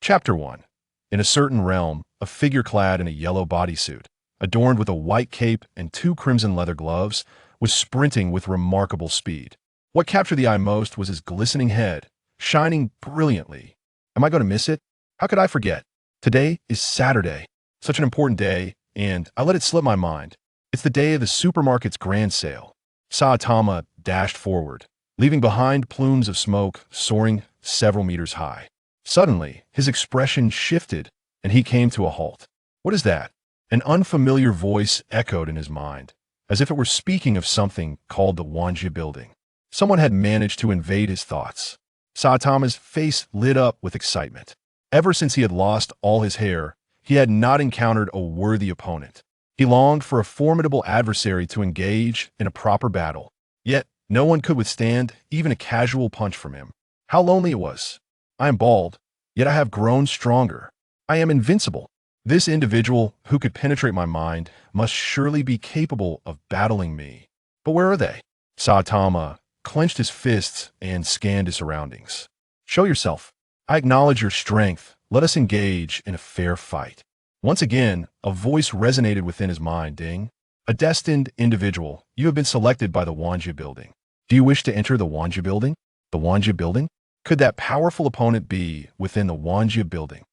Chapter 1. In a certain realm, a figure clad in a yellow bodysuit, adorned with a white cape and 2 crimson leather gloves, was sprinting with remarkable speed. What captured the eye most was his glistening head, shining brilliantly. Am I going to miss it? How could I forget? Today is Saturday, such an important day, and I let it slip my mind. It's the day of the supermarket's grand sale. Saitama dashed forward, leaving behind plumes of smoke soaring several meters high. Suddenly, his expression shifted, and he came to a halt. What is that? An unfamiliar voice echoed in his mind, as if it were speaking of something called the Wanjia building. Someone had managed to invade his thoughts. Saitama's face lit up with excitement. Ever since he had lost all his hair, he had not encountered a worthy opponent. He longed for a formidable adversary to engage in a proper battle. Yet, no one could withstand even a casual punch from him. How lonely it was. I am bald, yet I have grown stronger. I am invincible. This individual who could penetrate my mind must surely be capable of battling me. But where are they? Saitama clenched his fists and scanned his surroundings. Show yourself. I acknowledge your strength. Let us engage in a fair fight. Once again, a voice resonated within his mind, ding. A destined individual, you have been selected by the Wanjia building. Do you wish to enter the Wanjia building? The Wanjia building? Could that powerful opponent be within the Wanjia building?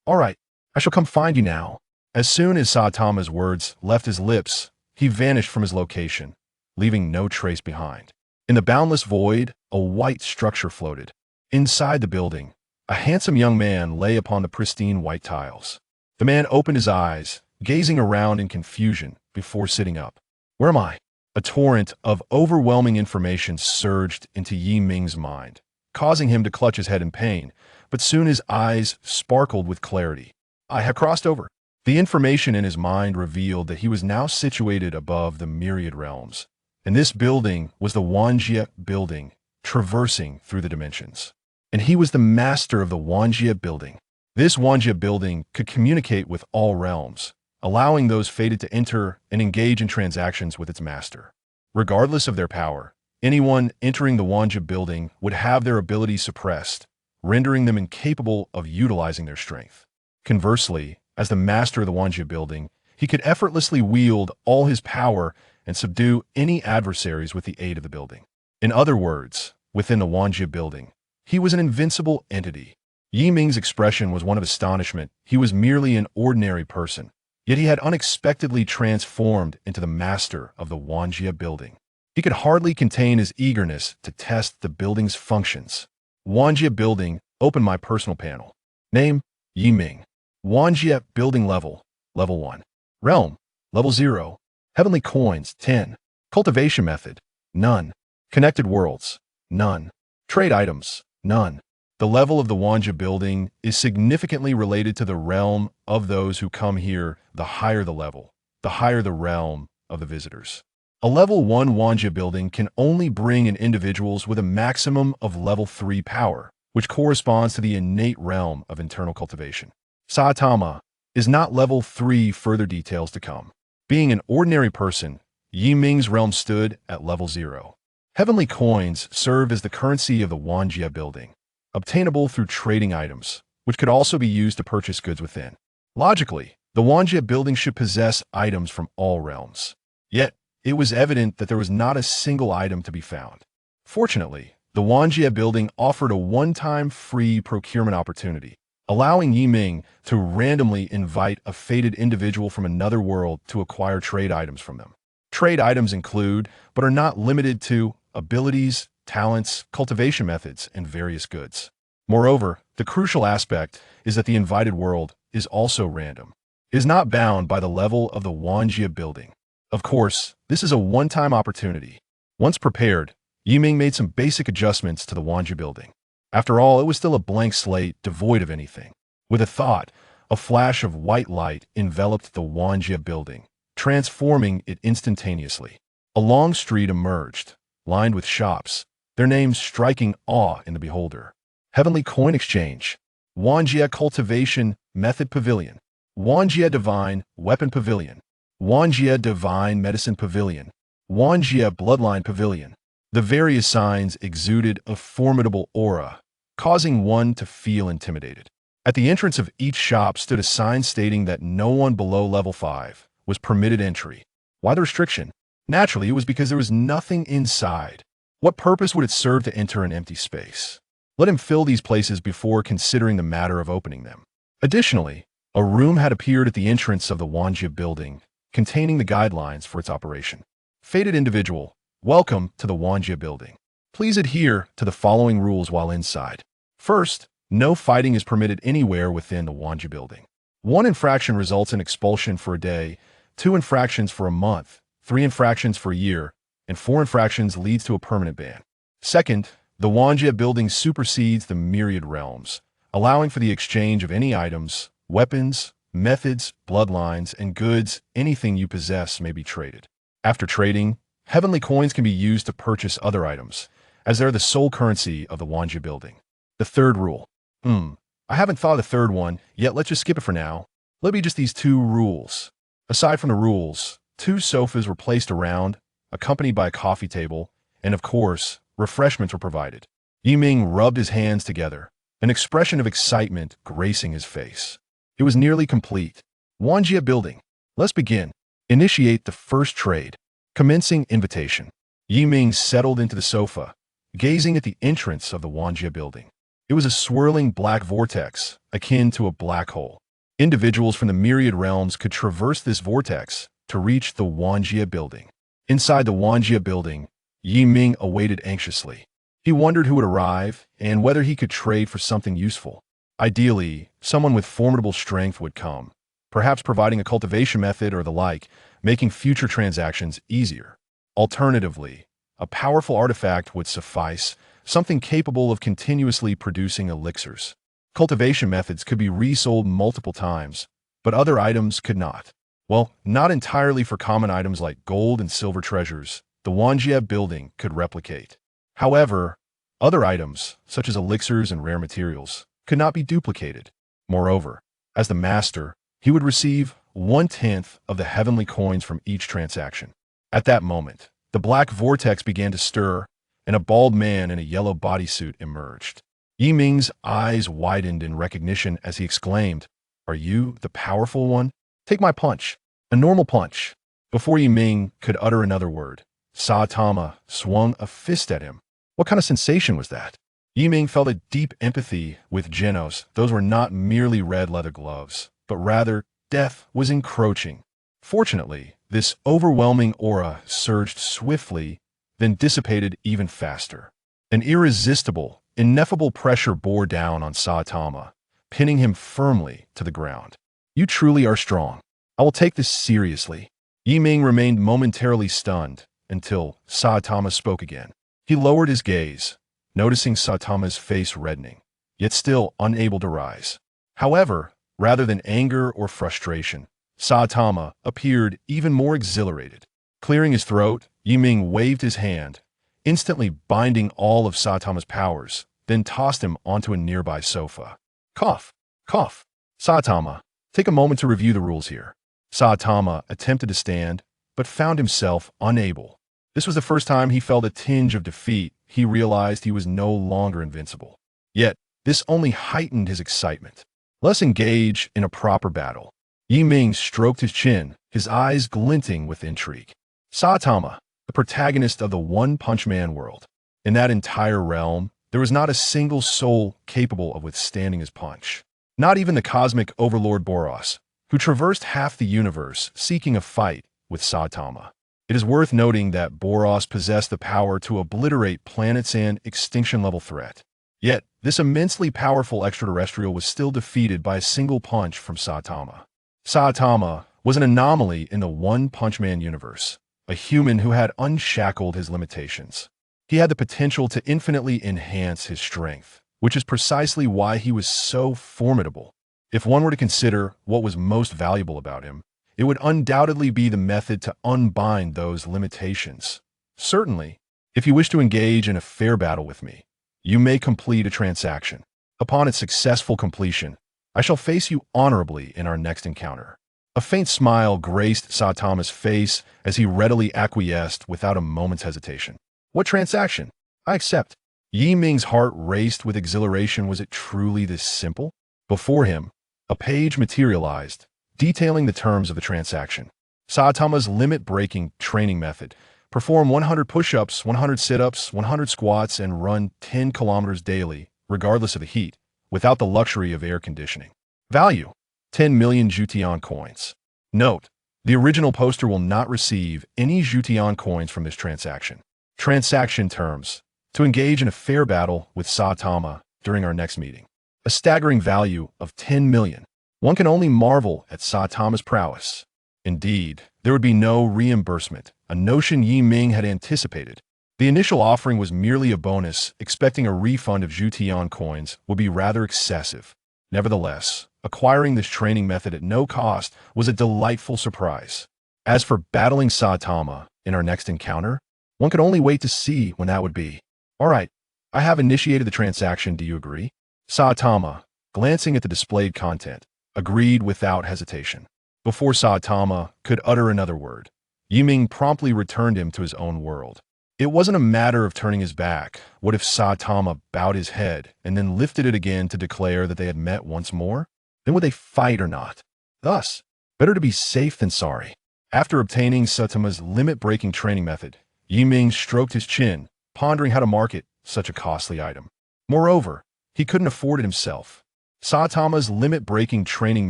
All right, I shall come find you now. As soon as Saitama's words left his lips, he vanished from his location, leaving no trace behind. In the boundless void, a white structure floated. Inside the building, a handsome young man lay upon the pristine white tiles. The man opened his eyes, gazing around in confusion before sitting up. Where am I? A torrent of overwhelming information surged into Yi Ming's mind, causing him to clutch his head in pain, but soon his eyes sparkled with clarity. I have crossed over. The information in his mind revealed that he was now situated above the myriad realms, and this building was the Wanjia building, traversing through the dimensions. And he was the master of the Wanjia building. This Wanjia building could communicate with all realms, allowing those fated to enter and engage in transactions with its master. Regardless of their power, anyone entering the Wanjia building would have their abilities suppressed, rendering them incapable of utilizing their strength. Conversely, as the master of the Wanjia building, he could effortlessly wield all his power and subdue any adversaries with the aid of the building. In other words, within the Wanjia building, he was an invincible entity. Yi Ming's expression was one of astonishment. He was merely an ordinary person, yet he had unexpectedly transformed into the master of the Wanjia building. He could hardly contain his eagerness to test the building's functions. Wanjia building, open my personal panel. Name, Yi Ming. Wanjia building level, level 1. Realm, level 0. Heavenly coins, 10. Cultivation method, none. Connected worlds, none. Trade items, none. The level of the Wanjia building is significantly related to the realm of those who come here. The higher the level, the higher the realm of the visitors. A level 1 Wanjia building can only bring in individuals with a maximum of level 3 power, which corresponds to the innate realm of internal cultivation. Saitama is not level 3, further details to come. Being an ordinary person, Yi Ming's realm stood at level 0. Heavenly coins serve as the currency of the Wanjia building, obtainable through trading items, which could also be used to purchase goods within. Logically, the Wanjia building should possess items from all realms. Yet, it was evident that there was not a single item to be found. Fortunately, the Wanjia building offered a one-time free procurement opportunity, allowing Yi Ming to randomly invite a fated individual from another world to acquire trade items from them. Trade items include, but are not limited to, abilities, talents, cultivation methods, and various goods. Moreover, the crucial aspect is that the invited world is also random. It is not bound by the level of the Wanjia building. Of course, this is a one-time opportunity. Once prepared, Yi Ming made some basic adjustments to the Wanjia building. After all, it was still a blank slate devoid of anything. With a thought, a flash of white light enveloped the Wanjia building, transforming it instantaneously. A long street emerged, lined with shops, their names striking awe in the beholder. Heavenly Coin Exchange, Wanjia Cultivation Method Pavilion, Wanjia Divine Weapon Pavilion, Wanjia Divine Medicine Pavilion, Wanjia Bloodline Pavilion. The various signs exuded a formidable aura, causing one to feel intimidated. At the entrance of each shop stood a sign stating that no one below level 5 was permitted entry. Why the restriction? Naturally, it was because there was nothing inside. What purpose would it serve to enter an empty space? Let him fill these places before considering the matter of opening them. Additionally, a room had appeared at the entrance of the Wanjia building, containing the guidelines for its operation. Fated individual, welcome to the Wanjia building. Please adhere to the following rules while inside. First, no fighting is permitted anywhere within the Wanjia building. 1 infraction results in expulsion for a day, 2 infractions for a month, 3 infractions for a year, and 4 infractions leads to a permanent ban. Second, the Wanjia building supersedes the myriad realms, allowing for the exchange of any items, weapons, methods, bloodlines, and goods. Anything you possess may be traded. After trading, heavenly coins can be used to purchase other items, as they're the sole currency of the Wanjia building. The third rule. I haven't thought of the third one, yet let's just skip it for now. Let me just these 2 rules. Aside from the rules, 2 sofas were placed around, accompanied by a coffee table, and of course, refreshments were provided. Yiming rubbed his hands together, an expression of excitement gracing his face. It was nearly complete. Wanjia building. Let's begin. Initiate the first trade. Commencing invitation. Yiming settled into the sofa, gazing at the entrance of the Wanjia building. It was a swirling black vortex, akin to a black hole. Individuals from the myriad realms could traverse this vortex to reach the Wanjia building. Inside the Wanjia building, Yiming awaited anxiously. He wondered who would arrive and whether he could trade for something useful. Ideally, someone with formidable strength would come, perhaps providing a cultivation method or the like, making future transactions easier. Alternatively, a powerful artifact would suffice, something capable of continuously producing elixirs. Cultivation methods could be resold multiple times, but other items could not. Well, not entirely for common items like gold and silver treasures, the Wanjia building could replicate. However, other items, such as elixirs and rare materials, could not be duplicated. Moreover, as the master, he would receive 1/10 of the heavenly coins from each transaction. At that moment, the black vortex began to stir, and a bald man in a yellow bodysuit emerged. Yiming's eyes widened in recognition as he exclaimed, "Are you the powerful one? Take my punch." A normal punch. Before Yiming could utter another word, Saitama swung a fist at him. What kind of sensation was that? Yiming felt a deep empathy with Genos. Those were not merely red leather gloves, but rather death was encroaching. Fortunately, this overwhelming aura surged swiftly, then dissipated even faster. An irresistible, ineffable pressure bore down on Saitama, pinning him firmly to the ground. "You truly are strong. I will take this seriously." Yiming remained momentarily stunned until Saitama spoke again. He lowered his gaze, noticing Saitama's face reddening, yet still unable to rise. However, rather than anger or frustration, Saitama appeared even more exhilarated. Clearing his throat, Yiming waved his hand, instantly binding all of Saitama's powers, then tossed him onto a nearby sofa. Cough, cough. Saitama, take a moment to review the rules here. Saitama attempted to stand, but found himself unable. This was the first time he felt a tinge of defeat. He realized he was no longer invincible. Yet, this only heightened his excitement. Let's engage in a proper battle. Yiming stroked his chin, his eyes glinting with intrigue. Saitama, the protagonist of the One Punch Man world. In that entire realm, there was not a single soul capable of withstanding his punch. Not even the cosmic overlord Boros, who traversed half the universe seeking a fight with Saitama. It is worth noting that Boros possessed the power to obliterate planets and extinction-level threat. Yet, this immensely powerful extraterrestrial was still defeated by a single punch from Saitama. Saitama was an anomaly in the One Punch Man universe, a human who had unshackled his limitations. He had the potential to infinitely enhance his strength, which is precisely why he was so formidable. If one were to consider what was most valuable about him, it would undoubtedly be the method to unbind those limitations. Certainly, if you wish to engage in a fair battle with me, you may complete a transaction. Upon its successful completion, I shall face you honorably in our next encounter. A faint smile graced Saitama's face as he readily acquiesced without a moment's hesitation. What transaction? I accept. Yiming's heart raced with exhilaration. Was it truly this simple? Before him, a page materialized, detailing the terms of the transaction. Saitama's limit-breaking training method. Perform 100 push-ups, 100 sit-ups, 100 squats, and run 10 kilometers daily, regardless of the heat, without the luxury of air conditioning. Value: 10 million Jutian coins. Note: the original poster will not receive any Jutian coins from this transaction. Transaction terms: to engage in a fair battle with Saitama during our next meeting. A staggering value of 10 million. One can only marvel at Saitama's prowess. Indeed, there would be no reimbursement, a notion Yi Ming had anticipated. The initial offering was merely a bonus, expecting a refund of Jutian coins would be rather excessive. Nevertheless, acquiring this training method at no cost was a delightful surprise. As for battling Saitama in our next encounter, one could only wait to see when that would be. All right, I have initiated the transaction, do you agree? Saitama, glancing at the displayed content, agreed without hesitation. Before Saitama could utter another word, Yi Ming promptly returned him to his own world. It wasn't a matter of turning his back. What if Saitama bowed his head and then lifted it again to declare that they had met once more? Then would they fight or not? Thus, better to be safe than sorry. After obtaining Saitama's limit-breaking training method, Yi Ming stroked his chin, pondering how to market such a costly item. Moreover, he couldn't afford it himself. Saitama's limit-breaking training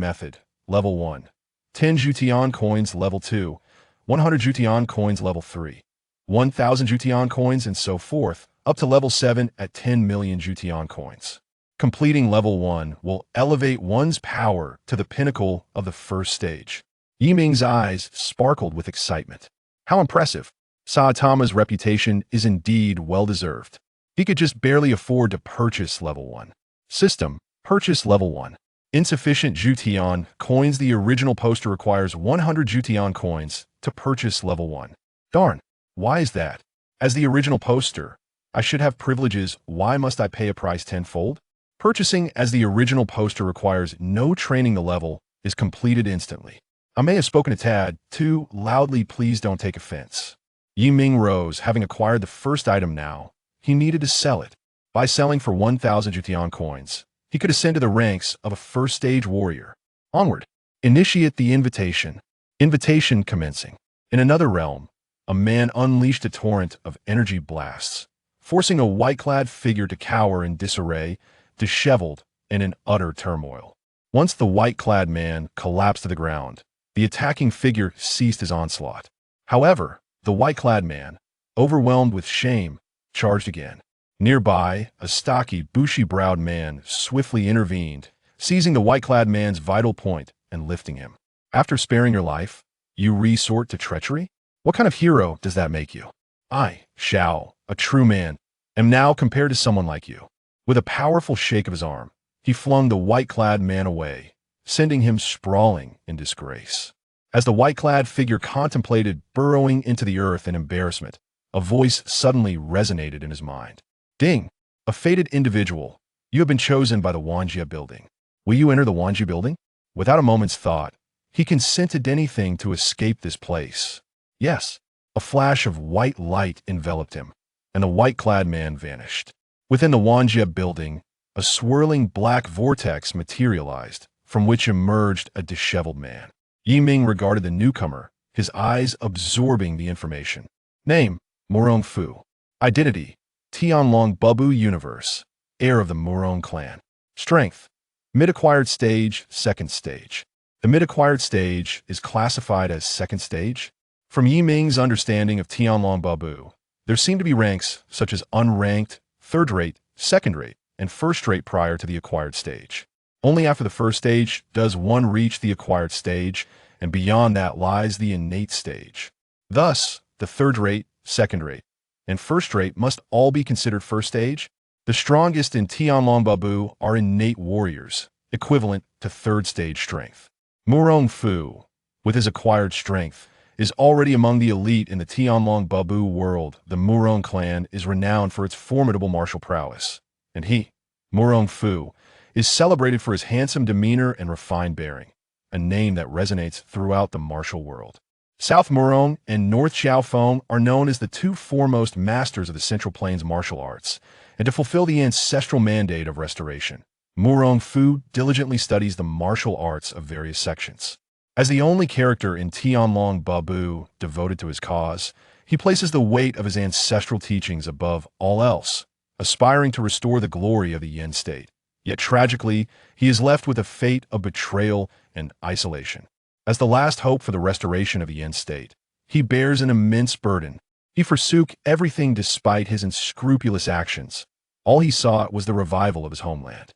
method, Level 1. 10 Jutian coins, Level 2. 100 Jutian coins, Level 3. 1,000 Jutian coins, and so forth, up to Level 7 at 10 million Jutian coins. Completing Level 1 will elevate one's power to the pinnacle of the first stage. Yi Ming's eyes sparkled with excitement. How impressive! Saitama's reputation is indeed well-deserved. He could just barely afford to purchase Level 1. System: purchase Level 1. Insufficient Jutian coins. The original poster requires 100 Jutian coins to purchase Level 1. Darn, why is that? As the original poster, I should have privileges. Why must I pay a price tenfold? Purchasing as the original poster requires no training. The level is completed instantly. I may have spoken a tad too loudly. Please don't take offense. Yi Ming rose, having acquired the first item now. He needed to sell it. By selling for 1,000 Jutian coins, he could ascend to the ranks of a first-stage warrior. Onward. Initiate the invitation. Invitation commencing. In another realm, a man unleashed a torrent of energy blasts, forcing a white-clad figure to cower in disarray, disheveled and in utter turmoil. Once the white-clad man collapsed to the ground, the attacking figure ceased his onslaught. However, the white-clad man, overwhelmed with shame, charged again. Nearby, a stocky, bushy-browed man swiftly intervened, seizing the white-clad man's vital point and lifting him. After sparing your life, you resort to treachery? What kind of hero does that make you? I, Shao, a true man, am now compared to someone like you. With a powerful shake of his arm, he flung the white-clad man away, sending him sprawling in disgrace. As the white-clad figure contemplated burrowing into the earth in embarrassment, a voice suddenly resonated in his mind. Ding! A fated individual, you have been chosen by the Wanjia building. Will you enter the Wanjia building? Without a moment's thought, he consented to anything to escape this place. Yes, a flash of white light enveloped him, and the white-clad man vanished. Within the Wanjia building, a swirling black vortex materialized, from which emerged a disheveled man. Yi Ming regarded the newcomer, his eyes absorbing the information. Name: Murong Fu. Identity: Tianlong Babu Universe, heir of the Murong clan. Strength: mid-acquired stage, second stage. The mid-acquired stage is classified as second stage. From Yi Ming's understanding of Tianlong Babu, there seem to be ranks such as unranked, third-rate, second-rate, and first-rate prior to the acquired stage. Only after the first stage does one reach the acquired stage, and beyond that lies the innate stage. Thus, the third-rate, second-rate, and first-rate must all be considered first stage. The strongest in Tianlong Babu are innate warriors, equivalent to third-stage strength. Murong Fu, with his acquired strength, is already among the elite in the Tianlong Babu world. The Murong clan is renowned for its formidable martial prowess, and he, Murong Fu, is celebrated for his handsome demeanor and refined bearing, a name that resonates throughout the martial world. South Murong and North Xiaofeng are known as the two foremost masters of the Central Plains martial arts, and to fulfill the ancestral mandate of restoration, Murong Fu diligently studies the martial arts of various sections. As the only character in Tianlong Babu devoted to his cause, he places the weight of his ancestral teachings above all else, aspiring to restore the glory of the Yin state. Yet tragically, he is left with a fate of betrayal and isolation. As the last hope for the restoration of the Yin state, he bears an immense burden. He forsook everything despite his unscrupulous actions. All he sought was the revival of his homeland.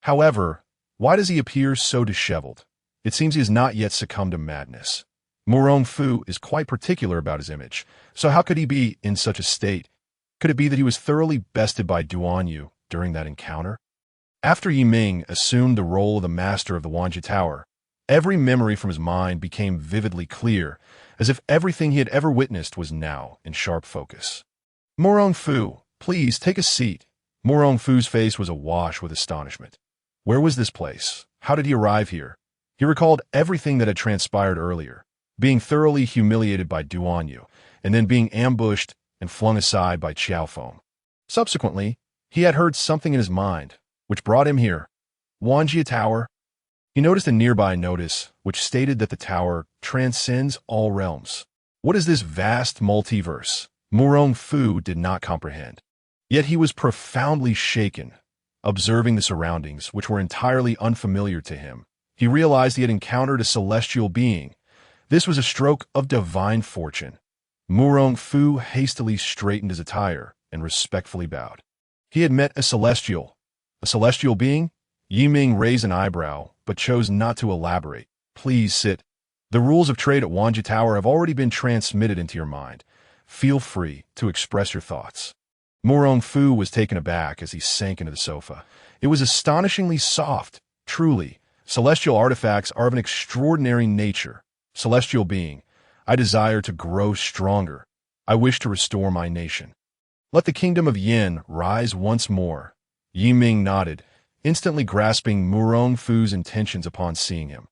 However, why does he appear so disheveled? It seems he has not yet succumbed to madness. Murong Fu is quite particular about his image, so how could he be in such a state? Could it be that he was thoroughly bested by Duan Yu during that encounter? After Yi Ming assumed the role of the master of the Wanji Tower, every memory from his mind became vividly clear, as if everything he had ever witnessed was now in sharp focus. Murong Fu, please take a seat. Murong Fu's face was awash with astonishment. Where was this place? How did he arrive here? He recalled everything that had transpired earlier, being thoroughly humiliated by Duan Yu, and then being ambushed and flung aside by Qiao Feng. Subsequently, he had heard something in his mind, which brought him here. Wanjia Tower. He noticed a nearby notice, which stated that the tower transcends all realms. What is this vast multiverse? Murong Fu did not comprehend. Yet he was profoundly shaken, observing the surroundings, which were entirely unfamiliar to him. He realized he had encountered a celestial being. This was a stroke of divine fortune. Murong Fu hastily straightened his attire and respectfully bowed. He had met a celestial being? Yi Ming raised an eyebrow, but chose not to elaborate. Please sit. The rules of trade at Wanji Tower have already been transmitted into your mind. Feel free to express your thoughts. Murong Fu was taken aback as he sank into the sofa. It was astonishingly soft, truly. Celestial artifacts are of an extraordinary nature. Celestial being, I desire to grow stronger. I wish to restore my nation. Let the kingdom of Yin rise once more. Yi Ming nodded, instantly grasping Murong Fu's intentions upon seeing him.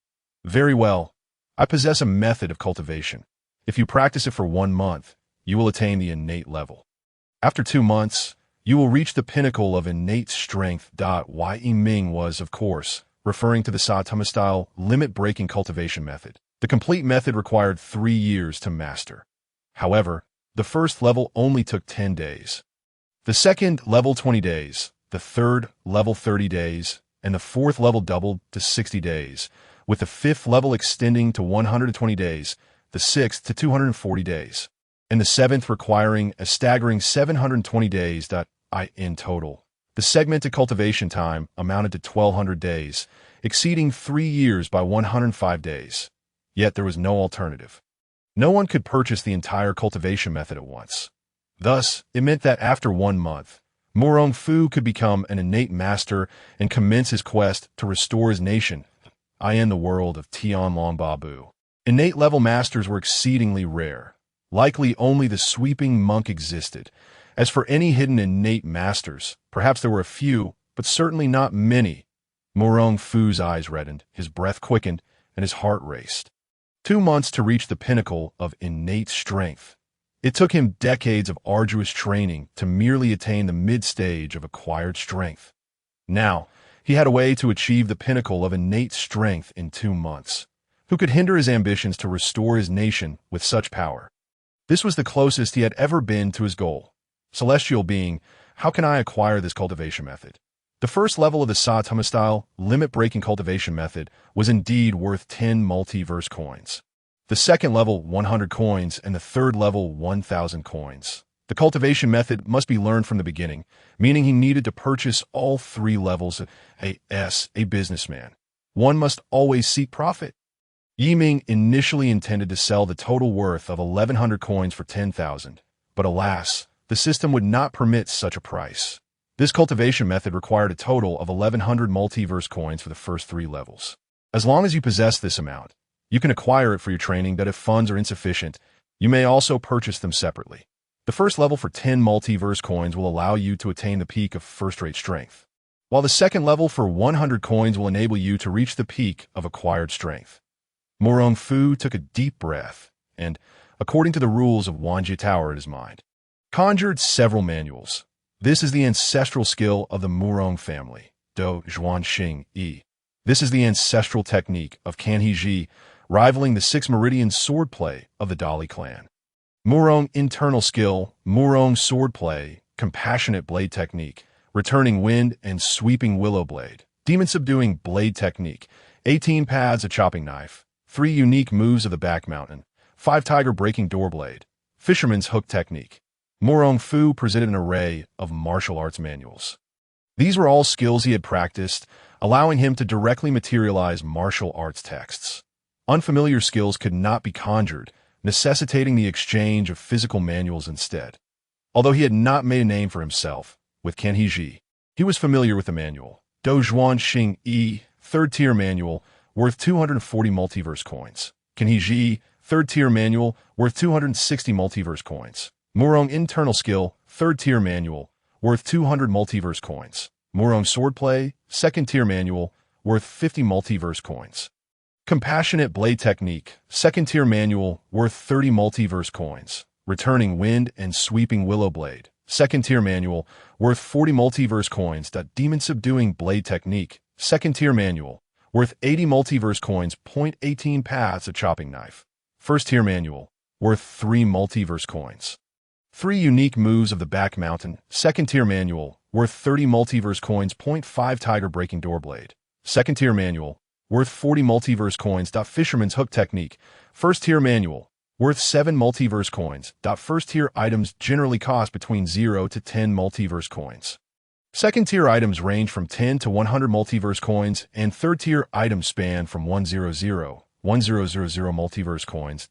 Very well. I possess a method of cultivation. If you practice it for 1 month, you will attain the innate level. After 2 months, you will reach the pinnacle of innate strength. Yi Ming was, of course, referring to the Satama-style limit-breaking cultivation method. The complete method required 3 years to master. However, the first level only took 10 days. The second level 20 days, the third level 30 days, and the fourth level doubled to 60 days, with the fifth level extending to 120 days, the sixth to 240 days, and the seventh requiring a staggering 720 days. In total, the segmented cultivation time amounted to 1,200 days, exceeding 3 years by 105 days. Yet there was no alternative. No one could purchase the entire cultivation method at once. Thus, it meant that after 1 month, Murong Fu could become an innate master and commence his quest to restore his nation in the world of Tianlong Babu. Innate level masters were exceedingly rare. Likely only the sweeping monk existed. As for any hidden innate masters, perhaps there were a few, but certainly not many. Murong Fu's eyes reddened, his breath quickened, and his heart raced. 2 months to reach the pinnacle of innate strength. It took him decades of arduous training to merely attain the mid-stage of acquired strength. Now, he had a way to achieve the pinnacle of innate strength in 2 months. Who could hinder his ambitions to restore his nation with such power? This was the closest he had ever been to his goal. Celestial being, how can I acquire this cultivation method? The first level of the Satama-style limit-breaking cultivation method was indeed worth 10 multiverse coins. The second level, 100 coins, and the third level, 1,000 coins. The cultivation method must be learned from the beginning, meaning he needed to purchase all 3 levels. A businessman. One must always seek profit. Yi Ming initially intended to sell the total worth of 1,100 coins for 10,000, but alas, the system would not permit such a price. This cultivation method required a total of 1,100 multiverse coins for the first 3 levels. As long as you possess this amount, you can acquire it for your training, but if funds are insufficient, you may also purchase them separately. The first level for 10 multiverse coins will allow you to attain the peak of first-rate strength, while the second level for 100 coins will enable you to reach the peak of acquired strength. Murong Fu took a deep breath and, according to the rules of Wanji Tower in his mind, conjured several manuals. This is the ancestral skill of the Murong family, Do Zhuan Xing Yi. This is the ancestral technique of Kanhe Ji, rivaling the six meridian swordplay of the Dali clan. Murong internal skill, Murong swordplay, compassionate blade technique, returning wind and sweeping willow blade, demon subduing blade technique, 18 paths of chopping knife, 3 unique moves of the back mountain, 5 tiger breaking door blade, fisherman's hook technique. Murong Fu presented an array of martial arts manuals. These were all skills he had practiced, allowing him to directly materialize martial arts texts. Unfamiliar skills could not be conjured, necessitating the exchange of physical manuals instead. Although he had not made a name for himself with Kanhe Ji, he was familiar with the manual. Do Zhuan Xing Yi, 3rd tier manual, worth 240 multiverse coins. Kanhe Ji, 3rd tier manual, worth 260 multiverse coins. Murong internal skill, 3rd tier manual, worth 200 multiverse coins. Murong swordplay, 2nd tier manual, worth 50 multiverse coins. Compassionate blade technique, 2nd tier manual, worth 30 multiverse coins. Returning wind and sweeping willow blade, 2nd tier manual, worth 40 multiverse coins. Demon subduing blade technique, 2nd tier manual, worth 80 multiverse coins. 18 paths of chopping knife, 1st tier manual, worth 3 multiverse coins. 3 unique moves of the back mountain, 2nd tier manual, worth 30 multiverse coins. 5 tiger breaking door blade, 2nd tier manual, worth 40 multiverse coins. Fisherman's hook technique, 1st tier manual, worth 7 multiverse coins. 1st tier items generally cost between 0 to 10 multiverse coins. 2nd tier items range from 10 to 100 multiverse coins, and 3rd tier items span from 100 multiverse coins.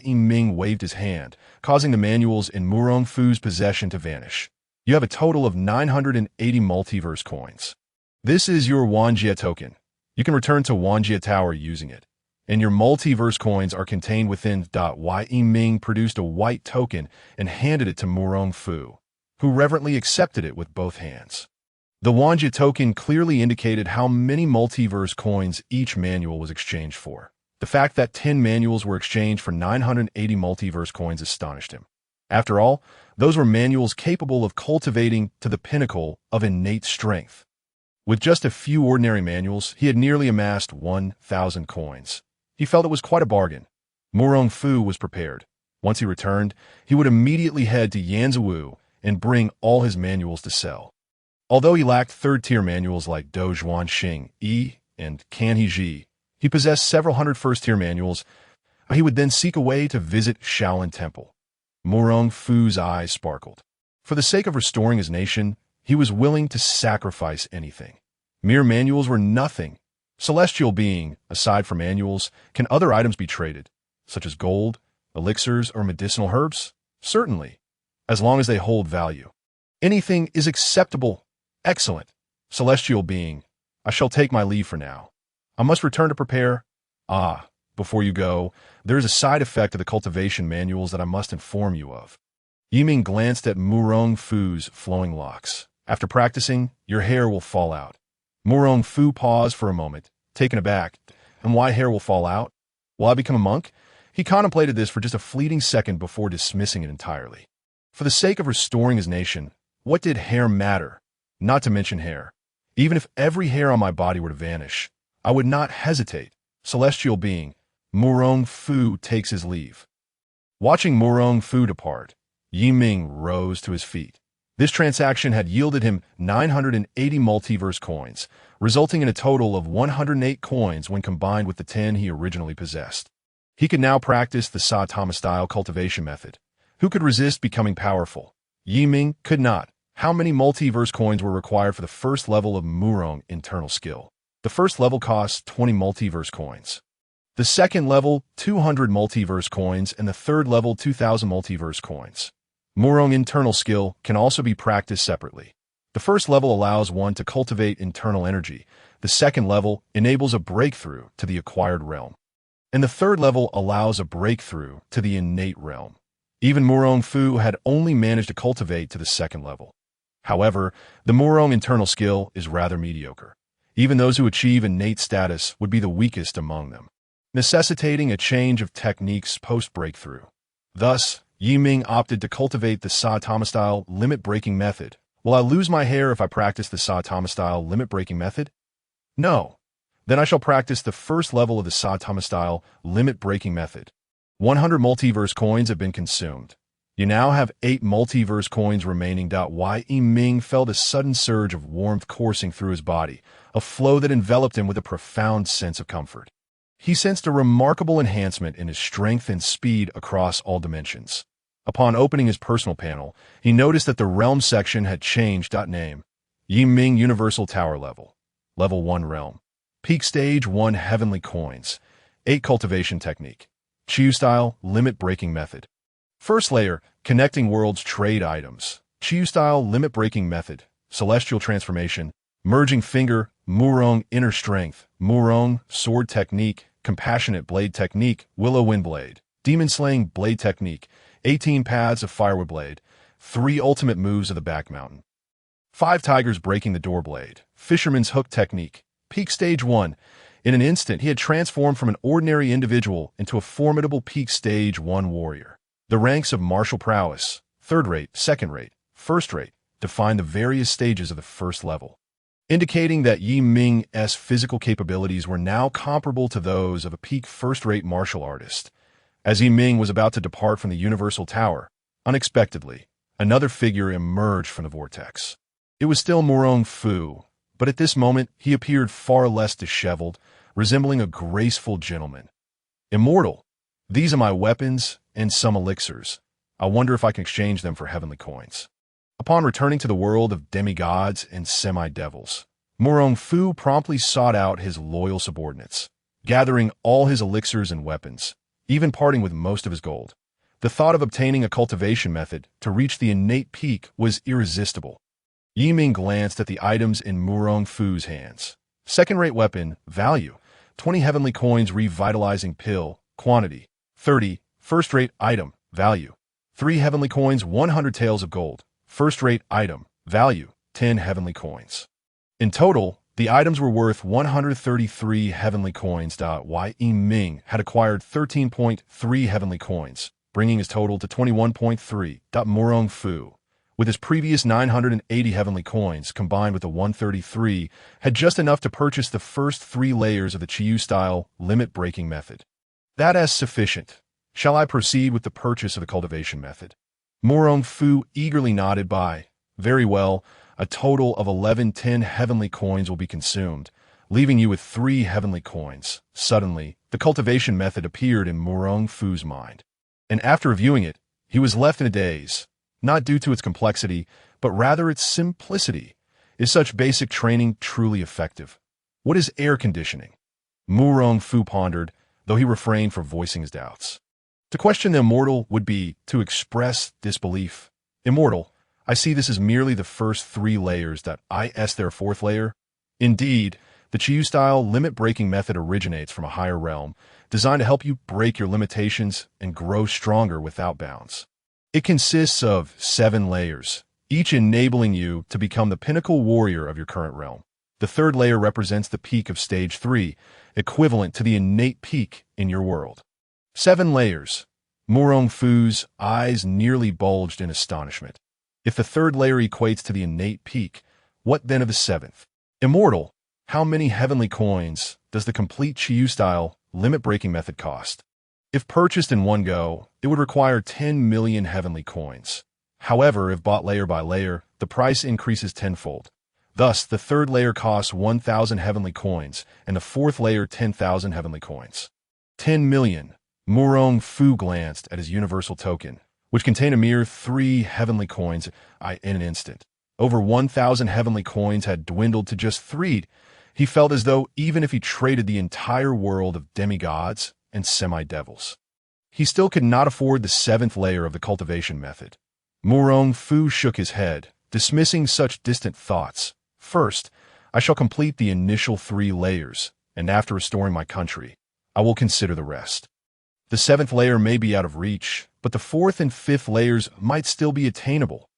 Yi Ming waved his hand, causing the manuals in Murong Fu's possession to vanish. You have a total of 980 multiverse coins. This is your Wanjie token. You can return to Wanjie Tower using it, and your multiverse coins are contained within. Yi Ming produced a white token and handed it to Murong Fu, who reverently accepted it with both hands. The Wanjie token clearly indicated how many multiverse coins each manual was exchanged for. The fact that 10 manuals were exchanged for 980 multiverse coins astonished him. After all, those were manuals capable of cultivating to the pinnacle of innate strength. With just a few ordinary manuals, he had nearly amassed 1,000 coins. He felt it was quite a bargain. Murong Fu was prepared. Once he returned, he would immediately head to Yanzhou and bring all his manuals to sell. Although he lacked 3rd tier manuals like Do Zhuan Xing Yi and Kanhe Ji, he possessed several hundred 1st tier manuals. He would then seek a way to visit Shaolin Temple. Murong Fu's eyes sparkled. For the sake of restoring his nation, he was willing to sacrifice anything. Mere manuals were nothing. Celestial being, aside from manuals, can other items be traded, such as gold, elixirs, or medicinal herbs? Certainly, as long as they hold value. Anything is acceptable. Excellent. Celestial being, I shall take my leave for now. I must return to prepare. Before you go, there is a side effect of the cultivation manuals that I must inform you of. Yi Ming glanced at Murong Fu's flowing locks. After practicing, your hair will fall out. Murong Fu paused for a moment, taken aback. And why hair will fall out? Will I become a monk? He contemplated this for just a fleeting second before dismissing it entirely. For the sake of restoring his nation, what did hair matter? Not to mention hair. Even if every hair on my body were to vanish, I would not hesitate. Celestial being, Murong Fu takes his leave. Watching Murong Fu depart, Yi Ming rose to his feet. This transaction had yielded him 980 multiverse coins, resulting in a total of 108 coins when combined with the 10 he originally possessed. He could now practice the Saitama-style cultivation method. Who could resist becoming powerful? Yi Ming could not. How many multiverse coins were required for the first level of Murong internal skill? The first level costs 20 multiverse coins. The second level, 200 multiverse coins, and the third level, 2,000 multiverse coins. Murong internal skill can also be practiced separately. The first level allows one to cultivate internal energy. The second level enables a breakthrough to the acquired realm. And the third level allows a breakthrough to the innate realm. Even Murong Fu had only managed to cultivate to the second level. However, the Murong internal skill is rather mediocre. Even those who achieve innate status would be the weakest among them, necessitating a change of techniques post-breakthrough. Thus, Yi Ming opted to cultivate the Saitama-style limit-breaking method, Will I lose my hair if I practice the Saitama-style limit-breaking method? No. Then I shall practice the first level of the Saitama-style limit-breaking method. 100 multiverse coins have been consumed. You now have 8 multiverse coins remaining. Yi Ming felt a sudden surge of warmth coursing through his body, a flow that enveloped him with a profound sense of comfort. He sensed a remarkable enhancement in his strength and speed across all dimensions. Upon opening his personal panel, he noticed that the realm section had changed. Name: Yi Ming Universal Tower Level. Level 1 Realm. Peak Stage 1 Heavenly Coins. 8 Cultivation Technique. Chiyu Style Limit Breaking Method. First Layer, Connecting Worlds Trade Items. Chiyu Style Limit Breaking Method. Celestial Transformation. Merging Finger. Murong Inner Strength. Murong Sword Technique. Compassionate Blade Technique. Willow Wind Blade. Demon Slaying Blade Technique. 18 Paths of Firewood Blade. 3 Ultimate Moves of the Back Mountain. 5 Tigers Breaking the Door Blade. Fisherman's Hook Technique. Peak Stage 1. In an instant, he had transformed from an ordinary individual into a formidable Peak Stage 1 warrior. The ranks of martial prowess, third rate, second rate, first rate, define the various stages of the first level, indicating that Yi Ming's physical capabilities were now comparable to those of a peak first-rate martial artist. As Yi Ming was about to depart from the Universal Tower, unexpectedly, another figure emerged from the vortex. It was still Murong Fu, but at this moment he appeared far less disheveled, resembling a graceful gentleman. Immortal, these are my weapons and some elixirs. I wonder if I can exchange them for heavenly coins. Upon returning to the world of demigods and semi-devils, Murong Fu promptly sought out his loyal subordinates, gathering all his elixirs and weapons, even parting with most of his gold. The thought of obtaining a cultivation method to reach the innate peak was irresistible. Yi Ming glanced at the items in Murong Fu's hands. Second-rate weapon, value, 20 heavenly coins revitalizing pill, quantity, 30, first-rate item, value, 3 heavenly coins 100 taels of gold, first-rate item, value, 10 heavenly coins. In total, the items were worth 133 heavenly coins. Yi Ming had acquired 13.3 heavenly coins, bringing his total to 21.3. Murong Fu, with his previous 980 heavenly coins combined with the 133, had just enough to purchase the first 3 layers of the Chiyu-style limit-breaking method. That is sufficient. Shall I proceed with the purchase of the cultivation method? Murong Fu eagerly nodded. Very well, a total of 10 heavenly coins will be consumed, leaving you with 3 heavenly coins. Suddenly, the cultivation method appeared in Murong Fu's mind, and after reviewing it, he was left in a daze. Not due to its complexity, but rather its simplicity. Is such basic training truly effective? What is air conditioning? Murong Fu pondered, though he refrained from voicing his doubts. To question the immortal would be to express disbelief. Immortal, I see this as merely the first 3 layers. Is their 4th layer? Indeed, the Chiyu-style limit-breaking method originates from a higher realm, designed to help you break your limitations and grow stronger without bounds. It consists of 7 layers, each enabling you to become the pinnacle warrior of your current realm. The 3rd layer represents the peak of Stage 3, equivalent to the innate peak in your world. 7 layers. Murong Fu's eyes nearly bulged in astonishment. If the 3rd layer equates to the innate peak, what then of the 7th? Immortal, how many heavenly coins does the complete Chiyu-style limit-breaking method cost? If purchased in one go, it would require 10 million heavenly coins. However, if bought layer by layer, the price increases tenfold. Thus, the 3rd layer costs 1,000 heavenly coins, and the 4th layer 10,000 heavenly coins. 10 million. Murong Fu glanced at his universal token, which contained a mere 3 heavenly coins in an instant. Over 1,000 heavenly coins had dwindled to just 3. He felt as though even if he traded the entire world of demigods and semi-devils, he still could not afford the 7th layer of the cultivation method. Murong Fu shook his head, dismissing such distant thoughts. First, I shall complete the initial 3 layers, and after restoring my country, I will consider the rest. The 7th layer may be out of reach, but the 4th and 5th layers might still be attainable.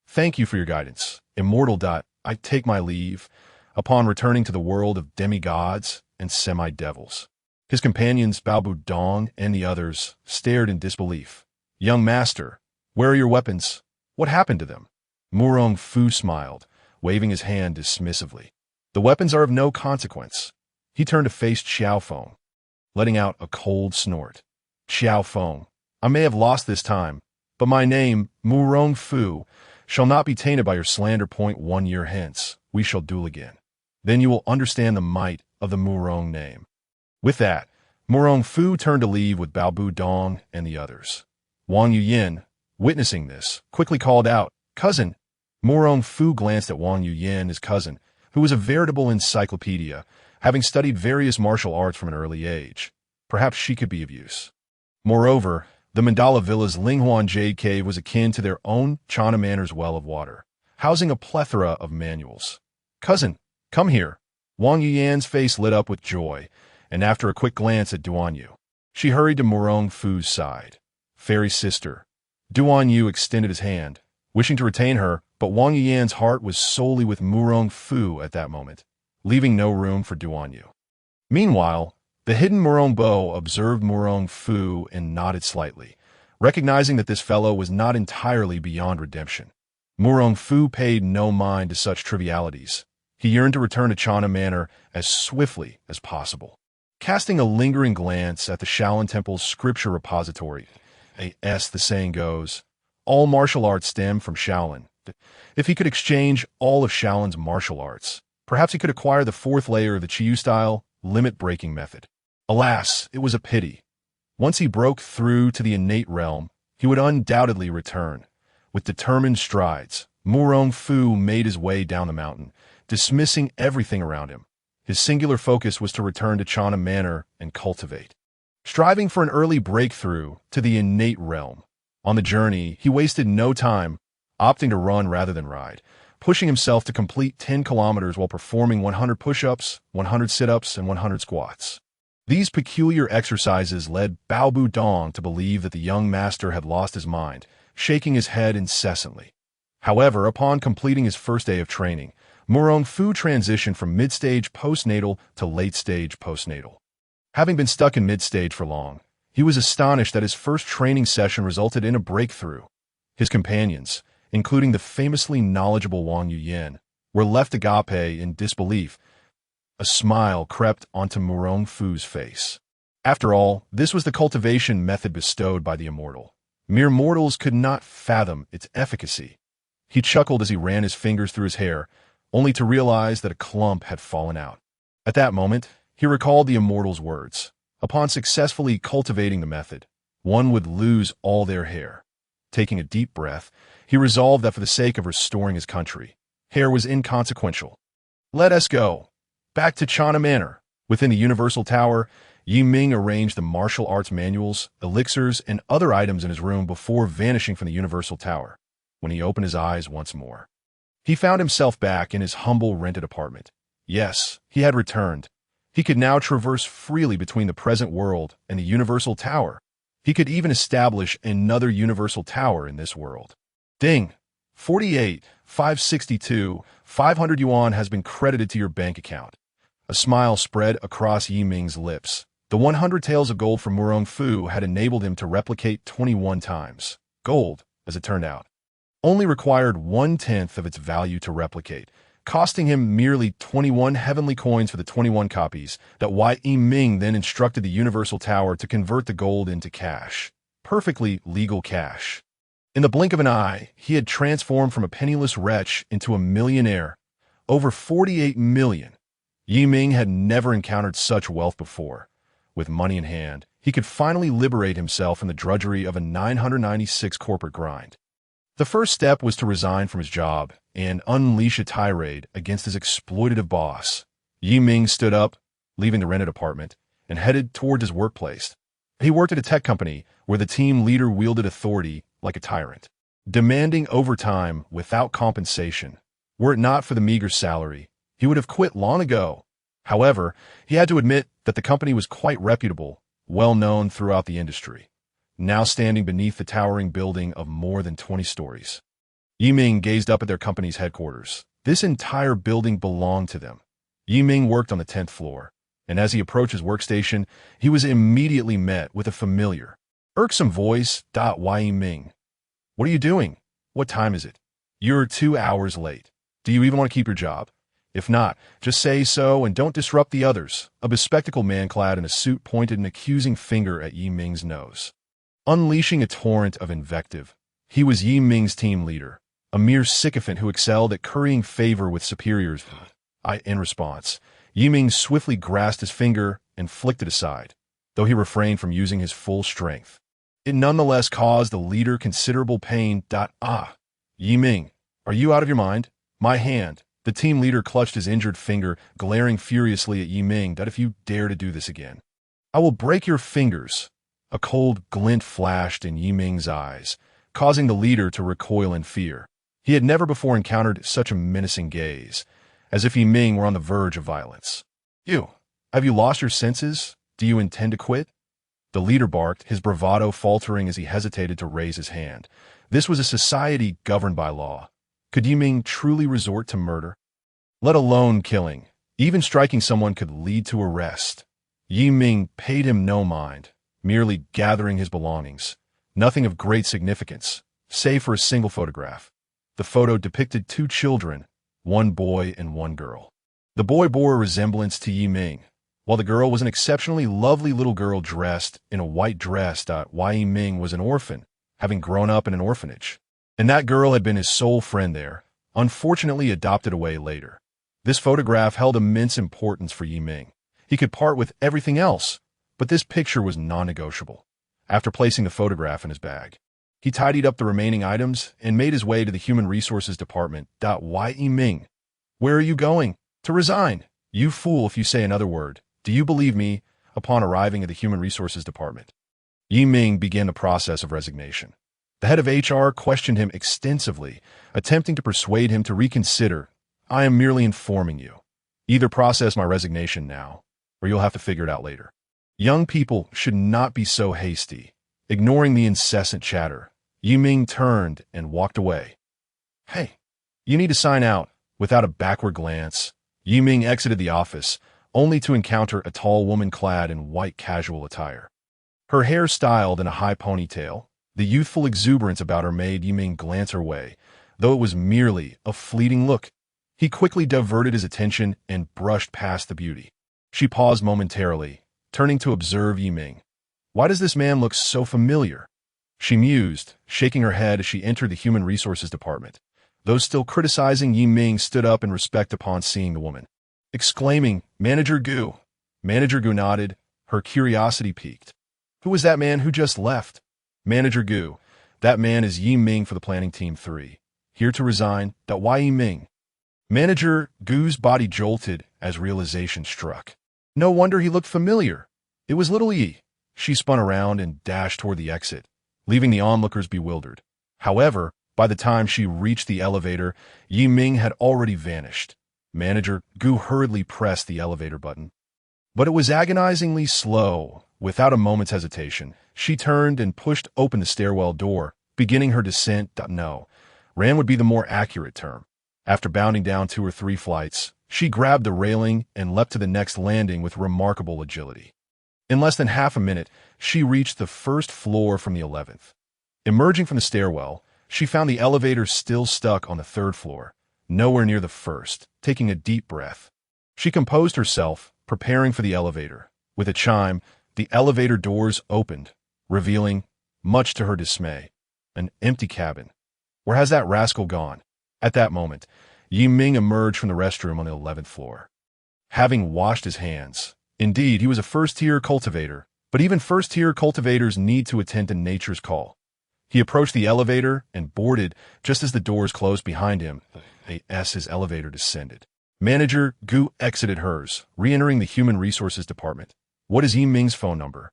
Thank you for your guidance, Immortal. I take my leave. Upon returning to the world of demigods and semi-devils, his companions Baobu Dong and the others stared in disbelief. Young master, where are your weapons? What happened to them? Murong Fu smiled, waving his hand dismissively. The weapons are of no consequence. He turned to face Xiao Feng, letting out a cold snort. Xiao Feng, I may have lost this time, but my name, Murong Fu, shall not be tainted by your slander. 1 year hence, we shall duel again. Then you will understand the might of the Murong name. With that, Murong Fu turned to leave with Bao Bu Dong and the others. Wang Yuyin, witnessing this, quickly called out, "Cousin!" Murong Fu glanced at Wang Yuyin, his cousin, who was a veritable encyclopedia, having studied various martial arts from an early age. Perhaps she could be of use. Moreover, the Mandala Villa's Linghuan Jade Cave was akin to their own China Manor's well of water, housing a plethora of manuals. "Cousin, come here." Wang Yuyan's face lit up with joy, and after a quick glance at Duan Yu, she hurried to Murong Fu's side. "Fairy sister." Duan Yu extended his hand, wishing to retain her, but Wang Yuyan's heart was solely with Murong Fu at that moment, leaving no room for Duan Yu. Meanwhile, the hidden Murong Bo observed Murong Fu and nodded slightly, recognizing that this fellow was not entirely beyond redemption. Murong Fu paid no mind to such trivialities. He yearned to return to China Manor as swiftly as possible. Casting a lingering glance at the Shaolin Temple's scripture repository, as the saying goes, all martial arts stem from Shaolin. If he could exchange all of Shaolin's martial arts, perhaps he could acquire the 4th layer of the Chiyu-style limit-breaking method. Alas, it was a pity. Once he broke through to the innate realm, he would undoubtedly return. With determined strides, Murong Fu made his way down the mountain, dismissing everything around him. His singular focus was to return to China Manor and cultivate. Striving for an early breakthrough to the innate realm. On the journey, he wasted no time, opting to run rather than ride, pushing himself to complete 10 kilometers while performing 100 push-ups, 100 sit-ups, and 100 squats. These peculiar exercises led Bao Bu Dong to believe that the young master had lost his mind, shaking his head incessantly. However, upon completing his first day of training, Murong Fu transitioned from mid-stage postnatal to late-stage postnatal. Having been stuck in mid-stage for long, he was astonished that his first training session resulted in a breakthrough. His companions, including the famously knowledgeable Wang Yuyin, were left agape in disbelief. A smile crept onto Murong Fu's face. After all, this was the cultivation method bestowed by the immortal. Mere mortals could not fathom its efficacy. He chuckled as he ran his fingers through his hair, only to realize that a clump had fallen out. At that moment, he recalled the immortal's words. Upon successfully cultivating the method, one would lose all their hair. Taking a deep breath, he resolved that for the sake of restoring his country, hair was inconsequential. "Let us go. Back to China Manor." Within the Universal Tower, Yi Ming arranged the martial arts manuals, elixirs, and other items in his room before vanishing from the Universal Tower. When he opened his eyes once more, he found himself back in his humble rented apartment. Yes, he had returned. He could now traverse freely between the present world and the Universal Tower. He could even establish another Universal Tower in this world. Ding! 48,562, 500 yuan has been credited to your bank account. A smile spread across Yi Ming's lips. The 100 taels of gold from Murong Fu had enabled him to replicate 21 times. Gold, as it turned out, only required 1/10 of its value to replicate, costing him merely 21 heavenly coins for the 21 copies that Yi Ming then instructed the Universal Tower to convert the gold into cash. Perfectly legal cash. In the blink of an eye, he had transformed from a penniless wretch into a millionaire. Over 48 million. Yi Ming had never encountered such wealth before. With money in hand, he could finally liberate himself from the drudgery of a 996 corporate grind. The first step was to resign from his job and unleash a tirade against his exploitative boss. Yi Ming stood up, leaving the rented apartment, and headed toward his workplace. He worked at a tech company where the team leader wielded authority like a tyrant, demanding overtime without compensation. Were it not for the meager salary, he would have quit long ago. However, he had to admit that the company was quite reputable, well known throughout the industry. Now standing beneath the towering building of more than 20 stories, Yi Ming gazed up at their company's headquarters. This entire building belonged to them. Yi Ming worked on the 10th floor, and as he approached his workstation, he was immediately met with a familiar, irksome voice. Yi Ming. "What are you doing? What time is it?" You're 2 hours late. Do you even want to keep your job? If not, just say so and don't disrupt the others. A bespectacled man clad in a suit pointed an accusing finger at Yi Ming's nose. Unleashing a torrent of invective, he was Yi Ming's team leader, a mere sycophant who excelled at currying favor with superiors. In response, Yi Ming swiftly grasped his finger and flicked it aside, though he refrained from using his full strength. It nonetheless caused the leader considerable pain. Yi Ming, are you out of your mind? My hand. The team leader clutched his injured finger, glaring furiously at Yi Ming. If you dare to do this again, I will break your fingers. A cold glint flashed in Yi Ming's eyes, causing the leader to recoil in fear. He had never before encountered such a menacing gaze, as if Yi Ming were on the verge of violence. Have you lost your senses? Do you intend to quit? The leader barked, his bravado faltering as he hesitated to raise his hand. This was a society governed by law. Could Yi Ming truly resort to murder? Let alone killing. Even striking someone could lead to arrest. Yi Ming paid him no mind, merely gathering his belongings. Nothing of great significance, save for a single photograph. The photo depicted 2 children, 1 boy and 1 girl. The boy bore a resemblance to Yi Ming, while the girl was an exceptionally lovely little girl dressed in a white dress. Yi Ming was an orphan, having grown up in an orphanage. And that girl had been his sole friend there, unfortunately adopted away later. This photograph held immense importance for Yi Ming. He could part with everything else, but this picture was non-negotiable. After placing the photograph in his bag, he tidied up the remaining items and made his way to the Human Resources Department. Yi Ming, where are you going? To resign. You fool, if you say another word. Do you believe me? Upon arriving at the Human Resources Department, Yi Ming began the process of resignation. The head of HR questioned him extensively, attempting to persuade him to reconsider. I am merely informing you. Either process my resignation now, or you'll have to figure it out later. Young people should not be so hasty. Ignoring the incessant chatter, Yi Ming turned and walked away. Hey, you need to sign out. Without a backward glance, Yi Ming exited the office, only to encounter a tall woman clad in white casual attire. Her hair styled in a high ponytail, the youthful exuberance about her made Yi Ming glance her way, though it was merely a fleeting look. He quickly diverted his attention and brushed past the beauty. She paused momentarily, turning to observe Yi Ming. Why does this man look so familiar? She mused, shaking her head as she entered the Human Resources Department. Those still criticizing Yi Ming stood up in respect upon seeing the woman, exclaiming, Manager Gu. Manager Gu nodded, her curiosity piqued. Who was that man who just left? Manager Gu. That man is Yi Ming for the planning team 3. Here to resign. Why Yi Ming? Manager Gu's body jolted as realization struck. No wonder he looked familiar. It was little Yi. She spun around and dashed toward the exit, leaving the onlookers bewildered. However, by the time she reached the elevator, Yi Ming had already vanished. Manager Gu hurriedly pressed the elevator button. But it was agonizingly slow. Without a moment's hesitation, she turned and pushed open the stairwell door, beginning her descent. No, ran would be the more accurate term. After bounding down 2 or 3 flights, she grabbed the railing and leapt to the next landing with remarkable agility. In less than half a minute, she reached the first floor from the 11th. Emerging from the stairwell, she found the elevator still stuck on the 3rd floor, nowhere near the first. Taking a deep breath, she composed herself, preparing for the elevator. With a chime, the elevator doors opened, revealing, much to her dismay, an empty cabin. Where has that rascal gone? At that moment, Yi Ming emerged from the restroom on the 11th floor. Having washed his hands, indeed, he was a first-tier cultivator, but even first-tier cultivators need to attend to nature's call. He approached the elevator and boarded just as the doors closed behind him. His elevator descended. Manager Gu exited hers, re-entering the Human Resources Department. What is Yi Ming's phone number?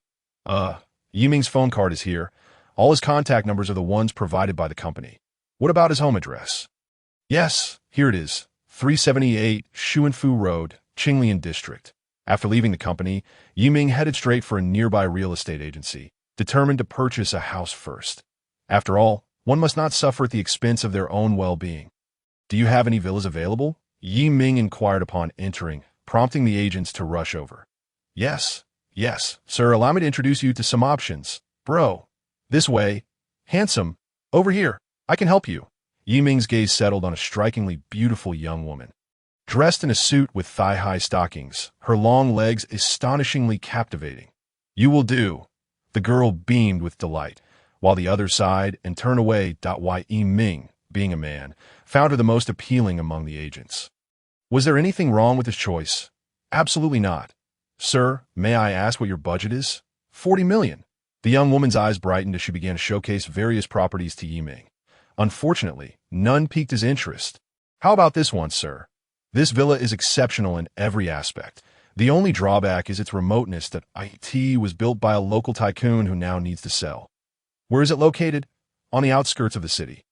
Yi Ming's phone card is here. All his contact numbers are the ones provided by the company. What about his home address? Yes, here it is. 378 Xuanfu Road, Qinglian District. After leaving the company, Yi Ming headed straight for a nearby real estate agency, determined to purchase a house first. After all, one must not suffer at the expense of their own well-being. Do you have any villas available? Yi Ming inquired upon entering, prompting the agents to rush over. Yes, sir, allow me to introduce you to some options. Bro, this way. Handsome, over here. I can help you. Yiming's gaze settled on a strikingly beautiful young woman. Dressed in a suit with thigh-high stockings, her long legs astonishingly captivating. "You will do." The girl beamed with delight, while the other sighed and turned away. Yiming, being a man, found her the most appealing among the agents. Was there anything wrong with his choice? Absolutely not. "Sir, may I ask what your budget is?" 40 million. The young woman's eyes brightened as she began to showcase various properties to Yiming. Unfortunately, none piqued his interest. "How about this one, sir? This villa is exceptional in every aspect. The only drawback is its remoteness. That it was built by a local tycoon who now needs to sell." "Where is it located?" "On the outskirts of the city.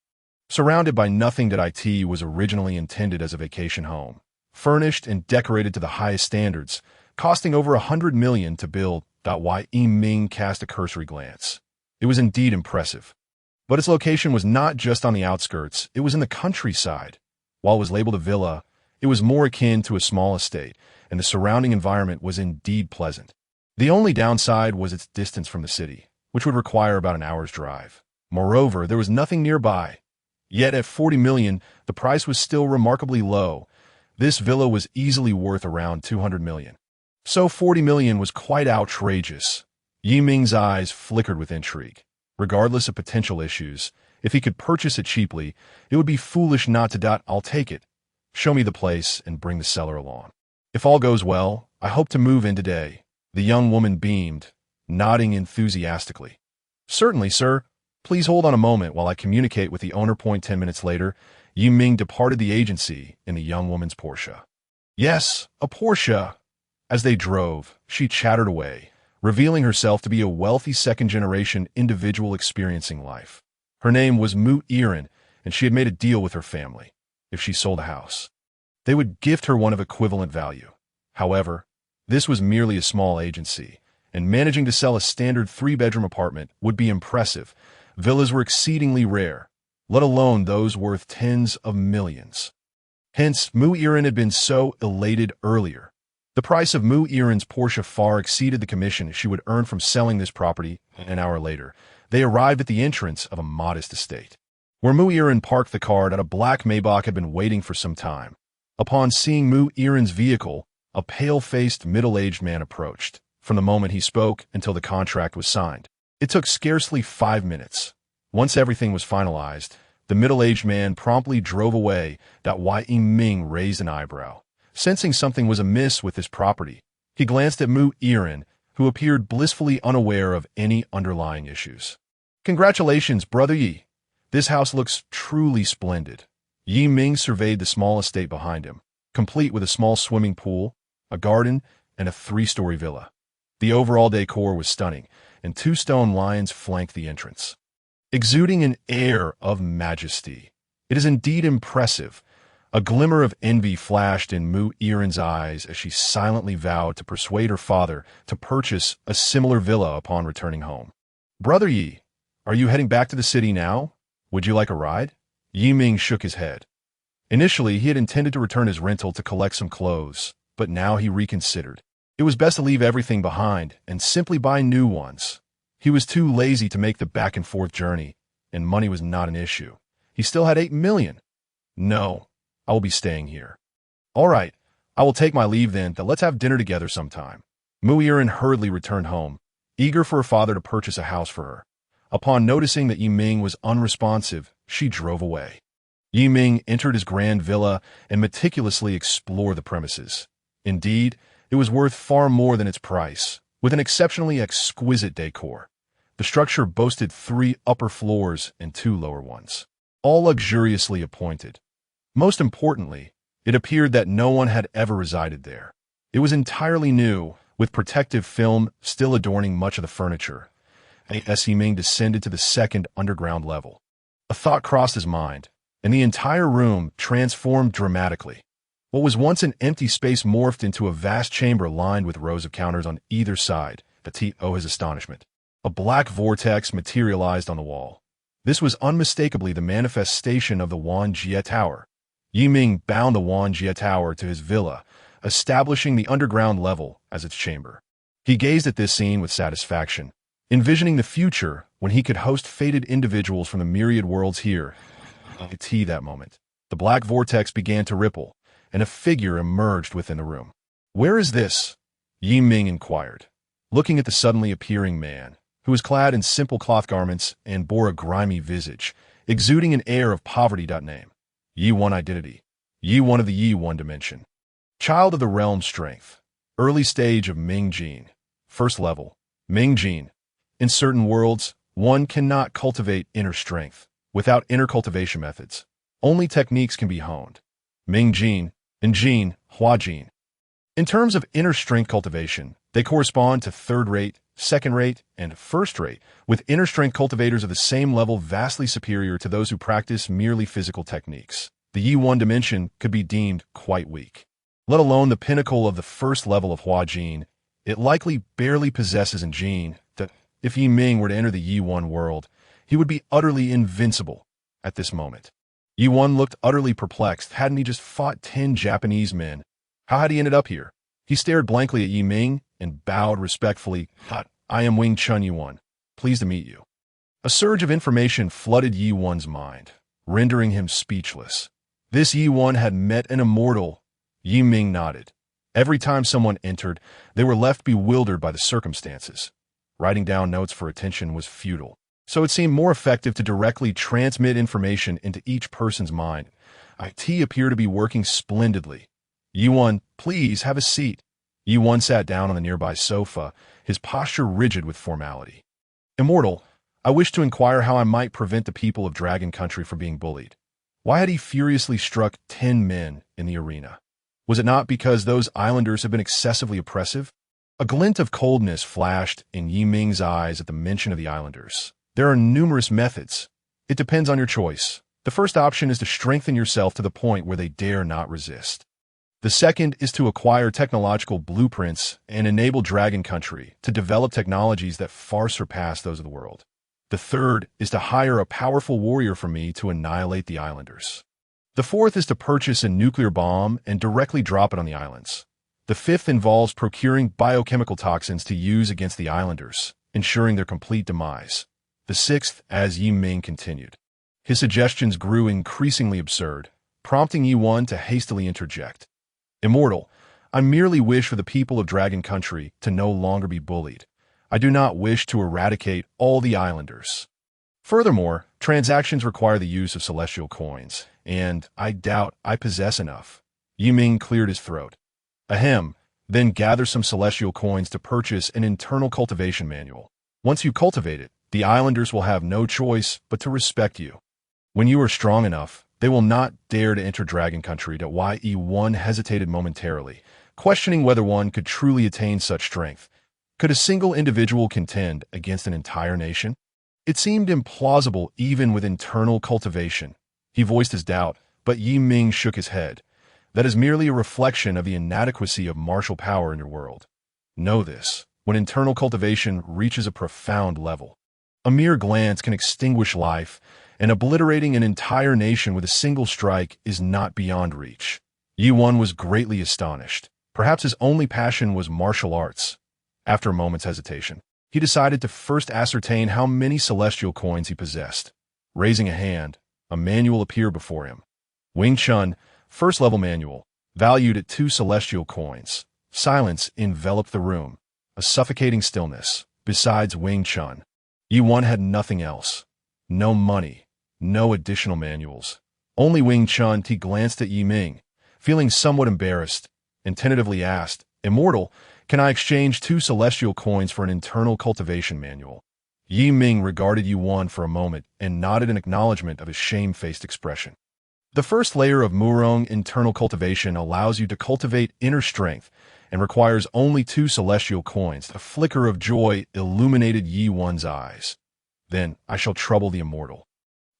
Surrounded by nothing. That it was originally intended as a vacation home. Furnished and decorated to the highest standards, costing over 100 million to build." Yiming cast a cursory glance. It was indeed impressive. But its location was not just on the outskirts, it was in the countryside. While it was labeled a villa, it was more akin to a small estate, and the surrounding environment was indeed pleasant. The only downside was its distance from the city, which would require about an hour's drive. Moreover, there was nothing nearby. Yet at 40 million, the price was still remarkably low. This villa was easily worth around 200 million. So 40 million was quite outrageous. Yiming's eyes flickered with intrigue. Regardless of potential issues, if he could purchase it cheaply, it would be foolish not to. "I'll take it. Show me the place and bring the seller along. If all goes well, I hope to move in today." The young woman beamed, nodding enthusiastically. "Certainly, sir. Please hold on a moment while I communicate with the owner." 10 minutes later, Yiming departed the agency in the young woman's Porsche. Yes, a Porsche. As they drove, she chattered away, revealing herself to be a wealthy second-generation individual experiencing life. Her name was Mu Irin, and she had made a deal with her family. If she sold a house, they would gift her one of equivalent value. However, this was merely a small agency, and managing to sell a standard 3-bedroom apartment would be impressive. Villas were exceedingly rare, let alone those worth tens of millions. Hence, Mu Irin had been so elated earlier. The price of Mu Irin's Porsche far exceeded the commission she would earn from selling this property. An hour later, they arrived at the entrance of a modest estate, where Mu Irin parked the car. A black Maybach had been waiting for some time. Upon seeing Mu Irin's vehicle, a pale-faced, middle-aged man approached. From the moment he spoke until the contract was signed, it took scarcely 5 minutes. Once everything was finalized, the middle-aged man promptly drove away. Yiming raised an eyebrow. Sensing something was amiss with this property, he glanced at Mu Irin, who appeared blissfully unaware of any underlying issues. "Congratulations, brother Yi. This house looks truly splendid." Yiming surveyed the small estate behind him, complete with a small swimming pool, a garden, and a 3-story villa. The overall decor was stunning, and 2 stone lions flanked the entrance, exuding an air of majesty. "It is indeed impressive." A glimmer of envy flashed in Mu Irin's eyes as she silently vowed to persuade her father to purchase a similar villa upon returning home. "Brother Yi, are you heading back to the city now? Would you like a ride?" Yiming shook his head. Initially, he had intended to return his rental to collect some clothes, but now he reconsidered. It was best to leave everything behind and simply buy new ones. He was too lazy to make the back-and-forth journey, and money was not an issue. He still had 8 million. "No, I will be staying here." "All right, I will take my leave then. Let's have dinner together sometime." Mu Irin hurriedly returned home, eager for her father to purchase a house for her. Upon noticing that Yiming was unresponsive, she drove away. Yiming entered his grand villa and meticulously explored the premises. Indeed, it was worth far more than its price, with an exceptionally exquisite decor. The structure boasted 3 upper floors and 2 lower ones, all luxuriously appointed. Most importantly, it appeared that no one had ever resided there. It was entirely new, with protective film still adorning much of the furniture. As Yiming descended to the 2nd underground level, a thought crossed his mind, and the entire room transformed dramatically. What was once an empty space morphed into a vast chamber lined with rows of counters on either side. To his astonishment, a black vortex materialized on the wall. This was unmistakably the manifestation of the Wanjie Tower. Yiming bound the Wanjie Tower to his villa, establishing the underground level as its chamber. He gazed at this scene with satisfaction, envisioning the future when he could host fated individuals from the myriad worlds here. IT that moment. The black vortex began to ripple, and a figure emerged within the room. "Where is this?" Yi Ming inquired, looking at the suddenly appearing man, who was clad in simple cloth garments and bore a grimy visage, exuding an air of poverty. Name: Yi One identity. Yi One of the Yi One dimension. Child of the realm strength. Early stage of Ming Jin. First level. Ming Jin. In certain worlds, one cannot cultivate inner strength without inner cultivation methods. Only techniques can be honed. Ming Jin and Jin, Hua Jin. In terms of inner strength cultivation, they correspond to third-rate, second-rate, and first-rate, with inner strength cultivators of the same level vastly superior to those who practice merely physical techniques. The Yi One dimension could be deemed quite weak. Let alone the pinnacle of the first level of Hua Jin, it likely barely possesses in Jin that if Yi Ming were to enter the Yi One world, he would be utterly invincible at this moment. Yi One looked utterly perplexed. Hadn't he just fought 10 Japanese men? How had he ended up here? He stared blankly at Yi Ming and bowed respectfully. "I am Wing Chun Yi One. Pleased to meet you." A surge of information flooded Yi One's mind, rendering him speechless. This Yi One had met an immortal. Yi Ming nodded. Every time someone entered, they were left bewildered by the circumstances. Writing down notes for attention was futile, so it seemed more effective to directly transmit information into each person's mind. IT appeared to be working splendidly. "Yi One, please have a seat." Yi One sat down on the nearby sofa, his posture rigid with formality. "Immortal, I wish to inquire how I might prevent the people of Dragon Country from being bullied." Why had he furiously struck 10 men in the arena? Was it not because those islanders have been excessively oppressive? A glint of coldness flashed in Yi Ming's eyes at the mention of the islanders. "There are numerous methods. It depends on your choice. The first option is to strengthen yourself to the point where they dare not resist. The second is to acquire technological blueprints and enable Dragon Country to develop technologies that far surpass those of the world. The third is to hire a powerful warrior for me to annihilate the islanders. The fourth is to purchase a nuclear bomb and directly drop it on the islands. The fifth involves procuring biochemical toxins to use against the islanders, ensuring their complete demise. The sixth," as Yi Ming continued. His suggestions grew increasingly absurd, prompting Yi One to hastily interject. "Immortal, I merely wish for the people of Dragon Country to no longer be bullied. I do not wish to eradicate all the islanders. Furthermore, transactions require the use of celestial coins, and I doubt I possess enough." Yi Ming cleared his throat. "Ahem, then gather some celestial coins to purchase an internal cultivation manual. Once you cultivate it, the islanders will have no choice but to respect you. When you are strong enough, they will not dare to enter Dragon Country." Yi One hesitated momentarily, questioning whether one could truly attain such strength. Could a single individual contend against an entire nation? It seemed implausible even with internal cultivation. He voiced his doubt, but Yi Ming shook his head. "That is merely a reflection of the inadequacy of martial power in your world. Know this, when internal cultivation reaches a profound level, a mere glance can extinguish life, and obliterating an entire nation with a single strike is not beyond reach." Yi One was greatly astonished. Perhaps his only passion was martial arts. After a moment's hesitation, he decided to first ascertain how many celestial coins he possessed. Raising a hand, a manual appeared before him. Wing Chun, first-level manual, valued at 2 celestial coins. Silence enveloped the room, a suffocating stillness. Besides Wing Chun, Yi One had nothing else. No money, no additional manuals. Only Wing Chun. He glanced at Yi Ming, feeling somewhat embarrassed, and tentatively asked, "Immortal, can I exchange 2 celestial coins for an internal cultivation manual?" Yi Ming regarded Yi One for a moment and nodded in acknowledgement of his shame-faced expression. The first layer of Murong internal cultivation allows you to cultivate inner strength and requires only 2 celestial coins. A flicker of joy illuminated Yi One's eyes. "Then I shall trouble the immortal.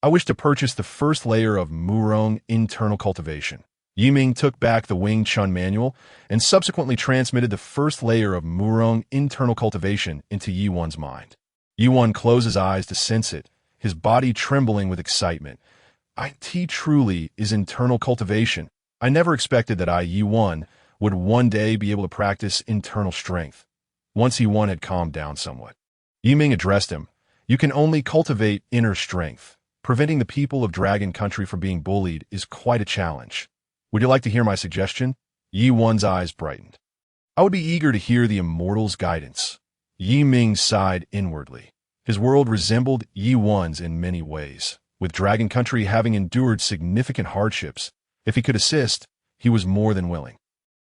I wish to purchase the first layer of Murong internal cultivation." Yi Ming took back the Wing Chun manual and subsequently transmitted the first layer of Murong internal cultivation into Yi One's mind. Yi One closed his eyes to sense it, his body trembling with excitement. "IT truly is internal cultivation. I never expected that I, Yi One, would one day be able to practice internal strength." Once Yi One had calmed down somewhat, Yi Ming addressed him. "You can only cultivate inner strength. preventing the people of Dragon Country from being bullied is quite a challenge. Would you like to hear my suggestion? Yi Wan's eyes brightened. I would be eager to hear the immortal's guidance. Yi Ming sighed inwardly. His world resembled Yi Wan's in many ways, with Dragon Country having endured significant hardships. If he could assist, he was more than willing.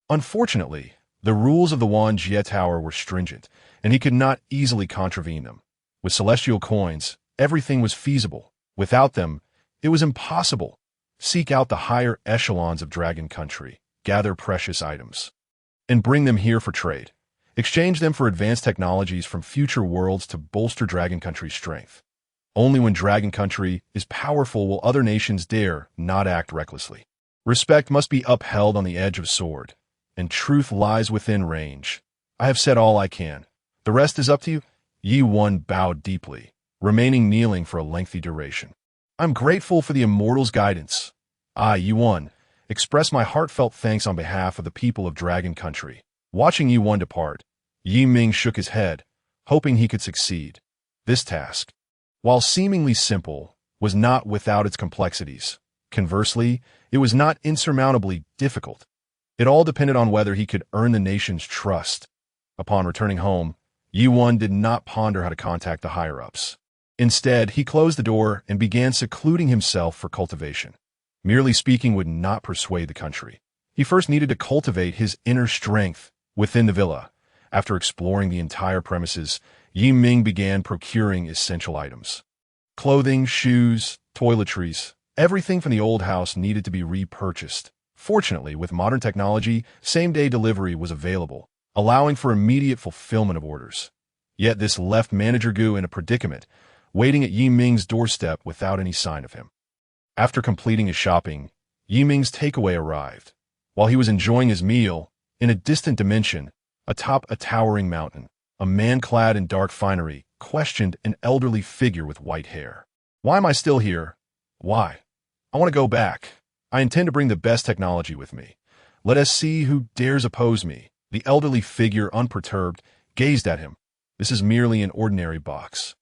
Unfortunately, the rules of the Wan Jie Tower were stringent, and he could not easily contravene them. With celestial coins, everything was feasible. Without them, it was impossible. Seek out the higher echelons of Dragon Country, gather precious items, and bring them here for trade. Exchange them for advanced technologies from future worlds to bolster Dragon Country's strength. Only when Dragon Country is powerful will other nations dare not act recklessly. Respect must be upheld on the edge of sword, and truth lies within range. I have said all I can. The rest is up to you. Yi Wan bowed deeply, remaining kneeling for a lengthy duration. I'm grateful for the immortal's guidance. I, Yi Wan, express my heartfelt thanks on behalf of the people of Dragon Country. Watching Yi Wan depart, Yi Ming shook his head, hoping he could succeed. This task, while seemingly simple, was not without its complexities. Conversely, it was not insurmountably difficult. It all depended on whether he could earn the nation's trust. Upon returning home, Yi Wan did not ponder how to contact the higher-ups. Instead, he closed the door and began secluding himself for cultivation. Merely speaking would not persuade the country. He first needed to cultivate his inner strength within the villa. After exploring the entire premises, Yi Ming began procuring essential items. Clothing, shoes, toiletries, everything from the old house needed to be repurchased. Fortunately, with modern technology, same-day delivery was available, allowing for immediate fulfillment of orders. Yet this left Manager Gu in a predicament, waiting at Yi Ming's doorstep without any sign of him. After completing his shopping, Yi Ming's takeaway arrived. While he was enjoying his meal, in a distant dimension, atop a towering mountain, a man clad in dark finery questioned an elderly figure with white hair. Why am I still here? Why? I want to go back. I intend to bring the best technology with me. Let us see who dares oppose me. The elderly figure, unperturbed, gazed at him. This is merely an ordinary box.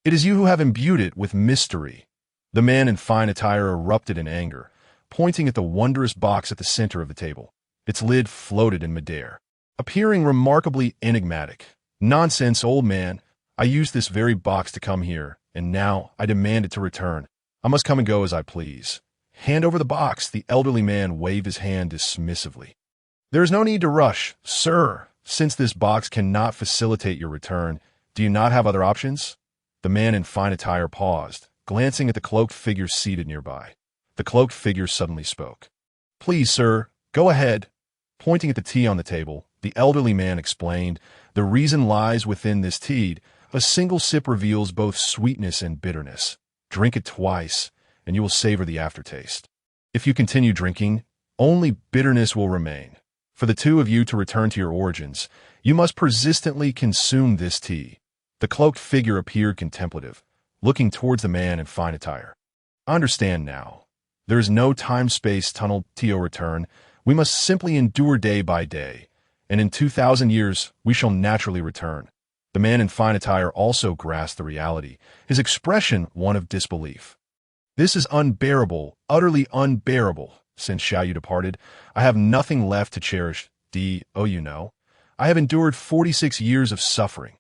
It is you who have imbued it with mystery. The man in fine attire erupted in anger, pointing at the wondrous box at the center of the table. Its lid floated in midair, appearing remarkably enigmatic. Nonsense, old man. I used this very box to come here, and now I demand it to return. I must come and go as I please. Hand over the box. The elderly man waved his hand dismissively. There is no need to rush, sir. Since this box cannot facilitate your return, do you not have other options? The man in fine attire paused, glancing at the cloaked figure seated nearby. The cloaked figure suddenly spoke. Please, sir, go ahead. Pointing at the tea on the table, the elderly man explained, the reason lies within this tea. A single sip reveals both sweetness and bitterness. Drink it twice, and you will savor the aftertaste. If you continue drinking, only bitterness will remain. For the two of you to return to your origins, you must persistently consume this tea. The cloaked figure appeared contemplative, looking towards the man in fine attire. I understand now. There is no time-space tunnel to return. We must simply endure day by day, and in 2,000 years we shall naturally return. The man in fine attire also grasped the reality, his expression one of disbelief. This is unbearable, utterly unbearable. Since Xiaoyu departed, I have nothing left to cherish. You know. I have endured 46 years of suffering.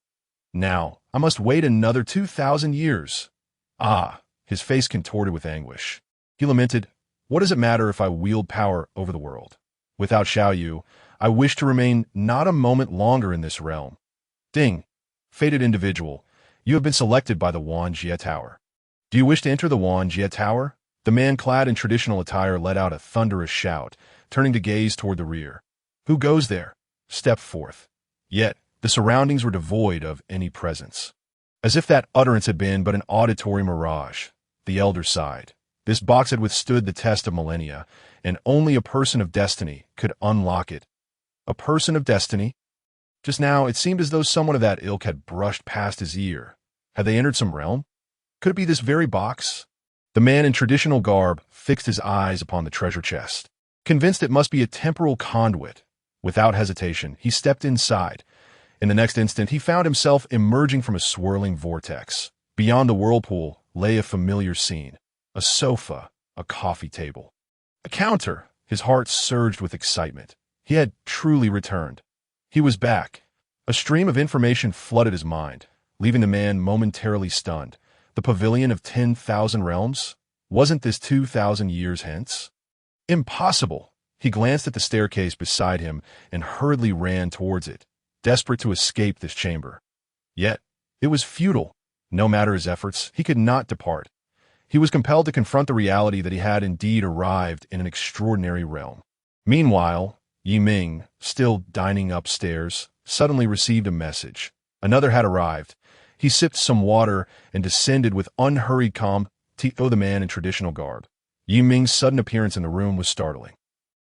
Now, I must wait another 2,000 years. Ah, his face contorted with anguish. He lamented, what does it matter if I wield power over the world? Without Xiaoyu, I wish to remain not a moment longer in this realm. Ding. Fated individual, you have been selected by the Wan Jie Tower. Do you wish to enter the Wan Jie Tower? The man clad in traditional attire let out a thunderous shout, turning to gaze toward the rear. Who goes there? Step forth. Yet, the surroundings were devoid of any presence. As if that utterance had been but an auditory mirage, the elder sighed. This box had withstood the test of millennia, and only a person of destiny could unlock it. A person of destiny? Just now, it seemed as though someone of that ilk had brushed past his ear. Had they entered some realm? Could it be this very box? The man in traditional garb fixed his eyes upon the treasure chest, convinced it must be a temporal conduit. Without hesitation, he stepped inside. In the next instant, he found himself emerging from a swirling vortex. Beyond the whirlpool lay a familiar scene. a sofa, a coffee table, a counter. His heart surged with excitement. He had truly returned. He was back. A stream of information flooded his mind, leaving the man momentarily stunned. The pavilion of 10,000 realms? Wasn't this 2,000 years hence? Impossible! He glanced at the staircase beside him and hurriedly ran towards it, desperate to escape this chamber. Yet, it was futile. No matter his efforts, he could not depart. He was compelled to confront the reality that he had indeed arrived in an extraordinary realm. Meanwhile, Yi Ming, still dining upstairs, suddenly received a message. Another had arrived. He sipped some water and descended with unhurried calm to the man in traditional garb. Yi Ming's sudden appearance in the room was startling.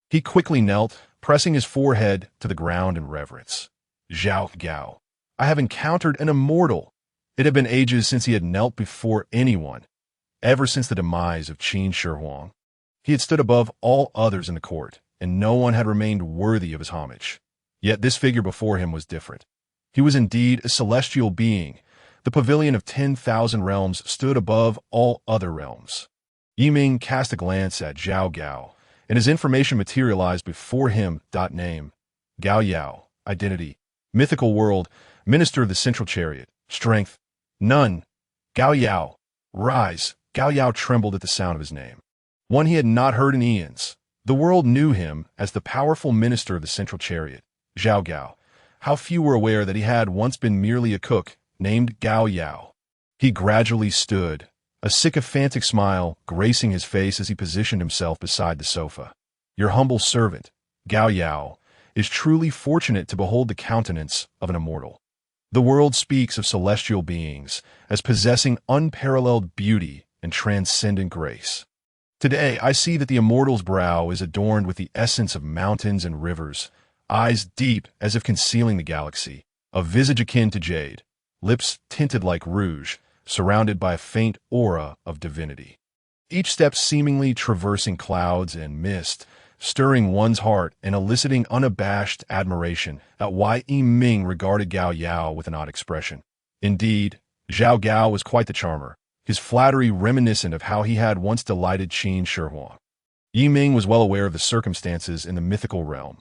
He quickly knelt, pressing his forehead to the ground in reverence. Zhao Gao. I have encountered an immortal. It had been ages since he had knelt before anyone. Ever since the demise of Qin Shi Huang, he had stood above all others in the court, and no one had remained worthy of his homage. Yet this figure before him was different. He was indeed a celestial being. The pavilion of 10,000 realms stood above all other realms. Yi Ming cast a glance at Zhao Gao, and his information materialized before him. Name: Gao Yao. Identity: mythical world, minister of the central chariot. Strength: none. Gao Yao. Rise. Gao Yao trembled at the sound of his name. One he had not heard in eons. The world knew him as the powerful minister of the central chariot. Zhao Gao. How few were aware that he had once been merely a cook, named Gao Yao. He gradually stood, a sycophantic smile gracing his face as he positioned himself beside the sofa. Your humble servant, Gao Yao, is truly fortunate to behold the countenance of an immortal. The world speaks of celestial beings as possessing unparalleled beauty and transcendent grace. Today, I see that the immortal's brow is adorned with the essence of mountains and rivers, eyes deep as if concealing the galaxy, a visage akin to jade, lips tinted like rouge, surrounded by a faint aura of divinity. Each step seemingly traversing clouds and mist, stirring one's heart and eliciting unabashed admiration at why Yi Ming regarded Gao Yao with an odd expression. Indeed, Zhao Gao was quite the charmer, his flattery reminiscent of how he had once delighted Qin Shi Huang. Yi Ming was well aware of the circumstances in the mythical realm.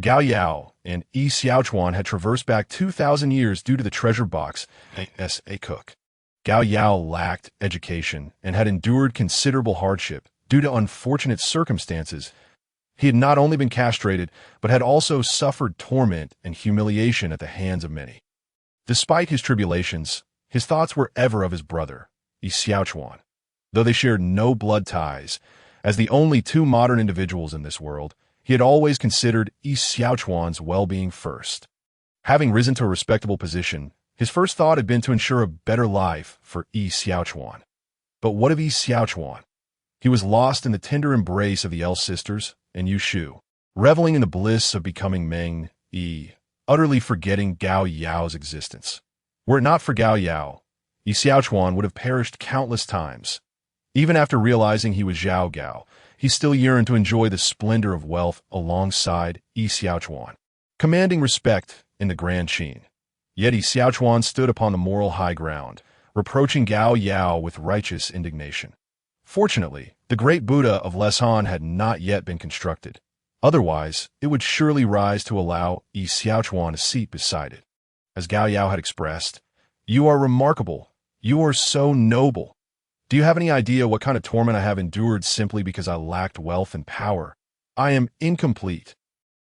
Gao Yao and Yi Xiaochuan had traversed back 2,000 years due to the treasure box as a cook. Gao Yao lacked education and had endured considerable hardship due to unfortunate circumstances. He had not only been castrated, but had also suffered torment and humiliation at the hands of many. Despite his tribulations, his thoughts were ever of his brother, Yi Xiaochuan. Though they shared no blood ties, as the only two modern individuals in this world, he had always considered Yi Xiaochuan's well-being first. Having risen to a respectable position, his first thought had been to ensure a better life for Yi Xiaochuan. But what of Yi Xiaochuan? He was lost in the tender embrace of the Elle sisters and Yu Shu, reveling in the bliss of becoming Meng Yi, utterly forgetting Gao Yao's existence. Were it not for Gao Yao, Yi Xiaochuan would have perished countless times. Even after realizing he was Zhao Gao, he still yearned to enjoy the splendor of wealth alongside Yi Xiaochuan, commanding respect in the Grand Qin. Yet Yi Xiaochuan stood upon the moral high ground, reproaching Gao Yao with righteous indignation. Fortunately, the great Buddha of Lesan had not yet been constructed. Otherwise, it would surely rise to allow Yi Xiaochuan a seat beside it. As Gao Yao had expressed, "You are remarkable. You are so noble. Do you have any idea what kind of torment I have endured simply because I lacked wealth and power? I am incomplete.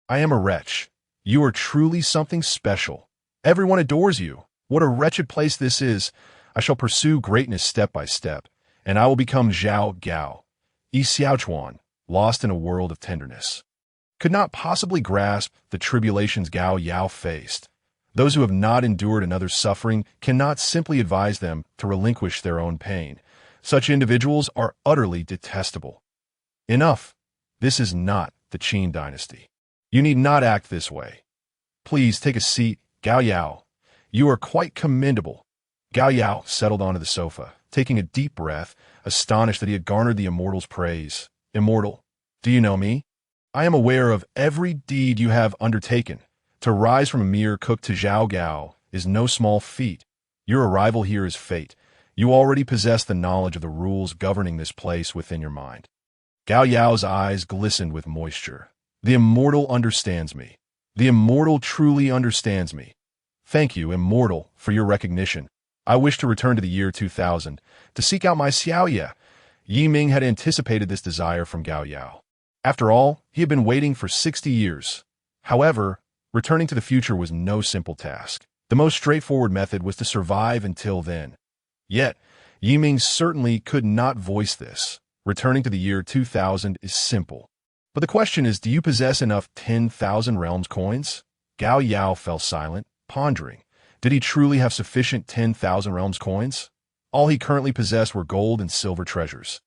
I am a wretch. You are truly something special. Everyone adores you. What a wretched place this is. I shall pursue greatness step by step, and I will become Zhao Gao." Yi Xiaochuan, lost in a world of tenderness, could not possibly grasp the tribulations Gao Yao faced. Those who have not endured another's suffering cannot simply advise them to relinquish their own pain. Such individuals are utterly detestable. Enough. This is not the Qin dynasty. You need not act this way. Please take a seat, Gao Yao. You are quite commendable. Gao Yao settled onto the sofa, taking a deep breath, astonished that he had garnered the immortal's praise. Immortal, do you know me? I am aware of every deed you have undertaken. To rise from a mere cook to Zhao Gao is no small feat. Your arrival here is fate. You already possess the knowledge of the rules governing this place within your mind. Gao Yao's eyes glistened with moisture. The immortal understands me. The immortal truly understands me. Thank you, immortal, for your recognition. I wish to return to the year 2000, to seek out my Xiaoye. Yi Ming had anticipated this desire from Gao Yao. After all, he had been waiting for 60 years. However, returning to the future was no simple task. The most straightforward method was to survive until then. Yet, Yi Ming certainly could not voice this. Returning to the year 2000 is simple. But the question is, do you possess enough 10,000 realms coins? Gao Yao fell silent, pondering. Did he truly have sufficient 10,000 realms coins? All he currently possessed were gold and silver treasures.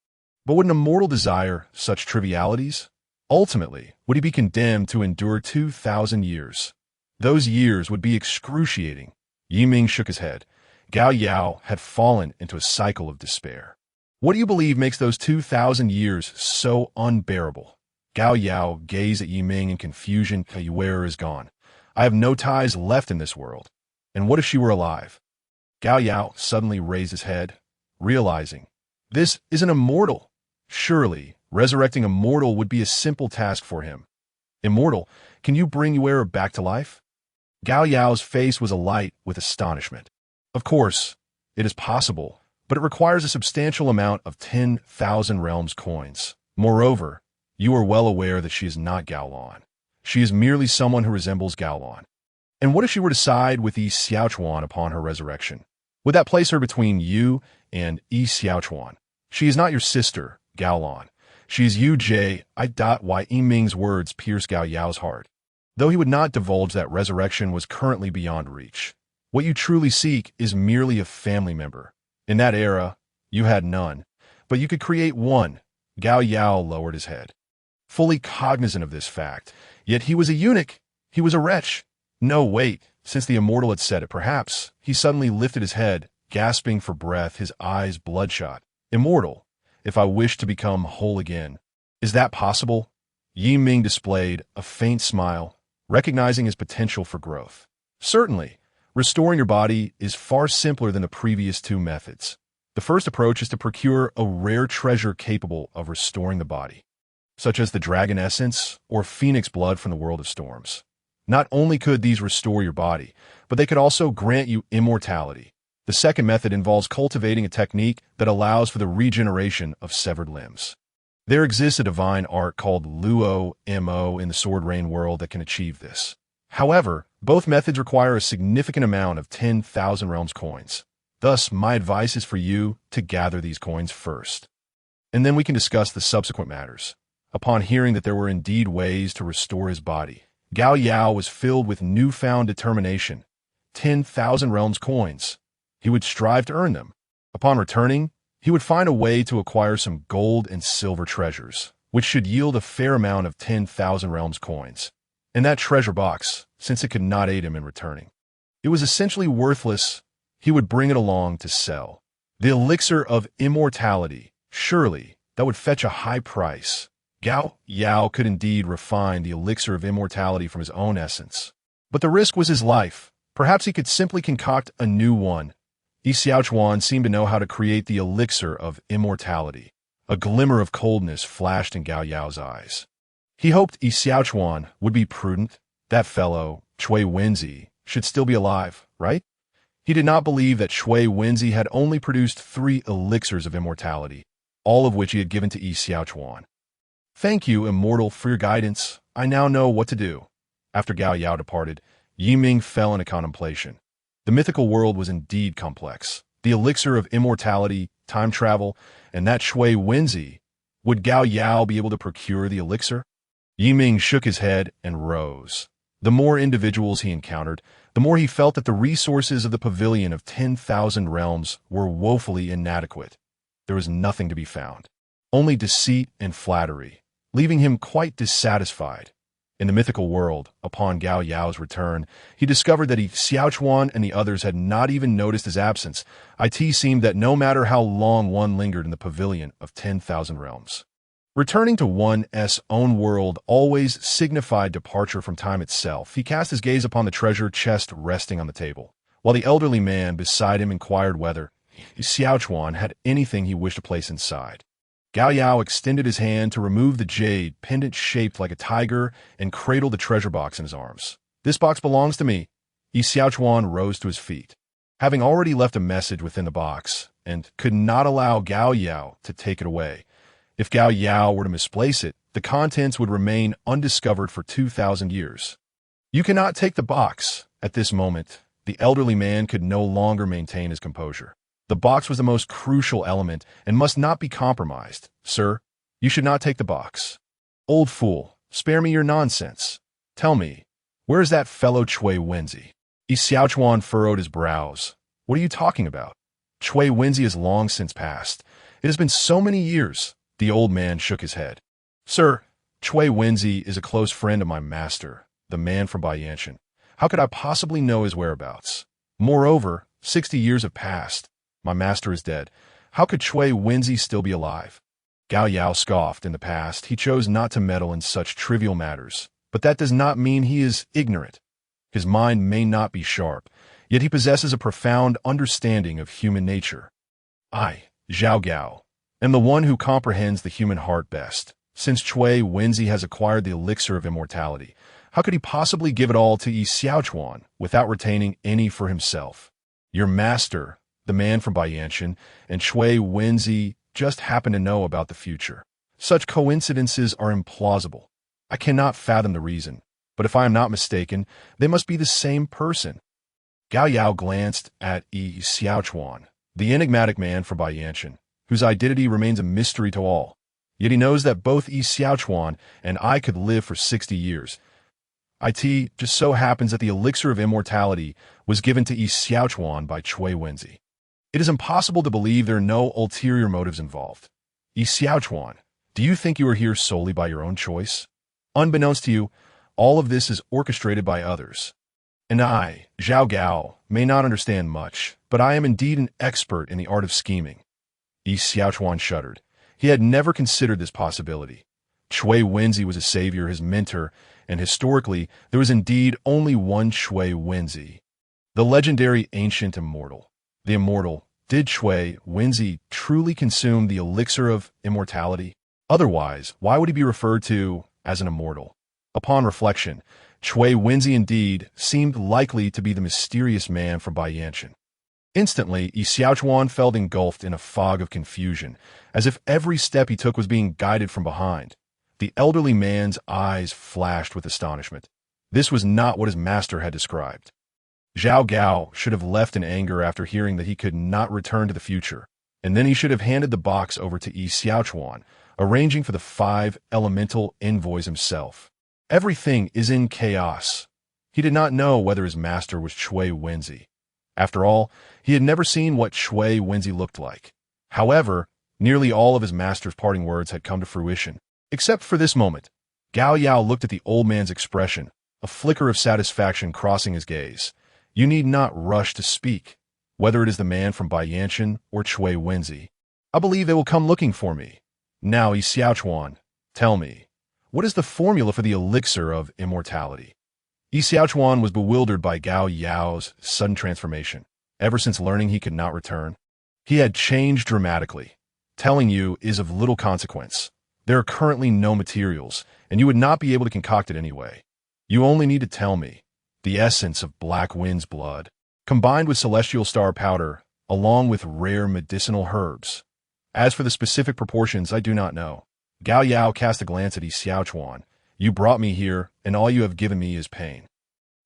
But would an immortal desire such trivialities? Ultimately, would he be condemned to endure 2,000 years? Those years would be excruciating. Yi Ming shook his head. Gao Yao had fallen into a cycle of despair. What do you believe makes those 2,000 years so unbearable? Gao Yao gazed at Yi Ming in confusion. Yi Wearer is gone. I have no ties left in this world. And what if she were alive? Gao Yao suddenly raised his head, realizing, this is an immortal. Surely, resurrecting a mortal would be a simple task for him. Immortal, can you bring Yi Wearer back to life? Gao Yao's face was alight with astonishment. Of course, it is possible, but it requires a substantial amount of 10,000 realms coins. Moreover, you are well aware that she is not Gao Lan. She is merely someone who resembles Gao Lan. And what if she were to side with Yi Xiaochuan upon her resurrection? Would that place her between you and Yi Xiaochuan? She is not your sister, Gao Lan. She is Yu Jie. Why Yi Ming's words pierced Gao Yao's heart. Though he would not divulge that resurrection was currently beyond reach. What you truly seek is merely a family member. In that era, you had none, but you could create one. Gao Yao lowered his head, fully cognizant of this fact. Yet he was a eunuch. He was a wretch. No, wait, since the immortal had said it, perhaps. He suddenly lifted his head, gasping for breath, his eyes bloodshot. Immortal, if I wish to become whole again. Is that possible? Yi Ming displayed a faint smile, recognizing his potential for growth. Certainly, restoring your body is far simpler than the previous two methods. The first approach is to procure a rare treasure capable of restoring the body, such as the dragon essence or phoenix blood from the world of storms. Not only could these restore your body, but they could also grant you immortality. The second method involves cultivating a technique that allows for the regeneration of severed limbs. There exists a divine art called Luo Mo in the Sword Rain world that can achieve this. However, both methods require a significant amount of 10,000 realms coins. Thus, my advice is for you to gather these coins first. And then we can discuss the subsequent matters. Upon hearing that there were indeed ways to restore his body, Gao Yao was filled with newfound determination. 10,000 realms coins. He would strive to earn them. Upon returning, he would find a way to acquire some gold and silver treasures, which should yield a fair amount of 10,000 realms coins. And that treasure box, since it could not aid him in returning, it was essentially worthless. He would bring it along to sell. The elixir of immortality, surely, that would fetch a high price. Gao Yao could indeed refine the elixir of immortality from his own essence. But the risk was his life. Perhaps he could simply concoct a new one. Yi Xiaochuan seemed to know how to create the elixir of immortality. A glimmer of coldness flashed in Gao Yao's eyes. He hoped Yi Xiaochuan would be prudent. That fellow, Chui Wenzi, should still be alive, right? He did not believe that Chui Wenzi had only produced 3 elixirs of immortality, all of which he had given to Yi Xiaochuan. Thank you, immortal, for your guidance. I now know what to do. After Gao Yao departed, Yi Ming fell into contemplation. The mythical world was indeed complex. The elixir of immortality, time travel, and that Chui Wenzi. Would Gao Yao be able to procure the elixir? Yi Ming shook his head and rose. The more individuals he encountered, the more he felt that the resources of the pavilion of 10,000 realms were woefully inadequate. There was nothing to be found. Only deceit and flattery, leaving him quite dissatisfied. In the mythical world, upon Gao Yao's return, he discovered that Yi Xiaochuan and the others had not even noticed his absence. It seemed that no matter how long one lingered in the pavilion of 10,000 realms, returning to one's own world always signified departure from time itself. He cast his gaze upon the treasure chest resting on the table, while the elderly man beside him inquired whether Xiaochuan had anything he wished to place inside. Gao Yao extended his hand to remove the jade pendant shaped like a tiger and cradled the treasure box in his arms. "This box belongs to me." Xiaochuan rose to his feet, having already left a message within the box, and could not allow Gao Yao to take it away. If Gao Yao were to misplace it, the contents would remain undiscovered for 2,000 years. "You cannot take the box." At this moment, the elderly man could no longer maintain his composure. The box was the most crucial element and must not be compromised. "Sir, you should not take the box." "Old fool, spare me your nonsense. Tell me, where is that fellow Chui Wenzi?" Xiaochuan furrowed his brows. "What are you talking about? Chui Wenzi is long since passed. It has been so many years." The old man shook his head. "Sir, Chui Wenzi is a close friend of my master, the man from Baiyanshan. How could I possibly know his whereabouts? Moreover, 60 years have passed. My master is dead. How could Chui Wenzi still be alive?" Gao Yao scoffed. In the past, he chose not to meddle in such trivial matters, but that does not mean he is ignorant. His mind may not be sharp, yet he possesses a profound understanding of human nature. "I, Zhao Gao, am the one who comprehends the human heart best. Since Chui Wenzi has acquired the elixir of immortality, how could he possibly give it all to Xiaochuan without retaining any for himself? Your master, the man from Baiyanshan, and Chui Wenzi just happen to know about the future. Such coincidences are implausible. I cannot fathom the reason, but if I am not mistaken, they must be the same person." Gao Yao glanced at Xiaochuan, the enigmatic man from Baiyanshan, whose identity remains a mystery to all. Yet he knows that both Xiaochuan and I could live for 60 years. It just so happens that the elixir of immortality was given to Xiaochuan by Chui Wenzi. It is impossible to believe there are no ulterior motives involved. Xiaochuan, do you think you are here solely by your own choice? Unbeknownst to you, all of this is orchestrated by others. And I, Zhao Gao, may not understand much, but I am indeed an expert in the art of scheming. Xiaochuan shuddered. He had never considered this possibility. Chui Wenzi was his savior, his mentor, and historically, there was indeed only one Chui Wenzi, the legendary ancient immortal. The immortal, did Chui Wenzi truly consume the elixir of immortality? Otherwise, why would he be referred to as an immortal? Upon reflection, Chui Wenzi indeed seemed likely to be the mysterious man from Baiyanshan. Instantly, Xiaochuan felt engulfed in a fog of confusion, as if every step he took was being guided from behind. The elderly man's eyes flashed with astonishment. This was not what his master had described. Zhao Gao should have left in anger after hearing that he could not return to the future, and then he should have handed the box over to Xiaochuan, arranging for the 5 elemental envoys himself. Everything is in chaos. He did not know whether his master was Chui Wenzi. After all, he had never seen what Chui Wenzi looked like. However, nearly all of his master's parting words had come to fruition, except for this moment. Gao Yao looked at the old man's expression, a flicker of satisfaction crossing his gaze. "You need not rush to speak, whether it is the man from Baiyanshan or Chui Wenzi. I believe they will come looking for me. Now, Xiaochuan, tell me, what is the formula for the elixir of immortality?" Xiaochuan was bewildered by Gao Yao's sudden transformation. Ever since learning he could not return, he had changed dramatically. "Telling you is of little consequence. There are currently no materials, and you would not be able to concoct it anyway. You only need to tell me. The essence of Black Wind's blood, combined with celestial star powder, along with rare medicinal herbs. As for the specific proportions, I do not know." Gao Yao cast a glance at Xiaochuan. "You brought me here, and all you have given me is pain.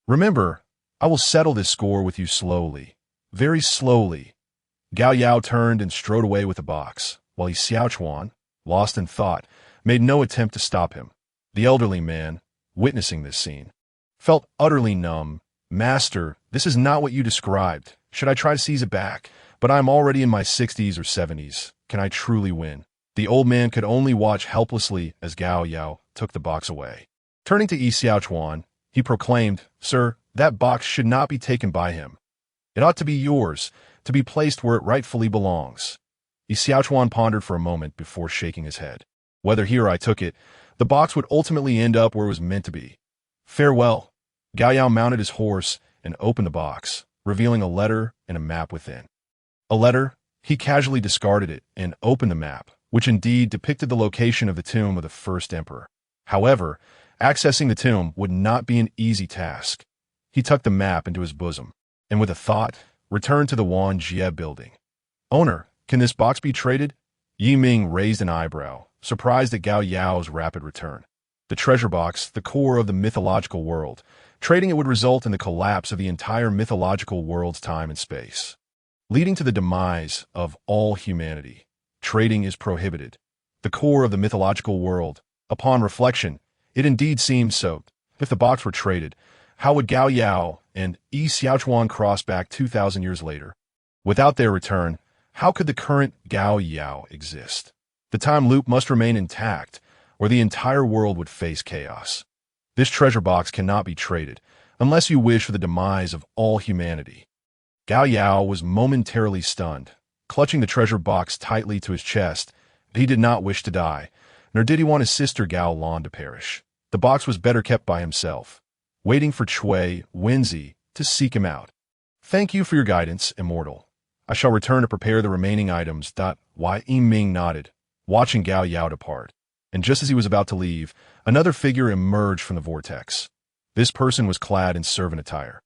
Remember, I will settle this score with you slowly, very slowly." Gao Yao turned and strode away with the box, while Xiaochuan, lost in thought, made no attempt to stop him. The elderly man, witnessing this scene, felt utterly numb. "Master, this is not what you described. Should I try to seize it back? But I am already in my 60s or 70s. Can I truly win?" The old man could only watch helplessly as Gao Yao took the box away. Turning to Xiaochuan, he proclaimed, "Sir, that box should not be taken by him. It ought to be yours, to be placed where it rightfully belongs." Xiaochuan pondered for a moment before shaking his head. "Whether he or I took it, the box would ultimately end up where it was meant to be. Farewell." Gao Yao mounted his horse and opened the box, revealing a letter and a map within. A letter He casually discarded it and opened the map, which indeed depicted the location of the tomb of the first emperor. However, accessing the tomb would not be an easy task. He tucked the map into his bosom, and with a thought, returned to the Wan Jie building. "Owner, can this box be traded?" Yi Ming raised an eyebrow, surprised at Gao Yao's rapid return. The treasure box, the core of the mythological world. Trading it would result in the collapse of the entire mythological world's time and space, leading to the demise of all humanity. Trading is prohibited. The core of the mythological world. Upon reflection, it indeed seems so. If the box were traded, how would Gao Yao and Yi Xiaochuan cross back 2,000 years later? Without their return, how could the current Gao Yao exist? The time loop must remain intact, or the entire world would face chaos. This treasure box cannot be traded, unless you wish for the demise of all humanity. Gao Yao was momentarily stunned, clutching the treasure box tightly to his chest. He did not wish to die, nor did he want his sister Gao Lan to perish. The box was better kept by himself, waiting for Cui Wenzi to seek him out. "Thank you for your guidance, immortal. I shall return to prepare the remaining items." Yi Ming nodded, watching Gao Yao depart. And just as he was about to leave, another figure emerged from the vortex. This person was clad in servant attire.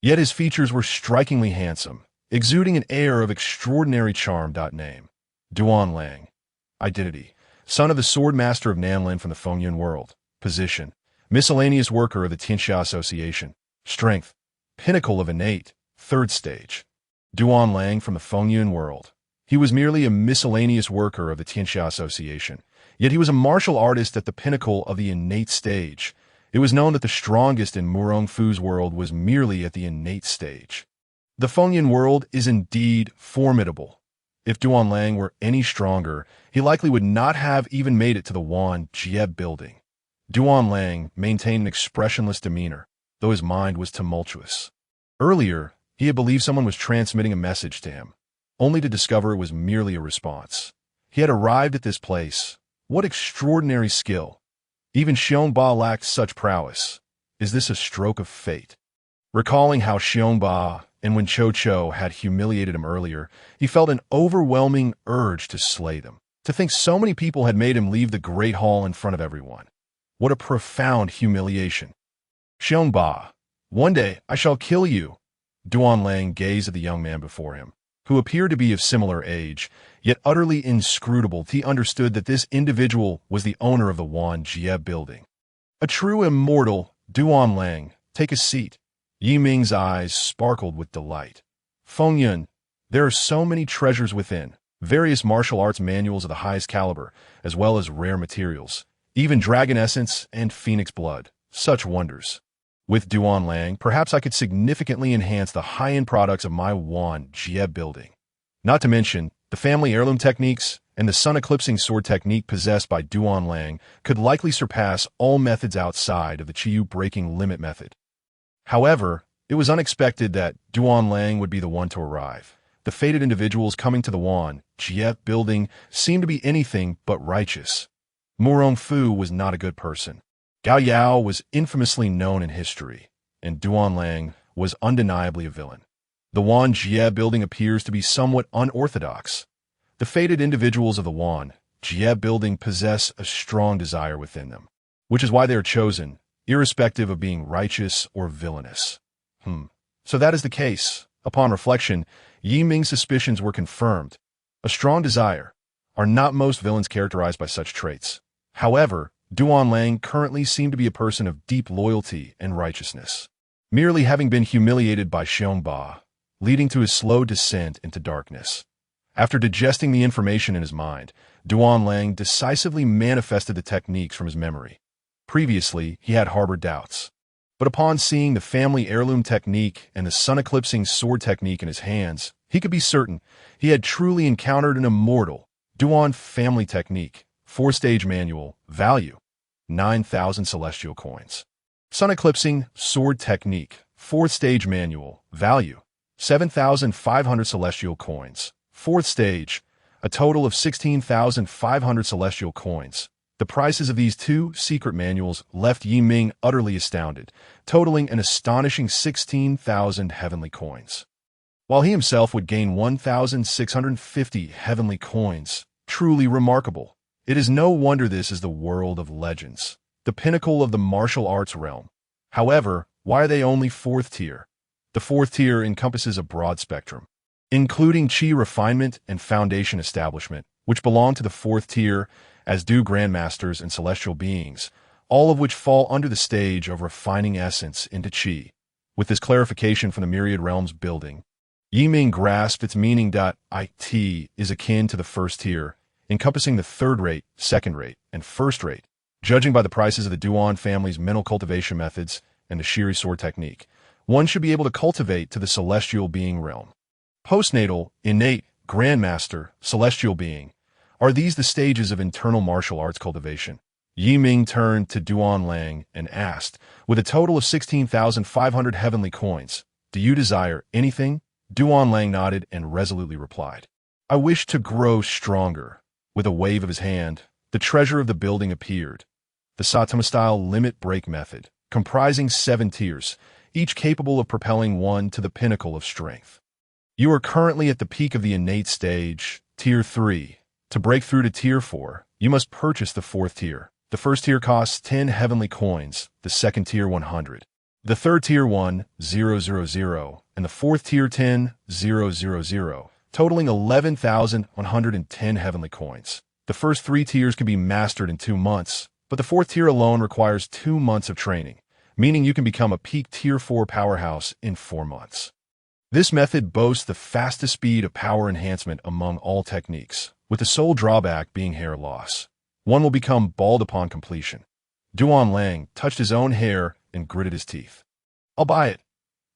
Yet his features were strikingly handsome, exuding an air of extraordinary charm. Name: Duan Lang. Identity: son of the sword master of Nanlin from the Fengyun world. Position: miscellaneous worker of the Tianxia Association. Strength: pinnacle of innate, third stage. Duan Lang from the Fengyun world. He was merely a miscellaneous worker of the Tianxia Association, yet he was a martial artist at the pinnacle of the innate stage. It was known that the strongest in Murong Fu's world was merely at the innate stage. The Fengyun world is indeed formidable. If Duan Lang were any stronger, he likely would not have even made it to the Wan Jie building. Duan Lang maintained an expressionless demeanor, though his mind was tumultuous. Earlier, he had believed someone was transmitting a message to him, only to discover it was merely a response. He had arrived at this place. What extraordinary skill! Even Xiongba lacked such prowess. Is this a stroke of fate? Recalling how Xiongba and Wen Cho had humiliated him earlier, he felt an overwhelming urge to slay them. To think so many people had made him leave the great hall in front of everyone. What a profound humiliation. "Xiongba, one day I shall kill you." Duan Lang gazed at the young man before him, who appeared to be of similar age, yet utterly inscrutable. He understood that this individual was the owner of the Wan Jie building. "A true immortal, Duan Lang, take a seat." Yi Ming's eyes sparkled with delight. "Fengyun, there are so many treasures within, various martial arts manuals of the highest caliber, as well as rare materials, even dragon essence and phoenix blood. Such wonders. With Duan Lang, perhaps I could significantly enhance the high-end products of my Wan Jie building. Not to mention, the family heirloom techniques and the sun-eclipsing sword technique possessed by Duan Lang could likely surpass all methods outside of the Qiyu breaking limit method." However, it was unexpected that Duan Lang would be the one to arrive. The fated individuals coming to the Wan Jie building seemed to be anything but righteous. Murong Fu was not a good person. Gao Yao was infamously known in history, and Duan Lang was undeniably a villain. The Wan Jie building appears to be somewhat unorthodox. The fated individuals of the Wan Jie building possess a strong desire within them, which is why they are chosen, irrespective of being righteous or villainous. So that is the case. Upon reflection, Yi Ming's suspicions were confirmed. A strong desire. Are not most villains characterized by such traits? However, Duan Lang currently seemed to be a person of deep loyalty and righteousness, merely having been humiliated by Xiongba, leading to his slow descent into darkness. After digesting the information in his mind, Duan Lang decisively manifested the techniques from his memory. Previously, he had harbored doubts, but upon seeing the family heirloom technique and the sun-eclipsing sword technique in his hands, he could be certain he had truly encountered an immortal. Duan family technique. 4-stage manual. Value: 9,000 celestial coins. Sun-eclipsing sword technique. 4th-stage manual. Value: 7,500 celestial coins. 4th stage. A total of 16,500 celestial coins. The prices of these two secret manuals left Yi Ming utterly astounded, totaling an astonishing 16,000 heavenly coins. while he himself would gain 1,650 heavenly coins. Truly remarkable. It is no wonder this is the world of legends, the pinnacle of the martial arts realm. However, why are they only fourth tier? The fourth tier encompasses a broad spectrum, including chi refinement and foundation establishment, which belong to the fourth tier, as do grandmasters and celestial beings, all of which fall under the stage of refining essence into chi. With this clarification from the Myriad Realms building, Yiming grasped its meaning. It is akin to the first tier, encompassing the third rate, second rate, and first rate, judging by the prices of the Duan family's mental cultivation methods and the Shiri sword technique. One should be able to cultivate to the celestial being realm. Postnatal, innate, grandmaster, celestial being. Are these the stages of internal martial arts cultivation? Yiming turned to Duan Lang and asked, with a total of 16,500 heavenly coins, "Do you desire anything?" Duan Lang nodded and resolutely replied, "I wish to grow stronger." With a wave of his hand, the treasure of the building appeared. The Saitama-style limit break method, comprising 7 tiers, each capable of propelling one to the pinnacle of strength. You are currently at the peak of the innate stage, Tier 3. To break through to Tier 4, you must purchase the 4th tier. The first tier costs 10 heavenly coins, the second tier 100. The third tier 1,000, and the fourth tier 10,000, totaling 11,110 heavenly coins. The first 3 tiers can be mastered in 2 months, but the 4th tier alone requires 2 months of training, meaning you can become a peak Tier 4 powerhouse in 4 months. This method boasts the fastest speed of power enhancement among all techniques, with the sole drawback being hair loss. One will become bald upon completion. Duan Lang touched his own hair and gritted his teeth. "I'll buy it.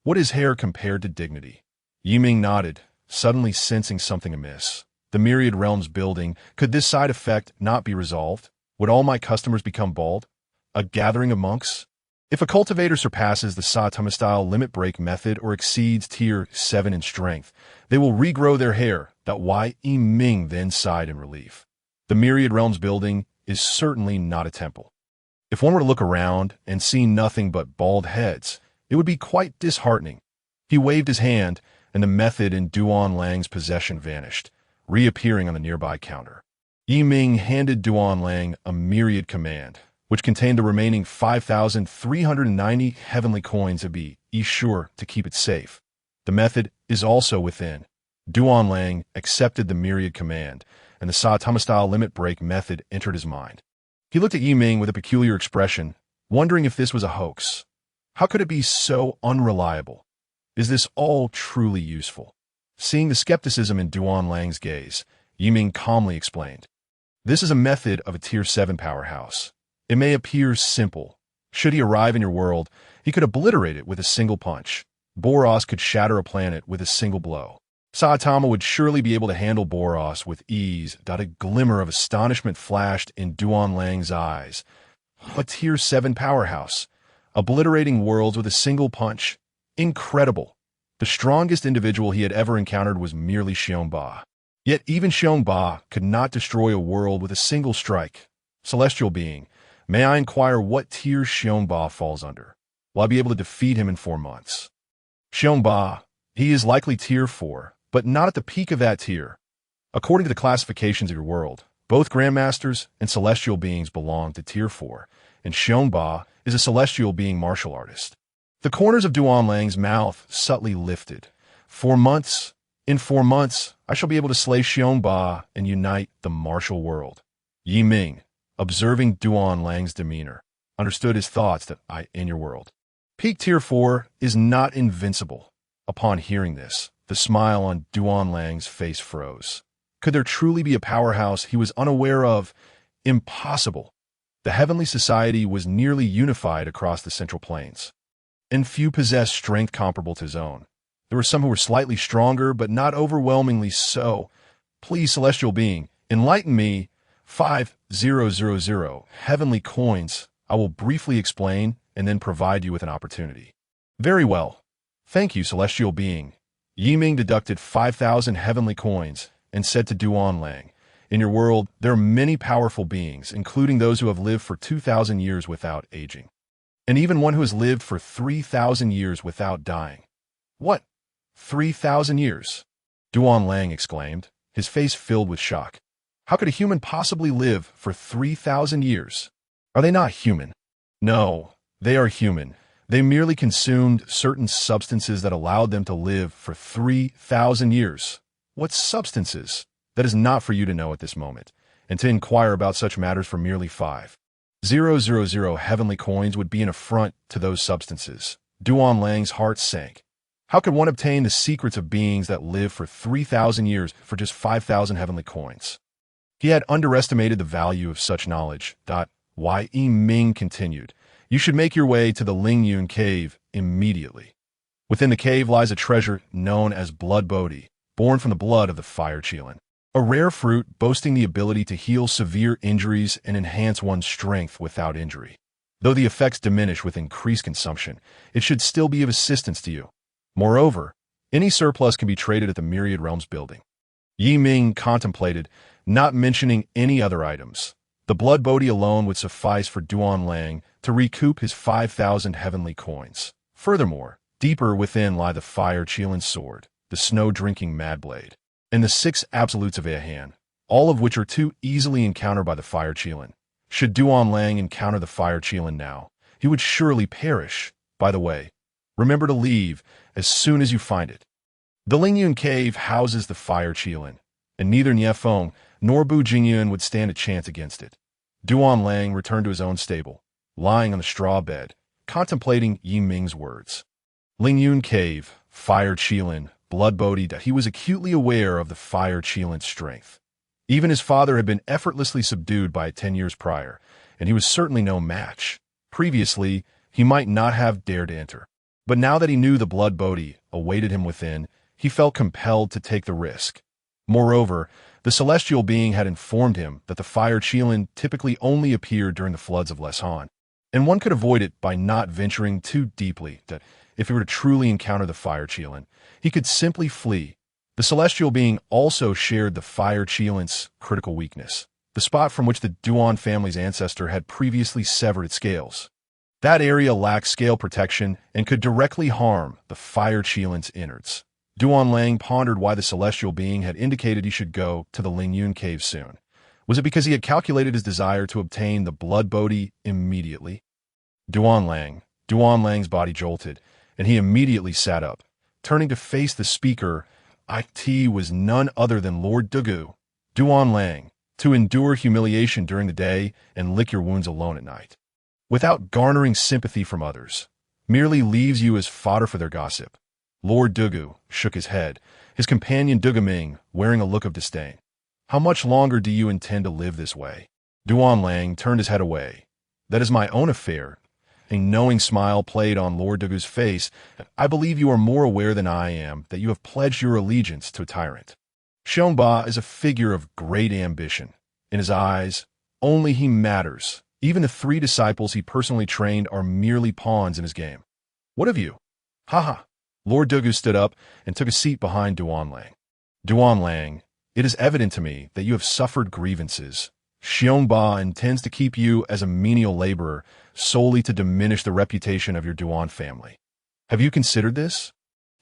What is hair compared to dignity?" Yiming nodded, suddenly sensing something amiss. The Myriad Realms building, could this side effect not be resolved? Would all my customers become bald? A gathering of monks? If a cultivator surpasses the Saitama-style limit break method or exceeds Tier 7 in strength, they will regrow their hair. Yiming then sighed in relief. The Myriad Realms building is certainly not a temple. If one were to look around and see nothing but bald heads, it would be quite disheartening. He waved his hand, and the method in Duan Lang's possession vanished, reappearing on the nearby counter. Yiming handed Duan Lang a myriad command, which contained the remaining 5,390 heavenly coins. Be sure to keep it safe. The method is also within. Duan Lang accepted the myriad command, and the Saitama-style limit break method entered his mind. He looked at Yiming with a peculiar expression, wondering if this was a hoax. How could it be so unreliable? Is this all truly useful? Seeing the skepticism in Duan Lang's gaze, Yiming calmly explained, "This is a method of a Tier 7 powerhouse. It may appear simple. Should he arrive in your world, he could obliterate it with a single punch. Boros could shatter a planet with a single blow. Saitama would surely be able to handle Boros with ease." A glimmer of astonishment flashed in Duan Lang's eyes. A Tier 7 powerhouse, obliterating worlds with a single punch. Incredible. The strongest individual he had ever encountered was merely Xiongba. Yet even Xiongba could not destroy a world with a single strike. Celestial being, may I inquire what tier Xiongba falls under? Will I be able to defeat him in 4 months? Xiongba, he is likely Tier 4, but not at the peak of that tier. According to the classifications of your world, both grandmasters and celestial beings belong to Tier 4, and Xiongba is a celestial being martial artist. The corners of Duan Lang's mouth subtly lifted. 4 months? In 4 months, I shall be able to slay Xiongba and unite the martial world. Yiming, observing Duan Lang's demeanor, understood his thoughts. In your world, peak Tier 4 is not invincible. Upon hearing this, the smile on Duan Lang's face froze. Could there truly be a powerhouse he was unaware of? Impossible. The Heavenly Society was nearly unified across the Central Plains, and few possessed strength comparable to his own. There were some who were slightly stronger, but not overwhelmingly so. Please, celestial being, enlighten me. 5,000 heavenly coins. I will briefly explain and then provide you with an opportunity. Very well. Thank you, celestial being. Yiming deducted 5,000 heavenly coins and said to Duan Lang, "In your world, there are many powerful beings, including those who have lived for 2,000 years without aging, and even one who has lived for 3,000 years without dying." "What? 3,000 years. Duan Lang exclaimed, his face filled with shock. How could a human possibly live for 3,000 years? Are they not human? No, they are human. They merely consumed certain substances that allowed them to live for 3,000 years. What substances? That is not for you to know at this moment, and to inquire about such matters for merely 5,000 heavenly coins would be an affront to those substances. Duan Lang's heart sank. How could one obtain the secrets of beings that live for 3,000 years for just 5,000 heavenly coins? He had underestimated the value of such knowledge. Yi Ming continued, you should make your way to the Lingyun cave immediately. Within the cave lies a treasure known as blood bodhi, born from the blood of the fire Qilin. A rare fruit boasting the ability to heal severe injuries and enhance one's strength without injury. Though the effects diminish with increased consumption, it should still be of assistance to you. Moreover, any surplus can be traded at the Myriad Realms building. Yi Ming contemplated, not mentioning any other items. The blood bodhi alone would suffice for Duan Lang to recoup his 5,000 heavenly coins. Furthermore, deeper within lie the fire Qilin's sword, the snow-drinking mad blade, and the 6 absolutes of Ahan, all of which are too easily encountered by the fire Qilin. Should Duan Lang encounter the fire Qilin now, he would surely perish. By the way, remember to leave as soon as you find it. The Lingyun cave houses the fire Qilin, and neither Niefeng nor Bu Jingyun would stand a chance against it. Duan Lang returned to his own stable, lying on the straw bed, contemplating Yi Ming's words. Lingyun cave, fire Qilin, blood bodhi. He was acutely aware of the fire Qilin's strength. Even his father had been effortlessly subdued by it 10 years prior, and he was certainly no match. Previously, he might not have dared to enter. But now that he knew the blood bodhi awaited him within, he felt compelled to take the risk. Moreover, the celestial being had informed him that the fire Qilin typically only appeared during the floods of Leshan, and one could avoid it by not venturing too deeply. That if he were to truly encounter the fire Qilin, he could simply flee. The celestial being also shared the fire Qilin's critical weakness, the spot from which the Duan family's ancestor had previously severed its scales. That area lacked scale protection and could directly harm the fire Qilin's innards. Duan Lang pondered why the celestial being had indicated he should go to the Lingyun cave soon. Was it because he had calculated his desire to obtain the blood bodhi immediately? Duan Lang's body jolted, and he immediately sat up. Turning to face the speaker, it was none other than Lord Dugu. Duan Lang, to endure humiliation during the day and lick your wounds alone at night, without garnering sympathy from others, merely leaves you as fodder for their gossip. Lord Dugu shook his head, his companion Dugaming wearing a look of disdain. How much longer do you intend to live this way? Duan Lang turned his head away. That is my own affair. A knowing smile played on Lord Dugu's face. I believe you are more aware than I am that you have pledged your allegiance to a tyrant. Xiongba is a figure of great ambition. In his eyes, only he matters. Even the 3 disciples he personally trained are merely pawns in his game. What of you? Ha! Lord Dugu stood up and took a seat behind Duan Lang. Duan Lang, it is evident to me that you have suffered grievances. Xiongba intends to keep you as a menial laborer solely to diminish the reputation of your Duan family. Have you considered this?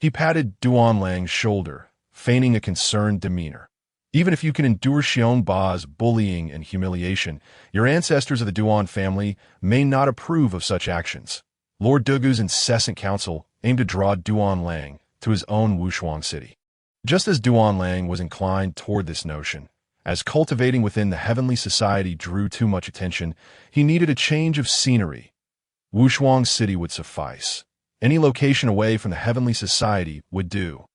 He patted Duan Lang's shoulder, feigning a concerned demeanor. Even if you can endure Xiongba's bullying and humiliation, your ancestors of the Duan family may not approve of such actions. Lord Dugu's incessant counsel aimed to draw Duan Lang to his own Wushuang city. Just as Duan Lang was inclined toward this notion, as cultivating within the heavenly society drew too much attention, he needed a change of scenery. Wushuang city would suffice. Any location away from the heavenly society would do.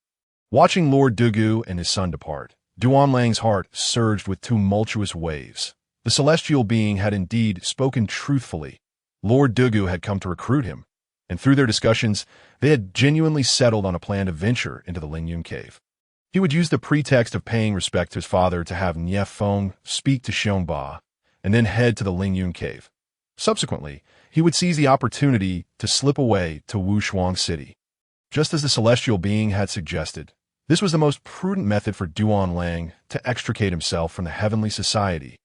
Watching Lord Dugu and his son depart, Duan Lang's heart surged with tumultuous waves. The celestial being had indeed spoken truthfully. Lord Dugu had come to recruit him, and through their discussions, they had genuinely settled on a plan to venture into the Lingyun cave. He would use the pretext of paying respect to his father to have Niefeng speak to Xiongba, and then head to the Lingyun cave. Subsequently, he would seize the opportunity to slip away to Wushuang city. Just as the celestial being had suggested, this was the most prudent method for Duan Lang to extricate himself from the heavenly society.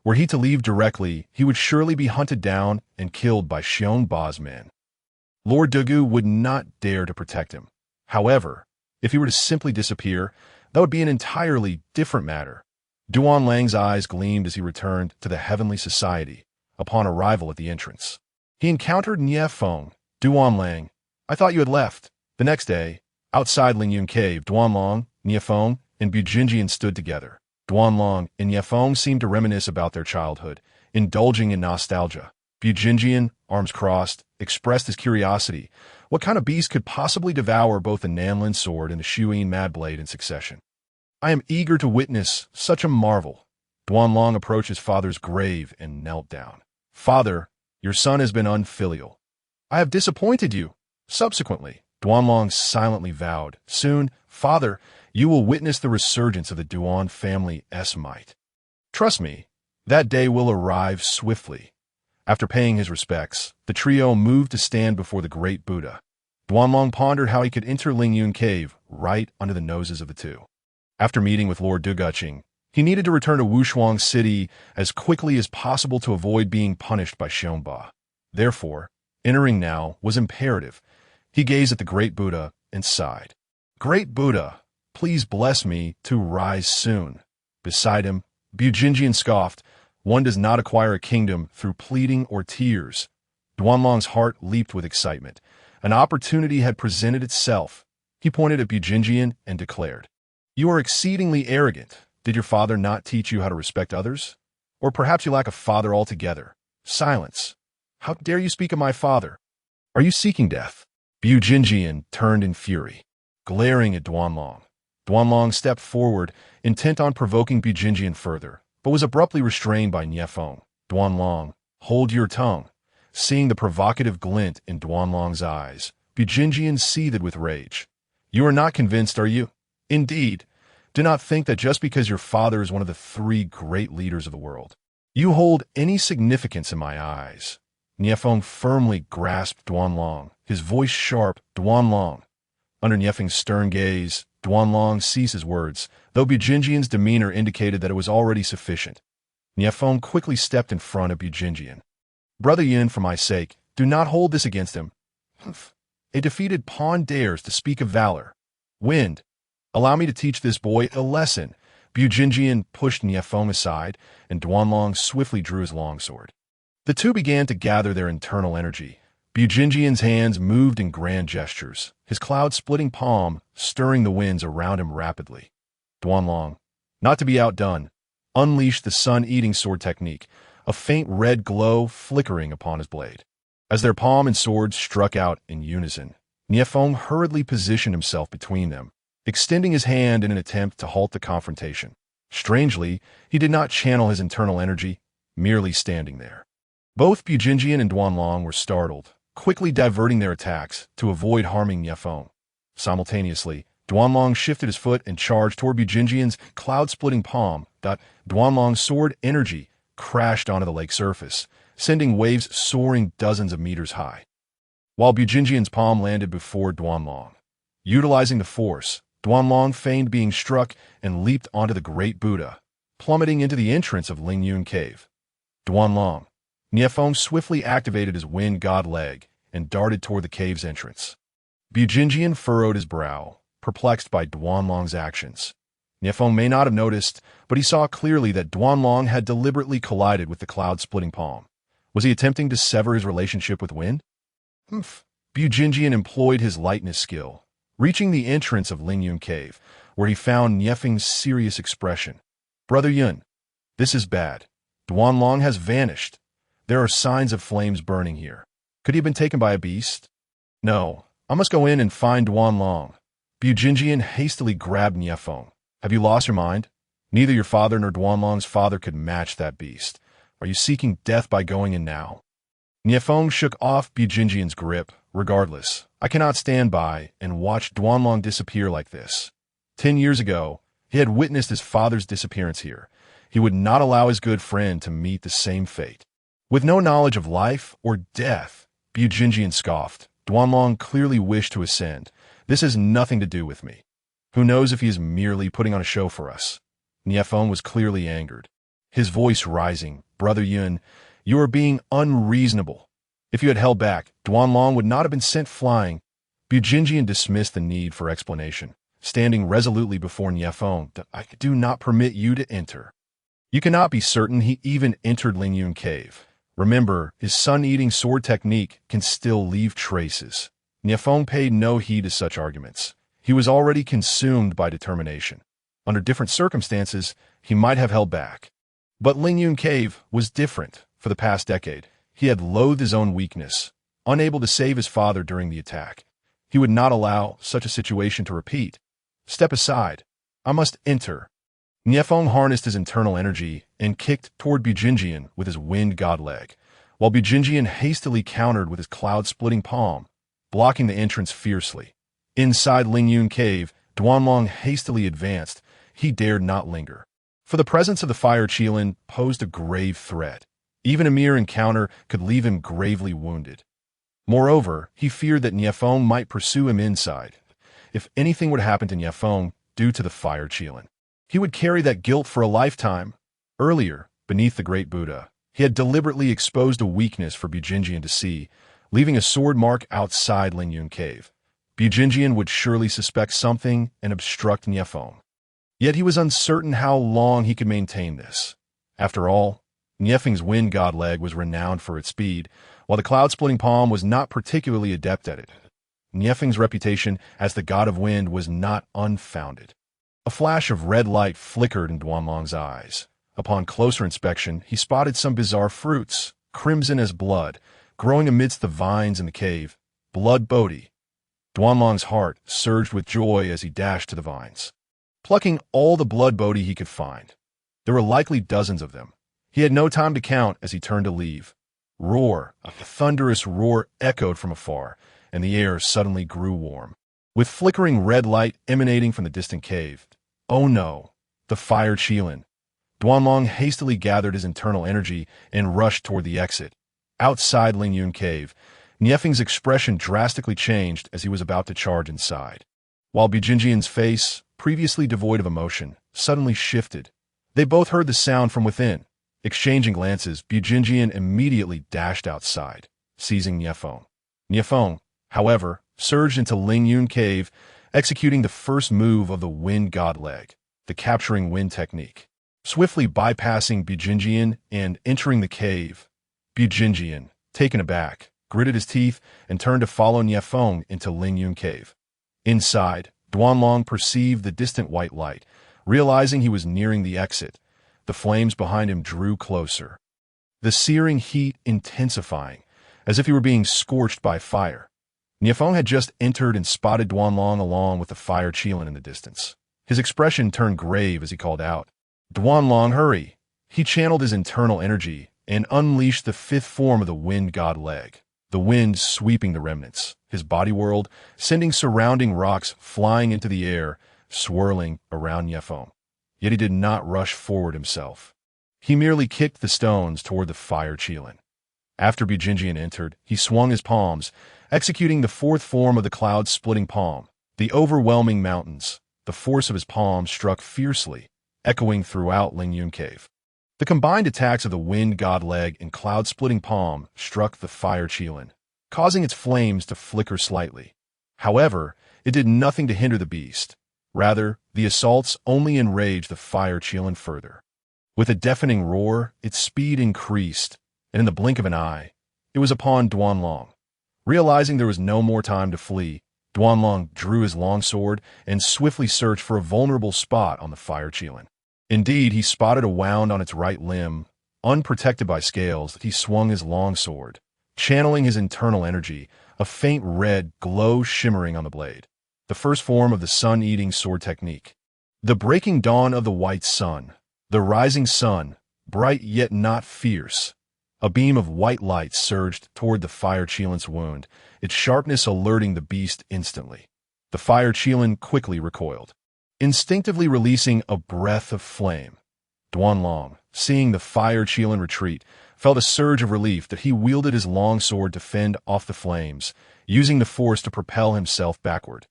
Were he to leave directly, he would surely be hunted down and killed by Xiongba's men. Lord Dugu would not dare to protect him. However, If he were to simply disappear, that would be an entirely different matter. Duan Lang's eyes gleamed as he returned to the heavenly society upon arrival at the entrance. He encountered Nie Feng. Duan Lang, I thought you had left. The next day, outside Lingyun Cave, Duan Long, Nie Feng, and Bujinjian stood together. Duan Long and Nie Feng seemed to reminisce about their childhood, indulging in nostalgia. Bujinjian, arms crossed, expressed his curiosity. What kind of beast could possibly devour both the Nanlin sword and the Shuyin mad blade in succession? I am eager to witness such a marvel. Duan Long approached his father's grave and knelt down. Father, your son has been unfilial. I have disappointed you. Subsequently, Duan Long silently vowed, soon, Father, you will witness the resurgence of the Duan family's might. Trust me, that day will arrive swiftly. After paying his respects, the trio moved to stand before the great Buddha. Duan Long pondered how he could enter Lingyun Cave right under the noses of the two. After meeting with Lord Duguqing, he needed to return to Wushuang City as quickly as possible to avoid being punished by Xiongba. Therefore, entering now was imperative. He gazed at the great Buddha and sighed. Great Buddha, please bless me to rise soon. Beside him, Bujinjian scoffed, one does not acquire a kingdom through pleading or tears. Duan Long's heart leaped with excitement. An opportunity had presented itself. He pointed at Bujinjian and declared, You are exceedingly arrogant. Did your father not teach you how to respect others? Or perhaps you lack a father altogether. Silence. How dare you speak of my father? Are you seeking death? Bujinjian turned in fury, glaring at Duan Long. Duan Long stepped forward, intent on provoking Bujinjian further, but was abruptly restrained by Nie Feng. Duan Long, hold your tongue. Seeing the provocative glint in Duan Long's eyes, Bujinjian seethed with rage. You are not convinced, are you? Indeed. Do not think that just because your father is one of the three great leaders of the world, you hold any significance in my eyes. Nie Feng firmly grasped Duan Long, his voice sharp, Duan Long. Under Nie Feng's stern gaze, Duan Long ceased his words, though Bujinjian's demeanor indicated that it was already sufficient. Nie Feng quickly stepped in front of Bujinjian. Brother Yin, for my sake, do not hold this against him. A defeated pawn dares to speak of valor. Wind, allow me to teach this boy a lesson. Bujinjian pushed Nie Feng aside, and Duan Long swiftly drew his longsword. The two began to gather their internal energy. Bujinjian's hands moved in grand gestures, his cloud-splitting palm stirring the winds around him rapidly. Duan Long, not to be outdone, unleashed the sun-eating sword technique, a faint red glow flickering upon his blade. As their palm and sword struck out in unison, Nie Feng hurriedly positioned himself between them, extending his hand in an attempt to halt the confrontation. Strangely, he did not channel his internal energy, merely standing there. Both Bujinjian and Duan Long were startled, quickly diverting their attacks to avoid harming Nie Feng. Simultaneously, Duan Long shifted his foot and charged toward Bujinjian's cloud-splitting palm. Duan Long's sword energy crashed onto the lake surface, sending waves soaring dozens of meters high. While Bujinjian's palm landed before Duan Long. Utilizing the force, Duan Long feigned being struck and leaped onto the great Buddha, plummeting into the entrance of Lingyun Cave. Duan Long. Nie Feng swiftly activated his wind god leg and darted toward the cave's entrance. Bujinjian furrowed his brow, perplexed by Duan Long's actions. Nie Feng may not have noticed, but he saw clearly that Duan Long had deliberately collided with the cloud-splitting palm. Was he attempting to sever his relationship with wind? Bujinjian employed his lightness skill, reaching the entrance of Lingyun Cave, where he found Nie Feng's serious expression. Brother Yun, this is bad. Duan Long has vanished. There are signs of flames burning here. Could he have been taken by a beast? No, I must go in and find Duan Long. Bujinjian hastily grabbed Nie Feng. Have you lost your mind? Neither your father nor Duan Long's father could match that beast. Are you seeking death by going in now? Nie Feng shook off Bujinjian's grip. Regardless, I cannot stand by and watch Duan Long disappear like this. 10 years ago, he had witnessed his father's disappearance here. He would not allow his good friend to meet the same fate. With no knowledge of life or death, Bujinjian scoffed. Duan Long clearly wished to ascend. This has nothing to do with me. Who knows if he is merely putting on a show for us? Nie Feng was clearly angered, his voice rising. Brother Yun, you are being unreasonable. If you had held back, Duan Long would not have been sent flying. Bujinjian dismissed the need for explanation. standing resolutely before Niefeng. I do not permit you to enter. You cannot be certain he even entered Lingyun Cave. Remember, his sun-eating sword technique can still leave traces. Niefeng paid no heed to such arguments. He was already consumed by determination. Under different circumstances, he might have held back. But Lingyun Cave was different. For the past decade, he had loathed his own weakness, unable to save his father during the attack. He would not allow such a situation to repeat. Step aside. I must enter. Niefeng harnessed his internal energy and kicked toward Bujinjian with his wind god leg, while Bujinjian hastily countered with his cloud-splitting palm, blocking the entrance fiercely. Inside Lingyun Cave, Duanlong hastily advanced. He dared not linger, for the presence of the fire Qilin posed a grave threat. Even a mere encounter could leave him gravely wounded. Moreover, he feared that Niefeng might pursue him inside. If anything would happen to Niefeng due to the fire Qilin, he would carry that guilt for a lifetime. Earlier, beneath the Great Buddha, he had deliberately exposed a weakness for Bujinjian to see, leaving a sword mark outside Lingyun Cave. Bujinjian would surely suspect something and obstruct Niefeng. Yet he was uncertain how long he could maintain this. After all, Niefeng's wind god leg was renowned for its speed, while the cloud-splitting palm was not particularly adept at it. Niefeng's reputation as the god of wind was not unfounded. A flash of red light flickered in Duanlong's eyes. Upon closer inspection, he spotted some bizarre fruits, crimson as blood, growing amidst the vines in the cave. Blood Bodhi. Duanlong's heart surged with joy as he dashed to the vines, plucking all the blood Bodhi he could find. There were likely dozens of them. He had no time to count as he turned to leave. Roar, a thunderous roar echoed from afar, and the air suddenly grew warm, with flickering red light emanating from the distant cave. Oh no, the fire Qilin. Duanlong hastily gathered his internal energy and rushed toward the exit. Outside Lingyun Cave, Niefeng's expression drastically changed as he was about to charge inside, while Bujinjian's face, previously devoid of emotion, suddenly shifted. They both heard the sound from within. Exchanging glances, Bujinjian immediately dashed outside, seizing Niefeng. Niefeng, however, surged into Lingyun Cave, executing the first move of the wind god leg, the capturing wind technique. Swiftly bypassing Bujinjian and entering the cave, Bujinjian, taken aback, gritted his teeth and turned to follow Niefeng into Lingyun Cave. Inside, Duanlong perceived the distant white light. Realizing he was nearing the exit, the flames behind him drew closer, the searing heat intensifying, as if he were being scorched by fire. Niefeng had just entered and spotted Duanlong along with the fire Qilin in the distance. His expression turned grave as he called out, "Duanlong, hurry!" He channeled his internal energy and unleashed the fifth form of the wind god leg, the wind sweeping the remnants, his body whirled, sending surrounding rocks flying into the air, swirling around Niefeng. Yet he did not rush forward himself. He merely kicked the stones toward the fire Qilin. After Bujinjian entered, he swung his palms, executing the fourth form of the cloud-splitting palm, the overwhelming mountains. The force of his palm struck fiercely, echoing throughout Lingyun Cave. The combined attacks of the wind god leg and cloud-splitting palm struck the fire Qilin, causing its flames to flicker slightly. However, it did nothing to hinder the beast. Rather, the assaults only enraged the fire Qilin further. With a deafening roar, its speed increased, and in the blink of an eye, it was upon Duanlong. Realizing there was no more time to flee, Duanlong drew his longsword and swiftly searched for a vulnerable spot on the fire Qilin. Indeed, he spotted a wound on its right limb. Unprotected by scales, he swung his longsword, channeling his internal energy, a faint red glow shimmering on the blade. The first form of the sun-eating sword technique. The breaking dawn of the white sun. The rising sun, bright yet not fierce. A beam of white light surged toward the fire Qilin's wound, its sharpness alerting the beast instantly. The fire Qilin quickly recoiled, instinctively releasing a breath of flame. Duanlong, seeing the fire Qilin retreat, felt a surge of relief that he wielded his longsword to fend off the flames, using the force to propel himself backward.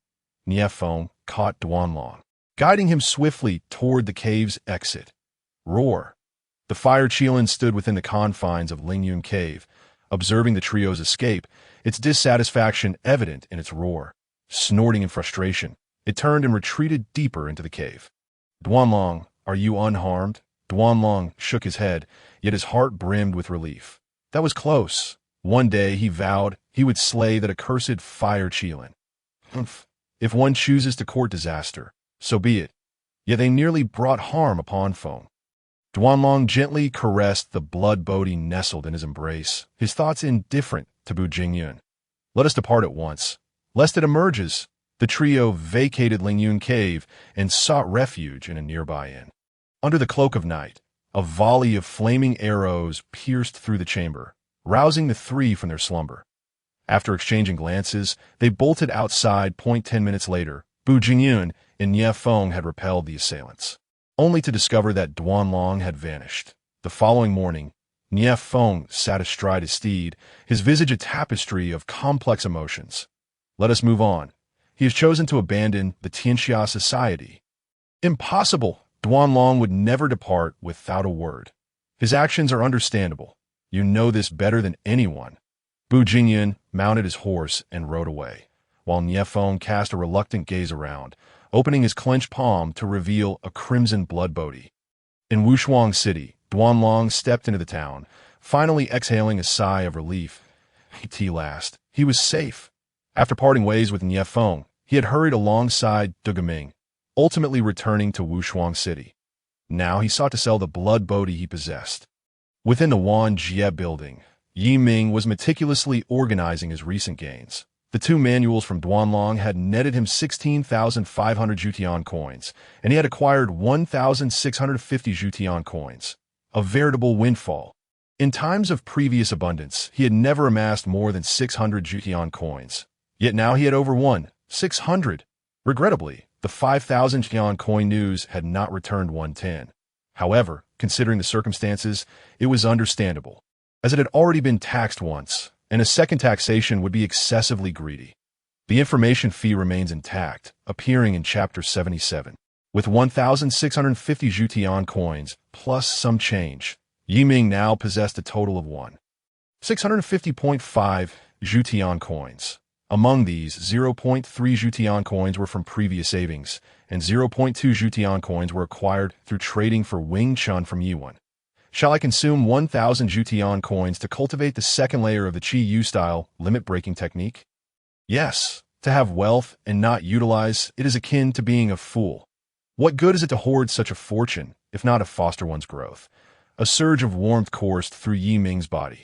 Niefeng caught Duanlong, guiding him swiftly toward the cave's exit. Roar. The fire Qilin stood within the confines of Lingyun Cave, observing the trio's escape, its dissatisfaction evident in its roar. Snorting in frustration, It turned and retreated deeper into the cave. Duanlong, are you unharmed? Duanlong shook his head, yet his heart brimmed with relief. That was close. One day, he vowed, he would slay that accursed fire Qilin. Humph. If one chooses to court disaster, so be it. Yet they nearly brought harm upon Feng. Duanlong gently caressed the blood bodhi nestled in his embrace, his thoughts indifferent to Bu Jingyun. Let us depart at once, lest it emerges. The trio vacated Lingyun Cave and sought refuge in a nearby inn. Under the cloak of night, a volley of flaming arrows pierced through the chamber, rousing the three from their slumber. After exchanging glances, they bolted outside. 10 minutes later, Bu Jingyun and Nie Feng had repelled the assailants, only to discover that Duanlong had vanished. The following morning, Nie Feng sat astride his steed, his visage a tapestry of complex emotions. Let us move on. He has chosen to abandon the Tianxia society. Impossible! Duanlong would never depart without a word. His actions are understandable. You know this better than anyone. Bu Jingyun mounted his horse and rode away, while Nie Feng cast a reluctant gaze around, opening his clenched palm to reveal a crimson blood bodhi. In Wushuang City, Duanlong stepped into the town, finally exhaling a sigh of relief. At last, he was safe. After parting ways with Nie Feng, he had hurried alongside Dugaming, ultimately returning to Wushuang City. Now he sought to sell the blood bodhi he possessed. Within the Wan Jie building, Yi Ming was meticulously organizing his recent gains. The two manuals from Duanlong had netted him 16,500 Jutian coins, and he had acquired 1,650 Jutian coins. A veritable windfall. In times of previous abundance, he had never amassed more than 600 Jutian coins. Yet now he had over 1,600. Regrettably, the 5,000 Jutian coin news had not returned 110. However, considering the circumstances, it was understandable, as it had already been taxed once, and a second taxation would be excessively greedy. The information fee remains intact, appearing in Chapter 77. With 1,650 Jutian coins, plus some change, Yi Ming now possessed a total of 1,650.5 Jutian coins. Among these, 0.3 Jutian coins were from previous savings, and 0.2 Jutian coins were acquired through trading for Wing Chun from Yiwan. Shall I consume 1,000 Jutian coins to cultivate the second layer of the Qi Yu style limit-breaking technique? Yes, to have wealth and not utilize it is akin to being a fool. What good is it to hoard such a fortune, if not to foster one's growth? A surge of warmth coursed through Yi Ming's body,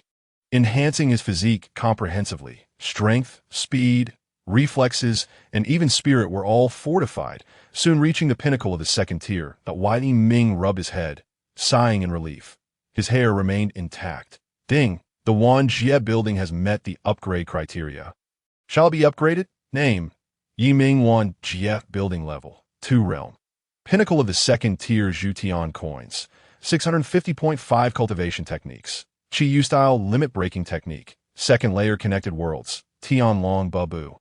enhancing his physique comprehensively. Strength, speed, reflexes, and even spirit were all fortified, soon reaching the pinnacle of the second tier. That Yi Ming rubbed his head, sighing in relief. His hair remained intact. Ding, the Wan Jie building has met the upgrade criteria. Shall it be upgraded? Name: Yi Ming Wan Jie building level, 2 realm. Pinnacle of the second tier Jutian coins, 650.5 cultivation techniques. Qi Yu style limit breaking technique. Second layer connected worlds, Tianlong Babu.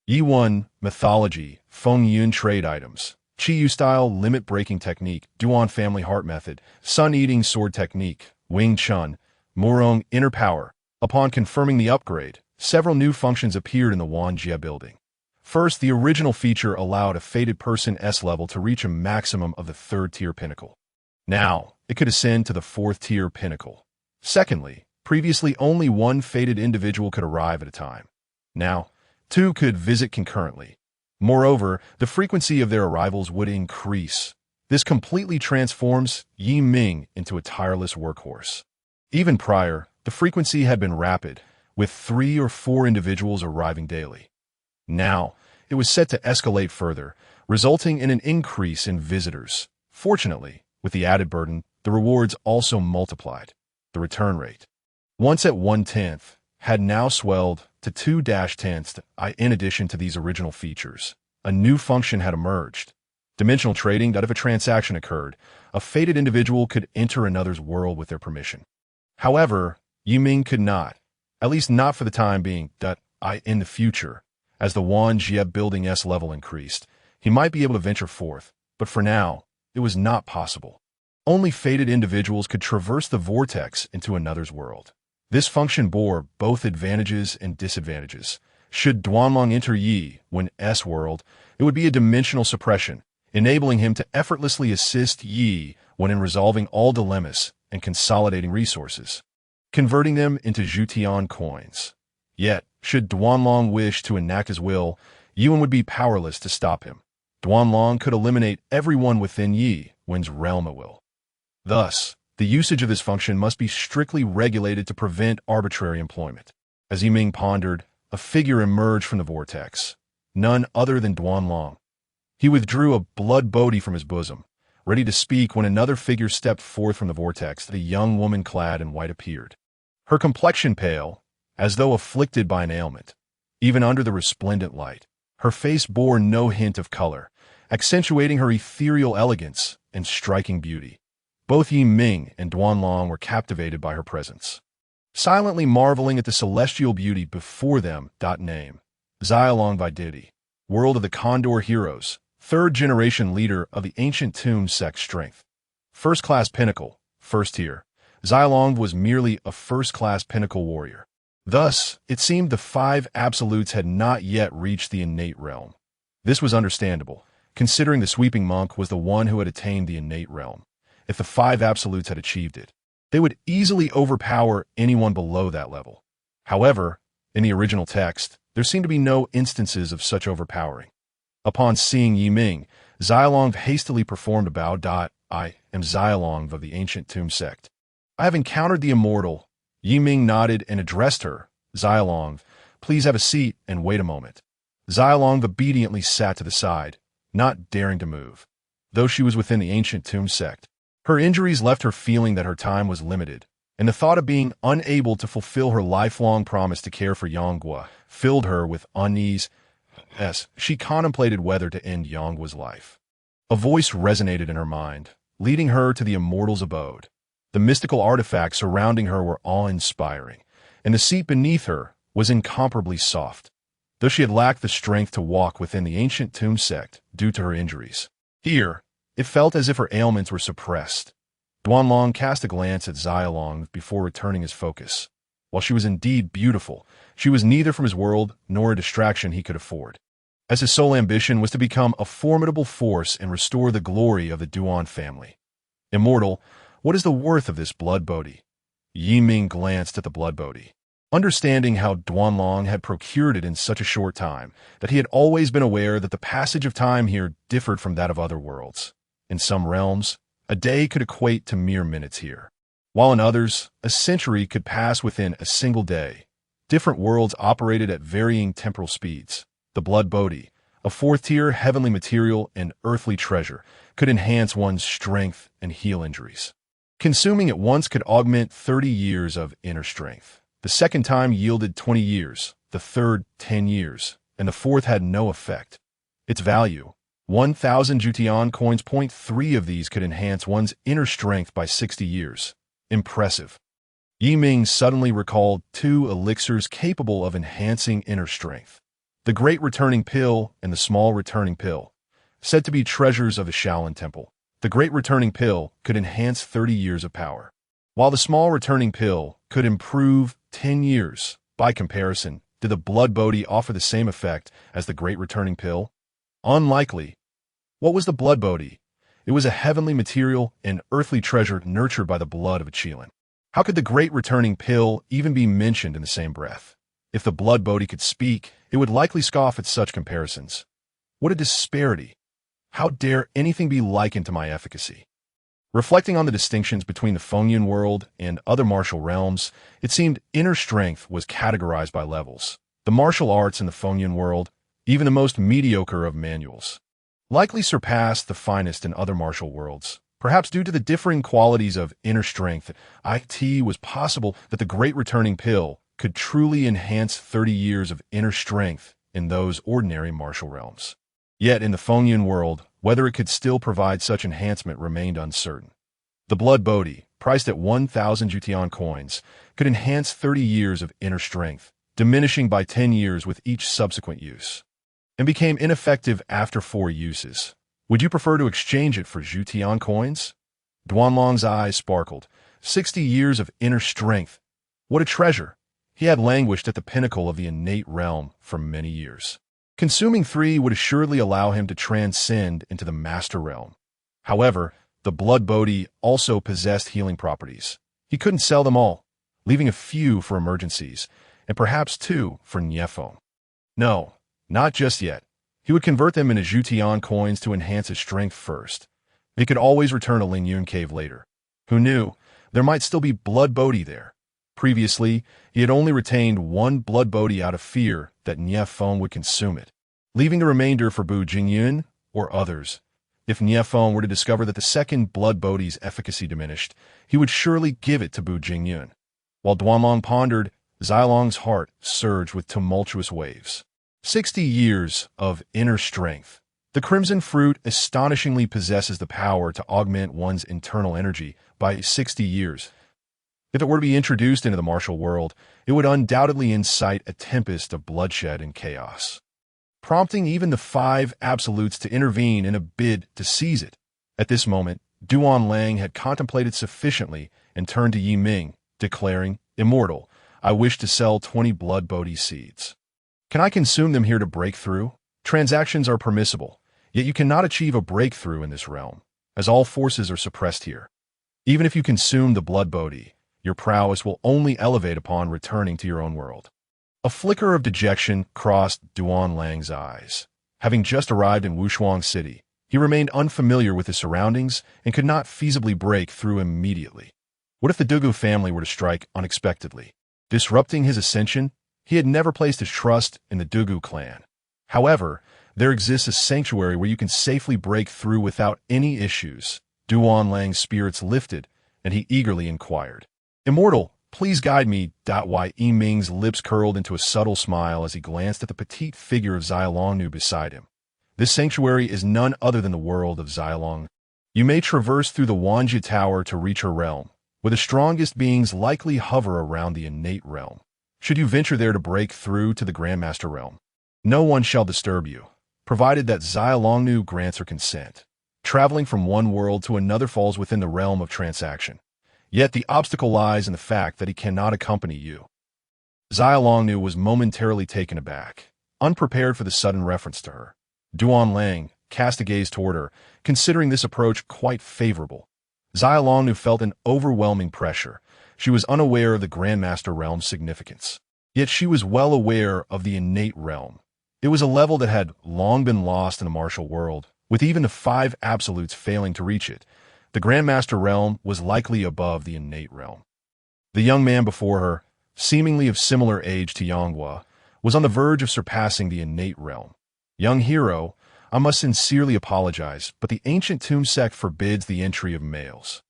Yi1, mythology, Feng Yun trade items, Qi Yu style limit breaking technique, Duan family heart method, sun eating sword technique, Wing Chun, Murong inner power. Upon confirming the upgrade, several new functions appeared in the Wan Jie building. First, the original feature allowed a fated person S level to reach a maximum of the 3rd tier pinnacle. Now, it could ascend to the 4th tier pinnacle. Secondly, previously only one fated individual could arrive at a time. Now, 2 could visit concurrently. Moreover, the frequency of their arrivals would increase. This completely transforms Yi Ming into a tireless workhorse. Even prior, the frequency had been rapid, with 3 or 4 individuals arriving daily. Now, it was set to escalate further, resulting in an increase in visitors. Fortunately, with the added burden, the rewards also multiplied. The return rate, once at 1/10, had now swelled to 2-10ths. In addition to these original features, a new function had emerged. Dimensional trading. That if a transaction occurred, a fated individual could enter another's world with their permission. However, Yi Ming could not, at least not for the time being. In the future, as the Wan Jie building S level increased, he might be able to venture forth, but for now, it was not possible. Only fated individuals could traverse the vortex into another's world. This function bore both advantages and disadvantages. Should Duanlong enter Yi when S-world, it would be a dimensional suppression, enabling him to effortlessly assist Yi when in resolving all dilemmas and consolidating resources, converting them into Zhutian coins. Yet, should Duanlong wish to enact his will, Yuan would be powerless to stop him. Duanlong could eliminate everyone within Yi Wen's realm at will. Thus, the usage of this function must be strictly regulated to prevent arbitrary employment. As Yiming pondered, a figure emerged from the vortex, none other than Duanlong. He withdrew a blood bodhi from his bosom, ready to speak when another figure stepped forth from the vortex. The young woman clad in white appeared. Her complexion pale, as though afflicted by an ailment. Even under the resplendent light, her face bore no hint of color, accentuating her ethereal elegance and striking beauty. Both Yi Ming and Duanlong were captivated by her presence, silently marveling at the celestial beauty before them. Name: Xialong Vididi, world of the Condor heroes, third-generation leader of the ancient tomb sect strength. First-class pinnacle, first tier. Xialong was merely a first-class pinnacle warrior. Thus, it seemed the five absolutes had not yet reached the innate realm. This was understandable, considering the sweeping monk was the one who had attained the innate realm. If the five absolutes had achieved it, they would easily overpower anyone below that level. However, in the original text, there seemed to be no instances of such overpowering. Upon seeing Yi Ming, Xialong hastily performed a bow. I am Xialong of the ancient tomb sect. I have encountered the immortal. Yi Ming nodded and addressed her. Xialong, please have a seat and wait a moment. Xialong obediently sat to the side, not daring to move. Though she was within the ancient tomb sect, her injuries left her feeling that her time was limited, and the thought of being unable to fulfill her lifelong promise to care for Yonggua filled her with unease. As she contemplated whether to end Yonggua's life, a voice resonated in her mind, leading her to the immortal's abode. The mystical artifacts surrounding her were awe-inspiring, and the seat beneath her was incomparably soft, though she had lacked the strength to walk within the ancient tomb sect due to her injuries. Here, it felt as if her ailments were suppressed. Duanlong cast a glance at Xialong before returning his focus. While she was indeed beautiful, she was neither from his world nor a distraction he could afford, as his sole ambition was to become a formidable force and restore the glory of the Duan family. Immortal, what is the worth of this blood bodhi? Yi Ming glanced at the blood bodhi, understanding how Duanlong had procured it in such a short time, that he had always been aware that the passage of time here differed from that of other worlds. In some realms, a day could equate to mere minutes here, while in others, a century could pass within a single day. Different worlds operated at varying temporal speeds. The blood bodhi, a fourth-tier heavenly material and earthly treasure, could enhance one's strength and heal injuries. Consuming it once could augment 30 years of inner strength. The second time yielded 20 years, the third 10 years, and the fourth had no effect. Its value, 1,000 Zhutian coins. 0.3 of these could enhance one's inner strength by 60 years. Impressive. Yi Ming suddenly recalled two elixirs capable of enhancing inner strength: the Great Returning Pill and the Small Returning Pill, said to be treasures of the Shaolin Temple. The Great Returning Pill could enhance 30 years of power, while the Small Returning Pill could improve 10 years. By comparison, did the blood bodhi offer the same effect as the Great Returning Pill? Unlikely. What was the blood bodhi? It was a heavenly material and earthly treasure nurtured by the blood of a Qilin. How could the Great Returning Pill even be mentioned in the same breath? If the blood bodhi could speak, it would likely scoff at such comparisons. What a disparity! How dare anything be likened to my efficacy? Reflecting on the distinctions between the Fengyun world and other martial realms, it seemed inner strength was categorized by levels. The martial arts in the Fengyun world, even the most mediocre of manuals, likely surpassed the finest in other martial worlds. Perhaps due to the differing qualities of inner strength, it was possible that the Great Returning Pill could truly enhance 30 years of inner strength in those ordinary martial realms. Yet in the Fengyun world, whether it could still provide such enhancement remained uncertain. The blood bodhi, priced at 1,000 Zhutian coins, could enhance 30 years of inner strength, diminishing by 10 years with each subsequent use, and became ineffective after 4 uses. Would you prefer to exchange it for Zhutian coins? Duanlong's eyes sparkled. 60 years of inner strength. What a treasure! he had languished at the pinnacle of the innate realm for many years. Consuming 3 would assuredly allow him to transcend into the master realm. However, the blood bodhi also possessed healing properties. He couldn't sell them all, leaving a few for emergencies, and perhaps 2 for Niefeng. No, not just yet. He would convert them into Jutian coins to enhance his strength first. He could always return to Lingyun Cave later. Who knew? There might still be blood bodhi there. Previously, he had only retained 1 blood bodhi out of fear that Niefeng would consume it, leaving the remainder for Bu Jingyun or others. If Niefeng were to discover that the second blood bodhi's efficacy diminished, he would surely give it to Bu Jingyun. While Duanlong pondered, Xilong's heart surged with tumultuous waves. 60 years of inner strength. The crimson fruit astonishingly possesses the power to augment one's internal energy by 60 years. If it were to be introduced into the martial world, it would undoubtedly incite a tempest of bloodshed and chaos, prompting even the 5 absolutes to intervene in a bid to seize it. At this moment, Duanlang had contemplated sufficiently and turned to Yi Ming, declaring, "Immortal, I wish to sell 20 blood bodhi seeds. Can I consume them here to break through? Transactions are permissible, yet you cannot achieve a breakthrough in this realm, as all forces are suppressed here. Even if you consume the blood bodhi, your prowess will only elevate upon returning to your own world." A flicker of dejection crossed Duanlang's eyes. Having just arrived in Wushuang City, he remained unfamiliar with his surroundings and could not feasibly break through immediately. What if the Dugu family were to strike unexpectedly, disrupting his ascension? He had never placed his trust in the Dugu clan. However, there exists a sanctuary where you can safely break through without any issues. Duanlang's spirits lifted, and he eagerly inquired, "Immortal, please guide me." Yi Ming's lips curled into a subtle smile as he glanced at the petite figure of Xilongnu beside him. This sanctuary is none other than the world of Xilong. You may traverse through the Wanjie Tower to reach her realm, where the strongest beings likely hover around the innate realm. Should you venture there to break through to the Grandmaster realm, no one shall disturb you, provided that Xilongnu grants her consent. Traveling from one world to another falls within the realm of transaction. Yet the obstacle lies in the fact that he cannot accompany you. Xilongnu was momentarily taken aback, unprepared for the sudden reference to her. Duanlang cast a gaze toward her, considering this approach quite favorable. Xilongnu felt an overwhelming pressure. She was unaware of the Grandmaster realm's significance. Yet she was well aware of the innate realm. It was a level that had long been lost in the martial world, with even the 5 absolutes failing to reach it. The Grandmaster realm was likely above the innate realm. The young man before her, seemingly of similar age to Yonghua, was on the verge of surpassing the innate realm. "Young hero, I must sincerely apologize, but the ancient tomb sect forbids the entry of males."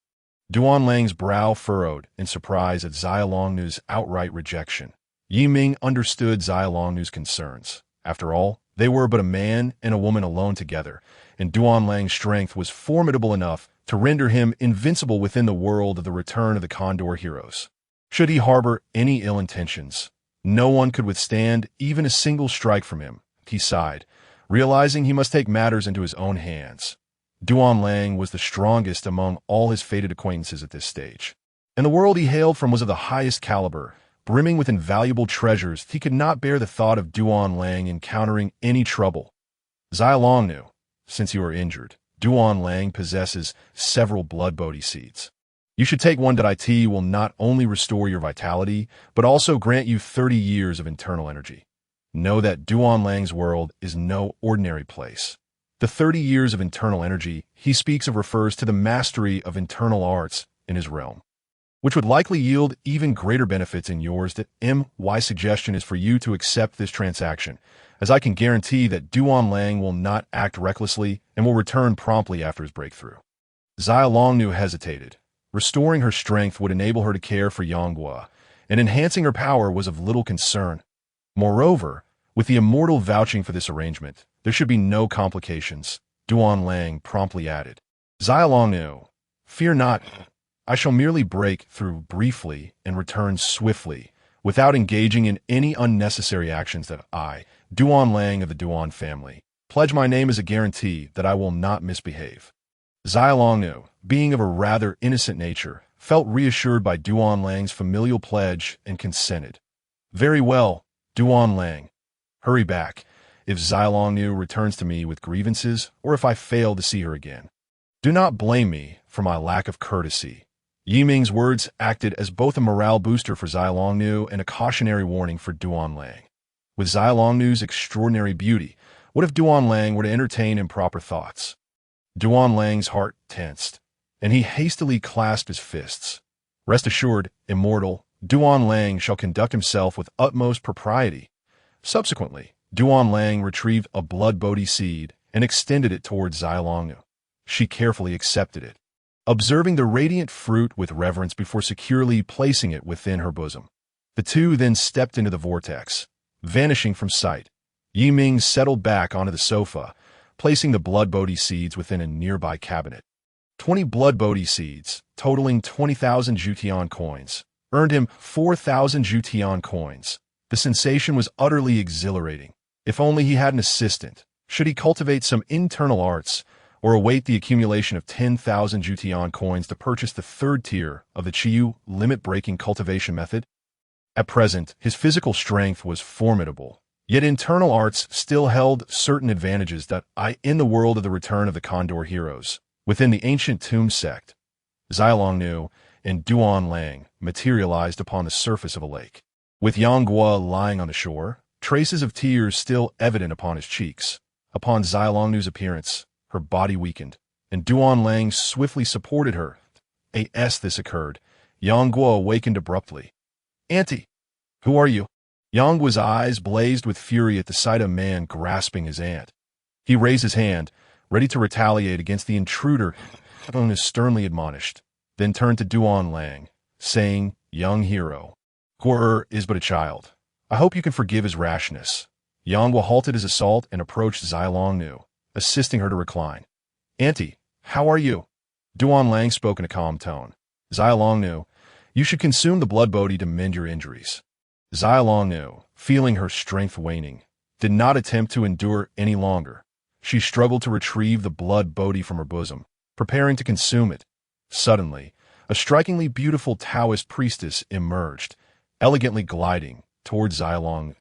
Duanlang's brow furrowed in surprise at Xilongnu's outright rejection. Yi Ming understood Xilongnu's concerns. After all, they were but a man and a woman alone together, and Duanlang's strength was formidable enough to render him invincible within the world of the return of the Condor heroes. Should he harbor any ill intentions, no one could withstand even a single strike from him. He sighed, realizing he must take matters into his own hands. Duanlang was the strongest among all his fated acquaintances at this stage, and the world he hailed from was of the highest caliber, brimming with invaluable treasures. He could not bear the thought of Duanlang encountering any trouble. "Xilongnu, since you are injured, Duanlang possesses several blood bodhi seeds. You should take one. It will not only restore your vitality, but also grant you 30 years of internal energy. Know that Duanlang's world is no ordinary place. The 30 years of internal energy he speaks of refers to the mastery of internal arts in his realm, which would likely yield even greater benefits in yours. My suggestion is for you to accept this transaction, as I can guarantee that Duanlang will not act recklessly and will return promptly after his breakthrough." Xilongnu hesitated. Restoring her strength would enable her to care for Yonghua, and enhancing her power was of little concern. Moreover, with the immortal vouching for this arrangement, there should be no complications. Duanlang promptly added, "Xilongnu, fear not. I shall merely break through briefly and return swiftly, without engaging in any unnecessary actions that I, Duanlang of the Duan family, pledge my name as a guarantee that I will not misbehave." Xilongnu, being of a rather innocent nature, felt reassured by Duanlang's familial pledge and consented. Very well, Duan Lang. Hurry back, if Xilongnu returns to me with grievances, or if I fail to see her again. Do not blame me for my lack of courtesy. Yiming's words acted as both a morale booster for Xilongnu and a cautionary warning for Duan Lang. With Xilongnu's extraordinary beauty, what if Duan Lang were to entertain improper thoughts? Duan Lang's heart tensed, and he hastily clasped his fists. Rest assured, immortal, Duan Lang shall conduct himself with utmost propriety. Subsequently, Duan Lang retrieved a blood bodhi seed and extended it towards Xilongnu. She carefully accepted it, observing the radiant fruit with reverence before securely placing it within her bosom. The two then stepped into the vortex, vanishing from sight. Yiming settled back onto the sofa, placing the blood bodhi seeds within a nearby cabinet. 20 blood bodhi seeds, totaling 20,000 Jutian coins, earned him 4,000 Jutian coins. The sensation was utterly exhilarating. If only he had an assistant. Should he cultivate some internal arts, or await the accumulation of 10,000 Jutian coins to purchase the third tier of the Chiyu limit-breaking cultivation method? At present, his physical strength was formidable, yet internal arts still held certain advantages that in the world of the return of the Condor heroes, within the ancient tomb sect, Xilongnu and Duan Lang materialized upon the surface of a lake. With Yanghua lying on the shore, traces of tears still evident upon his cheeks. Upon Xilongnu's appearance, her body weakened, and Duan Lang swiftly supported her. As this occurred, Yanghua awakened abruptly. "Auntie, who are you?" Yanghua's eyes blazed with fury at the sight of a man grasping his aunt. He raised his hand, ready to retaliate against the intruder, and sternly admonished, then turned to Duan Lang, saying, "Young hero, Guo is but a child. I hope you can forgive his rashness." Yanghua halted his assault and approached Xilongnu, assisting her to recline. "Auntie, how are you?" Duan Lang spoke in a calm tone. "Xilongnu, you should consume the blood bodhi to mend your injuries." Xilongnu, feeling her strength waning, did not attempt to endure any longer. She struggled to retrieve the blood bodhi from her bosom, preparing to consume it. Suddenly, a strikingly beautiful Taoist priestess emerged, elegantly gliding towards Xilongnu.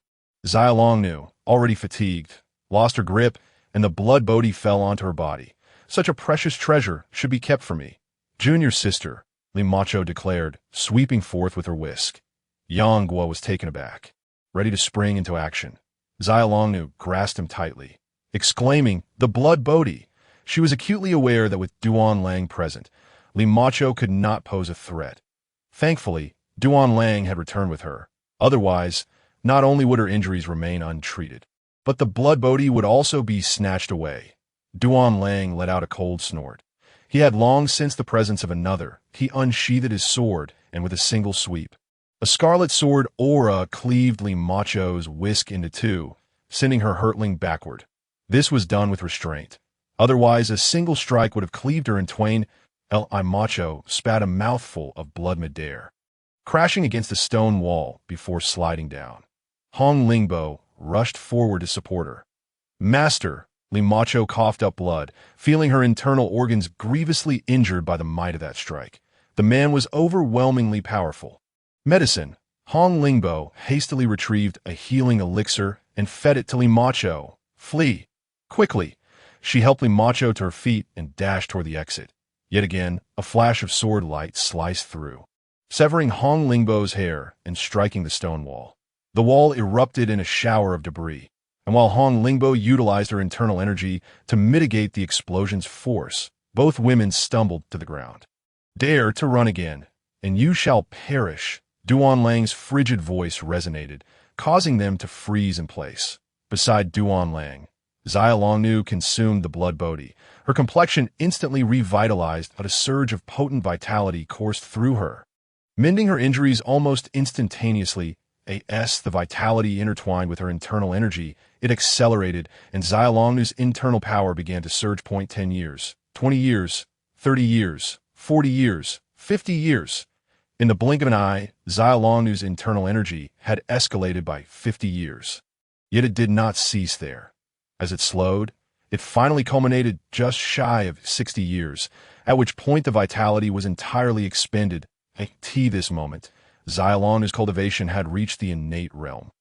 Xilongnu, already fatigued, lost her grip, and the blood bodhi fell onto her body. "Such a precious treasure should be kept for me." "Junior sister," Limacho declared, sweeping forth with her whisk. Yanghua was taken aback, ready to spring into action. Xilongnu grasped him tightly, exclaiming, "The blood bodhi!" She was acutely aware that with Duan Lang present, Limacho could not pose a threat. Thankfully, Duan Lang had returned with her. Otherwise, not only would her injuries remain untreated, but the blood bodhi would also be snatched away. Duan Lang let out a cold snort. He had long sensed the presence of another. He unsheathed his sword, and with a single sweep, a scarlet sword aura cleaved Limacho's whisk into two, sending her hurtling backward. This was done with restraint. Otherwise, a single strike would have cleaved her in twain. Limacho spat a mouthful of blood midair, crashing against a stone wall before sliding down. Hong Lingbo rushed forward to support her. "Master," Limacho coughed up blood, feeling her internal organs grievously injured by the might of that strike. The man was overwhelmingly powerful. "Medicine." Hong Lingbo hastily retrieved a healing elixir and fed it to Limacho. "Flee. Quickly." She helped Limacho to her feet and dashed toward the exit. Yet again, a flash of sword light sliced through, severing Hong Lingbo's hair and striking the stone wall. The wall erupted in a shower of debris, and while Hong Lingbo utilized her internal energy to mitigate the explosion's force, both women stumbled to the ground. "Dare to run again, and you shall perish." Duan Lang's frigid voice resonated, causing them to freeze in place. Beside Duan Lang, Xilongnu consumed the blood bodhi. Her complexion instantly revitalized, but a surge of potent vitality coursed through her, mending her injuries almost instantaneously. The vitality intertwined with her internal energy. It accelerated, and Xilongnu's internal power began to surge. 10 years, 20 years, 30 years, 40 years, 50 years. In the blink of an eye, Xilongnu's internal energy had escalated by 50 years. Yet it did not cease there. As it slowed, it finally culminated just shy of 60 years, at which point the vitality was entirely expended. This moment, Xiaolong's cultivation had reached the innate realm.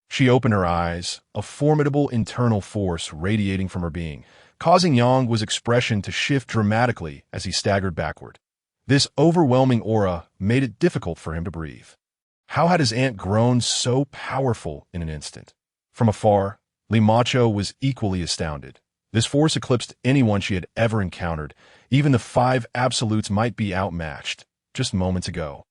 She opened her eyes, a formidable internal force radiating from her being, causing Yang's expression to shift dramatically as he staggered backward. This overwhelming aura made it difficult for him to breathe. How had his aunt grown so powerful in an instant? From afar, Limacho was equally astounded. This force eclipsed anyone she had ever encountered. Even the five absolutes might be outmatched, just moments ago.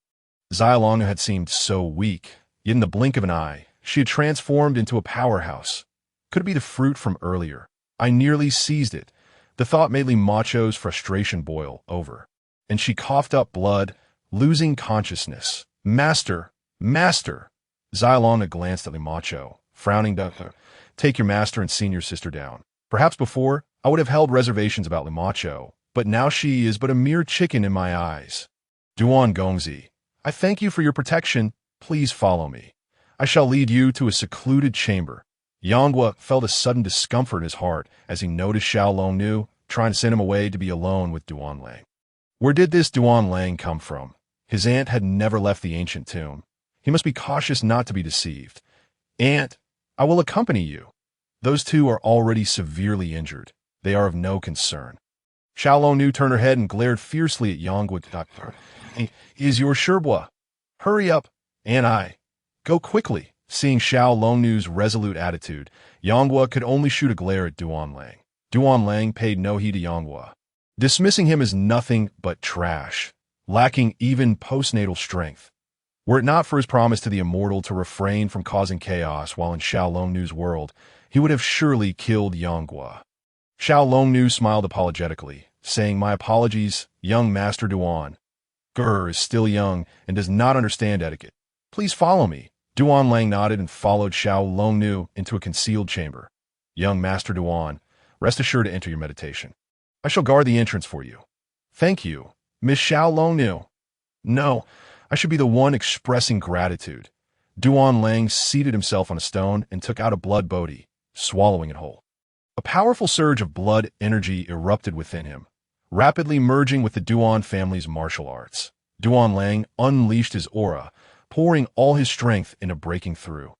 Xiaolong had seemed so weak, yet in the blink of an eye, she had transformed into a powerhouse. Could it be the fruit from earlier? I nearly seized it. The thought made Limacho's frustration boil over, and she coughed up blood, losing consciousness. Master! Master! Xiaolong glanced at Limacho, frowning down. Take your master and senior sister down. Perhaps before, I would have held reservations about Limacho, but now she is but a mere chicken in my eyes. Duan Gongzi, I thank you for your protection. Please follow me. I shall lead you to a secluded chamber. Yanghua felt a sudden discomfort in his heart as he noticed Xiaolong Nu trying to send him away to be alone with Duan Lang. Where did this Duan Lang come from? His aunt had never left the ancient tomb. He must be cautious not to be deceived. Aunt, I will accompany you. Those two are already severely injured. They are of no concern. Xiaolong Nu turned her head and glared fiercely at Yanghua. Is your Sherbua? Hurry up, and I. Go quickly. Seeing Xiaolong Nu's resolute attitude, Yanghua could only shoot a glare at Duan Lang. Duan Lang paid no heed to Yanghua, dismissing him as nothing but trash, lacking even postnatal strength. Were it not for his promise to the immortal to refrain from causing chaos while in Xiaolong Nu's world, he would have surely killed Yanghua. Xiaolong Nu smiled apologetically, saying, My apologies, young Master Duan. Gur is still young and does not understand etiquette. Please follow me. Duan Lang nodded and followed Xiaolong Nu into a concealed chamber. Young Master Duan, rest assured to enter your meditation. I shall guard the entrance for you. Thank you, Miss Xiaolong Nu. No, I should be the one expressing gratitude. Duan Lang seated himself on a stone and took out a blood bodhi, swallowing it whole. A powerful surge of blood energy erupted within him, rapidly merging with the Duan family's martial arts. Duan Lang unleashed his aura, pouring all his strength into breaking through.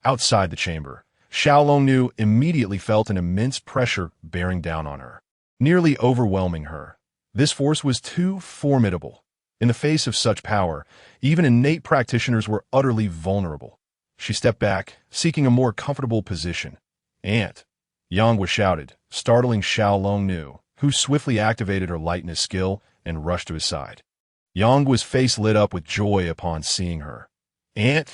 Outside the chamber, Xiaolong Nu immediately felt an immense pressure bearing down on her, nearly overwhelming her. This force was too formidable. In the face of such power, even innate practitioners were utterly vulnerable. She stepped back, seeking a more comfortable position. Aunt! Yanghua shouted, startling Xiaolong Nu, who swiftly activated her lightness skill and rushed to his side. Yanghua's face lit up with joy upon seeing her. Aunt!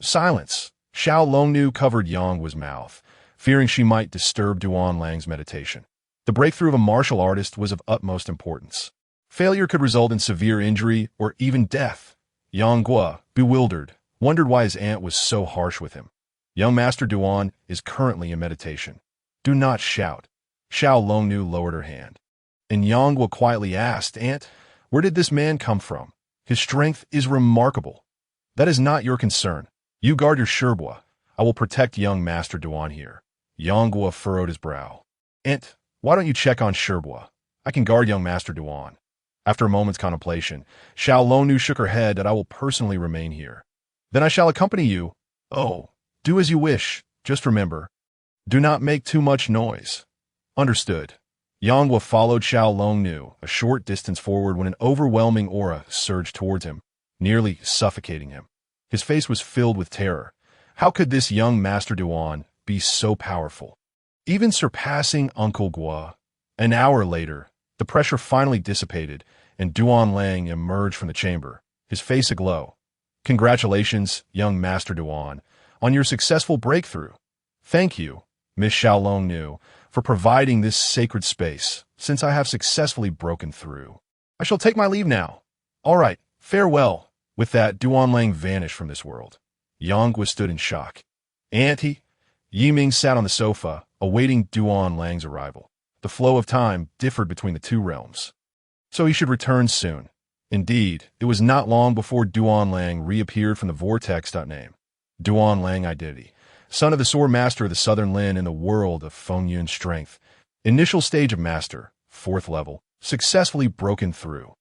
Silence! Xiaolong Nu covered Yanghua's mouth, fearing she might disturb Duan Lang's meditation. The breakthrough of a martial artist was of utmost importance. Failure could result in severe injury or even death. Yanghua, bewildered, wondered why his aunt was so harsh with him. Young Master Duan is currently in meditation. Do not shout. Xiaolong Nu lowered her hand. And Yanghua quietly asked, Aunt, where did this man come from? His strength is remarkable. That is not your concern. You guard your Sherbua. I will protect young Master Duan here. Yanghua furrowed his brow. Aunt, why don't you check on Sherbua? I can guard young Master Duan. After a moment's contemplation, Xiaolong Nu shook her head that I will personally remain here. Then I shall accompany you. Oh, do as you wish. Just remember, do not make too much noise. Understood. Yanghua followed Xiaolong Nu a short distance forward when an overwhelming aura surged towards him, nearly suffocating him. His face was filled with terror. How could this young Master Duan be so powerful? Even surpassing Uncle Gua. An hour later, the pressure finally dissipated, and Duan Lang emerged from the chamber, his face aglow. Congratulations, young Master Duan, on your successful breakthrough. Thank you, Miss Xiaolong Nu, for providing this sacred space, since I have successfully broken through. I shall take my leave now. All right, farewell. With that, Duan Lang vanished from this world. Yanghua stood in shock. Auntie? Yiming sat on the sofa, awaiting Duan Lang's arrival. The flow of time differed between the two realms, so he should return soon. Indeed, it was not long before Duan Lang reappeared from the vortex. Name: Duan Lang identity. Son of the Sword Master of the Southern Lin in the world of Fengyun strength. Initial stage of Master, 4th level, successfully broken through.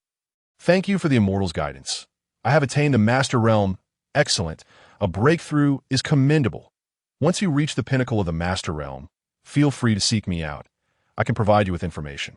Thank you for the Immortal's guidance. I have attained the Master Realm. Excellent. A breakthrough is commendable. Once you reach the pinnacle of the Master Realm, feel free to seek me out. I can provide you with information.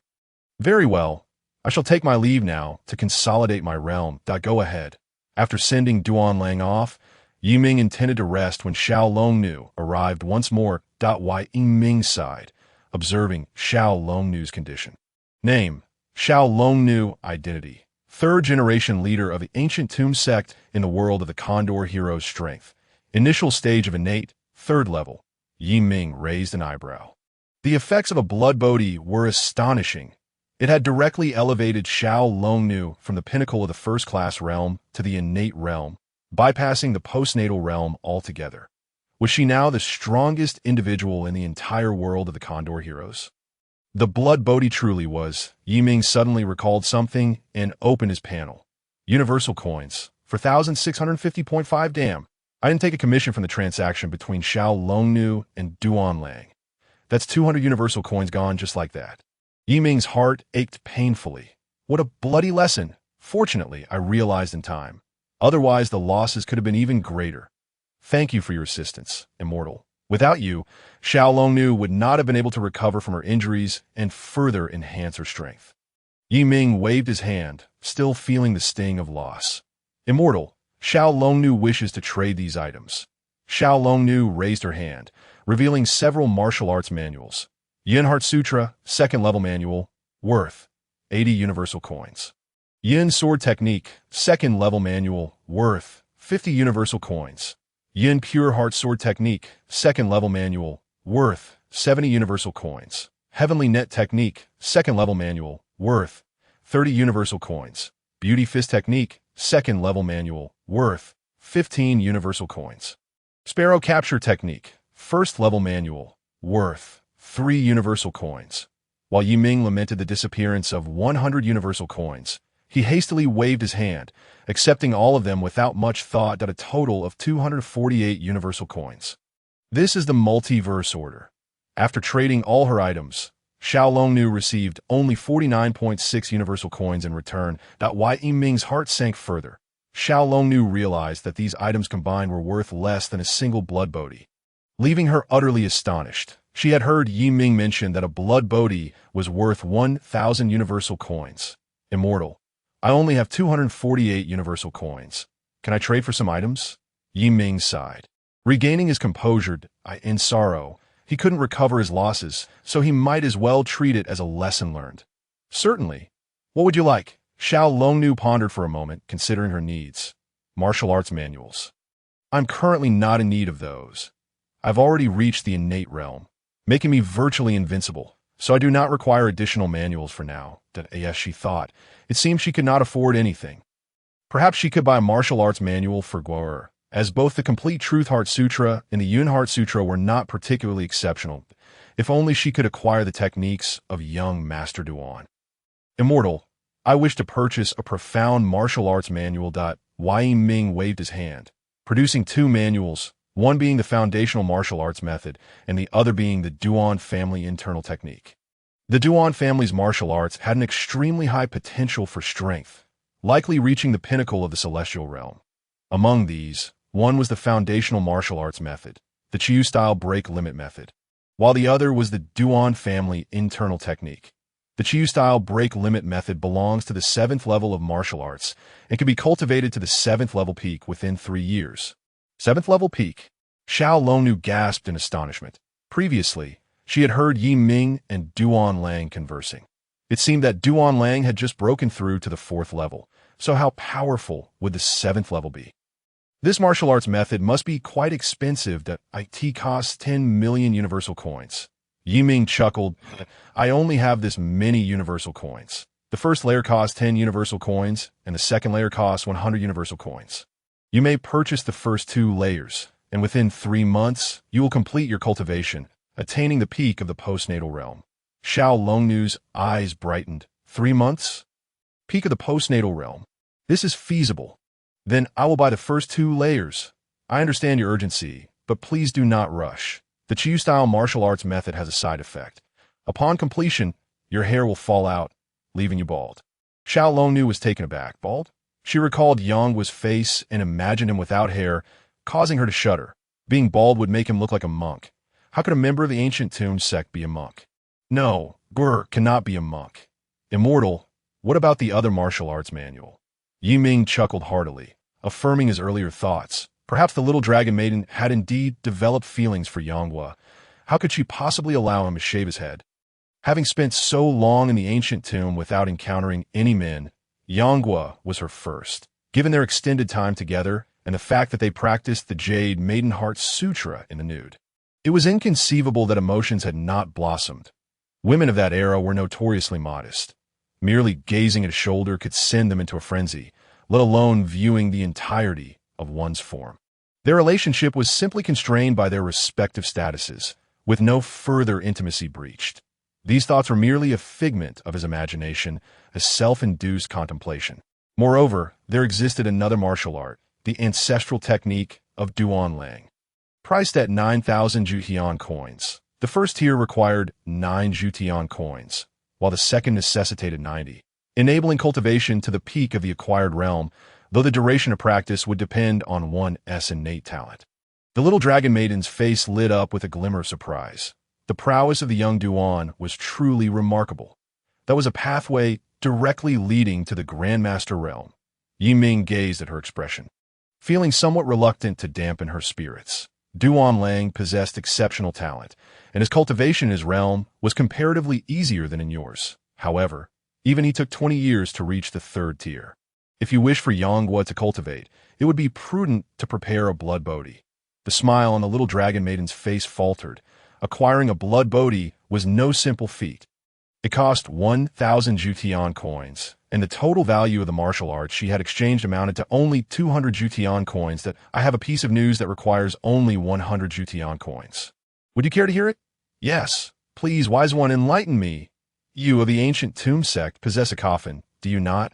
Very well. I shall take my leave now to consolidate my realm. Go ahead. After sending Duan Lang off, Yiming intended to rest when Xiao Longnu arrived once more. Yiming sighed, observing Xiao Longnu's condition. Name: Xiao Longnu. Identity: third-generation leader of the ancient tomb sect in the world of the Condor hero's strength. Initial stage of innate, third level. Yiming raised an eyebrow. The effects of a blood bodhi were astonishing. It had directly elevated Xiao Longnu from the pinnacle of the first-class realm to the innate realm, bypassing the postnatal realm altogether. Was she now the strongest individual in the entire world of the Condor heroes? The blood bodhi truly was. Yiming suddenly recalled something and opened his panel. Universal coins, 4,650.5. Damn. I didn't take a commission from the transaction between Xiao Longnu and Duan Lang. That's 200 universal coins gone just like that. Yiming's heart ached painfully. What a bloody lesson. Fortunately, I realized in time. Otherwise, the losses could have been even greater. Thank you for your assistance, Immortal. Without you, Xiao Longnu would not have been able to recover from her injuries and further enhance her strength. Yiming waved his hand, still feeling the sting of loss. Immortal, Xiao Longnu wishes to trade these items. Xiao Longnu raised her hand, revealing several martial arts manuals. Yin Heart Sutra, second-level manual, worth 80 universal coins. Yin Sword Technique, second-level manual, worth 50 universal coins. Yin Pure Heart Sword Technique, second-level manual, worth 70 universal coins. Heavenly Net Technique, second-level manual, worth 30 universal coins. Beauty Fist Technique, second-level manual, worth 15 universal coins. Sparrow Capture Technique, first-level manual, worth 3 universal coins. While Yiming lamented the disappearance of 100 universal coins, he hastily waved his hand, accepting all of them without much thought. A total of 248 universal coins. This is the multiverse order. After trading all her items, Xiao Longnu received only 49.6 universal coins in return. Yiming's heart sank further. Xiao Longnu realized that these items combined were worth less than a single blood bodhi, leaving her utterly astonished. She had heard Yiming mention that a blood bodhi was worth 1,000 universal coins. Immortal, I only have 248 universal coins. Can I trade for some items? Yiming sighed. Regaining his composure, in sorrow, he couldn't recover his losses, so he might as well treat it as a lesson learned. Certainly. What would you like? Xiao Longnu pondered for a moment, considering her needs. Martial arts manuals. I'm currently not in need of those. I've already reached the innate realm, making me virtually invincible, so I do not require additional manuals for now. Yes, she thought. It seemed she could not afford anything. Perhaps she could buy a martial arts manual for Guo'er, as both the Complete Truth Heart Sutra and the Yun Heart Sutra were not particularly exceptional. If only she could acquire the techniques of young Master Duan. Immortal, I wish to purchase a profound martial arts manual. Yiming waved his hand, producing 2 manuals, one being the foundational martial arts method and the other being the Duan family internal technique. The Duan family's martial arts had an extremely high potential for strength, likely reaching the pinnacle of the celestial realm. Among these, one was the foundational martial arts method, the Chiyu-style break limit method, while the other was the Duan family internal technique. The Chiyu-style break limit method belongs to the 7th level of martial arts and can be cultivated to the 7th level peak within 3 years. 7th level peak. Xiao Longnu gasped in astonishment. Previously, she had heard Yiming and Duan Lang conversing. It seemed that Duan Lang had just broken through to the 4th level, so how powerful would the 7th level be? This martial arts method must be quite expensive. It costs 10 million universal coins. Yiming chuckled. I only have this many universal coins. The first layer costs 10 universal coins, and the second layer costs 100 universal coins. You may purchase the first 2 layers, and within 3 months, you will complete your cultivation, attaining the peak of the postnatal realm. Xiao Longnu's eyes brightened. 3 months? Peak of the postnatal realm. This is feasible. Then I will buy the first 2 layers. I understand your urgency, but please do not rush. The Chiyu-style martial arts method has a side effect. Upon completion, your hair will fall out, leaving you bald. Xiao Longnu was taken aback. Bald? She recalled Yanggua's face and imagined him without hair, causing her to shudder. Being bald would make him look like a monk. How could a member of the ancient tomb sect be a monk? No, Gur cannot be a monk. Immortal, what about the other martial arts manual? Yi Ming chuckled heartily, affirming his earlier thoughts. Perhaps the little dragon maiden had indeed developed feelings for Yanghua. How could she possibly allow him to shave his head? Having spent so long in the ancient tomb without encountering any men, Yanghua was her first. Given their extended time together and the fact that they practiced the Jade Maiden Heart Sutra in the nude, it was inconceivable that emotions had not blossomed. Women of that era were notoriously modest. Merely gazing at a shoulder could send them into a frenzy, let alone viewing the entirety of one's form. Their relationship was simply constrained by their respective statuses, with no further intimacy breached. These thoughts were merely a figment of his imagination, a self-induced contemplation. Moreover, there existed another martial art, the ancestral technique of Duan Lang. Priced at 9,000 Jutian coins, the first tier required 9 Jutian coins, while the second necessitated 90, enabling cultivation to the peak of the acquired realm, though the duration of practice would depend on one's innate talent. The little dragon maiden's face lit up with a glimmer of surprise. The prowess of the young Duan was truly remarkable. That was a pathway directly leading to the Grandmaster realm. Yi Ming gazed at her expression, feeling somewhat reluctant to dampen her spirits. Duan Lang possessed exceptional talent, and his cultivation in his realm was comparatively easier than in yours. However, even he took 20 years to reach the third tier. If you wish for Yanghua to cultivate, it would be prudent to prepare a blood bodhi. The smile on the little dragon maiden's face faltered. Acquiring a blood bodhi was no simple feat. It cost 1,000 Jutian coins, and the total value of the martial arts she had exchanged amounted to only 200 Jutian coins. That I have a piece of news that requires only 100 Jutian coins. Would you care to hear it? Yes. Please, wise one, enlighten me. You of the ancient tomb sect possess a coffin, do you not?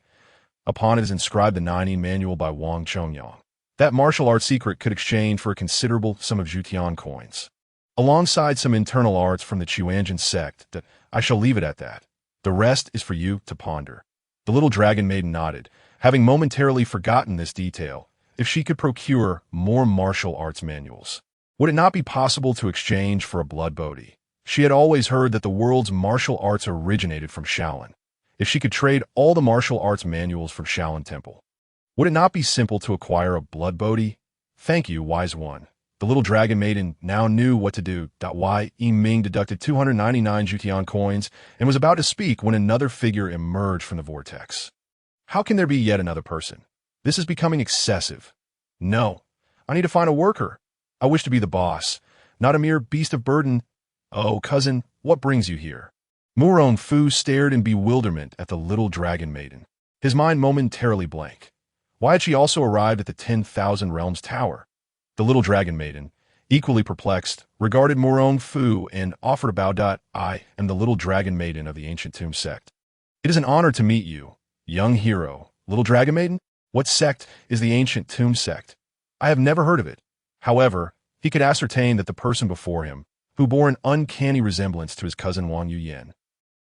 Upon it is inscribed the 90 manual by Wang Chongyang. That martial art secret could exchange for a considerable sum of Jutian coins, alongside some internal arts from the Chuanjin sect. That I shall leave it at that. The rest is for you to ponder. The little dragon maiden nodded, having momentarily forgotten this detail. If she could procure more martial arts manuals, would it not be possible to exchange for a blood bodhi? She had always heard that the world's martial arts originated from Shaolin. If she could trade all the martial arts manuals from Shaolin Temple, would it not be simple to acquire a blood bodhi? Thank you, wise one. The little dragon maiden now knew what to do. Yi Ming deducted 299 Jutian coins and was about to speak when another figure emerged from the vortex. How can there be yet another person? This is becoming excessive. No, I need to find a worker. I wish to be the boss, not a mere beast of burden. Oh, cousin, what brings you here? Murong Fu stared in bewilderment at the little dragon maiden, his mind momentarily blank. Why had she also arrived at the 10,000 Realms Tower? The little dragon maiden, equally perplexed, regarded Murong Fu and offered a bow. I am the little dragon maiden of the ancient tomb sect. It is an honor to meet you, young hero. Little dragon maiden? What sect is the ancient tomb sect? I have never heard of it. However, he could ascertain that the person before him, who bore an uncanny resemblance to his cousin Wang Yuyan,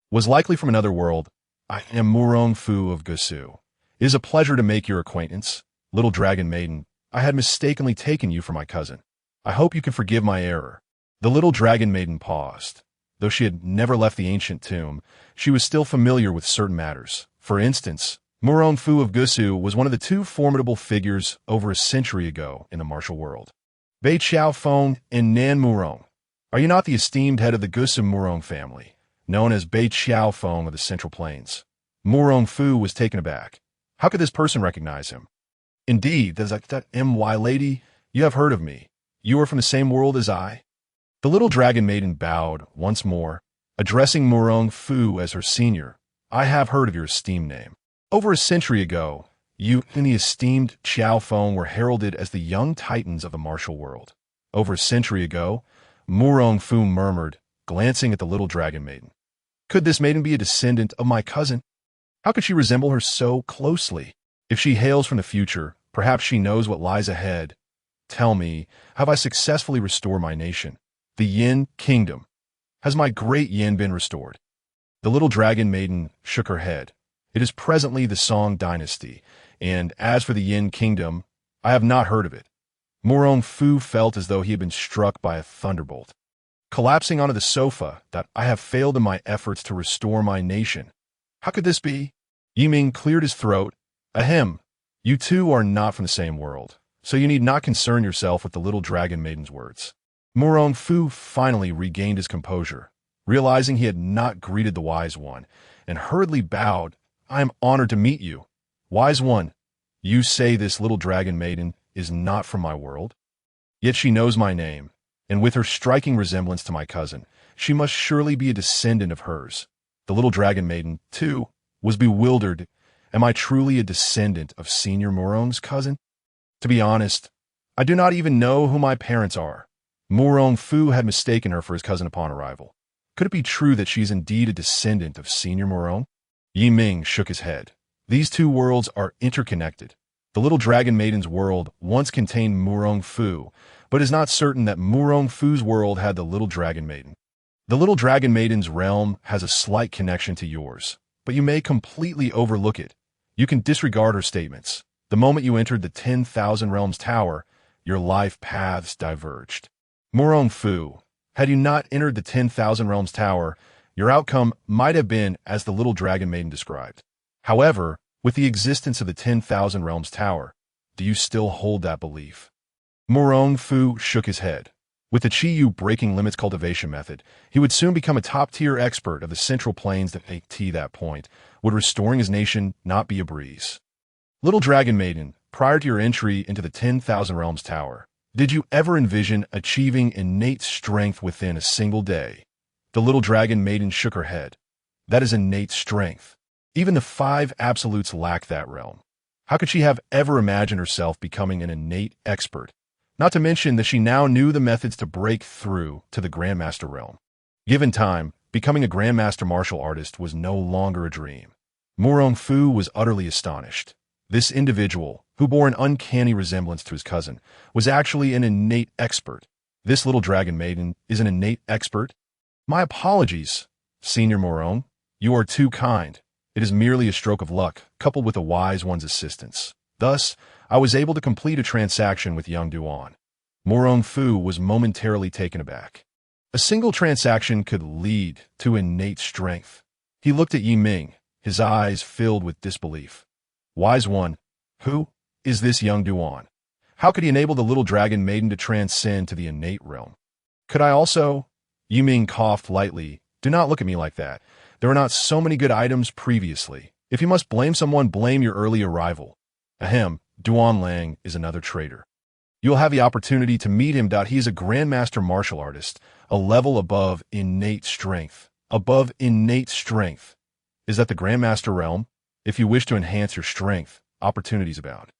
was likely from another world. I am Murong Fu of Gusu. It is a pleasure to make your acquaintance, little dragon maiden. I had mistakenly taken you for my cousin. I hope you can forgive my error. The little dragon maiden paused. Though she had never left the ancient tomb, she was still familiar with certain matters. For instance, Murong Fu of Gusu was one of the two formidable figures over a century ago in the martial world. Bei Qiaofeng and Nan Murong. Are you not the esteemed head of the Gusu Murong family, known as Bei Qiaofeng of the Central Plains? Murong Fu was taken aback. How could this person recognize him? Indeed, there's that MY lady. You have heard of me. You are from the same world as I. The little dragon maiden bowed once more, addressing Murong Fu as her senior. I have heard of your esteemed name. Over a century ago, you and the esteemed Qiaofeng were heralded as the young titans of the martial world. Over a century ago, Murong Fu murmured, glancing at the little dragon maiden. Could this maiden be a descendant of my cousin? How could she resemble her so closely? If she hails from the future, perhaps she knows what lies ahead. Tell me, have I successfully restored my nation, the Yin Kingdom? Has my great Yin been restored? The little dragon maiden shook her head. It is presently the Song dynasty. And as for the Yin Kingdom, I have not heard of it. Morong Fu felt as though he had been struck by a thunderbolt. Collapsing onto the sofa, that I have failed in my efforts to restore my nation. How could this be? Yiming cleared his throat. Ahem. You two are not from the same world, so you need not concern yourself with the little dragon maiden's words. Morong Fu finally regained his composure, realizing he had not greeted the Wise One, and hurriedly bowed. I am honored to meet you. Wise One, you say this little dragon maiden is not from my world? Yet she knows my name, and with her striking resemblance to my cousin, she must surely be a descendant of hers. The little dragon maiden, too, was bewildered. Am I truly a descendant of Senior Morong's cousin? To be honest, I do not even know who my parents are. Morong Fu had mistaken her for his cousin upon arrival. Could it be true that she is indeed a descendant of Senior Morong? Yiming shook his head. These two worlds are interconnected. The little dragon maiden's world once contained Morong Fu, but is not certain that Morong Fu's world had the little dragon maiden. The little dragon maiden's realm has a slight connection to yours, but you may completely overlook it. You can disregard her statements. The moment you entered the 10,000 Realms Tower, your life paths diverged. Morong Fu, had you not entered the 10,000 Realms Tower, your outcome might have been as the little dragon maiden described. However, with the existence of the 10,000 Realms Tower, do you still hold that belief? Morong Fu shook his head. With the Chi-Yu breaking limits cultivation method, he would soon become a top-tier expert of the central plains that at that point would restoring his nation not be a breeze. Little Dragon Maiden, prior to your entry into the 10,000 Realms Tower, did you ever envision achieving innate strength within a single day? The Little Dragon Maiden shook her head. That is innate strength. Even the 5 absolutes lack that realm. How could she have ever imagined herself becoming an innate expert? Not to mention that she now knew the methods to break through to the Grandmaster realm. Given time, becoming a Grandmaster martial artist was no longer a dream. Morong Fu was utterly astonished. This individual, who bore an uncanny resemblance to his cousin, was actually an innate expert. This little dragon maiden is an innate expert? My apologies, Senior Morong. You are too kind. It is merely a stroke of luck, coupled with a wise one's assistance. Thus, I was able to complete a transaction with young Duan. Morong Fu was momentarily taken aback. A single transaction could lead to innate strength. He looked at Yiming, his eyes filled with disbelief. Wise One, who is this young Duan? How could he enable the little dragon maiden to transcend to the innate realm? Could I also? Yiming coughed lightly. Do not look at me like that. There were not so many good items previously. If you must blame someone, blame your early arrival. Ahem, Duan Lang is another traitor. You'll have the opportunity to meet him. He is a Grandmaster martial artist, a level above innate strength. Above innate strength. Is that the Grandmaster realm? If you wish to enhance your strength, opportunities abound.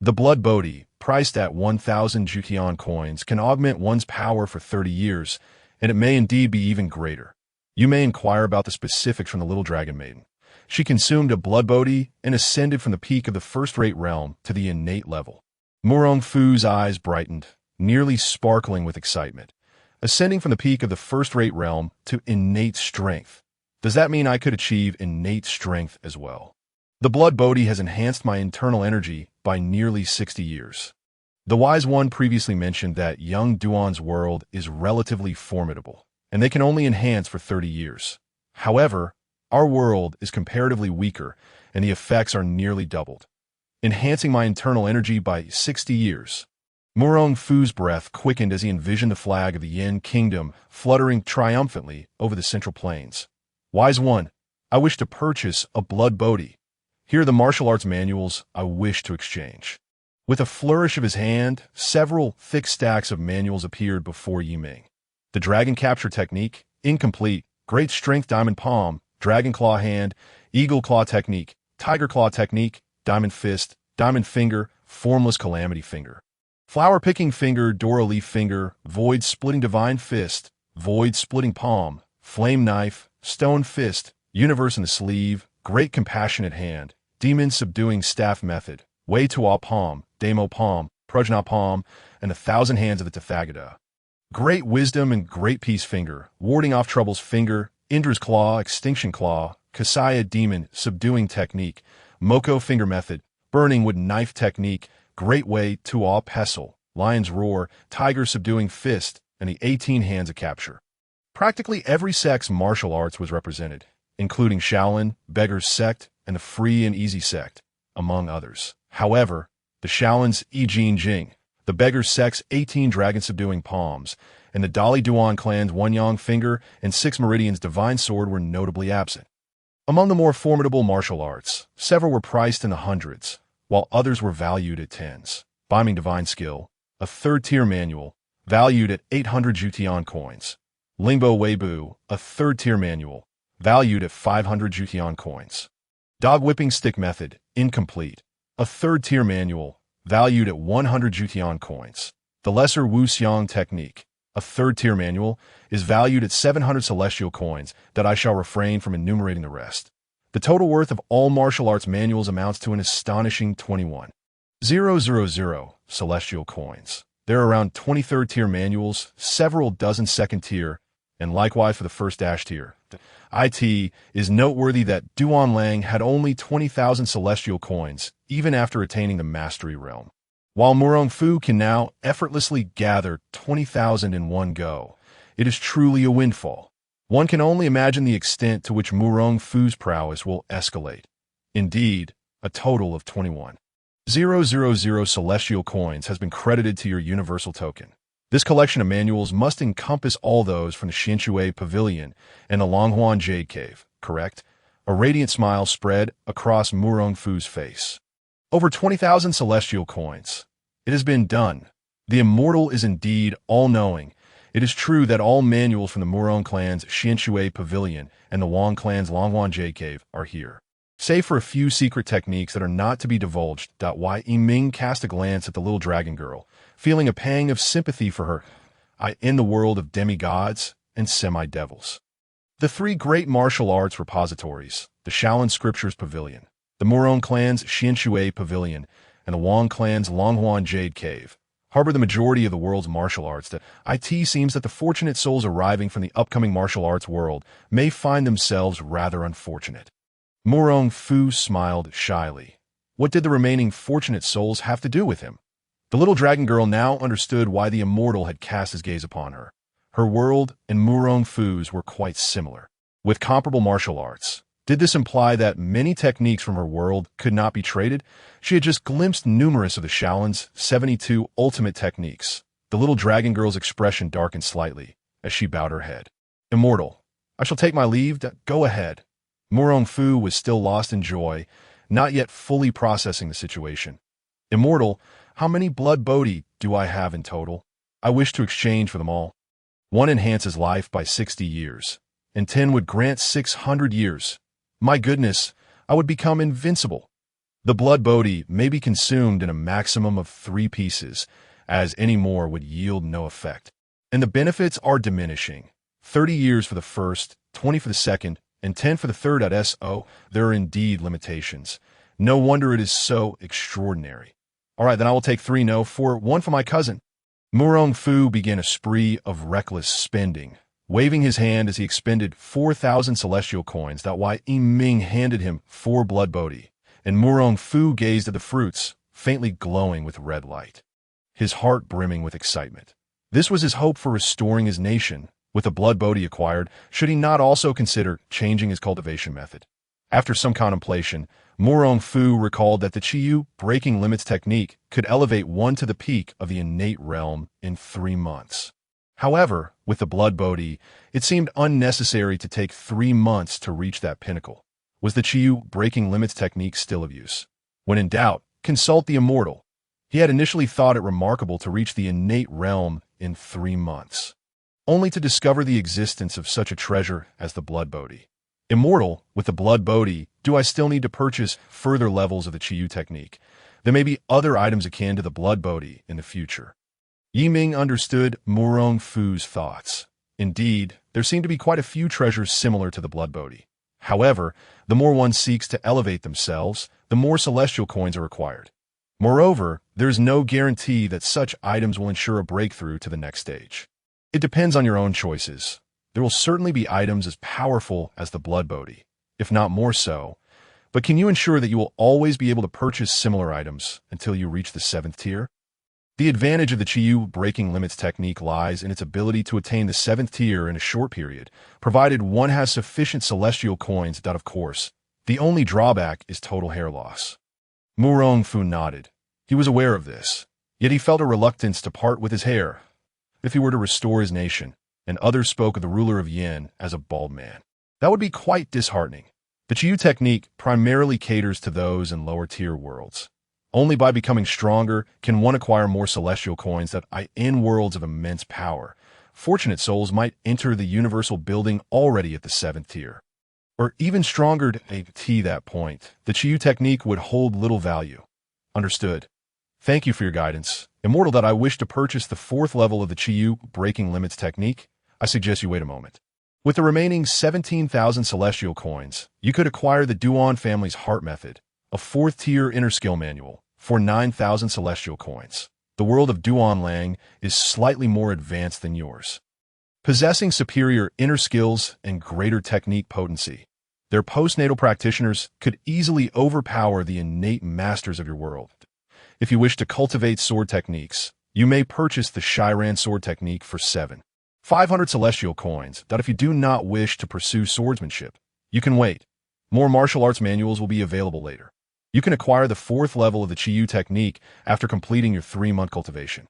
The Blood Bodhi, priced at 1,000 Jukian coins, can augment one's power for 30 years, and it may indeed be even greater. You may inquire about the specifics from the Little Dragon Maiden. She consumed a blood bodhi and ascended from the peak of the first-rate realm to the innate level. Morong Fu's eyes brightened, nearly sparkling with excitement. Ascending from the peak of the first-rate realm to innate strength. Does that mean I could achieve innate strength as well? The blood bodhi has enhanced my internal energy by nearly 60 years. The Wise One previously mentioned that young Duan's world is relatively formidable, and they can only enhance for 30 years. However, our world is comparatively weaker, and the effects are nearly doubled, enhancing my internal energy by 60 years. Morong Fu's breath quickened as he envisioned the flag of the Yin Kingdom fluttering triumphantly over the central plains. Wise One, I wish to purchase a blood bodhi. Here are the martial arts manuals I wish to exchange. With a flourish of his hand, several thick stacks of manuals appeared before Yiming. The Dragon Capture Technique, Incomplete, Great Strength Diamond Palm, Dragon Claw Hand, Eagle Claw Technique, Tiger Claw Technique, Diamond Fist, Diamond Finger, Formless Calamity Finger. Flower Picking Finger, Dora Leaf Finger, Void Splitting Divine Fist, Void Splitting Palm, Flame Knife, Stone Fist, Universe in the Sleeve, Great Compassionate Hand, Demon Subduing Staff Method, Wei Tua Palm, Demo Palm, Prajna Palm, and the Thousand Hands of the Tathagata. Great Wisdom and Great Peace Finger, Warding Off Troubles Finger, Indra's Claw, Extinction Claw, Kasaya Demon, Subduing Technique, Moko Finger Method, burning wood knife technique, great way to awe pestle, lion's roar, tiger subduing fist, and the 18 hands of capture. Practically every sect's martial arts was represented, including Shaolin, Beggar's Sect, and the Free and Easy Sect, among others. However, the Shaolin's I Jin Jing, the Beggar's Sect's 18 dragon-subduing palms, and the Dali Duan clan's One Yang Finger and Six Meridians Divine Sword were notably absent. Among the more formidable martial arts, several were priced in the hundreds, while others were valued at tens. Biming Divine Skill, a third-tier manual, valued at 800 Jutian coins. Lingbo Weibu, a third-tier manual, valued at 500 Jutian coins. Dog Whipping Stick Method, incomplete, a third-tier manual, valued at 100 Jutian coins. The Lesser Wu Xiang Technique, a third-tier manual, is valued at 700 celestial coins that I shall refrain from enumerating the rest. The total worth of all martial arts manuals amounts to an astonishing 21,000 celestial coins. There are around 23rd-tier manuals, several dozen second-tier, and likewise for the first tier. It is noteworthy that Duan Lang had only 20,000 celestial coins, even after attaining the mastery realm. While Murong Fu can now effortlessly gather 20,000 in one go, it is truly a windfall. One can only imagine the extent to which Murong Fu's prowess will escalate. Indeed, a total of 21,000 celestial coins has been credited to your universal token. This collection of manuals must encompass all those from the Xianshui Pavilion and the Longhuan Jade Cave, correct? A radiant smile spread across Murong Fu's face. Over 20,000 celestial coins. It has been done. The immortal is indeed all-knowing. It is true that all manuals from the Murong clan's Xianshui Pavilion and the Wang clan's Longhuan Jade Cave are here. Save for a few secret techniques that are not to be divulged. Yiming cast a glance at the little dragon girl, feeling a pang of sympathy for her in the world of demigods and semi-devils. The three great martial arts repositories, the Shaolin Scriptures Pavilion, the Murong clan's Xianshui Pavilion, and the Wang clan's Longhuan Jade Cave, harbor the majority of the world's martial arts. It seems that the fortunate souls arriving from the upcoming martial arts world may find themselves rather unfortunate. Murong Fu smiled shyly. What did the remaining fortunate souls have to do with him? The little dragon girl now understood why the immortal had cast his gaze upon her. Her world and Murong Fu's were quite similar, with comparable martial arts. Did this imply that many techniques from her world could not be traded? She had just glimpsed numerous of the Shaolin's 72 ultimate techniques. The little dragon girl's expression darkened slightly as she bowed her head. Immortal, I shall take my leave. Go ahead. Murong Fu was still lost in joy, not yet fully processing the situation. Immortal, how many blood bodhi do I have in total? I wish to exchange for them all. 1 enhances life by 60 years, and 10 would grant 600 years. My goodness, I would become invincible. The blood bodhi may be consumed in a maximum of 3 pieces, as any more would yield no effect. And the benefits are diminishing. 30 years for the first, 20 for the second, and 10 for the third. There are indeed limitations. No wonder it is so extraordinary. All right, then I will take 3 no for 1 for my cousin. Murong Fu began a spree of reckless spending, waving his hand as he expended 4,000 celestial coins. Yiming handed him 4 blood bodhi, and Murong Fu gazed at the fruits, faintly glowing with red light, his heart brimming with excitement. This was his hope for restoring his nation. With the blood bodhi acquired, should he not also consider changing his cultivation method? After some contemplation, Murong Fu recalled that the Qiyu breaking limits technique could elevate one to the peak of the innate realm in 3 months. However, with the blood bodhi, it seemed unnecessary to take 3 months to reach that pinnacle. Was the Qiyu breaking limits technique still of use? When in doubt, consult the immortal. He had initially thought it remarkable to reach the innate realm in 3 months, only to discover the existence of such a treasure as the blood bodhi. Immortal, with the blood bodhi, do I still need to purchase further levels of the Qiyu technique? There may be other items akin to the blood bodhi in the future. Yiming understood Murong Fu's thoughts. Indeed, there seemed to be quite a few treasures similar to the blood bodhi. However, the more one seeks to elevate themselves, the more celestial coins are required. Moreover, there is no guarantee that such items will ensure a breakthrough to the next stage. It depends on your own choices. There will certainly be items as powerful as the blood bodhi, if not more so, But can you ensure that you will always be able to purchase similar items until you reach the 7th tier? The advantage of the Chiyu breaking limits technique lies in its ability to attain the 7th tier in a short period, provided one has sufficient celestial coins. Of course, the only drawback is total hair loss. Murong Fu nodded. He was aware of this, yet he felt a reluctance to part with his hair if he were to restore his nation, and others spoke of the ruler of Yin as a bald man. That would be quite disheartening. The Chiyu technique primarily caters to those in lower-tier worlds. Only by becoming stronger can one acquire more celestial coins that in worlds of immense power. Fortunate souls might enter the universal building already at the 7th tier. Or even stronger to that point, the Chiyu technique would hold little value. Understood. Thank you for your guidance. Immortal, that I wish to purchase the 4th level of the Chiyu breaking limits technique. I suggest you wait a moment. With the remaining 17,000 celestial coins, you could acquire the Duan family's heart method, a 4th tier inner skill manual, for 9,000 celestial coins. The world of Duan Lang is slightly more advanced than yours, possessing superior inner skills and greater technique potency. Their postnatal practitioners could easily overpower the innate masters of your world. If you wish to cultivate sword techniques, you may purchase the Shiran sword technique for 7,500 celestial coins. If you do not wish to pursue swordsmanship, you can wait. More martial arts manuals will be available later. You can acquire the 4th level of the Chiyu technique after completing your 3-month cultivation.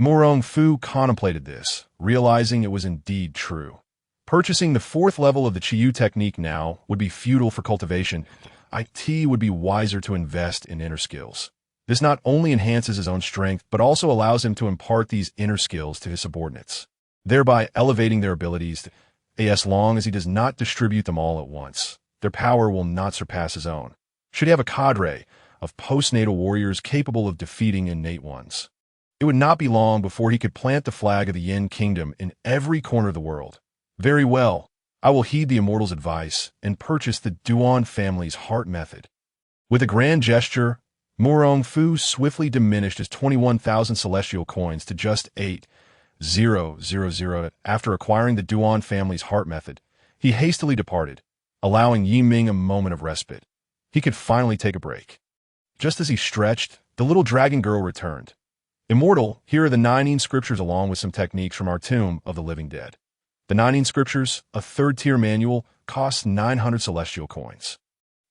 Murong Fu contemplated this, realizing it was indeed true. Purchasing the 4th level of the Chiyu technique now would be feudal for cultivation. It would be wiser to invest in inner skills. This not only enhances his own strength, but also allows him to impart these inner skills to his subordinates, thereby elevating their abilities. As long as he does not distribute them all at once, their power will not surpass his own. Should he have a cadre of postnatal warriors capable of defeating innate ones, it would not be long before he could plant the flag of the Yin Kingdom in every corner of the world. Very well, I will heed the immortal's advice and purchase the Duan family's heart method. With a grand gesture, Murong Fu swiftly diminished his 21,000 celestial coins to just 8,000. After acquiring the Duan family's heart method, he hastily departed, allowing Yi Ming a moment of respite. He could finally take a break. Just as he stretched, the little dragon girl returned. Immortal, here are the 19 scriptures along with some techniques from our Tomb of the Living Dead. The 19 scriptures, a 3rd-tier manual, costs 900 celestial coins.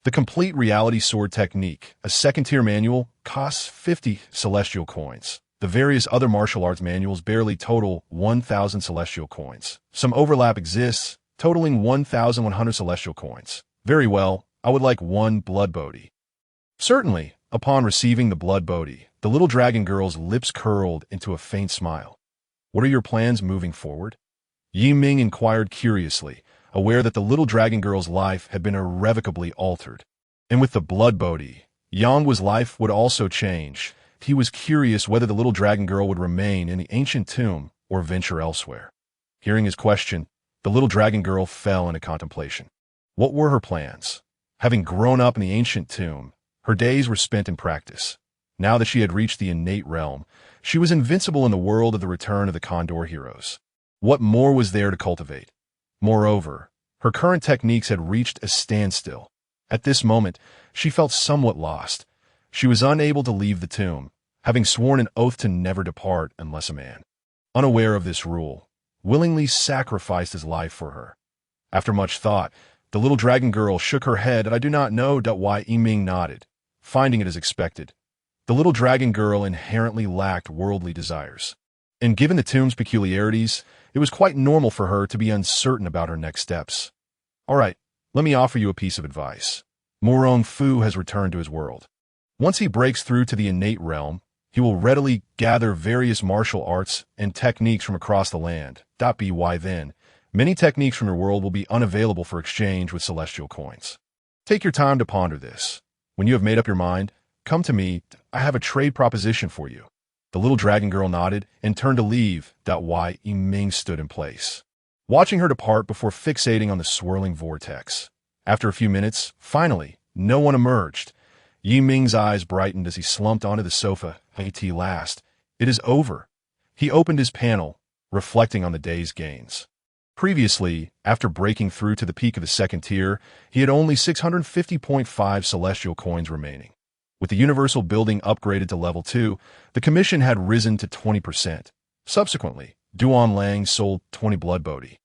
The complete reality sword technique, a 2nd-tier manual, costs 50 celestial coins. The various other martial arts manuals barely total 1,000 celestial coins. Some overlap exists, totaling 1,100 celestial coins. Very well, I would like 1 blood bodhi. Certainly. Upon receiving the blood bodhi, the little dragon girl's lips curled into a faint smile. What are your plans moving forward? Yi Ming inquired curiously, aware that the little dragon girl's life had been irrevocably altered. And with the blood bodhi, Yang's life would also change. He was curious whether the little dragon girl would remain in the ancient tomb or venture elsewhere. Hearing his question, the little dragon girl fell into contemplation. What were her plans? Having grown up in the ancient tomb, her days were spent in practice. Now that she had reached the innate realm, she was invincible in the world of the return of the Condor heroes. What more was there to cultivate? Moreover, her current techniques had reached a standstill. At this moment, she felt somewhat lost. She was unable to leave the tomb, having sworn an oath to never depart unless a man, unaware of this rule, willingly sacrificed his life for her. After much thought, the little dragon girl shook her head, and I do not know why Yi Ming nodded, finding it as expected. The little dragon girl inherently lacked worldly desires. And given the tomb's peculiarities, it was quite normal for her to be uncertain about her next steps. All right, let me offer you a piece of advice. Murong Fu has returned to his world. Once he breaks through to the innate realm, he will readily gather various martial arts and techniques from across the land. By then, many techniques from your world will be unavailable for exchange with celestial coins. Take your time to ponder this. When you have made up your mind, come to me. I have a trade proposition for you. The little dragon girl nodded and turned to leave. Yi Ming stood in place, watching her depart before fixating on the swirling vortex. After a few minutes, finally, no one emerged. Yi Ming's eyes brightened as he slumped onto the sofa. At last, it is over. He opened his panel, reflecting on the day's gains. Previously, after breaking through to the peak of the second tier, he had only 650.5 celestial coins remaining. With the universal building upgraded to level 2, the commission had risen to 20%. Subsequently, Duan Lang sold 20 blood bodhi,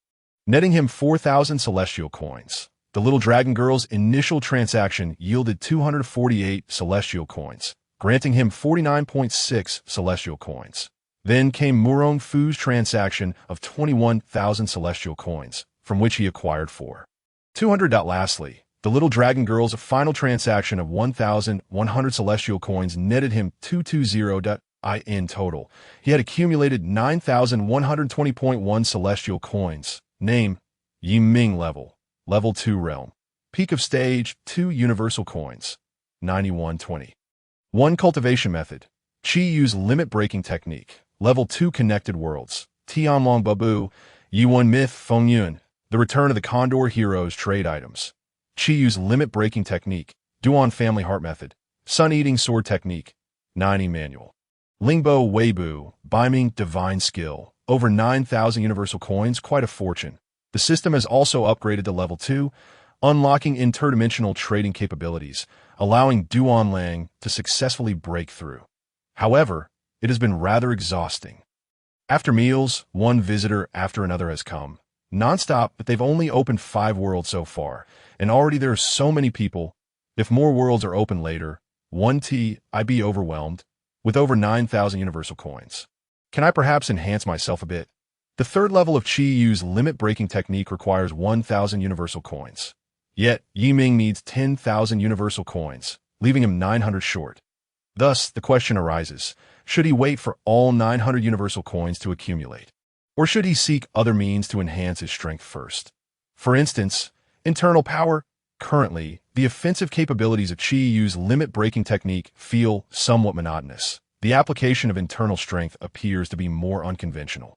netting him 4,000 celestial coins. The little dragon girl's initial transaction yielded 248 celestial coins, granting him 49.6 celestial coins. Then came Murong Fu's transaction of 21,000 celestial coins, from which he acquired 4,200. Lastly, the little dragon girl's final transaction of 1,100 celestial coins netted him 220. In total, he had accumulated 9,120.1 celestial coins. Name: Yiming Level 2 Realm. Peak of Stage 2 Universal Coins. 9120. 1 Cultivation Method. Qi Yu's Limit Breaking Technique. Level 2 Connected Worlds. Tianlong Babu. Yuan Myth Fengyun. The Return of the Condor Heroes Trade Items. Qi Yu's Limit Breaking Technique. Duan Family Heart Method. Sun Eating Sword Technique. 90 Manual. Lingbo Weibu. Biming Divine Skill. Over 9,000 universal coins, quite a fortune. The system has also upgraded to level 2, unlocking interdimensional trading capabilities, allowing Duan Lang to successfully break through. However, it has been rather exhausting. After meals, one visitor after another has come. Non-stop, but they've only opened 5 worlds so far, and already there are so many people. If more worlds are open later, I'd be overwhelmed, with over 9,000 universal coins. Can I perhaps enhance myself a bit? The third level of Qi Yu's limit-breaking technique requires 1,000 universal coins. Yet, Yiming needs 10,000 universal coins, leaving him 900 short. Thus, the question arises, should he wait for all 900 universal coins to accumulate? Or should he seek other means to enhance his strength first? For instance, internal power. Currently, the offensive capabilities of Qi Yu's limit-breaking technique feel somewhat monotonous. The application of internal strength appears to be more unconventional.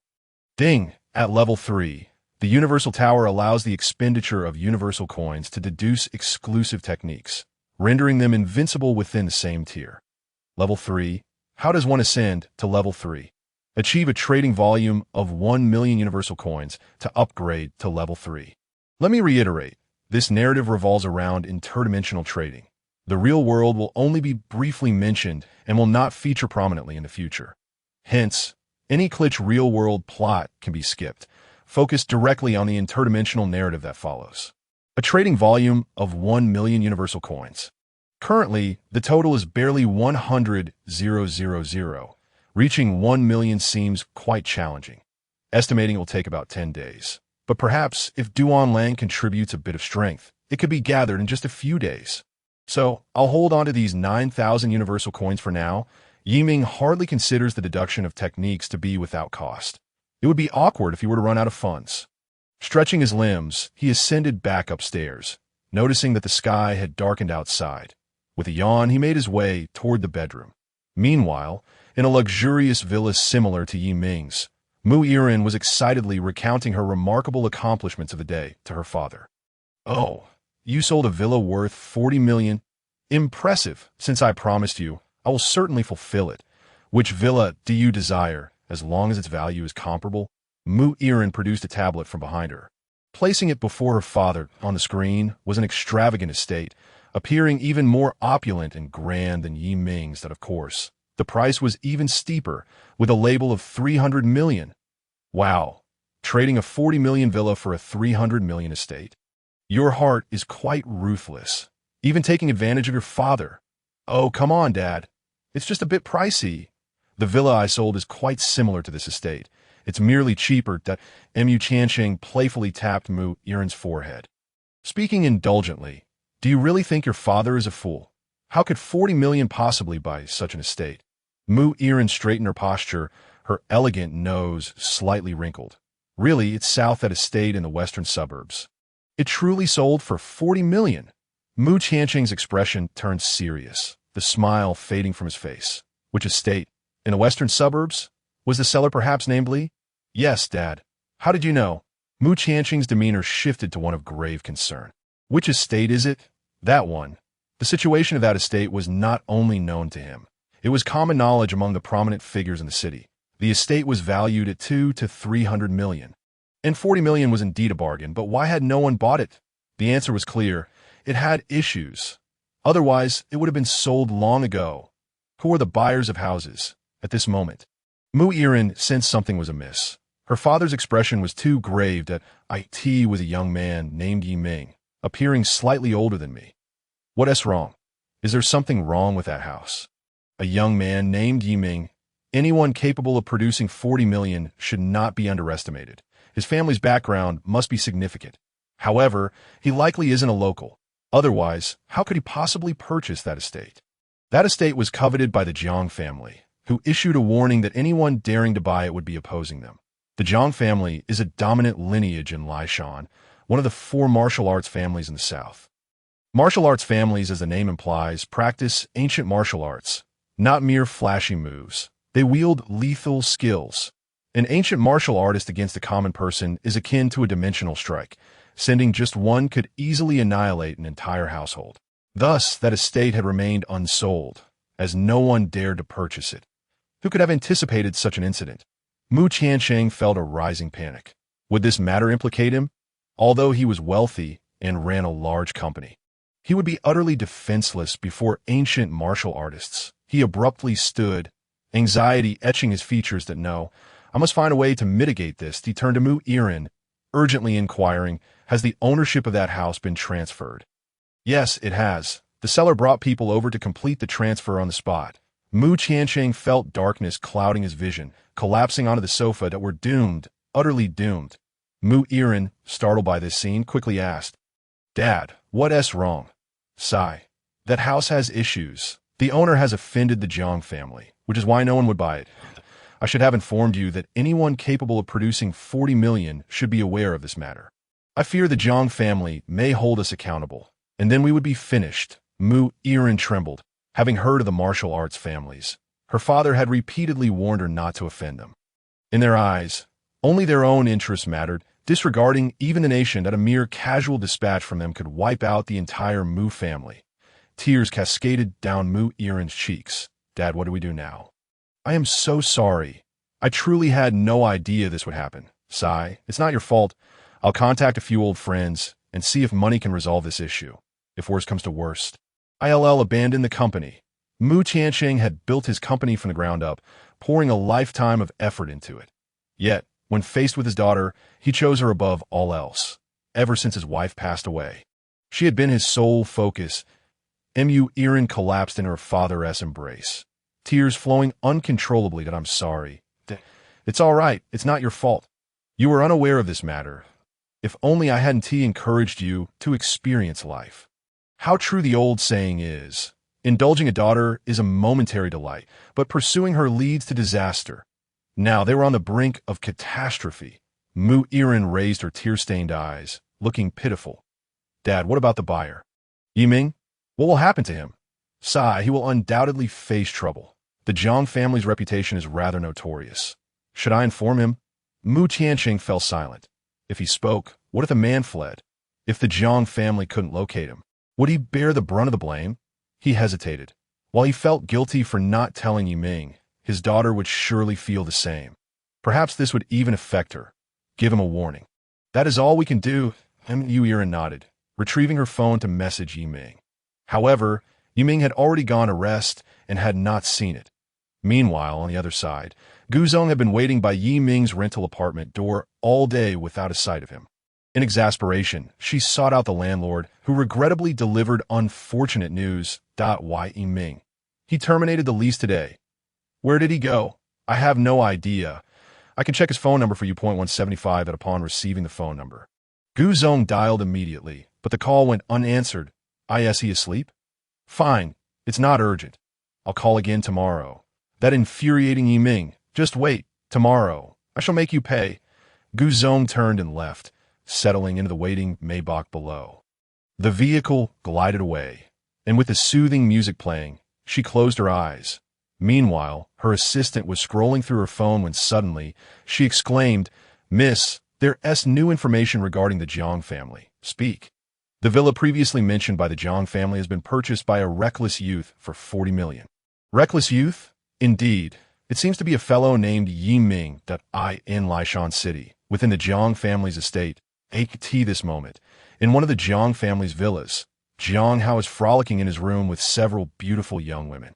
Ding! At level 3, the Universal Tower allows the expenditure of universal coins to deduce exclusive techniques, rendering them invincible within the same tier. Level 3. How does one ascend to level 3? Achieve a trading volume of 1 million universal coins to upgrade to level 3. Let me reiterate, this narrative revolves around interdimensional trading. The real world will only be briefly mentioned and will not feature prominently in the future. Hence, any glitch real-world plot can be skipped, focused directly on the interdimensional narrative that follows. A trading volume of 1 million universal coins. Currently, the total is barely 100,000. Reaching 1 million seems quite challenging, estimating it will take about 10 days. But perhaps, if Duan Lang contributes a bit of strength, it could be gathered in just a few days. So, I'll hold on to these 9,000 universal coins for now. Yiming hardly considers the deduction of techniques to be without cost. It would be awkward if he were to run out of funds. Stretching his limbs, he ascended back upstairs, noticing that the sky had darkened outside. With a yawn, he made his way toward the bedroom. Meanwhile, in a luxurious villa similar to Yiming's, Mu Yiren was excitedly recounting her remarkable accomplishments of the day to her father. "Oh, you sold a villa worth 40 million? Impressive. Since I promised you, I will certainly fulfill it. Which villa do you desire, as long as its value is comparable?" Mu Yiren produced a tablet from behind her. Placing it before her father on the screen was an extravagant estate, appearing even more opulent and grand than Yiming's that, of course. The price was even steeper, with a label of 300 million. Wow, trading a 40 million villa for a 300 million estate. Your heart is quite ruthless, even taking advantage of your father. Oh, come on, Dad. It's just a bit pricey. The villa I sold is quite similar to this estate. It's merely cheaper. Mu Chansheng playfully tapped Mu Yiren's forehead. Speaking indulgently, do you really think your father is a fool? How could 40 million possibly buy such an estate? Mu Yiren straightened her posture, her elegant nose slightly wrinkled. Really, it's south that estate in the western suburbs. It truly sold for 40 million. Mu Chansheng's expression turned serious, the smile fading from his face. Which estate? In the western suburbs? Was the seller perhaps named Li? Yes, Dad. How did you know? Mu Chansheng's demeanor shifted to one of grave concern. Which estate is it? That one. The situation of that estate was not only known to him. It was common knowledge among the prominent figures in the city. The estate was valued at 200 to 300 million. And 40 million was indeed a bargain, but why had no one bought it? The answer was clear. It had issues. Otherwise, it would have been sold long ago. Who were the buyers of houses at this moment? Mu Irin sensed something was amiss. Her father's expression was too grave that it was a young man named Yi Ming, appearing slightly older than me. What's wrong? Is there something wrong with that house? A young man named Yi Ming. Anyone capable of producing 40 million should not be underestimated. His family's background must be significant. However, he likely isn't a local. Otherwise, how could he possibly purchase that estate? That estate was coveted by the Jiang family, who issued a warning that anyone daring to buy it would be opposing them. The Jiang family is a dominant lineage in Lishan, one of the 4 martial arts families in the south. Martial arts families, as the name implies, practice ancient martial arts, not mere flashy moves. They wield lethal skills. An ancient martial artist against a common person is akin to a dimensional strike. Sending just one could easily annihilate an entire household. Thus, that estate had remained unsold, as no one dared to purchase it. Who could have anticipated such an incident? Mu Qiansheng felt a rising panic. Would this matter implicate him? Although he was wealthy and ran a large company, he would be utterly defenseless before ancient martial artists. He abruptly stood, anxiety etching his features that no, I must find a way to mitigate this. He turned to Mu Irin, urgently inquiring, has the ownership of that house been transferred? Yes, it has. The seller brought people over to complete the transfer on the spot. Mu Qiansheng felt darkness clouding his vision, collapsing onto the sofa that were doomed, utterly doomed. Mu Irin, startled by this scene, quickly asked, Dad, what's wrong? Sigh. That house has issues. The owner has offended the Jiang family, which is why no one would buy it. I should have informed you that anyone capable of producing 40 million should be aware of this matter. I fear the Jiang family may hold us accountable, and then we would be finished. Mu Irin trembled, having heard of the martial arts families. Her father had repeatedly warned her not to offend them. In their eyes, only their own interests mattered, disregarding even the nation that a mere casual dispatch from them could wipe out the entire Mu family. Tears cascaded down Mu Irin's cheeks. Dad, what do we do now? I am so sorry. I truly had no idea this would happen. Sigh, it's not your fault. I'll contact a few old friends and see if money can resolve this issue. If worse comes to worst, I'll abandon the company. Mu Qiansheng had built his company from the ground up, pouring a lifetime of effort into it. Yet, when faced with his daughter, he chose her above all else. Ever since his wife passed away, she had been his sole focus. Mu Irin collapsed in her father's embrace, tears flowing uncontrollably. That I'm sorry. It's all right. It's not your fault. You were unaware of this matter. If only I hadn't encouraged you to experience life. How true the old saying is. Indulging a daughter is a momentary delight, but pursuing her leads to disaster. Now they were on the brink of catastrophe. Mu Irin raised her tear-stained eyes, looking pitiful. Dad, what about the buyer? Yi Ming? What will happen to him? Sigh, he will undoubtedly face trouble. The Jiang family's reputation is rather notorious. Should I inform him? Mu Qiansheng fell silent. If he spoke, what if the man fled? If the Jiang family couldn't locate him, would he bear the brunt of the blame? He hesitated. While he felt guilty for not telling Yi Ming, his daughter would surely feel the same. Perhaps this would even affect her. Give him a warning. That is all we can do. Mu Irin nodded, retrieving her phone to message Yi Ming. However, Yi Ming had already gone to rest and had not seen it. Meanwhile, on the other side, Gu Zong had been waiting by Yi Ming's rental apartment door all day without a sight of him. In exasperation, she sought out the landlord, who regrettably delivered unfortunate news. Yi Ming. He terminated the lease today. Where did he go? I have no idea. I can check his phone number for you. 175 at upon receiving the phone number. Gu Zong dialed immediately, but the call went unanswered. Is he asleep? Fine. It's not urgent. I'll call again tomorrow. That infuriating Yi Ming. Just wait. Tomorrow. I shall make you pay. Gu Zong turned and left, settling into the waiting Maybach below. The vehicle glided away, and with the soothing music playing, she closed her eyes. Meanwhile, her assistant was scrolling through her phone when suddenly she exclaimed, Miss, there's new information regarding the Jiang family. Speak. The villa previously mentioned by the Jiang family has been purchased by a reckless youth for 40 million. Reckless youth? Indeed. It seems to be a fellow named Yi Ming in Lishan City, within the Jiang family's estate, at this moment, in one of the Jiang family's villas, Jiang Hao is frolicking in his room with several beautiful young women.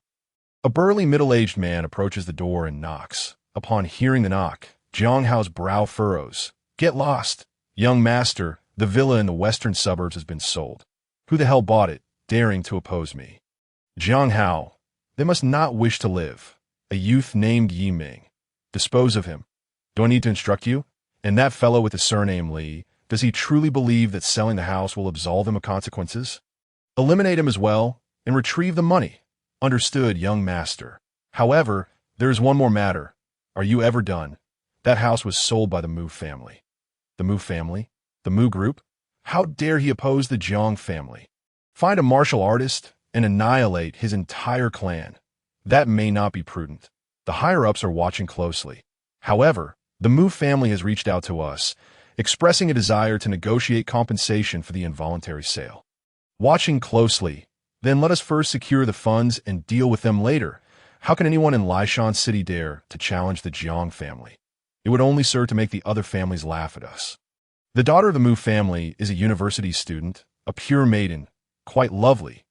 A burly middle-aged man approaches the door and knocks. Upon hearing the knock, Jiang Hao's brow furrows. Get lost, young master, the villa in the western suburbs has been sold. Who the hell bought it, daring to oppose me? Jiang Hao, they must not wish to live. A youth named Yi Ming. Dispose of him. Do I need to instruct you? And that fellow with the surname Li, does he truly believe that selling the house will absolve him of consequences? Eliminate him as well, and retrieve the money. Understood, young master. However, there is one more matter. Are you ever done? That house was sold by the Mu family. The Mu family? The Mu group? How dare he oppose the Jiang family? Find a martial artist and annihilate his entire clan. That may not be prudent. The higher-ups are watching closely. However, the Mu family has reached out to us, expressing a desire to negotiate compensation for the involuntary sale. Watching closely, then let us first secure the funds and deal with them later. How can anyone in Lishan City dare to challenge the Jiang family? It would only serve to make the other families laugh at us. The daughter of the Mu family is a university student, a pure maiden, quite lovely.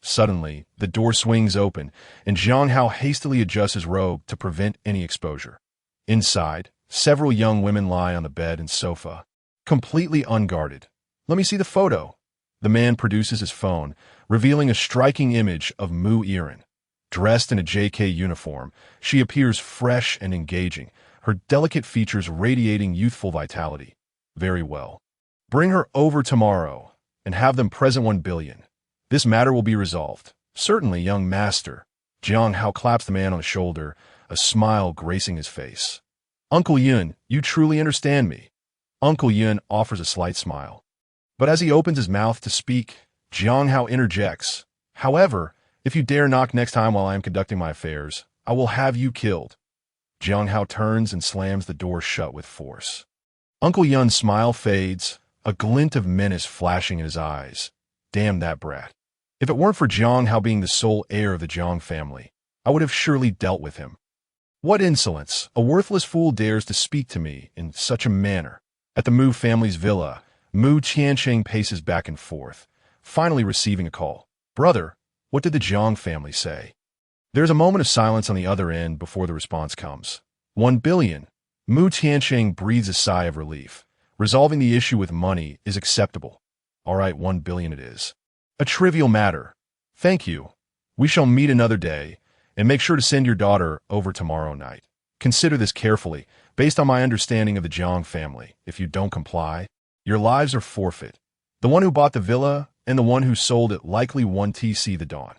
Suddenly, the door swings open, and Jiang Hao hastily adjusts his robe to prevent any exposure. Inside, several young women lie on the bed and sofa, completely unguarded. Let me see the photo. The man produces his phone, revealing a striking image of Mu Irin. Dressed in a JK uniform, she appears fresh and engaging, her delicate features radiating youthful vitality. Very well. Bring her over tomorrow, and have them present 1 billion. This matter will be resolved. Certainly, young master. Jiang Hao claps the man on the shoulder, a smile gracing his face. Uncle Yun, you truly understand me. Uncle Yun offers a slight smile. But as he opens his mouth to speak, Jiang Hao interjects. However, if you dare knock next time while I am conducting my affairs, I will have you killed. Jiang Hao turns and slams the door shut with force. Uncle Yun's smile fades, a glint of menace flashing in his eyes. Damn that brat. If it weren't for Jiang Hao being the sole heir of the Jiang family, I would have surely dealt with him. What insolence! A worthless fool dares to speak to me in such a manner. At the Mu family's villa, Mu Tiancheng paces back and forth, finally receiving a call. Brother, what did the Jiang family say? There's a moment of silence on the other end before the response comes. 1 billion. Mu Tiancheng breathes a sigh of relief. Resolving the issue with money is acceptable. All right, 1 billion it is. A trivial matter. Thank you. We shall meet another day, and make sure to send your daughter over tomorrow night. Consider this carefully. Based on my understanding of the Jiang family, if you don't comply, your lives are forfeit. The one who bought the villa and the one who sold it likely won TC the dawn.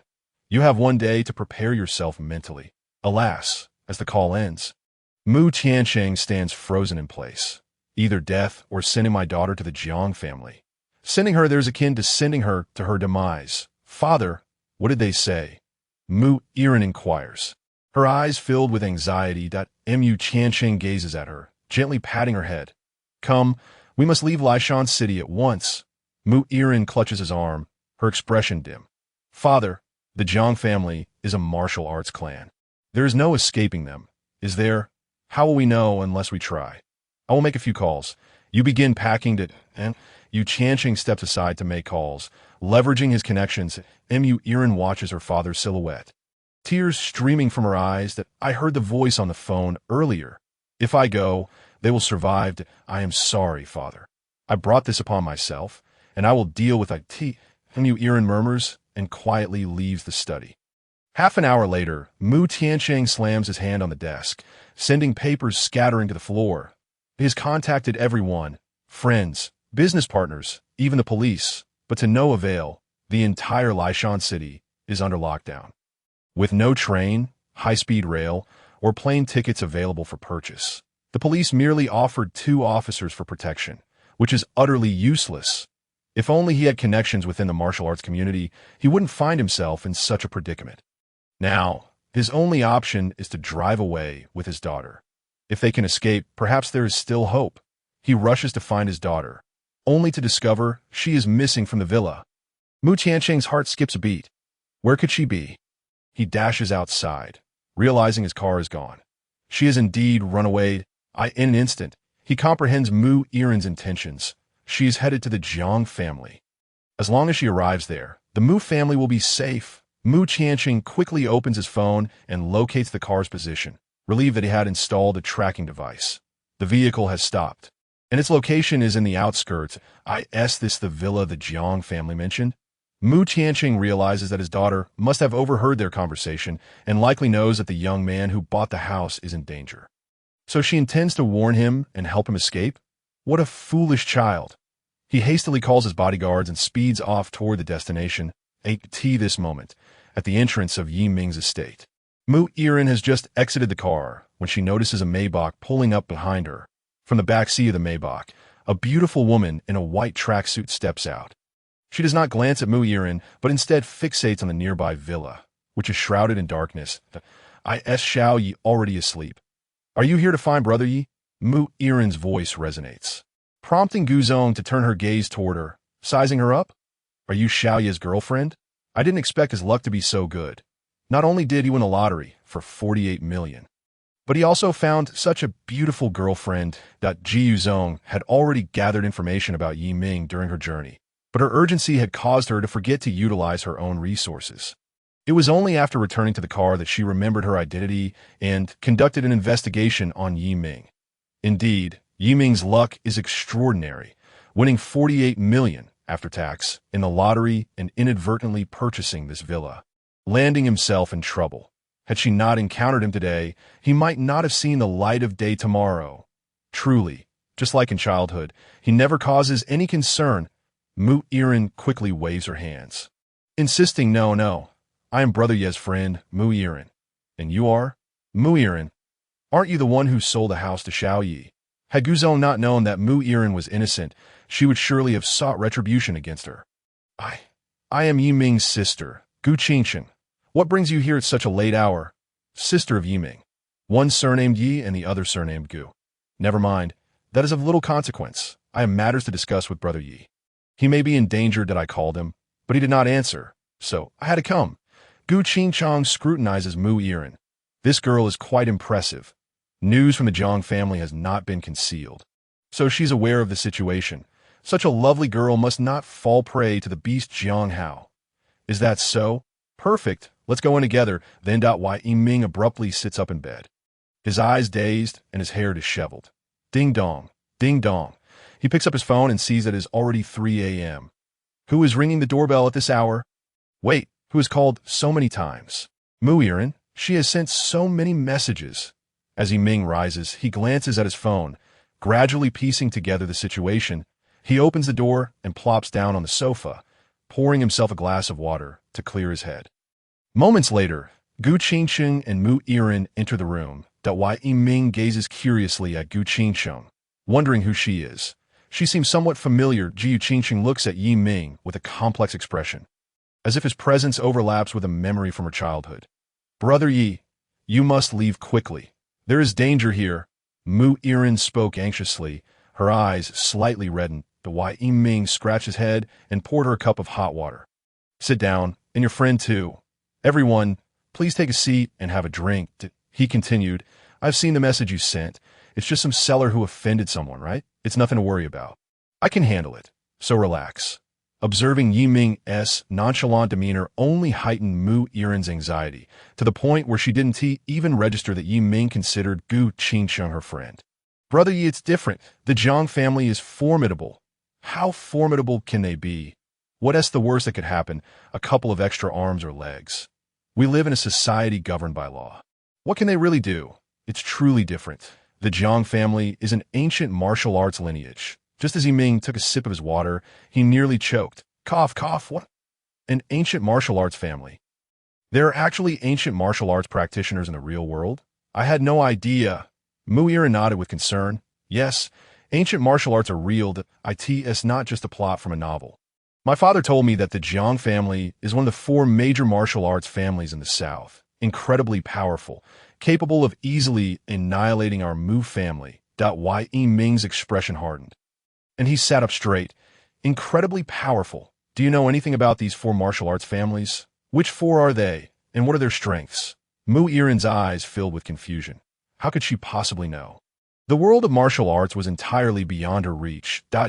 You have 1 day to prepare yourself mentally. Alas, as the call ends, Mu Tiancheng stands frozen in place. Either death or sending my daughter to the Jiang family. Sending her there is akin to sending her to her demise. Father, what did they say? Mu Irin inquires. Her eyes filled with anxiety. Mu Tiancheng gazes at her, gently patting her head. Come, we must leave Lishan City at once. Mu Irin clutches his arm, her expression dim. Father, the Jiang family is a martial arts clan. There is no escaping them, is there? How will we know unless we try? I will make a few calls. You begin packing and Yu Tiancheng steps aside to make calls. Leveraging his connections, Mu Irin watches her father's silhouette. Tears streaming from her eyes. I heard the voice on the phone earlier. If I go, they will survive. I am sorry, father. I brought this upon myself, and I will deal with it. Mu Irin murmurs and quietly leaves the study. Half an hour later, Mu Tiancheng slams his hand on the desk, sending papers scattering to the floor. He has contacted everyone, friends, business partners, even the police, but to no avail. The entire Lishan City is under lockdown. With no train, high-speed rail, or plane tickets available for purchase, the police merely offered 2 officers for protection, which is utterly useless. If only he had connections within the martial arts community, he wouldn't find himself in such a predicament. Now, his only option is to drive away with his daughter. If they can escape, perhaps there is still hope. He rushes to find his daughter, only to discover she is missing from the villa. Mu Tiancheng's heart skips a beat. Where could she be? He dashes outside, realizing his car is gone. She has indeed run away. In an instant, He comprehends Mu Iren's intentions. She is headed to the Jiang family. As long as she arrives there, the Mu family will be safe. Mu Qianqing quickly opens his phone and locates the car's position, relieved that he had installed a tracking device. The vehicle has stopped, and its location is in the outskirts. Is this the villa the Jiang family mentioned? Mu Qianqing realizes that his daughter must have overheard their conversation and likely knows that the young man who bought the house is in danger. So she intends to warn him and help him escape? What a foolish child. He hastily calls his bodyguards and speeds off toward the destination, this moment, at the entrance of Yi Ming's estate. Mu Iren has just exited the car when she notices a Maybach pulling up behind her. From the back seat of the Maybach, a beautiful woman in a white tracksuit steps out. She does not glance at Mu Iren, but instead fixates on the nearby villa, which is shrouded in darkness. Is Xiao Yi already asleep? Are you here to find Brother Yi? Mu Iren's voice resonates, prompting Guzong to turn her gaze toward her, sizing her up. Are you Xiao Yi's girlfriend? I didn't expect his luck to be so good. Not only did he win a lottery for 48 million, but he also found such a beautiful girlfriend. Ji Yuzong had already gathered information about Yi Ming during her journey, but her urgency had caused her to forget to utilize her own resources. It was only after returning to the car that she remembered her identity and conducted an investigation on Yi Ming. Indeed, Yi Ming's luck is extraordinary, winning 48 million after tax in the lottery and inadvertently purchasing this villa, landing himself in trouble. Had she not encountered him today, he might not have seen the light of day tomorrow. Truly, just like in childhood, he never causes any concern. Mu Iren quickly waves her hands, insisting, No, I am Brother Ye's friend, Mu Iren. And you are? Mu Iren, aren't you the one who sold the house to Xiao Yi? Had Guzong not known that Mu Iren was innocent, she would surely have sought retribution against her. I am Yi Ming's sister, Gu Qingqing. What brings you here at such a late hour? Sister of Yi Ming. One surnamed Yi and the other surnamed Gu. Never mind. That is of little consequence. I have matters to discuss with Brother Yi. He may be endangered that I called him, but he did not answer, so I had to come. Gu Qingchang scrutinizes Mu Iren. This girl is quite impressive. News from the Jiang family has not been concealed, so she's aware of the situation. Such a lovely girl must not fall prey to the beast Jiang Hao. Is that so? Perfect. Let's go in together. Then Yi Ming abruptly sits up in bed, his eyes dazed and his hair disheveled. Ding dong, ding dong. He picks up his phone and sees that it is already 3 a.m. Who is ringing the doorbell at this hour? Wait, who has called so many times? Mu Iren. She has sent so many messages. As Yi Ming rises, he glances at his phone, gradually piecing together the situation. He opens the door and plops down on the sofa, pouring himself a glass of water to clear his head. Moments later, Gu Qingqing and Mu Iren enter the room. Yi Ming gazes curiously at Gu Qingqing, wondering who she is. She seems somewhat familiar. Gu Qingqing looks at Yi Ming with a complex expression, as if his presence overlaps with a memory from her childhood. Brother Yi, you must leave quickly. There is danger here. Mu Iren spoke anxiously, her eyes slightly reddened. Yi Ming scratched his head and poured her a cup of hot water. Sit down, and your friend too. Everyone, please take a seat and have a drink. He continued, I've seen the message you sent. It's just some seller who offended someone, right? It's nothing to worry about. I can handle it, so relax. Observing Yi Ming's nonchalant demeanor only heightened Mu Iren's anxiety, to the point where she didn't even register that Yi Ming considered Gu Qingqing her friend. Brother Yi, it's different. The Jiang family is formidable. How formidable can they be? What's the worst that could happen? A couple of extra arms or legs. We live in a society governed by law. What can they really do? It's truly different. The Jiang family is an ancient martial arts lineage. Just as Yi Ming took a sip of his water, he nearly choked. Cough, cough, what? An ancient martial arts family. There are actually ancient martial arts practitioners in the real world? I had no idea. Mu Iren nodded with concern. Yes, ancient martial arts are real. It's not just a plot from a novel. My father told me that the Jiang family is one of the 4 major martial arts families in the South. Incredibly powerful, capable of easily annihilating our Mu family. Yi Ming's expression hardened, and he sat up straight. Incredibly powerful. Do you know anything about these 4 martial arts families? Which 4 are they, and what are their strengths? Mu Iren's eyes filled with confusion. How could she possibly know? The world of martial arts was entirely beyond her reach. Gu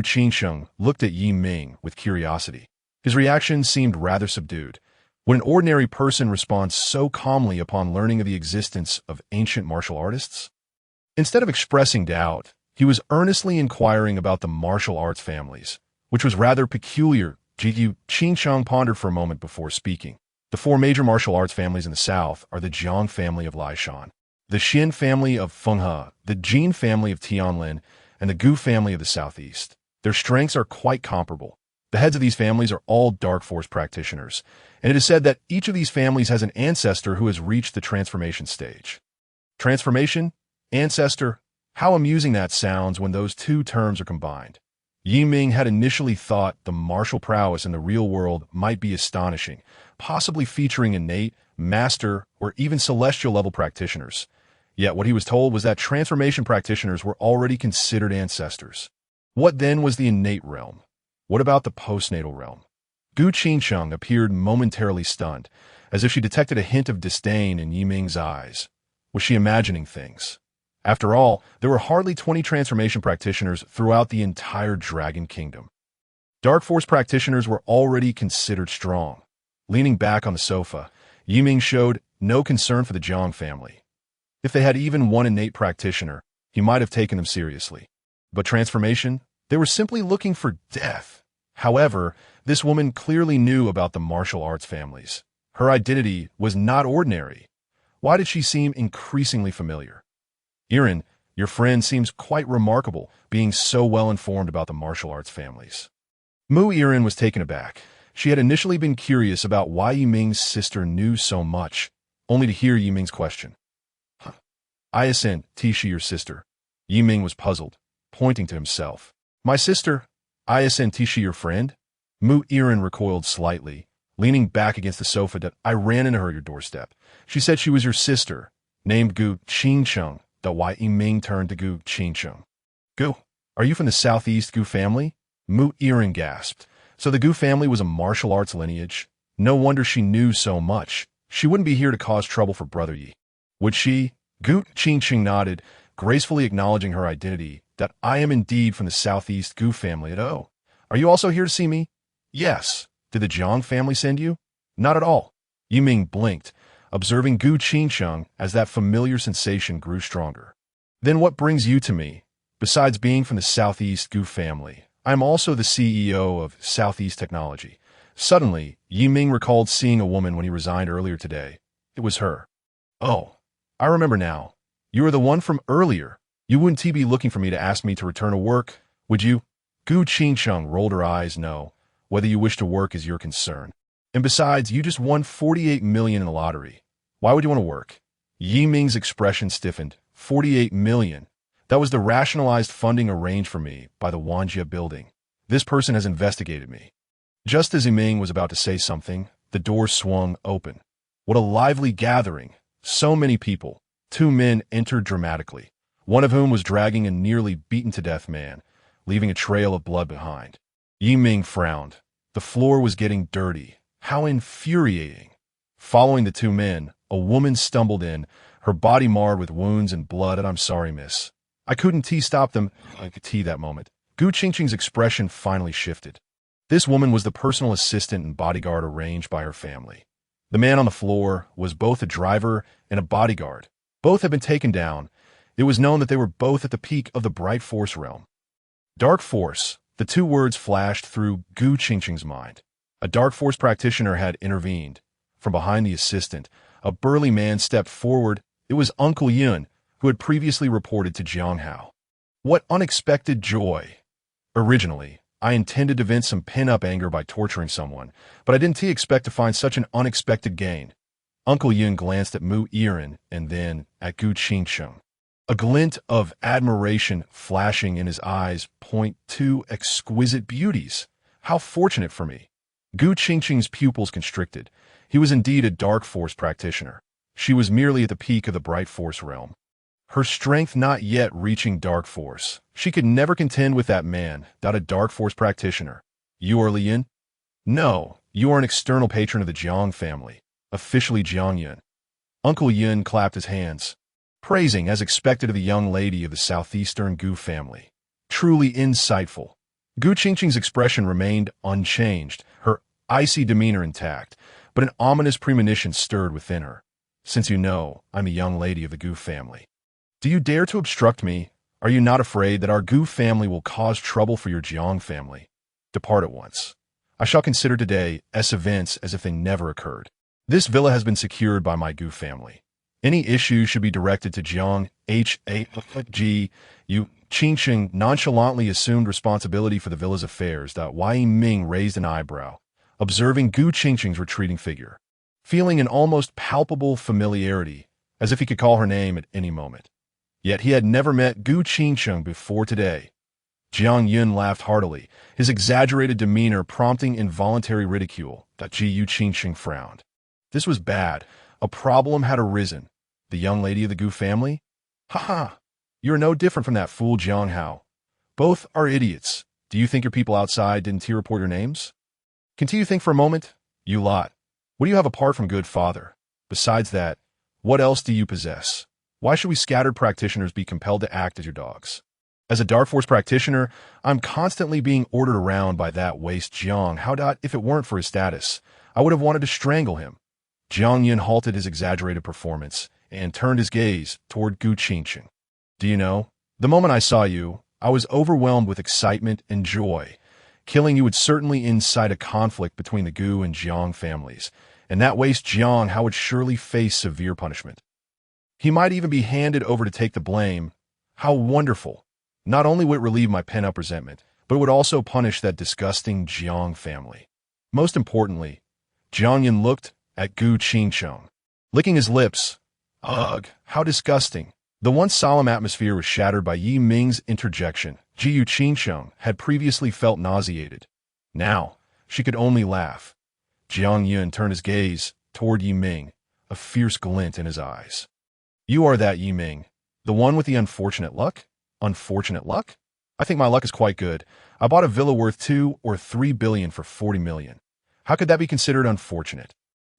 Qingsheng looked at Yi Ming with curiosity. His reaction seemed rather subdued. Would an ordinary person respond so calmly upon learning of the existence of ancient martial artists? Instead of expressing doubt, he was earnestly inquiring about the martial arts families, which was rather peculiar. Gu Qingsheng pondered for a moment before speaking. The four major martial arts families in the south are the Jiang family of Laishan, the Xin family of Fenghe, the Jin family of Tianlin, and the Gu family of the southeast. Their strengths are quite comparable. The heads of these families are all dark force practitioners, and it is said that each of these families has an ancestor who has reached the transformation stage. Transformation? Ancestor? How amusing that sounds when those two terms are combined. Yi Ming had initially thought the martial prowess in the real world might be astonishing, possibly featuring innate, master, or even celestial-level practitioners. Yet what he was told was that transformation practitioners were already considered ancestors. What then was the innate realm? What about the postnatal realm? Gu Qingsheng appeared momentarily stunned, as if she detected a hint of disdain in Yi Ming's eyes. Was she imagining things? After all, there were hardly 20 transformation practitioners throughout the entire Dragon Kingdom. Dark Force practitioners were already considered strong. Leaning back on the sofa, Yi Ming showed no concern for the Jiang family. If they had even one innate practitioner, he might have taken them seriously. But transformation? They were simply looking for death. However, this woman clearly knew about the martial arts families. Her identity was not ordinary. Why did she seem increasingly familiar? Irin, your friend seems quite remarkable, being so well informed about the martial arts families. Mu Irin was taken aback. She had initially been curious about why Yi Ming's sister knew so much, only to hear Yi Ming's question. I assent, Tishi, your sister. Yi Ming was puzzled, pointing to himself. My sister? I assent, Tishi, your friend? Mu Irin recoiled slightly, leaning back against the sofa. That I ran into her at your doorstep. She said she was your sister, named Gu Qingsheng. Why Yi Ming turned to Gu Qingsheng. Gu, are you from the southeast Gu family? Mu Irin gasped. So the Gu family was a martial arts lineage? No wonder she knew so much. She wouldn't be here to cause trouble for Brother Yi. Would she? Gu Qingsheng nodded, gracefully acknowledging her identity. That I am indeed from the southeast Gu family at O. Are you also here to see me? Yes. Did the Jiang family send you? Not at all. Yi Ming blinked, observing Gu Qingsheng as that familiar sensation grew stronger. Then what brings you to me? Besides being from the Southeast Gu family, I am also the CEO of Southeast Technology. Suddenly, Yi Ming recalled seeing a woman when he resigned earlier today. It was her. Oh, I remember now. You are the one from earlier. You wouldn't be looking for me to ask me to return to work, would you? Gu Qingsheng rolled her eyes. No. Whether you wish to work is your concern. And besides, you just won 48 million in the lottery. Why would you want to work? Yi Ming's expression stiffened. 48 million. That was the rationalized funding arranged for me by the Wanjie building. This person has investigated me. Just as Yi Ming was about to say something, the door swung open. What a lively gathering. So many people. Two men entered dramatically, one of whom was dragging a nearly beaten-to-death man, leaving a trail of blood behind. Yi Ming frowned. The floor was getting dirty. How infuriating. Following the two men, a woman stumbled in, her body marred with wounds and blood. And I'm sorry, miss. I couldn't stop them. I could that moment. Gu Qingqing's expression finally shifted. This woman was the personal assistant and bodyguard arranged by her family. The man on the floor was both a driver and a bodyguard. Both had been taken down. It was known that they were both at the peak of the bright force realm. Dark force. The two words flashed through Gu Qingqing's mind. A dark force practitioner had intervened. From behind the assistant, a burly man stepped forward. It was Uncle Yun, who had previously reported to Jianghao. What unexpected joy! Originally, I intended to vent some pent-up anger by torturing someone, but I didn't expect to find such an unexpected gain. Uncle Yun glanced at Mu Irin and then at Gu Qingsheng. A glint of admiration flashing in his eyes. Point two exquisite beauties. How fortunate for me. Gu Qingqing's pupils constricted. He was indeed a dark force practitioner. She was merely at the peak of the bright force realm. Her strength not yet reaching dark force. She could never contend with that man, a dark force practitioner. You are Lian? No, you are an external patron of the Jiang family, officially Jiang Yun. Uncle Yun clapped his hands. praising, as expected, of the young lady of the southeastern Gu family. Truly insightful. Gu Qingqing's expression remained unchanged, her icy demeanor intact, but an ominous premonition stirred within her. Since you know I'm a young lady of the Gu family, do you dare to obstruct me? Are you not afraid that our Gu family will cause trouble for your Jiang family? Depart at once. I shall consider today events as if they never occurred. This villa has been secured by my Gu family. Any issues should be directed to Jiang H.A.G. Yu Qingqing nonchalantly assumed responsibility for the villa's affairs. Wai Ming raised an eyebrow, observing Gu Qingqing's retreating figure, feeling an almost palpable familiarity, as if he could call her name at any moment. Yet he had never met Gu Qingqing before today. Jiang Yun laughed heartily, his exaggerated demeanor prompting involuntary ridicule. Ji Yu Qingqing frowned. This was bad. A problem had arisen. The young lady of the Gu family? Ha ha! You are no different from that fool Jiang Hao. Both are idiots. Do you think your people outside didn't report your names? Continue to think for a moment. You lot. What do you have apart from good father? Besides that, what else do you possess? Why should we scattered practitioners be compelled to act as your dogs? As a Dark Force practitioner, I'm constantly being ordered around by that waste Jiang Hao. If it weren't for his status, I would have wanted to strangle him. Jiang Yun halted his exaggerated performance and turned his gaze toward Gu Qingqing. Do you know, the moment I saw you, I was overwhelmed with excitement and joy. Killing you would certainly incite a conflict between the Gu and Jiang families, and that waste Jiang Hao would surely face severe punishment. He might even be handed over to take the blame. How wonderful! Not only would it relieve my pent-up resentment, but it would also punish that disgusting Jiang family. Most importantly, Jiang Yun looked at Gu Qingqing, licking his lips. Ugh, how disgusting. The once solemn atmosphere was shattered by Yi Ming's interjection. Ji Yu Qingqing had previously felt nauseated. Now, she could only laugh. Jiang Yun turned his gaze toward Yi Ming, a fierce glint in his eyes. You are that Yi Ming, the one with the unfortunate luck? Unfortunate luck? I think my luck is quite good. I bought a villa worth 2 or 3 billion for 40 million. How could that be considered unfortunate?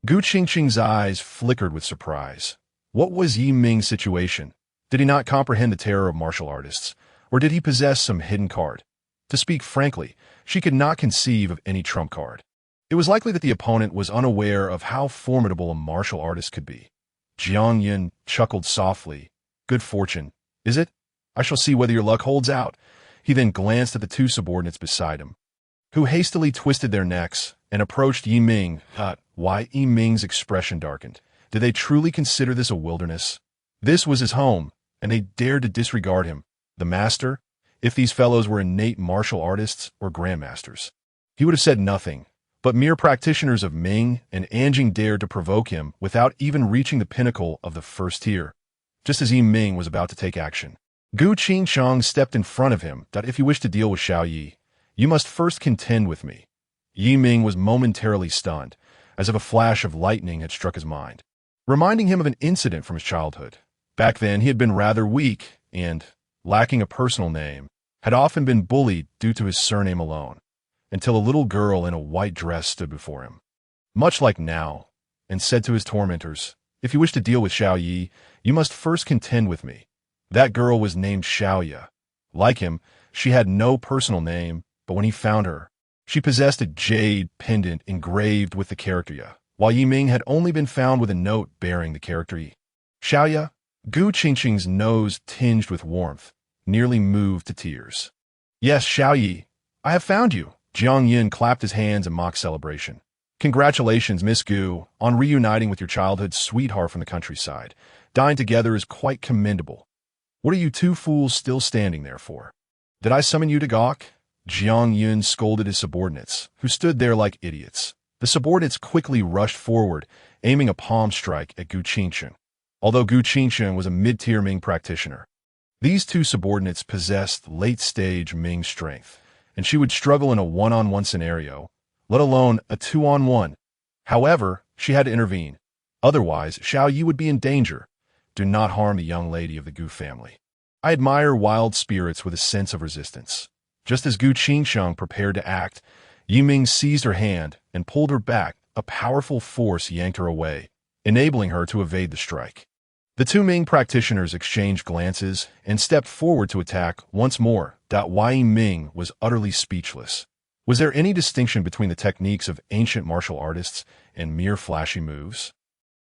Gu Qingqing's eyes flickered with surprise. What was Yi Ming's situation? Did he not comprehend the terror of martial artists? Or did he possess some hidden card? To speak frankly, she could not conceive of any trump card. It was likely that the opponent was unaware of how formidable a martial artist could be. Jiang Yun chuckled softly. Good fortune, is it? I shall see whether your luck holds out. He then glanced at the two subordinates beside him, who hastily twisted their necks and approached Yi Ming. Why Yi Ming's expression darkened. Did they truly consider this a wilderness? This was his home, and they dared to disregard him, the master, if these fellows were innate martial artists or grandmasters. He would have said nothing, but mere practitioners of Ming and Anjing dared to provoke him without even reaching the pinnacle of the first tier, just as Yi Ming was about to take action. Gu Qingqing stepped in front of him. If you wish to deal with Xiao Yi, you must first contend with me. Yi Ming was momentarily stunned, as if a flash of lightning had struck his mind, reminding him of an incident from his childhood. Back then, he had been rather weak and, lacking a personal name, had often been bullied due to his surname alone, until a little girl in a white dress stood before him, much like now, and said to his tormentors, if you wish to deal with Xiao Yi, you must first contend with me. That girl was named Xiaoya. Like him, she had no personal name, but when he found her, she possessed a jade pendant engraved with the character Ya, while Yi Ming had only been found with a note bearing the character Yi. Xiaoya, Gu Qingqing's nose tinged with warmth, nearly moved to tears. Yes, Xiao Yi, I have found you. Jiang Yun clapped his hands in mock celebration. Congratulations, Miss Gu, on reuniting with your childhood sweetheart from the countryside. Dying together is quite commendable. What are you two fools still standing there for? Did I summon you to gawk? Jiang Yun scolded his subordinates, who stood there like idiots. The subordinates quickly rushed forward, aiming a palm strike at Gu Qingqing. Although Gu Qingqing was a mid-tier Ming practitioner, these two subordinates possessed late-stage Ming strength, and she would struggle in a one-on-one scenario, let alone a two-on-one. However, she had to intervene. Otherwise, Xiao Yi would be in danger. Do not harm the young lady of the Gu family. I admire wild spirits with a sense of resistance. Just as Gu Qingqing prepared to act, Yi Ming seized her hand and pulled her back. A powerful force yanked her away, enabling her to evade the strike. The two Ming practitioners exchanged glances and stepped forward to attack once more. Yi Ming was utterly speechless. Was there any distinction between the techniques of ancient martial artists and mere flashy moves?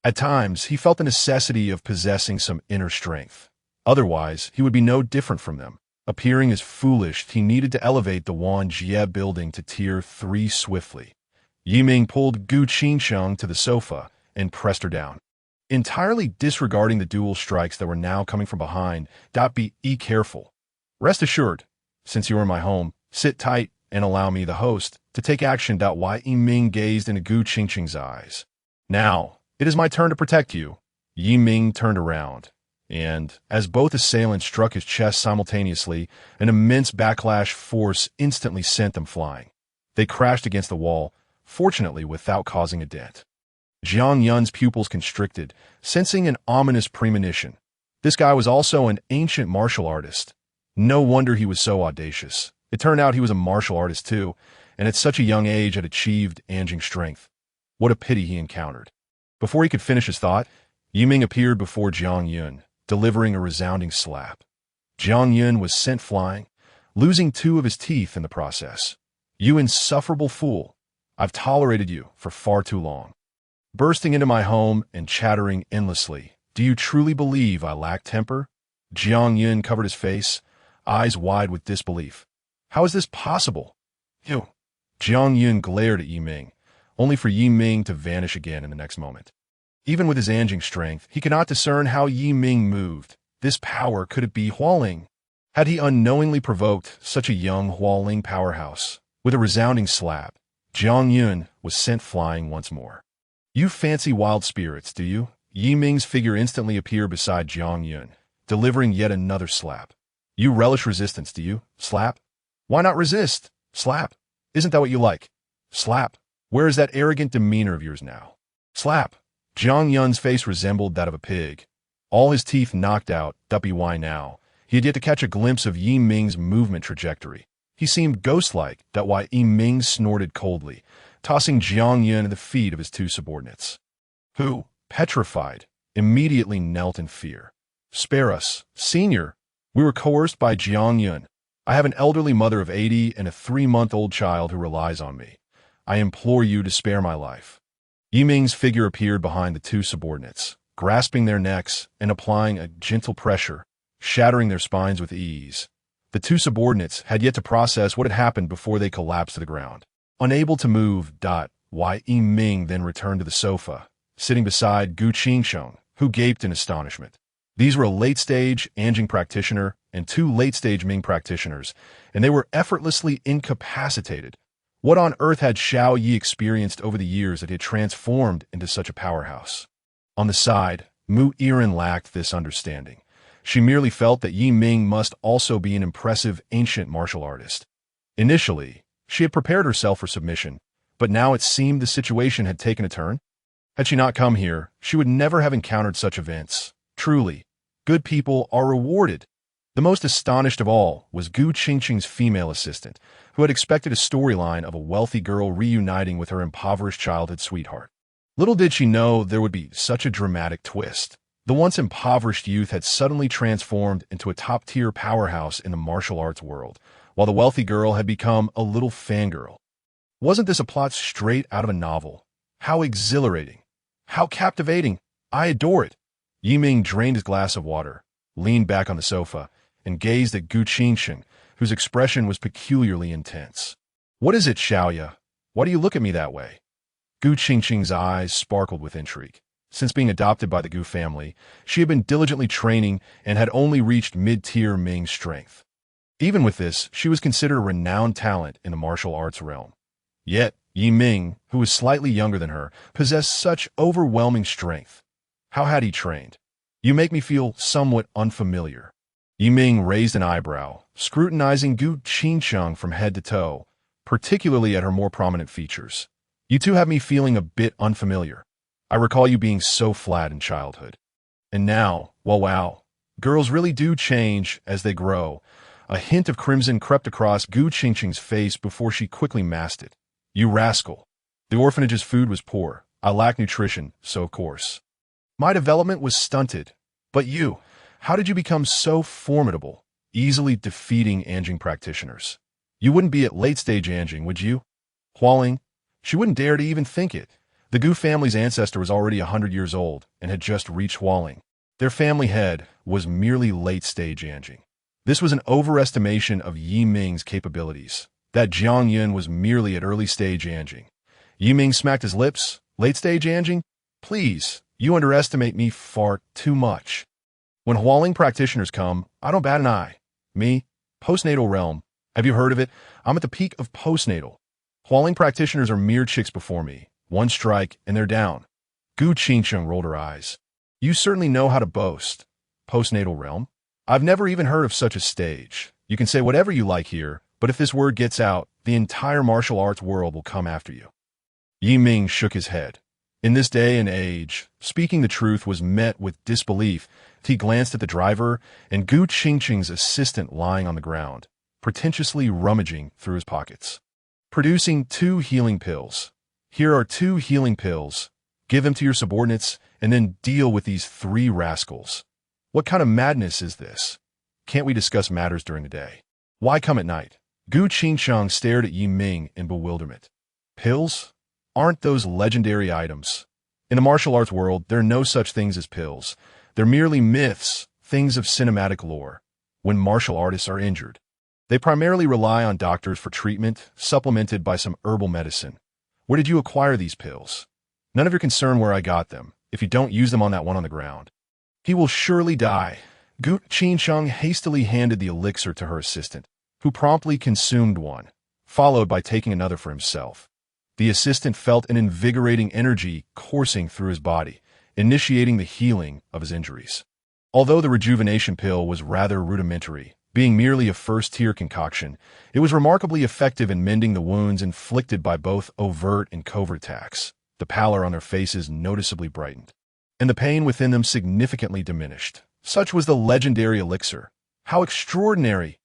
At times, he felt the necessity of possessing some inner strength. Otherwise, he would be no different from them. Appearing as foolish, he needed to elevate the Wanjie building to Tier 3 swiftly. Yiming pulled Gu Qingsheng to the sofa and pressed her down. Entirely disregarding the dual strikes that were now coming from behind, Be careful. Rest assured, since you are in my home, sit tight and allow me, the host, to take action. Yiming gazed into Gu Qingsheng's eyes. Now, it is my turn to protect you. Yiming turned around, and, as both assailants struck his chest simultaneously, an immense backlash force instantly sent them flying. They crashed against the wall, fortunately without causing a dent. Jiang Yun's pupils constricted, sensing an ominous premonition. This guy was also an ancient martial artist. No wonder he was so audacious. It turned out he was a martial artist too, and at such a young age had achieved Anjing strength. What a pity he encountered. Before he could finish his thought, Yiming appeared before Jiang Yun, delivering a resounding slap. Jiang Yun was sent flying, losing 2 of his teeth in the process. You insufferable fool! I've tolerated you for far too long. Bursting into my home and chattering endlessly, do you truly believe I lack temper? Jiang Yun covered his face, eyes wide with disbelief. How is this possible? You! Jiang Yun glared at Yiming, only for Yiming to vanish again in the next moment. Even with his Anjing strength, he could not discern how Yiming moved. This power, could it be Hualing? Had he unknowingly provoked such a young Hualing powerhouse? With a resounding slap, Jiang Yun was sent flying once more. You fancy wild spirits, do you? Yiming's figure instantly appeared beside Jiang Yun, delivering yet another slap. You relish resistance, do you? Slap? Why not resist? Slap. Isn't that what you like? Slap. Where is that arrogant demeanor of yours now? Slap. Jiang Yun's face resembled that of a pig. All his teeth knocked out. Why now? He had yet to catch a glimpse of Yiming's movement trajectory. He seemed ghost-like. Why Yiming snorted coldly, tossing Jiang Yun at the feet of his 2 subordinates, who, petrified, immediately knelt in fear. Spare us, senior. We were coerced by Jiang Yun. I have an elderly mother of 80 and a 3-month-old child who relies on me. I implore you to spare my life. Yiming's figure appeared behind the 2 subordinates, grasping their necks and applying a gentle pressure, shattering their spines with ease. The 2 subordinates had yet to process what had happened before they collapsed to the ground. Unable to move, Yiming then returned to the sofa, sitting beside Gu Qingsheng, who gaped in astonishment. These were a late-stage Anjing practitioner and 2 late-stage Ming practitioners, and they were effortlessly incapacitated. What on earth had Xiao Yi experienced over the years that he had transformed into such a powerhouse? On the side, Mu Yiren lacked this understanding. She merely felt that Yiming must also be an impressive ancient martial artist. Initially, she had prepared herself for submission, but now it seemed the situation had taken a turn. Had she not come here, she would never have encountered such events. Truly, good people are rewarded. The most astonished of all was Gu Qingqing's female assistant, who had expected a storyline of a wealthy girl reuniting with her impoverished childhood sweetheart. Little did she know there would be such a dramatic twist. The once impoverished youth had suddenly transformed into a top-tier powerhouse in the martial arts world, while the wealthy girl had become a little fangirl. Wasn't this a plot straight out of a novel? How exhilarating! How captivating! I adore it! Yiming drained his glass of water, leaned back on the sofa, and gazed at Gu Qingsheng, whose expression was peculiarly intense. What is it, Xiaoya? Why do you look at me that way? Gu Qingqing's eyes sparkled with intrigue. Since being adopted by the Gu family, she had been diligently training and had only reached mid-tier Ming strength. Even with this, she was considered a renowned talent in the martial arts realm. Yet, Yiming, who was slightly younger than her, possessed such overwhelming strength. How had he trained? You make me feel somewhat unfamiliar. Yiming raised an eyebrow, scrutinizing Gu Qingsheng from head to toe, particularly at her more prominent features. You two have me feeling a bit unfamiliar. I recall you being so flat in childhood. And now, well, wow, girls really do change as they grow. A hint of crimson crept across Gu Qingqing's face before she quickly masked it. You rascal. The orphanage's food was poor. I lack nutrition, so of course. My development was stunted. But you, how did you become so formidable, easily defeating Anjing practitioners? You wouldn't be at late-stage Anjing, would you? Hualing, she wouldn't dare to even think it. The Gu family's ancestor was already 100 years old and had just reached Hualing. Their family head was merely late-stage Anjing. This was an overestimation of Yi Ming's capabilities. That Jiang Yun was merely at early-stage Anjing. Yi Ming smacked his lips. Late-stage Anjing? Please, you underestimate me far too much. When Hualing practitioners come, I don't bat an eye. Me, postnatal realm. Have you heard of it? I'm at the peak of postnatal. Hualing practitioners are mere chicks before me. One strike, and they're down. Gu Qingsheng rolled her eyes. You certainly know how to boast. Postnatal realm? I've never even heard of such a stage. You can say whatever you like here, but if this word gets out, the entire martial arts world will come after you. Yi Ming shook his head. In this day and age, speaking the truth was met with disbelief. He glanced at the driver and Gu Qingsheng's assistant lying on the ground, pretentiously rummaging through his pockets. Producing 2 healing pills. Here are 2 healing pills. Give them to your subordinates and then deal with these 3 rascals. What kind of madness is this? Can't we discuss matters during the day? Why come at night? Gu Qingsheng stared at Yi Ming in bewilderment. Pills? Aren't those legendary items? In the martial arts world, there are no such things as pills. They're merely myths, things of cinematic lore. When martial artists are injured, they primarily rely on doctors for treatment, supplemented by some herbal medicine. Where did you acquire these pills? None of your concern where I got them, if you don't use them on that one on the ground. He will surely die. Gu Qingsheng hastily handed the elixir to her assistant, who promptly consumed one, followed by taking another for himself. The assistant felt an invigorating energy coursing through his body, initiating the healing of his injuries. Although the rejuvenation pill was rather rudimentary, being merely a first-tier concoction, it was remarkably effective in mending the wounds inflicted by both overt and covert attacks. The pallor on their faces noticeably brightened, and the pain within them significantly diminished. Such was the legendary elixir. How extraordinary!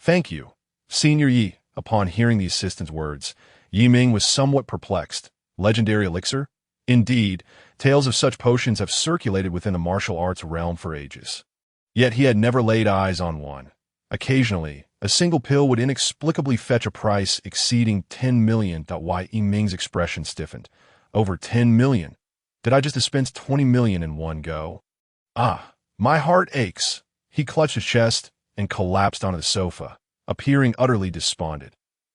Thank you, Senior Yi. Upon hearing the assistant's words, Yi Ming was somewhat perplexed. Legendary elixir? Indeed, tales of such potions have circulated within the martial arts realm for ages. Yet he had never laid eyes on one. Occasionally, a single pill would inexplicably fetch a price exceeding 10 million. Why Yi Ming's expression stiffened. Over 10 million. Did I just dispense 20 million in one go? Ah, my heart aches. He clutched his chest and collapsed onto the sofa, appearing utterly despondent.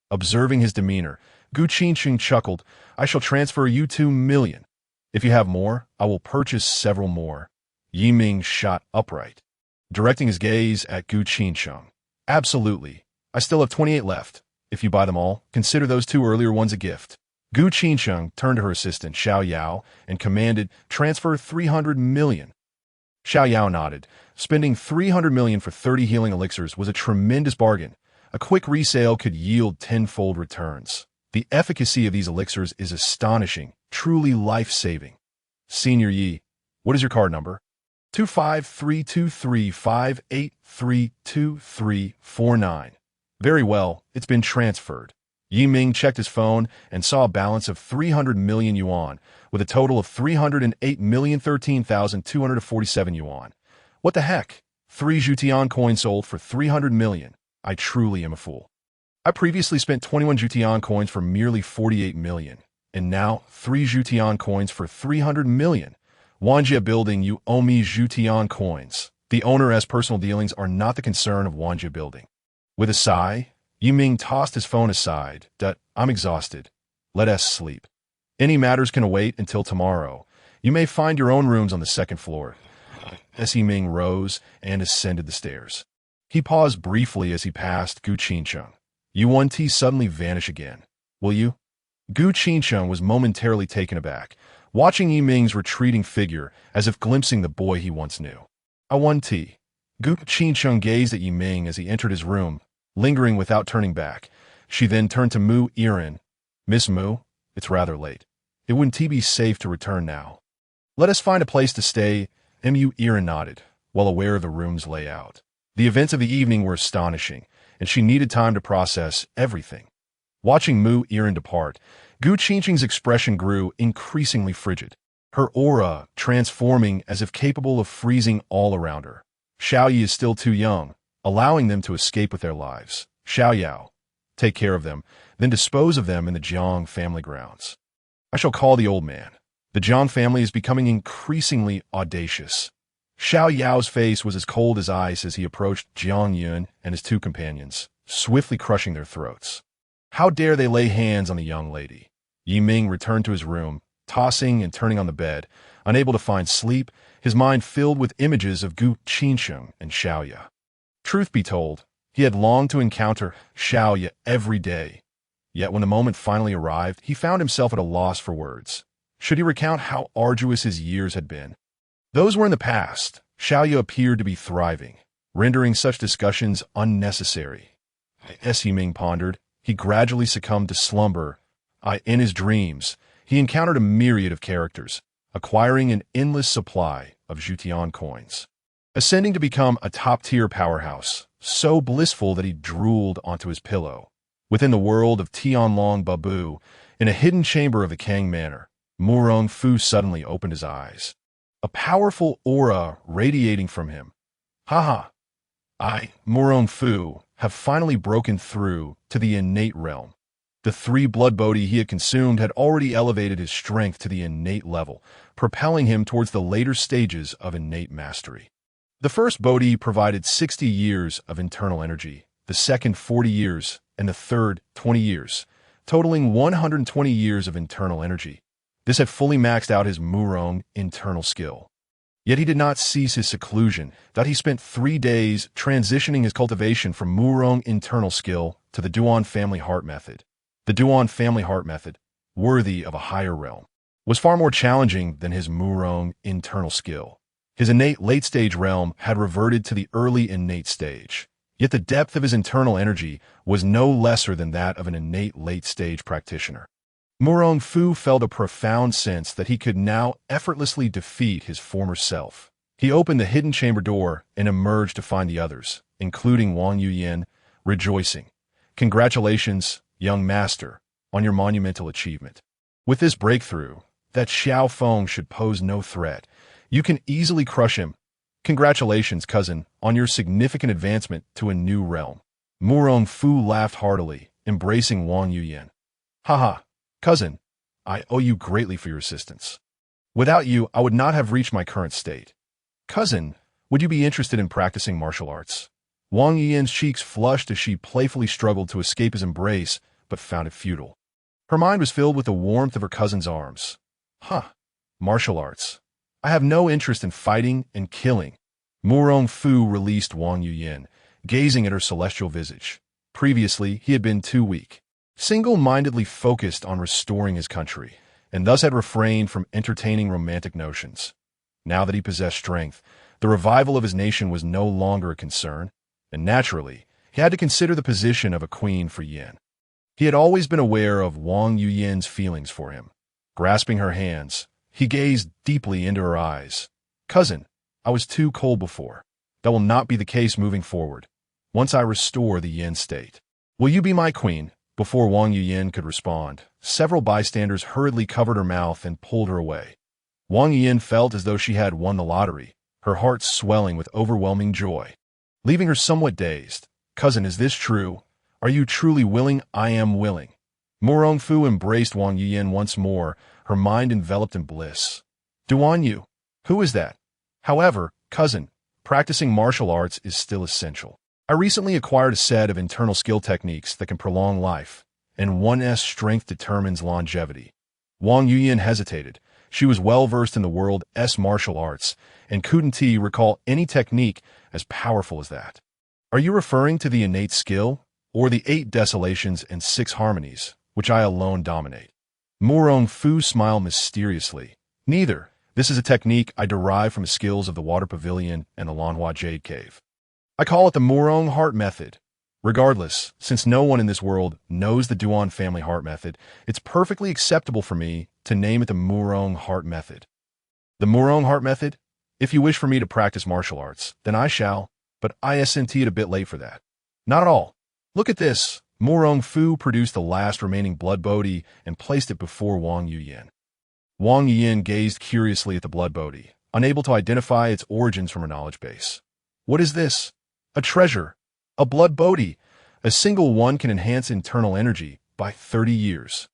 Observing his demeanor, Gu Qingsheng chuckled. I shall transfer you 2 million. If you have more, I will purchase several more. Yi Ming shot upright, directing his gaze at Gu Qingsheng. Absolutely. I still have 28 left. If you buy them all, consider those 2 earlier ones a gift. Gu Qingsheng turned to her assistant, Xiao Yao, and commanded, transfer 300 million. Xiao Yao nodded. Spending 300 million for 30 healing elixirs was a tremendous bargain. A quick resale could yield 10-fold returns. The efficacy of these elixirs is astonishing, truly life-saving. Senior Yi, what is your card number? 25323583349. Very well, it's been transferred. Yi Ming checked his phone and saw a balance of 300 million yuan, with a total of 308,013,247 yuan. What the heck? 3 Jutian coins sold for 300 million. I truly am a fool. I previously spent 21 Jutian coins for merely 48 million, and now 3 Jutian coins for 300 million. Wanjia Building, you owe me Jutian coins. The owner's personal dealings are not the concern of Wanjia Building. With a sigh, Yi Ming tossed his phone aside. I'm exhausted. Let us sleep. Any matters can await until tomorrow. You may find your own rooms on the 2nd floor. Yi Ming rose and ascended the stairs. He paused briefly as he passed Gu Qingsheng. Yuan-Ti suddenly vanish again. Will you? Gu Qingsheng was momentarily taken aback, watching Yi Ming's retreating figure as if glimpsing the boy he once knew. Yuan-Ti. Gu Qingsheng gazed at Yi Ming as he entered his room, lingering without turning back. She then turned to Mu Irin. Miss Mu, it's rather late. It wouldn't be safe to return now. Let us find a place to stay. Mu Irin nodded, well aware of the room's layout. The events of the evening were astonishing, and she needed time to process everything. Watching Mu Irin depart, Gu Qingsheng's expression grew increasingly frigid. her aura transforming as if capable of freezing all around her. Xiao Yi is still too young, allowing them to escape with their lives. Xiao Yao, take care of them, then dispose of them in the Jiang family grounds. I shall call the old man. The Jiang family is becoming increasingly audacious. Xiao Yao's face was as cold as ice as he approached Jiang Yun and his two companions, swiftly crushing their throats. How dare they lay hands on the young lady? Yi Ming returned to his room, tossing and turning on the bed, unable to find sleep, his mind filled with images of Gu Qinsheng and Xiaoya. Truth be told, he had longed to encounter Xiaoya every day. Yet when the moment finally arrived, he found himself at a loss for words. Should he recount how arduous his years had been? Those were in the past. Xiaoya appeared to be thriving, rendering such discussions unnecessary. As Yi Ming pondered, he gradually succumbed to slumber. In his dreams, he encountered a myriad of characters, acquiring an endless supply of Zhutian coins, ascending to become a top-tier powerhouse, so blissful that he drooled onto his pillow. Within the world of Tianlong Babu, in a hidden chamber of the Kang Manor, Murong Fu suddenly opened his eyes. A powerful aura radiating from him. Murong Fu, have finally broken through to the innate realm. The 3 blood bodhi he had consumed had already elevated his strength to the innate level, propelling him towards the later stages of innate mastery. The first bodhi provided 60 years of internal energy, the second 40 years, and the third 20 years, totaling 120 years of internal energy. This had fully maxed out his Murong internal skill. Yet he did not cease his seclusion, that he spent 3 days transitioning his cultivation from Murong internal skill to the Duan family heart method. The Duan family heart method, worthy of a higher realm, was far more challenging than his Murong internal skill. His innate late-stage realm had reverted to the early innate stage, yet the depth of his internal energy was no lesser than that of an innate late-stage practitioner. Murong Fu felt a profound sense that he could now effortlessly defeat his former self. He opened the hidden chamber door and emerged to find the others, including Wang Yuyan, rejoicing. Congratulations, young master, on your monumental achievement. With this breakthrough, that Xiao Feng should pose no threat. You can easily crush him. Congratulations, cousin, on your significant advancement to a new realm. Murong Fu laughed heartily, embracing Wang Yuyan. Cousin, I owe you greatly for your assistance. Without you, I would not have reached my current state. Cousin, would you be interested in practicing martial arts? Wang Yuyan's cheeks flushed as she playfully struggled to escape his embrace, but found it futile. Her mind was filled with the warmth of her cousin's arms. Martial arts. I have no interest in fighting and killing. Murong Fu released Wang Yuyan, gazing at her celestial visage. Previously, he had been too weak, single-mindedly focused on restoring his country, and thus had refrained from entertaining romantic notions. Now that he possessed strength, the revival of his nation was no longer a concern, and naturally, he had to consider the position of a queen for Yin. He had always been aware of Wang Yuyan's feelings for him. Grasping her hands, he gazed deeply into her eyes. Cousin, I was too cold before. That will not be the case moving forward, once I restore the Yin state. Will you be my queen? Before Wang Yuyan could respond, several bystanders hurriedly covered her mouth and pulled her away. Wang Yuyan felt as though she had won the lottery, her heart swelling with overwhelming joy. Leaving her somewhat dazed, Cousin, is this true? Are you truly willing? I am willing. Murong Fu embraced Wang Yuyan once more, her mind enveloped in bliss. Duan Yu, who is that? However, cousin, practicing martial arts is still essential. I recently acquired a set of internal skill techniques that can prolong life, and one's strength determines longevity. Wang Yuyan hesitated. She was well-versed in the world's martial arts, and couldn't recall any technique as powerful as that. Are you referring to the innate skill, or the 8 desolations and 6 harmonies, which I alone dominate? Murong Fu smiled mysteriously. Neither. This is a technique I derive from the skills of the Water Pavilion and the Lanhua Jade Cave. I call it the Murong Heart Method. Regardless, since no one in this world knows the Duan family heart method, it's perfectly acceptable for me to name it the Murong Heart Method. The Murong Heart Method? If you wish for me to practice martial arts, then I shall, but I isn't it a bit late for that. Not at all. Look at this. Murong Fu produced the last remaining blood bodhi and placed it before Wang Yuyan. Wang Yin gazed curiously at the blood bodhi, unable to identify its origins from her knowledge base. What is this? A treasure. A blood bodhi. A single one can enhance internal energy by 30 years.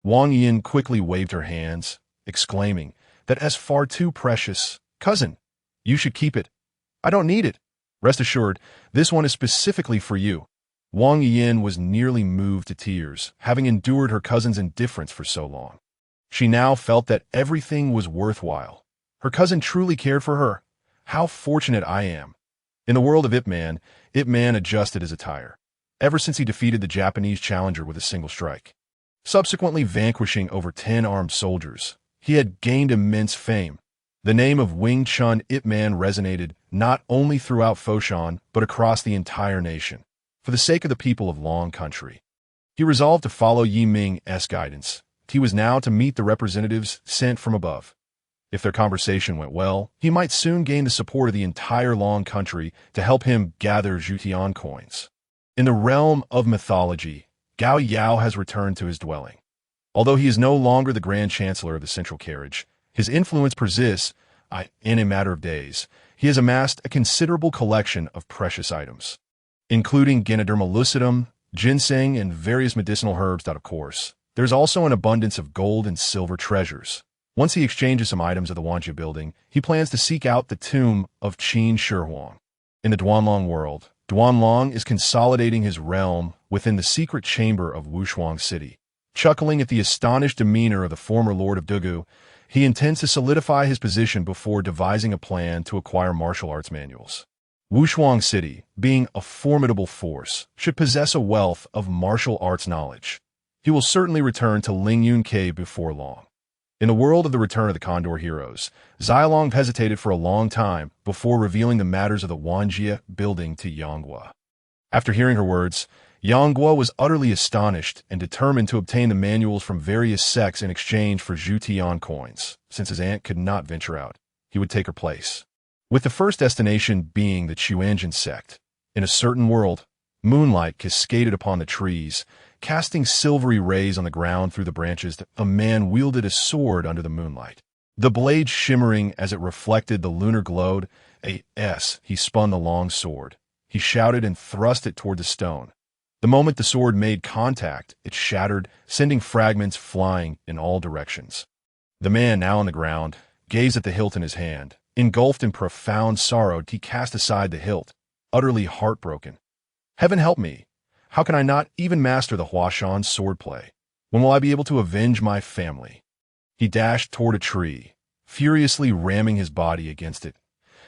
Wang Yin quickly waved her hands, exclaiming, "That is far too precious. Cousin, you should keep it. I don't need it. Rest assured, this one is specifically for you." Wang Yin was nearly moved to tears, having endured her cousin's indifference for so long. She now felt that everything was worthwhile. Her cousin truly cared for her. How fortunate I am. In the world of Ip Man adjusted his attire, ever since he defeated the Japanese challenger with a single strike. Subsequently vanquishing over 10 armed soldiers, he had gained immense fame. The name of Wing Chun Ip Man resonated not only throughout Foshan, but across the entire nation. For the sake of the people of Long Country, he resolved to follow Yi Ming's guidance. He was now to meet the representatives sent from above. If their conversation went well, he might soon gain the support of the entire Long Country to help him gather Zhutian coins. In the realm of mythology, Gao Yao has returned to his dwelling. Although he is no longer the Grand Chancellor of the Central Carriage, his influence persists. In a matter of days, he has amassed a considerable collection of precious items, including Ganoderma lucidum, ginseng, and various medicinal herbs. Of course, there's also an abundance of gold and silver treasures. Once he exchanges some items of the Wanjia building, he plans to seek out the tomb of Qin Shi Huang. In the Duanlong world, Duanlong is consolidating his realm within the secret chamber of Wushuang City. Chuckling at the astonished demeanor of the former Lord of Dugu, he intends to solidify his position before devising a plan to acquire martial arts manuals. Wushuang City, being a formidable force, should possess a wealth of martial arts knowledge. He will certainly return to Lingyun Cave before long. In the world of the Return of the Condor Heroes, Xialong hesitated for a long time before revealing the matters of the Wanjia building to Yanghua. After hearing her words, Yanghua was utterly astonished and determined to obtain the manuals from various sects in exchange for Zhutian coins. Since his aunt could not venture out, he would take her place. With the first destination being the Chuanjin sect. In a certain world, moonlight cascaded upon the trees, casting silvery rays on the ground through the branches. A man wielded a sword under the moonlight, the blade shimmering as it reflected the lunar glow. He spun the long sword. He shouted and thrust it toward the stone. The moment the sword made contact, it shattered, sending fragments flying in all directions. The man, now on the ground, gazed at the hilt in his hand. Engulfed in profound sorrow, he cast aside the hilt, utterly heartbroken. Heaven help me! How can I not even master the Huashan swordplay? When will I be able to avenge my family? He dashed toward a tree, furiously ramming his body against it.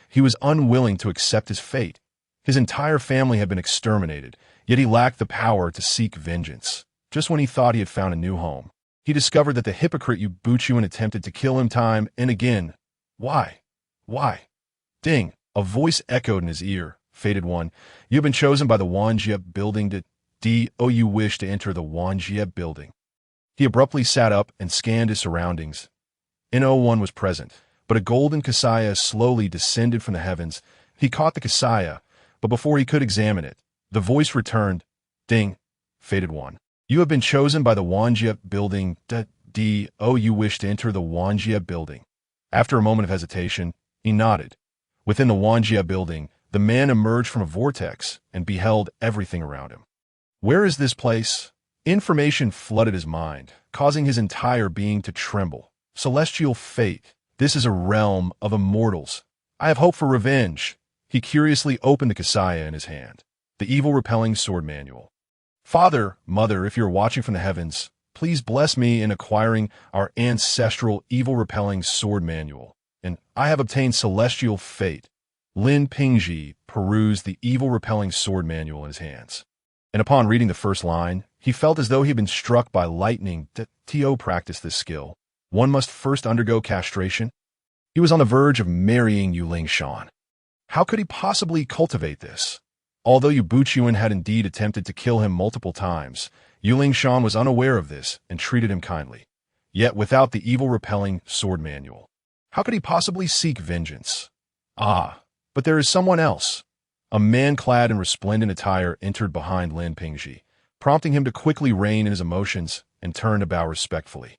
He was unwilling to accept his fate. His entire family had been exterminated, yet he lacked the power to seek vengeance. Just when he thought he had found a new home, he discovered that the hypocrite Yu Buchuan attempted to kill him time and again. Why? Why? Ding! A voice echoed in his ear. Fated one, you have been chosen by the Wanjia building to you wish to enter the Wanjia building. He abruptly sat up and scanned his surroundings. No one was present, but a golden Kasaya slowly descended from the heavens. He caught the Kasaya, but before he could examine it, the voice returned. Ding! Fated one, you have been chosen by the Wanjia building you wish to enter the Wanjia building. After a moment of hesitation, he nodded. Within the Wanjia building, the man emerged from a vortex and beheld everything around him. Where is this place? Information flooded his mind, causing his entire being to tremble. Celestial fate. This is a realm of immortals. I have hope for revenge. He curiously opened the Kasaya in his hand, the evil-repelling sword manual. Father, mother, if you're watching from the heavens, please bless me in acquiring our ancestral evil-repelling sword manual. And I have obtained celestial fate. Lin Pingji perused the evil-repelling sword manual in his hands. And upon reading the first line, he felt as though he had been struck by lightning. To practice this skill, one must first undergo castration. He was on the verge of marrying Yuling Shan. How could he possibly cultivate this? Although Yu Buchuan had indeed attempted to kill him multiple times, Yuling Shan was unaware of this and treated him kindly. Yet without the evil-repelling sword manual, how could he possibly seek vengeance? But there is someone else. A man clad in resplendent attire entered behind Lin Pingji, prompting him to quickly rein in his emotions and turn to bow respectfully.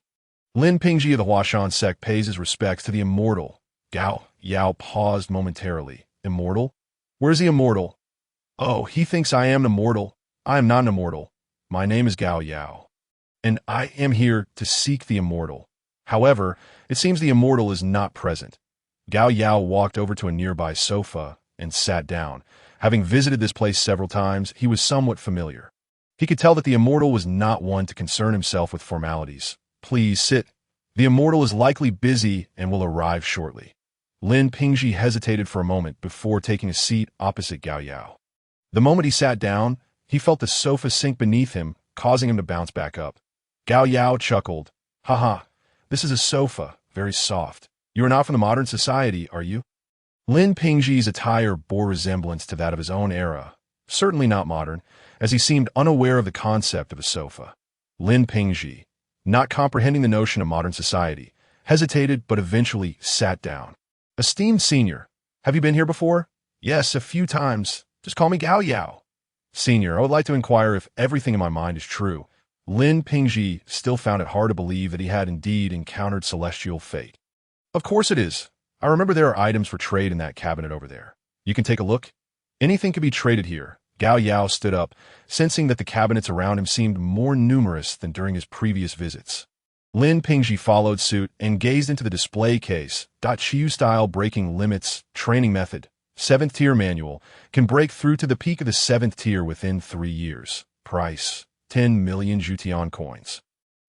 Lin Pingji of the Huashan sect pays his respects to the immortal. Gao Yao paused momentarily. Immortal? Where's the immortal? Oh, he thinks I am an immortal. I am not an immortal. My name is Gao Yao, and I am here to seek the immortal. However, it seems the immortal is not present. Gao Yao walked over to a nearby sofa and sat down. Having visited this place several times, he was somewhat familiar. He could tell that the immortal was not one to concern himself with formalities. Please sit. The immortal is likely busy and will arrive shortly. Lin Pingji hesitated for a moment before taking a seat opposite Gao Yao. The moment he sat down, he felt the sofa sink beneath him, causing him to bounce back up. Gao Yao chuckled. Haha, this is a sofa, very soft. You are not from the modern society, are you? Lin Pingji's attire bore resemblance to that of his own era, certainly not modern, as he seemed unaware of the concept of a sofa. Lin Pingji, not comprehending the notion of modern society, hesitated but eventually sat down. Esteemed senior, have you been here before? Yes, a few times. Just call me Gao Yao. Senior, I would like to inquire if everything in my mind is true. Lin Pingji still found it hard to believe that he had indeed encountered celestial fate. Of course it is. I remember there are items for trade in that cabinet over there. You can take a look. Anything can be traded here. Gao Yao stood up, sensing that the cabinets around him seemed more numerous than during his previous visits. Lin Pingji followed suit and gazed into the display case. Chiu style breaking limits, training method. 7th tier manual, can break through to the peak of the 7th tier within 3 years. Price, 10 million Jutian coins.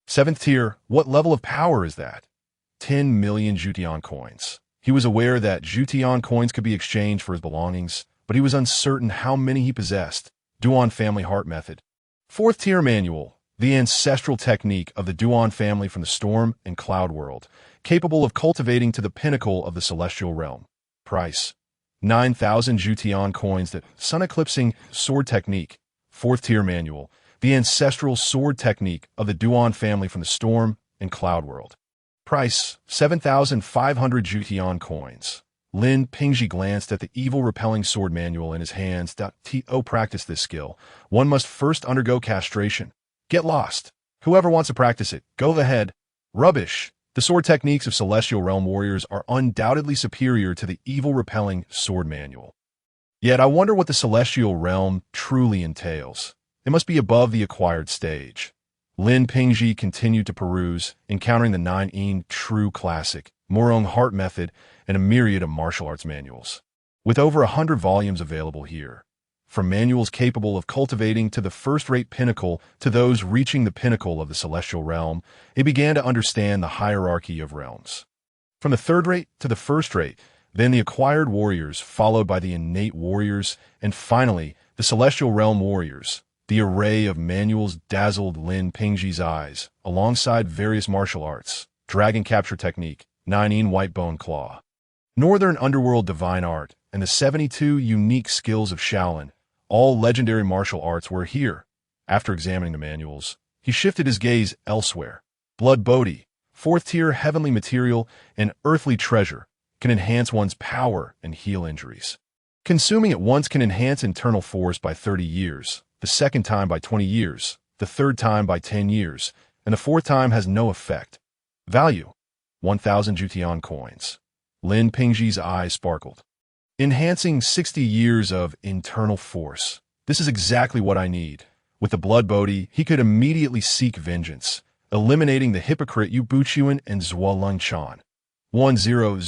7th tier, what level of power is that? 10 million Jutian coins. He was aware that Jutian coins could be exchanged for his belongings, but he was uncertain how many he possessed. Duan family heart method. 4th tier manual, the ancestral technique of the Duan family from the storm and cloud world, capable of cultivating to the pinnacle of the celestial realm. Price, 9,000 Jutian coins. That sun eclipsing sword technique. 4th tier manual, the ancestral sword technique of the Duan family from the storm and cloud world. Price, 7,500 Jutian coins. Lin Pingji glanced at the evil-repelling sword manual in his hands. To practice this skill, one must first undergo castration. Get lost. Whoever wants to practice it, go ahead. Rubbish. The sword techniques of Celestial Realm warriors are undoubtedly superior to the evil-repelling sword manual. Yet I wonder what the Celestial Realm truly entails. It must be above the acquired stage. Lin Pingji continued to peruse, encountering the 9 true classic, Morong Heart Method, and a myriad of martial arts manuals. With over 100 volumes available here, from manuals capable of cultivating to the first-rate pinnacle to those reaching the pinnacle of the Celestial Realm, it began to understand the hierarchy of realms. From the third-rate to the first-rate, then the acquired warriors, followed by the innate warriors, and finally, the Celestial Realm warriors. The array of manuals dazzled Lin Pingji's eyes, alongside various martial arts, dragon capture technique, 9 white bone claw, northern underworld divine art, and the 72 unique skills of Shaolin. All legendary martial arts were here. After examining the manuals, he shifted his gaze elsewhere. Blood Bodhi, 4th tier heavenly material and earthly treasure, can enhance one's power and heal injuries. Consuming it once can enhance internal force by 30 years, the second time by 20 years, the third time by 10 years, and the fourth time has no effect. Value, 1,000 Jutian coins. Lin Pingji's eyes sparkled. Enhancing 60 years of internal force. This is exactly what I need. With the Blood Bodhi, he could immediately seek vengeance, eliminating the hypocrite Yu Buchuan and Zhuolong Chan. 1,000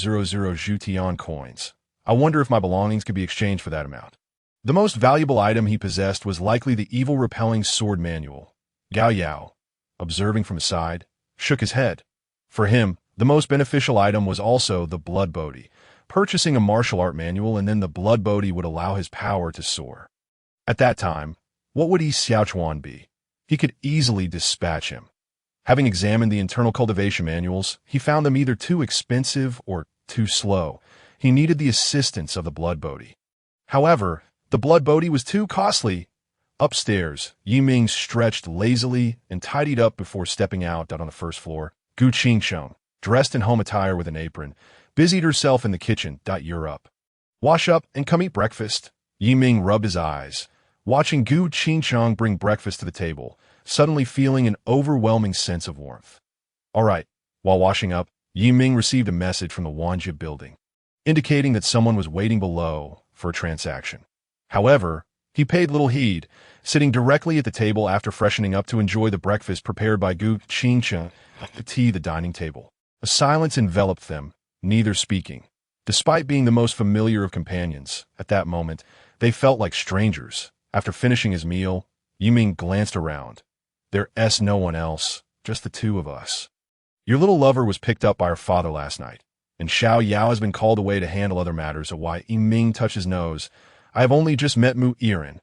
Jutian coins. I wonder if my belongings could be exchanged for that amount. The most valuable item he possessed was likely the evil-repelling sword manual. Gao Yao, observing from aside, shook his head. For him, the most beneficial item was also the Blood Bodhi. Purchasing a martial art manual and then the Blood Bodhi would allow his power to soar. At that time, what would Yi Xiaochuan be? He could easily dispatch him. Having examined the internal cultivation manuals, he found them either too expensive or too slow. He needed the assistance of the Blood Bodhi. However, the Blood Bodhi was too costly. Upstairs, Yiming stretched lazily and tidied up before stepping out on the first floor. Gu Qingsheng, dressed in home attire with an apron, busied herself in the kitchen. You're up. Wash up and come eat breakfast. Yiming rubbed his eyes, watching Gu Qingsheng bring breakfast to the table, suddenly feeling an overwhelming sense of warmth. All right, While washing up, Yi Ming received a message from the Wanja building, indicating that someone was waiting below for a transaction. However, he paid little heed, sitting directly at the table after freshening up to enjoy the breakfast prepared by Gu Qingcheng at the dining table. A silence enveloped them, neither speaking. Despite being the most familiar of companions, at that moment, they felt like strangers. After finishing his meal, Yi Ming glanced around. There's no one else, just the two of us. Your little lover was picked up by her father last night, and Xiao Yao has been called away to handle other matters. Why? Yi Ming touched his nose. I have only just met Mu Yiren.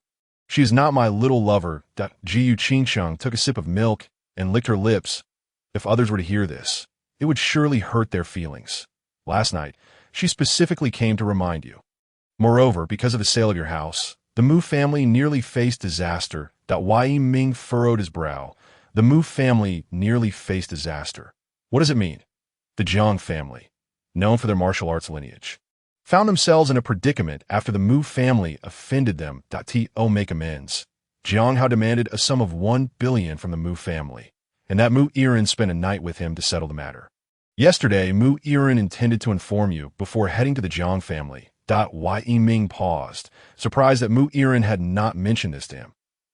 She is not my little lover. Jiu Qingcheng took a sip of milk and licked her lips. If others were to hear this, it would surely hurt their feelings. Last night, she specifically came to remind you. Moreover, because of the sale of your house, the Mu family nearly faced disaster. Yi Ming furrowed his brow. The Mu family nearly faced disaster. What does it mean? The Jiang family, known for their martial arts lineage, found themselves in a predicament after the Mu family offended them. To make amends, Jiang Hao demanded a sum of 1 billion from the Mu family, and that Mu Yiren spent a night with him to settle the matter. Yesterday, Mu Yiren intended to inform you before heading to the Jiang family. Yi Ming paused, surprised that Mu Yiren had not mentioned this to him.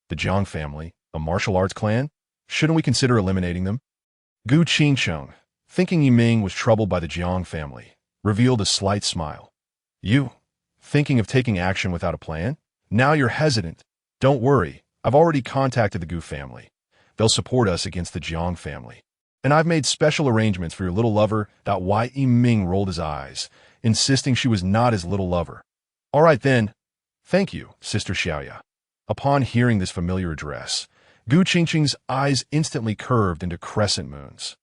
The Jiang family, a martial arts clan? Shouldn't we consider eliminating them? Gu Qingcheng, thinking Yi Ming was troubled by the Jiang family, revealed a slight smile. You, thinking of taking action without a plan? Now you're hesitant. Don't worry, I've already contacted the Gu family. They'll support us against the Jiang family. And I've made special arrangements for your little lover. Yi Ming rolled his eyes, insisting she was not his little lover. All right then. Thank you, Sister Xiaoya. Upon hearing this familiar address, Gu Qingcheng's eyes instantly curved into crescent moons.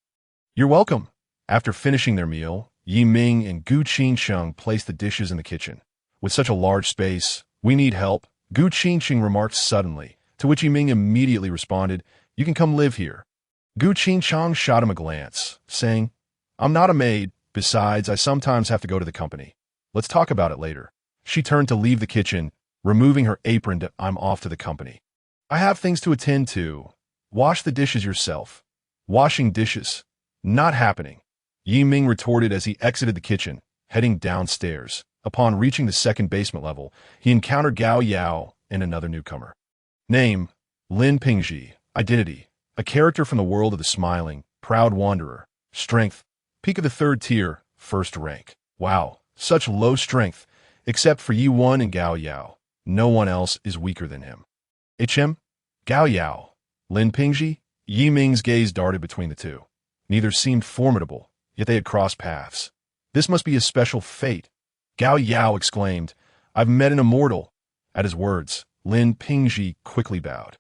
You're welcome. After finishing their meal, Yi Ming and Gu Qingcheng placed the dishes in the kitchen. With such a large space, we need help, Gu Qingcheng remarked suddenly, to which Yi Ming immediately responded, you can come live here. Gu Qingcheng shot him a glance, saying, I'm not a maid. Besides, I sometimes have to go to the company. Let's talk about it later. She turned to leave the kitchen, removing her apron. I'm off to the company. I have things to attend to. Wash the dishes yourself. Washing dishes. Not happening. Yi Ming retorted as he exited the kitchen, heading downstairs. Upon reaching the second basement level, he encountered Gao Yao and another newcomer. Name, Lin Pingji. Identity, a character from the world of the smiling, proud wanderer. Strength, peak of the 3rd tier, 1st rank. Wow, such low strength. Except for Yi Wen and Gao Yao, no one else is weaker than him. HM? Gao Yao, Lin Pingji? Yi Ming's gaze darted between the two. Neither seemed formidable, yet they had crossed paths. This must be a special fate. Gao Yao exclaimed, I've met an immortal. At his words, Lin Pingji quickly bowed.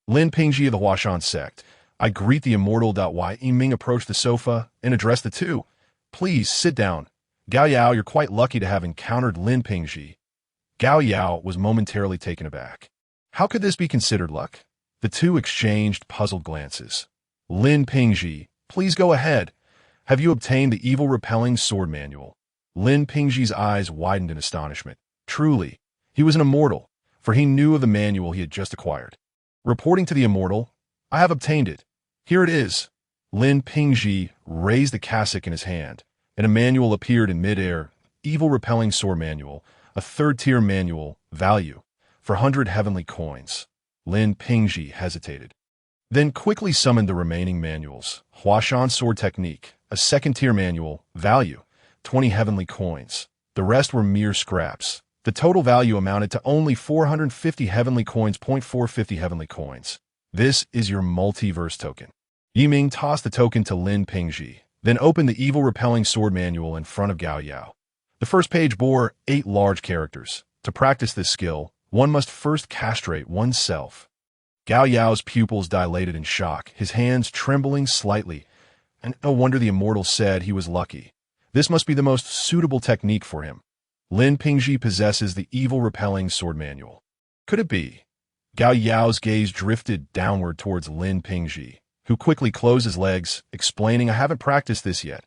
Lin Pingji of the Huashan sect, I greet the immortal. Yi Ming approached the sofa and addressed the two. Please, sit down. Gao Yao, you're quite lucky to have encountered Lin Pingji. Gao Yao was momentarily taken aback. How could this be considered luck? The two exchanged puzzled glances. Lin Pingji, please go ahead. Have you obtained the evil repelling sword manual? Lin Pingji's eyes widened in astonishment. Truly, he was an immortal, for he knew of the manual he had just acquired. Reporting to the immortal, I have obtained it. Here it is. Lin Pingji raised the cassock in his hand, and a manual appeared in midair. Evil repelling sword manual, a 3rd tier manual, value, for 100 heavenly coins. Lin Pingji hesitated, then quickly summoned the remaining manuals. Huashan sword technique, a 2nd tier manual, value, 20 heavenly coins. The rest were mere scraps. The total value amounted to only 450 heavenly coins. 450 heavenly coins. This is your multiverse token. Yi Ming tossed the token to Lin Pingji, then opened the evil repelling sword manual in front of Gao Yao. The first page bore 8 large characters. To practice this skill, one must first castrate oneself. Gao Yao's pupils dilated in shock, his hands trembling slightly, and no wonder the immortal said he was lucky. This must be the most suitable technique for him. Lin Pingji possesses the evil repelling sword manual. Could it be? Gao Yao's gaze drifted downward towards Lin Pingji, who quickly closed his legs, explaining, I haven't practiced this yet.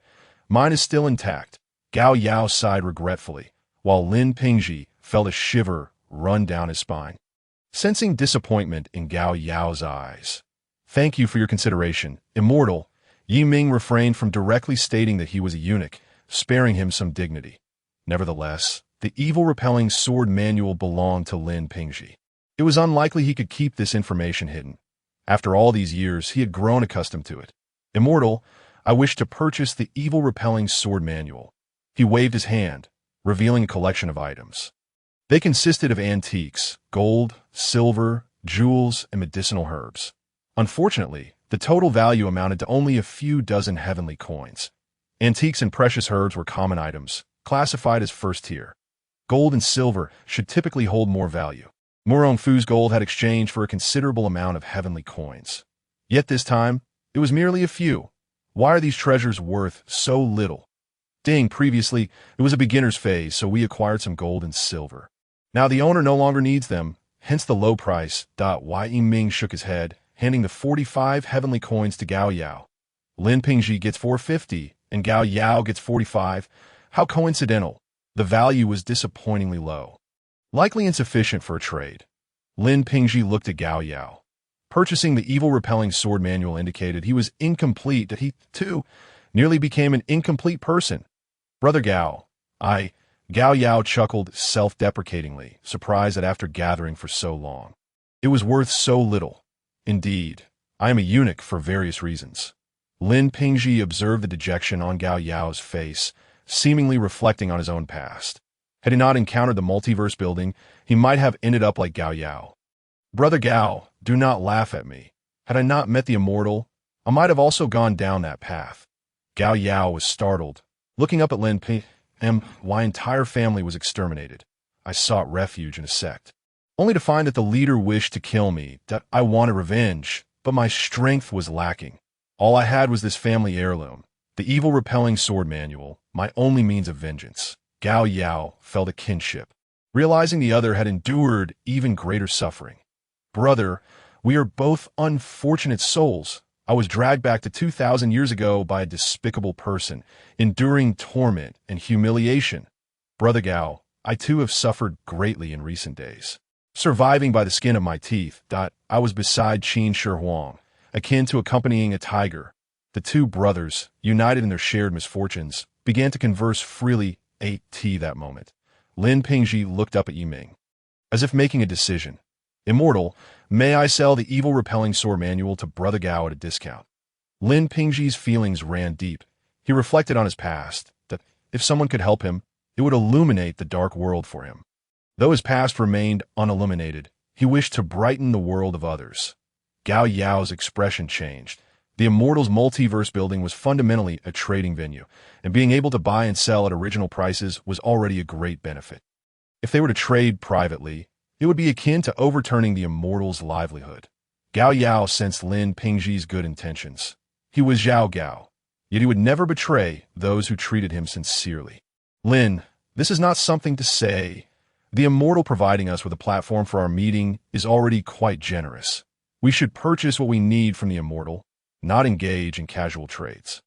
Mine is still intact. Gao Yao sighed regretfully, while Lin Pingji felt a shiver run down his spine. Sensing disappointment in Gao Yao's eyes. Thank you for your consideration, immortal. Yi Ming refrained from directly stating that he was a eunuch, sparing him some dignity. Nevertheless, the evil-repelling sword manual belonged to Lin Pingji. It was unlikely he could keep this information hidden. After all these years, he had grown accustomed to it. Immortal, I wish to purchase the evil-repelling sword manual. He waved his hand, revealing a collection of items. They consisted of antiques, gold, silver, jewels, and medicinal herbs. Unfortunately, the total value amounted to only a few dozen heavenly coins. Antiques and precious herbs were common items, classified as first tier. Gold and silver should typically hold more value. Murong Fu's gold had exchanged for a considerable amount of heavenly coins. Yet this time, it was merely a few. Why are these treasures worth so little? Ding, previously, it was a beginner's phase, so we acquired some gold and silver. Now the owner no longer needs them, hence the low price. Yi Ming shook his head, handing the 45 heavenly coins to Gao Yao. Lin Pingji gets 450, and Gao Yao gets 45. How coincidental. The value was disappointingly low. Likely insufficient for a trade. Lin Pingji looked at Gao Yao. Purchasing the evil-repelling sword manual indicated he was incomplete, that he, too, nearly became an incomplete person. Brother Gao, Gao Yao chuckled self-deprecatingly, surprised that after gathering for so long, it was worth so little. Indeed, I am a eunuch for various reasons. Lin Pingji observed the dejection on Gao Yao's face, seemingly reflecting on his own past. Had he not encountered the multiverse building, he might have ended up like Gao Yao. Brother Gao, do not laugh at me. Had I not met the immortal, I might have also gone down that path. Gao Yao was startled, looking up at Lin Pingji. My entire family was exterminated. I sought refuge in a sect, only to find that the leader wished to kill me, that I wanted revenge, but my strength was lacking. All I had was this family heirloom, the evil-repelling sword manual, my only means of vengeance. Gao Yao felt a kinship, realizing the other had endured even greater suffering. Brother, we are both unfortunate souls. I was dragged back to 2,000 years ago by a despicable person, enduring torment and humiliation. Brother Gao, I too have suffered greatly in recent days. Surviving by the skin of my teeth. I was beside Qin Shi Huang, akin to accompanying a tiger. The two brothers, united in their shared misfortunes, began to converse freely. Ate tea that moment. Lin Pingji looked up at Yi Ming, as if making a decision. Immortal, may I sell the evil-repelling sword manual to Brother Gao at a discount? Lin Pingji's feelings ran deep. He reflected on his past, that if someone could help him, it would illuminate the dark world for him. Though his past remained unilluminated, he wished to brighten the world of others. Gao Yao's expression changed. The Immortal's multiverse building was fundamentally a trading venue, and being able to buy and sell at original prices was already a great benefit. If they were to trade privately, it would be akin to overturning the Immortal's livelihood. Gao Yao sensed Lin Pingji's good intentions. He was Zhao Gao, yet he would never betray those who treated him sincerely. Lin, this is not something to say. The Immortal providing us with a platform for our meeting is already quite generous. We should purchase what we need from the Immortal, not engage in casual trades.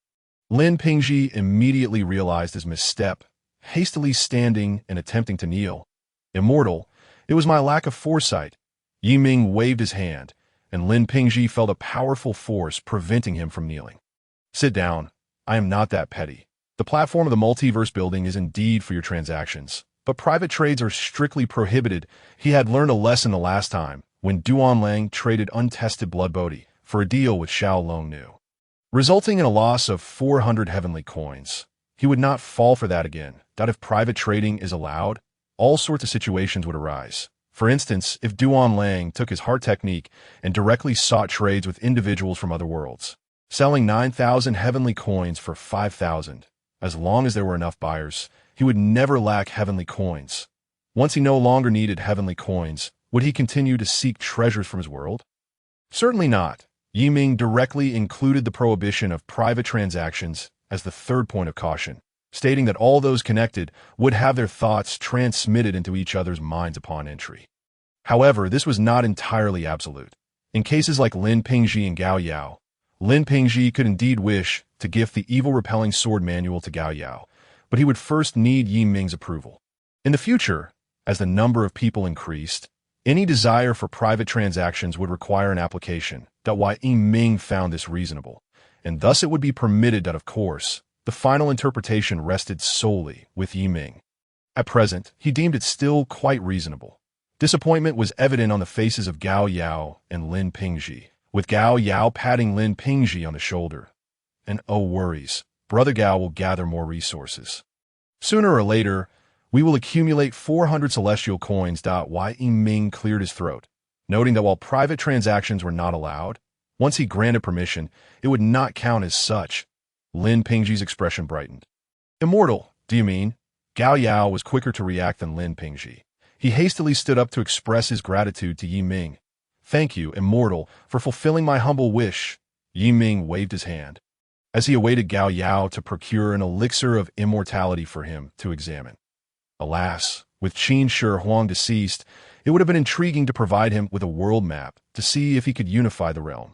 Lin Pingji immediately realized his misstep, hastily standing and attempting to kneel. Immortal, it was my lack of foresight. Yi Ming waved his hand, and Lin Pingji felt a powerful force preventing him from kneeling. Sit down. I am not that petty. The platform of the multiverse building is indeed for your transactions, but private trades are strictly prohibited. He had learned a lesson the last time, when Duan Lang traded untested blood bodhi for a deal with Xiao Long Nu, resulting in a loss of 400 heavenly coins. He would not fall for that again. That if private trading is allowed, all sorts of situations would arise. For instance, if Duan Lang took his heart technique and directly sought trades with individuals from other worlds, selling 9,000 heavenly coins for 5,000. As long as there were enough buyers, he would never lack heavenly coins. Once he no longer needed heavenly coins, would he continue to seek treasures from his world? Certainly not. Yi Ming directly included the prohibition of private transactions as the third point of caution, stating that all those connected would have their thoughts transmitted into each other's minds upon entry. However, this was not entirely absolute. In cases like Lin Pingji and Gao Yao, Lin Pingji could indeed wish to gift the evil-repelling sword manual to Gao Yao, but he would first need Yi Ming's approval. In the future, as the number of people increased, any desire for private transactions would require an application. Yi Ming found this reasonable. and thus it would be permitted that, of course, the final interpretation rested solely with Yi Ming. At present, he deemed it still quite reasonable. Disappointment was evident on the faces of Gao Yao and Lin Pingji, with Gao Yao patting Lin Pingji on the shoulder. And oh worries, Brother Gao will gather more resources. Sooner or later, we will accumulate 400 celestial coins. Yi Ming cleared his throat, noting that while private transactions were not allowed, once he granted permission, it would not count as such. Lin Pingji's expression brightened. Immortal, do you mean? Gao Yao was quicker to react than Lin Pingji. He hastily stood up to express his gratitude to Yi Ming. Thank you, Immortal, for fulfilling my humble wish. Yi Ming waved his hand, as he awaited Gao Yao to procure an elixir of immortality for him to examine. Alas, with Qin Shi Huang deceased, it would have been intriguing to provide him with a world map to see if he could unify the realm.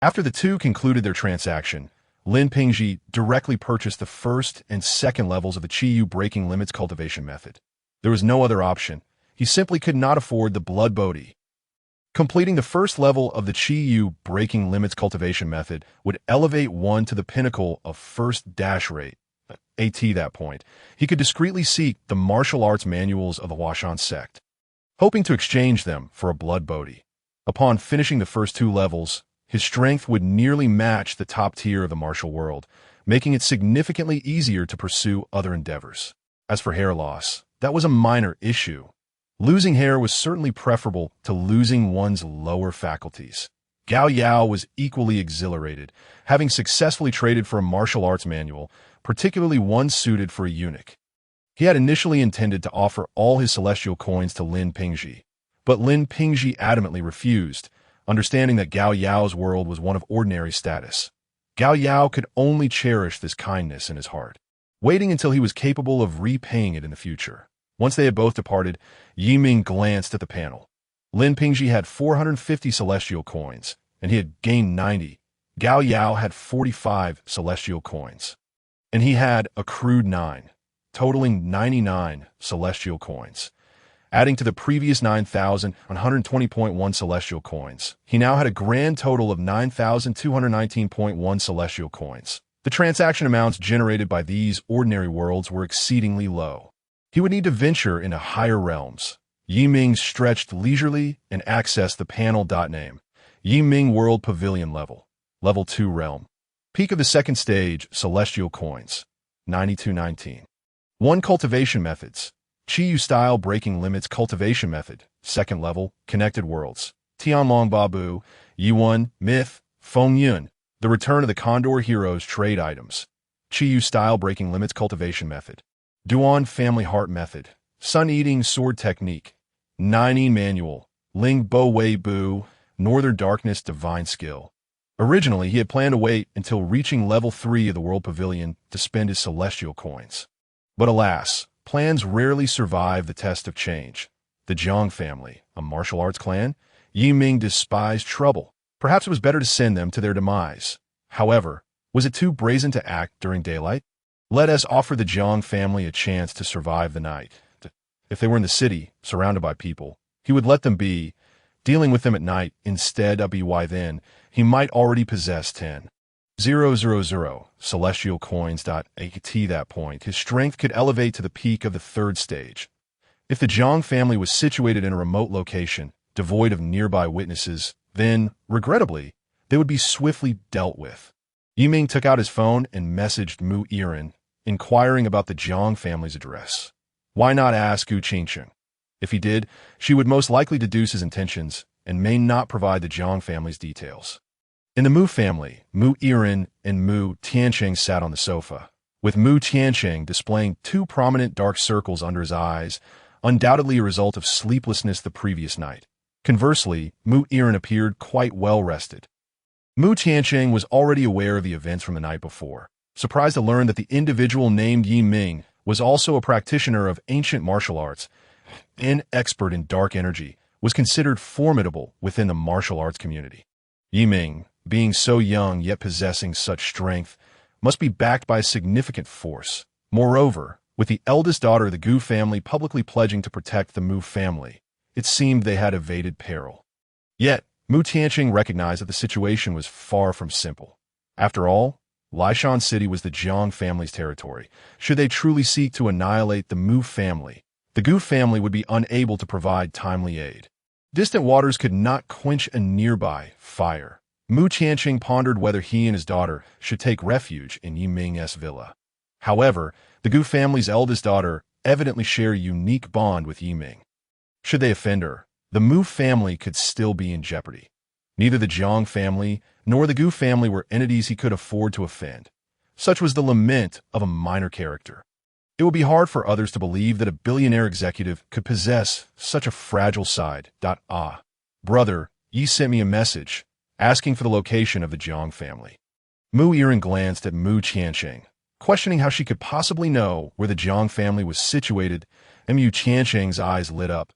After the two concluded their transaction, Lin Pingji directly purchased the first and second levels of the Qiyu breaking limits cultivation method. There was no other option. He simply could not afford the blood bodhi. Completing the first level of the Qiyu breaking limits cultivation method would elevate one to the pinnacle of first dash rate. At that point, he could discreetly seek the martial arts manuals of the Huashan sect, hoping to exchange them for a blood bodhi. Upon finishing the first two levels, his strength would nearly match the top tier of the martial world, making it significantly easier to pursue other endeavors. As for hair loss, that was a minor issue. Losing hair was certainly preferable to losing one's lower faculties. Gao Yao was equally exhilarated, having successfully traded for a martial arts manual, particularly one suited for a eunuch. He had initially intended to offer all his celestial coins to Lin Pingji, but Lin Pingji adamantly refused, understanding that Gao Yao's world was one of ordinary status. Gao Yao could only cherish this kindness in his heart, waiting until he was capable of repaying it in the future. Once they had both departed, Yi Ming glanced at the panel. Lin Pingji had 450 celestial coins, and he had gained 90. Gao Yao had 45 celestial coins, and he had accrued 9, totaling 99 celestial coins. Adding to the previous 9,120.1 celestial coins, he now had a grand total of 9,219.1 celestial coins. The transaction amounts generated by these ordinary worlds were exceedingly low. He would need to venture into higher realms. Yi Ming stretched leisurely and accessed the panel. Name: Yi Ming World Pavilion Level. Level 2 Realm. Peak of the second stage, Celestial Coins. 9219. 1 Cultivation Methods. Qiyu Style Breaking Limits Cultivation Method. Second level, Connected Worlds. Tianlong Babu, Yuan, Myth, Feng Yun. The Return of the Condor Heroes Trade Items. Qiyu Style Breaking Limits Cultivation Method. Duan Family Heart Method. Sun Eating Sword Technique. Nine Manual. Ling Bo Wei Bu. Northern Darkness Divine Skill. Originally, he had planned to wait until reaching level 3 of the World Pavilion to spend his celestial coins. But alas, plans rarely survive the test of change. The Jiang family, a martial arts clan, Yi Ming despised trouble. Perhaps it was better to send them to their demise. However, was it too brazen to act during daylight? Let us offer the Jiang family a chance to survive the night. If they were in the city, surrounded by people, he would let them be. Dealing with them at night instead of by then, he might already possess 10,000 celestial coins. At that point, his strength could elevate to the peak of the third stage. If the Jiang family was situated in a remote location, devoid of nearby witnesses, then, regrettably, they would be swiftly dealt with. Yi Ming took out his phone and messaged Mu Yiren, inquiring about the Jiang family's address. Why not ask Gu Qingqing? If he did, she would most likely deduce his intentions and may not provide the Jiang family's details. In the Mu family, Mu Yiren and Mu Tianqing sat on the sofa, with Mu Tianqing displaying 2 prominent dark circles under his eyes, undoubtedly a result of sleeplessness the previous night. Conversely, Mu Yiren appeared quite well rested. Mu Tianqing was already aware of the events from the night before, surprised to learn that the individual named Yi Ming was also a practitioner of ancient martial arts, an expert in dark energy, was considered formidable within the martial arts community. Yi Ming, being so young yet possessing such strength, must be backed by a significant force. Moreover, with the eldest daughter of the Gu family publicly pledging to protect the Mu family, it seemed they had evaded peril. Yet, Mu Tianqing recognized that the situation was far from simple. After all, Lishan City was the Jiang family's territory. Should they truly seek to annihilate the Mu family, the Gu family would be unable to provide timely aid. Distant waters could not quench a nearby fire. Mu Qianqing pondered whether he and his daughter should take refuge in Yiming's villa. However, the Gu family's eldest daughter evidently shared a unique bond with Yiming. Should they offend her, the Mu family could still be in jeopardy. Neither the Jiang family nor the Gu family were entities he could afford to offend. Such was the lament of a minor character. It would be hard for others to believe that a billionaire executive could possess such a fragile side. Brother, Yi sent me a message, asking for the location of the Jiang family. Mu Yiren glanced at Mu Qianqing, questioning how she could possibly know where the Jiang family was situated, and Mu Qianqing's eyes lit up.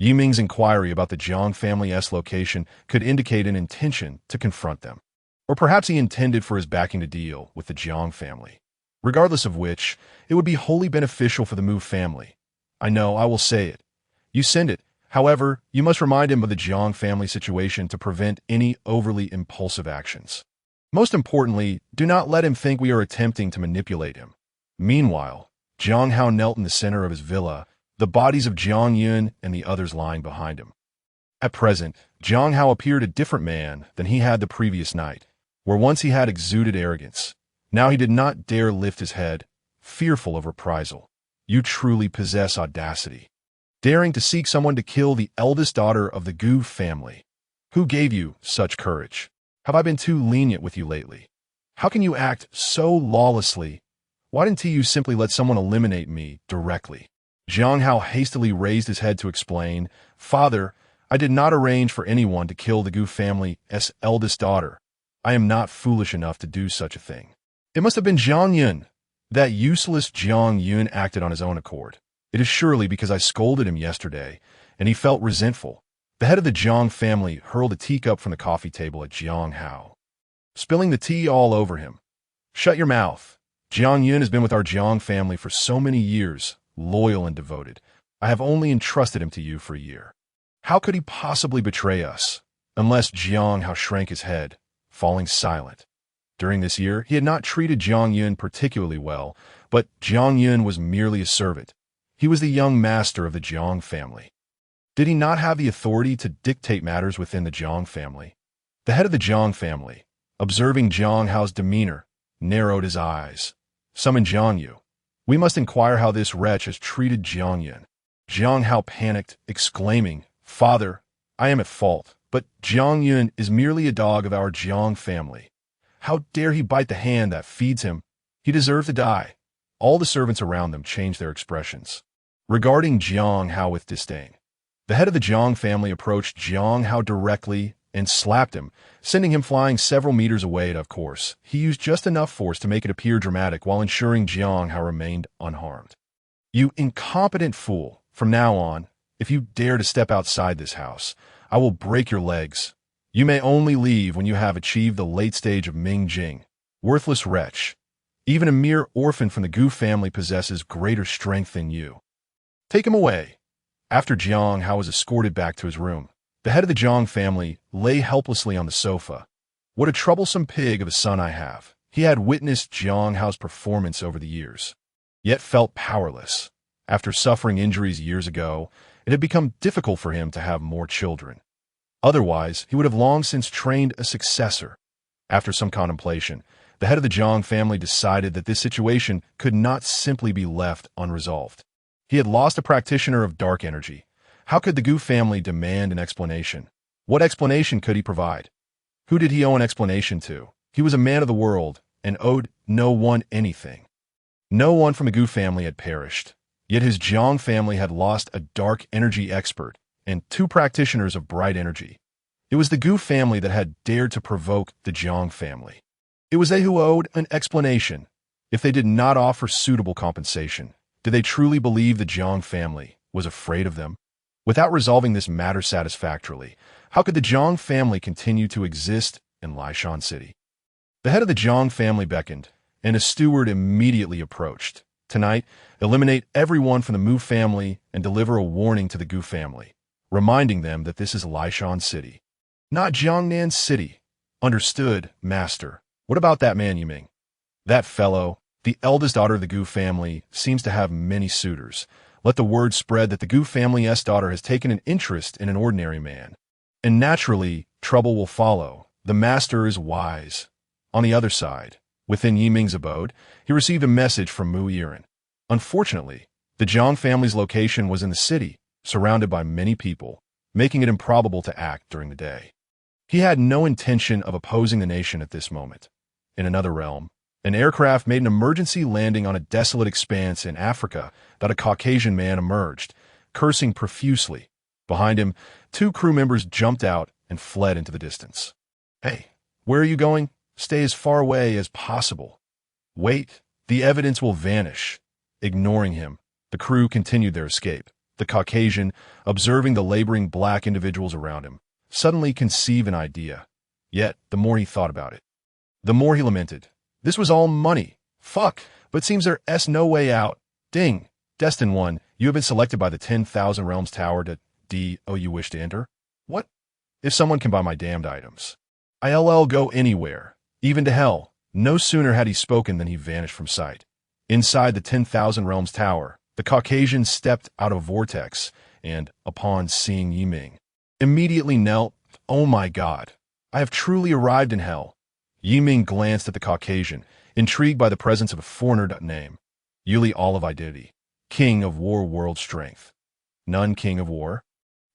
Yiming's inquiry about the Jiang family's location could indicate an intention to confront them. Or perhaps he intended for his backing to deal with the Jiang family. Regardless of which, it would be wholly beneficial for the Mu family. I know, I will say it. You send it. However, you must remind him of the Jiang family situation to prevent any overly impulsive actions. Most importantly, do not let him think we are attempting to manipulate him. Meanwhile, Jiang Hao knelt in the center of his villa, the bodies of Jiang Yun and the others lying behind him. At present, Jiang Hao appeared a different man than he had the previous night, where once he had exuded arrogance. Now he did not dare lift his head, fearful of reprisal. You truly possess audacity. Daring to seek someone to kill the eldest daughter of the Gu family. Who gave you such courage? Have I been too lenient with you lately? How can you act so lawlessly? Why didn't you simply let someone eliminate me directly? Jiang Hao hastily raised his head to explain, Father, I did not arrange for anyone to kill the Gu family's eldest daughter. I am not foolish enough to do such a thing. It must have been Jiang Yun. That useless Jiang Yun acted on his own accord. It is surely because I scolded him yesterday, and he felt resentful. The head of the Jiang family hurled a teacup from the coffee table at Jiang Hao, spilling the tea all over him. Shut your mouth. Jiang Yun has been with our Jiang family for so many years, loyal and devoted. I have only entrusted him to you for a year. How could he possibly betray us? Unless Jiang Hao shrank his head, falling silent. During this year, he had not treated Jiang Yun particularly well, but Jiang Yun was merely a servant. He was the young master of the Jiang family. Did he not have the authority to dictate matters within the Jiang family? The head of the Jiang family, observing Jiang Hao's demeanor, narrowed his eyes. Summon Jiang Yu. We must inquire how this wretch has treated Jiang Yun. Jiang Hao panicked, exclaiming, Father, I am at fault, but Jiang Yun is merely a dog of our Jiang family. How dare he bite the hand that feeds him? He deserves to die. All the servants around them changed their expressions, regarding Jiang Hao with disdain. The head of the Jiang family approached Jiang Hao directly and slapped him, sending him flying several meters away. Of course, he used just enough force to make it appear dramatic while ensuring Jiang Hao remained unharmed. You incompetent fool! From now on, if you dare to step outside this house, I will break your legs. You may only leave when you have achieved the late stage of Ming Jing. Worthless wretch. Even a mere orphan from the Gu family possesses greater strength than you. Take him away. After Jiang Hao was escorted back to his room, the head of the Jiang family lay helplessly on the sofa. What a troublesome pig of a son I have. He had witnessed Jiang Hao's performance over the years, yet felt powerless. After suffering injuries years ago, it had become difficult for him to have more children. Otherwise, he would have long since trained a successor. After some contemplation, the head of the Jiang family decided that this situation could not simply be left unresolved. He had lost a practitioner of dark energy. How could the Gu family demand an explanation? What explanation could he provide? Who did he owe an explanation to? He was a man of the world and owed no one anything. No one from the Gu family had perished, yet his Jiang family had lost a dark energy expert and 2 practitioners of bright energy. It was the Gu family that had dared to provoke the Jiang family. It was they who owed an explanation. If they did not offer suitable compensation, did they truly believe the Jiang family was afraid of them? Without resolving this matter satisfactorily, how could the Jiang family continue to exist in Lishan City? The head of the Jiang family beckoned, and a steward immediately approached. Tonight, eliminate everyone from the Mu family and deliver a warning to the Gu family, reminding them that this is Lishan City, not Jiangnan City. Understood, master. What about that man, Yiming? That fellow, the eldest daughter of the Gu family, seems to have many suitors. Let the word spread that the Gu family's daughter has taken an interest in an ordinary man. And naturally, trouble will follow. The master is wise. On the other side, within Yiming's abode, he received a message from Mu Yiren. Unfortunately, the Zhang family's location was in the city, surrounded by many people, making it improbable to act during the day. He had no intention of opposing the nation at this moment. In another realm, an aircraft made an emergency landing on a desolate expanse in Africa that a Caucasian man emerged, cursing profusely. Behind him, 2 crew members jumped out and fled into the distance. Hey, where are you going? Stay as far away as possible. Wait, the evidence will vanish. Ignoring him, the crew continued their escape. The Caucasian, observing the laboring black individuals around him, suddenly conceived an idea. Yet, the more he thought about it, the more he lamented. This was all money. Fuck, but seems there's no way out. Ding. Destined One, you have been selected by the 10,000 Realms Tower to you wish to enter? What? If someone can buy my damned items, I'll go anywhere, even to hell. No sooner had he spoken than he vanished from sight. Inside the 10,000 Realms Tower, the Caucasian stepped out of a vortex and, upon seeing Yiming, immediately knelt. Oh my God, I have truly arrived in hell. Yiming glanced at the Caucasian, intrigued by the presence of a foreigner name. Yuli Olive Identity, King of War World Strength. None King of War.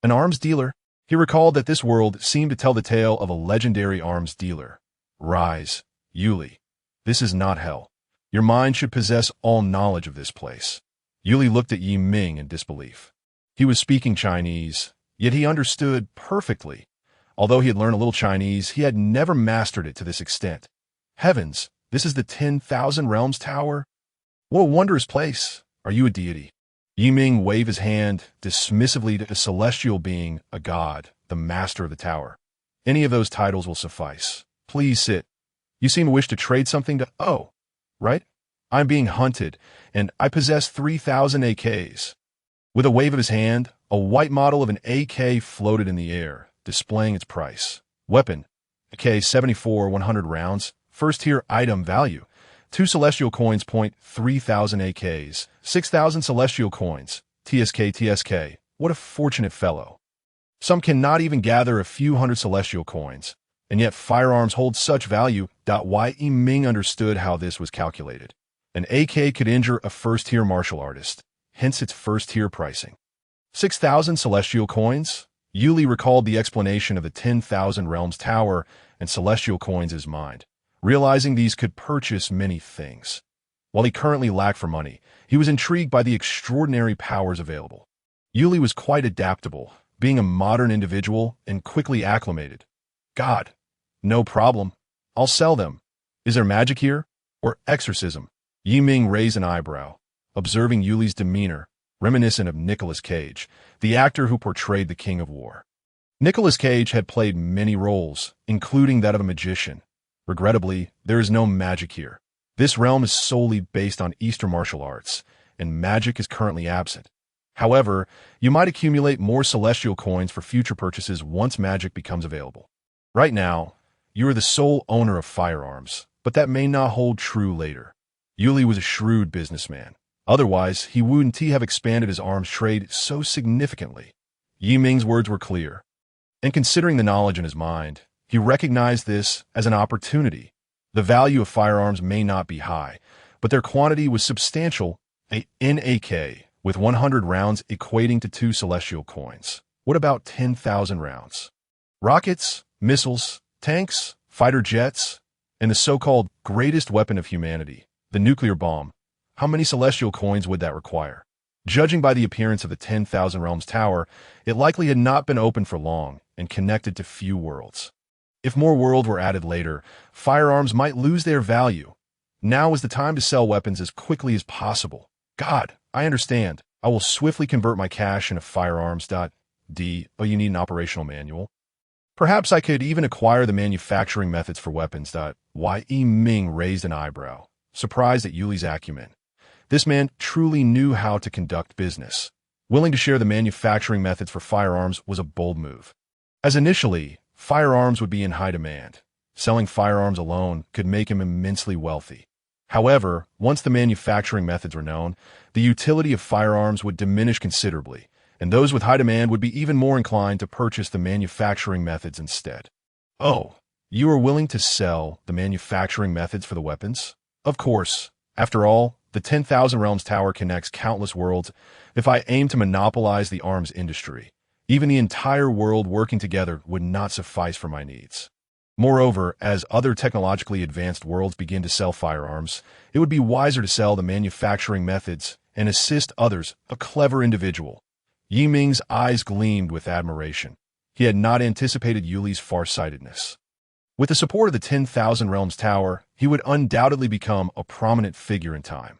An arms dealer. He recalled that this world seemed to tell the tale of a legendary arms dealer. Rise, Yuli. This is not hell. Your mind should possess all knowledge of this place. Yuli looked at Yiming in disbelief. He was speaking Chinese, yet he understood perfectly. Although he had learned a little Chinese, he had never mastered it to this extent. Heavens, this is the 10,000 Realms Tower? What a wondrous place. Are you a deity? Yiming waved his hand dismissively to a celestial being, a god, the master of the tower. Any of those titles will suffice. Please sit. You seem to wish to trade something to— Oh, right? I'm being hunted, and I possess 3,000 AKs. With a wave of his hand, a white model of an AK floated in the air, displaying its price. Weapon, AK-74, 100 rounds, first-tier item value, 2 celestial coins. 3,000 AKs, 6,000 celestial coins, TSK. What a fortunate fellow. Some cannot even gather a few hundred celestial coins, and yet firearms hold such value. Yiming understood how this was calculated. An AK could injure a first-tier martial artist, hence its first-tier pricing. 6,000 celestial coins? Yuli recalled the explanation of the 10,000 Realms Tower and celestial coins in his mind, realizing these could purchase many things. While he currently lacked for money, he was intrigued by the extraordinary powers available. Yuli was quite adaptable, being a modern individual and quickly acclimated. God, no problem. I'll sell them. Is there magic here? Or exorcism? Yiming raised an eyebrow, observing Yuli's demeanor, reminiscent of Nicolas Cage, the actor who portrayed the King of War. Nicolas Cage had played many roles, including that of a magician. Regrettably, there is no magic here. This realm is solely based on Eastern martial arts, and magic is currently absent. However, you might accumulate more celestial coins for future purchases once magic becomes available. Right now, you are the sole owner of firearms, but that may not hold true later. Yuli was a shrewd businessman. Otherwise, he wouldn't have expanded his arms trade so significantly. Yiming's words were clear, and considering the knowledge in his mind, he recognized this as an opportunity. The value of firearms may not be high, but their quantity was substantial. An AK with 100 rounds equating to 2 celestial coins. What about 10,000 rounds? Rockets, missiles, tanks, fighter jets, and the so-called greatest weapon of humanity, the nuclear bomb. How many celestial coins would that require? Judging by the appearance of the 10,000 Realms Tower, it likely had not been open for long and connected to few worlds. If more worlds were added later, firearms might lose their value. Now is the time to sell weapons as quickly as possible. God, I understand. I will swiftly convert my cash into firearms. You need an operational manual. Perhaps I could even acquire the manufacturing methods for weapons. Yiming raised an eyebrow, surprised at Yuli's acumen. This man truly knew how to conduct business. Willing to share the manufacturing methods for firearms was a bold move. As initially, firearms would be in high demand. Selling firearms alone could make him immensely wealthy. However, once the manufacturing methods were known, the utility of firearms would diminish considerably, and those with high demand would be even more inclined to purchase the manufacturing methods instead. Oh, you are willing to sell the manufacturing methods for the weapons? Of course. After all, the 10,000 Realms Tower connects countless worlds. If I aim to monopolize the arms industry, even the entire world working together would not suffice for my needs. Moreover, as other technologically advanced worlds begin to sell firearms, it would be wiser to sell the manufacturing methods and assist others. A clever individual. Yi Ming's eyes gleamed with admiration. He had not anticipated Yuli's farsightedness. With the support of the 10,000 Realms Tower, he would undoubtedly become a prominent figure in time.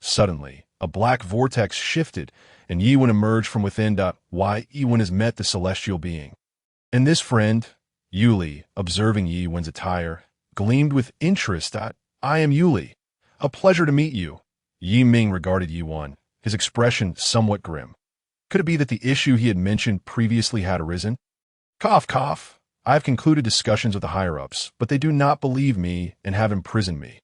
Suddenly, a black vortex shifted, and Yiwen emerged from within. Why, Yiwen has met the celestial being. And this friend, Yuli, observing Yiwen's attire, gleamed with interest. I am Yuli. A pleasure to meet you. Yi Ming regarded Yiwen, his expression somewhat grim. Could it be that the issue he had mentioned previously had arisen? Cough, cough. I have concluded discussions with the higher-ups, but they do not believe me and have imprisoned me.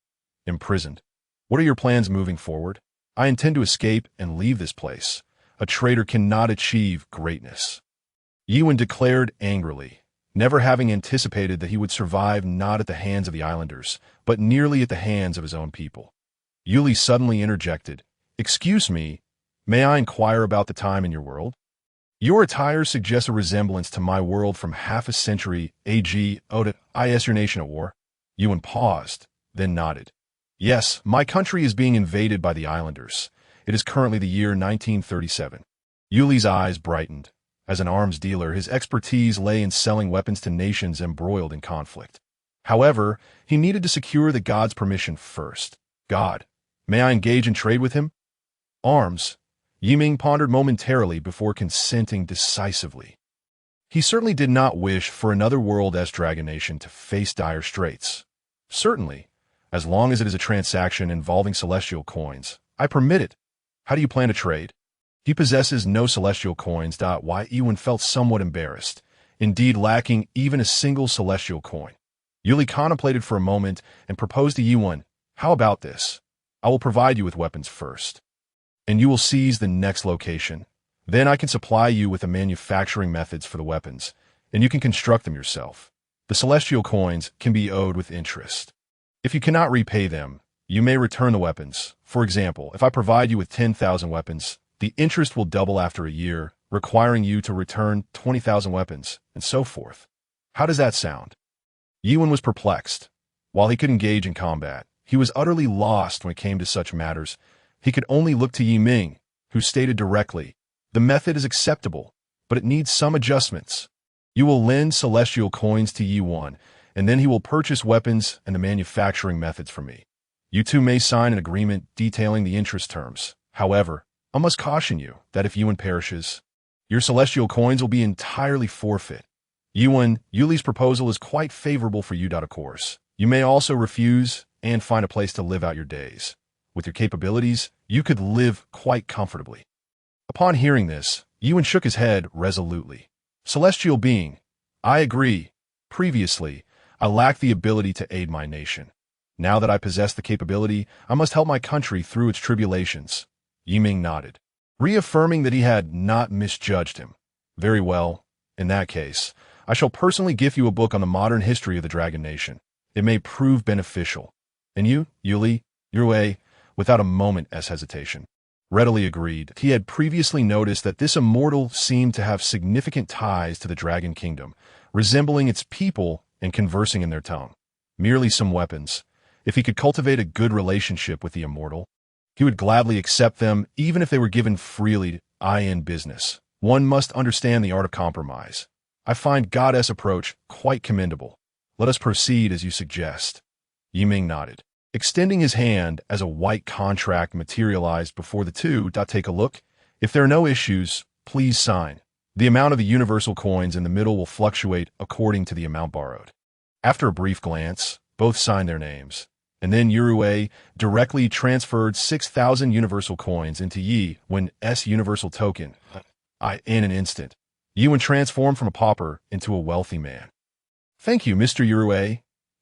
Imprisoned? What are your plans moving forward? I intend to escape and leave this place. A traitor cannot achieve greatness. Yiwen declared angrily, never having anticipated that he would survive not at the hands of the islanders, but nearly at the hands of his own people. Yuli suddenly interjected, Excuse me, may I inquire about the time in your world? Your attire suggests a resemblance to my world from half a century AG. Is your nation at war? Yuan paused, then nodded. Yes, my country is being invaded by the islanders. It is currently the year 1937. Yuli's eyes brightened. As an arms dealer, his expertise lay in selling weapons to nations embroiled in conflict. However, he needed to secure the god's permission first. God, may I engage in trade with him? Arms. Yi Ming pondered momentarily before consenting decisively. He certainly did not wish for another world as Dragon Nation to face dire straits. Certainly, as long as it is a transaction involving celestial coins, I permit it. How do you plan to trade? He possesses no celestial coins. Why, Ewan felt somewhat embarrassed, indeed lacking even a single celestial coin. Yuli contemplated for a moment and proposed to Yuan, How about this? I will provide you with weapons first, and you will seize the next location. Then I can supply you with the manufacturing methods for the weapons, and you can construct them yourself. The celestial coins can be owed with interest. If you cannot repay them, you may return the weapons. For example, if I provide you with 10,000 weapons, the interest will double after a year, requiring you to return 20,000 weapons, and so forth. How does that sound? Yuan was perplexed. While he could engage in combat, he was utterly lost when it came to such matters. He could only look to Yi Ming, who stated directly, The method is acceptable, but it needs some adjustments. You will lend celestial coins to Yuan, and then he will purchase weapons and the manufacturing methods for me. You two may sign an agreement detailing the interest terms. However, I must caution you that if Yuan perishes, your celestial coins will be entirely forfeit. Yuli's proposal is quite favorable for you. Of course, you may also refuse and find a place to live out your days. With your capabilities, you could live quite comfortably. Upon hearing this, Yuan shook his head resolutely. Celestial being, I agree. Previously, I lacked the ability to aid my nation. Now that I possess the capability, I must help my country through its tribulations. Yi Ming nodded, reaffirming that he had not misjudged him. Very well. In that case, I shall personally gift you a book on the modern history of the Dragon Nation. It may prove beneficial. And you, Yuli, your way, without a moment's hesitation, readily agreed. He had previously noticed that this immortal seemed to have significant ties to the Dragon Kingdom, resembling its people and conversing in their tongue. Merely some weapons. If he could cultivate a good relationship with the immortal, he would gladly accept them even if they were given freely. In business, one must understand the art of compromise. I find Goddess' approach quite commendable. Let us proceed as you suggest. Yi Ming nodded, extending his hand as a white contract materialized before the two. Take a look. If there are no issues, please sign. The amount of the universal coins in the middle will fluctuate according to the amount borrowed. After a brief glance, both signed their names, and then Yurue directly transferred 6,000 universal coins into Yuan's universal token. In an instant, Yuan transformed from a pauper into a wealthy man. Thank you, Mr. Yurue.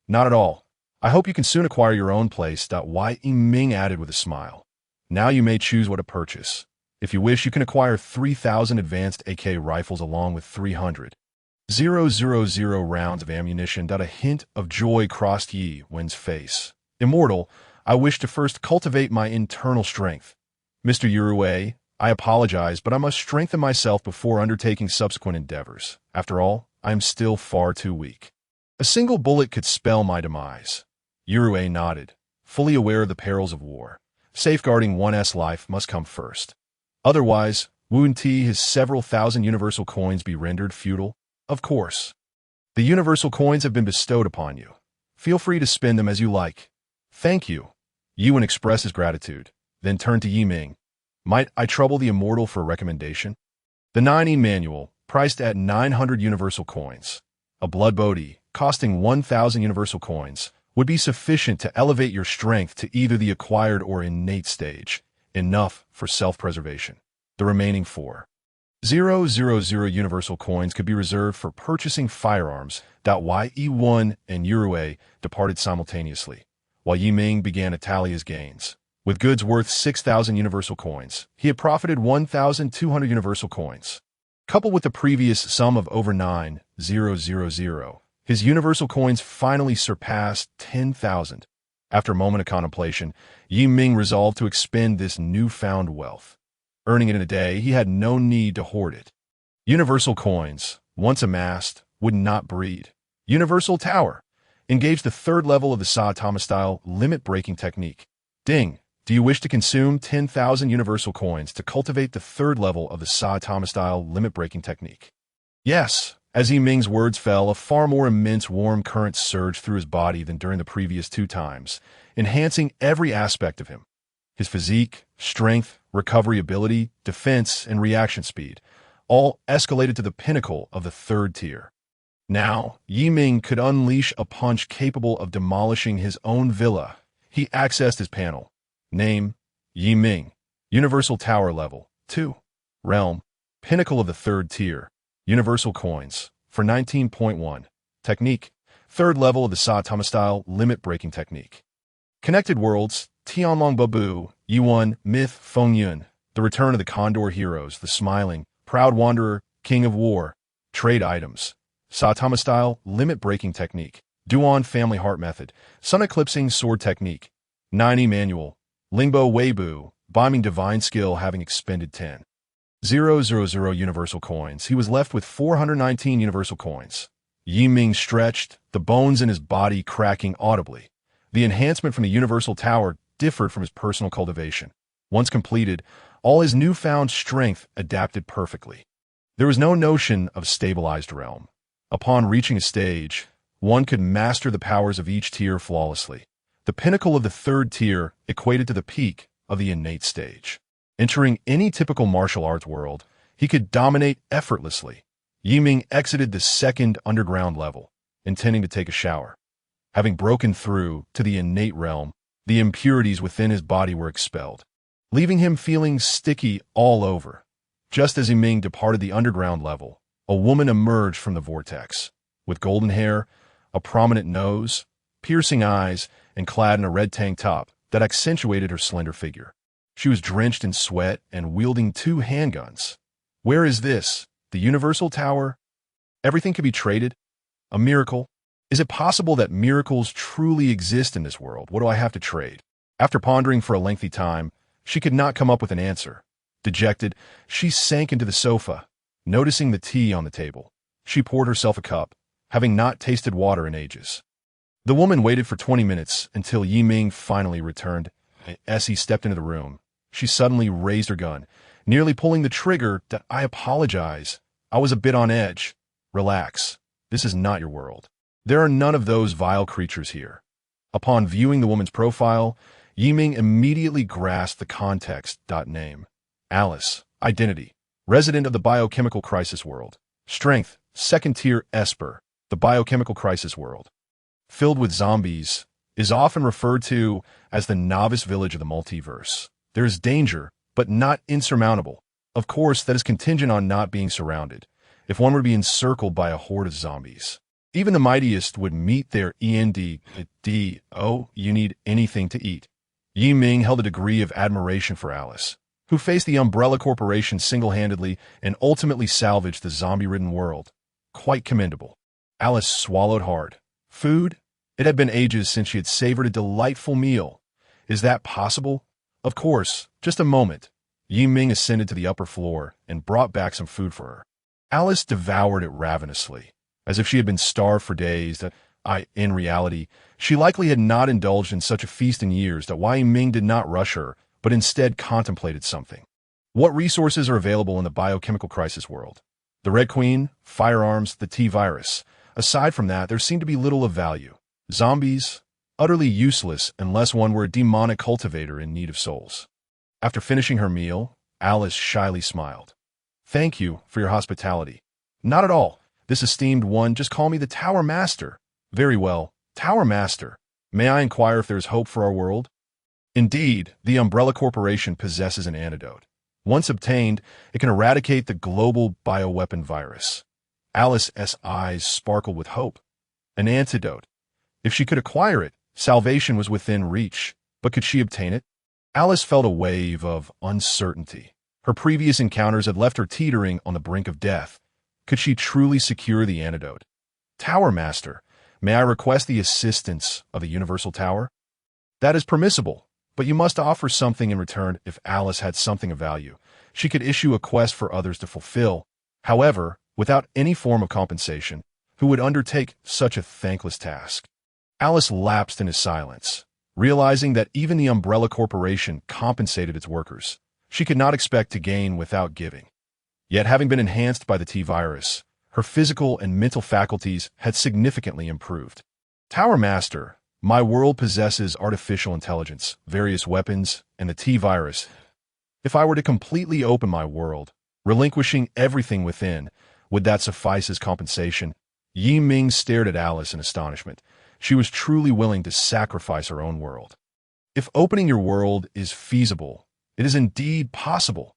Not at all. I hope you can soon acquire your own place. Wai Ming added with a smile. Now you may choose what to purchase. If you wish, you can acquire 3,000 advanced AK rifles along with 300,000 rounds of ammunition. A hint of joy crossed Yi Wen's face. Immortal, I wish to first cultivate my internal strength. Mr. Yurue, I apologize, but I must strengthen myself before undertaking subsequent endeavors. After all, I am still far too weak. A single bullet could spell my demise. Yurue nodded, fully aware of the perils of war. Safeguarding one's life must come first. Otherwise, wouldn't his several thousand universal coins be rendered feudal? Of course. The universal coins have been bestowed upon you. Feel free to spend them as you like. Thank you. Yuan expressed his gratitude, then turned to Yi Ming. Might I trouble the immortal for a recommendation? The 9E manual, priced at 900 universal coins. A blood bodhi, costing 1,000 universal coins, would be sufficient to elevate your strength to either the acquired or innate stage, enough for self-preservation. The remaining 4,000 universal coins could be reserved for purchasing firearms. Ye1 and Yurue departed simultaneously, while Yi Ming began to tally his gains. With goods worth 6,000 universal coins, he had profited 1,200 universal coins. Coupled with the previous sum of over 9,000, his universal coins finally surpassed 10,000. After a moment of contemplation, Yi Ming resolved to expend this newfound wealth. Earning it in a day, he had no need to hoard it. Universal coins, once amassed, would not breed. Universal Tower. Engage the third level of the Saitama-style limit-breaking technique. Ding. Do you wish to consume 10,000 universal coins to cultivate the third level of the Saitama-style limit-breaking technique? Yes. As Yi Ming's words fell, a far more immense warm current surged through his body than during the previous 2 times, enhancing every aspect of him. His physique, strength, recovery ability, defense, and reaction speed, all escalated to the pinnacle of the 3rd tier. Now, Yi Ming could unleash a punch capable of demolishing his own villa. He accessed his panel. Name, Yi Ming. Universal Tower Level, 2. Realm, Pinnacle of the 3rd tier. Universal Coins, for 19.1. Technique, 3rd level of the Saitama-style limit-breaking technique. Connected Worlds, Tianlong Babu, Yuan, Myth, Feng Yun. The Return of the Condor Heroes, the Smiling, Proud Wanderer, King of War. Trade Items, Saitama-style limit-breaking technique. Duan Family Heart Method, Sun Eclipsing Sword Technique. 9E Manual, Lingbo Weibu, Bombing Divine Skill having expended 10,000 universal coins. He was left with 419 universal coins. Yi Ming stretched, the bones in his body cracking audibly. The enhancement from the Universal Tower differed from his personal cultivation. Once completed, all his newfound strength adapted perfectly. There was no notion of stabilized realm. Upon reaching a stage, one could master the powers of each tier flawlessly. The pinnacle of the 3rd tier equated to the peak of the innate stage. Entering any typical martial arts world, he could dominate effortlessly. Yi Ming exited the 2nd underground level, intending to take a shower. Having broken through to the innate realm, the impurities within his body were expelled, leaving him feeling sticky all over. Just as Yi Ming departed the underground level, a woman emerged from the vortex. With golden hair, a prominent nose, piercing eyes, and clad in a red tank top that accentuated her slender figure. She was drenched in sweat and wielding 2 handguns. Where is this? The Universal Tower? Everything can be traded? A miracle? Is it possible that miracles truly exist in this world? What do I have to trade? After pondering for a lengthy time, she could not come up with an answer. Dejected, she sank into the sofa. Noticing the tea on the table, she poured herself a cup, having not tasted water in ages. The woman waited for 20 minutes until Yi Ming finally returned. As he stepped into the room, she suddenly raised her gun, nearly pulling the trigger. I apologize. I was a bit on edge. Relax. This is not your world. There are none of those vile creatures here. Upon viewing the woman's profile, Yi Ming immediately grasped the context. Name, Alice. Identity, resident of the biochemical crisis world. Strength, 2nd tier Esper, the biochemical crisis world. Filled with zombies, is often referred to as the novice village of the multiverse. There is danger, but not insurmountable. Of course, that is contingent on not being surrounded. If one were to be encircled by a horde of zombies, Even the mightiest would meet their end. Oh, you need anything to eat. Yi Ming held a degree of admiration for Alice, who faced the Umbrella Corporation single-handedly and ultimately salvaged the zombie-ridden world. Quite commendable. Alice swallowed hard. Food? It had been ages since she had savored a delightful meal. Is that possible? Of course. Just a moment. Yi Ming ascended to the upper floor and brought back some food for her. Alice devoured it ravenously, as if she had been starved for days. In reality, she likely had not indulged in such a feast in years. That Yi Ming did not rush her, but instead contemplated something. What resources are available in the biochemical crisis world? The Red Queen, firearms, the T-virus. Aside from that, there seemed to be little of value. Zombies? Utterly useless unless one were a demonic cultivator in need of souls. After finishing her meal, Alice shyly smiled. Thank you for your hospitality. Not at all. This esteemed one, just call me the Tower Master. Very well, Tower Master. May I inquire if there is hope for our world? Indeed, the Umbrella Corporation possesses an antidote. Once obtained, it can eradicate the global bioweapon virus. Alice's eyes sparkled with hope. An antidote. If she could acquire it, salvation was within reach. But could she obtain it? Alice felt a wave of uncertainty. Her previous encounters had left her teetering on the brink of death. Could she truly secure the antidote? Tower Master, may I request the assistance of the Universal Tower? That is permissible, but you must offer something in return. If Alice had something of value, she could issue a quest for others to fulfill. However, without any form of compensation, who would undertake such a thankless task? Alice lapsed into silence, realizing that even the Umbrella Corporation compensated its workers. She could not expect to gain without giving. Yet, having been enhanced by the T-virus, her physical and mental faculties had significantly improved. Tower Master, my world possesses artificial intelligence, various weapons, and the T-virus. If I were to completely open my world, relinquishing everything within, would that suffice as compensation? Yi Ming stared at Alice in astonishment. She was truly willing to sacrifice her own world. If opening your world is feasible, it is indeed possible.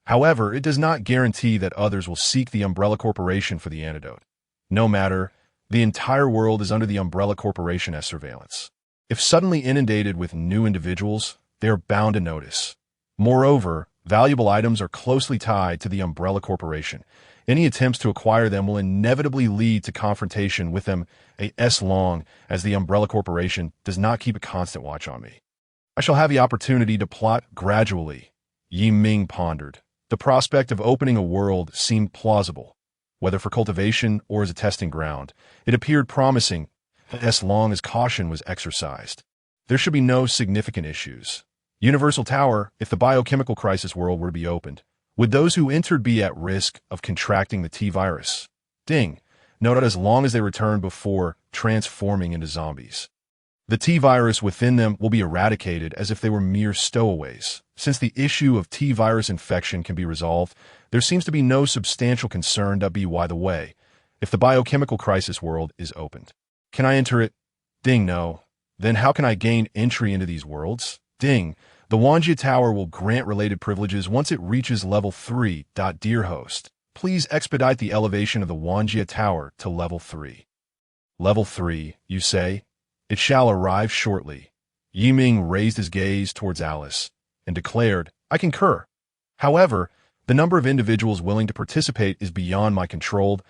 However, it does not guarantee that others will seek the Umbrella Corporation for the antidote. No matter, the entire world is under the Umbrella Corporation's surveillance. If suddenly inundated with new individuals, they are bound to notice. Moreover, valuable items are closely tied to the Umbrella Corporation. Any attempts to acquire them will inevitably lead to confrontation with them as long as the Umbrella Corporation does not keep a constant watch on me. I shall have the opportunity to plot gradually. Yi Ming pondered. The prospect of opening a world seemed plausible. Whether for cultivation or as a testing ground, it appeared promising as long as caution was exercised. There should be no significant issues. Universal Tower, if the biochemical crisis world were to be opened, would those who entered be at risk of contracting the T-virus? Ding. Note as long as they return before transforming into zombies. The T-virus within them will be eradicated as if they were mere stowaways. Since the issue of T-virus infection can be resolved, there seems to be no substantial concern by the way, if the biochemical crisis world is opened. Can I enter it? Ding, no. Then how can I gain entry into these worlds? Ding. The Wanjia Tower will grant related privileges once it reaches level 3. Dear host, please expedite the elevation of the Wanjia Tower to level 3. Level 3, you say? It shall arrive shortly. Yi Ming raised his gaze towards Alice and declared, I concur. However, the number of individuals willing to participate is beyond my control.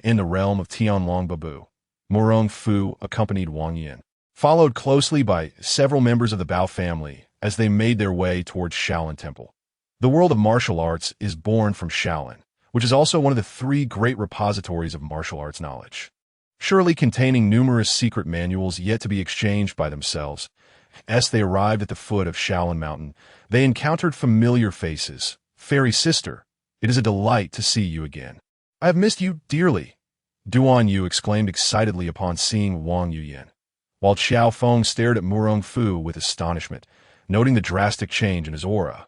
In the realm of Tianlong Babu. Murong Fu accompanied Wang Yin, followed closely by several members of the Bao family as they made their way towards Shaolin Temple. The world of martial arts is born from Shaolin, which is also one of the 3 great repositories of martial arts knowledge, surely containing numerous secret manuals yet to be exchanged by themselves. As they arrived at the foot of Shaolin Mountain, they encountered familiar faces. Fairy sister, it is a delight to see you again. I have missed you dearly. Duan Yu exclaimed excitedly upon seeing Wang Yuyin, while Xiao Feng stared at Murong Fu with astonishment, noting the drastic change in his aura.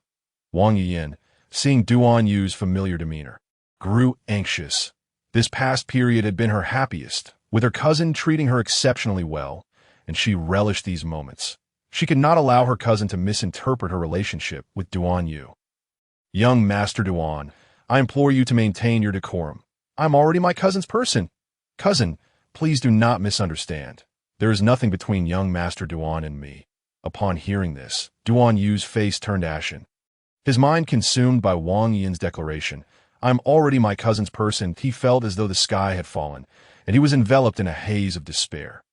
Wang Yuyin, seeing Duan Yu's familiar demeanor, grew anxious. This past period had been her happiest, with her cousin treating her exceptionally well, and she relished these moments. She could not allow her cousin to misinterpret her relationship with Duan Yu. Young Master Duan, I implore you to maintain your decorum. I'm already my cousin's person. Cousin, Please do not misunderstand. There is nothing between young Master Duan and me. Upon hearing this, Duan Yu's face turned ashen. His mind consumed by Wang Yin's declaration. I'm already my cousin's person. He felt as though the sky had fallen, and he was enveloped in a haze of despair.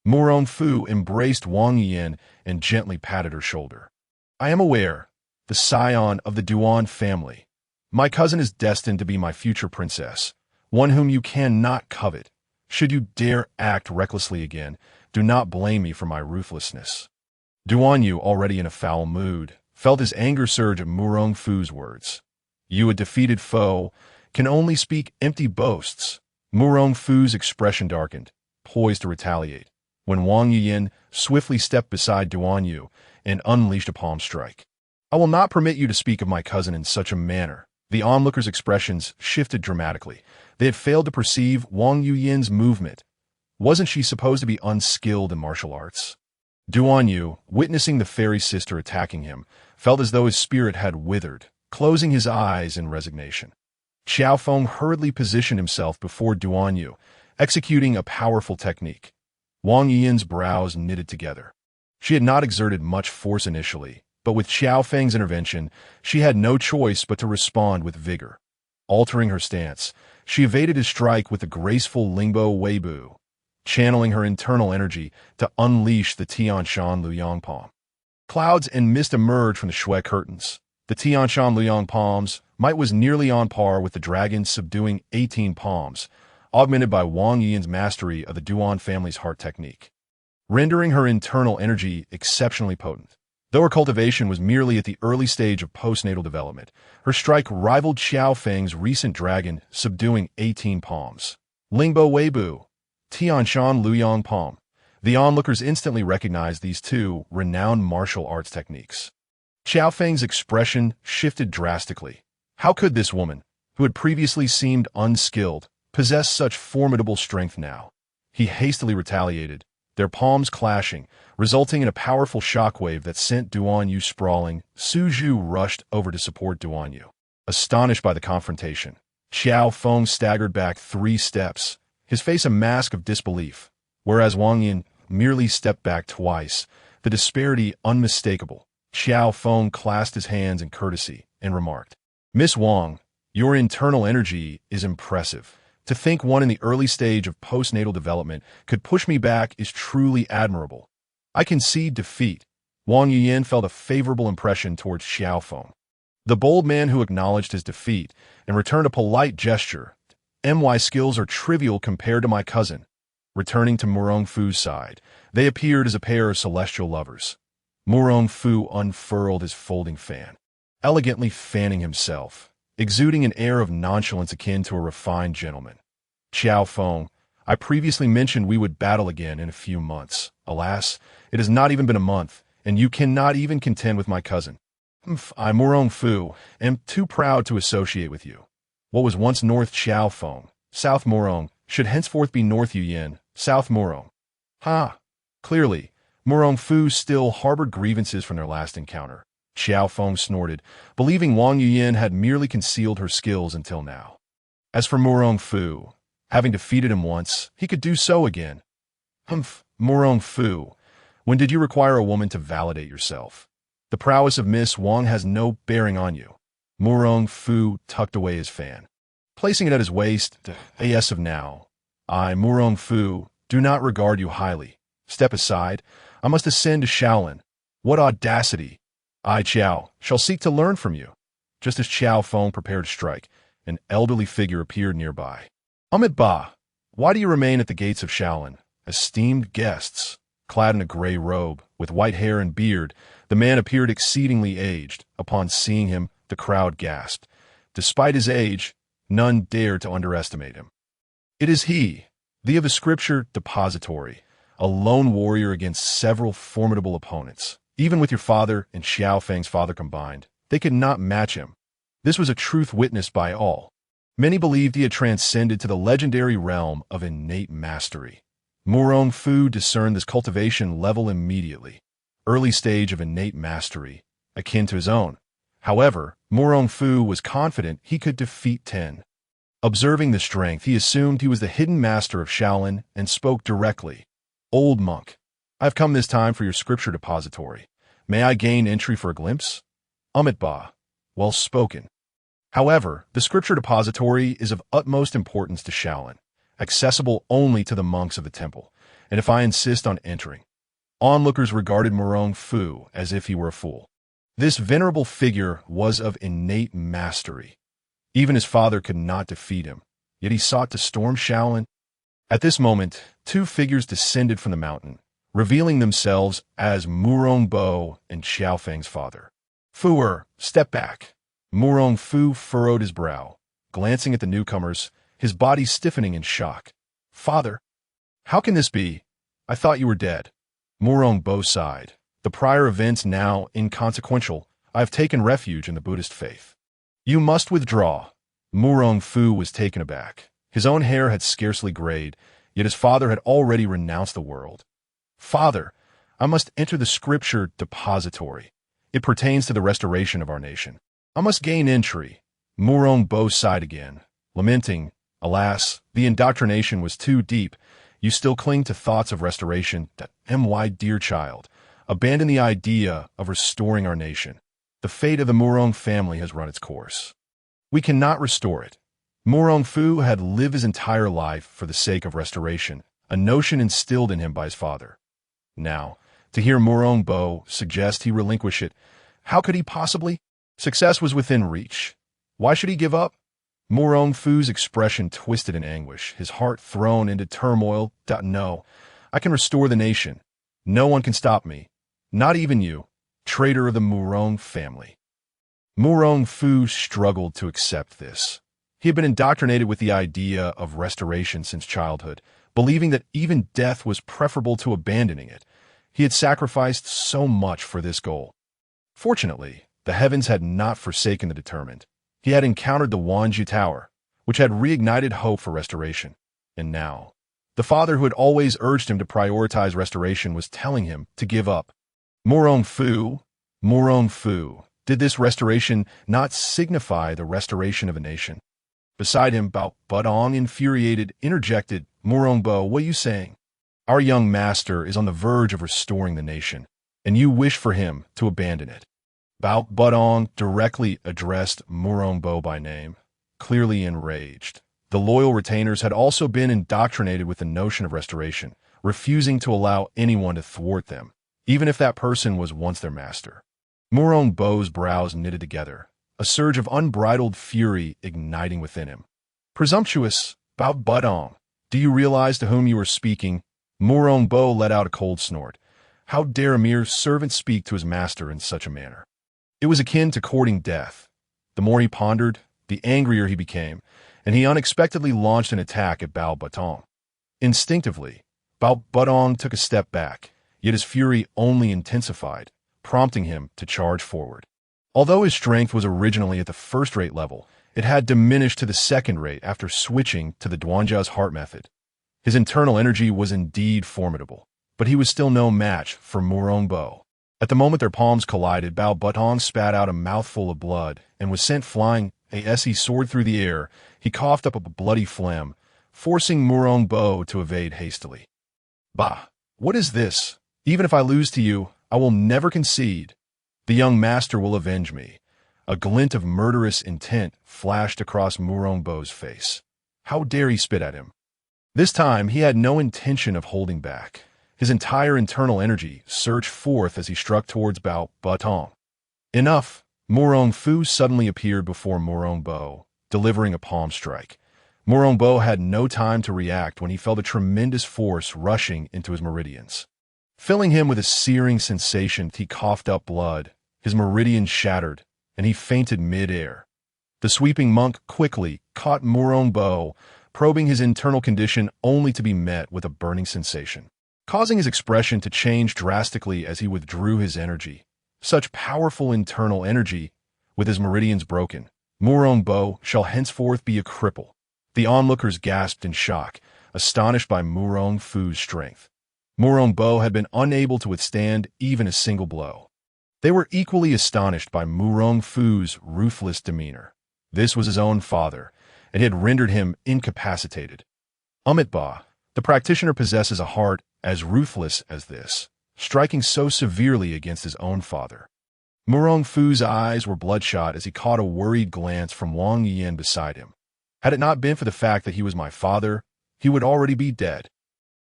Murong Fu embraced Wang Yin and gently patted her shoulder. I am aware, the scion of the Duan family. My cousin is destined to be my future princess, one whom you cannot covet. Should you dare act recklessly again, do not blame me for my ruthlessness. Duan Yu, already in a foul mood, felt his anger surge at Murong Fu's words. You, a defeated foe, can only speak empty boasts. Murong Fu's expression darkened, poised to retaliate, when Wang Yin swiftly stepped beside Duan Yu and unleashed a palm strike. I will not permit you to speak of my cousin in such a manner. The onlookers' expressions shifted dramatically. They had failed to perceive Wang Yin's movement. Wasn't she supposed to be unskilled in martial arts? Duan Yu, witnessing the fairy sister attacking him, felt as though his spirit had withered, closing his eyes in resignation. Xiao Feng hurriedly positioned himself before Duan Yu, executing a powerful technique. Wang Yin's brows knitted together. She had not exerted much force initially, but with Xiao Feng's intervention, she had no choice but to respond with vigor. Altering her stance, she evaded his strike with a graceful Lingbo Weibu, channeling her internal energy to unleash the Tianshan Luyang palm. Clouds and mist emerged from the shui curtains. The Tianshan Luyang palm's might was nearly on par with the dragon's subduing 18 palms, augmented by Wang Yin's mastery of the Duan family's heart technique, rendering her internal energy exceptionally potent. Though her cultivation was merely at the early stage of postnatal development, her strike rivaled Xiao Feng's recent dragon, subduing 18 palms. Lingbo Weibu, Tianshan Luyang palm. The onlookers instantly recognized these two renowned martial arts techniques. Xiao Feng's expression shifted drastically. How could this woman, who had previously seemed unskilled, possess such formidable strength now? He hastily retaliated, their palms clashing, resulting in a powerful shockwave that sent Duan Yu sprawling. Su Zhu rushed over to support Duan Yu. Astonished by the confrontation, Xiao Feng staggered back 3 steps, his face a mask of disbelief, whereas Wang Yin merely stepped back twice, the disparity unmistakable. Xiao Feng clasped his hands in courtesy and remarked, Miss Wang, your internal energy is impressive. To think one in the early stage of postnatal development could push me back is truly admirable. I concede defeat. Wang Yin felt a favorable impression towards Xiao Feng. The bold man who acknowledged his defeat and returned a polite gesture. My skills are trivial compared to my cousin. Returning to Murong Fu's side, they appeared as a pair of celestial lovers. Murong Fu unfurled his folding fan, elegantly fanning himself, exuding an air of nonchalance akin to a refined gentleman. Xiao Feng, I previously mentioned we would battle again in a few months. Alas, it has not even been a month, and you cannot even contend with my cousin. I, Murong Fu, am too proud to associate with you. What was once North Xiao Feng, South Murong, should henceforth be North Yuyin, South Murong. Clearly, Murong Fu still harbored grievances from their last encounter. Xiao Feng snorted, believing Wang Yuyin had merely concealed her skills until now. As for Murong Fu, having defeated him once, he could do so again. Murong Fu, when did you require a woman to validate yourself? The prowess of Miss Wang has no bearing on you. Murong Fu tucked away his fan, placing it at his waist. As of now, I, Murong Fu, do not regard you highly. Step aside. I must ascend to Shaolin. What audacity! I, Qiao, shall seek to learn from you. Just as Xiao Feng prepared to strike, an elderly figure appeared nearby. Amit Ba, why do you remain at the gates of Shaolin? Esteemed guests. Clad in a gray robe, with white hair and beard, the man appeared exceedingly aged. Upon seeing him, the crowd gasped. Despite his age, none dared to underestimate him. It is he, the of a scripture depository, a lone warrior against several formidable opponents. Even with your father and Xiao Feng's father combined, they could not match him. This was a truth witnessed by all. Many believed he had transcended to the legendary realm of innate mastery. Murong Fu discerned this cultivation level immediately. Early stage of innate mastery, akin to his own. However, Murong Fu was confident he could defeat 10. Observing the strength, he assumed he was the hidden master of Shaolin and spoke directly. "Old monk, I have come this time for your scripture depository. May I gain entry for a glimpse?" Ba. Well spoken. However, the scripture depository is of utmost importance to Shaolin, accessible only to the monks of the temple, and if I insist on entering, onlookers regarded Murong Fu as if he were a fool. This venerable figure was of innate mastery. Even his father could not defeat him, yet he sought to storm Shaolin. At this moment, two figures descended from the mountain, revealing themselves as Murong Bo and Xiaofeng's father. "Fuer, step back." Murong Fu furrowed his brow, glancing at the newcomers, his body stiffening in shock. "Father, how can this be? I thought you were dead." Murong Bo sighed. "The prior events now inconsequential. I have taken refuge in the Buddhist faith." "You must withdraw." Murong Fu was taken aback. His own hair had scarcely grayed, yet his father had already renounced the world. "Father, I must enter the scripture depository. It pertains to the restoration of our nation. I must gain entry." Murong Bo sighed again, lamenting, "Alas, the indoctrination was too deep. You still cling to thoughts of restoration. My dear child, abandon the idea of restoring our nation. The fate of the Murong family has run its course. We cannot restore it." Murong Fu had lived his entire life for the sake of restoration, a notion instilled in him by his father. Now, to hear Murong Bo suggest he relinquish it, how could he possibly? Success was within reach. Why should he give up? Murong Fu's expression twisted in anguish, his heart thrown into turmoil. "No, I can restore the nation. No one can stop me. Not even you, traitor of the Murong family." Murong Fu struggled to accept this. He had been indoctrinated with the idea of restoration since childhood, believing that even death was preferable to abandoning it. He had sacrificed so much for this goal. Fortunately, the heavens had not forsaken the determined. He had encountered the Wanju Tower, which had reignited hope for restoration. And now, the father who had always urged him to prioritize restoration was telling him to give up. Murong Fu, did this restoration not signify the restoration of a nation? Beside him, Bao Budong, infuriated, interjected, "Murong Bo, what are you saying? Our young master is on the verge of restoring the nation, and you wish for him to abandon it." Bao Budong directly addressed Murong Bo by name, clearly enraged. The loyal retainers had also been indoctrinated with the notion of restoration, refusing to allow anyone to thwart them, even if that person was once their master. Murong Bo's brows knitted together, a surge of unbridled fury igniting within him. "Presumptuous, Bao Budong, do you realize to whom you are speaking?" Murong Bo let out a cold snort. How dare a mere servant speak to his master in such a manner? It was akin to courting death. The more he pondered, the angrier he became, and he unexpectedly launched an attack at Bao Budong. Instinctively, Bao Budong took a step back, yet his fury only intensified, prompting him to charge forward. Although his strength was originally at the first-rate level, it had diminished to the second-rate after switching to the Duanjia's heart method. His internal energy was indeed formidable, but he was still no match for Murong Bo. At the moment their palms collided, Bao Budong spat out a mouthful of blood and was sent flying. As he soared through the air, he coughed up a bloody phlegm, forcing Murong Bo to evade hastily. "Bah, what is this? Even if I lose to you, I will never concede. The young master will avenge me." A glint of murderous intent flashed across Murong Bo's face. How dare he spit at him? This time he had no intention of holding back. His entire internal energy surged forth as he struck towards Bao Budong. Enough! Murong Fu suddenly appeared before Murong Bo, delivering a palm strike. Murong Bo had no time to react when he felt a tremendous force rushing into his meridians. Filling him with a searing sensation, he coughed up blood, his meridians shattered, and he fainted mid-air. The sweeping monk quickly caught Murong Bo, probing his internal condition only to be met with a burning sensation, causing his expression to change drastically as he withdrew his energy. Such powerful internal energy, with his meridians broken, Murong Bo shall henceforth be a cripple. The onlookers gasped in shock, astonished by Murong Fu's strength. Murong Bo had been unable to withstand even a single blow. They were equally astonished by Murong Fu's ruthless demeanor. This was his own father, and had rendered him incapacitated. Ba, the practitioner possesses a heart as ruthless as this, striking so severely against his own father. Murong Fu's eyes were bloodshot as he caught a worried glance from Wang Yan beside him. Had it not been for the fact that he was my father, he would already be dead.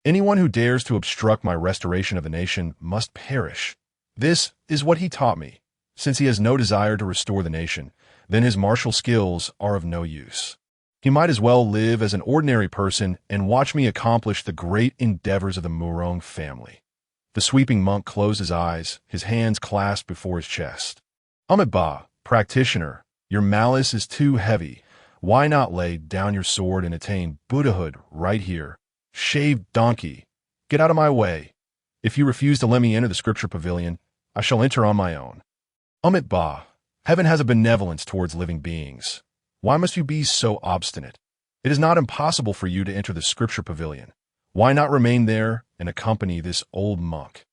Anyone who dares to obstruct my restoration of the nation must perish. This is what he taught me. Since he has no desire to restore the nation, then his martial skills are of no use. He might as well live as an ordinary person and watch me accomplish the great endeavors of the Murong family. The sweeping monk closed his eyes, his hands clasped before his chest. Ba, practitioner, your malice is too heavy. Why not lay down your sword and attain Buddhahood right here? Shaved donkey, get out of my way. If you refuse to let me enter the scripture pavilion, I shall enter on my own. Ba, heaven has a benevolence towards living beings. Why must you be so obstinate? It is not impossible for you to enter the scripture pavilion. Why not remain there and accompany this old monk?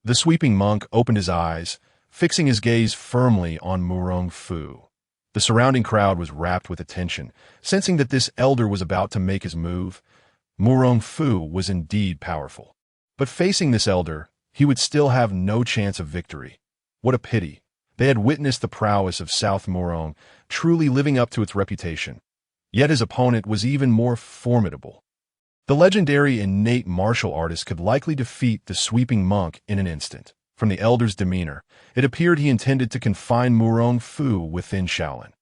The sweeping monk opened his eyes, fixing his gaze firmly on Murong Fu. The surrounding crowd was rapt with attention, sensing that this elder was about to make his move. Murong Fu was indeed powerful. But facing this elder, he would still have no chance of victory. What a pity. They had witnessed the prowess of South Murong, truly living up to its reputation. Yet his opponent was even more formidable. The legendary innate martial artist could likely defeat the sweeping monk in an instant. From the elder's demeanor, it appeared he intended to confine Murong Fu within Shaolin.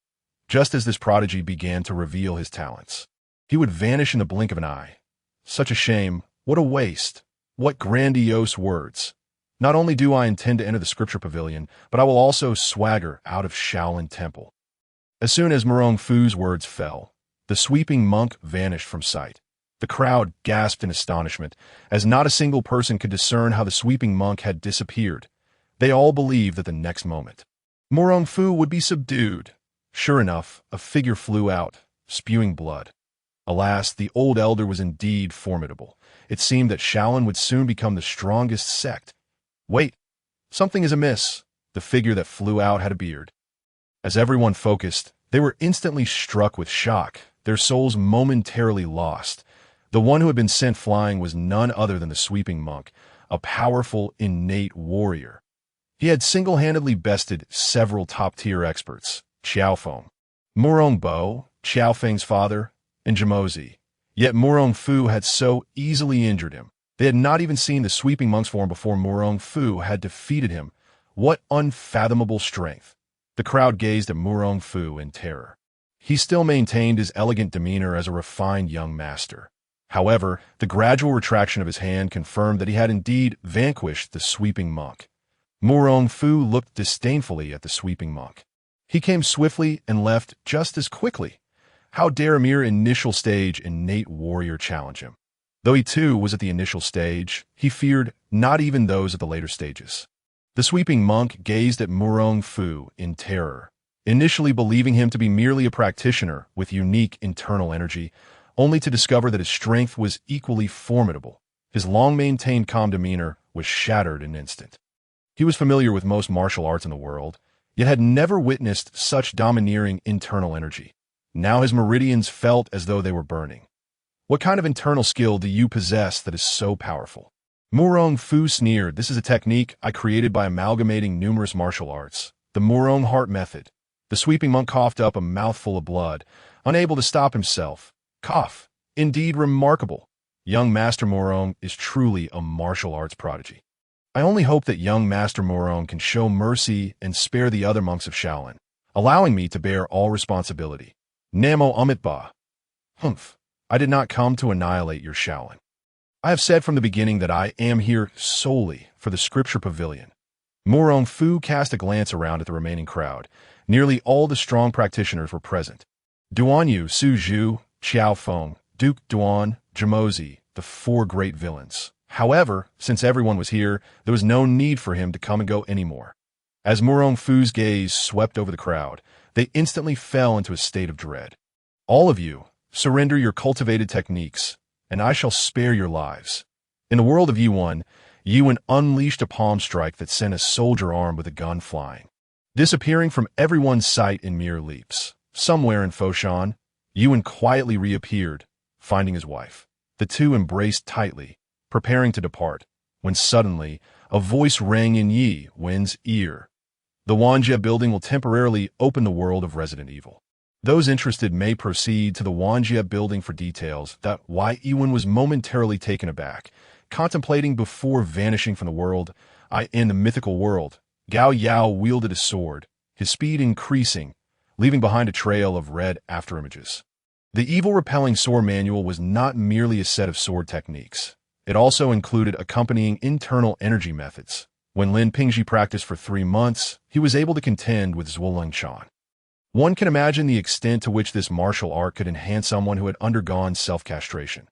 Just as this prodigy began to reveal his talents, he would vanish in the blink of an eye. Such a shame, what a waste, what grandiose words. Not only do I intend to enter the scripture pavilion, but I will also swagger out of Shaolin Temple. As soon as Murong Fu's words fell, the sweeping monk vanished from sight. The crowd gasped in astonishment, as not a single person could discern how the sweeping monk had disappeared. They all believed that the next moment, Murong Fu would be subdued. Sure enough, a figure flew out, spewing blood. Alas, the old elder was indeed formidable. It seemed that Shaolin would soon become the strongest sect. Wait, something is amiss. The figure that flew out had a beard. As everyone focused, they were instantly struck with shock, their souls momentarily lost. The one who had been sent flying was none other than the sweeping monk, a powerful, innate warrior. He had single-handedly bested several top-tier experts, Xiaofeng, Murong Bo, Xiaofeng's father, and Jamozi. Yet Murong Fu had so easily injured him. They had not even seen the sweeping monk's form before Murong Fu had defeated him. What unfathomable strength! The crowd gazed at Murong Fu in terror. He still maintained his elegant demeanor as a refined young master. However, the gradual retraction of his hand confirmed that he had indeed vanquished the sweeping monk. Murong Fu looked disdainfully at the sweeping monk. He came swiftly and left just as quickly. How dare a mere initial stage innate warrior challenge him? Though he too was at the initial stage, he feared not even those at the later stages. The sweeping monk gazed at Murong Fu in terror, initially believing him to be merely a practitioner with unique internal energy, only to discover that his strength was equally formidable. His long-maintained calm demeanor was shattered in an instant. He was familiar with most martial arts in the world, yet had never witnessed such domineering internal energy. Now his meridians felt as though they were burning. What kind of internal skill do you possess that is so powerful? Murong Fu sneered. This is a technique I created by amalgamating numerous martial arts. The Murong Heart Method. The sweeping monk coughed up a mouthful of blood, unable to stop himself. Cough. Indeed remarkable. Young Master Murong is truly a martial arts prodigy. I only hope that young Master Murong can show mercy and spare the other monks of Shaolin, allowing me to bear all responsibility. Namo Amitba. Humph. I did not come to annihilate your Shaolin. I have said from the beginning that I am here solely for the scripture pavilion. Murong Fu cast a glance around at the remaining crowd. Nearly all the strong practitioners were present. Duan Yu, Su Zhu, Xiao Feng, Duke Duan, Jamozi, the four great villains. However, since everyone was here, there was no need for him to come and go anymore. As Murong Fu's gaze swept over the crowd, they instantly fell into a state of dread. All of you, surrender your cultivated techniques, and I shall spare your lives. In the world of Yuan, Yuan unleashed a palm strike that sent a soldier armed with a gun flying, disappearing from everyone's sight in mere leaps. Somewhere in Foshan, Yuan quietly reappeared, finding his wife. The two embraced tightly, preparing to depart, when suddenly a voice rang in Yi Wen's ear. The Wanjie building will temporarily open the world of Resident Evil. Those interested may proceed to the Wanjie building for details. That why Ewan was momentarily taken aback, contemplating before vanishing from the world. In the mythical world, Gao Yao wielded a sword, his speed increasing, leaving behind a trail of red afterimages. The evil repelling sword manual was not merely a set of sword techniques. It also included accompanying internal energy methods. When Lin Pingji practiced for 3 months, he was able to contend with Zhuolang Chan. One can imagine the extent to which this martial art could enhance someone who had undergone self-castration.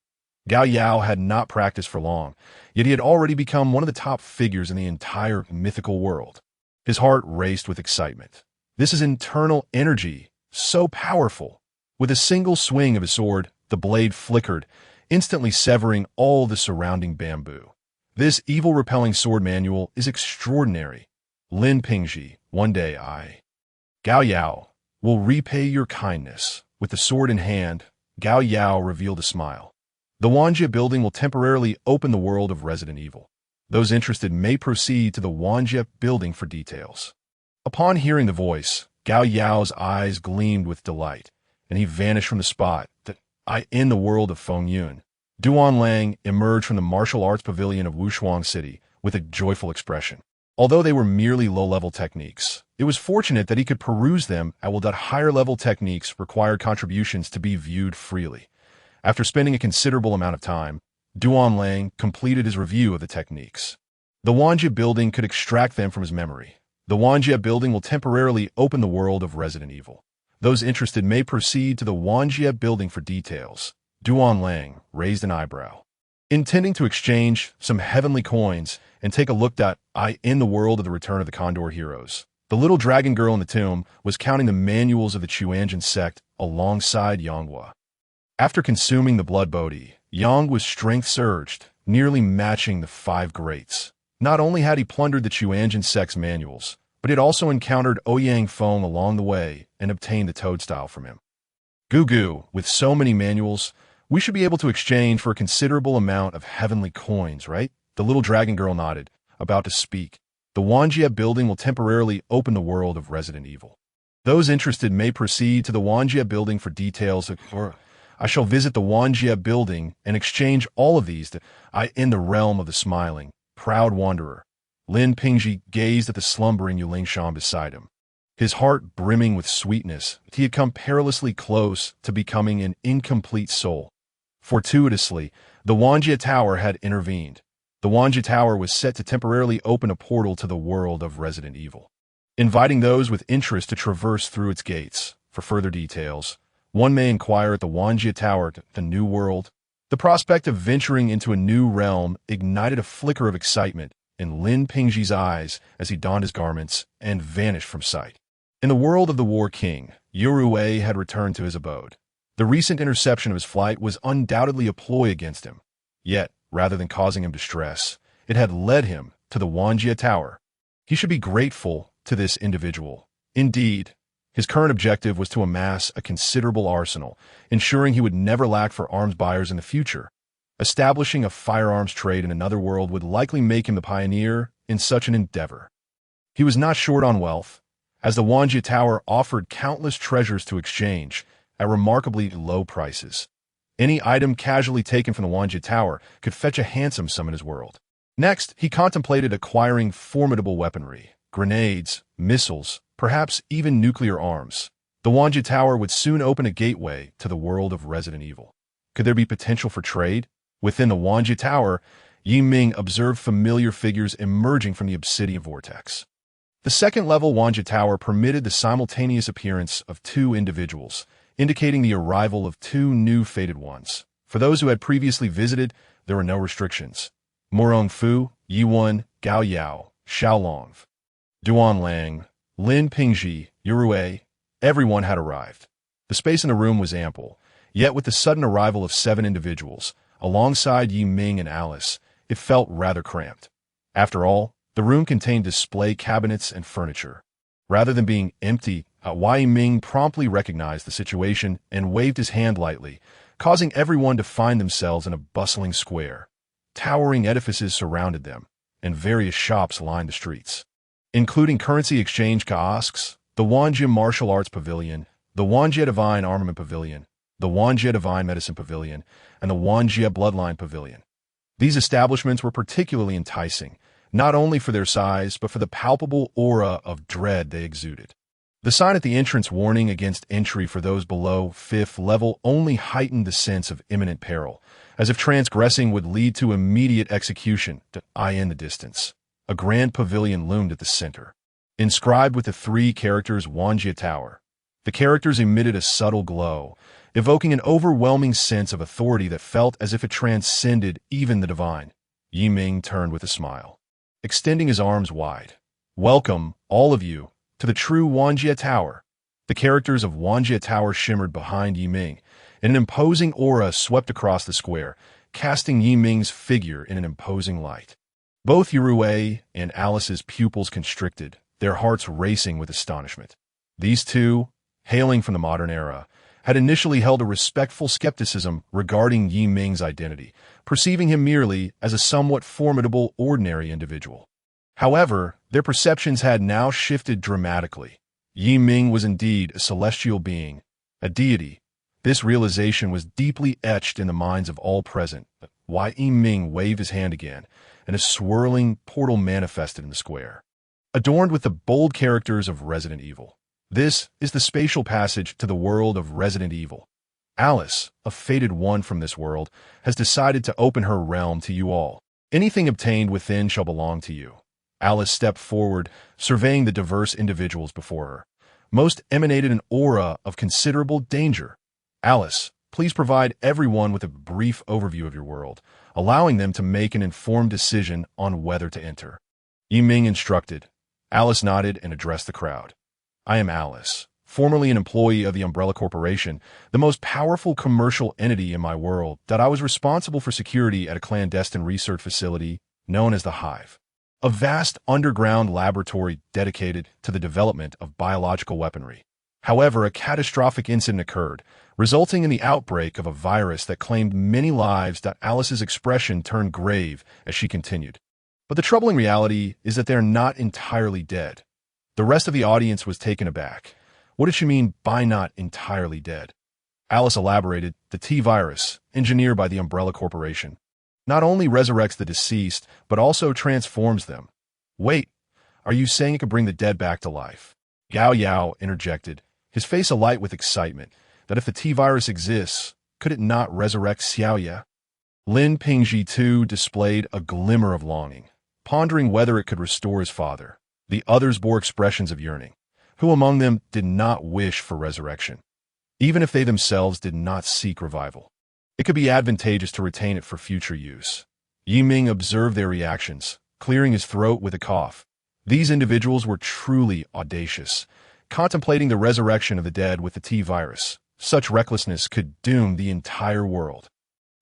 Gao Yao had not practiced for long, yet he had already become one of the top figures in the entire mythical world. His heart raced with excitement. This is internal energy, so powerful. With a single swing of his sword, the blade flickered, instantly severing all the surrounding bamboo. This evil-repelling sword manual is extraordinary. Lin Pingji, one day Gao Yao will repay your kindness. With the sword in hand, Gao Yao revealed a smile. The Wanjie building will temporarily open the world of Resident Evil. Those interested may proceed to the Wanjie building for details. Upon hearing the voice, Gao Yao's eyes gleamed with delight, and he vanished from the spot that in the world of Fengyun. Duan Lang emerged from the martial arts pavilion of Wushuang City with a joyful expression. Although they were merely low-level techniques, it was fortunate that he could peruse them while that higher-level techniques required contributions to be viewed freely. After spending a considerable amount of time, Duan Lang completed his review of the techniques. The Wanjie building could extract them from his memory. The Wanjie building will temporarily open the world of Resident Evil. Those interested may proceed to the Wanjie building for details. Duan Lang raised an eyebrow. Intending to exchange some heavenly coins and take a look at in the world of the Return of the Condor Heroes. The little dragon girl in the tomb was counting the manuals of the Chuanjin sect alongside Yanghua. After consuming the blood bodhi, Yanghua's strength surged, nearly matching the 5 greats. Not only had he plundered the Chuanjin sect's manuals, but he had also encountered Ouyang Feng along the way and obtained the toadstyle from him. Gugu, with so many manuals, we should be able to exchange for a considerable amount of heavenly coins, right? The little dragon girl nodded, about to speak. The Wanjie building will temporarily open the world of Resident Evil. Those interested may proceed to the Wanjie building for details, or I shall visit the Wanjie building and exchange all of these in the realm of the smiling, proud wanderer. Lin Pingji gazed at the slumbering Yulingshan beside him. His heart brimming with sweetness, he had come perilously close to becoming an incomplete soul. Fortuitously, the Wanjie Tower had intervened. The Wanjie Tower was set to temporarily open a portal to the world of Resident Evil, inviting those with interest to traverse through its gates. For further details, one may inquire at the Wanjie Tower, the New World. The prospect of venturing into a new realm ignited a flicker of excitement in Lin Pingji's eyes as he donned his garments and vanished from sight. In the world of the War King, Yurue had returned to his abode. The recent interception of his flight was undoubtedly a ploy against him. Yet, rather than causing him distress, it had led him to the Wanjie Tower. He should be grateful to this individual. Indeed, his current objective was to amass a considerable arsenal, ensuring he would never lack for arms buyers in the future. Establishing a firearms trade in another world would likely make him the pioneer in such an endeavor. He was not short on wealth, as the Wanjie Tower offered countless treasures to exchange at remarkably low prices. Any item casually taken from the Wanjie Tower could fetch a handsome sum in his world. Next, he contemplated acquiring formidable weaponry, grenades, missiles, perhaps even nuclear arms. The Wanjie Tower would soon open a gateway to the world of Resident Evil. Could there be potential for trade? Within the Wanjie Tower, Yi Ming observed familiar figures emerging from the obsidian vortex. The second-level Wanjie Tower permitted the simultaneous appearance of 2 individuals, indicating the arrival of 2 new fated ones. For those who had previously visited, there were no restrictions. Morong Fu, Yiwen, Gao Yao, Xiaolong, Duan Lang, Lin Pingji, Yurue, everyone had arrived. The space in the room was ample, yet with the sudden arrival of 7 individuals, alongside Yi Ming and Alice, it felt rather cramped. After all, the room contained display cabinets and furniture. Rather than being empty Wai Ming promptly recognized the situation and waved his hand lightly, causing everyone to find themselves in a bustling square. Towering edifices surrounded them, and various shops lined the streets, including currency exchange kiosks, the Wanjia Martial Arts Pavilion, the Wanjia Divine Armament Pavilion, the Wanjia Divine Medicine Pavilion, and the Wanjia Bloodline Pavilion. These establishments were particularly enticing, not only for their size, but for the palpable aura of dread they exuded. The sign at the entrance warning against entry for those below 5th level only heightened the sense of imminent peril, as if transgressing would lead to immediate execution. In the distance, a grand pavilion loomed at the center, inscribed with the 3 characters Wanjia Tower. The characters emitted a subtle glow, evoking an overwhelming sense of authority that felt as if it transcended even the divine. Yi Ming turned with a smile, extending his arms wide. "Welcome, all of you, to the true Wanjia Tower." The characters of Wanjia Tower shimmered behind Yi Ming, and an imposing aura swept across the square, casting Yi Ming's figure in an imposing light. Both Yurue and Alice's pupils constricted, their hearts racing with astonishment. These two, hailing from the modern era, had initially held a respectful skepticism regarding Yi Ming's identity, perceiving him merely as a somewhat formidable, ordinary individual. However, their perceptions had now shifted dramatically. Yi Ming was indeed a celestial being, a deity. This realization was deeply etched in the minds of all present. Yi Ming waved his hand again, and a swirling portal manifested in the square, adorned with the bold characters of Resident Evil. "This is the spatial passage to the world of Resident Evil. Alice, a fated one from this world, has decided to open her realm to you all. Anything obtained within shall belong to you." Alice stepped forward, surveying the diverse individuals before her. Most emanated an aura of considerable danger. "Alice, please provide everyone with a brief overview of your world, allowing them to make an informed decision on whether to enter." Yi Ming instructed. Alice nodded and addressed the crowd. "I am Alice, formerly an employee of the Umbrella Corporation, the most powerful commercial entity in my world. I was responsible for security at a clandestine research facility known as the Hive, a vast underground laboratory dedicated to the development of biological weaponry. However, a catastrophic incident occurred, resulting in the outbreak of a virus that claimed many lives. Alice's expression turned grave as she continued. "But the troubling reality is that they're not entirely dead." The rest of the audience was taken aback. What did she mean by not entirely dead? Alice elaborated. "The T-virus, engineered by the Umbrella Corporation, not only resurrects the deceased, but also transforms them." "Wait, are you saying it could bring the dead back to life?" Gao Yao interjected, his face alight with excitement. "That if the T-virus exists, could it not resurrect Xiaoya?" Lin Pingji too displayed a glimmer of longing, pondering whether it could restore his father. The others bore expressions of yearning. Who among them did not wish for resurrection, even if they themselves did not seek revival? It could be advantageous to retain it for future use. Yi Ming observed their reactions, clearing his throat with a cough. These individuals were truly audacious, contemplating the resurrection of the dead with the T-virus. Such recklessness could doom the entire world.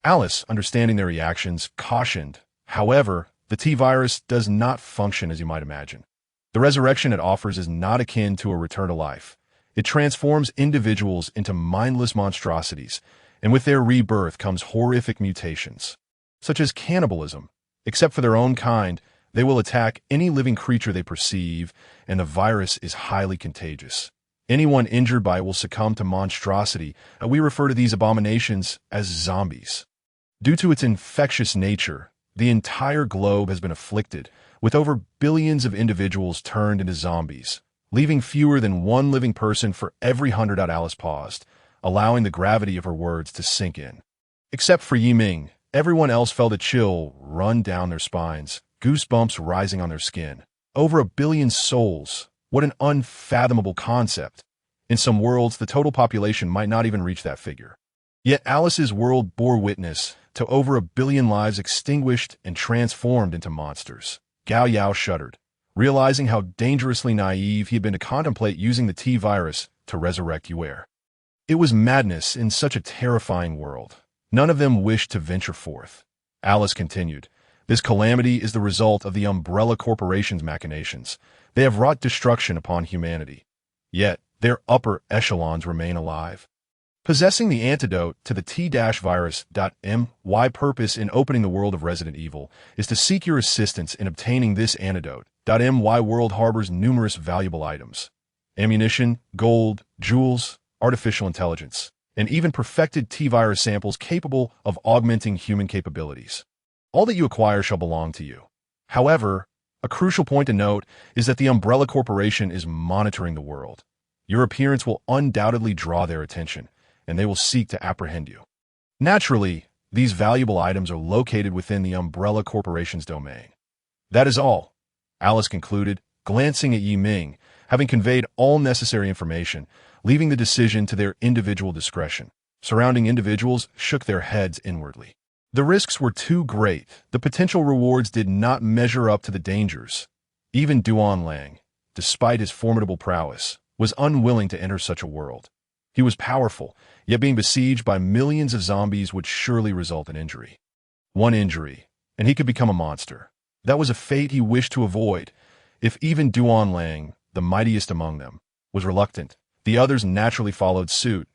Alice, understanding their reactions, cautioned. "However, the T-virus does not function as you might imagine. The resurrection it offers is not akin to a return to life. It transforms individuals into mindless monstrosities, and with their rebirth comes horrific mutations, such as cannibalism. Except for their own kind, they will attack any living creature they perceive, and the virus is highly contagious. Anyone injured by it will succumb to monstrosity. We refer to these abominations as zombies. Due to its infectious nature, the entire globe has been afflicted, with over billions of individuals turned into zombies, leaving fewer than one living person for every 100." Alice paused, allowing the gravity of her words to sink in. Except for Yi Ming, everyone else felt a chill run down their spines, goosebumps rising on their skin. Over 1 billion souls. What an unfathomable concept. In some worlds, the total population might not even reach that figure. Yet Alice's world bore witness to over 1 billion lives extinguished and transformed into monsters. Gao Yao shuddered, realizing how dangerously naive he had been to contemplate using the T-virus to resurrect Yuer. It was madness in such a terrifying world. None of them wished to venture forth. Alice continued, "This calamity is the result of the Umbrella Corporation's machinations. They have wrought destruction upon humanity. Yet, their upper echelons remain alive. Possessing the antidote to the T-virus. My purpose in opening the world of Resident Evil is to seek your assistance in obtaining this antidote. My world harbors numerous valuable items: ammunition, gold, jewels, artificial intelligence, and even perfected T-virus samples capable of augmenting human capabilities. All that you acquire shall belong to you. However, a crucial point to note is that the Umbrella Corporation is monitoring the world. Your appearance will undoubtedly draw their attention, and they will seek to apprehend you. Naturally, these valuable items are located within the Umbrella Corporation's domain. That is all, Alice concluded, glancing at Yi Ming, having conveyed all necessary information, leaving the decision to their individual discretion. Surrounding individuals shook their heads inwardly. The risks were too great. The potential rewards did not measure up to the dangers. Even Duan Lang, despite his formidable prowess, was unwilling to enter such a world. He was powerful, yet being besieged by millions of zombies would surely result in injury. One injury, and he could become a monster. That was a fate he wished to avoid. If even Duan Lang, the mightiest among them, was reluctant, the others naturally followed suit.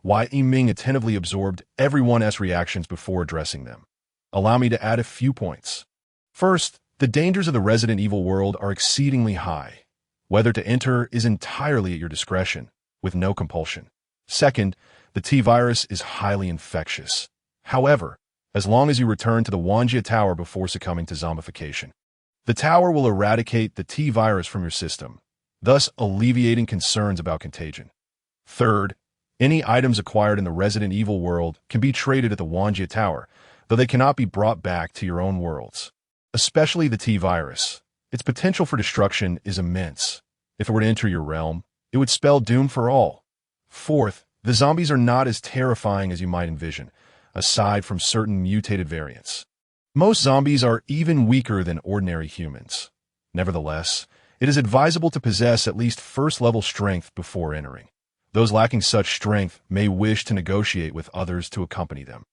Yi Ming attentively absorbed everyone's reactions before addressing them. Allow me to add a few points. First, the dangers of the Resident Evil world are exceedingly high. Whether to enter is entirely at your discretion, with no compulsion. Second, the T-virus is highly infectious. However, as long as you return to the Wanjia Tower before succumbing to zombification, the tower will eradicate the T-virus from your system, thus alleviating concerns about contagion. Third, any items acquired in the Resident Evil world can be traded at the Wanjia Tower, though they cannot be brought back to your own worlds. Especially the T-virus. Its potential for destruction is immense. If it were to enter your realm, it would spell doom for all. Fourth, the zombies are not as terrifying as you might envision, aside from certain mutated variants. Most zombies are even weaker than ordinary humans. Nevertheless, it is advisable to possess at least first-level strength before entering. Those lacking such strength may wish to negotiate with others to accompany them.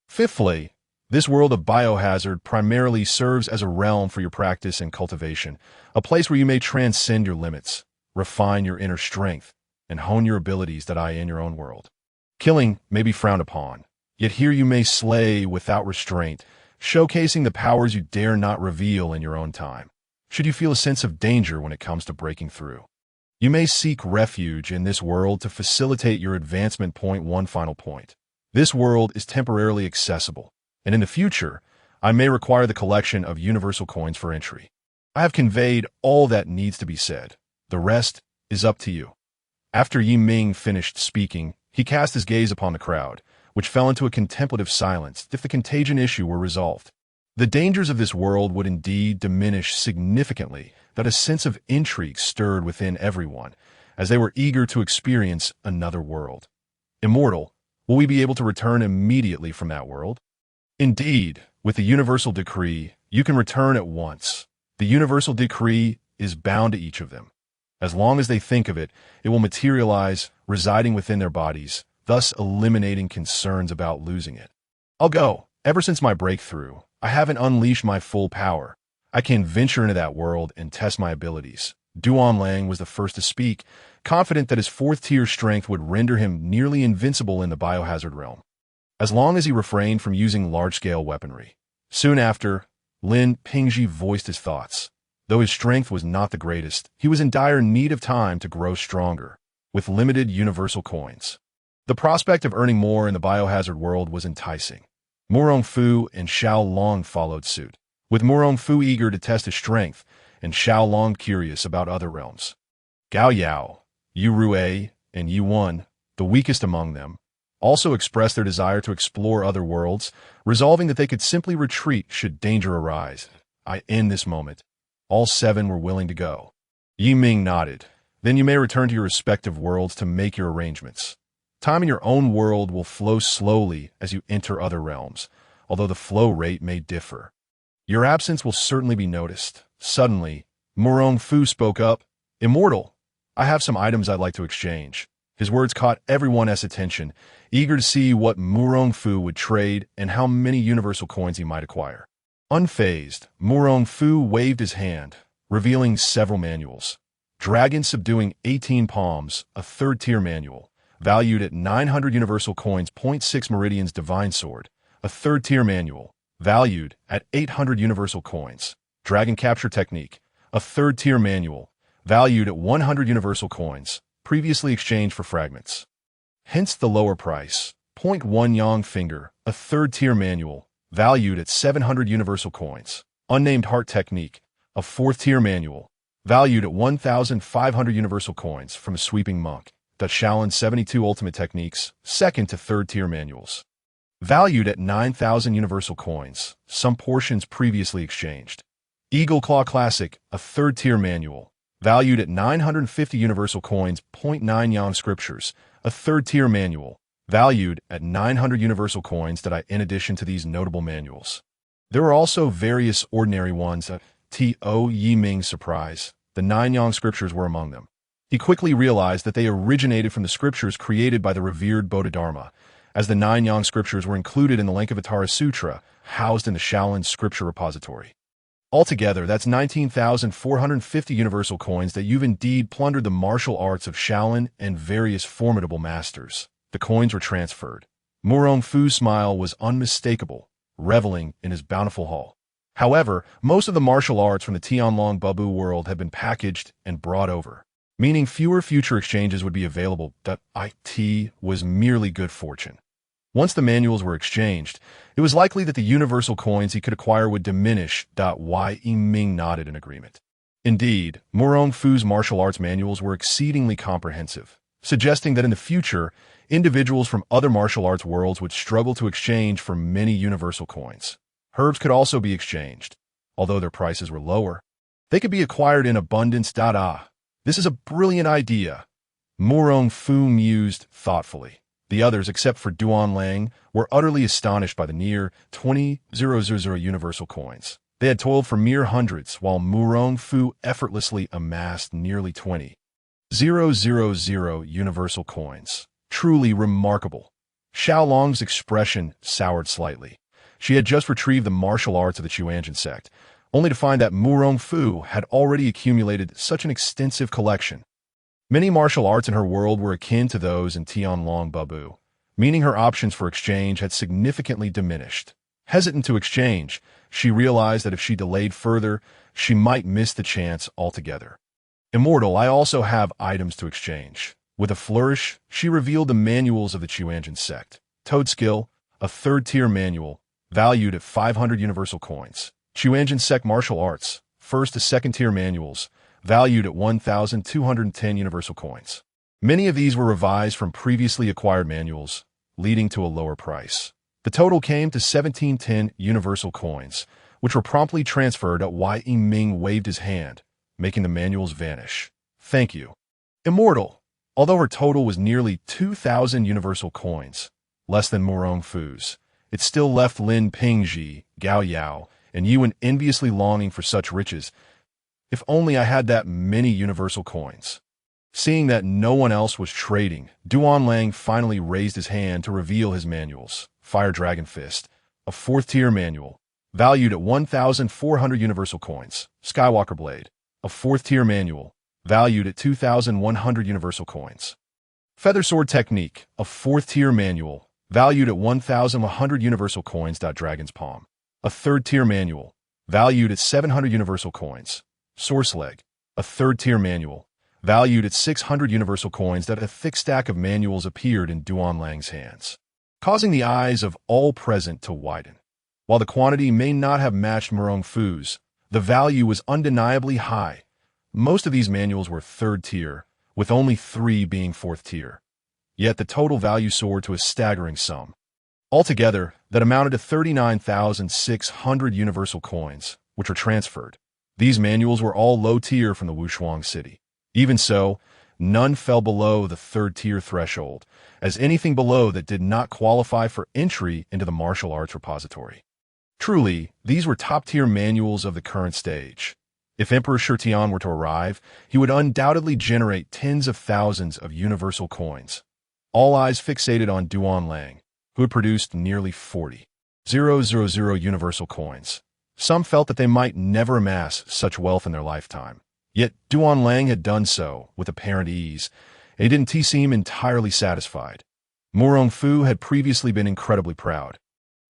Fifthly, this world of Biohazard primarily serves as a realm for your practice and cultivation, a place where you may transcend your limits, refine your inner strength, and hone your abilities that are in your own world. Killing may be frowned upon, yet here you may slay without restraint, showcasing the powers you dare not reveal in your own time. Should you feel a sense of danger when it comes to breaking through, you may seek refuge in this world to facilitate your advancement. One final point. This world is temporarily accessible, and in the future, I may require the collection of universal coins for entry. I have conveyed all that needs to be said. The rest is up to you. After Yi Ming finished speaking, he cast his gaze upon the crowd, which fell into a contemplative silence if the contagion issue were resolved. The dangers of this world would indeed diminish significantly, that a sense of intrigue stirred within everyone, as they were eager to experience another world. Immortal, will we be able to return immediately from that world? Indeed, with the universal decree, you can return at once. The universal decree is bound to each of them. As long as they think of it, it will materialize, residing within their bodies, thus eliminating concerns about losing it. I'll go. Ever since my breakthrough, I haven't unleashed my full power. I can venture into that world and test my abilities. Duan Lang was the first to speak, confident that his fourth-tier strength would render him nearly invincible in the biohazard realm, as long as he refrained from using large-scale weaponry. Soon after, Lin Pingji voiced his thoughts. Though his strength was not the greatest, he was in dire need of time to grow stronger, with limited universal coins. The prospect of earning more in the biohazard world was enticing. Murong Fu and Xiao Long followed suit, with Murong Fu eager to test his strength and Xiao Long curious about other realms. Gao Yao, Yu Rue, and Yu Wan, the weakest among them, also expressed their desire to explore other worlds, resolving that they could simply retreat should danger arise. In this moment, all 7 were willing to go. Yi Ming nodded. Then you may return to your respective worlds to make your arrangements. Time in your own world will flow slowly as you enter other realms, although the flow rate may differ. Your absence will certainly be noticed. Suddenly, Murong Fu spoke up. Immortal, I have some items I'd like to exchange. His words caught everyone's attention, eager to see what Murong Fu would trade and how many universal coins he might acquire. Unfazed, Murong Fu waved his hand, revealing several manuals. Dragon Subduing 18 Palms, a third-tier manual, valued at 900 universal coins. Point 6 Meridian's Divine Sword, a third-tier manual, valued at 800 universal coins. Dragon Capture Technique, a third-tier manual, valued at 100 universal coins, previously exchanged for fragments. Hence the lower price. Point 1 Yang Finger, a third-tier manual, valued at 700 universal coins. Unnamed Heart Technique, a fourth-tier manual, valued at 1,500 universal coins from a Sweeping Monk. Shaolin 72 Ultimate Techniques, second to third-tier manuals, valued at 9,000 universal coins, some portions previously exchanged. Eagle Claw Classic, a third-tier manual, valued at 950 universal coins. Point 9 Yang Scriptures, a third-tier manual, valued at 900 universal coins. In addition to these notable manuals, there are also various ordinary ones. T.O. Yi Ming Surprise, the 9 Yang Scriptures were among them. He quickly realized that they originated from the scriptures created by the revered Bodhidharma, as the 9 Yang Scriptures were included in the Lankavatara Sutra, housed in the Shaolin Scripture Repository. Altogether, that's 19,450 universal coins that you've indeed plundered the martial arts of Shaolin and various formidable masters. The coins were transferred. Murong Fu's smile was unmistakable, reveling in his bountiful haul. However, most of the martial arts from the Tianlong Babu world had been packaged and brought over, meaning fewer future exchanges would be available. It was merely good fortune. Once the manuals were exchanged, it was likely that the universal coins he could acquire would diminish. Yi Ming nodded in agreement. Indeed, Murong Fu's martial arts manuals were exceedingly comprehensive, suggesting that in the future, individuals from other martial arts worlds would struggle to exchange for many universal coins. Herbs could also be exchanged, although their prices were lower. They could be acquired in abundance. This is a brilliant idea, Murong Fu mused thoughtfully. The others, except for Duan Lang, were utterly astonished by the near 20,000 universal coins. They had toiled for mere hundreds, while Murong Fu effortlessly amassed nearly 20,000 universal coins. Truly remarkable. Xiaolong's expression soured slightly. She had just retrieved the martial arts of the Chuanjin sect, only to find that Murong Fu had already accumulated such an extensive collection. Many martial arts in her world were akin to those in Tianlong Babu, meaning her options for exchange had significantly diminished. Hesitant to exchange, she realized that if she delayed further, she might miss the chance altogether. Immortal, I also have items to exchange. With a flourish, she revealed the manuals of the Chuanjin sect. Toad Skill, a third-tier manual, valued at 500 universal coins. Chuanjin sect martial arts, first to second-tier manuals, valued at 1,210 universal coins. Many of these were revised from previously acquired manuals, leading to a lower price. The total came to 1,710 universal coins, which were promptly transferred. Yi Ming waved his hand, making the manuals vanish. Thank you. Immortal, although her total was nearly 2,000 universal coins, less than Murong Fu's, it still left Lin Pingji, Gao Yao, and Yuan enviously longing for such riches. If only I had that many universal coins. Seeing that no one else was trading, Duan Lang finally raised his hand to reveal his manuals. Fire Dragon Fist, a fourth-tier manual, valued at 1,400 universal coins. Skywalker Blade, a fourth-tier manual, valued at 2,100 universal coins. Feather Sword Technique, a fourth-tier manual, valued at 1,100 universal coins. Dragon's Palm, a third-tier manual, valued at 700 universal coins. Sourceleg, a third-tier manual, valued at 600 universal coins. A thick stack of manuals appeared in Duan Lang's hands, causing the eyes of all present to widen. While the quantity may not have matched Murong Fu's, the value was undeniably high. Most of these manuals were third-tier, with only 3 being fourth-tier. Yet the total value soared to a staggering sum. Altogether, that amounted to 39,600 universal coins, which were transferred. These manuals were all low-tier from the Wushuang city. Even so, none fell below the third-tier threshold, as anything below that did not qualify for entry into the martial arts repository. Truly, these were top-tier manuals of the current stage. If Emperor Shutian were to arrive, he would undoubtedly generate tens of thousands of universal coins. All eyes fixated on Duan Lang, who had produced nearly 40,000 universal coins. Some felt that they might never amass such wealth in their lifetime. Yet Duan Lang had done so with apparent ease, and he didn't seem entirely satisfied. Murong Fu had previously been incredibly proud,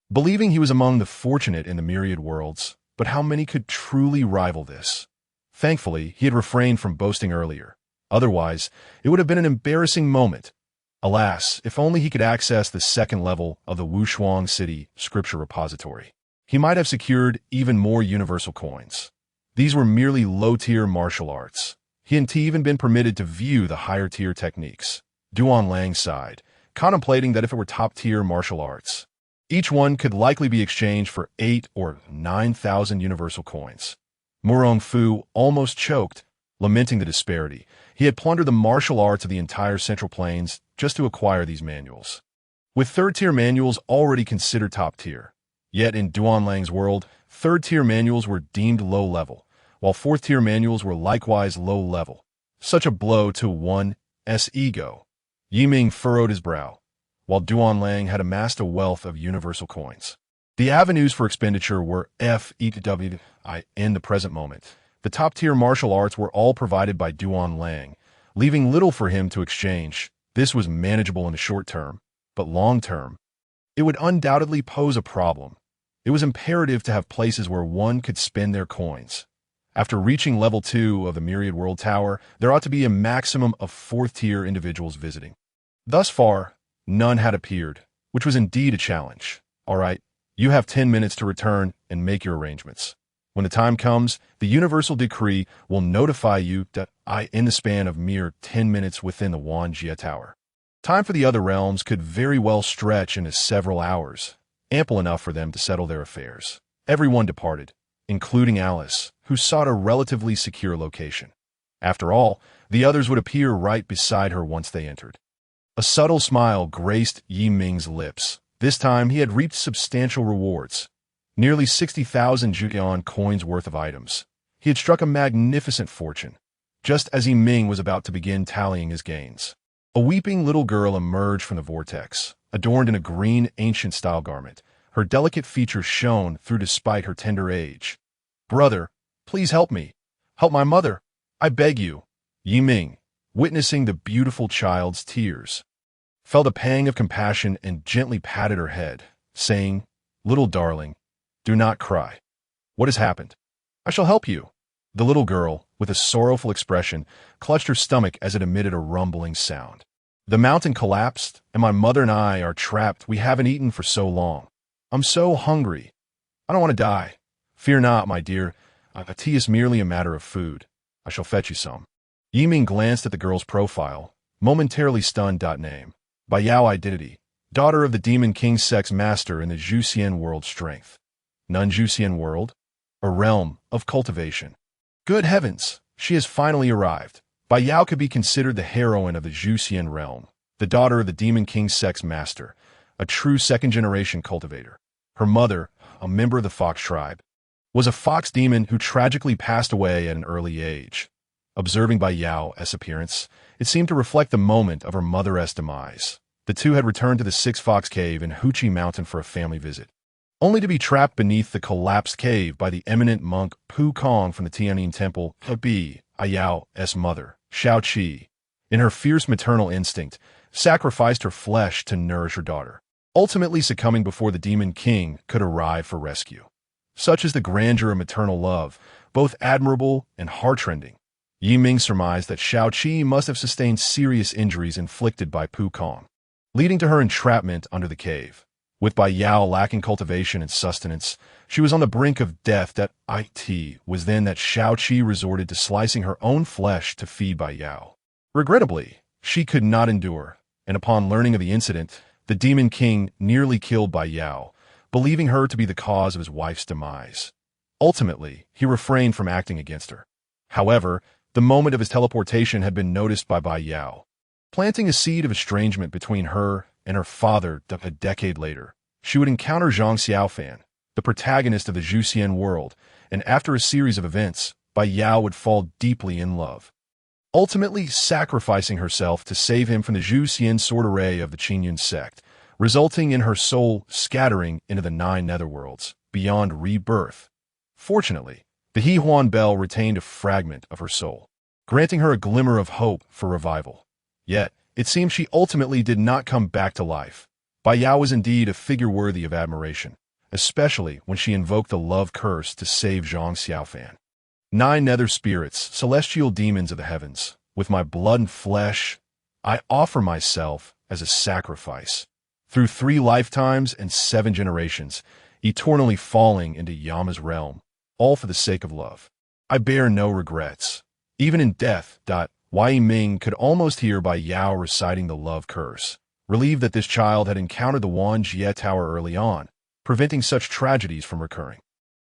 believing he was among the fortunate in the myriad worlds, but how many could truly rival this? Thankfully, he had refrained from boasting earlier. Otherwise, it would have been an embarrassing moment. Alas, if only he could access the second level of the Wushuang City scripture repository. He might have secured even more universal coins. These were merely low-tier martial arts. He hadn't even been permitted to view the higher-tier techniques. Duan Lang sighed, contemplating that if it were top-tier martial arts, each one could likely be exchanged for 8 or 9,000 universal coins. Murong Fu almost choked, lamenting the disparity. He had plundered the martial arts of the entire Central Plains just to acquire these manuals, with third-tier manuals already considered top-tier. Yet in Duan Lang's world, third-tier manuals were deemed low-level, while fourth-tier manuals were likewise low-level. Such a blow to one's ego. Yiming furrowed his brow, while Duan Lang had amassed a wealth of universal coins. The avenues for expenditure were in the present moment. The top-tier martial arts were all provided by Duan Lang, leaving little for him to exchange. This was manageable in the short term, but long term, it would undoubtedly pose a problem. It was imperative to have places where one could spend their coins. After reaching level 2 of the Myriad World Tower, there ought to be a maximum of fourth-tier individuals visiting. Thus far, none had appeared, which was indeed a challenge. All right, you have 10 minutes to return and make your arrangements. When the time comes, the universal decree will notify you that in the span of mere 10 minutes within the Wanjia Tower. Time for the other realms could very well stretch into several hours, ample enough for them to settle their affairs. Everyone departed, including Alice, who sought a relatively secure location. After all, the others would appear right beside her once they entered. A subtle smile graced Yi Ming's lips. This time he had reaped substantial rewards. Nearly 60,000 Juqian coins worth of items. He had struck a magnificent fortune, just as Yi Ming was about to begin tallying his gains. A weeping little girl emerged from the vortex, adorned in a green ancient-style garment. Her delicate features shone through despite her tender age. "Brother, please help me. Help my mother. I beg you." Yi Ming, witnessing the beautiful child's tears, felt a pang of compassion and gently patted her head, saying, "Little darling, do not cry. What has happened?" "I shall help you." The little girl, with a sorrowful expression, clutched her stomach as it emitted a rumbling sound. "The mountain collapsed, and my mother and I are trapped. We haven't eaten for so long. I'm so hungry. I don't want to die." "Fear not, my dear. Tea is merely a matter of food. I shall fetch you some." Yi Ming glanced at the girl's profile, momentarily stunned. Name: Baiyao identity. Daughter of the Demon King sex master in the Zhuxian world strength. Non-Zhuxian world? A realm of cultivation. Good heavens, she has finally arrived. Baiyao could be considered the heroine of the Zhuxian realm, the daughter of the Demon King sex master, a true second-generation cultivator. Her mother, a member of the fox tribe, was a fox demon who tragically passed away at an early age. Observing Baiyao's appearance, it seemed to reflect the moment of her mother's demise. The two had returned to the Six Fox Cave in Huchi Mountain for a family visit, only to be trapped beneath the collapsed cave by the eminent monk Pu Kong from the Tianyin Temple. Baiyao's mother, Shao Qi, in her fierce maternal instinct, sacrificed her flesh to nourish her daughter, ultimately succumbing before the Demon King could arrive for rescue. Such is the grandeur of maternal love, both admirable and heart-rending. Yi Ming surmised that Shao Qi must have sustained serious injuries inflicted by Pu Kong, leading to her entrapment under the cave. With Baiyao lacking cultivation and sustenance, she was on the brink of death. It was then that Shao Qi resorted to slicing her own flesh to feed Baiyao. Regrettably, she could not endure, and upon learning of the incident, the Demon King nearly killed Baiyao, believing her to be the cause of his wife's demise. Ultimately, he refrained from acting against her. However, the moment of his teleportation had been noticed by Baiyao, planting a seed of estrangement between her and her father. A decade later, she would encounter Zhang Xiaofan, the protagonist of the Zhuxian world, and after a series of events, Baiyao would fall deeply in love, ultimately sacrificing herself to save him from the Zhuxian sword array of the Qingyun sect, resulting in her soul scattering into the 9 netherworlds, beyond rebirth. Fortunately, The He Huan bell retained a fragment of her soul, granting her a glimmer of hope for revival. Yet, it seemed she ultimately did not come back to life. Bai Yao was indeed a figure worthy of admiration, especially when she invoked the love curse to save Zhang Xiaofan. 9 nether spirits, celestial demons of the heavens, with my blood and flesh, I offer myself as a sacrifice. Through 3 lifetimes and 7 generations, eternally falling into Yama's realm, all for the sake of love. I bear no regrets. Even in death, Wei Ming could almost hear Bai Yao reciting the love curse, relieved that this child had encountered the Wan Jie Tower early on, preventing such tragedies from recurring.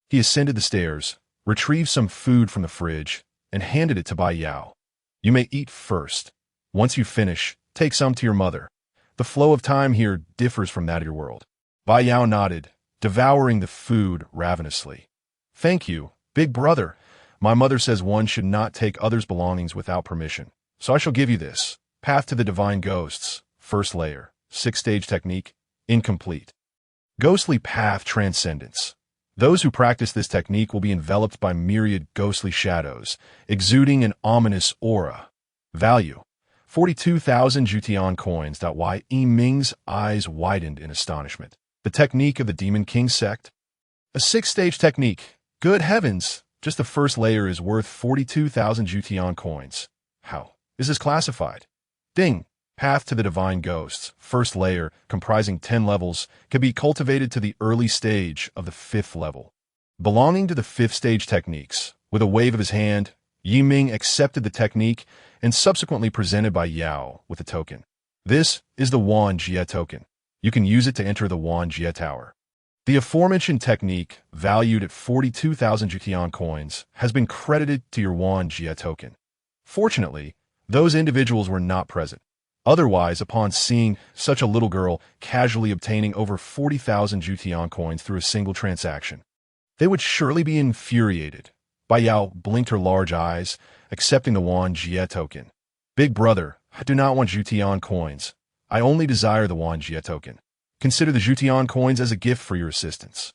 He ascended the stairs, retrieved some food from the fridge, and handed it to Bai Yao. You may eat first. Once you finish, take some to your mother. The flow of time here differs from that of your world. Bai Yao nodded, devouring the food ravenously. Thank you, big brother. My mother says one should not take others' belongings without permission, so I shall give you this. Path to the Divine Ghosts, first layer, 6-stage technique, incomplete. Ghostly Path Transcendence. Those who practice this technique will be enveloped by myriad ghostly shadows, exuding an ominous aura. Value: 42,000 Jutian coins. Wei Ming's eyes widened in astonishment. The technique of the Demon King sect? A 6-stage technique. Good heavens! Just the first layer is worth 42,000 Jutian coins. How is this classified? Ding! Path to the Divine Ghosts, first layer, comprising 10 levels, can be cultivated to the early stage of the 5th level. Belonging to the 5th stage techniques, with a wave of his hand, Yi Ming accepted the technique and subsequently presented Bai Yao with a token. This is the Wan Jie token. You can use it to enter the Wan Jie Tower. The aforementioned technique, valued at 42,000 Jutian coins, has been credited to your Wan Jie token. Fortunately, those individuals were not present. Otherwise, upon seeing such a little girl casually obtaining over 40,000 Jutian coins through a single transaction, they would surely be infuriated. Bai Yao blinked her large eyes, accepting the Wan Jie token. Big brother, I do not want Jutian coins. I only desire the Wan Jie token. Consider the Jutian coins as a gift for your assistance.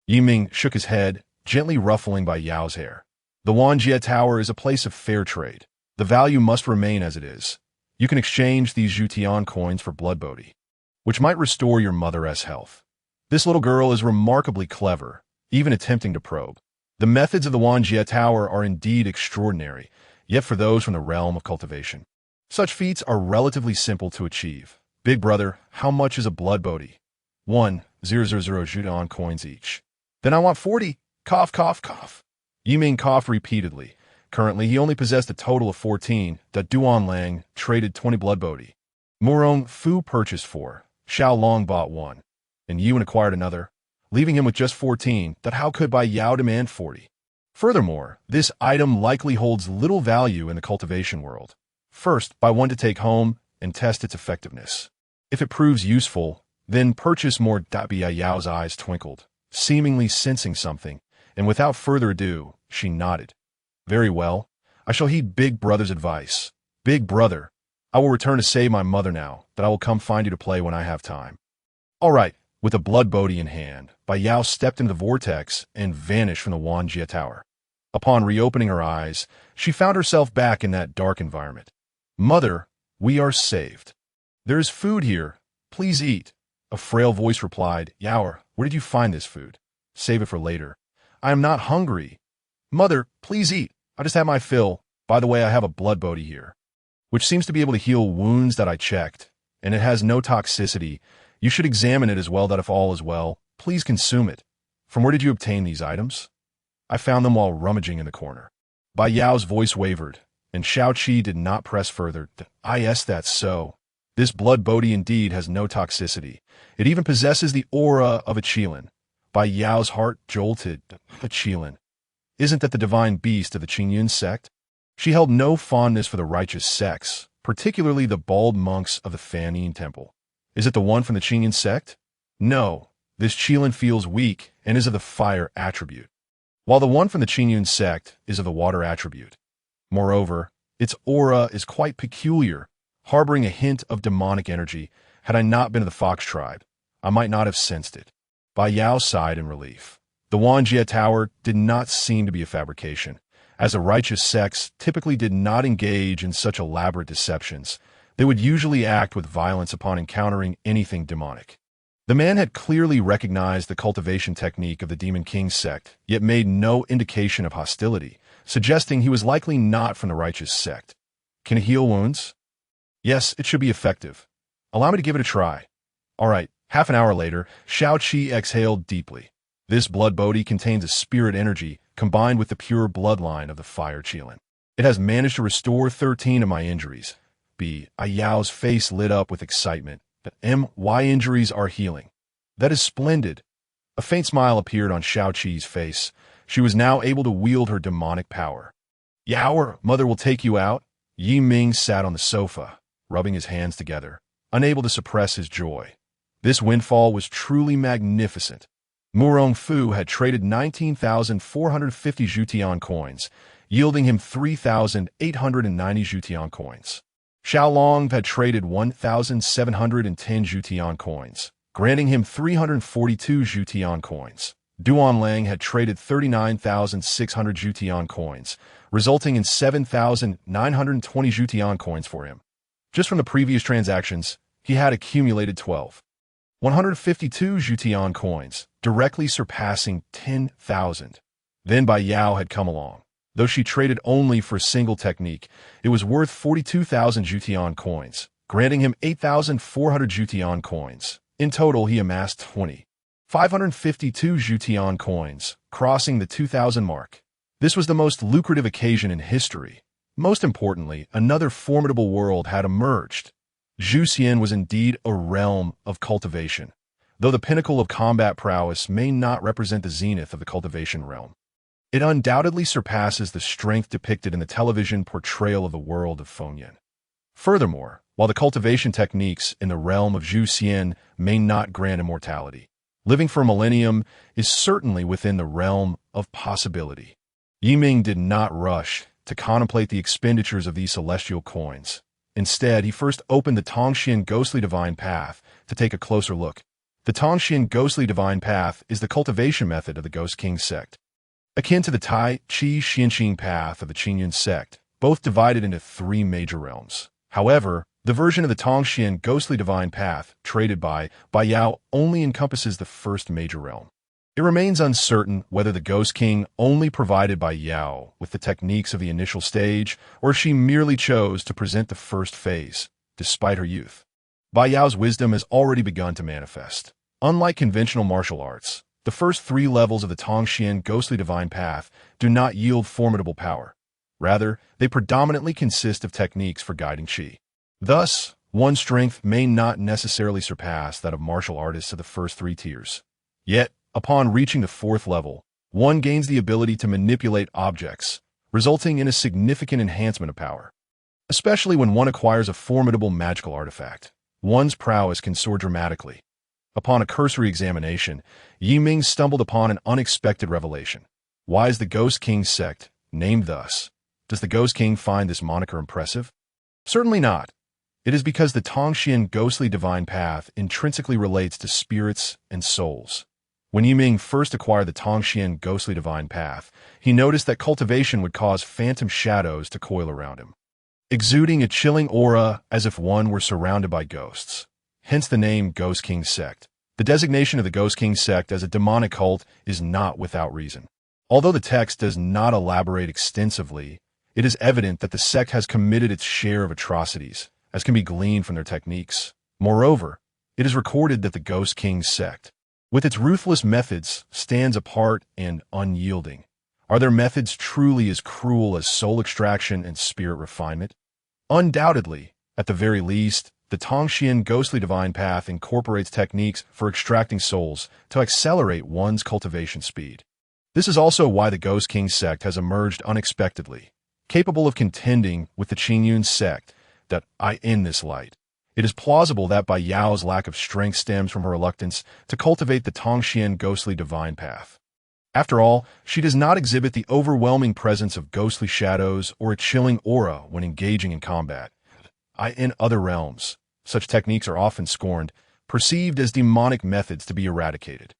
Yi Ming shook his head, gently ruffling Bai Yao's hair. The Wan Jie Tower is a place of fair trade. The value must remain as it is. You can exchange these Jutian coins for blood booty, which might restore your mother's health. This little girl is remarkably clever, even attempting to probe. The methods of the Wan Jie Tower are indeed extraordinary, yet for those from the realm of cultivation, such feats are relatively simple to achieve. Big brother, how much is a blood booty? 1,000 Jutian coins each. Then I want 40. Cough, cough, cough. Yi Ming coughed repeatedly. Currently, he only possessed a total of 14. Duan Lang traded 20 blood booty. Murong Fu purchased 4. Xiao Long bought 1. And Yuan acquired another, leaving him with just 14. How could Bai Yao demand 40? Furthermore, this item likely holds little value in the cultivation world. First, buy one to take home and test its effectiveness. If it proves useful, then purchase more. Bai Yao's eyes twinkled, seemingly sensing something, and without further ado, she nodded. Very well. I shall heed Big Brother's advice. Big Brother, I will return to save my mother now, that I will come find you to play when I have time. All right. With a blood booty in hand, Bai Yao stepped into the vortex and vanished from the Wan Jie Tower. Upon reopening her eyes, she found herself back in that dark environment. Mother, we are saved. There is food here. Please eat. A frail voice replied, Yao, where did you find this food? Save it for later. I am not hungry. Mother, please eat. I just had my fill. By the way, I have a blood booty here, which seems to be able to heal wounds that I checked, and it has no toxicity. You should examine it as well, that if all is well, please consume it. From where did you obtain these items? I found them while rummaging in the corner. Bai Yao's voice wavered, and Shao Qi did not press further. Yes, that's so. This blood booty indeed has no toxicity. It even possesses the aura of a Qilin. Bai Yao's heart jolted. A Qilin. Isn't that the divine beast of the Qingyun sect? She held no fondness for the righteous sects, particularly the bald monks of the Fanyin Temple. Is it the one from the Qingyun sect? No, this Qilin feels weak and is of the fire attribute, while the one from the Qingyun sect is of the water attribute. Moreover, its aura is quite peculiar, harboring a hint of demonic energy. Had I not been of the Fox tribe, I might not have sensed it. Bai Yao sighed in relief. The Wanjie Tower did not seem to be a fabrication, as the righteous sects typically did not engage in such elaborate deceptions. They would usually act with violence upon encountering anything demonic. The man had clearly recognized the cultivation technique of the Demon King sect, yet made no indication of hostility, suggesting he was likely not from the righteous sect. Can it heal wounds? Yes, it should be effective. Allow me to give it a try. All right, half an hour later, Shao Qi exhaled deeply. This blood bodhi contains a spirit energy combined with the pure bloodline of the fire Qilin. It has managed to restore 13 of my injuries. Yao's face lit up with excitement. My injuries are healing. That is splendid. A faint smile appeared on Shao Qi's face. She was now able to wield her demonic power. Yao, mother will take you out. Yi Ming sat on the sofa, rubbing his hands together, unable to suppress his joy. This windfall was truly magnificent. Murong Fu had traded 19,450 Zhutian coins, yielding him 3,890 Zhutian coins. Xiaolong had traded 1,710 Zhutian coins, granting him 342 Zhutian coins. Duanlang had traded 39,600 Zhutian coins, resulting in 7,920 Zhutian coins for him. Just from the previous transactions, he had accumulated 152 Zhutian coins, directly surpassing 10,000. Then Bai Yao had come along. Though she traded only for a single technique, it was worth 42,000 Zhutian coins, granting him 8,400 Zhutian coins. In total, he amassed 552 Zhutian coins, crossing the 2,000 mark. This was the most lucrative occasion in history. Most importantly, another formidable world had emerged. Zhuxian was indeed a realm of cultivation, though the pinnacle of combat prowess may not represent the zenith of the cultivation realm. It undoubtedly surpasses the strength depicted in the television portrayal of the world of Fengyan. Furthermore, while the cultivation techniques in the realm of Zhuxian may not grant immortality, living for a millennium is certainly within the realm of possibility. Yiming did not rush to contemplate the expenditures of these celestial coins. Instead, he first opened the Tongxian Ghostly Divine Path to take a closer look. The Tongxian Ghostly Divine Path is the cultivation method of the Ghost King sect. Akin to the Tai Chi Xianxing path of the Qingyun sect, both divided into three major realms. However, the version of the Tongxian Ghostly Divine Path traded by Yao only encompasses the first major realm. It remains uncertain whether the Ghost King only provided Bai Yao with the techniques of the initial stage, or if she merely chose to present the first phase, despite her youth. Bai Yao's wisdom has already begun to manifest. Unlike conventional martial arts, the first three levels of the Tongxian Ghostly Divine Path do not yield formidable power. Rather, they predominantly consist of techniques for guiding qi. Thus, one's strength may not necessarily surpass that of martial artists of the first three tiers. Yet, upon reaching the fourth level, one gains the ability to manipulate objects, resulting in a significant enhancement of power. Especially when one acquires a formidable magical artifact, one's prowess can soar dramatically. Upon a cursory examination, Yi Ming stumbled upon an unexpected revelation. Why is the Ghost King sect named thus? Does the Ghost King find this moniker impressive? Certainly not. It is because the Tongxian Ghostly Divine Path intrinsically relates to spirits and souls. When Yi Ming first acquired the Tongxian Ghostly Divine Path, he noticed that cultivation would cause phantom shadows to coil around him, exuding a chilling aura as if one were surrounded by ghosts. Hence the name Ghost King Sect. The designation of the Ghost King Sect as a demonic cult is not without reason. Although the text does not elaborate extensively, it is evident that the sect has committed its share of atrocities, as can be gleaned from their techniques. Moreover, it is recorded that the Ghost King Sect, with its ruthless methods, stands apart and unyielding. Are their methods truly as cruel as soul extraction and spirit refinement? Undoubtedly, at the very least, the Tongxian Ghostly Divine Path incorporates techniques for extracting souls to accelerate one's cultivation speed. This is also why the Ghost King sect has emerged unexpectedly, capable of contending with the Qingyun sect in this light. It is plausible that Bai Yao's lack of strength stems from her reluctance to cultivate the Tongxian Ghostly Divine Path. After all, she does not exhibit the overwhelming presence of ghostly shadows or a chilling aura when engaging in combat. In other realms, such techniques are often scorned, perceived as demonic methods to be eradicated.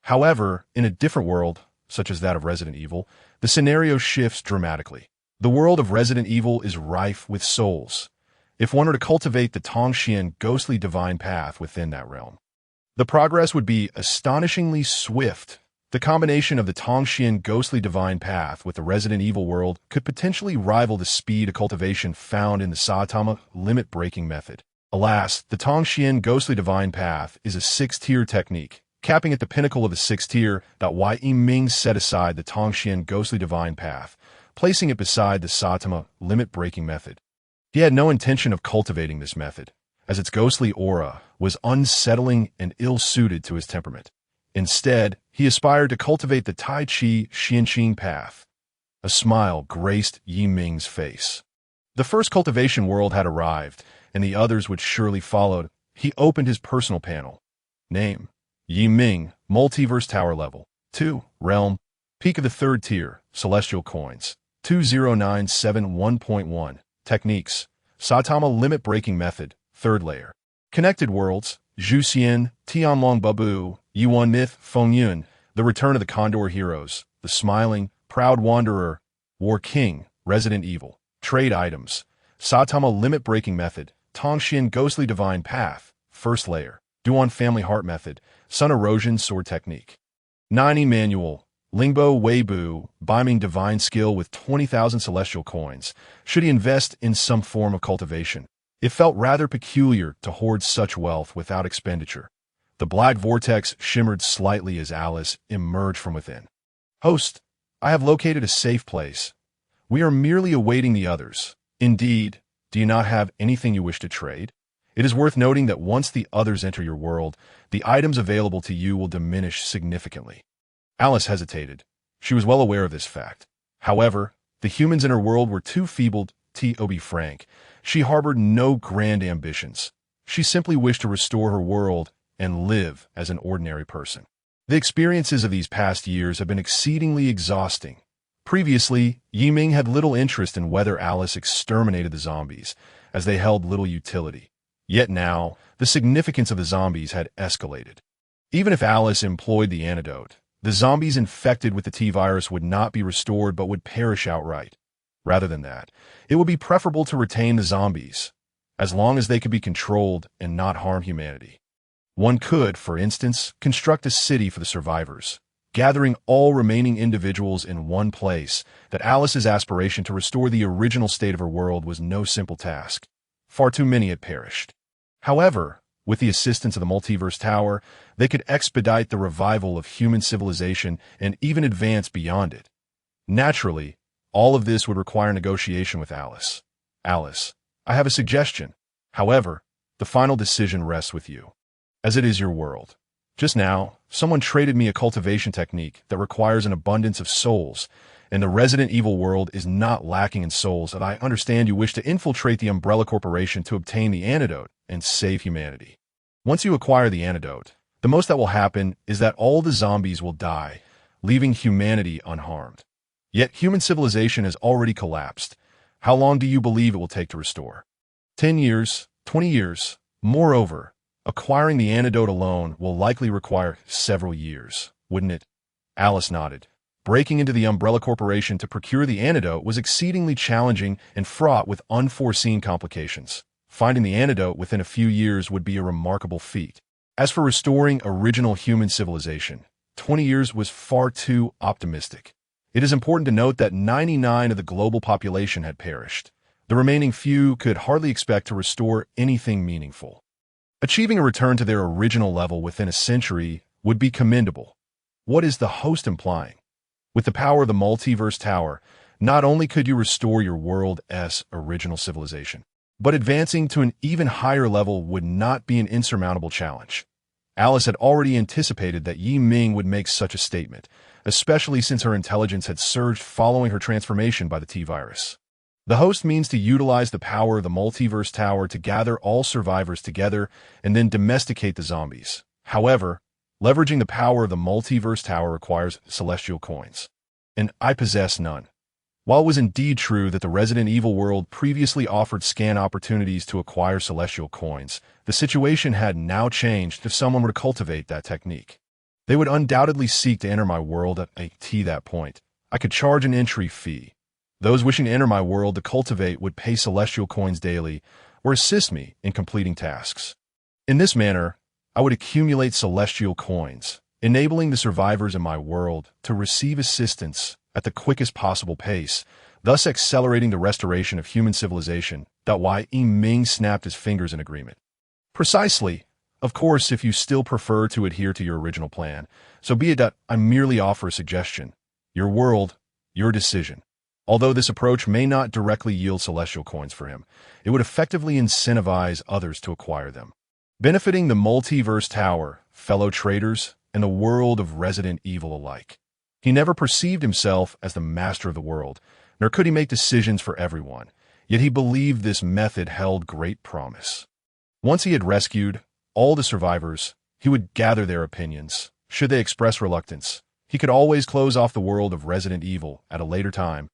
However, in a different world, such as that of Resident Evil, the scenario shifts dramatically. The world of Resident Evil is rife with souls. If one were to cultivate the Tongxian ghostly divine path within that realm, the progress would be astonishingly swift. The combination of the Tongxian ghostly divine path with the Resident Evil world could potentially rival the speed of cultivation found in the Saitama limit-breaking method. Alas, the Tongxian ghostly divine path is a 6-tier technique. Capping at the pinnacle of the 6th tier, Yiming set aside the Tongxian ghostly divine path, placing it beside the Saitama limit-breaking method. He had no intention of cultivating this method, as its ghostly aura was unsettling and ill-suited to his temperament. Instead, he aspired to cultivate the Tai Chi Xianqing path. A smile graced Yiming's face. The first cultivation world had arrived, and the others would surely follow. He opened his personal panel. Name: Yiming, Multiverse Tower Level 2, Realm, Peak of the 3rd tier, Celestial Coins, 20971.1. Techniques: Saitama Limit Breaking Method, 3rd Layer. Connected Worlds: Zhuxian, Tianlong Babu, Yuan Myth, Fengyun, The Return of the Condor Heroes, The Smiling, Proud Wanderer, War King, Resident Evil. Trade Items: Saitama Limit Breaking Method, Tongxian Ghostly Divine Path, 1st Layer. Duan Family Heart Method, Sun Erosion Sword Technique. 90 Manual, Lingbo Weibu, Biming Divine Skill with 20,000 Celestial Coins. Should he invest in some form of cultivation? It felt rather peculiar to hoard such wealth without expenditure. The black vortex shimmered slightly as Alice emerged from within. Host, I have located a safe place. We are merely awaiting the others. Indeed, do you not have anything you wish to trade? It is worth noting that once the others enter your world, the items available to you will diminish significantly. Alice hesitated. She was well aware of this fact. However, the humans in her world were too feeble to be frank. She harbored no grand ambitions. She simply wished to restore her world and live as an ordinary person. The experiences of these past years have been exceedingly exhausting. Previously, Yiming had little interest in whether Alice exterminated the zombies, as they held little utility. Yet now, the significance of the zombies had escalated. Even if Alice employed the antidote, the zombies infected with the T-virus would not be restored but would perish outright. Rather than that, it would be preferable to retain the zombies, as long as they could be controlled and not harm humanity. One could, for instance, construct a city for the survivors, gathering all remaining individuals in one place. That Alice's aspiration to restore the original state of her world was no simple task. Far too many had perished. However, with the assistance of the Multiverse Tower, they could expedite the revival of human civilization and even advance beyond it. Naturally, all of this would require negotiation with Alice. Alice, I have a suggestion. However, the final decision rests with you, as it is your world. Just now, someone traded me a cultivation technique that requires an abundance of souls, and the Resident Evil world is not lacking in souls, and I understand you wish to infiltrate the Umbrella Corporation to obtain the antidote and save humanity. Once you acquire the antidote, the most that will happen is that all the zombies will die, leaving humanity unharmed. Yet human civilization has already collapsed. How long do you believe it will take to restore? 10 years, 20 years. Moreover, acquiring the antidote alone will likely require several years, wouldn't it? Alice nodded. Breaking into the Umbrella Corporation to procure the antidote was exceedingly challenging and fraught with unforeseen complications. Finding the antidote within a few years would be a remarkable feat. As for restoring original human civilization, 20 years was far too optimistic. It is important to note that 99% of the global population had perished. The remaining few could hardly expect to restore anything meaningful. Achieving a return to their original level within a century would be commendable. What is the host implying? With the power of the Multiverse Tower, not only could you restore your world's original civilization, but advancing to an even higher level would not be an insurmountable challenge. Alice had already anticipated that Yiming would make such a statement, especially since her intelligence had surged following her transformation by the T-virus. The host means to utilize the power of the Multiverse Tower to gather all survivors together and then domesticate the zombies. However, leveraging the power of the Multiverse Tower requires celestial coins, and I possess none. While it was indeed true that the Resident Evil world previously offered scan opportunities to acquire celestial coins, the situation had now changed if someone were to cultivate that technique. They would undoubtedly seek to enter my world at that point. I could charge an entry fee. Those wishing to enter my world to cultivate would pay celestial coins daily or assist me in completing tasks. In this manner, I would accumulate celestial coins, enabling the survivors in my world to receive assistance at the quickest possible pace, thus accelerating the restoration of human civilization. Ming snapped his fingers in agreement. Precisely. Of course, if you still prefer to adhere to your original plan, so be it. I merely offer a suggestion. Your world, your decision. Although this approach may not directly yield celestial coins for him, it would effectively incentivize others to acquire them, benefiting the multiverse tower, fellow traders, and the world of Resident Evil alike. He never perceived himself as the master of the world, nor could he make decisions for everyone, yet he believed this method held great promise. Once he had rescued all the survivors, he would gather their opinions. Should they express reluctance, he could always close off the world of Resident Evil at a later time.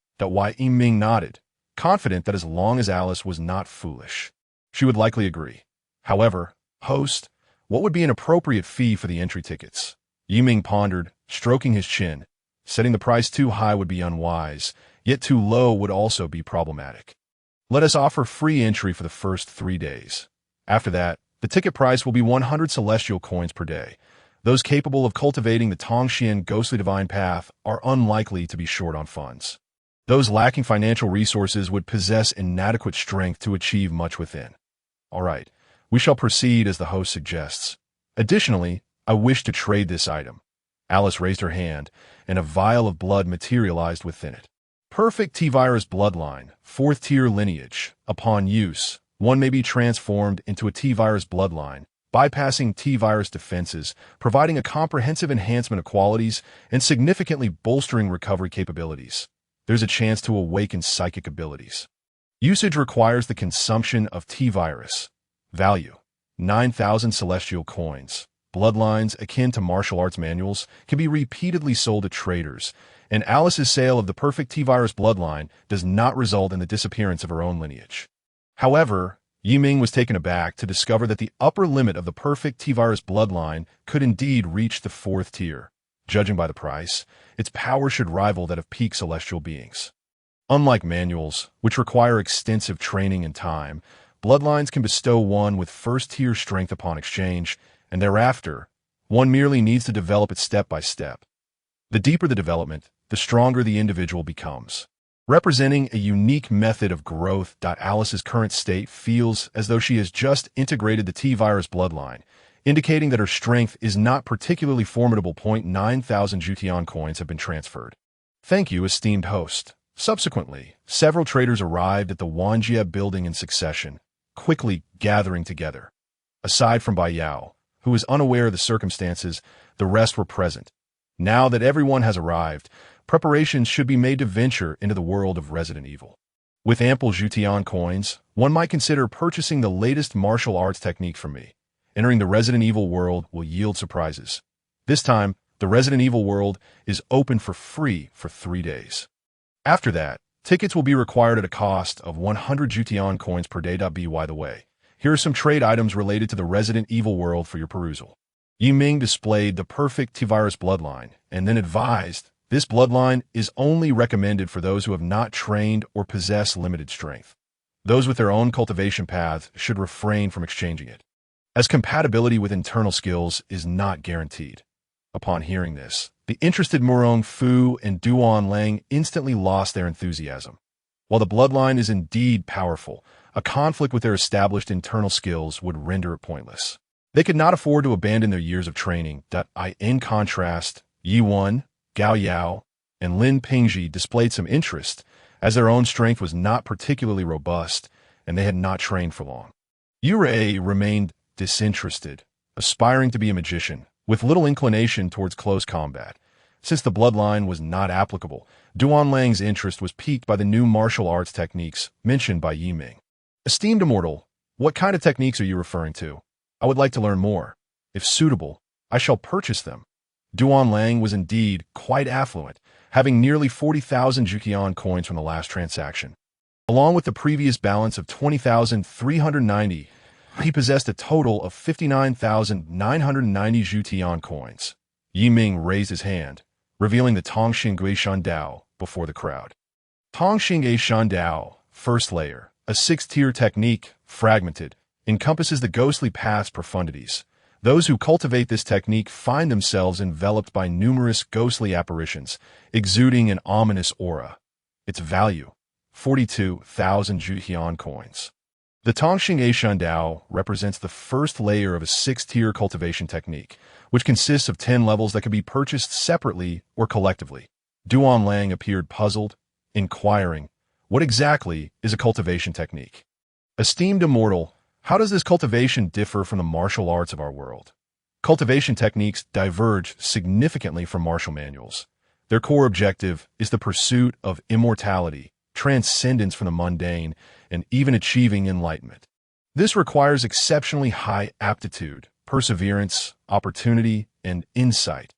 Ming nodded, confident that as long as Alice was not foolish, she would likely agree. However, host, what would be an appropriate fee for the entry tickets? Ming pondered, stroking his chin. Setting the price too high would be unwise, yet too low would also be problematic. Let us offer free entry for the first 3 days. After that, the ticket price will be 100 celestial coins per day. Those capable of cultivating the Tongxian ghostly divine path are unlikely to be short on funds. Those lacking financial resources would possess inadequate strength to achieve much within. All right, we shall proceed as the host suggests. Additionally, I wish to trade this item. Alice raised her hand, and a vial of blood materialized within it. Perfect T-virus bloodline, 4th tier lineage. Upon use, one may be transformed into a T-virus bloodline, bypassing T-virus defenses, providing a comprehensive enhancement of qualities, and significantly bolstering recovery capabilities. There's a chance to awaken psychic abilities. Usage requires the consumption of T-virus. Value: 9,000 celestial coins. Bloodlines akin to martial arts manuals can be repeatedly sold to traders, and Alice's sale of the perfect T-virus bloodline does not result in the disappearance of her own lineage. However, Ming was taken aback to discover that the upper limit of the perfect T-virus bloodline could indeed reach the 4th tier. Judging by the price, its power should rival that of peak celestial beings. Unlike manuals, which require extensive training and time, bloodlines can bestow one with first-tier strength upon exchange, and thereafter, one merely needs to develop it step by step. The deeper the development, the stronger the individual becomes. Representing a unique method of growth. Alice's current state feels as though she has just integrated the T-virus bloodline, indicating that her strength is not particularly formidable. 9,000 Jutian coins have been transferred. Thank you, esteemed host. Subsequently, several traders arrived at the Wanjie building in succession, quickly gathering together. Aside from Bai Yao, who was unaware of the circumstances, the rest were present. Now that everyone has arrived, preparations should be made to venture into the world of Resident Evil. With ample Jutian coins, one might consider purchasing the latest martial arts technique from me. Entering the Resident Evil world will yield surprises. This time, the Resident Evil world is open for free for 3 days. After that, tickets will be required at a cost of 100 Jutian coins per day. By the way, here are some trade items related to the Resident Evil world for your perusal. Ming displayed the perfect T-virus bloodline, and then advised, this bloodline is only recommended for those who have not trained or possess limited strength. Those with their own cultivation paths should refrain from exchanging it, as compatibility with internal skills is not guaranteed. Upon hearing this, the interested Murong Fu and Duan Lang instantly lost their enthusiasm. While the bloodline is indeed powerful, a conflict with their established internal skills would render it pointless. They could not afford to abandon their years of training. In contrast, Yi Wen, Gao Yao, and Lin Pingji displayed some interest, as their own strength was not particularly robust, and they had not trained for long. Yurei remained disinterested, aspiring to be a magician, with little inclination towards close combat. Since the bloodline was not applicable, Duan Lang's interest was piqued by the new martial arts techniques mentioned by Ming. Esteemed immortal, what kind of techniques are you referring to? I would like to learn more. If suitable, I shall purchase them. Duan Lang was indeed quite affluent, having nearly 40,000 Jutian coins from the last transaction. Along with the previous balance of 20,390, he possessed a total of 59,990 Jutian coins. Yiming raised his hand, revealing the Tongxing Guishan Dao before the crowd. Tongxing Guishan Dao, first layer, a six-tier technique, fragmented, encompasses the ghostly path's profundities. Those who cultivate this technique find themselves enveloped by numerous ghostly apparitions, exuding an ominous aura. Its value, 42,000 Juhian coins. The Tongxing Guishan Dao represents the first layer of a six-tier cultivation technique, which consists of 10 levels that can be purchased separately or collectively. Duan Lang appeared puzzled, inquiring, what exactly is a cultivation technique? Esteemed immortal, how does this cultivation differ from the martial arts of our world? Cultivation techniques diverge significantly from martial manuals. Their core objective is the pursuit of immortality, transcendence from the mundane, and even achieving enlightenment. This requires exceptionally high aptitude, perseverance, opportunity, and insight.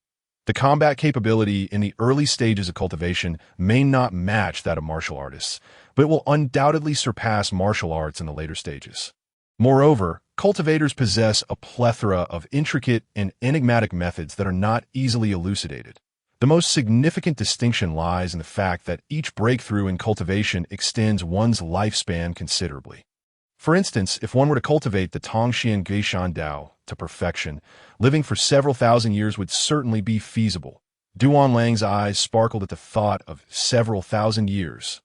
The combat capability in the early stages of cultivation may not match that of martial artists, but it will undoubtedly surpass martial arts in the later stages. Moreover, cultivators possess a plethora of intricate and enigmatic methods that are not easily elucidated. The most significant distinction lies in the fact that each breakthrough in cultivation extends one's lifespan considerably. For instance, if one were to cultivate the Tongxian Guishan Dao to perfection, living for several thousand years would certainly be feasible. Duan Lang's eyes sparkled at the thought of several thousand years.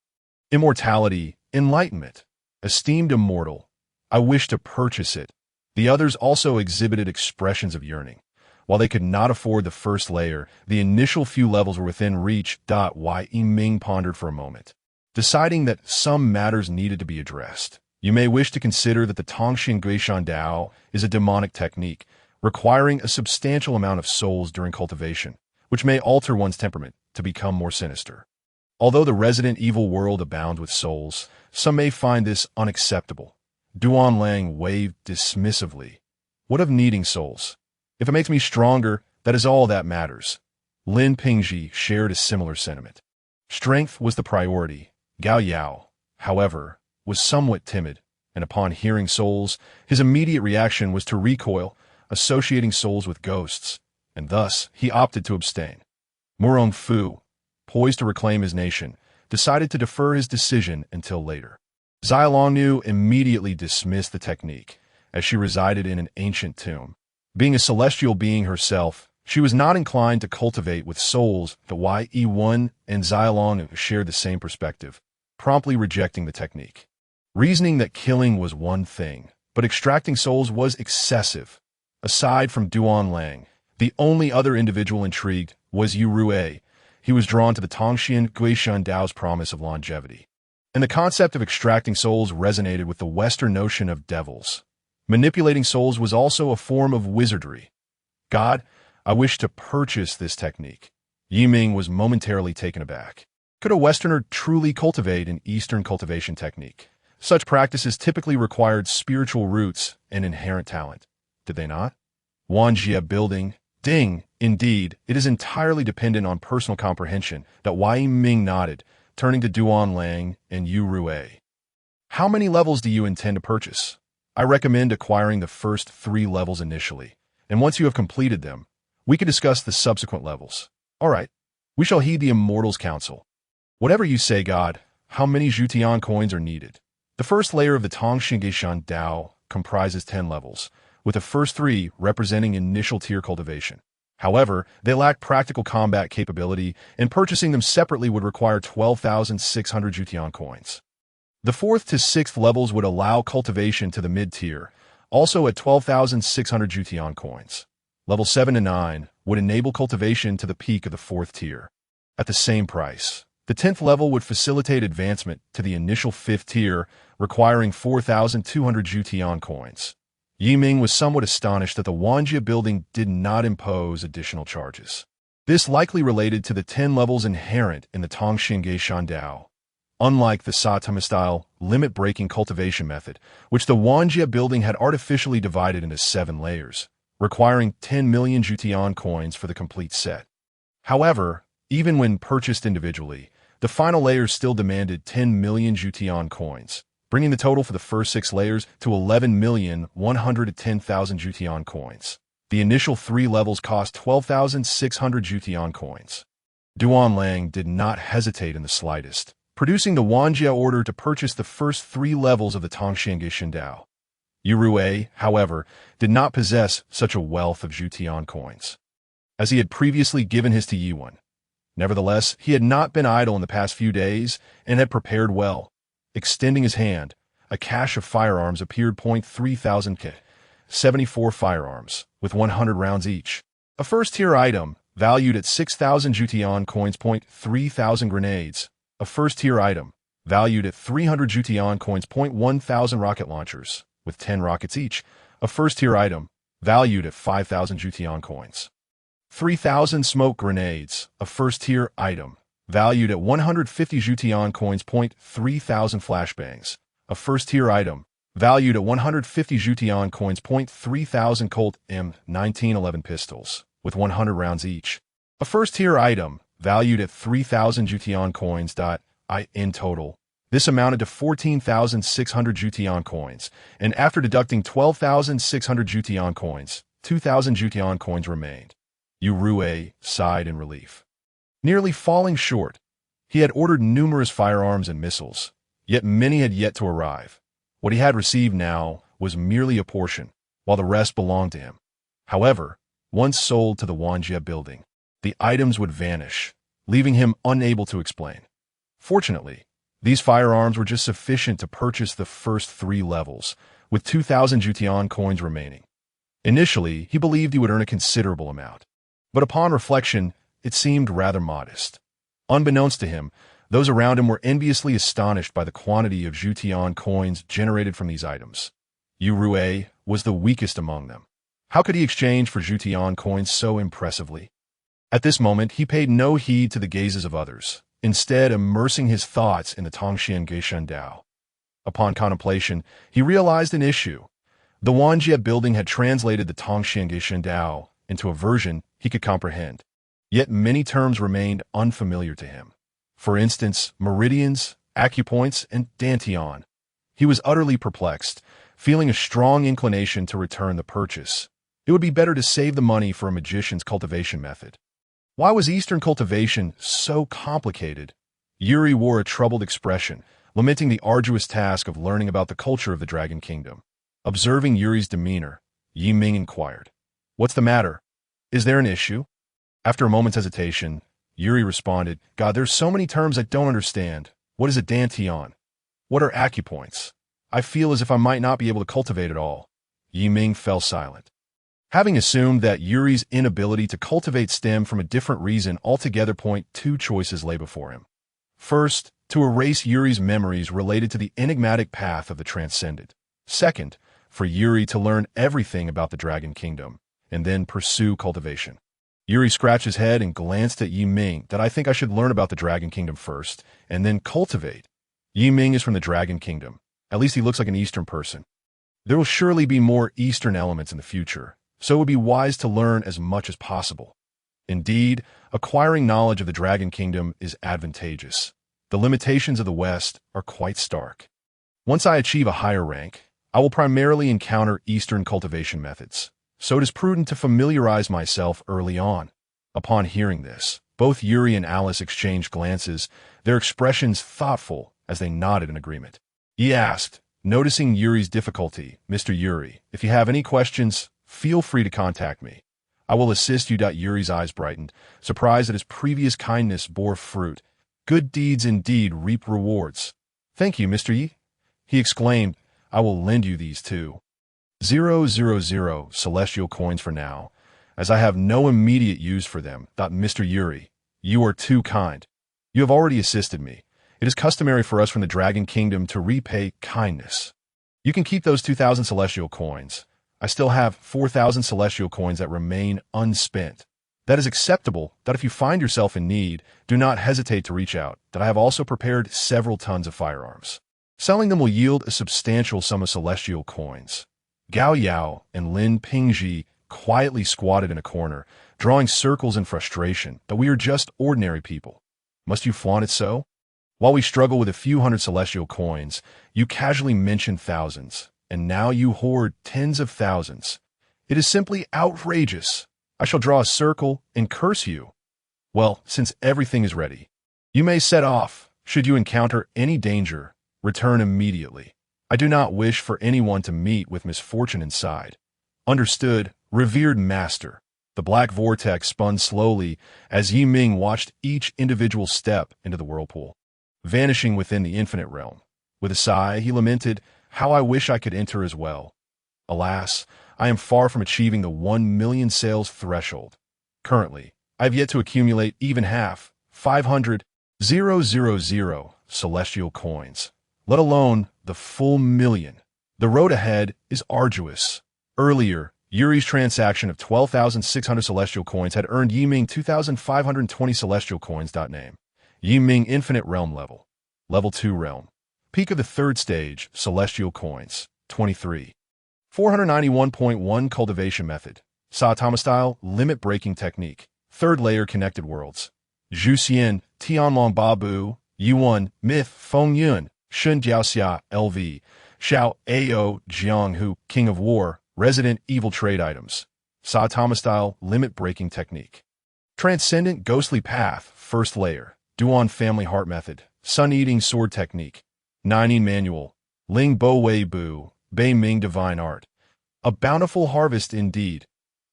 Immortality, enlightenment, esteemed immortal, I wish to purchase it. The others also exhibited expressions of yearning. While they could not afford the first layer, the initial few levels were within reach. Yiming pondered for a moment, deciding that some matters needed to be addressed. You may wish to consider that the Tongxing Guishan Dao is a demonic technique, requiring a substantial amount of souls during cultivation, which may alter one's temperament to become more sinister. Although the resident evil world abounds with souls, some may find this unacceptable. Duan Lang waved dismissively. What of needing souls? If it makes me stronger, that is all that matters. Lin Pingji shared a similar sentiment. Strength was the priority. Gao Yao, however, was somewhat timid, and upon hearing souls, his immediate reaction was to recoil, associating souls with ghosts, and thus he opted to abstain. Murong Fu, poised to reclaim his nation, decided to defer his decision until later. Zai Longnu immediately dismissed the technique, as she resided in an ancient tomb. Being a celestial being herself, she was not inclined to cultivate with souls. The Ye1 and Zai Longnu shared the same perspective, promptly rejecting the technique. Reasoning that killing was one thing, but extracting souls was excessive. Aside from Duan Lang, the only other individual intrigued was Yu Rue. He was drawn to the Tongxian Guishan Dao's promise of longevity. And the concept of extracting souls resonated with the Western notion of devils. Manipulating souls was also a form of wizardry. God, I wish to purchase this technique. Yiming was momentarily taken aback. Could a Westerner truly cultivate an Eastern cultivation technique? Such practices typically required spiritual roots and inherent talent. Did they not? Wanjie building. Ding, indeed, it is entirely dependent on personal comprehension. That Yiming nodded, turning to Duan Lang and Yu Rue. How many levels do you intend to purchase? I recommend acquiring the first 3 levels initially, and once you have completed them, we can discuss the subsequent levels. All right, we shall heed the Immortals' counsel. Whatever you say, God, how many Jutian coins are needed? The first layer of the Tongxing Guishan Dao comprises 10 levels, with the first 3 representing initial tier cultivation. However, they lack practical combat capability, and purchasing them separately would require 12,600 Jutian coins. The 4th to 6th levels would allow cultivation to the mid-tier, also at 12,600 Jutian coins. Level 7 to 9 would enable cultivation to the peak of the 4th tier. At the same price, the 10th level would facilitate advancement to the initial 5th tier, requiring 4,200 Jutian coins. Yiming was somewhat astonished that the Wanjie building did not impose additional charges. This likely related to the 10 levels inherent in the Tongxing Guishan Dao. Unlike the Satama-style limit-breaking cultivation method, which the Wanjie building had artificially divided into 7 layers, requiring 10 million Jutian coins for the complete set. However, even when purchased individually, the final layers still demanded 10 million Jutian coins, bringing the total for the first 6 layers to 11,110,000 Jutian coins. The initial 3 levels cost 12,600 Jutian coins. Duan Lang did not hesitate in the slightest, producing the Wanjia order to purchase the first 3 levels of the Tongxiange Shindao. Yurui, however, did not possess such a wealth of Jutian coins, as he had previously given his to Yiwen. Nevertheless, he had not been idle in the past few days and had prepared well. Extending his hand, a cache of firearms appeared. 3,000 kit, 74 firearms, with 100 rounds each. A first-tier item, valued at 6,000 Jutian coins. 3,000 grenades. A first-tier item, valued at 300 Jutian coins. 1,000 rocket launchers, with 10 rockets each. A first-tier item, valued at 5,000 Jutian coins. 3,000 smoke grenades, a first-tier item, valued at 150 Jutian coins. 3,000 flashbangs, a first-tier item, valued at 150 Jutian coins. 3,000 Colt M1911 pistols, with 100 rounds each. A first-tier item, valued at 3,000 Jutian coins. In total, this amounted to 14,600 Jutian coins, and after deducting 12,600 Jutian coins, 2,000 Jutian coins remained. Yurui sighed in relief. Nearly falling short, he had ordered numerous firearms and missiles, yet many had yet to arrive. What he had received now was merely a portion, while the rest belonged to him. However, once sold to the Wanjia building, the items would vanish, leaving him unable to explain. Fortunately, these firearms were just sufficient to purchase the first 3 levels, with 2,000 Jutian coins remaining. Initially, he believed he would earn a considerable amount, but upon reflection, it seemed rather modest. Unbeknownst to him, those around him were enviously astonished by the quantity of Jutian coins generated from these items. Yurui was the weakest among them. How could he exchange for Jutian coins so impressively? At this moment, he paid no heed to the gazes of others, instead immersing his thoughts in the Tongxiange Shindao. Upon contemplation, he realized an issue. The Wanjia building had translated the Tongxiange Shindao into a version he could comprehend, yet many terms remained unfamiliar to him. For instance, meridians, acupoints, and dantian. He was utterly perplexed, feeling a strong inclination to return the purchase. It would be better to save the money for a magician's cultivation method. Why was Eastern cultivation so complicated? Yuri wore a troubled expression, lamenting the arduous task of learning about the culture of the Dragon Kingdom. Observing Yuri's demeanor, Yi Ming inquired, "What's the matter? Is there an issue?" After a moment's hesitation, Yuri responded, "God, there's so many terms I don't understand. What is a dantian? What are acupoints? I feel as if I might not be able to cultivate at all." Yi Ming fell silent. Having assumed that Yuri's inability to cultivate stemmed from a different reason altogether, 2 choices lay before him. First, to erase Yuri's memories related to the enigmatic path of the transcendent. Second, for Yuri to learn everything about the Dragon Kingdom, and then pursue cultivation. Yuri scratched his head and glanced at Yi Ming. "That I think I should learn about the Dragon Kingdom first, and then cultivate." Yi Ming is from the Dragon Kingdom. At least he looks like an Eastern person. There will surely be more Eastern elements in the future, so it would be wise to learn as much as possible. Indeed, acquiring knowledge of the Dragon Kingdom is advantageous. The limitations of the West are quite stark. Once I achieve a higher rank, I will primarily encounter Eastern cultivation methods, so it is prudent to familiarize myself early on. Upon hearing this, both Yuri and Alice exchanged glances, their expressions thoughtful as they nodded in agreement. He asked, noticing Yuri's difficulty, "Mr. Yuri, if you have any questions, feel free to contact me. I will assist you." Yuri's eyes brightened, surprised that his previous kindness bore fruit. Good deeds indeed reap rewards. "Thank you, Mr. Yi," he exclaimed. "I will lend you these 2,000 celestial coins for now, as I have no immediate use for them." "Mr. Yuri, you are too kind. You have already assisted me. It is customary for us from the Dragon Kingdom to repay kindness. You can keep those 2,000 celestial coins. I still have 4,000 celestial coins that remain unspent. That is acceptable. If you find yourself in need, do not hesitate to reach out. I have also prepared several tons of firearms. Selling them will yield a substantial sum of celestial coins." Gao Yao and Lin Pingji quietly squatted in a corner, drawing circles in frustration. "But we are just ordinary people. Must you flaunt it so? While we struggle with a few hundred celestial coins, you casually mention thousands, and now you hoard tens of thousands. It is simply outrageous. I shall draw a circle and curse you. Well, since everything is ready, you may set off. Should you encounter any danger, return immediately. I do not wish for anyone to meet with misfortune inside. Understood, revered master. The black vortex spun slowly as Yi Ming watched each individual step into the whirlpool, vanishing within the infinite realm. With a sigh, he lamented, "How I wish I could enter as well. Alas, I am far from achieving the 1,000,000 sales threshold. Currently, I have yet to accumulate even half, 500,000 celestial coins, let alone the full million. The road ahead is arduous." Earlier, Yuri's transaction of 12,600 celestial coins had earned Yi Ming 2,520 celestial coins. Name: Yi Ming Infinite Realm Level. Level 2 Realm. Peak of the third stage, celestial coins, 23. 491.1 Cultivation Method. Saitama Style, Limit Breaking Technique. Third Layer Connected Worlds. Zhu Xian, Tianlong Babu, Yuan, Myth, Feng Yun, Shun Jiaoxia, LV, Xiao Ao, Jianghu, King of War, Resident Evil Trade Items. Saitama Style, Limit Breaking Technique. Transcendent Ghostly Path, First Layer. Duan Family Heart Method. Sun-Eating Sword Technique. Nining Manual. Ling Bo Wei Bu, Bei Ming Divine Art. A bountiful harvest indeed.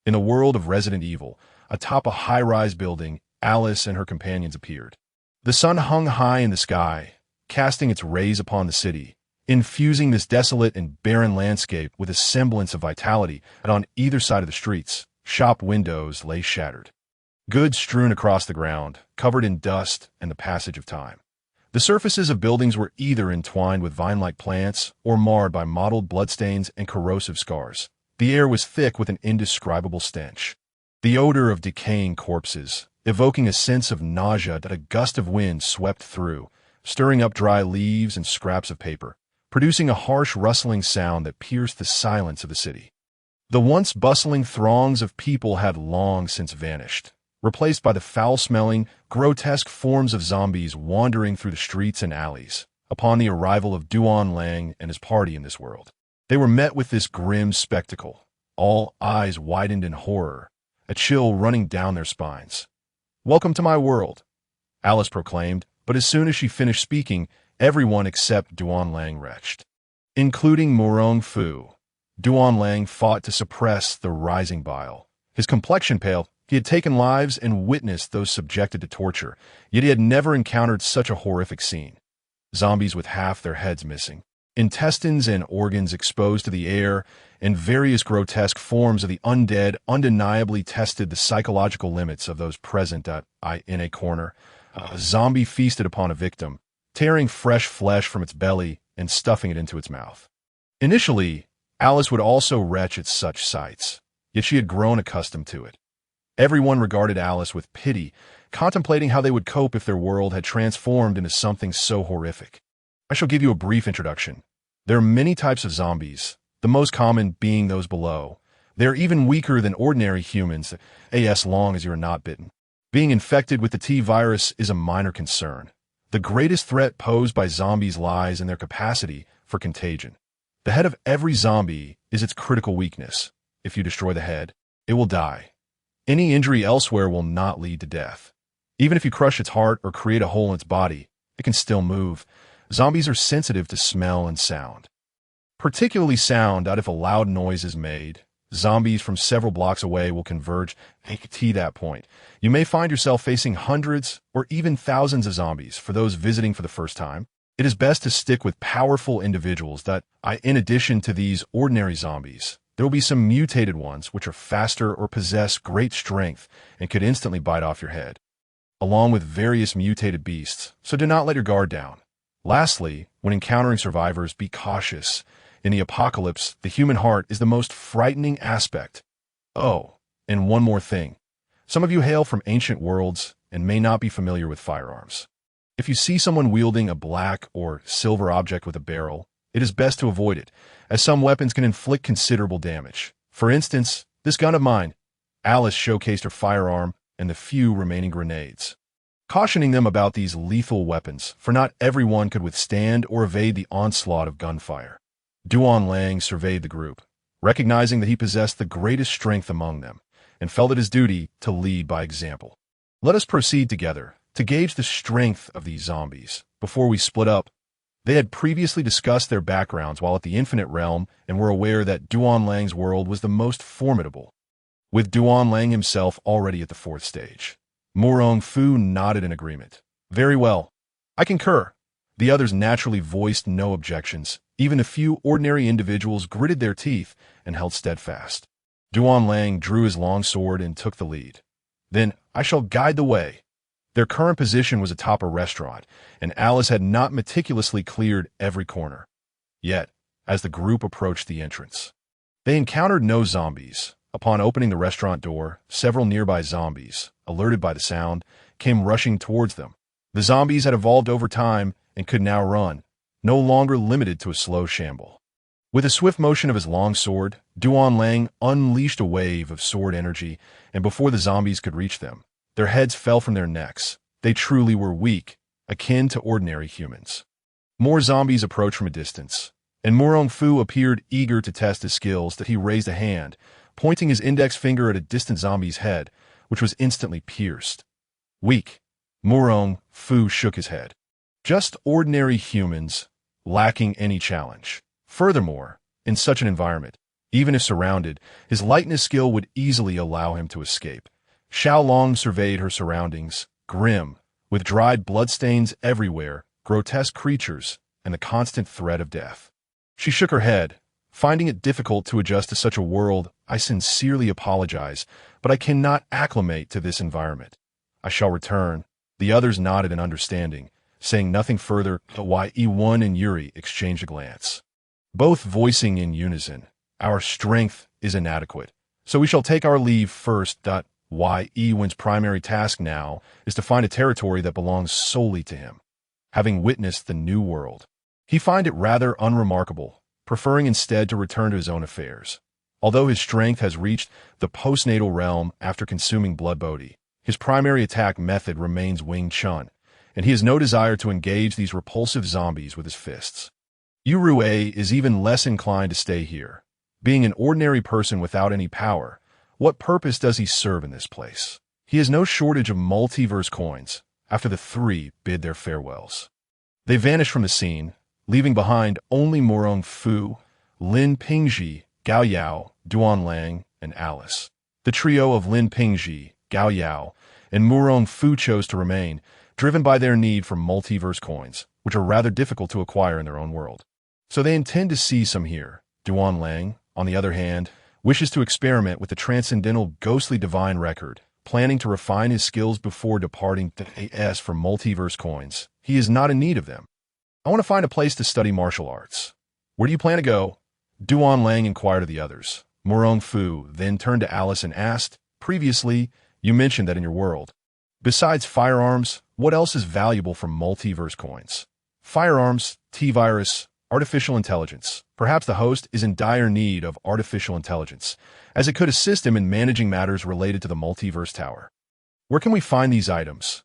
In the world of Resident Evil, atop a high-rise building, Alice and her companions appeared. The sun hung high in the sky, casting its rays upon the city, infusing this desolate and barren landscape with a semblance of vitality, and on either side of the streets, shop windows lay shattered. Goods strewn across the ground, covered in dust and the passage of time. The surfaces of buildings were either entwined with vine-like plants or marred by mottled bloodstains and corrosive scars. The air was thick with an indescribable stench. The odor of decaying corpses, evoking a sense of nausea that a gust of wind swept through, stirring up dry leaves and scraps of paper, producing a harsh rustling sound that pierced the silence of the city. The once bustling throngs of people had long since vanished, replaced by the foul-smelling, grotesque forms of zombies wandering through the streets and alleys. Upon the arrival of Duan Lang and his party in this world, they were met with this grim spectacle, all eyes widened in horror, a chill running down their spines. "Welcome to my world," Alice proclaimed, but as soon as she finished speaking, everyone except Duan Lang retched, including Morong Fu. Duan Lang fought to suppress the rising bile. His complexion pale, he had taken lives and witnessed those subjected to torture, yet he had never encountered such a horrific scene. Zombies with half their heads missing, intestines and organs exposed to the air, and various grotesque forms of the undead undeniably tested the psychological limits of those present. In a corner, a zombie feasted upon a victim, tearing fresh flesh from its belly and stuffing it into its mouth. Initially, Alice would also retch at such sights, yet she had grown accustomed to it. Everyone regarded Alice with pity, contemplating how they would cope if their world had transformed into something so horrific. I shall give you a brief introduction. There are many types of zombies, the most common being those below. They are even weaker than ordinary humans, as long as you are not bitten. Being infected with the T-virus is a minor concern. The greatest threat posed by zombies lies in their capacity for contagion. The head of every zombie is its critical weakness. If you destroy the head, it will die. Any injury elsewhere will not lead to death. Even if you crush its heart or create a hole in its body, it can still move. Zombies are sensitive to smell and sound. Particularly sound. If a loud noise is made, zombies from several blocks away will converge to that point. You may find yourself facing hundreds or even thousands of zombies. For those visiting for the first time, it is best to stick with powerful individuals in addition to these ordinary zombies, there will be some mutated ones which are faster or possess great strength and could instantly bite off your head, along with various mutated beasts, so do not let your guard down. Lastly, when encountering survivors, be cautious. In the apocalypse, the human heart is the most frightening aspect. Oh, and one more thing. Some of you hail from ancient worlds and may not be familiar with firearms. If you see someone wielding a black or silver object with a barrel, it is best to avoid it, as some weapons can inflict considerable damage. For instance, this gun of mine. Alice showcased her firearm and the few remaining grenades, cautioning them about these lethal weapons, for not everyone could withstand or evade the onslaught of gunfire. Duan Lang surveyed the group, recognizing that he possessed the greatest strength among them, and felt it his duty to lead by example. Let us proceed together to gauge the strength of these zombies before we split up. They had previously discussed their backgrounds while at the Infinite Realm and were aware that Duan Lang's world was the most formidable, with Duan Lang himself already at the 4th stage. Murong Fu nodded in agreement. Very well. I concur. The others naturally voiced no objections. Even a few ordinary individuals gritted their teeth and held steadfast. Duan Lang drew his long sword and took the lead. Then I shall guide the way. Their current position was atop a restaurant, and Alice had not meticulously cleared every corner. Yet, as the group approached the entrance, they encountered no zombies. Upon opening the restaurant door, several nearby zombies, alerted by the sound, came rushing towards them. The zombies had evolved over time and could now run, no longer limited to a slow shamble. With a swift motion of his long sword, Duan Lang unleashed a wave of sword energy, and before the zombies could reach them, their heads fell from their necks. They truly were weak, akin to ordinary humans. More zombies approached from a distance, and Murong Fu appeared eager to test his skills that he raised a hand, pointing his index finger at a distant zombie's head, which was instantly pierced. Weak. Murong Fu shook his head. Just ordinary humans, lacking any challenge. Furthermore, in such an environment, even if surrounded, his lightness skill would easily allow him to escape. Xiao Long surveyed her surroundings, grim, with dried bloodstains everywhere, grotesque creatures, and the constant threat of death. She shook her head, finding it difficult to adjust to such a world. I sincerely apologize, but I cannot acclimate to this environment. I shall return. The others nodded in understanding, saying nothing further, while Yi-1 and Yuri exchanged a glance, both voicing in unison, our strength is inadequate, so we shall take our leave first. Yi-1's primary task now is to find a territory that belongs solely to him. Having witnessed the new world, he find it rather unremarkable, preferring instead to return to his own affairs. Although his strength has reached the postnatal realm after consuming Blood Bodhi, his primary attack method remains Wing Chun, and he has no desire to engage these repulsive zombies with his fists. Yurue is even less inclined to stay here. Being an ordinary person without any power, what purpose does he serve in this place? He has no shortage of multiverse coins. After the three bid their farewells, they vanish from the scene, leaving behind only Murong Fu, Lin Pingji, Gao Yao, Duan Lang, and Alice. The trio of Lin Pingji, Gao Yao, and Murong Fu chose to remain, driven by their need for multiverse coins, which are rather difficult to acquire in their own world. So they intend to see some here. Duan Lang, on the other hand, wishes to experiment with the transcendental ghostly divine record, planning to refine his skills before departing to AS for multiverse coins. He is not in need of them. I want to find a place to study martial arts. Where do you plan to go? Duan Lang inquired of the others. Murong Fu then turned to Alice and asked, previously, you mentioned that in your world, besides firearms, what else is valuable for multiverse coins? Firearms, T-virus, artificial intelligence. Perhaps the host is in dire need of artificial intelligence, as it could assist him in managing matters related to the multiverse tower. Where can we find these items?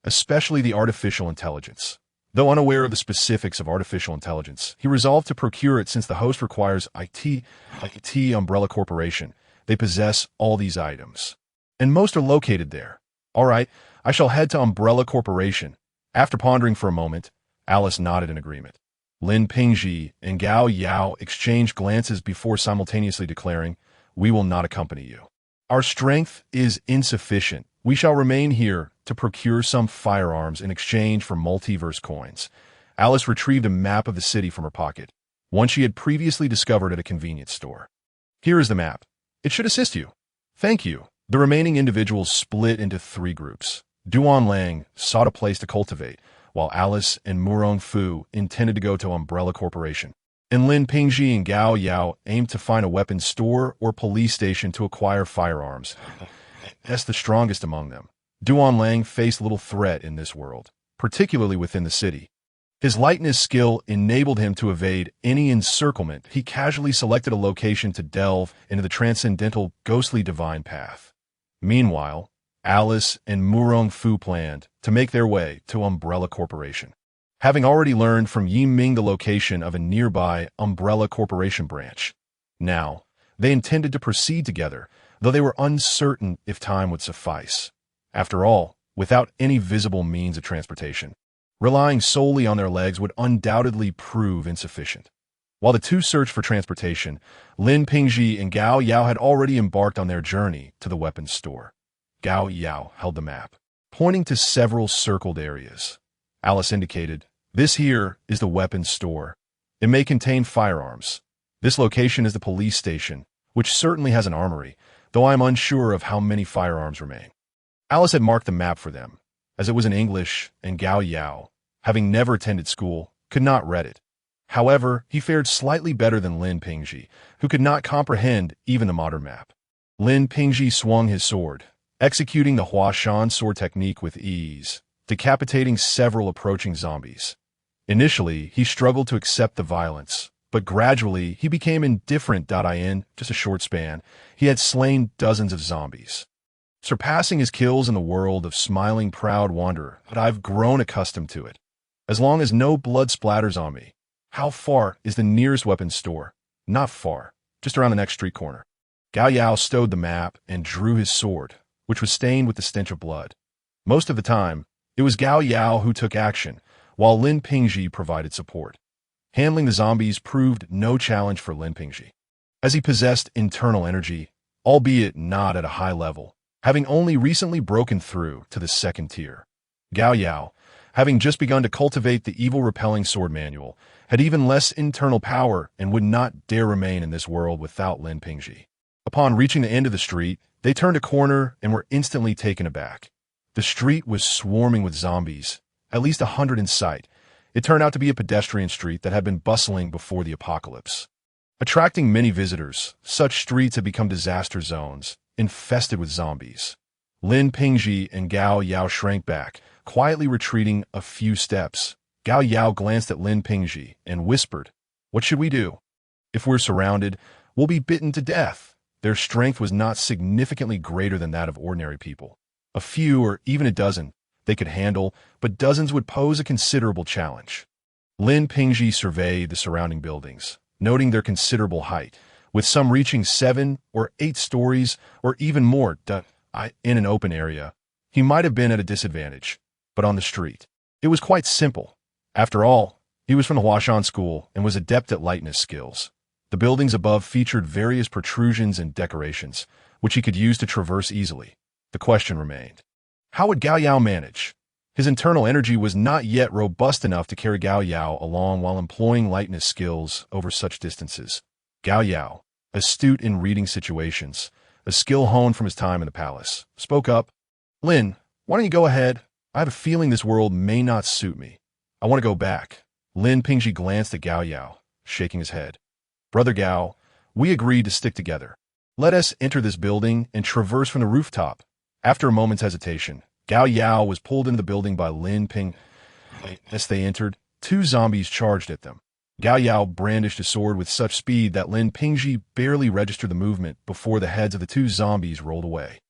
Especially the artificial intelligence. Though unaware of the specifics of artificial intelligence, he resolved to procure it since the host requires IT Umbrella Corporation. They possess all these items, and most are located there. All right, I shall head to Umbrella Corporation. After pondering for a moment, Alice nodded in agreement. Lin Pingji and Gao Yao exchanged glances before simultaneously declaring, we will not accompany you. Our strength is insufficient. We shall remain here to procure some firearms in exchange for multiverse coins. Alice retrieved a map of the city from her pocket, one she had previously discovered at a convenience store. Here is the map. It should assist you. Thank you. The remaining individuals split into three groups. Duan Lang sought a place to cultivate, while Alice and Murong Fu intended to go to Umbrella Corporation. And Lin Pingji and Gao Yao aimed to find a weapons store or police station to acquire firearms. That's the strongest among them. Duan Lang faced little threat in this world, particularly within the city. His lightness skill enabled him to evade any encirclement. He casually selected a location to delve into the transcendental, ghostly divine path. Meanwhile, Alice and Murong Fu planned to make their way to Umbrella Corporation. Having already learned from Yi Ming the location of a nearby Umbrella Corporation branch, now, They intended to proceed together, though they were uncertain if time would suffice. After all, without any visible means of transportation, relying solely on their legs would undoubtedly prove insufficient. While the two searched for transportation, Lin Pingji and Gao Yao had already embarked on their journey to the weapons store. Gao Yao held the map, pointing to several circled areas. Alice indicated, "This here is the weapons store. It may contain firearms. This location is the police station, which certainly has an armory, though I am unsure of how many firearms remain." Alice had marked the map for them, as it was in English, and Gao Yao, having never attended school, could not read it. However, he fared slightly better than Lin Pingji, who could not comprehend even the modern map. Lin Pingji swung his sword, executing the Huashan sword technique with ease, decapitating several approaching zombies. Initially, he struggled to accept the violence, but gradually he became indifferent. In just a short span, he had slain dozens of zombies, surpassing his kills in the world of smiling proud wanderer. But I've grown accustomed to it. As long as no blood splatters on me. How far is the nearest weapons store? Not far, just around the next street corner. Gao Yao stowed the map and drew his sword, which was stained with the stench of blood. Most of the time, it was Gao Yao who took action, while Lin Pingji provided support. Handling the zombies proved no challenge for Lin Pingji, as he possessed internal energy, albeit not at a high level, having only recently broken through to the second tier. Gao Yao, having just begun to cultivate the evil repelling sword manual, had even less internal power and would not dare remain in this world without Lin Pingji. Upon reaching the end of the street, they turned a corner and were instantly taken aback. The street was swarming with zombies, at least 100 in sight. It turned out to be a pedestrian street that had been bustling before the apocalypse. Attracting many visitors, such streets had become disaster zones, infested with zombies. Lin Pingji and Gao Yao shrank back, quietly retreating a few steps. Gao Yao glanced at Lin Pingji and whispered, "What should we do? If we're surrounded, we'll be bitten to death." Their strength was not significantly greater than that of ordinary people. A few or even a dozen they could handle, but dozens would pose a considerable challenge. Lin Pingji surveyed the surrounding buildings, noting their considerable height, with some reaching 7 or 8 stories or even more. In an open area, he might have been at a disadvantage, but on the street, it was quite simple. After all, he was from the Huashan school and was adept at lightness skills. The buildings above featured various protrusions and decorations, which he could use to traverse easily. The question remained, how would Gao Yao manage? His internal energy was not yet robust enough to carry Gao Yao along while employing lightness skills over such distances. Gao Yao, astute in reading situations, a skill honed from his time in the palace, spoke up, "Lin, why don't you go ahead? I have a feeling this world may not suit me. I want to go back." Lin Pingji glanced at Gao Yao, shaking his head. "Brother Gao, we agreed to stick together. Let us enter this building and traverse from the rooftop." After a moment's hesitation, Gao Yao was pulled into the building by Lin Ping. As they entered, 2 zombies charged at them. Gao Yao brandished a sword with such speed that Lin Pingji barely registered the movement before the heads of the 2 zombies rolled away.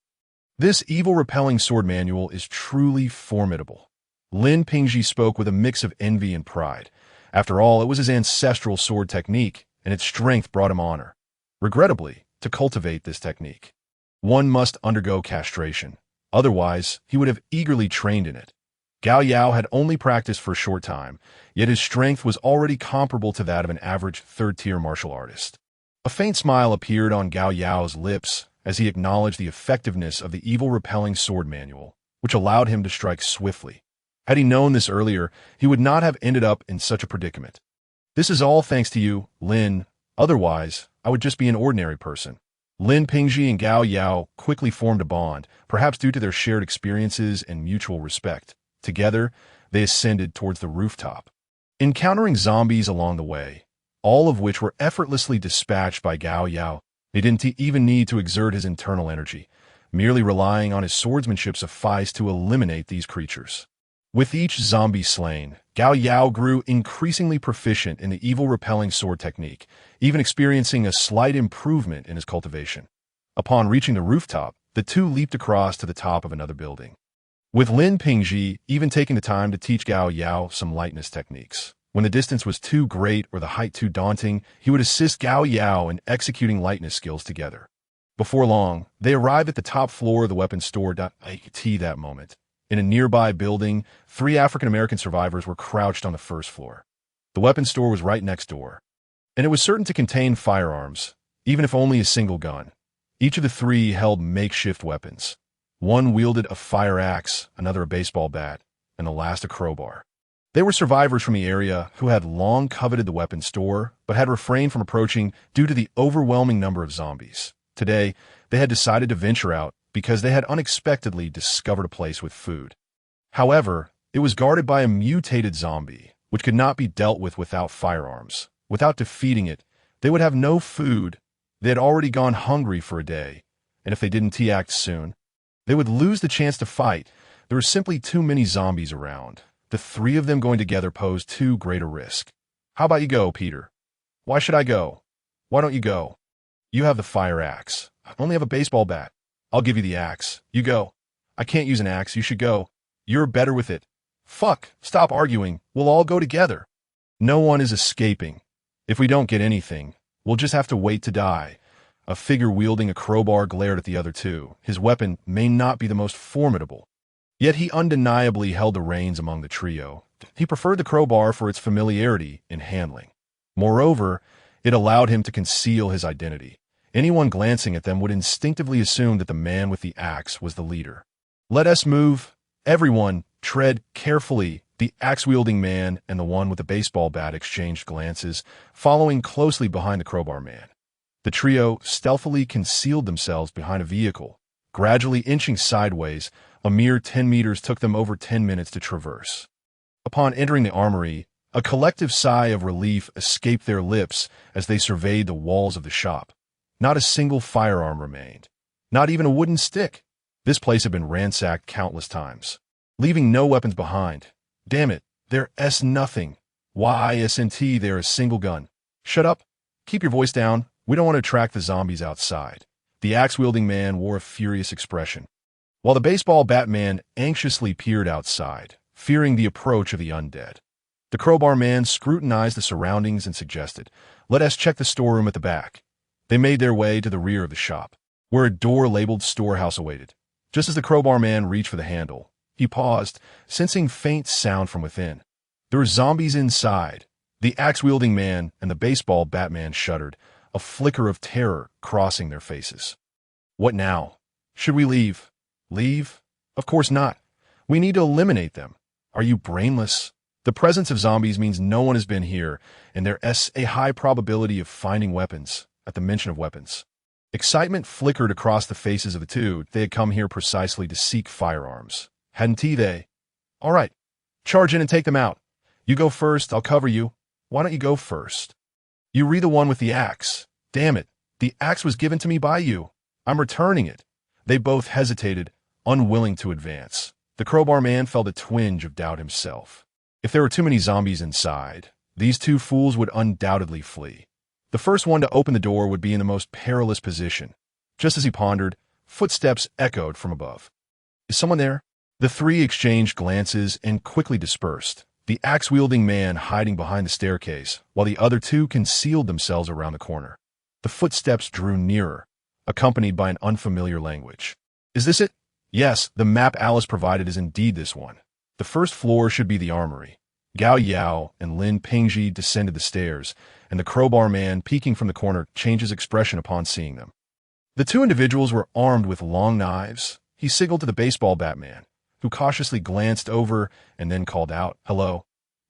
This evil repelling sword manual is truly formidable. Lin Pingji spoke with a mix of envy and pride. After all, it was his ancestral sword technique, and its strength brought him honor. Regrettably, to cultivate this technique, one must undergo castration. Otherwise, he would have eagerly trained in it. Gao Yao had only practiced for a short time, yet his strength was already comparable to that of an average third-tier martial artist. A faint smile appeared on Gao Yao's lips as he acknowledged the effectiveness of the evil repelling sword manual, which allowed him to strike swiftly. Had he known this earlier, he would not have ended up in such a predicament. "This is all thanks to you, Lin. Otherwise, I would just be an ordinary person." Lin Pingji and Gao Yao quickly formed a bond, perhaps due to their shared experiences and mutual respect. Together, they ascended towards the rooftop, encountering zombies along the way, all of which were effortlessly dispatched by Gao Yao. He didn't even need to exert his internal energy. Merely relying on his swordsmanship sufficed to eliminate these creatures. With each zombie slain, Gao Yao grew increasingly proficient in the evil repelling sword technique, even experiencing a slight improvement in his cultivation. Upon reaching the rooftop, the 2 leaped across to the top of another building, with Lin Pingji even taking the time to teach Gao Yao some lightness techniques. When the distance was too great or the height too daunting, he would assist Gao Yao in executing lightness skills together. Before long, they arrived at the top floor of the weapons store. I could see that moment. In a nearby building, 3 African-American survivors were crouched on the first floor. The weapons store was right next door, and it was certain to contain firearms, even if only a single gun. Each of the 3 held makeshift weapons. One wielded a fire axe, another a baseball bat, and the last a crowbar. They were survivors from the area who had long coveted the weapons store, but had refrained from approaching due to the overwhelming number of zombies. Today, they had decided to venture out because they had unexpectedly discovered a place with food. However, it was guarded by a mutated zombie, which could not be dealt with without firearms. Without defeating it, they would have no food. They had already gone hungry for a day, and if they didn't act soon, they would lose the chance to fight. There were simply too many zombies around. The 3 of them going together posed too great a risk. How about you go, Peter? Why should I go? Why don't you go? You have the fire axe. I only have a baseball bat. I'll give you the axe. You go. I can't use an axe. You should go. You're better with it. Fuck. Stop arguing. We'll all go together. No one is escaping. If we don't get anything, we'll just have to wait to die. A figure wielding a crowbar glared at the other 2. His weapon may not be the most formidable, yet he undeniably held the reins among the trio. He preferred the crowbar for its familiarity in handling. Moreover, it allowed him to conceal his identity. Anyone glancing at them would instinctively assume that the man with the axe was the leader. Let us move. Everyone, tread carefully. The axe-wielding man and the one with the baseball bat exchanged glances, following closely behind the crowbar man. The trio stealthily concealed themselves behind a vehicle. Gradually inching sideways, a mere 10 meters took them over 10 minutes to traverse. Upon entering the armory, a collective sigh of relief escaped their lips as they surveyed the walls of the shop. Not a single firearm remained. Not even a wooden stick. This place had been ransacked countless times, leaving no weapons behind. Damn it, there's nothing. Why isn't there a single gun? Shut up. Keep your voice down. We don't want to attract the zombies outside. The axe-wielding man wore a furious expression, while the baseball bat man anxiously peered outside, fearing the approach of the undead. The crowbar man scrutinized the surroundings and suggested, "Let us check the storeroom at the back." They made their way to the rear of the shop, where a door labeled storehouse awaited. Just as the crowbar man reached for the handle, he paused, sensing faint sound from within. There were zombies inside. The axe-wielding man and the baseball bat man shuddered, a flicker of terror crossing their faces. What now? Should we leave? Leave? Of course not. We need to eliminate them. Are you brainless? The presence of zombies means no one has been here, and there's a high probability of finding weapons. At the mention of weapons, excitement flickered across the faces of the 2. They had come here precisely to seek firearms. Hadn't they? All right. Charge in and take them out. You go first. I'll cover you. Why don't you go first? You re the one with the axe. Damn it. The axe was given to me by you. I'm returning it. They both hesitated, unwilling to advance. The crowbar man felt a twinge of doubt himself. If there were too many zombies inside, these 2 fools would undoubtedly flee. The first one to open the door would be in the most perilous position. Just as he pondered, footsteps echoed from above. Is someone there? The 3 exchanged glances and quickly dispersed, the axe-wielding man hiding behind the staircase, while the other 2 concealed themselves around the corner. The footsteps drew nearer, accompanied by an unfamiliar language. Is this it? Yes, the map Alice provided is indeed this one. The first floor should be the armory. Gao Yao and Lin Pingji descended the stairs, and the crowbar man, peeking from the corner, changed his expression upon seeing them. The 2 individuals were armed with long knives. He signaled to the baseball bat man, who cautiously glanced over and then called out, "Hello?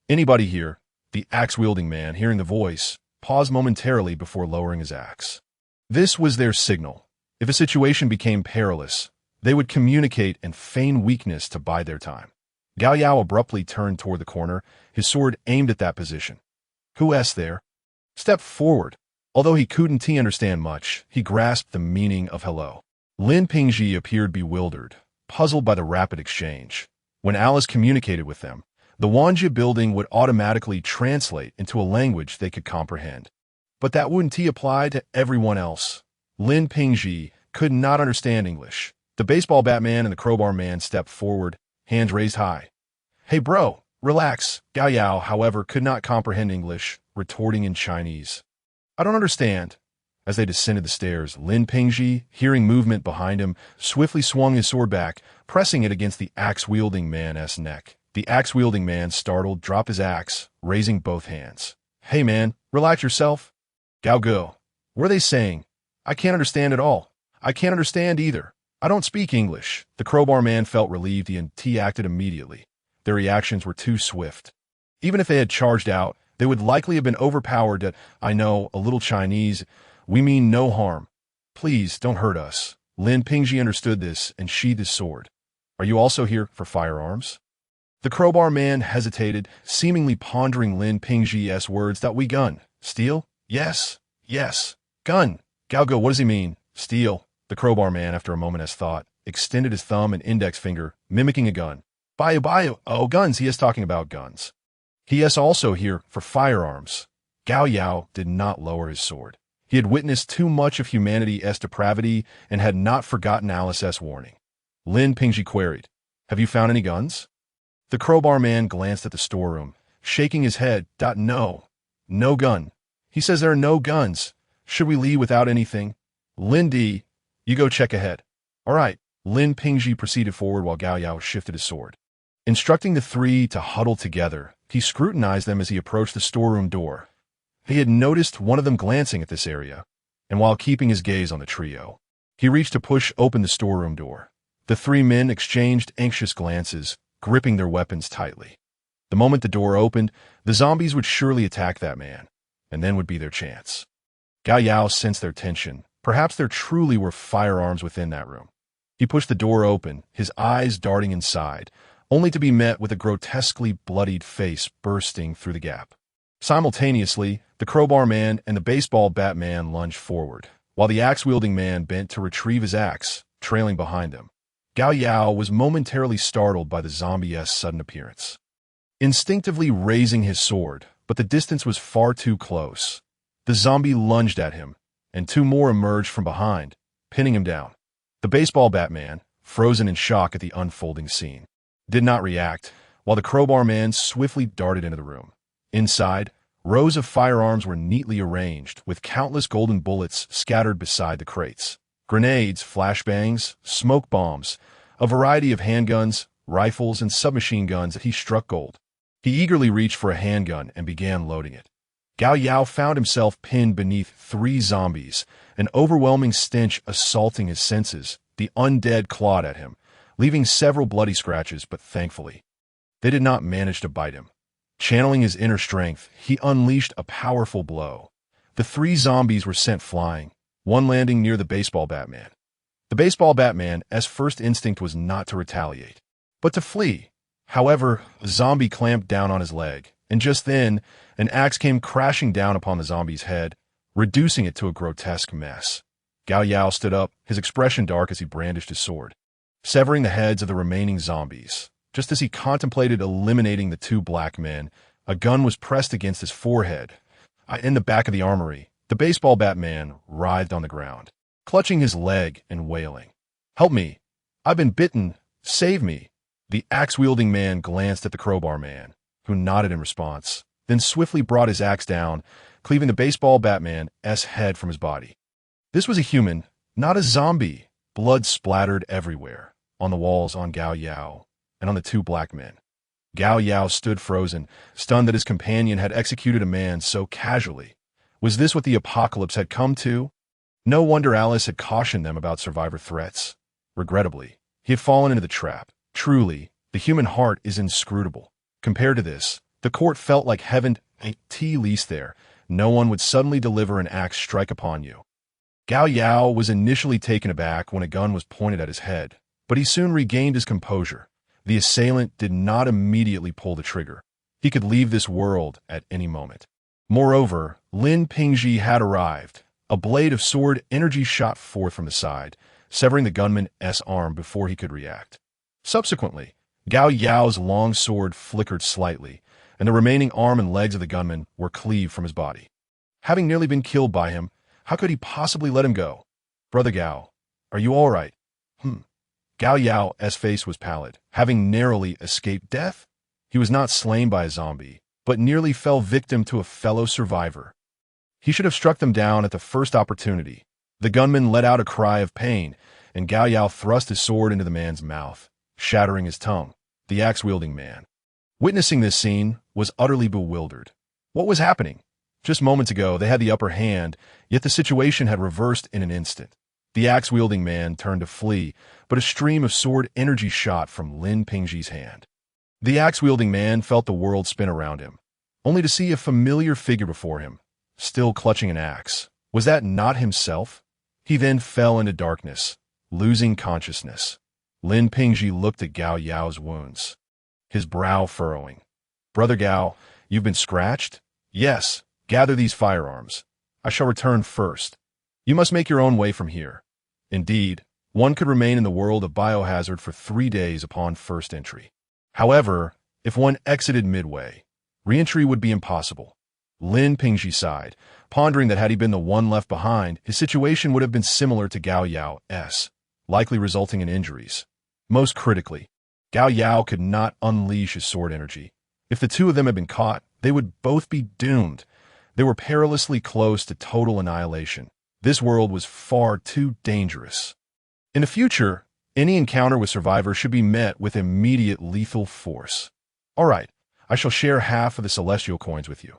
Anybody here?" The axe-wielding man, hearing the voice, paused momentarily before lowering his axe. This was their signal. If a situation became perilous, they would communicate and feign weakness to bide their time. Gao Yao abruptly turned toward the corner, his sword aimed at that position. Who's there? Step forward. Although he couldn't understand much, he grasped the meaning of hello. Lin Pingji appeared bewildered, puzzled by the rapid exchange. When Alice communicated with them, the Wanja building would automatically translate into a language they could comprehend. But that wouldn't apply to everyone else. Lin Pingji could not understand English. The baseball bat man and the crowbar man stepped forward, hands raised high. "Hey bro, Relax. Gao Yao, however, could not comprehend English, retorting in Chinese. I don't understand. As they descended the stairs, Lin Pingji, hearing movement behind him, swiftly swung his sword back, pressing it against the axe-wielding man's neck. The axe-wielding man, startled, dropped his axe, raising both hands. Hey man, relax yourself. Gao Go. What are they saying? I can't understand at all. I can't understand either. I don't speak English. The crowbar man felt relieved and he acted immediately. Their reactions were too swift. Even if they had charged out, they would likely have been overpowered. I know, a little Chinese. We mean no harm. Please, don't hurt us. Lin Pingji understood this and sheathed his sword. Are you also here for firearms? The crowbar man hesitated, seemingly pondering Lin Pingji's words. That we gun. Steel? Yes. Yes. Gun. Gao Go, what does he mean? Steel. The crowbar man, after a moment's thought, extended his thumb and index finger, mimicking a gun. Bio. Oh, guns. He is talking about guns. He is also here for firearms. Gao Yao did not lower his sword. He had witnessed too much of humanity's depravity and had not forgotten Alice's warning. Lin Pingji queried, Have you found any guns? The crowbar man glanced at the storeroom, shaking his head. No. No gun. He says there are no guns. Should we leave without anything? Lindy, you go check ahead. All right. Lin Pingji proceeded forward while Gao Yao shifted his sword. Instructing the three to huddle together, he scrutinized them as he approached the storeroom door. He had noticed one of them glancing at this area, and while keeping his gaze on the trio, he reached to push open the storeroom door. The three men exchanged anxious glances, gripping their weapons tightly. The moment the door opened, the zombies would surely attack that man, and then would be their chance. Gao Yao sensed their tension. Perhaps there truly were firearms within that room. He pushed the door open, his eyes darting inside, only to be met with a grotesquely bloodied face bursting through the gap. Simultaneously, the crowbar man and the baseball bat man lunged forward, while the axe-wielding man bent to retrieve his axe, trailing behind them. Gao Yao was momentarily startled by the zombie's sudden appearance. Instinctively raising his sword, but the distance was far too close. The zombie lunged at him, and two more emerged from behind, pinning him down. The baseball bat man, frozen in shock at the unfolding scene, did not react, while the crowbar man swiftly darted into the room. Inside, rows of firearms were neatly arranged, with countless golden bullets scattered beside the crates. Grenades, flashbangs, smoke bombs, a variety of handguns, rifles, and submachine guns that he struck gold. He eagerly reached for a handgun and began loading it. Gao Yao found himself pinned beneath three zombies, an overwhelming stench assaulting his senses. The undead clawed at him, leaving several bloody scratches, but thankfully, they did not manage to bite him. Channeling his inner strength, he unleashed a powerful blow. The three zombies were sent flying, one landing near the baseball Batman. The baseball Batman's first instinct was not to retaliate, but to flee. However, the zombie clamped down on his leg, and just then, an axe came crashing down upon the zombie's head, reducing it to a grotesque mess. Gao Yao stood up, his expression dark as he brandished his sword, severing the heads of the remaining zombies. Just as he contemplated eliminating the two black men, a gun was pressed against his forehead. In the back of the armory, the baseball Batman writhed on the ground, clutching his leg and wailing. Help me! I've been bitten! Save me! The axe-wielding man glanced at the crowbar man, who nodded in response, then swiftly brought his axe down, cleaving the baseball Batman's head from his body. This was a human, not a zombie. Blood splattered everywhere, on the walls, on Gao Yao, and on the two black men. Gao Yao stood frozen, stunned that his companion had executed a man so casually. Was this what the apocalypse had come to? No wonder Alice had cautioned them about survivor threats. Regrettably, he had fallen into the trap. Truly, the human heart is inscrutable. Compared to this, the court felt like heaven. At least there, no one would suddenly deliver an axe strike upon you. Gao Yao was initially taken aback when a gun was pointed at his head, but he soon regained his composure. The assailant did not immediately pull the trigger. He could leave this world at any moment. Moreover, Lin Pingji had arrived. A blade of sword energy shot forth from the side, severing the gunman's arm before he could react. Subsequently, Gao Yao's long sword flickered slightly, and the remaining arm and legs of the gunman were cleaved from his body. Having nearly been killed by him, how could he possibly let him go? Brother Gao, are you all right? Gao Yao's face was pallid. Having narrowly escaped death, He was not slain by a zombie, but nearly fell victim to a fellow survivor. He should have struck them down at the first opportunity. The gunman let out a cry of pain, and Gao Yao thrust his sword into the man's mouth, shattering his tongue. The axe-wielding man, witnessing this scene, was utterly bewildered. What was happening? Just moments ago, they had the upper hand, yet the situation had reversed in an instant. The axe-wielding man turned to flee, but a stream of sword energy shot from Lin Pingji's hand. The axe-wielding man felt the world spin around him, only to see a familiar figure before him, still clutching an axe. Was that not himself? He then fell into darkness, losing consciousness. Lin Pingji looked at Gao Yao's wounds, his brow furrowing. "Brother Gao, you've been scratched?" "Yes. Gather these firearms. I shall return first. You must make your own way from here." Indeed, one could remain in the world of biohazard for 3 days upon first entry. However, if one exited midway, re-entry would be impossible. Lin Pingji sighed, pondering that had he been the one left behind, his situation would have been similar to Gao Yao's, likely resulting in injuries. Most critically, Gao Yao could not unleash his sword energy. If the two of them had been caught, they would both be doomed. They were perilously close to total annihilation. This world was far too dangerous. In the future, any encounter with survivors should be met with immediate lethal force. "All right, I shall share half of the celestial coins with you."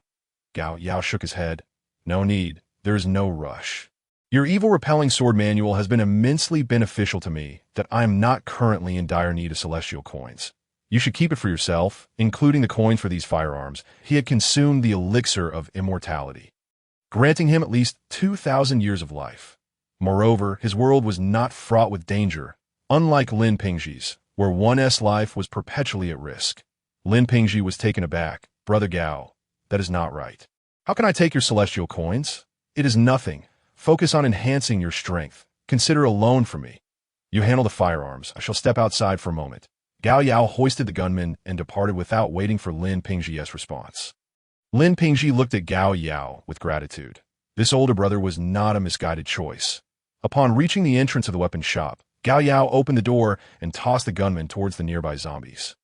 Gao Yao shook his head. "No need. There is no rush. Your evil-repelling sword manual has been immensely beneficial to me that I am not currently in dire need of celestial coins. You should keep it for yourself, including the coins for these firearms." He had consumed the elixir of immortality, granting him at least 2,000 years of life. Moreover, his world was not fraught with danger, unlike Lin Pingji's, where one's life was perpetually at risk. Lin Pingji was taken aback. "Brother Gao, that is not right. How can I take your celestial coins? It is nothing. Focus on enhancing your strength. Consider a loan from me. You handle the firearms. I shall step outside for a moment." Gao Yao hoisted the gunman and departed without waiting for Lin Pingji's response. Lin Pingji looked at Gao Yao with gratitude. This older brother was not a misguided choice. Upon reaching the entrance of the weapon shop, Gao Yao opened the door and tossed the gunman towards the nearby zombies.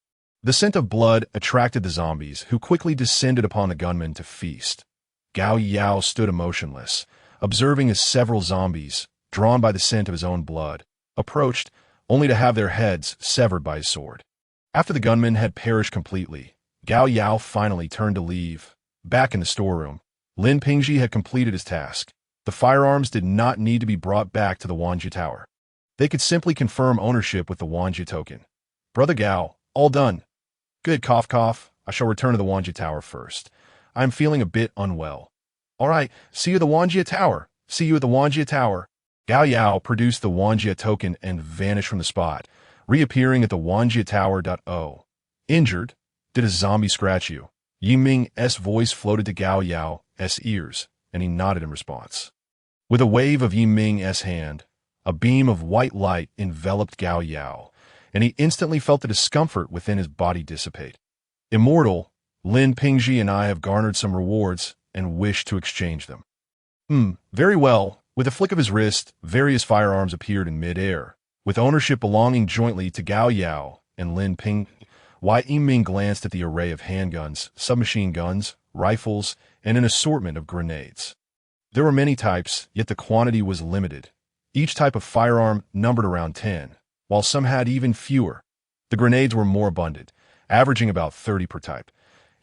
The scent of blood attracted the zombies, who quickly descended upon the gunman to feast. Gao Yao stood emotionless, observing as several zombies, drawn by the scent of his own blood, approached, only to have their heads severed by his sword. After the gunman had perished completely, Gao Yao finally turned to leave. Back in the storeroom, Lin Pingji had completed his task. The firearms did not need to be brought back to the Wanjie Tower. They could simply confirm ownership with the Wanjie token. "Brother Gao, all done." "Good, cough cough. I shall return to the Wanjie Tower first. I am feeling a bit unwell." "All right, see you at the Wanjie Tower. See you at the Wanjie Tower." Gao Yao produced the Wanjie token and vanished from the spot, reappearing at the Wanjie Tower. "Oh. Injured? Did a zombie scratch you?" Yi Ming's voice floated to Gao Yao's ears, and he nodded in response. With a wave of Yi Ming's hand, a beam of white light enveloped Gao Yao, and he instantly felt the discomfort within his body dissipate. "Immortal, Lin Pingji and I have garnered some rewards and wish to exchange them." Very well." With a flick of his wrist, various firearms appeared in mid-air, with ownership belonging jointly to Gao Yao and Lin Ping. Yi Ming glanced at the array of handguns, submachine guns, rifles, and an assortment of grenades. There were many types, yet the quantity was limited. Each type of firearm numbered around 10, while some had even fewer. The grenades were more abundant, averaging about 30 per type.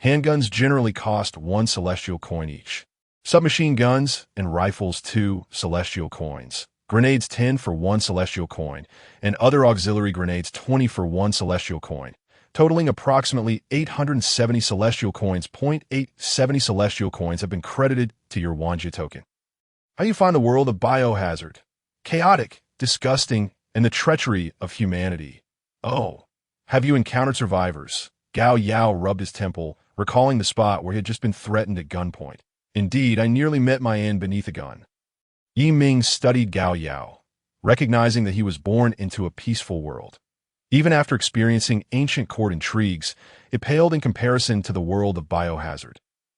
Handguns generally cost 1 celestial coin each. Submachine guns and rifles 2 celestial coins. Grenades 10 for 1 celestial coin, and other auxiliary grenades 20 for 1 celestial coin, totaling approximately 870 celestial coins. 0.870 celestial coins have been credited to your Wanjie token. How you find the world of biohazard? Chaotic, disgusting, and the treachery of humanity. Oh, have you encountered survivors? Gao Yao rubbed his temple, recalling the spot where he had just been threatened at gunpoint. "Indeed, I nearly met my end beneath a gun." Yi Ming studied Gao Yao, recognizing that he was born into a peaceful world. Even after experiencing ancient court intrigues, it paled in comparison to the world of biohazard.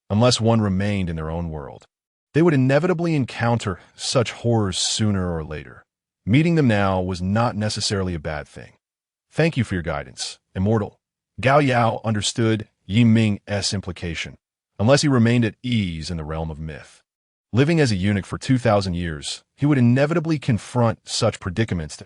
Unless one remained in their own world, they would inevitably encounter such horrors sooner or later. Meeting them now was not necessarily a bad thing. "Thank you for your guidance, Immortal." Gao Yao understood Yi Ming's implication, unless he remained at ease in the realm of myth. Living as a eunuch for 2,000 years, he would inevitably confront such predicaments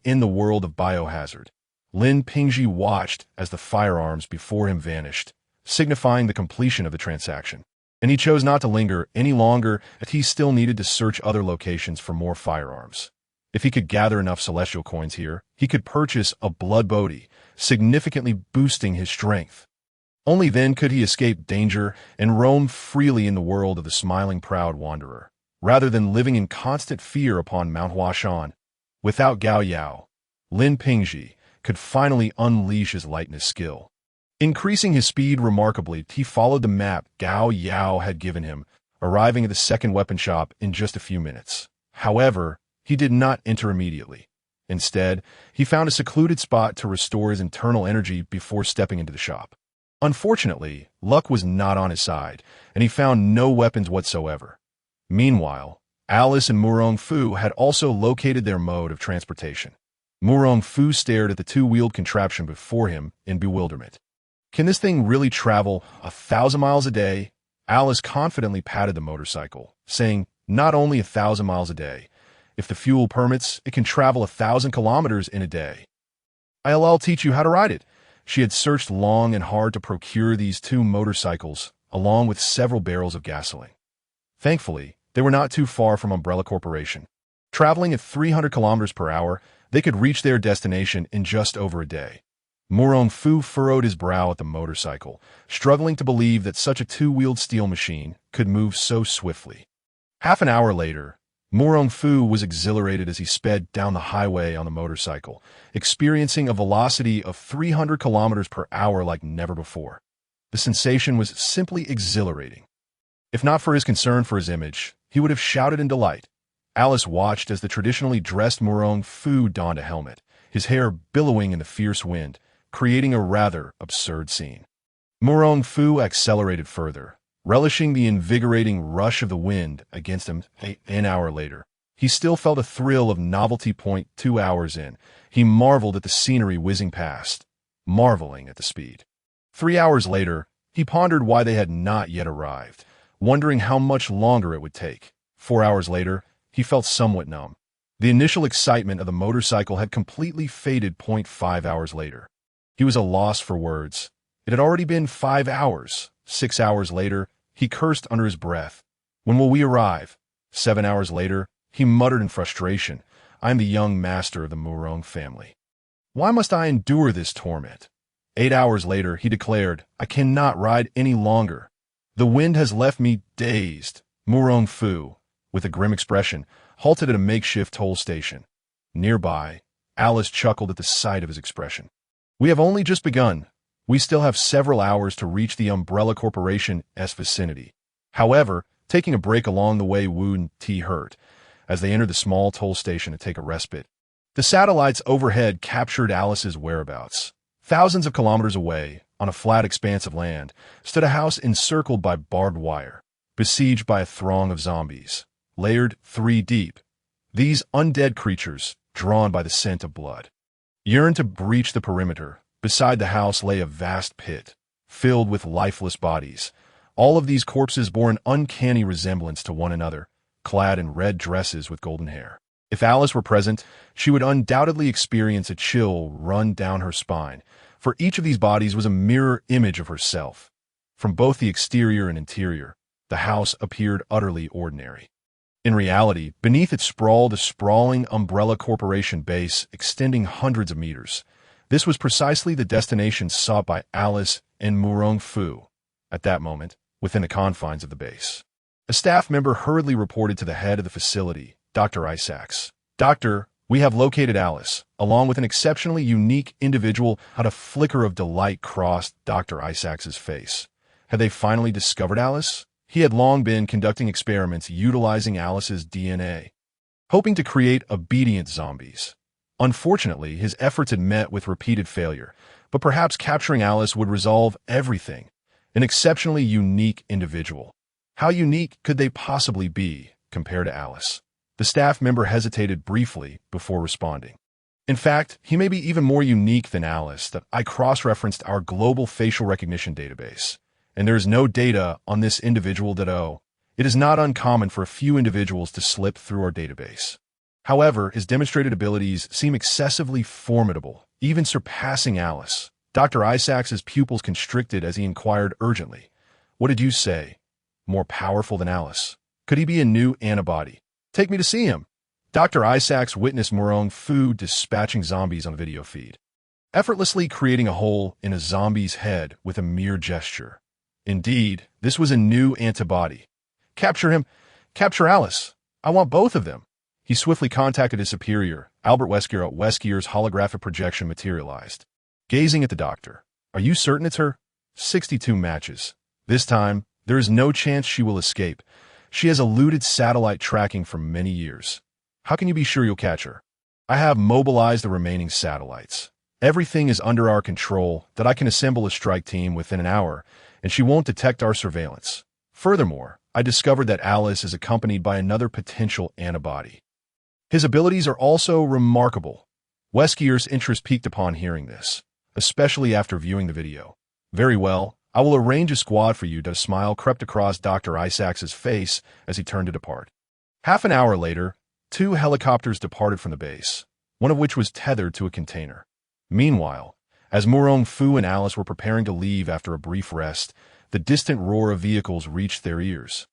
in the world of biohazard. Lin Pingji watched as the firearms before him vanished, signifying the completion of the transaction. And he chose not to linger any longer, as he still needed to search other locations for more firearms. If he could gather enough celestial coins here, he could purchase a blood bodhi, significantly boosting his strength. Only then could he escape danger and roam freely in the world of the smiling proud wanderer, rather than living in constant fear upon Mount Huashan. Without Gao Yao, Lin Pingji could finally unleash his lightness skill. Increasing his speed remarkably, he followed the map Gao Yao had given him, arriving at the second weapon shop in just a few minutes. However, he did not enter immediately. Instead, he found a secluded spot to restore his internal energy before stepping into the shop. Unfortunately, luck was not on his side, and he found no weapons whatsoever. Meanwhile, Alice and Murong Fu had also located their mode of transportation. Murong Fu stared at the two-wheeled contraption before him in bewilderment. Can this thing really travel 1,000 miles a day? Alice confidently patted the motorcycle, saying, not only 1,000 miles a day. If the fuel permits, it can travel 1,000 kilometers in a day. I'll teach you how to ride it. She had searched long and hard to procure these two motorcycles, along with several barrels of gasoline. Thankfully, they were not too far from Umbrella Corporation. Traveling at 300 kilometers per hour, they could reach their destination in just over a day. Murong Fu furrowed his brow at the motorcycle, struggling to believe that such a two-wheeled steel machine could move so swiftly. Half an hour later, Murong Fu was exhilarated as he sped down the highway on the motorcycle, experiencing a velocity of 300 kilometers per hour like never before. The sensation was simply exhilarating. If not for his concern for his image, he would have shouted in delight. Alice watched as the traditionally dressed Murong Fu donned a helmet, his hair billowing in the fierce wind, creating a rather absurd scene. Murong Fu accelerated further, relishing the invigorating rush of the wind against him. An hour later, he still felt a thrill of novelty. 2 hours in, he marveled at the scenery whizzing past, marveling at the speed. 3 hours later, he pondered why they had not yet arrived, wondering how much longer it would take. 4 hours later, he felt somewhat numb. The initial excitement of the motorcycle had completely faded. 5 hours later, he was at a loss for words. It had already been 5 hours. 6 hours later, he cursed under his breath. When will we arrive? 7 hours later, he muttered in frustration, I am the young master of the Murong family. Why must I endure this torment? 8 hours later, he declared, I cannot ride any longer. The wind has left me dazed. Murong Fu, with a grim expression, halted at a makeshift toll station. Nearby, Alice chuckled at the sight of his expression. We have only just begun. We still have several hours to reach the Umbrella Corporation's vicinity. However, taking a break along the way wouldn't hurt, as they entered the small toll station to take a respite. The satellites overhead captured Alice's whereabouts. Thousands of kilometers away, on a flat expanse of land, stood a house encircled by barbed wire, besieged by a throng of zombies, layered 3 deep. These undead creatures, drawn by the scent of blood, yearned to breach the perimeter. Beside the house lay a vast pit, filled with lifeless bodies. All of these corpses bore an uncanny resemblance to one another, clad in red dresses with golden hair. If Alice were present, she would undoubtedly experience a chill run down her spine, for each of these bodies was a mirror image of herself. From both the exterior and interior, the house appeared utterly ordinary. In reality, beneath it sprawled a sprawling Umbrella Corporation base extending hundreds of meters. This was precisely the destination sought by Alice and Murong Fu. At that moment, within the confines of the base, a staff member hurriedly reported to the head of the facility, Dr. Isaacs. Doctor, we have located Alice, along with an exceptionally unique individual. How a flicker of delight crossed Dr. Isaacs's face. Had they finally discovered Alice? He had long been conducting experiments utilizing Alice's DNA, hoping to create obedient zombies. Unfortunately, his efforts had met with repeated failure, but perhaps capturing Alice would resolve everything. An exceptionally unique individual. How unique could they possibly be compared to Alice? The staff member hesitated briefly before responding. In fact, he may be even more unique than Alice. That I cross-referenced our global facial recognition database, and there is no data on this individual it is not uncommon for a few individuals to slip through our database. However, his demonstrated abilities seem excessively formidable, even surpassing Alice. Dr. Isaac's pupils constricted as he inquired urgently, "What did you say? More powerful than Alice? Could he be a new antibody? Take me to see him." Dr. Isaacs witnessed Morong Fu dispatching zombies on a video feed, effortlessly creating a hole in a zombie's head with a mere gesture. Indeed, this was a new antibody. "Capture him! Capture Alice! I want both of them!" He swiftly contacted his superior, Albert Weskier. Weskier's holographic projection materialized. Gazing at the doctor, "Are you certain it's her? 62 matches. This time, there is no chance she will escape. She has eluded satellite tracking for many years. How can you be sure you'll catch her?" "I have mobilized the remaining satellites. Everything is under our control, that I can assemble a strike team within an hour, and she won't detect our surveillance. Furthermore, I discovered that Alice is accompanied by another potential antibody. His abilities are also remarkable." Weskier's interest peaked upon hearing this, especially after viewing the video. "Very well, I will arrange a squad for you." A smile crept across Dr. Isaacs' face as he turned to depart. Half an hour later, 2 helicopters departed from the base, one of which was tethered to a container. Meanwhile, as Morong Fu and Alice were preparing to leave after a brief rest, the distant roar of vehicles reached their ears.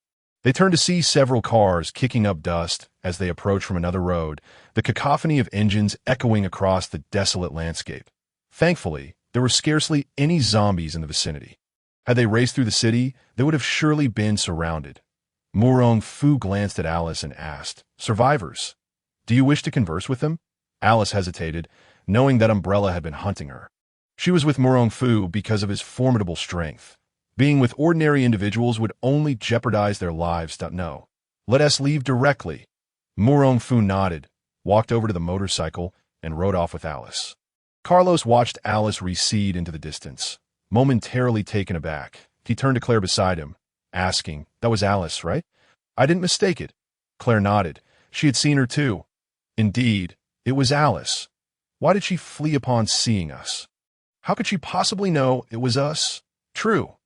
They turned to see several cars kicking up dust as they approached from another road, the cacophony of engines echoing across the desolate landscape. Thankfully, there were scarcely any zombies in the vicinity. Had they raced through the city, they would have surely been surrounded. Morong Fu glanced at Alice and asked, "Survivors, do you wish to converse with them?" Alice hesitated, knowing that Umbrella had been hunting her. She was with Morong Fu because of his formidable strength. Being with ordinary individuals would only jeopardize their lives. "No. Let us leave directly." Morong Fu nodded, walked over to the motorcycle, and rode off with Alice. Carlos watched Alice recede into the distance. Momentarily taken aback, he turned to Claire beside him, asking, "That was Alice, right?" "I didn't mistake it." Claire nodded. She had seen her too. "Indeed, it was Alice. Why did she flee upon seeing us? How could she possibly know it was us?" "True.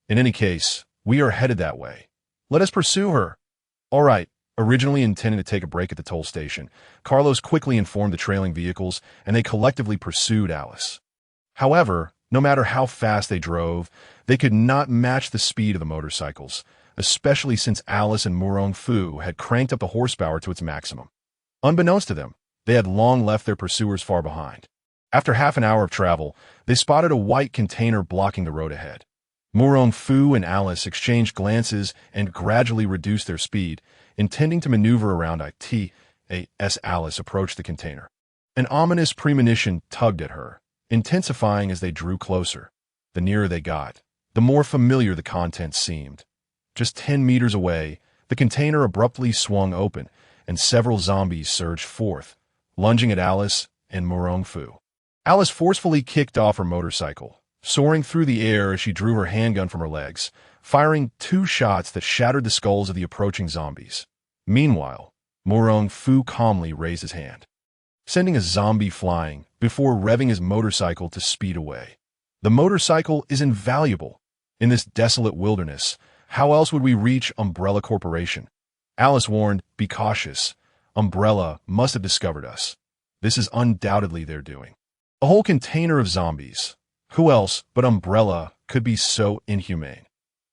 In any case, we are headed that way. Let us pursue her." "All right." Originally intending to take a break at the toll station, Carlos quickly informed the trailing vehicles, and they collectively pursued Alice. However, no matter how fast they drove, they could not match the speed of the motorcycles, especially since Alice and Morong Fu had cranked up the horsepower to its maximum. Unbeknownst to them, they had long left their pursuers far behind. After half an hour of travel, they spotted a white container blocking the road ahead. Morong Fu and Alice exchanged glances and gradually reduced their speed, intending to maneuver around it. As Alice approached the container, an ominous premonition tugged at her, intensifying as they drew closer. The nearer they got, the more familiar the contents seemed. Just 10 meters away, the container abruptly swung open, and several zombies surged forth, lunging at Alice and Morong Fu. Alice forcefully kicked off her motorcycle, soaring through the air as she drew her handgun from her legs, firing 2 shots that shattered the skulls of the approaching zombies. Meanwhile, Morong Fu calmly raised his hand, sending a zombie flying before revving his motorcycle to speed away. The motorcycle is invaluable. In this desolate wilderness, how else would we reach Umbrella Corporation? Alice warned, "Be cautious. Umbrella must have discovered us. This is undoubtedly their doing." A whole container of zombies. Who else but Umbrella could be so inhumane?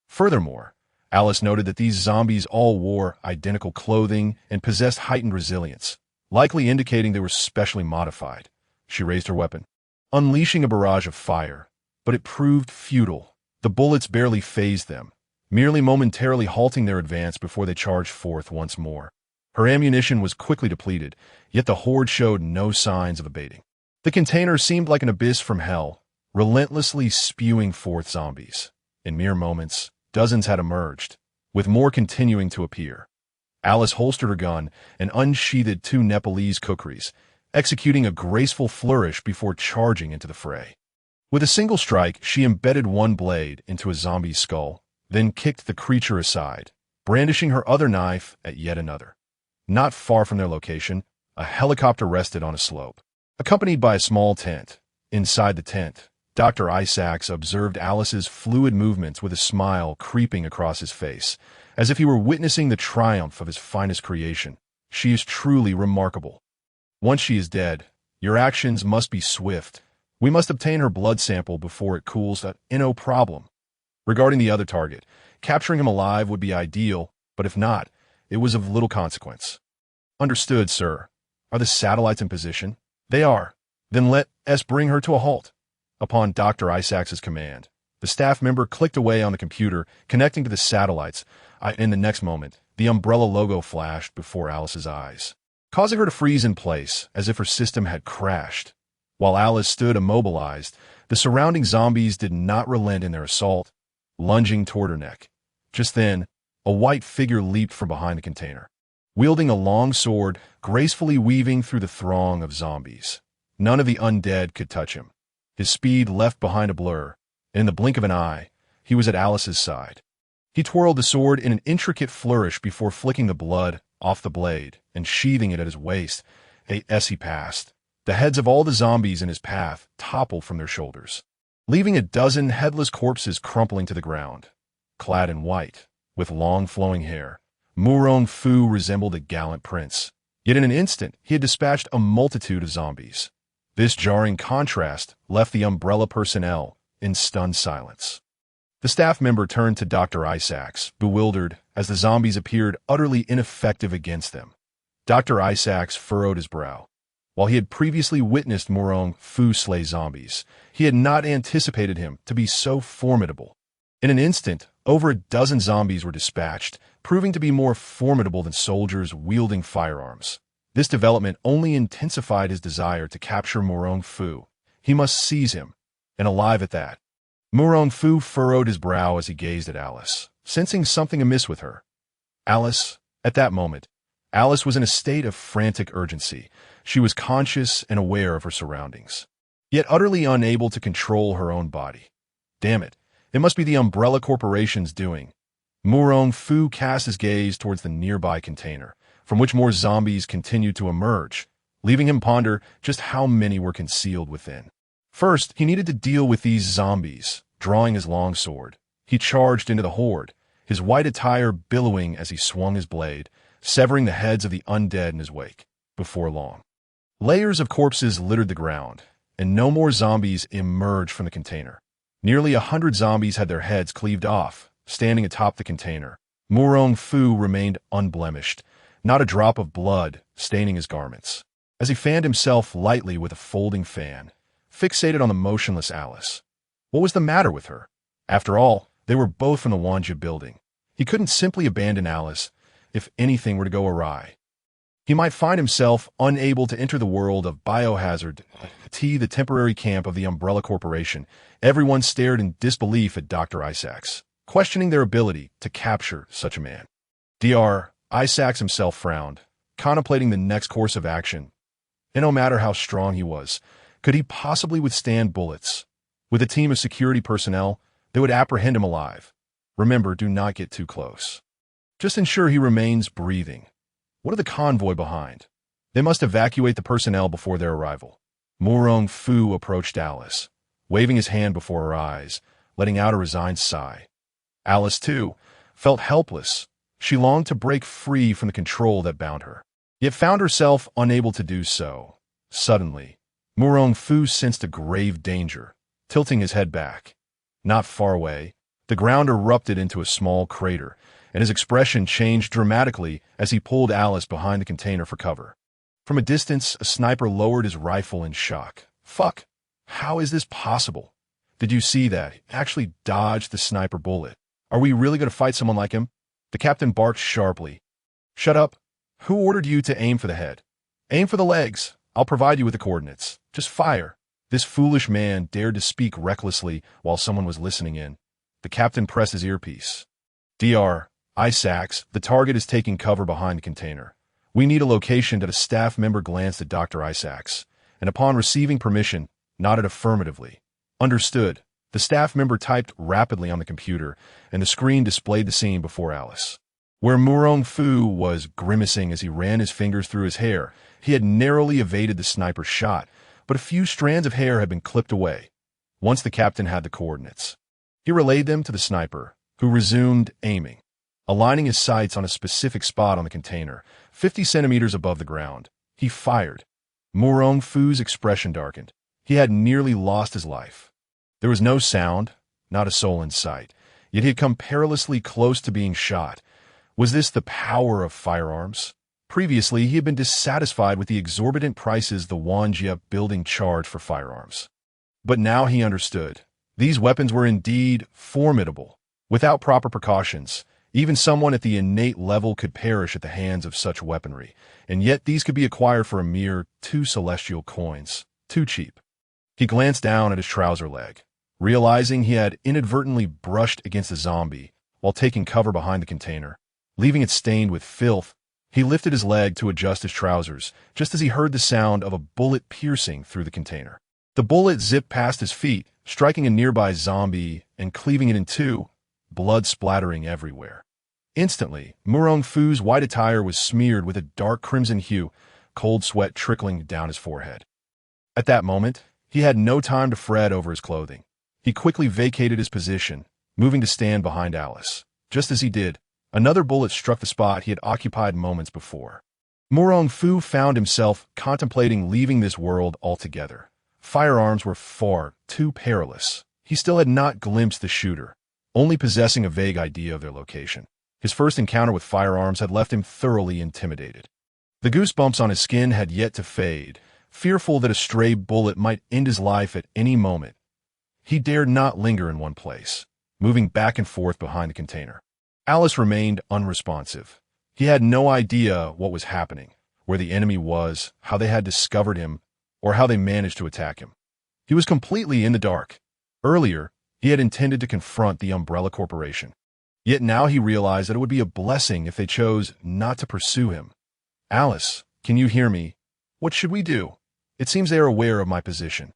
Furthermore, Alice noted that these zombies all wore identical clothing and possessed heightened resilience, likely indicating they were specially modified. She raised her weapon, unleashing a barrage of fire, but it proved futile. The bullets barely phased them, merely momentarily halting their advance before they charged forth once more. Her ammunition was quickly depleted, yet the horde showed no signs of abating. The container seemed like an abyss from hell, relentlessly spewing forth zombies. In mere moments, dozens had emerged, with more continuing to appear. Alice holstered her gun and unsheathed 2 Nepalese kukris, executing a graceful flourish before charging into the fray. With a single strike, she embedded one blade into a zombie's skull, then kicked the creature aside, brandishing her other knife at yet another. Not far from their location, a helicopter rested on a slope. accompanied by a small tent. Inside the tent, Dr. Isaacs observed Alice's fluid movements with a smile creeping across his face, as if he were witnessing the triumph of his finest creation. She is truly remarkable. Once she is dead, your actions must be swift. We must obtain her blood sample before it cools. No problem. Regarding the other target, capturing him alive would be ideal, but if not, it was of little consequence. Understood, sir. Are the satellites in position? They are. Then let us bring her to a halt. Upon Dr. Isaacs's command, the staff member clicked away on the computer, connecting to the satellites. In the next moment, the umbrella logo flashed before Alice's eyes, causing her to freeze in place as if her system had crashed. While Alice stood immobilized, the surrounding zombies did not relent in their assault, lunging toward her neck. Just then, a white figure leaped from behind the container, wielding a long sword, gracefully weaving through the throng of zombies. None of the undead could touch him. His speed left behind a blur, and in the blink of an eye, he was at Alice's side. He twirled the sword in an intricate flourish before flicking the blood off the blade and sheathing it at his waist. As he passed, the heads of all the zombies in his path toppled from their shoulders, leaving a dozen headless corpses crumpling to the ground. Clad in white, with long flowing hair, Murong Fu resembled a gallant prince. Yet in an instant, he had dispatched a multitude of zombies. This jarring contrast left the Umbrella personnel in stunned silence. The staff member turned to Dr. Isaacs, bewildered, as the zombies appeared utterly ineffective against them. Dr. Isaacs furrowed his brow. While he had previously witnessed Murong Fu slay zombies, he had not anticipated him to be so formidable. In an instant, over a dozen zombies were dispatched, proving to be more formidable than soldiers wielding firearms. This development only intensified his desire to capture Murong Fu. He must seize him, and alive at that. Murong Fu furrowed his brow as he gazed at Alice, sensing something amiss with her. At that moment, Alice was in a state of frantic urgency. She was conscious and aware of her surroundings, yet utterly unable to control her own body. Damn it, it must be the Umbrella Corporation's doing. Murong Fu cast his gaze towards the nearby container, from which more zombies continued to emerge, leaving him ponder just how many were concealed within. First, he needed to deal with these zombies. Drawing his long sword, he charged into the horde, his white attire billowing as he swung his blade, severing the heads of the undead in his wake. Before long, layers of corpses littered the ground, and no more zombies emerged from the container. Nearly 100 zombies had their heads cleaved off, standing atop the container. Murong Fu remained unblemished, not a drop of blood staining his garments. As he fanned himself lightly with a folding fan, fixated on the motionless Alice. What was the matter with her? After all, they were both from the Wanja building. He couldn't simply abandon Alice if anything were to go awry. He might find himself unable to enter the world of biohazard, the temporary camp of the Umbrella Corporation. Everyone stared in disbelief at Dr. Isaacs, questioning their ability to capture such a man. Dr. Isaacs himself frowned, contemplating the next course of action. And no matter how strong he was, could he possibly withstand bullets? With a team of security personnel, they would apprehend him alive. Remember, do not get too close. Just ensure he remains breathing. What of the convoy behind? They must evacuate the personnel before their arrival. Murong Fu approached Alice, waving his hand before her eyes, letting out a resigned sigh. Alice, too, felt helpless. She longed to break free from the control that bound her, yet found herself unable to do so. Suddenly, Murong Fu sensed a grave danger, tilting his head back. Not far away, the ground erupted into a small crater, and his expression changed dramatically as he pulled Alice behind the container for cover. From a distance, a sniper lowered his rifle in shock. Fuck! How is this possible? Did you see that? He actually dodged the sniper bullet. Are we really going to fight someone like him? The captain barked sharply. Shut up. Who ordered you to aim for the head? Aim for the legs. I'll provide you with the coordinates. Just fire. This foolish man dared to speak recklessly while someone was listening in. The captain pressed his earpiece. Dr. Isaacs, the target is taking cover behind the container. We need a location. That a staff member glanced at Dr. Isaacs, and upon receiving permission, nodded affirmatively. Understood. The staff member typed rapidly on the computer, and the screen displayed the scene before Alice. Where Murong Fu was grimacing as he ran his fingers through his hair, he had narrowly evaded the sniper's shot, but a few strands of hair had been clipped away. Once the captain had the coordinates, he relayed them to the sniper, who resumed aiming, aligning his sights on a specific spot on the container, 50 centimeters above the ground. He fired. Murong Fu's expression darkened. He had nearly lost his life. There was no sound, not a soul in sight, yet he had come perilously close to being shot. Was this the power of firearms? Previously, he had been dissatisfied with the exorbitant prices the Wanjia building charged for firearms. But now he understood. These weapons were indeed formidable. Without proper precautions, even someone at the innate level could perish at the hands of such weaponry, and yet these could be acquired for a mere 2 celestial coins. Too cheap. He glanced down at his trouser leg, realizing he had inadvertently brushed against a zombie while taking cover behind the container, leaving it stained with filth. He lifted his leg to adjust his trousers, just as he heard the sound of a bullet piercing through the container. The bullet zipped past his feet, striking a nearby zombie and cleaving it in two, blood splattering everywhere. Instantly, Murong Fu's white attire was smeared with a dark crimson hue, cold sweat trickling down his forehead. At that moment, he had no time to fret over his clothing. He quickly vacated his position, moving to stand behind Alice. Just as he did, another bullet struck the spot he had occupied moments before. Murong Fu found himself contemplating leaving this world altogether. Firearms were far too perilous. He still had not glimpsed the shooter, only possessing a vague idea of their location. His first encounter with firearms had left him thoroughly intimidated. The goosebumps on his skin had yet to fade, fearful that a stray bullet might end his life at any moment. He dared not linger in one place, moving back and forth behind the container. Alice remained unresponsive. He had no idea what was happening, where the enemy was, how they had discovered him, or how they managed to attack him. He was completely in the dark. Earlier, he had intended to confront the Umbrella Corporation. Yet now he realized that it would be a blessing if they chose not to pursue him. Alice, can you hear me? What should we do? It seems they are aware of my position.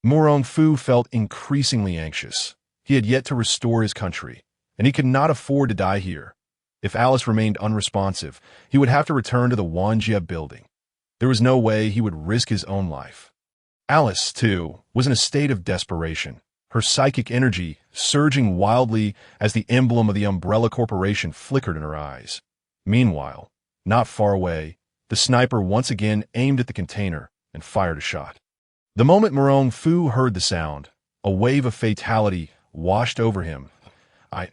Murong Fu felt increasingly anxious. He had yet to restore his country, and he could not afford to die here. If Alice remained unresponsive, he would have to return to the Wanjia building. There was no way he would risk his own life. Alice, too, was in a state of desperation, her psychic energy surging wildly as the emblem of the Umbrella Corporation flickered in her eyes. Meanwhile, not far away, the sniper once again aimed at the container and fired a shot. The moment Murong Fu heard the sound, a wave of fatality washed over him.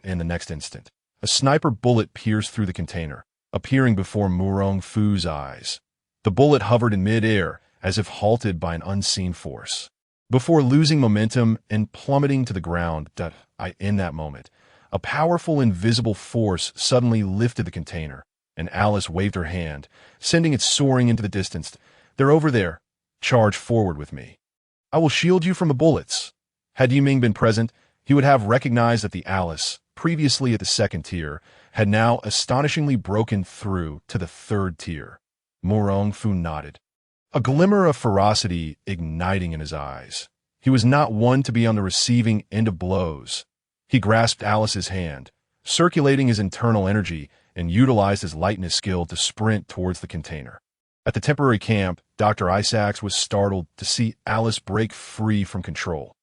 In the next instant, a sniper bullet pierced through the container, appearing before Murong Fu's eyes. The bullet hovered in mid-air, as if halted by an unseen force. Before losing momentum and plummeting to the ground, in that moment, a powerful invisible force suddenly lifted the container, and Alice waved her hand, sending it soaring into the distance. They're over there. Charge forward with me. I will shield you from the bullets. Had Yiming been present, he would have recognized that the Alice, previously at the second tier, had now astonishingly broken through to the third tier. Murong Fu nodded, a glimmer of ferocity igniting in his eyes. He was not one to be on the receiving end of blows. He grasped Alice's hand, circulating his internal energy, and utilized his lightness skill to sprint towards the container. At the temporary camp, Dr. Isaacs was startled to see Alice break free from control.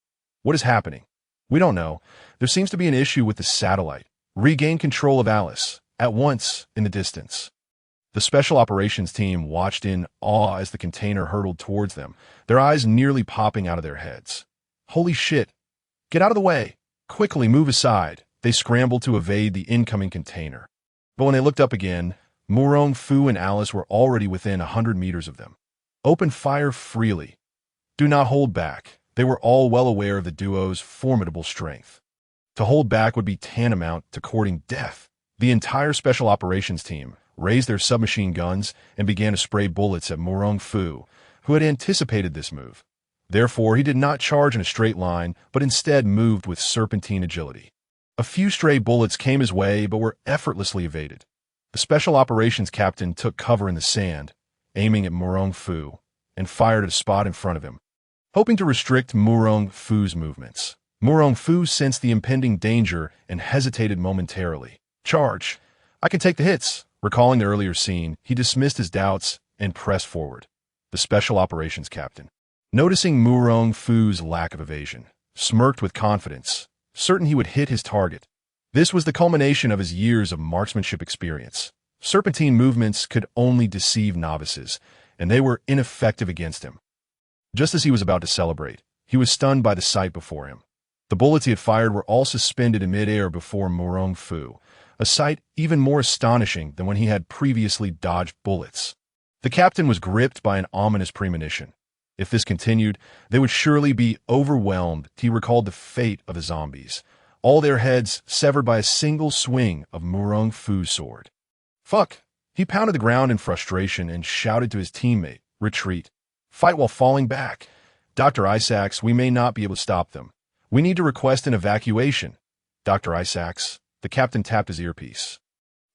What is happening? We don't know. There seems to be an issue with the satellite. Regain control of Alice, at once, in the distance. The special operations team watched in awe as the container hurtled towards them, their eyes nearly popping out of their heads. Holy shit! Get out of the way! Quickly move aside. They scrambled to evade the incoming container. But when they looked up again, Murong Fu and Alice were already within 100 meters of them. Open fire freely. Do not hold back. They were all well aware of the duo's formidable strength. To hold back would be tantamount to courting death. The entire special operations team raised their submachine guns and began to spray bullets at Murong Fu, who had anticipated this move. Therefore, he did not charge in a straight line, but instead moved with serpentine agility. A few stray bullets came his way, but were effortlessly evaded. The special operations captain took cover in the sand, aiming at Murong Fu, and fired at a spot in front of him, hoping to restrict Murong Fu's movements. Murong Fu sensed the impending danger and hesitated momentarily. Charge! I can take the hits. Recalling the earlier scene, he dismissed his doubts and pressed forward. The special operations captain, Noticing Murong Fu's lack of evasion, smirked with confidence, certain he would hit his target. This was the culmination of his years of marksmanship experience. Serpentine movements could only deceive novices, and they were ineffective against him. Just as he was about to celebrate, he was stunned by the sight before him. The bullets he had fired were all suspended in midair before Murong Fu, a sight even more astonishing than when he had previously dodged bullets. The captain was gripped by an ominous premonition. If this continued, they would surely be overwhelmed. He recalled the fate of the zombies, all their heads severed by a single swing of Murong Fu's sword. Fuck! He pounded the ground in frustration and shouted to his teammate, retreat. Fight while falling back. Dr. Isaacs, we may not be able to stop them. We need to request an evacuation. Dr. Isaacs, the captain tapped his earpiece.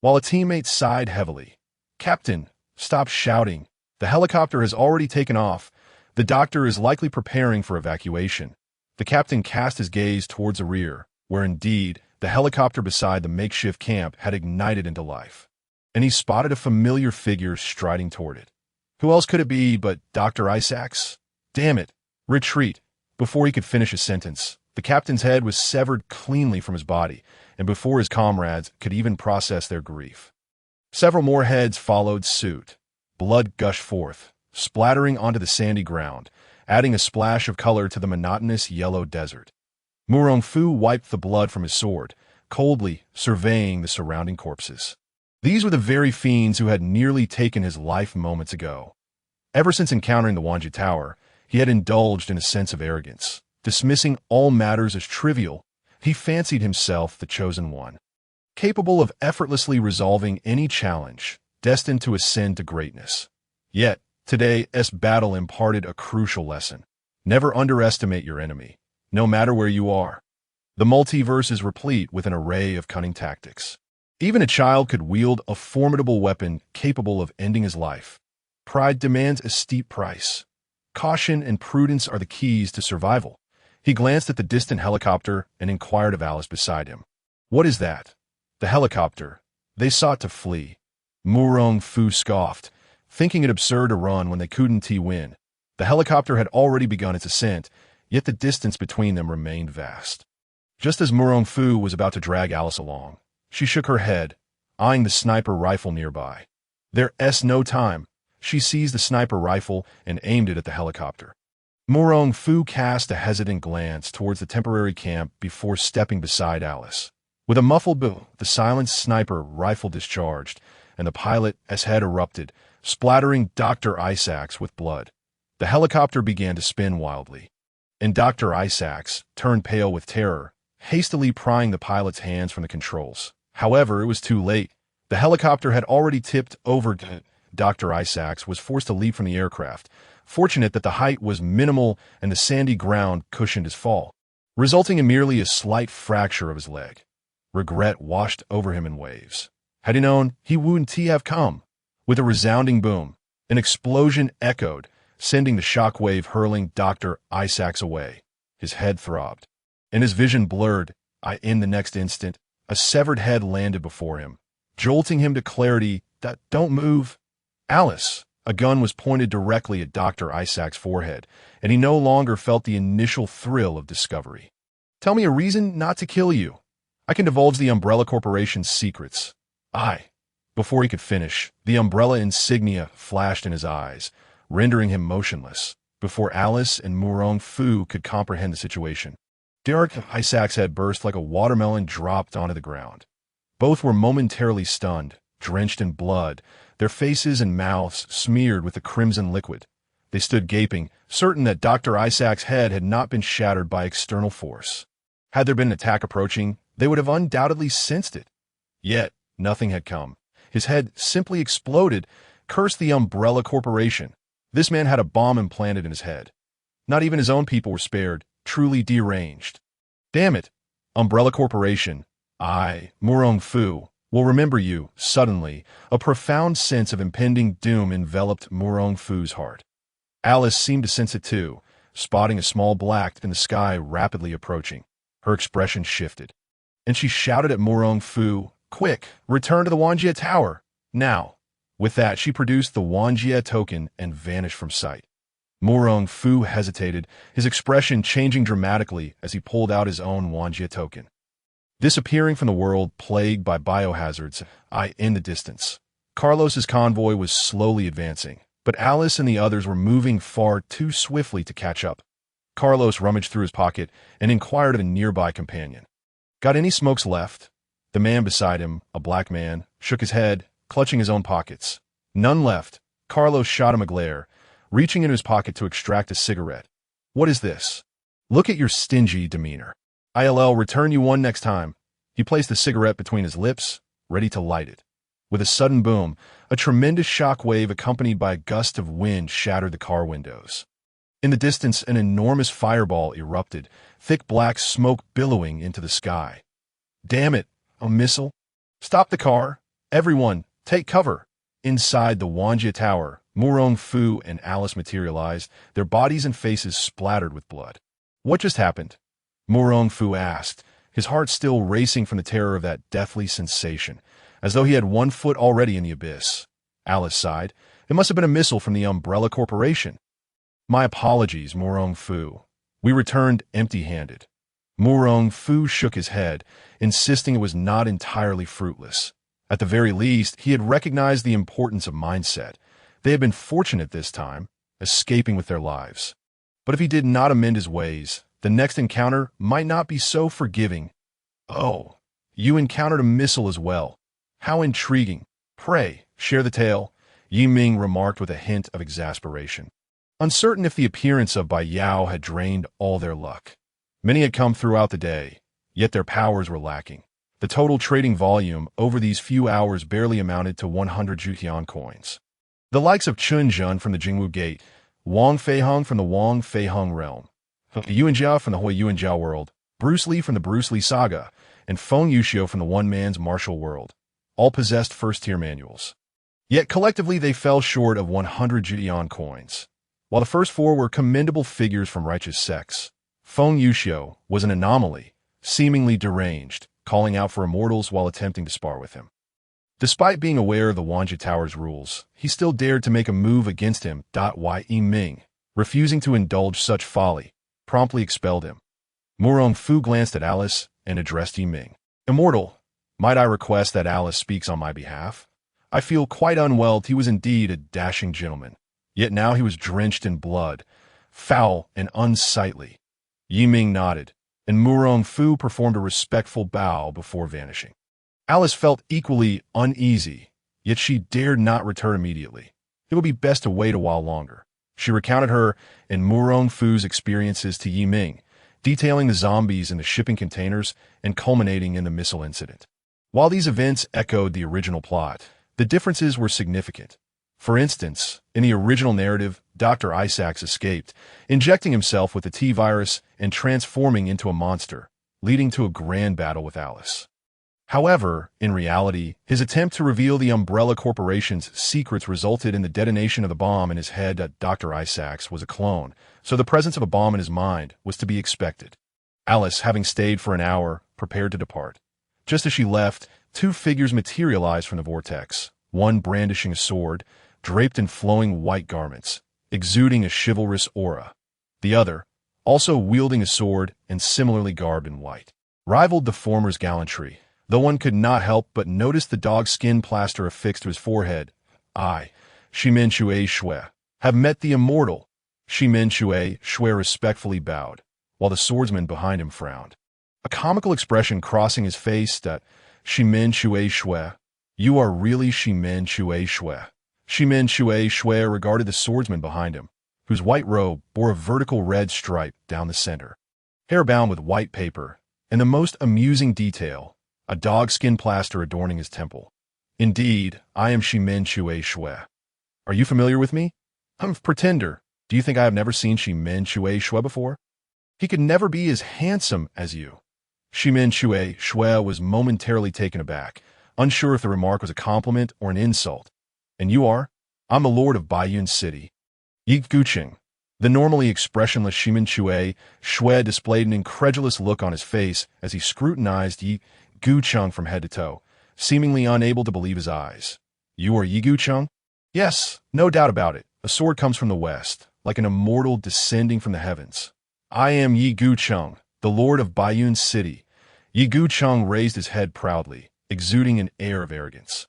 While a teammate sighed heavily. Captain, stop shouting. The helicopter has already taken off. The doctor is likely preparing for evacuation. The captain cast his gaze towards the rear, where indeed the helicopter beside the makeshift camp had ignited into life. And he spotted a familiar figure striding toward it. Who else could it be but Dr. Isaacs? Damn it! Retreat! Before he could finish his sentence, the captain's head was severed cleanly from his body, and before his comrades could even process their grief. Several more heads followed suit. Blood gushed forth, splattering onto the sandy ground, adding a splash of color to the monotonous yellow desert. Murong Fu wiped the blood from his sword, coldly surveying the surrounding corpses. These were the very fiends who had nearly taken his life moments ago. Ever since encountering the Wanji Tower, he had indulged in a sense of arrogance. Dismissing all matters as trivial, he fancied himself the chosen one, capable of effortlessly resolving any challenge, destined to ascend to greatness. Yet, today's battle imparted a crucial lesson. Never underestimate your enemy, no matter where you are. The multiverse is replete with an array of cunning tactics. Even a child could wield a formidable weapon capable of ending his life. Pride demands a steep price. Caution and prudence are the keys to survival. He glanced at the distant helicopter and inquired of Alice beside him. What is that? The helicopter. They sought to flee. Murong Fu scoffed, thinking it absurd to run when they couldn't win. The helicopter had already begun its ascent, yet the distance between them remained vast. Just as Murong Fu was about to drag Alice along, she shook her head, eyeing the sniper rifle nearby. There's no time. She seized the sniper rifle and aimed it at the helicopter. Murong Fu cast a hesitant glance towards the temporary camp before stepping beside Alice. With a muffled boo, the silenced sniper rifle discharged, and the pilot's head erupted, splattering Dr. Isaacs with blood. The helicopter began to spin wildly, and Dr. Isaacs turned pale with terror, hastily prying the pilot's hands from the controls. However, it was too late. The helicopter had already tipped over. Dr. Isaacs was forced to leap from the aircraft, fortunate that the height was minimal and the sandy ground cushioned his fall, resulting in merely a slight fracture of his leg. Regret washed over him in waves. Had he known, he wouldn't have come. With a resounding boom, an explosion echoed, sending the shockwave hurling Dr. Isaacs away. His head throbbed, and his vision blurred. In the next instant, a severed head landed before him, jolting him to clarity. Don't move. Alice! A gun was pointed directly at Dr. Isaacs' forehead, and he no longer felt the initial thrill of discovery. Tell me a reason not to kill you. I can divulge the Umbrella Corporation's secrets. Before he could finish, the Umbrella insignia flashed in his eyes, rendering him motionless, before Alice and Murong Fu could comprehend the situation. Dr. Isaacs' head burst like a watermelon dropped onto the ground. Both were momentarily stunned, drenched in blood, their faces and mouths smeared with the crimson liquid. They stood gaping, certain that Dr. Isaacs' head had not been shattered by external force. Had there been an attack approaching, they would have undoubtedly sensed it. Yet, nothing had come. His head simply exploded. Curse the Umbrella Corporation. This man had a bomb implanted in his head. Not even his own people were spared, truly deranged. Damn it! Umbrella Corporation. Murong Fu, will remember you. Suddenly, a profound sense of impending doom enveloped Murong Fu's heart. Alice seemed to sense it too, spotting a small black in the sky rapidly approaching. Her expression shifted, and she shouted at Murong Fu, "Quick, return to the Wanjie Tower, now!" With that, she produced the Wanjie token and vanished from sight. Murong Fu hesitated, his expression changing dramatically as he pulled out his own Wanjie token. Disappearing from the world plagued by biohazards, in the distance. Carlos's convoy was slowly advancing, but Alice and the others were moving far too swiftly to catch up. Carlos rummaged through his pocket and inquired of a nearby companion. "Got any smokes left?" The man beside him, a black man, shook his head, clutching his own pockets. "None left." Carlos shot him a glare, reaching into his pocket to extract a cigarette. "What is this? Look at your stingy demeanor. I'll return you one next time." He placed the cigarette between his lips, ready to light it. With a sudden boom, a tremendous shock wave accompanied by a gust of wind shattered the car windows. In the distance, an enormous fireball erupted, thick black smoke billowing into the sky. "Damn it, a missile! Stop the car! Everyone, take cover!" Inside the Wanjie Tower, Murong Fu and Alice materialized, their bodies and faces splattered with blood. "What just happened?" Murong Fu asked, his heart still racing from the terror of that deathly sensation, as though he had one foot already in the abyss. Alice sighed. "It must have been a missile from the Umbrella Corporation." "My apologies, Murong Fu. We returned empty-handed." Murong Fu shook his head, insisting it was not entirely fruitless. At the very least, he had recognized the importance of mindset. They had been fortunate this time, escaping with their lives. But if he did not amend his ways, the next encounter might not be so forgiving. "Oh, you encountered a missile as well. How intriguing. Pray, share the tale," Yi Ming remarked with a hint of exasperation. Uncertain if the appearance of Bai Yao had drained all their luck. Many had come throughout the day, yet their powers were lacking. The total trading volume over these few hours barely amounted to 100 Jutian coins. The likes of Chun Jun from the Jingwu Gate, Wang Feihong from the Wang Feihong realm, Yuan Jia from the Hui Yuan Jiao world, Bruce Lee from the Bruce Lee saga, and Feng Yuxiu from the One Man's Martial world, all possessed first-tier manuals. Yet collectively they fell short of 100 Jutian coins. While the first four were commendable figures from righteous sects, Feng Yuxiu was an anomaly, seemingly deranged, calling out for immortals while attempting to spar with him. Despite being aware of the Wanjie Tower's rules, he still dared to make a move against him. Yi Ming, refusing to indulge such folly, promptly expelled him. Murong Fu glanced at Alice and addressed Yi Ming. "Immortal, might I request that Alice speaks on my behalf? I feel quite unwell. He was indeed a dashing gentleman, yet now he was drenched in blood, foul and unsightly." Yi Ming nodded, and Murong Fu performed a respectful bow before vanishing. Alice felt equally uneasy, yet she dared not return immediately. It would be best to wait a while longer. She recounted her and Murong Fu's experiences to Yi Ming, detailing the zombies in the shipping containers and culminating in the missile incident. While these events echoed the original plot, the differences were significant. For instance, in the original narrative, Dr. Isaacs escaped, injecting himself with the T-virus and transforming into a monster, leading to a grand battle with Alice. However, in reality, his attempt to reveal the Umbrella Corporation's secrets resulted in the detonation of the bomb in his head. Dr. Isaacs was a clone, so the presence of a bomb in his mind was to be expected. Alice, having stayed for an hour, prepared to depart. Just as she left, two figures materialized from the vortex, one brandishing a sword, draped in flowing white garments, exuding a chivalrous aura. The other, also wielding a sword and similarly garbed in white, rivaled the former's gallantry, though one could not help but notice the dog-skin plaster affixed to his forehead. "I, Shimen Shui Shui, have met the immortal." Shimen Shui respectfully bowed, while the swordsman behind him frowned, a comical expression crossing his face. "Shimen Shui, you are really Shimen Shui." Shimen Shui regarded the swordsman behind him, whose white robe bore a vertical red stripe down the center, hair bound with white paper, and the most amusing detail, a dog-skin plaster adorning his temple. "Indeed, I am Shimen Shui. Are you familiar with me? I'm a pretender. Do you think I have never seen Shimen Shui before? He could never be as handsome as you." Shimen Shui was momentarily taken aback, unsure if the remark was a compliment or an insult. "And you are?" "I'm the lord of Baiyun City." Yi Guqing. The normally expressionless Shimen Shui displayed an incredulous look on his face as he scrutinized Yi Guqing from head to toe, seemingly unable to believe his eyes. "You are Yi Guqing?" "Yes, no doubt about it. A sword comes from the west. like an immortal descending from the heavens. I am Yi Gucheng, the lord of Baiyun City. Yi Gucheng raised his head proudly, exuding an air of arrogance.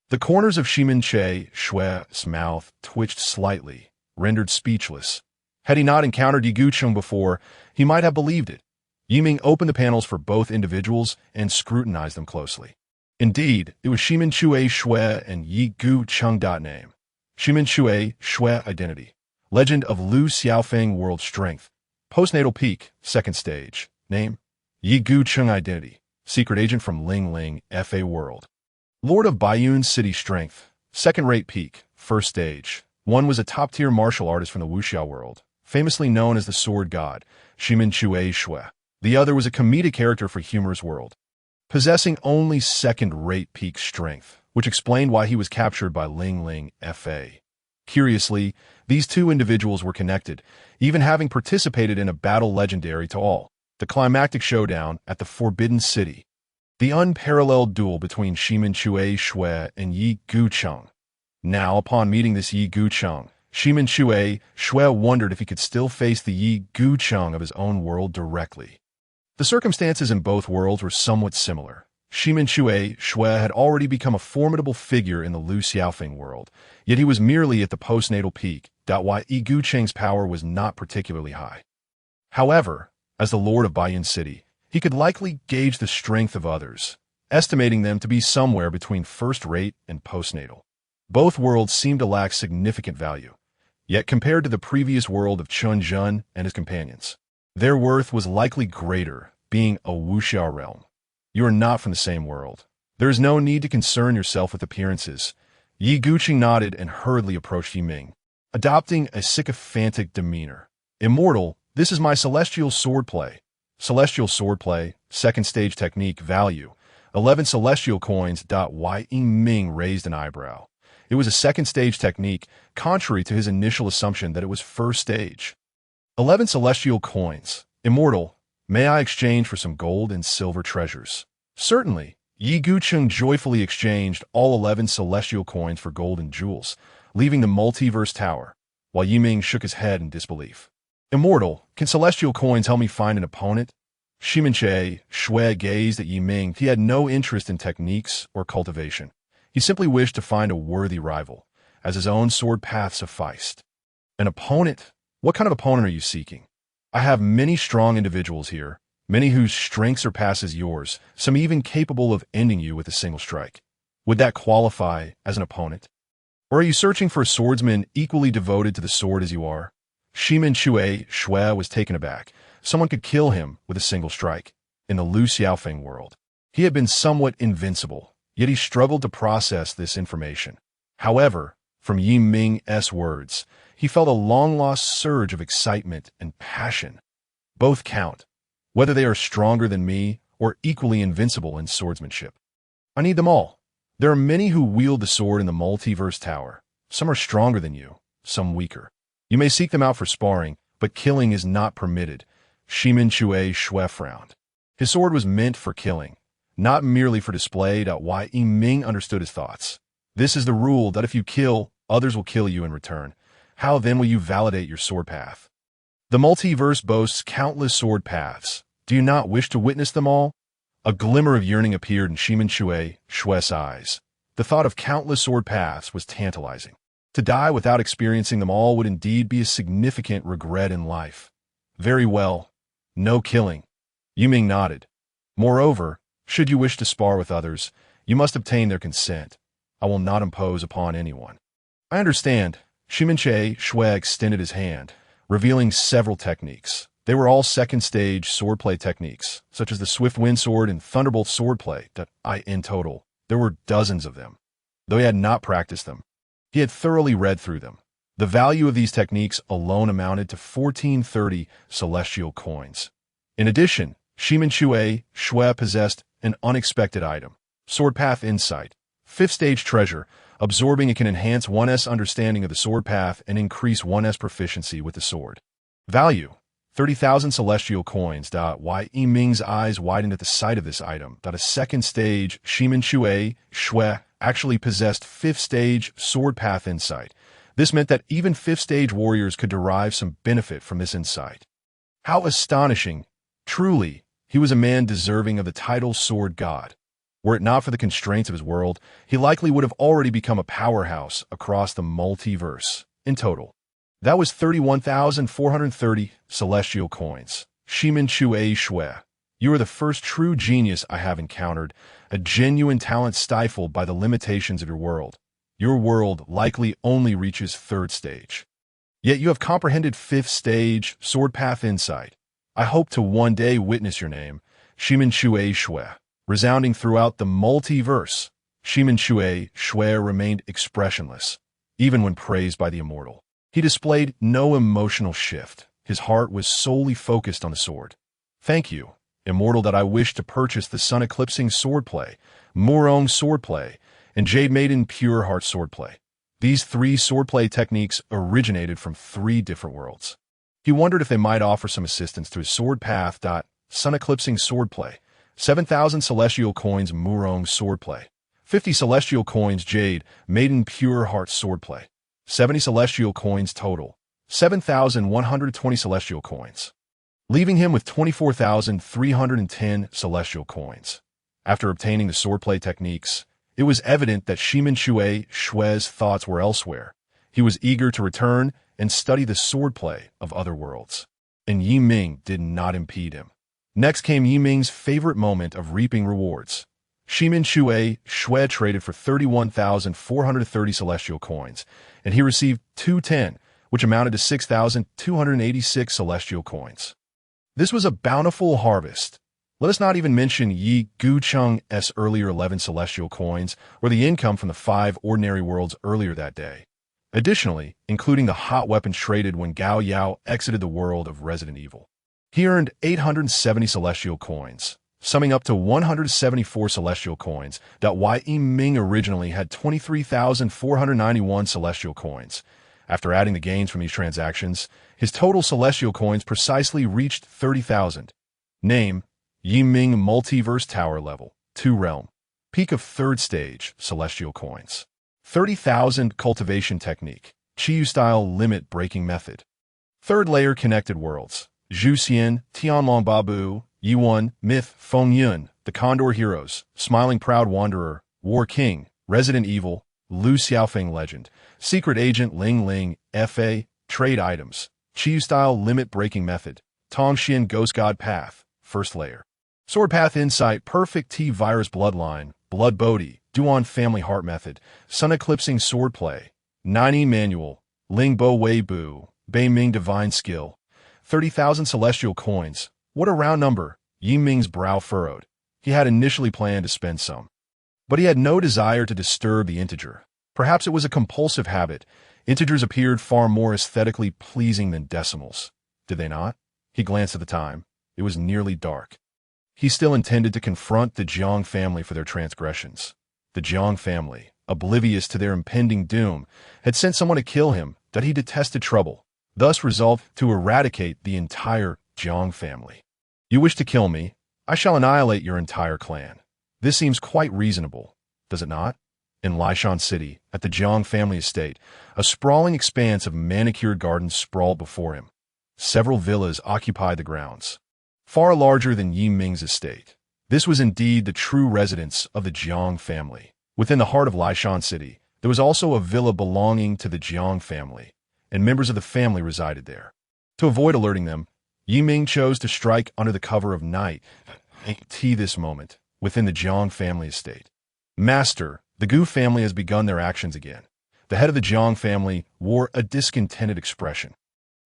The corners of Ximenche Shue's mouth twitched slightly, rendered speechless. Had he not encountered Yi Gucheng before, he might have believed it. Yiming opened the panels for both individuals and scrutinized them closely. Indeed, it was Ximenche Shui and Yi Gucheng. Name. Ximenche Shui identity. Legend of Lu Xiaofeng world strength. Postnatal peak, second stage. Name. Yi Gucheng identity. Secret agent from Ling Ling, FA world. Lord of Baiyun City strength. Second-rate peak, first stage. One was a top-tier martial artist from the wuxia world, famously known as the sword god, Ximenche Shui. The other was a comedic character for humorous world, possessing only second-rate peak strength, which explained why he was captured by Ling Ling, FA. Curiously, these two individuals were connected, even having participated in a battle legendary to all, the climactic showdown at the Forbidden City. The unparalleled duel between Ximenche Shui and Yi Gucheng. Now, upon meeting this Yi Gucheng, Ximenche Shui wondered if he could still face the Yi Gucheng of his own world directly. The circumstances in both worlds were somewhat similar. Ximenche Shui had already become a formidable figure in the Lu Xiaofeng world, yet he was merely at the postnatal peak, why Yi Gucheng's power was not particularly high. However, as the lord of Baiyun City, he could likely gauge the strength of others, estimating them to be somewhere between first-rate and postnatal. Both worlds seemed to lack significant value, yet compared to the previous world of Chun Jun and his companions, their worth was likely greater, being a wuxia realm. You are not from the same world. There is no need to concern yourself with appearances. Yi Gucheng nodded and hurriedly approached Yiming, adopting a sycophantic demeanor. Immortal, this is my celestial swordplay. Celestial swordplay, second stage technique, value, 11 celestial coins. Yiming raised an eyebrow. It was a second stage technique, contrary to his initial assumption that it was first stage. 11 celestial coins. Immortal, may I exchange for some gold and silver treasures? Certainly. Yi Gucheng joyfully exchanged all 11 celestial coins for gold and jewels, leaving the multiverse tower, while Yiming shook his head in disbelief. Immortal, can celestial coins help me find an opponent? Ximenche Shui gazed at Yiming. He had no interest in techniques or cultivation. He simply wished to find a worthy rival, as his own sword path sufficed. An opponent? What kind of opponent are you seeking? I have many strong individuals here, many whose strength surpasses yours, some even capable of ending you with a single strike. Would that qualify as an opponent? Or are you searching for a swordsman equally devoted to the sword as you are? Ximenche Shui was taken aback. Someone could kill him with a single strike. In the Lu Xiaofeng world, he had been somewhat invincible, yet he struggled to process this information. However, from Yiming's words, he felt a long-lost surge of excitement and passion. Both count, whether they are stronger than me or equally invincible in swordsmanship. I need them all. There are many who wield the sword in the multiverse tower. Some are stronger than you, some weaker. You may seek them out for sparring, but killing is not permitted. Ximenche Shui frowned. His sword was meant for killing, not merely for display. Why Yiming understood his thoughts. This is the rule that if you kill, others will kill you in return. How then will you validate your sword path? The multiverse boasts countless sword paths. Do you not wish to witness them all? A glimmer of yearning appeared in Ximenche Shui's eyes. The thought of countless sword paths was tantalizing. To die without experiencing them all would indeed be a significant regret in life. Very well. No killing. Yiming nodded. Moreover, should you wish to spar with others, you must obtain their consent. I will not impose upon anyone. I understand. Ximenche Shui extended his hand, revealing several techniques. They were all second-stage swordplay techniques, such as the Swift Wind Sword and Thunderbolt Swordplay. In total, there were dozens of them. Though he had not practiced them, he had thoroughly read through them. The value of these techniques alone amounted to 1430 celestial coins. In addition, Ximenche Shui possessed an unexpected item, Sword Path Insight, 5th stage treasure. Absorbing it can enhance one's understanding of the sword path and increase one's proficiency with the sword. Value, 30,000 celestial coins. Why Yiming's eyes widened at the sight of this item. A second stage Ximenche Shui actually possessed 5th stage sword path insight, This meant that even 5th-stage warriors could derive some benefit from this insight. How astonishing! Truly, he was a man deserving of the title Sword God. Were it not for the constraints of his world, he likely would have already become a powerhouse across the multiverse. In total, that was 31,430 celestial coins. Shimin Chue Shui. You are the first true genius I have encountered, a genuine talent stifled by the limitations of your world. Your world likely only reaches 3rd stage. Yet you have comprehended 5th stage, sword path insight. I hope to one day witness your name, Shimin Chue Shui, resounding throughout the multiverse. Shimin Chue Shui remained expressionless, even when praised by the immortal. He displayed no emotional shift. His heart was solely focused on the sword. Thank you, immortal, that I wish to purchase the sun-eclipsing swordplay, Murong swordplay, and Jade Maiden Pure Heart swordplay. These 3 swordplay techniques originated from 3 different worlds. He wondered if they might offer some assistance to his sword path. Sun-eclipsing swordplay, 7,000 celestial coins Murong swordplay, 50 celestial coins Jade Maiden Pure Heart swordplay, 70 celestial coins total, 7,120 celestial coins, leaving him with 24,310 celestial coins. After obtaining the swordplay techniques, it was evident that Shimin Chue Shui's thoughts were elsewhere. He was eager to return and study the swordplay of other worlds. And Yi Ming did not impede him. Next came Yi Ming's favorite moment of reaping rewards. Shimin Chue Shui traded for 31,430 celestial coins, and he received 210, which amounted to 6,286 celestial coins. This was a bountiful harvest. Let us not even mention Yi Gucheng's earlier 11 celestial coins, or the income from the 5 ordinary worlds earlier that day. Additionally, including the hot weapons traded when Gao Yao exited the world of Resident Evil. He earned 870 celestial coins, summing up to 174 celestial coins. Yi Ming originally had 23,491 celestial coins. After adding the gains from these transactions, his total celestial coins precisely reached 30,000. Name: Yi Ming Multiverse Tower Level 2 Realm. Peak of 3rd stage, celestial coins. 30,000 Cultivation Technique, Chiyu Style Limit Breaking Method. 3rd Layer Connected Worlds, Zhu Xian, Tianlong Babu, Yuan, Myth, Feng Yun, The Condor Heroes, Smiling Proud Wanderer, War King, Resident Evil, Lu Xiaofeng Legend, Secret Agent Ling Ling, FA, Trade Items, Chiyu Style Limit Breaking Method, Tongxian Ghost God Path, 1st Layer. Sword Path Insight, Perfect T-Virus Bloodline, Blood Bodhi, Duan Family Heart Method, Sun Eclipsing Swordplay, 9E Manual, Ling Bo Wei Bu, Bei Ming Divine Skill, 30,000 Celestial Coins. What a round number! Yi Ming's brow furrowed. He had initially planned to spend some, but he had no desire to disturb the integer. Perhaps it was a compulsive habit. Integers appeared far more aesthetically pleasing than decimals. Did they not? He glanced at the time. It was nearly dark. He still intended to confront the Jiang family for their transgressions. The Jiang family, oblivious to their impending doom, had sent someone to kill him, that he detested trouble, thus resolved to eradicate the entire Jiang family. You wish to kill me? I shall annihilate your entire clan. This seems quite reasonable, does it not? In Laishan City, at the Jiang family estate, a sprawling expanse of manicured gardens sprawled before him. Several villas occupied the grounds, far larger than Yi Ming's estate. This was indeed the true residence of the Jiang family. Within the heart of Laishan City, there was also a villa belonging to the Jiang family, and members of the family resided there. To avoid alerting them, Yi Ming chose to strike under the cover of night this moment within the Jiang family estate. Master, the Gu family has begun their actions again. The head of the Jiang family wore a discontented expression.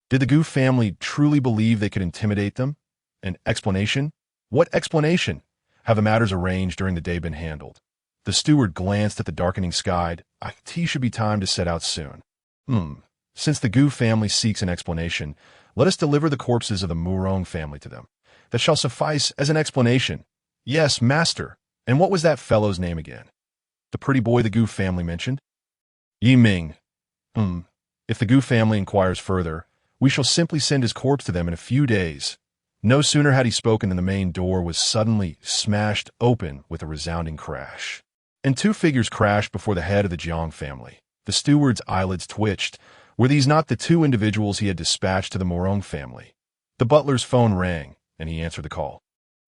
Did the Gu family truly believe they could intimidate them? An explanation? What explanation? Have the matters arranged during the day been handled? The steward glanced at the darkening sky. Tea should be time to set out soon. Since the Gu family seeks an explanation, let us deliver the corpses of the Murong family to them. That shall suffice as an explanation. Yes, master. And what was that fellow's name again? The pretty boy the Gu family mentioned? Yi Ming. If the Gu family inquires further, we shall simply send his corpse to them in a few days. No sooner had he spoken than the main door was suddenly smashed open with a resounding crash. And 2 figures crashed before the head of the Jiang family. The steward's eyelids twitched. Were these not the two individuals he had dispatched to the Morong family? The butler's phone rang, and he answered the call.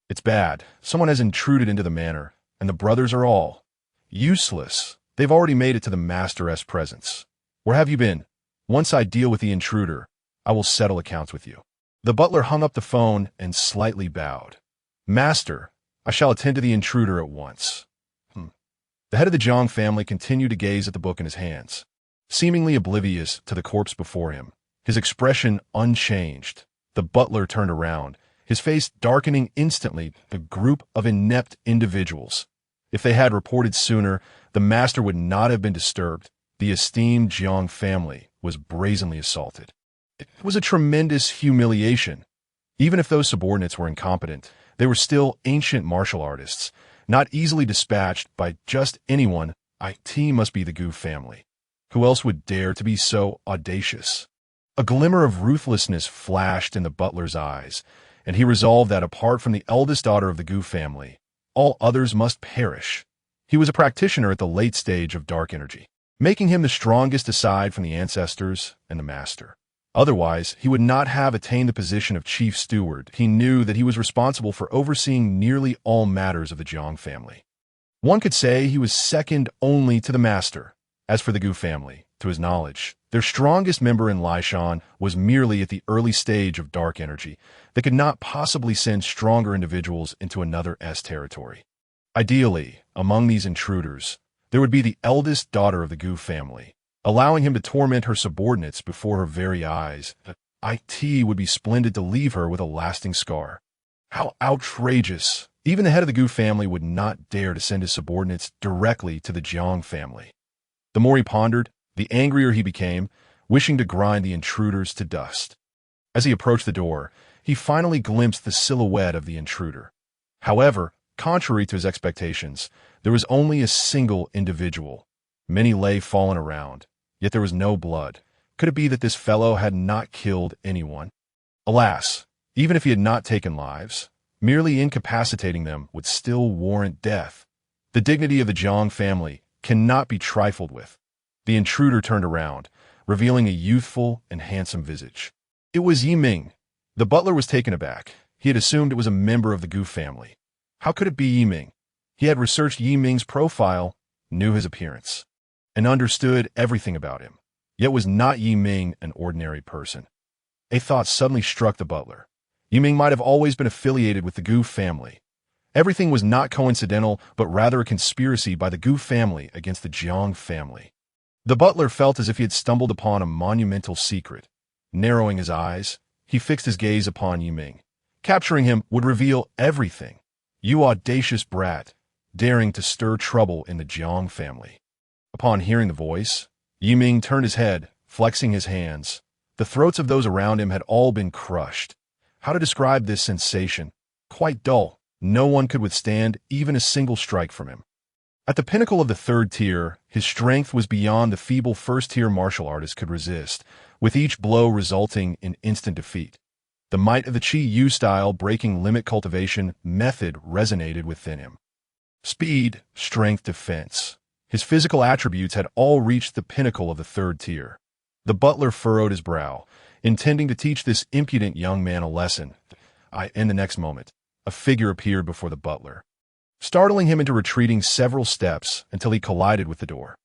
It's bad. Someone has intruded into the manor, and the brothers are all useless. They've already made it to the master's presence. Where have you been? Once I deal with the intruder, I will settle accounts with you. The butler hung up the phone and slightly bowed. Master, I shall attend to the intruder at once. The head of the Jiang family continued to gaze at the book in his hands, seemingly oblivious to the corpse before him, his expression unchanged. The butler turned around, his face darkening instantly. The group of inept individuals. If they had reported sooner, the master would not have been disturbed. The esteemed Jiang family was brazenly assaulted. It was a tremendous humiliation. Even if those subordinates were incompetent, they were still ancient martial artists, not easily dispatched by just anyone. It must be the Gu family. Who else would dare to be so audacious? A glimmer of ruthlessness flashed in the butler's eyes, and he resolved that apart from the eldest daughter of the Gu family, all others must perish. He was a practitioner at the late stage of dark energy, making him the strongest aside from the ancestors and the master. Otherwise, he would not have attained the position of chief steward. He knew that he was responsible for overseeing nearly all matters of the Jiang family. One could say he was second only to the master. As for the Gu family, to his knowledge, their strongest member in Lishan was merely at the early stage of dark energy that could not possibly send stronger individuals into another S territory. Ideally, among these intruders, there would be the eldest daughter of the Gu family, allowing him to torment her subordinates before her very eyes. It would be splendid to leave her with a lasting scar. How outrageous! Even the head of the Gu family would not dare to send his subordinates directly to the Jiang family. The more he pondered, the angrier he became, wishing to grind the intruders to dust. As he approached the door, he finally glimpsed the silhouette of the intruder. However, contrary to his expectations, there was only a single individual. Many lay fallen around, yet there was no blood. Could it be that this fellow had not killed anyone? Alas, even if he had not taken lives, merely incapacitating them would still warrant death. The dignity of the Jiang family cannot be trifled with. The intruder turned around, revealing a youthful and handsome visage. It was Yiming. The butler was taken aback. He had assumed it was a member of the Gu family. How could it be Yiming? He had researched Yiming's profile, knew his appearance, and understood everything about him. Yet was not Yiming an ordinary person? A thought suddenly struck the butler. Yiming might have always been affiliated with the Gu family. Everything was not coincidental, but rather a conspiracy by the Gu family against the Jiang family. The butler felt as if he had stumbled upon a monumental secret. Narrowing his eyes, he fixed his gaze upon Yiming. Capturing him would reveal everything. You audacious brat, daring to stir trouble in the Jiang family. Upon hearing the voice, Yiming turned his head, flexing his hands. The throats of those around him had all been crushed. How to describe this sensation? Quite dull. No one could withstand even a single strike from him. At the pinnacle of the third tier, his strength was beyond the feeble first-tier martial artist could resist, with each blow resulting in instant defeat. The might of the Qi Yu style breaking limit cultivation method resonated within him. Speed, strength, defense. His physical attributes had all reached the pinnacle of the third tier. The butler furrowed his brow, intending to teach this impudent young man a lesson. In the next moment, a figure appeared before the butler, startling him into retreating several steps until he collided with the door.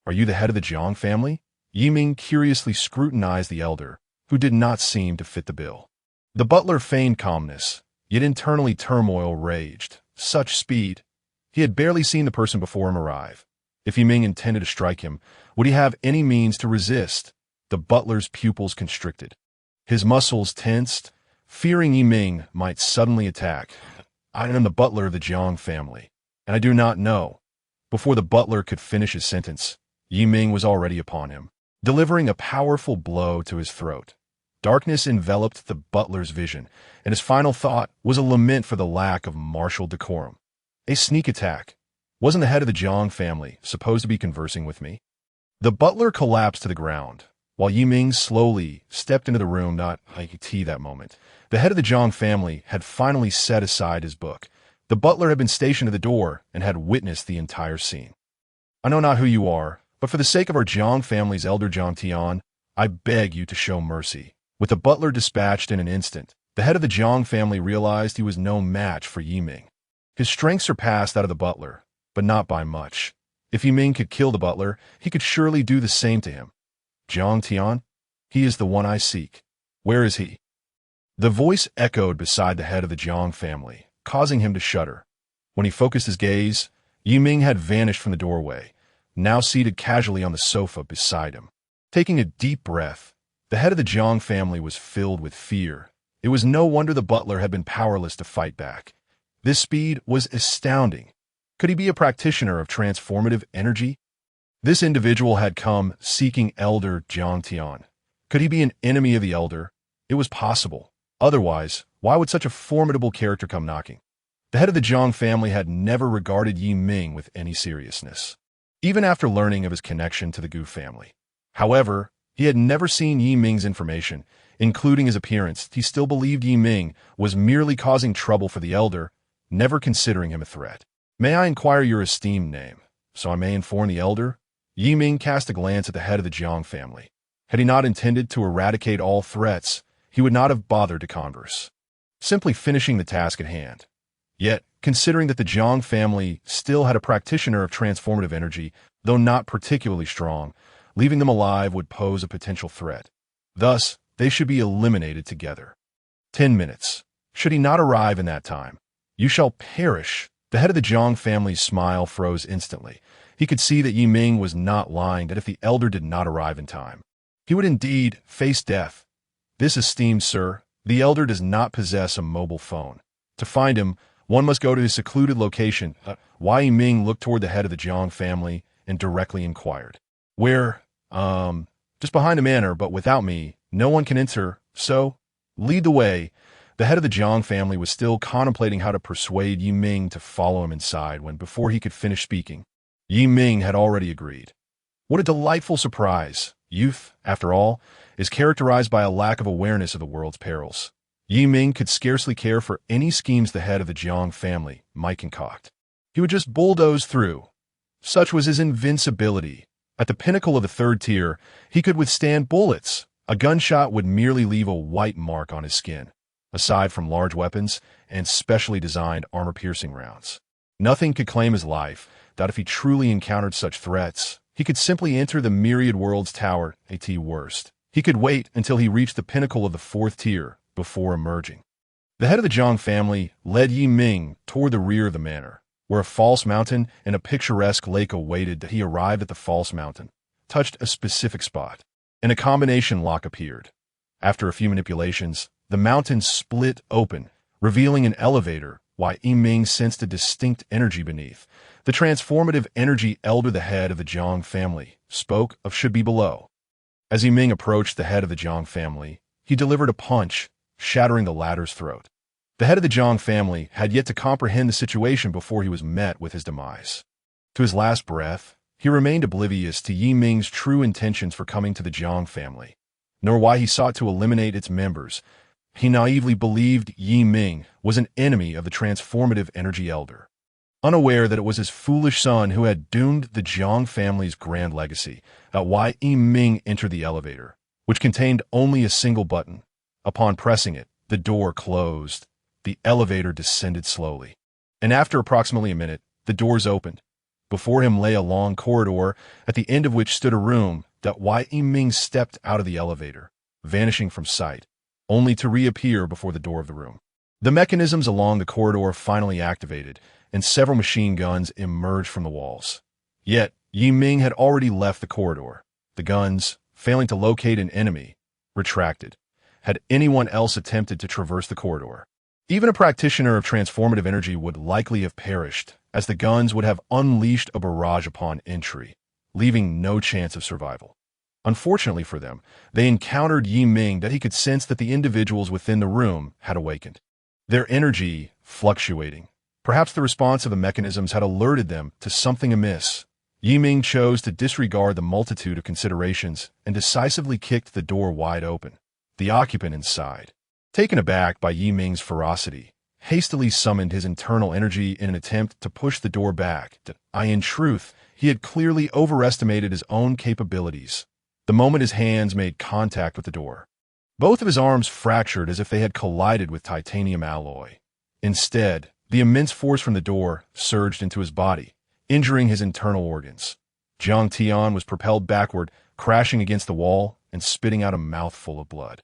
Are you the head of the Jiang family? Yiming curiously scrutinized the elder, who did not seem to fit the bill. The butler feigned calmness, yet internally turmoil raged. Such speed! He had barely seen the person before him arrive. If Yiming intended to strike him, would he have any means to resist? The butler's pupils constricted. His muscles tensed, fearing Yiming might suddenly attack. I am the butler of the Jiang family, and I do not know. Before the butler could finish his sentence, Yiming was already upon him, delivering a powerful blow to his throat. Darkness enveloped the butler's vision, and his final thought was a lament for the lack of martial decorum. A sneak attack. Wasn't the head of the Jiang family supposed to be conversing with me? The butler collapsed to the ground, while Yiming slowly stepped into the room. Not that moment. The head of the Jiang family had finally set aside his book. The butler had been stationed at the door and had witnessed the entire scene. I know not who you are, But for the sake of our Jiang family's elder Jiang Tian, I beg you to show mercy." With the butler dispatched in an instant, the head of the Jiang family realized he was no match for Yi Ming. His strength surpassed that of the butler, but not by much. If Yi Ming could kill the butler, he could surely do the same to him. "Jiang Tian? He is the one I seek. Where is he?" The voice echoed beside the head of the Jiang family, causing him to shudder. When he focused his gaze, Yi Ming had vanished from the doorway, now seated casually on the sofa beside him. Taking a deep breath, the head of the Jiang family was filled with fear. It was no wonder the butler had been powerless to fight back. This speed was astounding. Could he be a practitioner of transformative energy? This individual had come seeking Elder Jiang Tian. Could he be an enemy of the Elder? It was possible. Otherwise, why would such a formidable character come knocking? The head of the Jiang family had never regarded Yi Ming with any seriousness, even after learning of his connection to the Gu family. However, he had never seen Yi Ming's information, including his appearance. He still believed Yi Ming was merely causing trouble for the Elder, never considering him a threat. "May I inquire your esteemed name, so I may inform the Elder?" Yi Ming cast a glance at the head of the Jiang family. Had he not intended to eradicate all threats, he would not have bothered to converse, simply finishing the task at hand. Yet, considering that the Jiang family still had a practitioner of transformative energy, though not particularly strong, leaving them alive would pose a potential threat. Thus, they should be eliminated together. 10 minutes. Should he not arrive in that time, you shall perish. The head of the Jiang family's smile froze instantly. He could see that Yi Ming was not lying, that if the Elder did not arrive in time, he would indeed face death. "This esteemed sir, the Elder does not possess a mobile phone. To find him, one must go to his secluded location." Yi Ming looked toward the head of the Jiang family and directly inquired. "Where? Just behind the manor, but without me, no one can enter, so lead the way." The head of the Jiang family was still contemplating how to persuade Yi Ming to follow him inside when, before he could finish speaking, Yi Ming had already agreed. What a delightful surprise! Youth, after all, is characterized by a lack of awareness of the world's perils. Yi Ming could scarcely care for any schemes the head of the Jiang family might concoct. He would just bulldoze through. Such was his invincibility. At the pinnacle of the third tier, he could withstand bullets. A gunshot would merely leave a white mark on his skin. Aside from large weapons and specially designed armor-piercing rounds, nothing could claim his life. That if he truly encountered such threats, he could simply enter the myriad world's tower. At worst, he could wait until he reached the pinnacle of the fourth tier before emerging. The head of the Jiang family led Yi Ming toward the rear of the manor, where a false mountain and a picturesque lake awaited. That he arrived at the false mountain, touched a specific spot, and a combination lock appeared. After a few manipulations, the mountain split open, revealing an elevator. Yi Ming sensed a distinct energy beneath. The transformative energy Elder, the head of the Jiang family, spoke of, should be below. As Yi Ming approached the head of the Jiang family, he delivered a punch, shattering the latter's throat. The head of the Jiang family had yet to comprehend the situation before he was met with his demise. To his last breath, he remained oblivious to Yi Ming's true intentions for coming to the Jiang family, nor why he sought to eliminate its members. He naively believed Yi Ming was an enemy of the transformative energy Elder, unaware that it was his foolish son who had doomed the Jiang family's grand legacy. Yi Ming entered the elevator, which contained only a single button. Upon pressing it, the door closed. The elevator descended slowly, and after approximately a minute, the doors opened. Before him lay a long corridor, at the end of which stood a room. Yi Ming stepped out of the elevator, vanishing from sight, only to reappear before the door of the room. The mechanisms along the corridor finally activated, and several machine guns emerged from the walls. Yet, Yi Ming had already left the corridor. The guns, failing to locate an enemy, retracted. Had anyone else attempted to traverse the corridor, even a practitioner of transformative energy would likely have perished, as the guns would have unleashed a barrage upon entry, leaving no chance of survival. Unfortunately for them, they encountered Yi Ming. That he could sense that the individuals within the room had awakened, their energy fluctuating. Perhaps the response of the mechanisms had alerted them to something amiss. Yi Ming chose to disregard the multitude of considerations and decisively kicked the door wide open. The occupant inside, taken aback by Yi Ming's ferocity, hastily summoned his internal energy in an attempt to push the door back. In truth, he had clearly overestimated his own capabilities. The moment his hands made contact with the door, both of his arms fractured as if they had collided with titanium alloy. Instead, the immense force from the door surged into his body, injuring his internal organs. Jiang Tian was propelled backward, crashing against the wall and spitting out a mouthful of blood.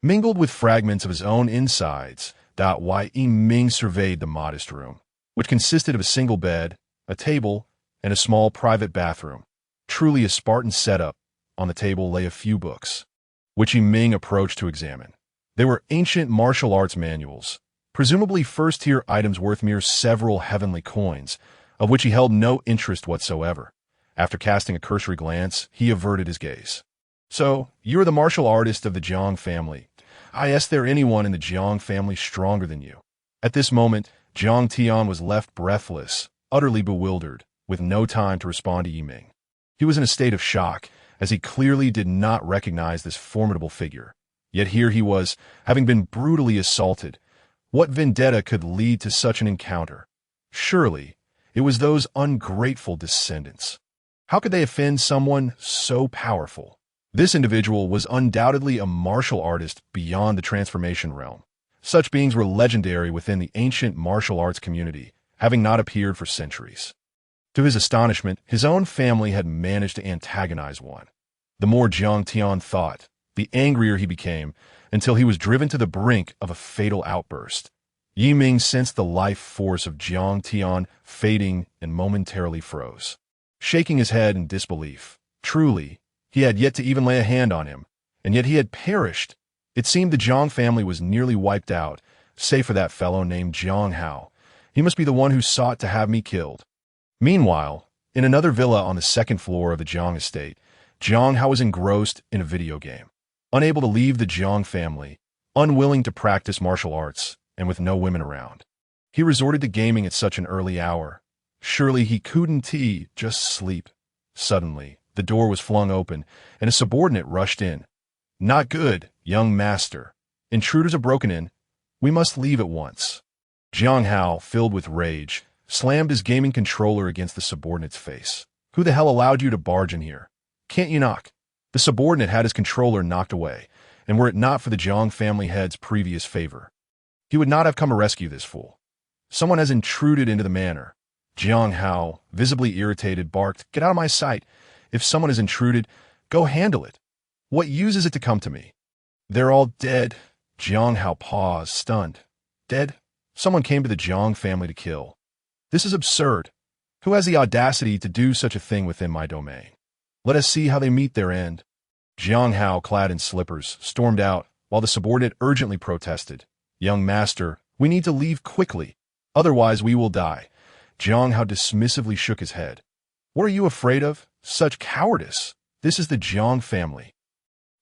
Mingled with fragments of his own insides, Ming surveyed the modest room, which consisted of a single bed, a table, and a small private bathroom. Truly a Spartan setup. On the table lay a few books, which Ming approached to examine. They were ancient martial arts manuals, presumably first-tier items worth mere several heavenly coins, of which he held no interest whatsoever. After casting a cursory glance, he averted his gaze. "So, you're the martial artist of the Jiang family. Is there anyone in the Jiang family stronger than you?" At this moment, Jiang Tian was left breathless, utterly bewildered, with no time to respond to Ming. He was in a state of shock, as he clearly did not recognize this formidable figure. Yet here he was, having been brutally assaulted. What vendetta could lead to such an encounter? Surely, it was those ungrateful descendants. How could they offend someone so powerful? This individual was undoubtedly a martial artist beyond the transformation realm. Such beings were legendary within the ancient martial arts community, having not appeared for centuries. To his astonishment, his own family had managed to antagonize one. The more Jiang Tian thought, the angrier he became, until he was driven to the brink of a fatal outburst. Ming sensed the life force of Jiang Tian fading and momentarily froze, shaking his head in disbelief. Truly, he had yet to even lay a hand on him, and yet he had perished. It seemed the Jiang family was nearly wiped out, save for that fellow named Jiang Hao. He must be the one who sought to have me killed. Meanwhile, in another villa on the second floor of the Jiang estate, Jiang Hao was engrossed in a video game. Unable to leave the Jiang family, unwilling to practice martial arts, and with no women around, he resorted to gaming at such an early hour. Surely he couldn't just sleep. Suddenly, the door was flung open, and a subordinate rushed in. "Not good, young master. Intruders have broken in. We must leave at once." Jiang Hao, filled with rage, slammed his gaming controller against the subordinate's face. "Who the hell allowed you to barge in here? Can't you knock?" The subordinate had his controller knocked away, and were it not for the Jiang family head's previous favor, he would not have come to rescue this fool. "Someone has intruded into the manor." Jiang Hao, visibly irritated, barked, "Get out of my sight. If someone has intruded, go handle it. What use is it to come to me?" "They're all dead." Jiang Hao paused, stunned. "Dead? Someone came to the Jiang family to kill. This is absurd. Who has the audacity to do such a thing within my domain? Let us see how they meet their end." Jiang Hao, clad in slippers, stormed out, while the subordinate urgently protested. "Young master, we need to leave quickly. Otherwise we will die." Jiang Hao dismissively shook his head. "What are you afraid of? Such cowardice. This is the Jiang family.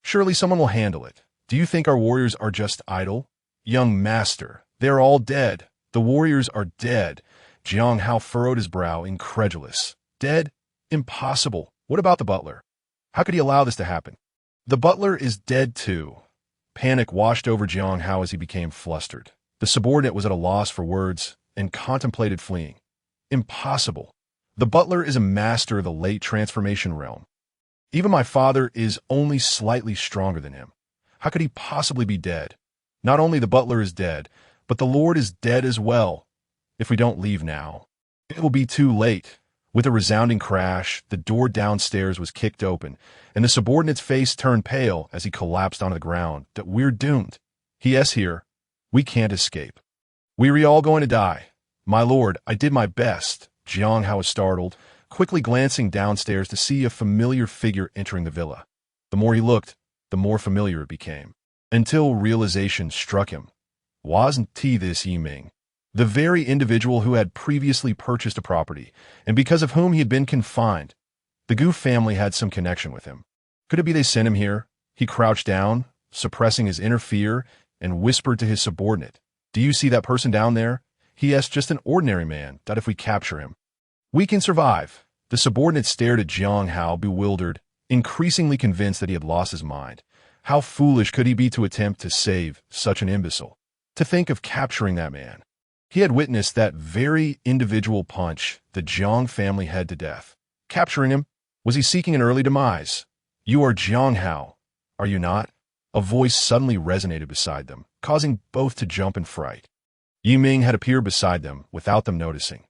Surely someone will handle it. Do you think our warriors are just idle?" "Young master, they are all dead. The warriors are dead." Jiang Hao furrowed his brow, incredulous. "Dead? Impossible. What about the butler? How could he allow this to happen?" "The butler is dead too." Panic washed over Jiang Hao as he became flustered. The subordinate was at a loss for words and contemplated fleeing. "Impossible. The butler is a master of the late transformation realm. Even my father is only slightly stronger than him. How could he possibly be dead? Not only the butler is dead, but the Lord is dead as well. If we don't leave now, it will be too late." With a resounding crash, the door downstairs was kicked open, and the subordinate's face turned pale as he collapsed onto the ground. "That we're doomed. He is here. We can't escape. We're all going to die." "My lord, I did my best." Jiang Hao was startled, quickly glancing downstairs to see a familiar figure entering the villa. The more he looked, the more familiar it became, until realization struck him. Wasn't this Ming? The very individual who had previously purchased a property, and because of whom he had been confined. The Gu family had some connection with him. Could it be they sent him here? He crouched down, suppressing his inner fear, and whispered to his subordinate, "Do you see that person down there? He is just an ordinary man, that if we capture him, we can survive." The subordinate stared at Jiang Hao, bewildered, increasingly convinced that he had lost his mind. How foolish could he be to attempt to save such an imbecile? To think of capturing that man. He had witnessed that very individual punch the Jiang family had to death. Capturing him, was he seeking an early demise? You are Jiang Hao, are you not? A voice suddenly resonated beside them, causing both to jump in fright. Yi Ming had appeared beside them without them noticing.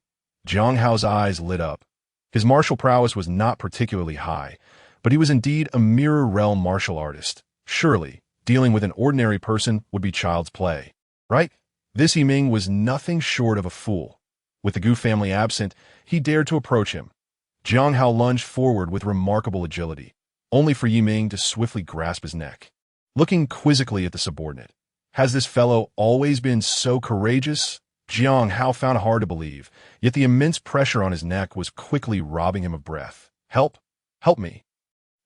Jiang Hao's eyes lit up. His martial prowess was not particularly high, but he was indeed a mirror realm martial artist. Surely, dealing with an ordinary person would be child's play, right? This Yi Ming was nothing short of a fool. With the Gu family absent, he dared to approach him. Jiang Hao lunged forward with remarkable agility, only for Yi Ming to swiftly grasp his neck. Looking quizzically at the subordinate, has this fellow always been so courageous? Jiang Hao found it hard to believe, yet the immense pressure on his neck was quickly robbing him of breath. Help! Help me!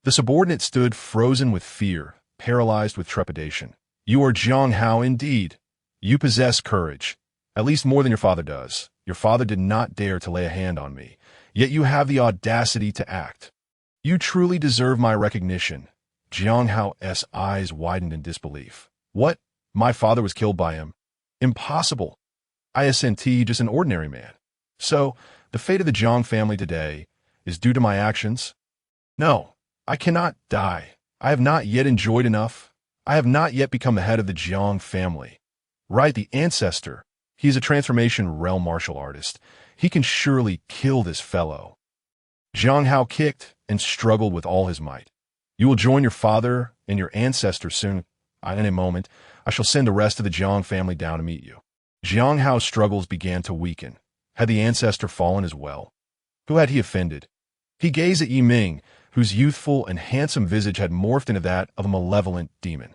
The subordinate stood frozen with fear, paralyzed with trepidation. You are Jiang Hao indeed. You possess courage, at least more than your father does. Your father did not dare to lay a hand on me, yet you have the audacity to act. You truly deserve my recognition. Jiang Hao's eyes widened in disbelief. What? My father was killed by him? Impossible. Isn't just an ordinary man. So, the fate of the Jiang family today is due to my actions? No, I cannot die. I have not yet enjoyed enough. I have not yet become the head of the Jiang family. Right, the ancestor. He is a transformation realm martial artist. He can surely kill this fellow. Jiang Hao kicked and struggled with all his might. You will join your father and your ancestor soon. In a moment, I shall send the rest of the Jiang family down to meet you. Jiang Hao's struggles began to weaken. Had the ancestor fallen as well? Who had he offended? He gazed at Yi Ming, whose youthful and handsome visage had morphed into that of a malevolent demon.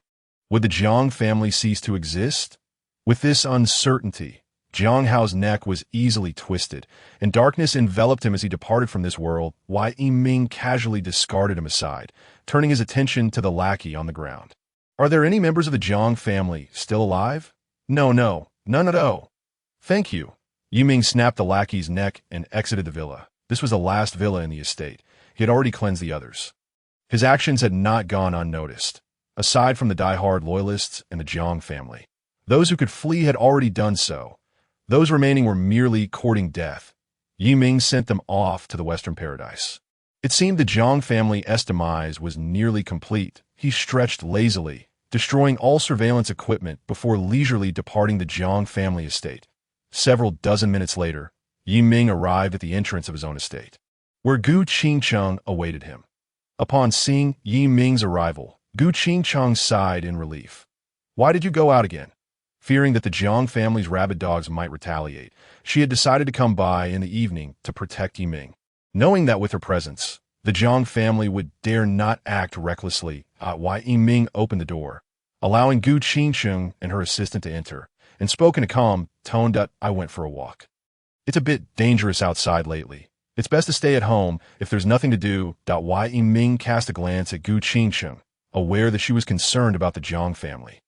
Would the Jiang family cease to exist? With this uncertainty, Jiang Hao's neck was easily twisted, and darkness enveloped him as he departed from this world, while Yi Ming casually discarded him aside, turning his attention to the lackey on the ground. Are there any members of the Jiang family still alive? No, none at all. Thank you. Yi Ming snapped the lackey's neck and exited the villa. This was the last villa in the estate. He had already cleansed the others. His actions had not gone unnoticed. Aside from the die-hard loyalists and the Jiang family, those who could flee had already done so. Those remaining were merely courting death. Yi Ming sent them off to the Western Paradise. It seemed the Jiang family's demise was nearly complete. He stretched lazily, destroying all surveillance equipment before leisurely departing the Jiang family estate. Several dozen minutes later, Yi Ming arrived at the entrance of his own estate, where Gu Qingcheng awaited him. Upon seeing Yi Ming's arrival, Gu Qingcheng sighed in relief. Why did you go out again? Fearing that the Jiang family's rabid dogs might retaliate, she had decided to come by in the evening to protect Yi Ming. Knowing that with her presence, the Jiang family would dare not act recklessly, why Yi Ming opened the door, allowing Gu Qingcheng and her assistant to enter, and spoke in a calm tone that I went for a walk. It's a bit dangerous outside lately. It's best to stay at home if there's nothing to do. Why Yi Ming cast a glance at Gu Qingcheng, aware that she was concerned about the Jiang family.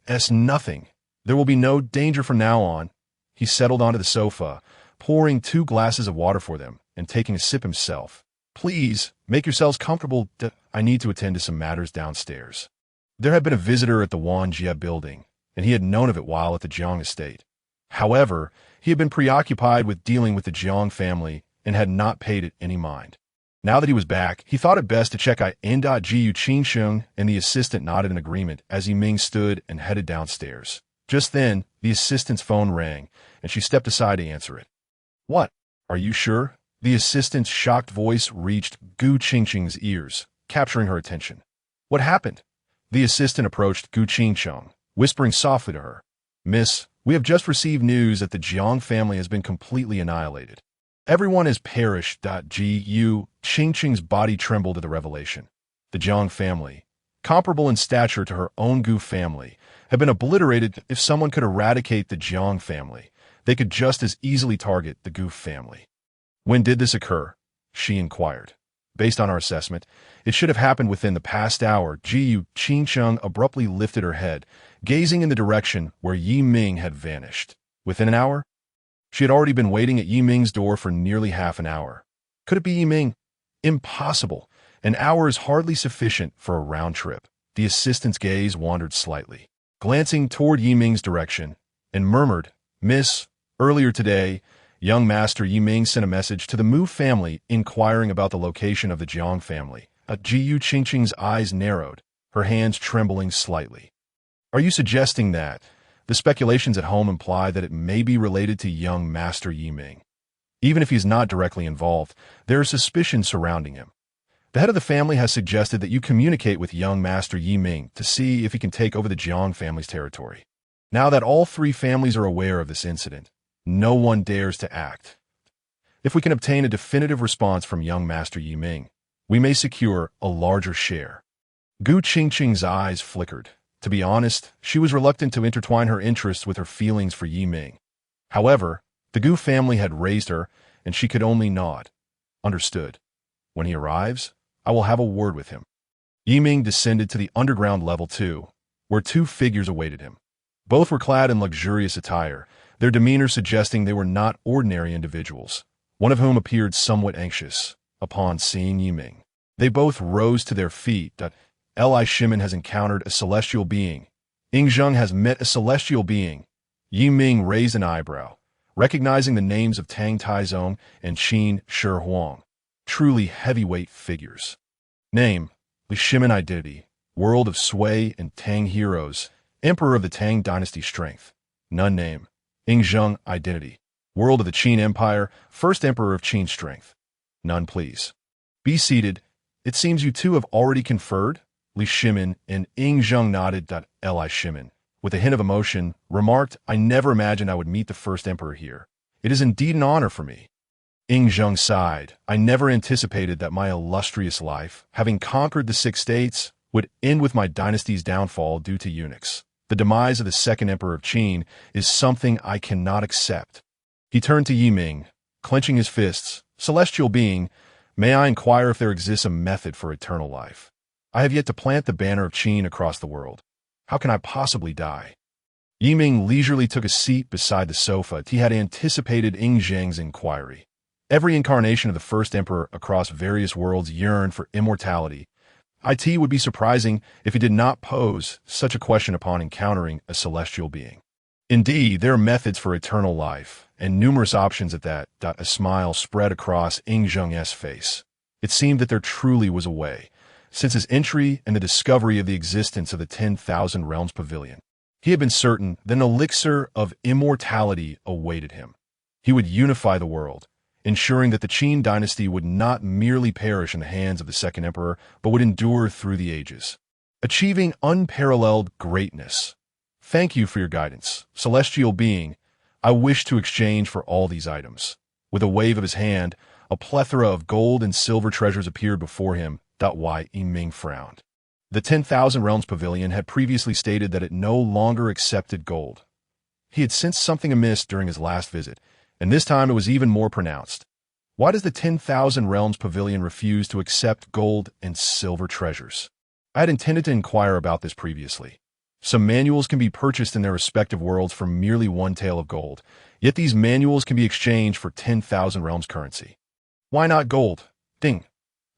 It's nothing. There will be no danger from now on. He settled onto the sofa, pouring 2 glasses of water for them and taking a sip himself. Please, make yourselves comfortable. I need to attend to some matters downstairs. There had been a visitor at the Wanjie building, and he had known of it while at the Jiang estate. However, he had been preoccupied with dealing with the Jiang family and had not paid it any mind. Now that he was back, he thought it best to check in. Gu Qingcheng and the assistant nodded in agreement as Yi Ming stood and headed downstairs. Just then, the assistant's phone rang, and she stepped aside to answer it. What? Are you sure? The assistant's shocked voice reached Gu Qingcheng's ears, capturing her attention. What happened? The assistant approached Gu Qingcheng, whispering softly to her. Miss, we have just received news that the Jiang family has been completely annihilated. Everyone has perished. Gu Qingcheng's body trembled at the revelation. The Jiang family, comparable in stature to her own Gu family, had been obliterated. If someone could eradicate the Jiang family, they could just as easily target the Gu family. When did this occur? She inquired. Based on our assessment, it should have happened within the past hour. Gu Qingcheng abruptly lifted her head, gazing in the direction where Yi Ming had vanished. Within an hour? She had already been waiting at Yi Ming's door for nearly half an hour. Could it be Yi Ming? Impossible. An hour is hardly sufficient for a round trip. The assistant's gaze wandered slightly, glancing toward Yi Ming's direction, and murmured, Miss, Earlier today, young Master Yiming sent a message to the Mu family inquiring about the location of the Jiang family. Jiu Qingqing's eyes narrowed, her hands trembling slightly. Are you suggesting that the speculations at home imply that it may be related to young Master Yiming? Even if he's not directly involved, there is suspicion surrounding him. The head of the family has suggested that you communicate with young Master Yiming to see if he can take over the Jiang family's territory. Now that all three families are aware of this incident, no one dares to act. If we can obtain a definitive response from young Master Yiming, we may secure a larger share. Gu Qingqing's eyes flickered. To be honest, she was reluctant to intertwine her interests with her feelings for Yiming. However, the Gu family had raised her, and she could only nod. Understood. When he arrives, I will have a word with him. Yiming descended to the underground level 2, where two figures awaited him. Both were clad in luxurious attire, their demeanor suggesting they were not ordinary individuals, one of whom appeared somewhat anxious upon seeing Yiming. They both rose to their feet. Li Shimin has encountered a celestial being. Ying Zheng has met a celestial being. Yiming raised an eyebrow, recognizing the names of Tang Taizong and Qin Shi Huang, truly heavyweight figures. Name: Li Shimin. Identity: World of Sui and Tang Heroes, Emperor of the Tang Dynasty. Strength: None. Name: Ying Zheng. Identity: World of the Qin Empire, First Emperor of Qin. Strength: None. Please be seated. It seems you two have already conferred. Li Shimin and Ying Zheng nodded. Li Shimin, with a hint of emotion, remarked, I never imagined I would meet the first emperor here. It is indeed an honor for me. Ying Zheng sighed. I never anticipated that my illustrious life, having conquered the 6 states, would end with my dynasty's downfall due to eunuchs. The demise of the second emperor of Qin is something I cannot accept. He turned to Yiming, clenching his fists. Celestial being, may I inquire if there exists a method for eternal life? I have yet to plant the banner of Qin across the world. How can I possibly die? Yiming leisurely took a seat beside the sofa. He had anticipated Ying Zheng's inquiry. Every incarnation of the first emperor across various worlds yearned for immortality. It would be surprising if he did not pose such a question upon encountering a celestial being. Indeed, there are methods for eternal life, and numerous options at that. A smile spread across Ying Zheng's face. It seemed that there truly was a way, since his entry and the discovery of the existence of the 10,000 Realms Pavilion. He had been certain that an elixir of immortality awaited him. He would unify the world, ensuring that the Qin dynasty would not merely perish in the hands of the second emperor, but would endure through the ages, achieving unparalleled greatness. Thank you for your guidance, celestial being. I wish to exchange for all these items. With a wave of his hand, a plethora of gold and silver treasures appeared before him. Yiming frowned. The 10,000 Realms Pavilion had previously stated that it no longer accepted gold. He had sensed something amiss during his last visit, and this time it was even more pronounced. Why does the 10,000 Realms Pavilion refuse to accept gold and silver treasures? I had intended to inquire about this previously. Some manuals can be purchased in their respective worlds for merely 1 tael of gold, yet these manuals can be exchanged for 10,000 realms currency. Why not gold? Ding.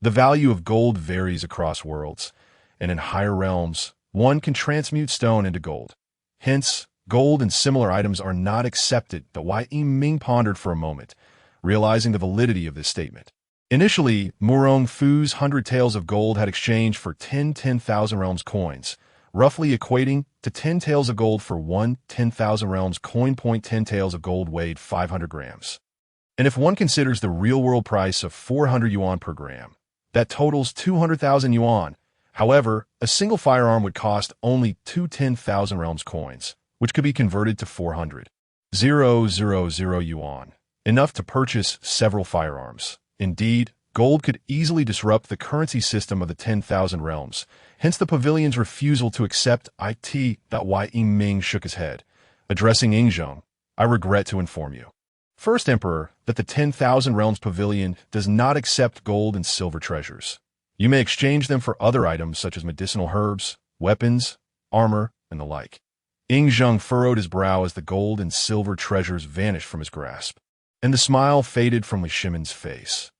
The value of gold varies across worlds, and in higher realms, one can transmute stone into gold. Hence, gold and similar items are not accepted. Yiming pondered for a moment, realizing the validity of this statement. Initially, Murong Fu's 100 taels of gold had exchanged for 10,000 realms coins, roughly equating to 10 taels of gold for 1 10,000 realms coin. 10 taels of gold weighed 500 grams. And if one considers the real-world price of 400 yuan per gram, that totals 200,000 yuan. However, a single firearm would cost only 2 10,000 realms coins, which could be converted to 400,000 yuan, enough to purchase several firearms. Indeed, gold could easily disrupt the currency system of the 10,000 realms, hence the pavilion's refusal to accept it. Yiming shook his head. Addressing Ying Zheng, I regret to inform you, First Emperor, that the 10,000 Realms Pavilion does not accept gold and silver treasures. You may exchange them for other items such as medicinal herbs, weapons, armor, and the like. Ying Zheng furrowed his brow as the gold and silver treasures vanished from his grasp, and the smile faded from Li Shimin's face.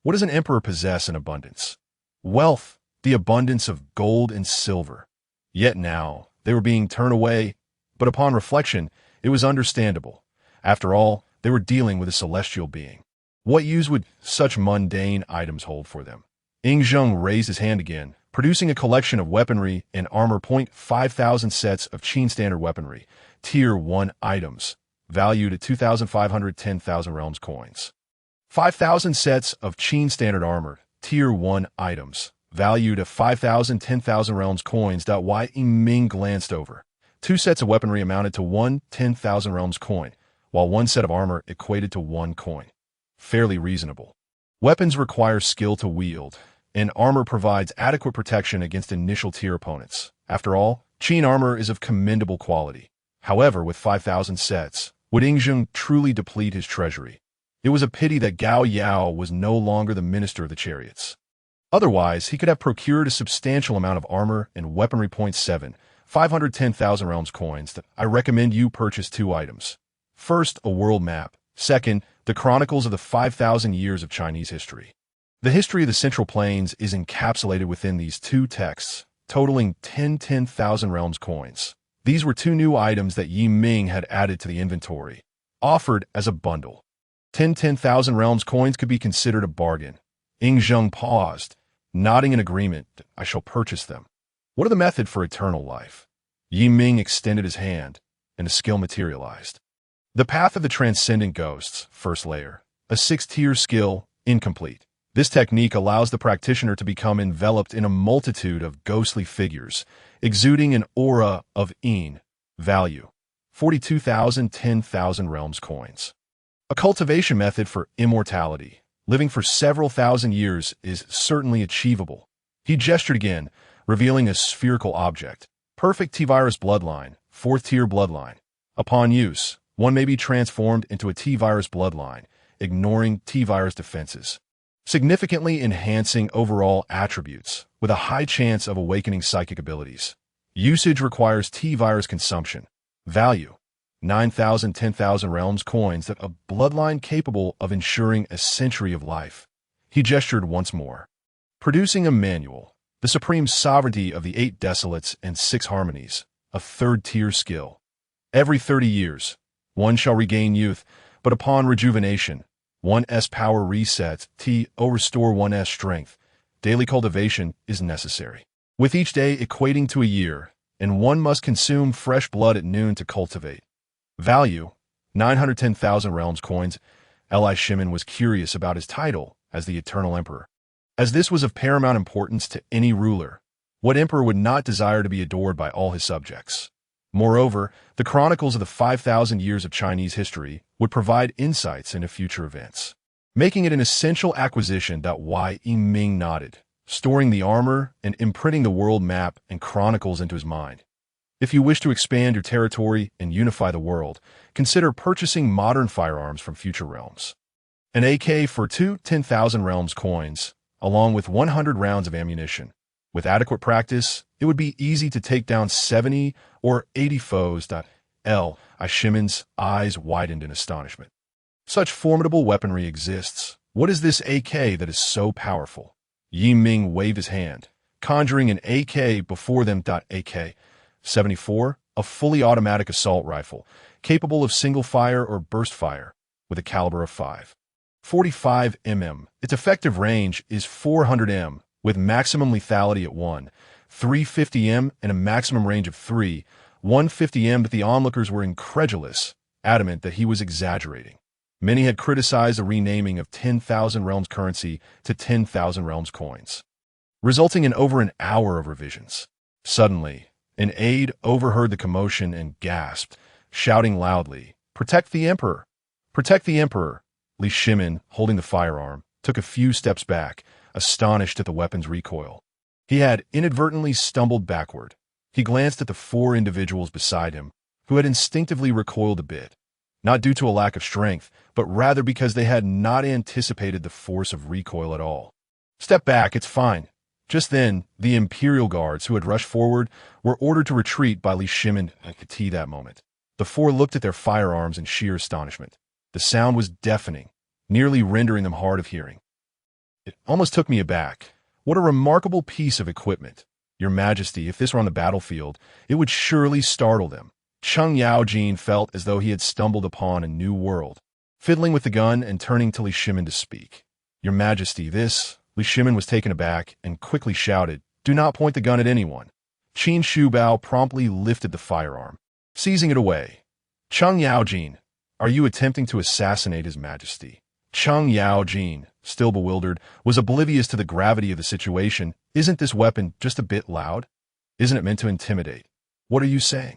What does an emperor possess in abundance? Wealth, the abundance of gold and silver. Yet now, they were being turned away, but upon reflection, it was understandable. After all, they were dealing with a celestial being. What use would such mundane items hold for them? Ingzheng raised his hand again, producing a collection of weaponry and armor. 5,000 sets of Qin standard weaponry, Tier 1 items, valued at 2,510,000 realms coins. 5,000 sets of Qin standard armor, Tier 1 items, valued at 5,010,000 realms coins. Wai Yiming glanced over. 2 sets of weaponry amounted to 10,000 realms coin, while 1 set of armor equated to 1 coin. Fairly reasonable. Weapons require skill to wield, and armor provides adequate protection against initial tier opponents. After all, Qin armor is of commendable quality. However, with 5,000 sets, would Ingzheng truly deplete his treasury? It was a pity that Gao Yao was no longer the minister of the chariots. Otherwise, he could have procured a substantial amount of armor and weaponry. 7, 510,000 realms coins. That I recommend you purchase 2 items. First, a world map. Second, the chronicles of the 5,000 years of Chinese history. The history of the Central Plains is encapsulated within these 2 texts, totaling 10,000 realms coins. These were 2 new items that Yiming had added to the inventory, offered as a bundle. 10,000 realms coins could be considered a bargain. Ingzheng paused, nodding in agreement. I shall purchase them. What are the method for eternal life? Yiming extended his hand, and a skill materialized. The Path of the Transcendent Ghosts, first layer. A 6-tier skill, incomplete. This technique allows the practitioner to become enveloped in a multitude of ghostly figures, exuding an aura of Yin. Value: 42,000 10,000 realms coins. A cultivation method for immortality. Living for several thousand years is certainly achievable. He gestured again, revealing a spherical object. Perfect T-virus bloodline, 4th tier bloodline. Upon use, one may be transformed into a T-virus bloodline, ignoring T-virus defenses, significantly enhancing overall attributes, with a high chance of awakening psychic abilities. Usage requires T-virus consumption. Value: 9,000 10,000 realms coins. That a bloodline capable of ensuring a century of life. He gestured once more, producing a manual. The supreme sovereignty of the 8 desolates and 6 harmonies, a 3rd-tier skill. Every 30 years, one shall regain youth, but upon rejuvenation, 1's power resets. Restore 1's strength. Daily cultivation is necessary, with each day equating to a year, and one must consume fresh blood at noon to cultivate. Value: 910,000 realms coins. Li Shimin was curious about his title as the Eternal Emperor, as this was of paramount importance to any ruler. What emperor would not desire to be adored by all his subjects? Moreover, the chronicles of the 5,000 years of Chinese history would provide insights into future events, making it an essential acquisition. Wai Yiming nodded, storing the armor and imprinting the world map and chronicles into his mind. If you wish to expand your territory and unify the world, consider purchasing modern firearms from future realms. An AK for 10,000 realms coins, along with 100 rounds of ammunition. With adequate practice, it would be easy to take down 70 or 80 foes. Shimin's eyes widened in astonishment. Such formidable weaponry exists. What is this AK that is so powerful? Yiming waved his hand, conjuring an AK before them. AK-74, a fully automatic assault rifle, capable of single fire or burst fire, with a caliber of 5.45 mm. Its effective range is 400 m, with maximum lethality at 1.350 m and a maximum range of 3.150 m. But the onlookers were incredulous, adamant that he was exaggerating. Many had criticized the renaming of 10,000 realms currency to 10,000 realms coins, resulting in over an hour of revisions. Suddenly, an aide overheard the commotion and gasped, shouting loudly, "Protect the Emperor! Protect the Emperor!" Li Shimin, holding the firearm, took a few steps back, astonished at the weapon's recoil. He had inadvertently stumbled backward. He glanced at the 4 individuals beside him, who had instinctively recoiled a bit, not due to a lack of strength, but rather because they had not anticipated the force of recoil at all. "Step back, it's fine." Just then, the imperial guards who had rushed forward were ordered to retreat by Li Shimin at that moment. The 4 looked at their firearms in sheer astonishment. The sound was deafening, nearly rendering them hard of hearing. "It almost took me aback. What a remarkable piece of equipment. Your Majesty, if this were on the battlefield, it would surely startle them." Cheng Yaojin felt as though he had stumbled upon a new world. Fiddling with the gun and turning to Li Shimin to speak. "Your Majesty, this..." Li Shimin was taken aback and quickly shouted, "Do not point the gun at anyone." Qin Shubao promptly lifted the firearm, seizing it away. "Cheng Yaojin, are you attempting to assassinate His Majesty?" Cheng Yaojin, still bewildered, was oblivious to the gravity of the situation. "Isn't this weapon just a bit loud? Isn't it meant to intimidate? What are you saying?"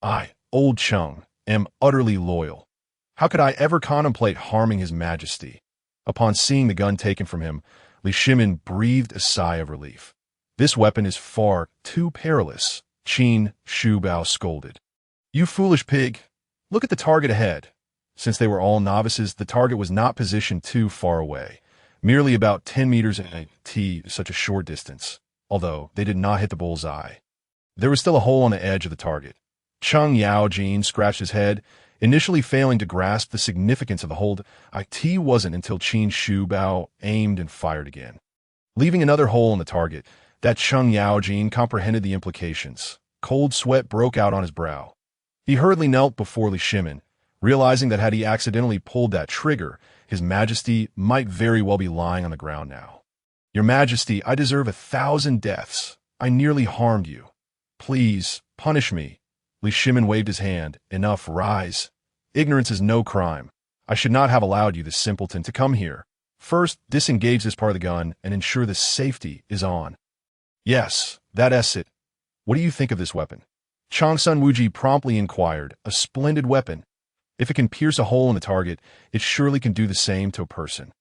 "I, old Cheng, am utterly loyal. How could I ever contemplate harming His Majesty?" Upon seeing the gun taken from him, Li Shimin breathed a sigh of relief. "This weapon is far too perilous," Qin Shubao scolded. "You foolish pig! Look at the target ahead." Since they were all novices, the target was not positioned too far away, merely about 10 meters in such a short distance, although they did not hit the bull's eye. There was still a hole on the edge of the target. Cheng Yaojin scratched his head, initially failing to grasp the significance of the hold. It wasn't until Qin Shubao aimed and fired again, leaving another hole in the target, that Cheng Yaojin comprehended the implications. Cold sweat broke out on his brow. He hurriedly knelt before Li Shimin, realizing that had he accidentally pulled that trigger, His Majesty might very well be lying on the ground now. "Your Majesty, I deserve 1,000 deaths. I nearly harmed you. Please, punish me." Li Shimin waved his hand. "Enough, rise. Ignorance is no crime. I should not have allowed you, this simpleton, to come here. First, disengage this part of the gun and ensure the safety is on." "Yes, that's it. What do you think of this weapon?" Chang Sun Wuji promptly inquired. "A splendid weapon. If it can pierce a hole in the target, it surely can do the same to a person.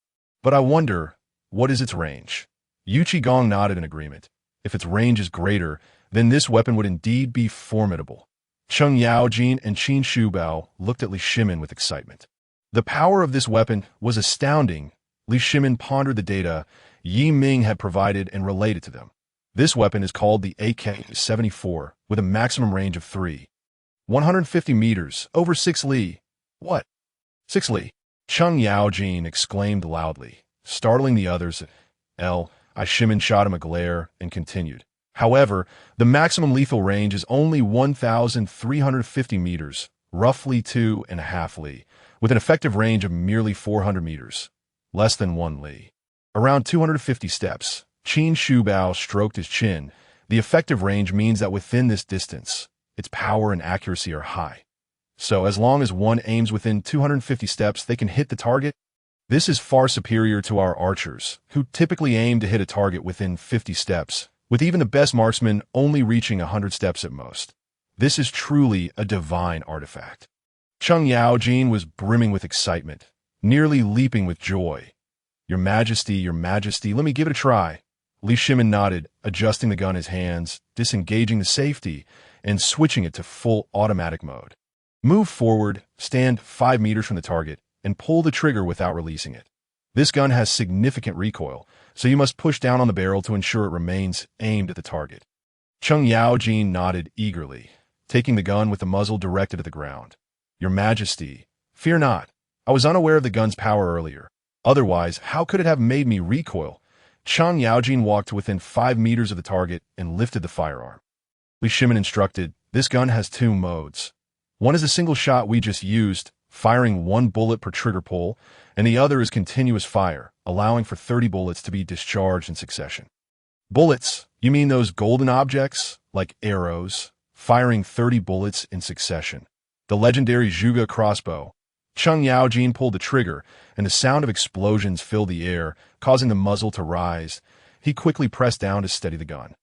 But I wonder, what is its range?" Yu Qigong nodded in agreement. "If its range is greater, then this weapon would indeed be formidable." Cheng Yaojin and Qin Shubao looked at Li Shimin with excitement. The power of this weapon was astounding. Li Shimin pondered the data Yi Ming had provided and related to them. This weapon is called the AK-74, with a maximum range of 150 meters, over 6 li. "What? 6 li?" Cheng Yaojin exclaimed loudly, startling the others. Shimin shot him a glare and continued. "However, the maximum lethal range is only 1,350 meters, roughly 2.5 li, with an effective range of merely 400 meters, less than 1 li. Around 250 steps." Qin Shubao stroked his chin. "The effective range means that within this distance, its power and accuracy are high. So as long as one aims within 250 steps, they can hit the target. This is far superior to our archers, who typically aim to hit a target within 50 steps, with even the best marksmen only reaching 100 steps at most. This is truly a divine artifact." Cheng Yaojin was brimming with excitement, nearly leaping with joy. Your Majesty, let me give it a try." Li Shimin nodded, adjusting the gun in his hands, disengaging the safety, and switching it to full automatic mode. "Move forward, stand 5 meters from the target, and pull the trigger without releasing it. This gun has significant recoil, so you must push down on the barrel to ensure it remains aimed at the target." Cheng Yaojin nodded eagerly, taking the gun with the muzzle directed at the ground. "Your Majesty, fear not. I was unaware of the gun's power earlier. Otherwise, how could it have made me recoil?" Cheng Yaojin walked to within 5 meters of the target and lifted the firearm. Li Shimin instructed, "This gun has 2 modes. One is a single shot we just used, firing 1 bullet per trigger pull, and the other is continuous fire, allowing for 30 bullets to be discharged in succession." "Bullets? You mean those golden objects, like arrows, firing 30 bullets in succession?" The legendary Zhuge crossbow. Cheng Yaojin pulled the trigger, and the sound of explosions filled the air, causing the muzzle to rise. He quickly pressed down to steady the gun.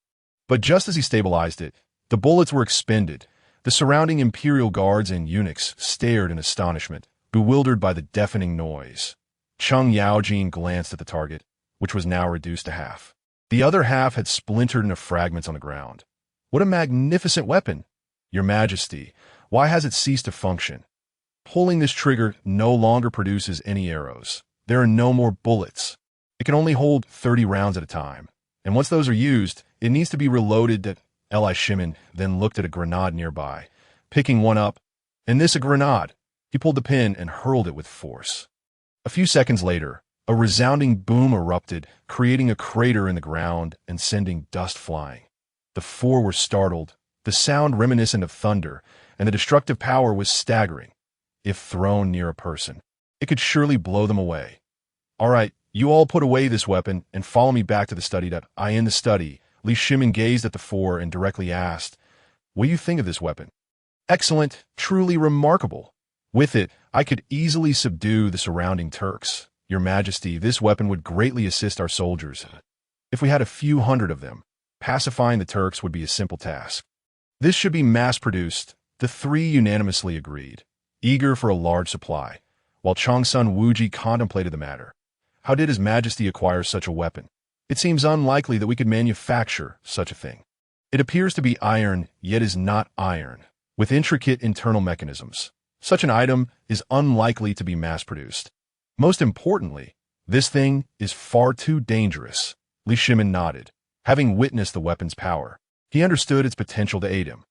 But just as he stabilized it, the bullets were expended. The surrounding imperial guards and eunuchs stared in astonishment, bewildered by the deafening noise. Cheng Yaojin glanced at the target, which was now reduced to half. The other half had splintered into fragments on the ground. "What a magnificent weapon! Your Majesty, why has it ceased to function?" "Pulling this trigger no longer produces any arrows. There are no more bullets. It can only hold 30 rounds at a time. And once those are used, it needs to be reloaded." Li Shimin then looked at a grenade nearby, picking one up. "And this a grenade." He pulled the pin and hurled it with force. A few seconds later, a resounding boom erupted, creating a crater in the ground and sending dust flying. The 4 were startled, the sound reminiscent of thunder, and the destructive power was staggering. If thrown near a person, it could surely blow them away. All right, you all put away this weapon and follow me back to the study. In the study, Li Shimin gazed at the four and directly asked, "What do you think of this weapon?" "Excellent, truly remarkable. With it, I could easily subdue the surrounding Turks. Your Majesty, this weapon would greatly assist our soldiers. If we had a few hundred of them, pacifying the Turks would be a simple task." "This should be mass-produced," the three unanimously agreed, eager for a large supply, while Changsun Wuji contemplated the matter. How did His Majesty acquire such a weapon? It seems unlikely that we could manufacture such a thing. It appears to be iron, yet is not iron, with intricate internal mechanisms. Such an item is unlikely to be mass-produced. Most importantly, this thing is far too dangerous. Li Shimin nodded. Having witnessed the weapon's power, he understood its potential to aid him.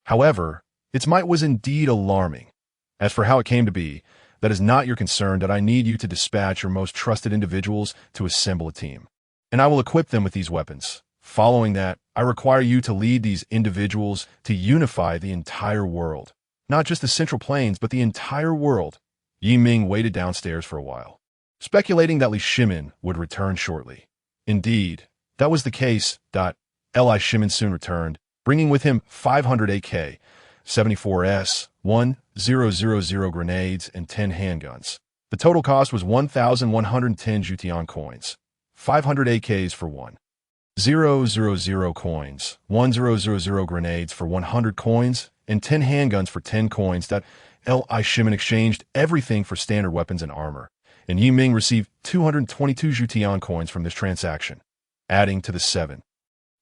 However, its might was indeed alarming. As for how it came to be, that is not your concern. That I need you to dispatch your most trusted individuals to assemble a team, and I will equip them with these weapons. Following that, I require you to lead these individuals to unify the entire world. Not just the Central Plains, but the entire world. Yi Ming waited downstairs for a while, speculating that Li Shimin would return shortly. Indeed, that was the case. Li Shimin soon returned, bringing with him 500 AK-74S, 1000 grenades, and 10 handguns. The total cost was 1,110 Jutian coins, 500 AKs for 1,000 coins, 1000 grenades for 100 coins, and 10 handguns for 10 coins. Li Shimin exchanged everything for standard weapons and armor, and Yi Ming received 222 Jutian coins from this transaction, adding to the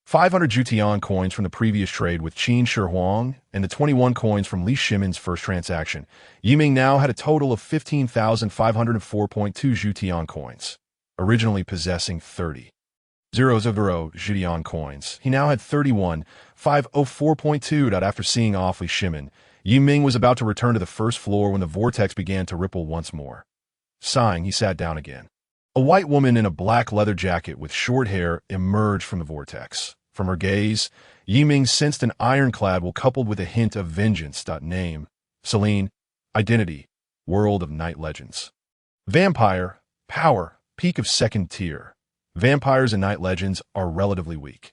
500 Jutian coins from the previous trade with Qin Shi Huang and the 21 coins from Li Shimin's first transaction. Yi Ming now had a total of 15,504.2 Jutian coins, originally possessing 30,000 Jutian coins. He now had 31,504.2. After seeing off Li Shimin, Yi Ming was about to return to the first floor when the vortex began to ripple once more. Sighing, he sat down again. A white woman in a black leather jacket with short hair emerged from the vortex. From her gaze, Yi Ming sensed an ironclad will coupled with a hint of vengeance. Name: Celine. Identity: World of Night Legends. Vampire. Power: Peak of second tier. Vampires and night legends are relatively weak.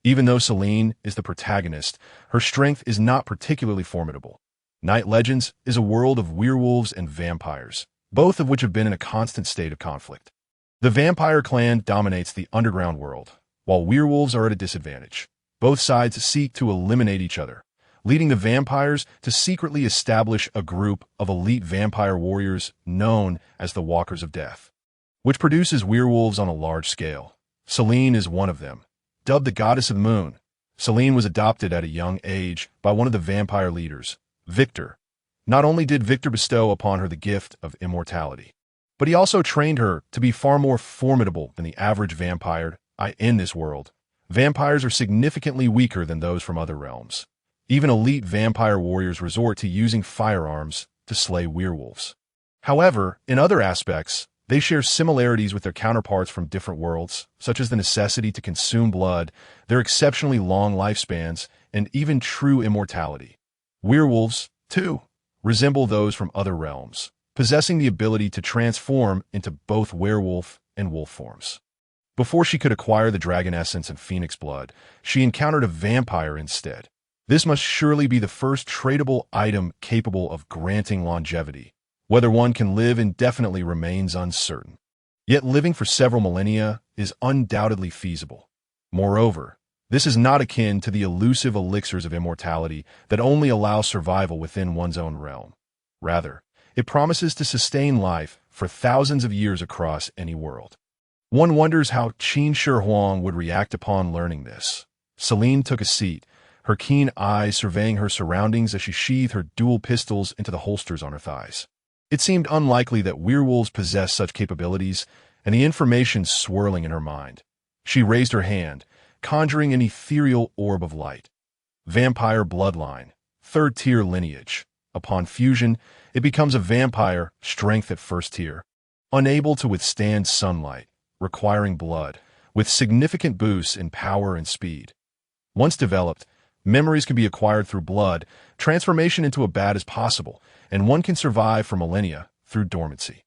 Even though Celine is the protagonist, her strength is not particularly formidable. Night Legends is a world of werewolves and vampires, both of which have been in a constant state of conflict. The vampire clan dominates the underground world, while werewolves are at a disadvantage. Both sides seek to eliminate each other, leading the vampires to secretly establish a group of elite vampire warriors known as the Walkers of Death, which produces werewolves on a large scale. Celine is one of them. Dubbed the Goddess of the Moon, Celine was adopted at a young age by one of the vampire leaders, Victor. Not only did Victor bestow upon her the gift of immortality, but he also trained her to be far more formidable than the average vampire. In this world, vampires are significantly weaker than those from other realms. Even elite vampire warriors resort to using firearms to slay werewolves. However, in other aspects, they share similarities with their counterparts from different worlds, such as the necessity to consume blood, their exceptionally long lifespans, and even true immortality. Werewolves, too, resemble those from other realms, possessing the ability to transform into both werewolf and wolf forms. Before she could acquire the dragon essence and phoenix blood, she encountered a vampire instead. This must surely be the first tradable item capable of granting longevity. Whether one can live indefinitely remains uncertain. Yet living for several millennia is undoubtedly feasible. Moreover, this is not akin to the elusive elixirs of immortality that only allow survival within one's own realm. Rather, it promises to sustain life for thousands of years across any world. One wonders how Qin Shi Huang would react upon learning this. Celine took a seat, her keen eyes surveying her surroundings as she sheathed her dual pistols into the holsters on her thighs. It seemed unlikely that werewolves possessed such capabilities, and the information swirling in her mind. She raised her hand, conjuring an ethereal orb of light. Vampire bloodline, third-tier lineage. Upon fusion, it becomes a vampire, strength at first tier. Unable to withstand sunlight, requiring blood, with significant boosts in power and speed. Once developed, Memories can be acquired through blood, transformation into a bat is possible, and one can survive for millennia through dormancy.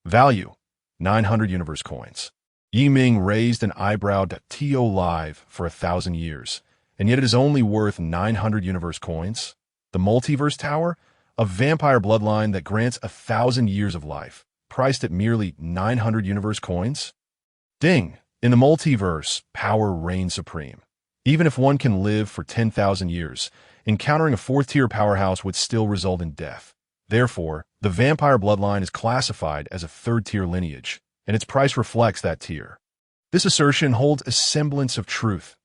Value: 900 universe coins. Yi Ming raised an eyebrow to T.O. live for 1,000 years, and yet it is only worth 900 universe coins? The Multiverse Tower? A vampire bloodline that grants 1,000 years of life, priced at merely 900 universe coins? Ding! In the multiverse, power reigns supreme. Even if one can live for 10,000 years, encountering a fourth-tier powerhouse would still result in death. Therefore, the vampire bloodline is classified as a third-tier lineage, and its price reflects that tier. This assertion holds a semblance of truth.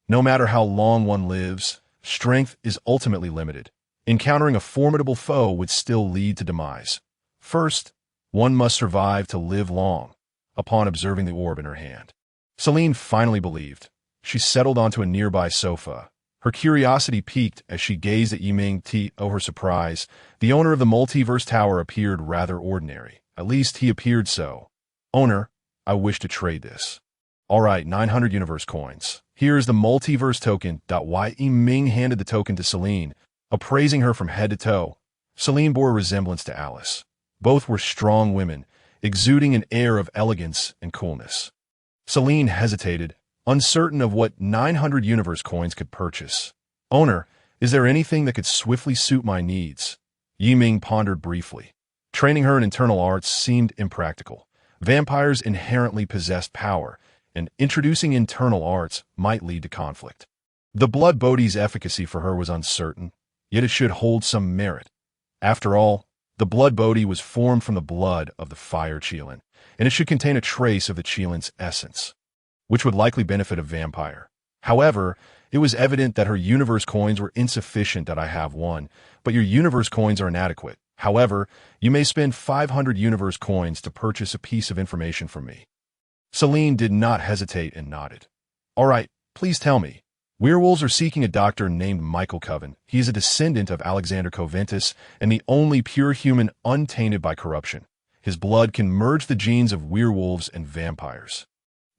No matter how long one lives, strength is ultimately limited. Encountering a formidable foe would still lead to demise. First, one must survive to live long. Upon observing the orb in her hand, Celine finally believed. She settled onto a nearby sofa. Her curiosity piqued as she gazed at Yi Ming. To her surprise, the owner of the Multiverse Tower appeared rather ordinary. At least he appeared so. Owner, I wish to trade this. All right, 900 universe coins. Here's the multiverse token. Yi Ming handed the token to Celine, appraising her from head to toe. Celine bore a resemblance to Alice. Both were strong women, exuding an air of elegance and coolness. Celine hesitated, uncertain of what 900 universe coins could purchase. Owner, is there anything that could swiftly suit my needs? Yi Ming pondered briefly. Training her in internal arts seemed impractical. Vampires inherently possessed power, and introducing internal arts might lead to conflict. The blood body's efficacy for her was uncertain, yet it should hold some merit. After all, the blood body was formed from the blood of the fire Qilin, and it should contain a trace of the Qilin's essence, which would likely benefit a vampire. However, it was evident that her universe coins were insufficient. I have one, but your universe coins are inadequate. However, you may spend 500 universe coins to purchase a piece of information from me. Celine did not hesitate and nodded. All right, please tell me. Werewolves are seeking a doctor named Michael Coven. He is a descendant of Alexander Coventus and the only pure human untainted by corruption. His blood can merge the genes of werewolves and vampires,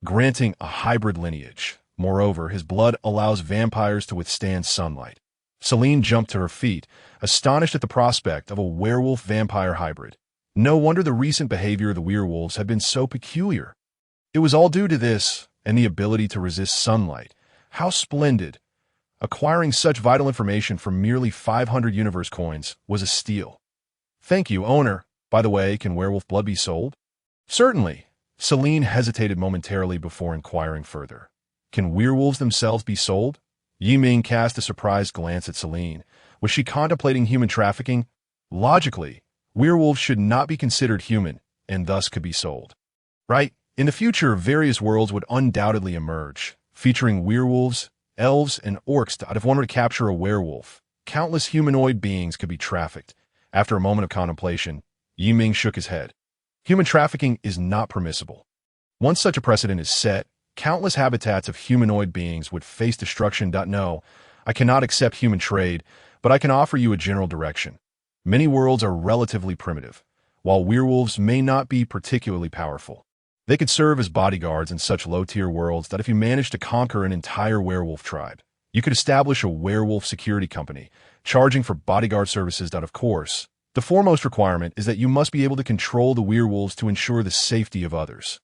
granting a hybrid lineage. Moreover, his blood allows vampires to withstand sunlight. Celine jumped to her feet, astonished at the prospect of a werewolf-vampire hybrid. No wonder the recent behavior of the werewolves had been so peculiar. It was all due to this and the ability to resist sunlight. How splendid! Acquiring such vital information for merely 500 universe coins was a steal. Thank you, owner. By the way, can werewolf blood be sold? Certainly. Celine hesitated momentarily before inquiring further. Can werewolves themselves be sold? Yi Ming cast a surprised glance at Celine. Was she contemplating human trafficking? Logically, werewolves should not be considered human, and thus could be sold. Right? In the future, various worlds would undoubtedly emerge, featuring werewolves, elves, and orcs. If one were to capture a werewolf, countless humanoid beings could be trafficked. After a moment of contemplation, Yi Ming shook his head. Human trafficking is not permissible. Once such a precedent is set, countless habitats of humanoid beings would face destruction. No, I cannot accept human trade, but I can offer you a general direction. Many worlds are relatively primitive, while werewolves may not be particularly powerful. They could serve as bodyguards in such low-tier worlds that if you managed to conquer an entire werewolf tribe, you could establish a werewolf security company, charging for bodyguard services. Of course, the foremost requirement is that you must be able to control the werewolves to ensure the safety of others.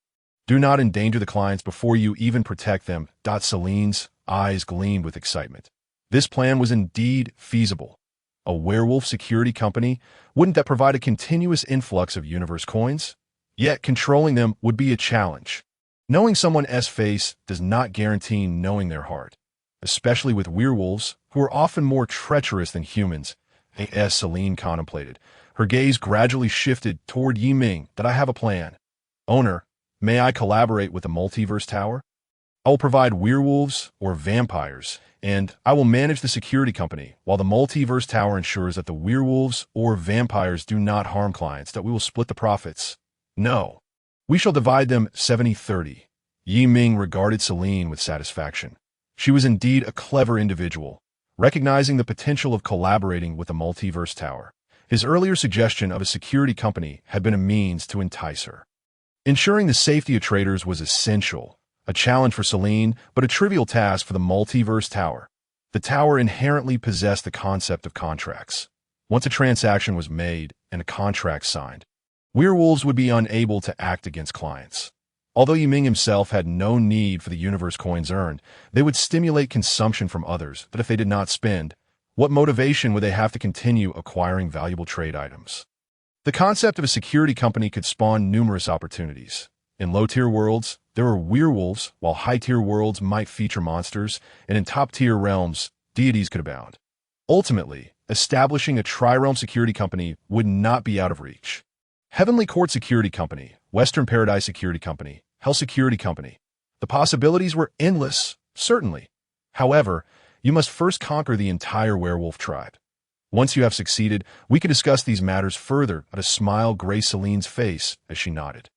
Do not endanger the clients before you even protect them. Celine's eyes gleamed with excitement. This plan was indeed feasible. A werewolf security company? Wouldn't that provide a continuous influx of universe coins? Yet controlling them would be a challenge. Knowing someone's face does not guarantee knowing their heart, especially with werewolves, who are often more treacherous than humans. As Celine contemplated, her gaze gradually shifted toward Yi Ming. I have a plan. Owner, may I collaborate with the Multiverse Tower? I will provide werewolves or vampires, and I will manage the security company, while the Multiverse Tower ensures that the werewolves or vampires do not harm clients. We will split the profits. No. We shall divide them 70-30. Yi Ming regarded Celine with satisfaction. She was indeed a clever individual, recognizing the potential of collaborating with the Multiverse Tower. His earlier suggestion of a security company had been a means to entice her. Ensuring the safety of traders was essential, a challenge for Celine, but a trivial task for the Multiverse Tower. The tower inherently possessed the concept of contracts. Once a transaction was made and a contract signed, werewolves would be unable to act against clients. Although Yiming himself had no need for the universe coins earned, they would stimulate consumption from others, but if they did not spend, what motivation would they have to continue acquiring valuable trade items? The concept of a security company could spawn numerous opportunities. In low-tier worlds, there were werewolves, while high-tier worlds might feature monsters, and in top-tier realms, deities could abound. Ultimately, establishing a tri-realm security company would not be out of reach. Heavenly Court Security Company, Western Paradise Security Company, Hell Security Company. The possibilities were endless, certainly. However, you must first conquer the entire werewolf tribe. Once you have succeeded, we can discuss these matters further. A smile graced Celine's face as she nodded.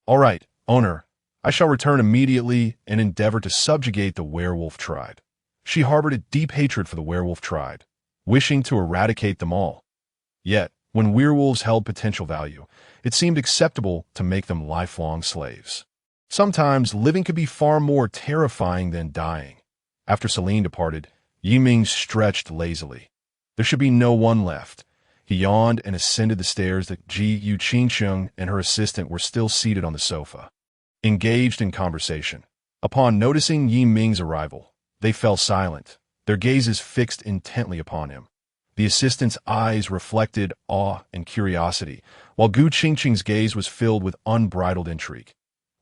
All right, owner, I shall return immediately and endeavor to subjugate the werewolf tribe. She harbored a deep hatred for the werewolf tribe, wishing to eradicate them all. Yet, when werewolves held potential value, it seemed acceptable to make them lifelong slaves. Sometimes living could be far more terrifying than dying. After Celine departed, Yiming stretched lazily. There should be no one left. He yawned and ascended the stairs that Ji Yuqingcheng and her assistant were still seated on the sofa, engaged in conversation. Upon noticing Yiming's arrival, they fell silent, their gazes fixed intently upon him. The assistant's eyes reflected awe and curiosity, while Gu Qingqing's gaze was filled with unbridled intrigue.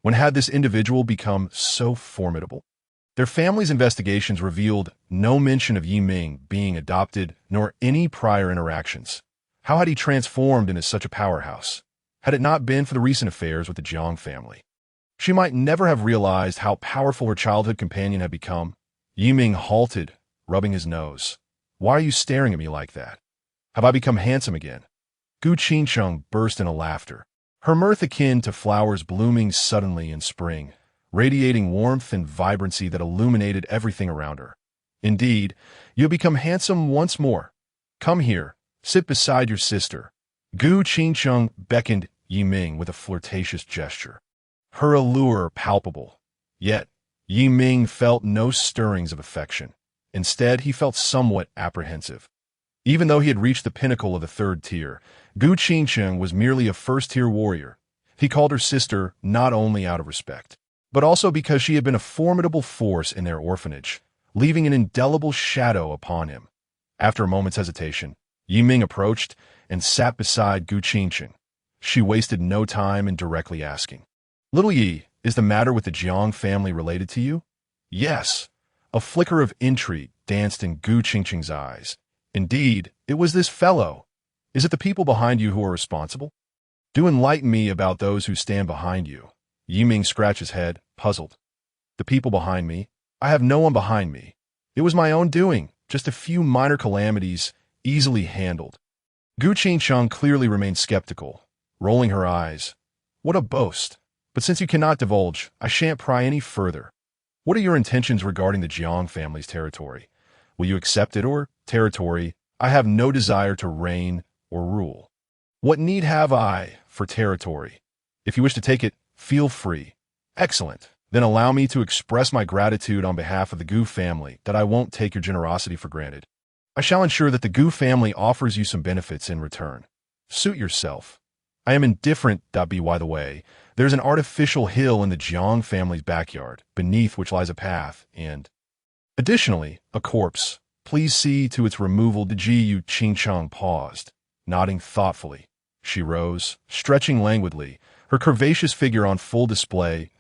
When had this individual become so formidable? Their family's investigations revealed no mention of Yiming being adopted, nor any prior interactions. How had he transformed into such a powerhouse? Had it not been for the recent affairs with the Jiang family, she might never have realized how powerful her childhood companion had become. Yiming halted, rubbing his nose. Why are you staring at me like that? Have I become handsome again? Gu Qingcheng burst into laughter, her mirth akin to flowers blooming suddenly in spring, radiating warmth and vibrancy that illuminated everything around her. Indeed, you have become handsome once more. Come here, sit beside your sister. Gu Qingcheng beckoned Yiming with a flirtatious gesture, her allure palpable. Yet, Yiming felt no stirrings of affection. Instead, he felt somewhat apprehensive. Even though he had reached the pinnacle of the third tier, Gu Qingcheng was merely a first-tier warrior. He called her sister not only out of respect, but also because she had been a formidable force in their orphanage, leaving an indelible shadow upon him. After a moment's hesitation, Yiming approached and sat beside Gu Qingcheng. She wasted no time in directly asking, "Little Yi, is the matter with the Jiang family related to you?" "Yes." A flicker of intrigue danced in Gu Qingcheng's eyes. "Indeed, it was this fellow. Is it the people behind you who are responsible? Do enlighten me about those who stand behind you." Yiming scratched his head, puzzled. "The people behind me? I have no one behind me. It was my own doing, just a few minor calamities, easily handled." Gu Qingcheng clearly remained skeptical, rolling her eyes. "What a boast. But since you cannot divulge, I shan't pry any further. What are your intentions regarding the Jiang family's territory? Will you accept it or territory? I have no desire to reign or rule. What need have I for territory? If you wish to take it, feel free." "Excellent. Then allow me to express my gratitude on behalf of the Gu family that I won't take your generosity for granted. I shall ensure that the Gu family offers you some benefits in return. Suit yourself. I am indifferent. By the way, there's an artificial hill in the Jiang family's backyard, beneath which lies a path, and additionally, a corpse. Please see to its removal." Ji Yuqingcheng paused, nodding thoughtfully. She rose, stretching languidly, her curvaceous figure on full display.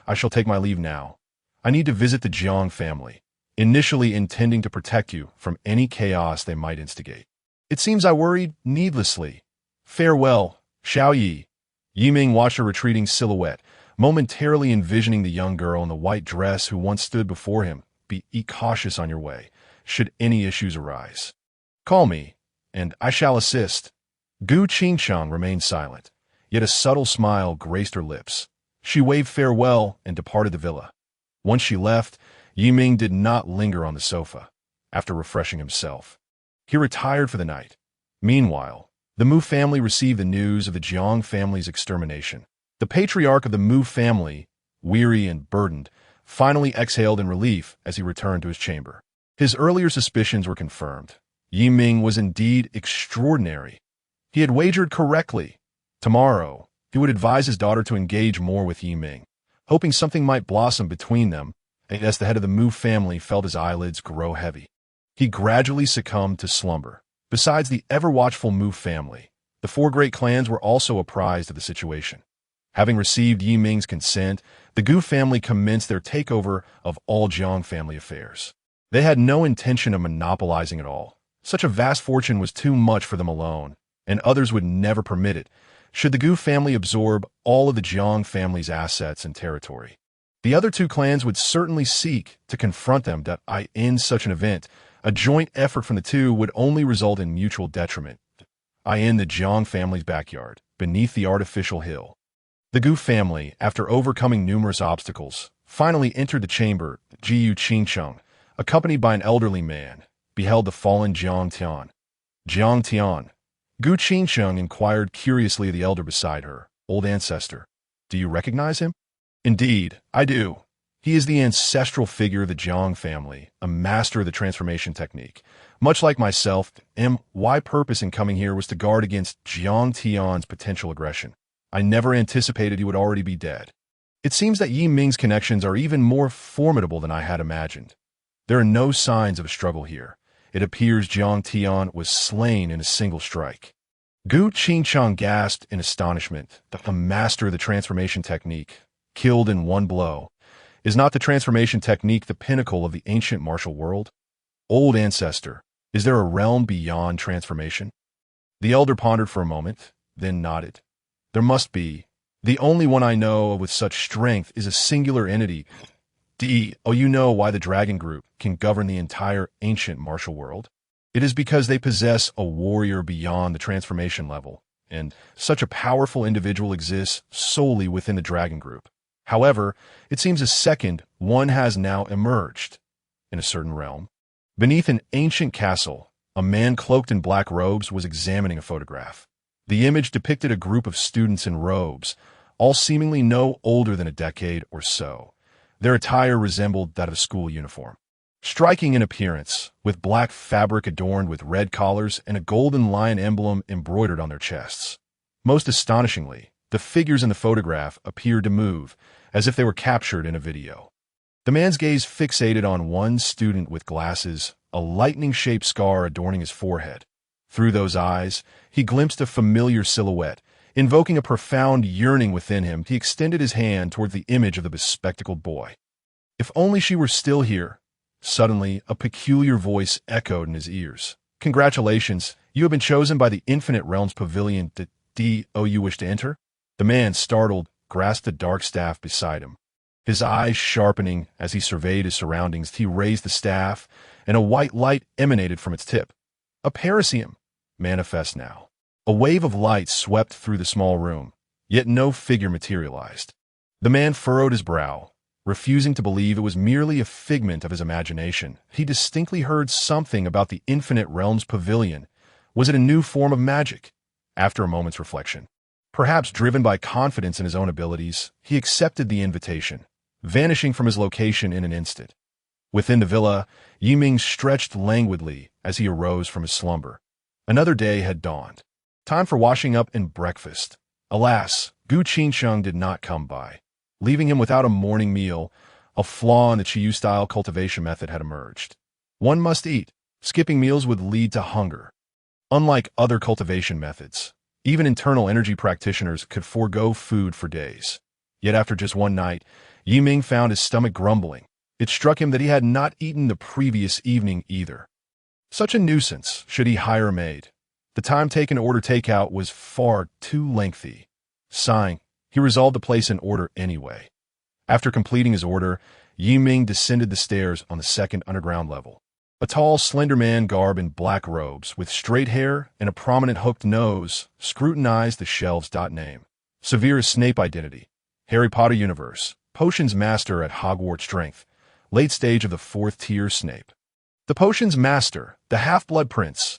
"I shall take my leave now. I need to visit the Jiang family, initially intending to protect you from any chaos they might instigate. It seems I worried needlessly. Farewell, Xiao Yi." Yiming watched her retreating silhouette, momentarily envisioning the young girl in the white dress who once stood before him. Be cautious on your way, should any issues arise. Call me, and I shall assist." Gu Qingcheng remained silent, yet a subtle smile graced her lips. She waved farewell and departed the villa. Once she left, Yiming did not linger on the sofa. After refreshing himself, he retired for the night. Meanwhile, the Mu family received the news of the Jiang family's extermination. The patriarch of the Mu family, weary and burdened, finally exhaled in relief as he returned to his chamber. His earlier suspicions were confirmed. Yi Ming was indeed extraordinary. He had wagered correctly. Tomorrow, he would advise his daughter to engage more with Yi Ming, hoping something might blossom between them, and as the head of the Mu family felt his eyelids grow heavy. He gradually succumbed to slumber. Besides the ever-watchful Mu family, the four great clans were also apprised of the situation. Having received Yi Ming's consent, the Gu family commenced their takeover of all Jiang family affairs. They had no intention of monopolizing it all. Such a vast fortune was too much for them alone, and others would never permit it, should the Gu family absorb all of the Jiang family's assets and territory. The other two clans would certainly seek to confront them in such an event. A joint effort from the two would only result in mutual detriment. In the Jiang family's backyard, beneath the artificial hill. The Gu family, after overcoming numerous obstacles, finally entered the chamber. Jiu Qingcheng, accompanied by an elderly man, beheld the fallen Jiang Tian. Jiang Tian. Gu Qingcheng inquired curiously of the elder beside her. Old ancestor, do you recognize him? Indeed, I do. He is the ancestral figure of the Jiang family, a master of the transformation technique. Much like myself, my purpose in coming here was to guard against Jiang Tian's potential aggression. I never anticipated he would already be dead. It seems that Yi Ming's connections are even more formidable than I had imagined. There are no signs of a struggle here. It appears Jiang Tian was slain in a single strike. Gu Qingcheng gasped in astonishment. The master of the transformation technique, killed in one blow. Is not the transformation technique the pinnacle of the ancient martial world? Old ancestor, is there a realm beyond transformation? The elder pondered for a moment, then nodded. There must be. The only one I know of with such strength is a singular entity. You know why the Dragon Group can govern the entire ancient martial world? It is because they possess a warrior beyond the transformation level, and such a powerful individual exists solely within the Dragon Group. However, it seems a second one has now emerged in a certain realm. Beneath an ancient castle, a man cloaked in black robes was examining a photograph. The image depicted a group of students in robes, all seemingly no older than a decade or so. Their attire resembled that of a school uniform. Striking in appearance, with black fabric adorned with red collars and a golden lion emblem embroidered on their chests. Most astonishingly, the figures in the photograph appeared to move, as if they were captured in a video. The man's gaze fixated on one student with glasses, a lightning-shaped scar adorning his forehead. Through those eyes, he glimpsed a familiar silhouette. Invoking a profound yearning within him, he extended his hand toward the image of the bespectacled boy. If only she were still here. Suddenly, a peculiar voice echoed in his ears. Congratulations, you have been chosen by the Infinite Realms Pavilion. You wish to enter? The man, startled, grasped the dark staff beside him. His eyes sharpening as he surveyed his surroundings, he raised the staff, and a white light emanated from its tip. A parasium, manifest now. A wave of light swept through the small room, yet no figure materialized. The man furrowed his brow, refusing to believe it was merely a figment of his imagination. He distinctly heard something about the Infinite Realms Pavilion. Was it a new form of magic? After a moment's reflection, perhaps driven by confidence in his own abilities, he accepted the invitation, vanishing from his location in an instant. Within the villa, Yi Ming stretched languidly as he arose from his slumber. Another day had dawned. Time for washing up and breakfast. Alas, Gu Qingcheng did not come by. Leaving him without a morning meal, a flaw in the Qiyu-style cultivation method had emerged. One must eat. Skipping meals would lead to hunger. Unlike other cultivation methods, even internal energy practitioners could forego food for days. Yet after just one night, Yi Ming found his stomach grumbling. It struck him that he had not eaten the previous evening either. Such a nuisance should he hire a maid. The time taken to order takeout was far too lengthy. Sighing, he resolved to place an order anyway. After completing his order, Yi Ming descended the stairs on the second underground level. A tall, slender man garbed in black robes, with straight hair and a prominent hooked nose, scrutinized the shelves. Name: Severus Snape identity. Harry Potter universe. Potions master at Hogwarts strength. Late stage of the 4th tier Snape. The potions master, the Half-Blood Prince.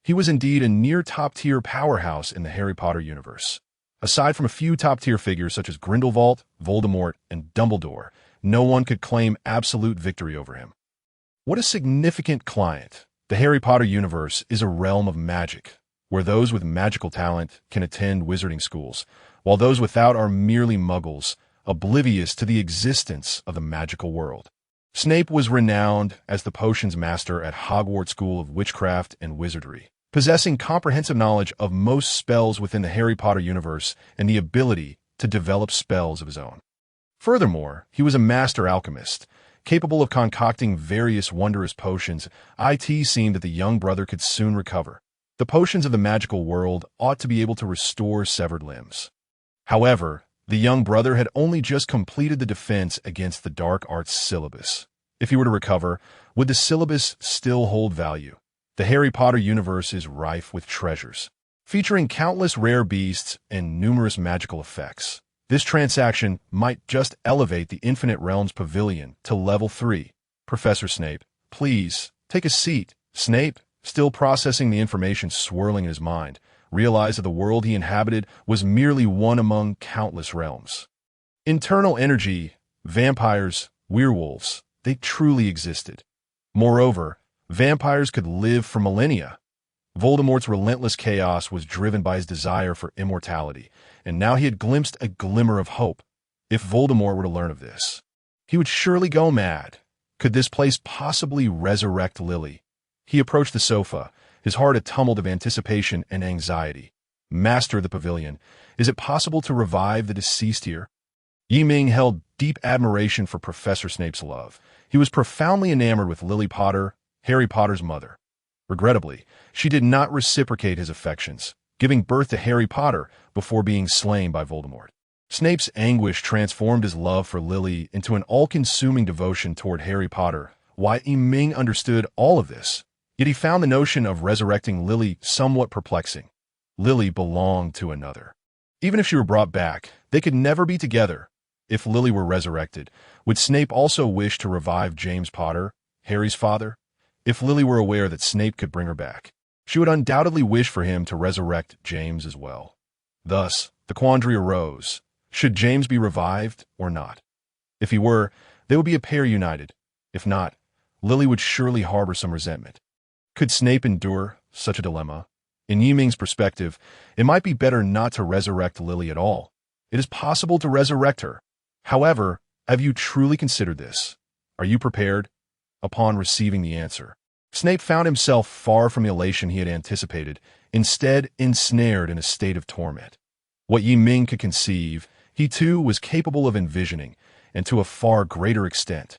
He was indeed a near top-tier powerhouse in the Harry Potter universe. Aside from a few top-tier figures such as Grindelwald, Voldemort, and Dumbledore, no one could claim absolute victory over him. What a significant client. The Harry Potter universe is a realm of magic, where those with magical talent can attend wizarding schools, while those without are merely muggles, oblivious to the existence of the magical world. Snape was renowned as the potions master at Hogwarts School of Witchcraft and Wizardry, possessing comprehensive knowledge of most spells within the Harry Potter universe and the ability to develop spells of his own. Furthermore, he was a master alchemist, capable of concocting various wondrous potions. It seemed that the young brother could soon recover. The potions of the magical world ought to be able to restore severed limbs. However, the young brother had only just completed the defense against the dark arts syllabus. If he were to recover, would the syllabus still hold value? The Harry Potter universe is rife with treasures, featuring countless rare beasts and numerous magical effects. This transaction might just elevate the Infinite Realms Pavilion to level 3. Professor Snape, please, take a seat. Snape, still processing the information swirling in his mind, realized that the world he inhabited was merely one among countless realms. Internal energy, vampires, werewolves, they truly existed. Moreover, vampires could live for millennia. Voldemort's relentless chaos was driven by his desire for immortality, and now he had glimpsed a glimmer of hope. If Voldemort were to learn of this, he would surely go mad. Could this place possibly resurrect Lily? He approached the sofa, his heart a tumult of anticipation and anxiety. Master of the pavilion, is it possible to revive the deceased here? Yi Ming held deep admiration for Professor Snape's love. He was profoundly enamored with Lily Potter, Harry Potter's mother. Regrettably, she did not reciprocate his affections, giving birth to Harry Potter before being slain by Voldemort. Snape's anguish transformed his love for Lily into an all-consuming devotion toward Harry Potter. Yi Ming understood all of this, yet he found the notion of resurrecting Lily somewhat perplexing. Lily belonged to another. Even if she were brought back, they could never be together. If Lily were resurrected, would Snape also wish to revive James Potter, Harry's father? If Lily were aware that Snape could bring her back, she would undoubtedly wish for him to resurrect James as well. Thus, the quandary arose. Should James be revived or not? If he were, they would be a pair united. If not, Lily would surely harbor some resentment. Could Snape endure such a dilemma? In Yi Ming's perspective, it might be better not to resurrect Lily at all. It is possible to resurrect her. However, have you truly considered this? Are you prepared? Upon receiving the answer, Snape found himself far from the elation he had anticipated, instead ensnared in a state of torment. What Yi Ming could conceive, he too was capable of envisioning, and to a far greater extent.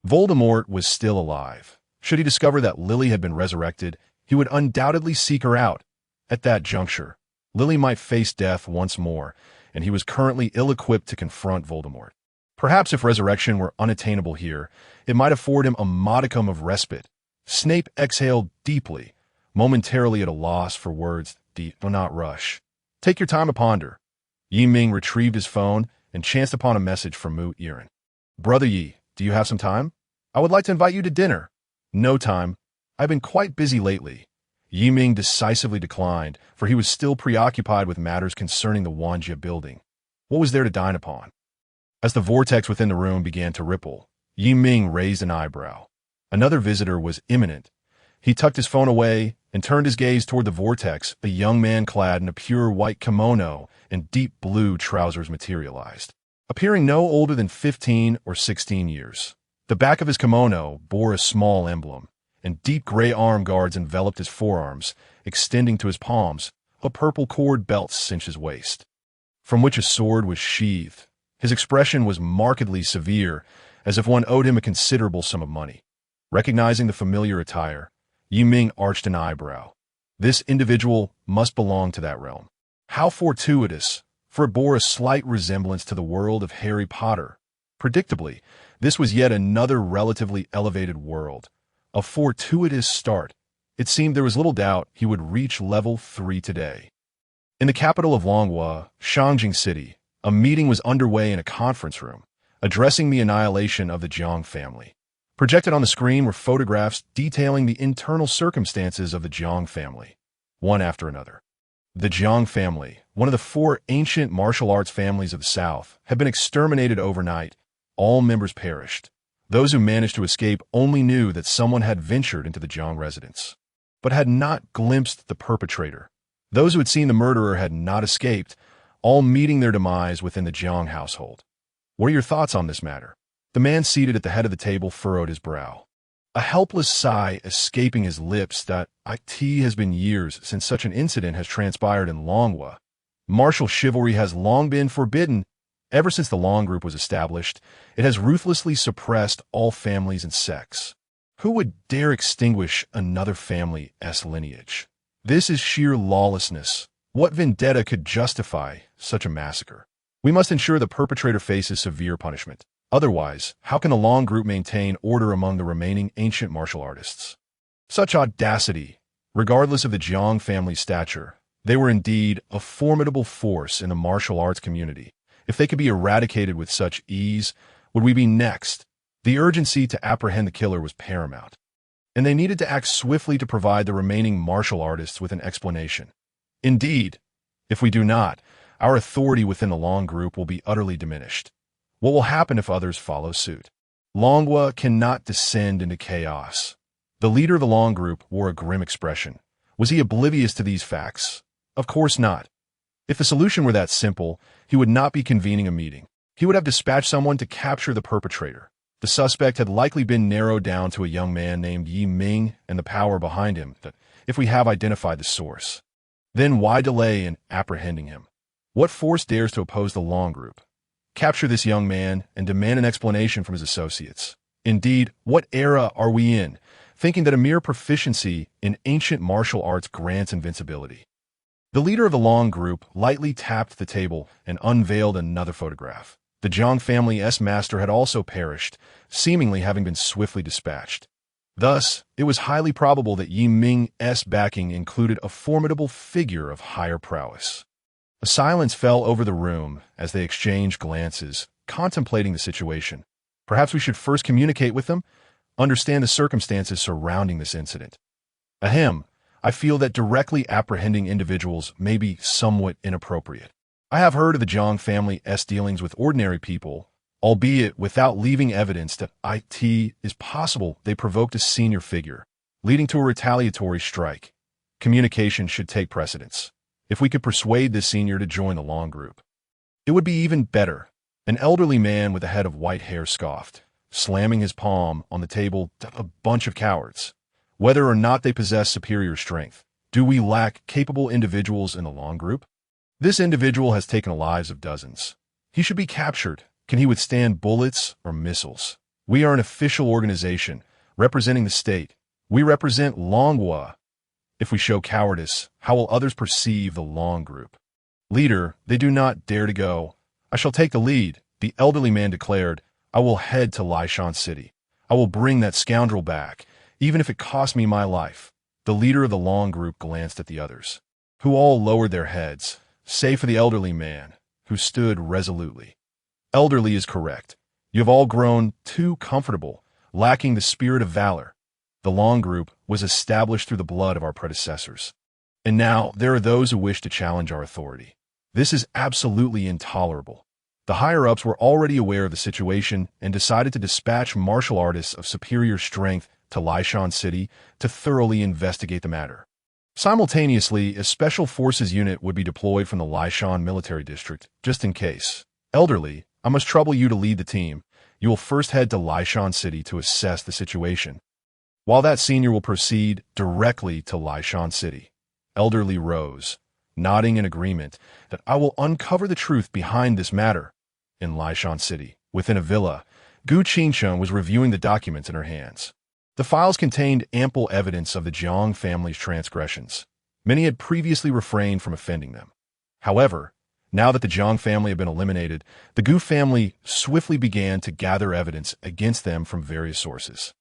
Voldemort was still alive. Should he discover that Lily had been resurrected, he would undoubtedly seek her out. At that juncture, Lily might face death once more, and he was currently ill-equipped to confront Voldemort. Perhaps if resurrection were unattainable here, it might afford him a modicum of respite. Snape exhaled deeply, momentarily at a loss for words. Do not rush. Take your time to ponder. Yi Ming retrieved his phone and chanced upon a message from Mu Yiren. Brother Yi, do you have some time? I would like to invite you to dinner. No time. I've been quite busy lately. Yi Ming decisively declined, for he was still preoccupied with matters concerning the Wanjia building. What was there to dine upon? As the vortex within the room began to ripple, Yi Ming raised an eyebrow. Another visitor was imminent. He tucked his phone away and turned his gaze toward the vortex. A young man clad in a pure white kimono and deep blue trousers materialized, appearing no older than 15 or 16 years. The back of his kimono bore a small emblem, and deep gray arm guards enveloped his forearms, extending to his palms. A purple cord belt cinched his waist, from which a sword was sheathed. His expression was markedly severe, as if one owed him a considerable sum of money. Recognizing the familiar attire, Yi Ming arched an eyebrow. This individual must belong to that realm. How fortuitous, for it bore a slight resemblance to the world of Harry Potter. Predictably, this was yet another relatively elevated world. A fortuitous start. It seemed there was little doubt he would reach level 3 today. In the capital of Longhua, Shangjing City, a meeting was underway in a conference room, addressing the annihilation of the Jiang family. Projected on the screen were photographs detailing the internal circumstances of the Jiang family, one after another. The Jiang family, one of the 4 ancient martial arts families of the South, had been exterminated overnight. All members perished. Those who managed to escape only knew that someone had ventured into the Jiang residence, but had not glimpsed the perpetrator. Those who had seen the murderer had not escaped, all meeting their demise within the Jiang household. What are your thoughts on this matter? The man seated at the head of the table furrowed his brow, a helpless sigh escaping his lips. That it has been years since such an incident has transpired in Longhua. Martial chivalry has long been forbidden. Ever since the Long Group was established, it has ruthlessly suppressed all families and sects. Who would dare extinguish another family's lineage? This is sheer lawlessness. What vendetta could justify such a massacre? We must ensure the perpetrator faces severe punishment. Otherwise, how can the Long Group maintain order among the remaining ancient martial artists? Such audacity! Regardless of the Jiang family's stature, they were indeed a formidable force in the martial arts community. If they could be eradicated with such ease, would we be next? The urgency to apprehend the killer was paramount, and they needed to act swiftly to provide the remaining martial artists with an explanation. Indeed, if we do not, our authority within the Long Group will be utterly diminished. What will happen if others follow suit? Longhua cannot descend into chaos. The leader of the Long Group wore a grim expression. Was he oblivious to these facts? Of course not. If the solution were that simple, he would not be convening a meeting. He would have dispatched someone to capture the perpetrator. The suspect had likely been narrowed down to a young man named Yi Ming and the power behind him, that if we have identified the source. Then why delay in apprehending him? What force dares to oppose the Long Group? Capture this young man and demand an explanation from his associates. Indeed, what era are we in, thinking that a mere proficiency in ancient martial arts grants invincibility? The leader of the Long Group lightly tapped the table and unveiled another photograph. The Jiang family's master had also perished, seemingly having been swiftly dispatched. Thus, it was highly probable that Yi Ming's backing included a formidable figure of higher prowess. A silence fell over the room as they exchanged glances, contemplating the situation. Perhaps we should first communicate with them, understand the circumstances surrounding this incident. Ahem. I feel that directly apprehending individuals may be somewhat inappropriate. I have heard of the Jiang family's dealings with ordinary people, albeit without leaving evidence that it is possible they provoked a senior figure, leading to a retaliatory strike. Communication should take precedence. If we could persuade this senior to join the Long Group, it would be even better. An elderly man with a head of white hair scoffed, slamming his palm on the table. A bunch of cowards. Whether or not they possess superior strength, do we lack capable individuals in the Long Group? This individual has taken the lives of dozens. He should be captured. Can he withstand bullets or missiles? We are an official organization, representing the state. We represent Longhua. If we show cowardice, how will others perceive the Long Group? Leader, they do not dare to go. I shall take the lead, the elderly man declared. I will head to Lishan City. I will bring that scoundrel back, even if it costs me my life. The leader of the Long Group glanced at the others, who all lowered their heads, save for the elderly man, who stood resolutely. Elderly is correct. You have all grown too comfortable, lacking the spirit of valor. The Long Group was established through the blood of our predecessors. And now there are those who wish to challenge our authority. This is absolutely intolerable. The higher-ups were already aware of the situation and decided to dispatch martial artists of superior strength to Lishan City to thoroughly investigate the matter. Simultaneously, a special forces unit would be deployed from the Lishan military district, just in case. Elderly, I must trouble you to lead the team. You will first head to Lishan City to assess the situation, while that senior will proceed directly to Lishan City. Elderly rose, nodding in agreement that I will uncover the truth behind this matter. In Lishan City, within a villa, Gu Qingcheng was reviewing the documents in her hands. The files contained ample evidence of the Jiang family's transgressions. Many had previously refrained from offending them. However, now that the Jiang family had been eliminated, the Gu family swiftly began to gather evidence against them from various sources.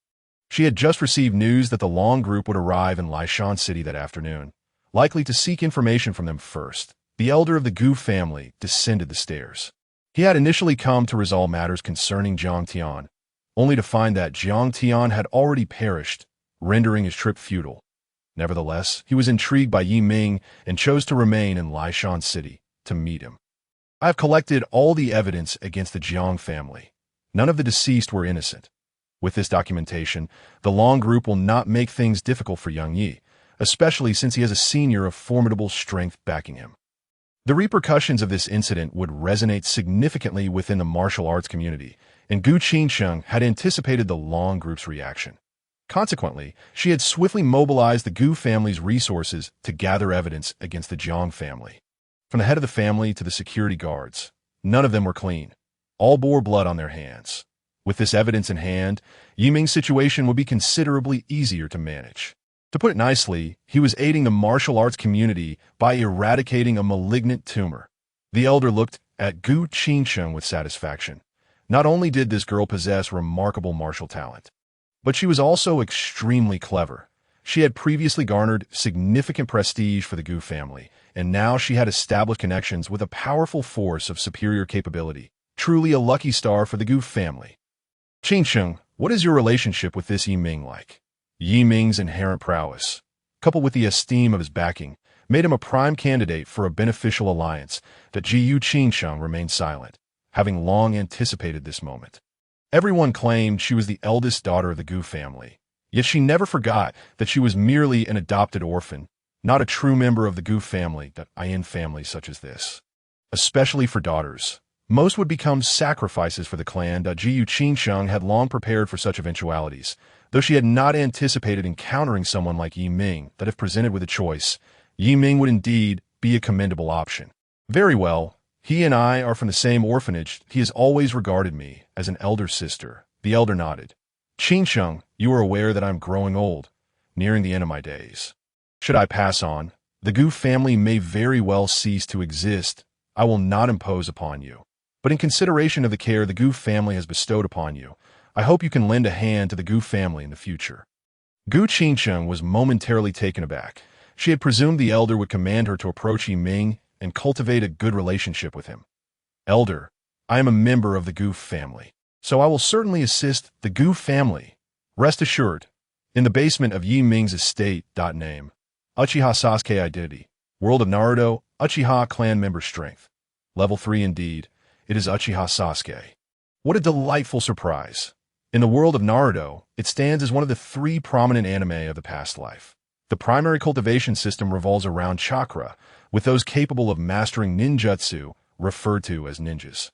She had just received news that the Long Group would arrive in Lishan City that afternoon. Likely to seek information from them first, the elder of the Gu family descended the stairs. He had initially come to resolve matters concerning Jiang Tian, only to find that Jiang Tian had already perished, rendering his trip futile. Nevertheless, he was intrigued by Yi Ming and chose to remain in Lishan City to meet him. I have collected all the evidence against the Jiang family. None of the deceased were innocent. With this documentation, the Long group will not make things difficult for young Yi, especially since he has a senior of formidable strength backing him. The repercussions of this incident would resonate significantly within the martial arts community, and Gu Qingsheng had anticipated the Long group's reaction. Consequently, she had swiftly mobilized the Gu family's resources to gather evidence against the Jiang family. From the head of the family to the security guards, none of them were clean. All bore blood on their hands. With this evidence in hand, Yi Ming's situation would be considerably easier to manage. To put it nicely, he was aiding the martial arts community by eradicating a malignant tumor. The elder looked at Gu Qingsheng with satisfaction. Not only did this girl possess remarkable martial talent, but she was also extremely clever. She had previously garnered significant prestige for the Gu family, and now she had established connections with a powerful force of superior capability. Truly a lucky star for the Gu family. Qingsheng, what is your relationship with this Yi Ming like? Yi Ming's inherent prowess, coupled with the esteem of his backing, made him a prime candidate for a beneficial alliance. That Jiyu Qingsheng remained silent, having long anticipated this moment. Everyone claimed she was the eldest daughter of the Gu family, yet she never forgot that she was merely an adopted orphan, not a true member of the Gu family, that Ayin family such as this. Especially for daughters, most would become sacrifices for the clan. Jiyu Qingsheng had long prepared for such eventualities, though she had not anticipated encountering someone like Yi Ming, that if presented with a choice, Yi Ming would indeed be a commendable option. Very well. He and I are from the same orphanage. He has always regarded me as an elder sister. The elder nodded. Qingsheng, you are aware that I'm growing old, nearing the end of my days. Should I pass on, the Gu family may very well cease to exist. I will not impose upon you. But in consideration of the care the Gu family has bestowed upon you, I hope you can lend a hand to the Gu family in the future. Gu Qingsheng was momentarily taken aback. She had presumed the elder would command her to approach Yi Ming and cultivate a good relationship with him. Elder, I am a member of the Gu family, so I will certainly assist the Gu family. Rest assured, in the basement of Yi Ming's estate. Name, Uchiha Sasuke identity, world of Naruto, Uchiha clan member strength. Level 3 indeed, it is Uchiha Sasuke. What a delightful surprise. In the world of Naruto, it stands as one of the 3 prominent anime of the past life. The primary cultivation system revolves around chakra, with those capable of mastering ninjutsu, referred to as ninjas.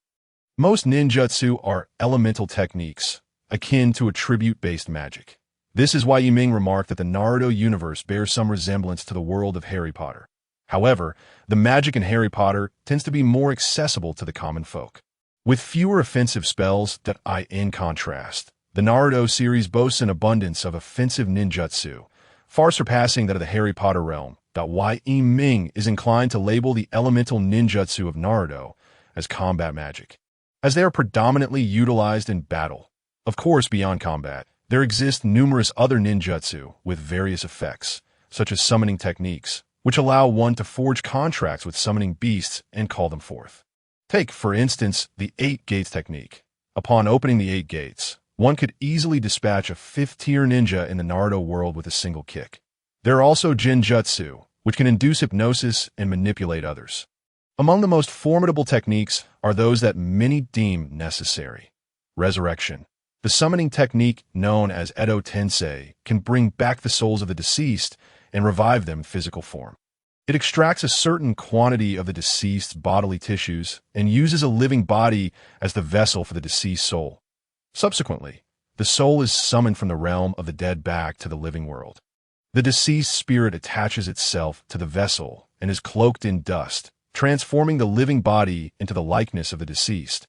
Most ninjutsu are elemental techniques, akin to attribute-based magic. This is why Yi Ming remarked that the Naruto universe bears some resemblance to the world of Harry Potter. However, the magic in Harry Potter tends to be more accessible to the common folk, with fewer offensive spells. In contrast, the Naruto series boasts an abundance of offensive ninjutsu, far surpassing that of the Harry Potter realm. Why Yi Ming is inclined to label the elemental ninjutsu of Naruto as combat magic, as they are predominantly utilized in battle. Of course, beyond combat, there exist numerous other ninjutsu with various effects, such as summoning techniques, which allow one to forge contracts with summoning beasts and call them forth. Take, for instance, the 8 gates technique. Upon opening the 8 gates, one could easily dispatch a 5th-tier ninja in the Naruto world with a single kick. There are also genjutsu, which can induce hypnosis and manipulate others. Among the most formidable techniques are those that many deem necessary. Resurrection. The summoning technique known as Edo Tensei can bring back the souls of the deceased and revive them in physical form. It extracts a certain quantity of the deceased's bodily tissues and uses a living body as the vessel for the deceased soul. Subsequently, the soul is summoned from the realm of the dead back to the living world. The deceased spirit attaches itself to the vessel and is cloaked in dust, transforming the living body into the likeness of the deceased.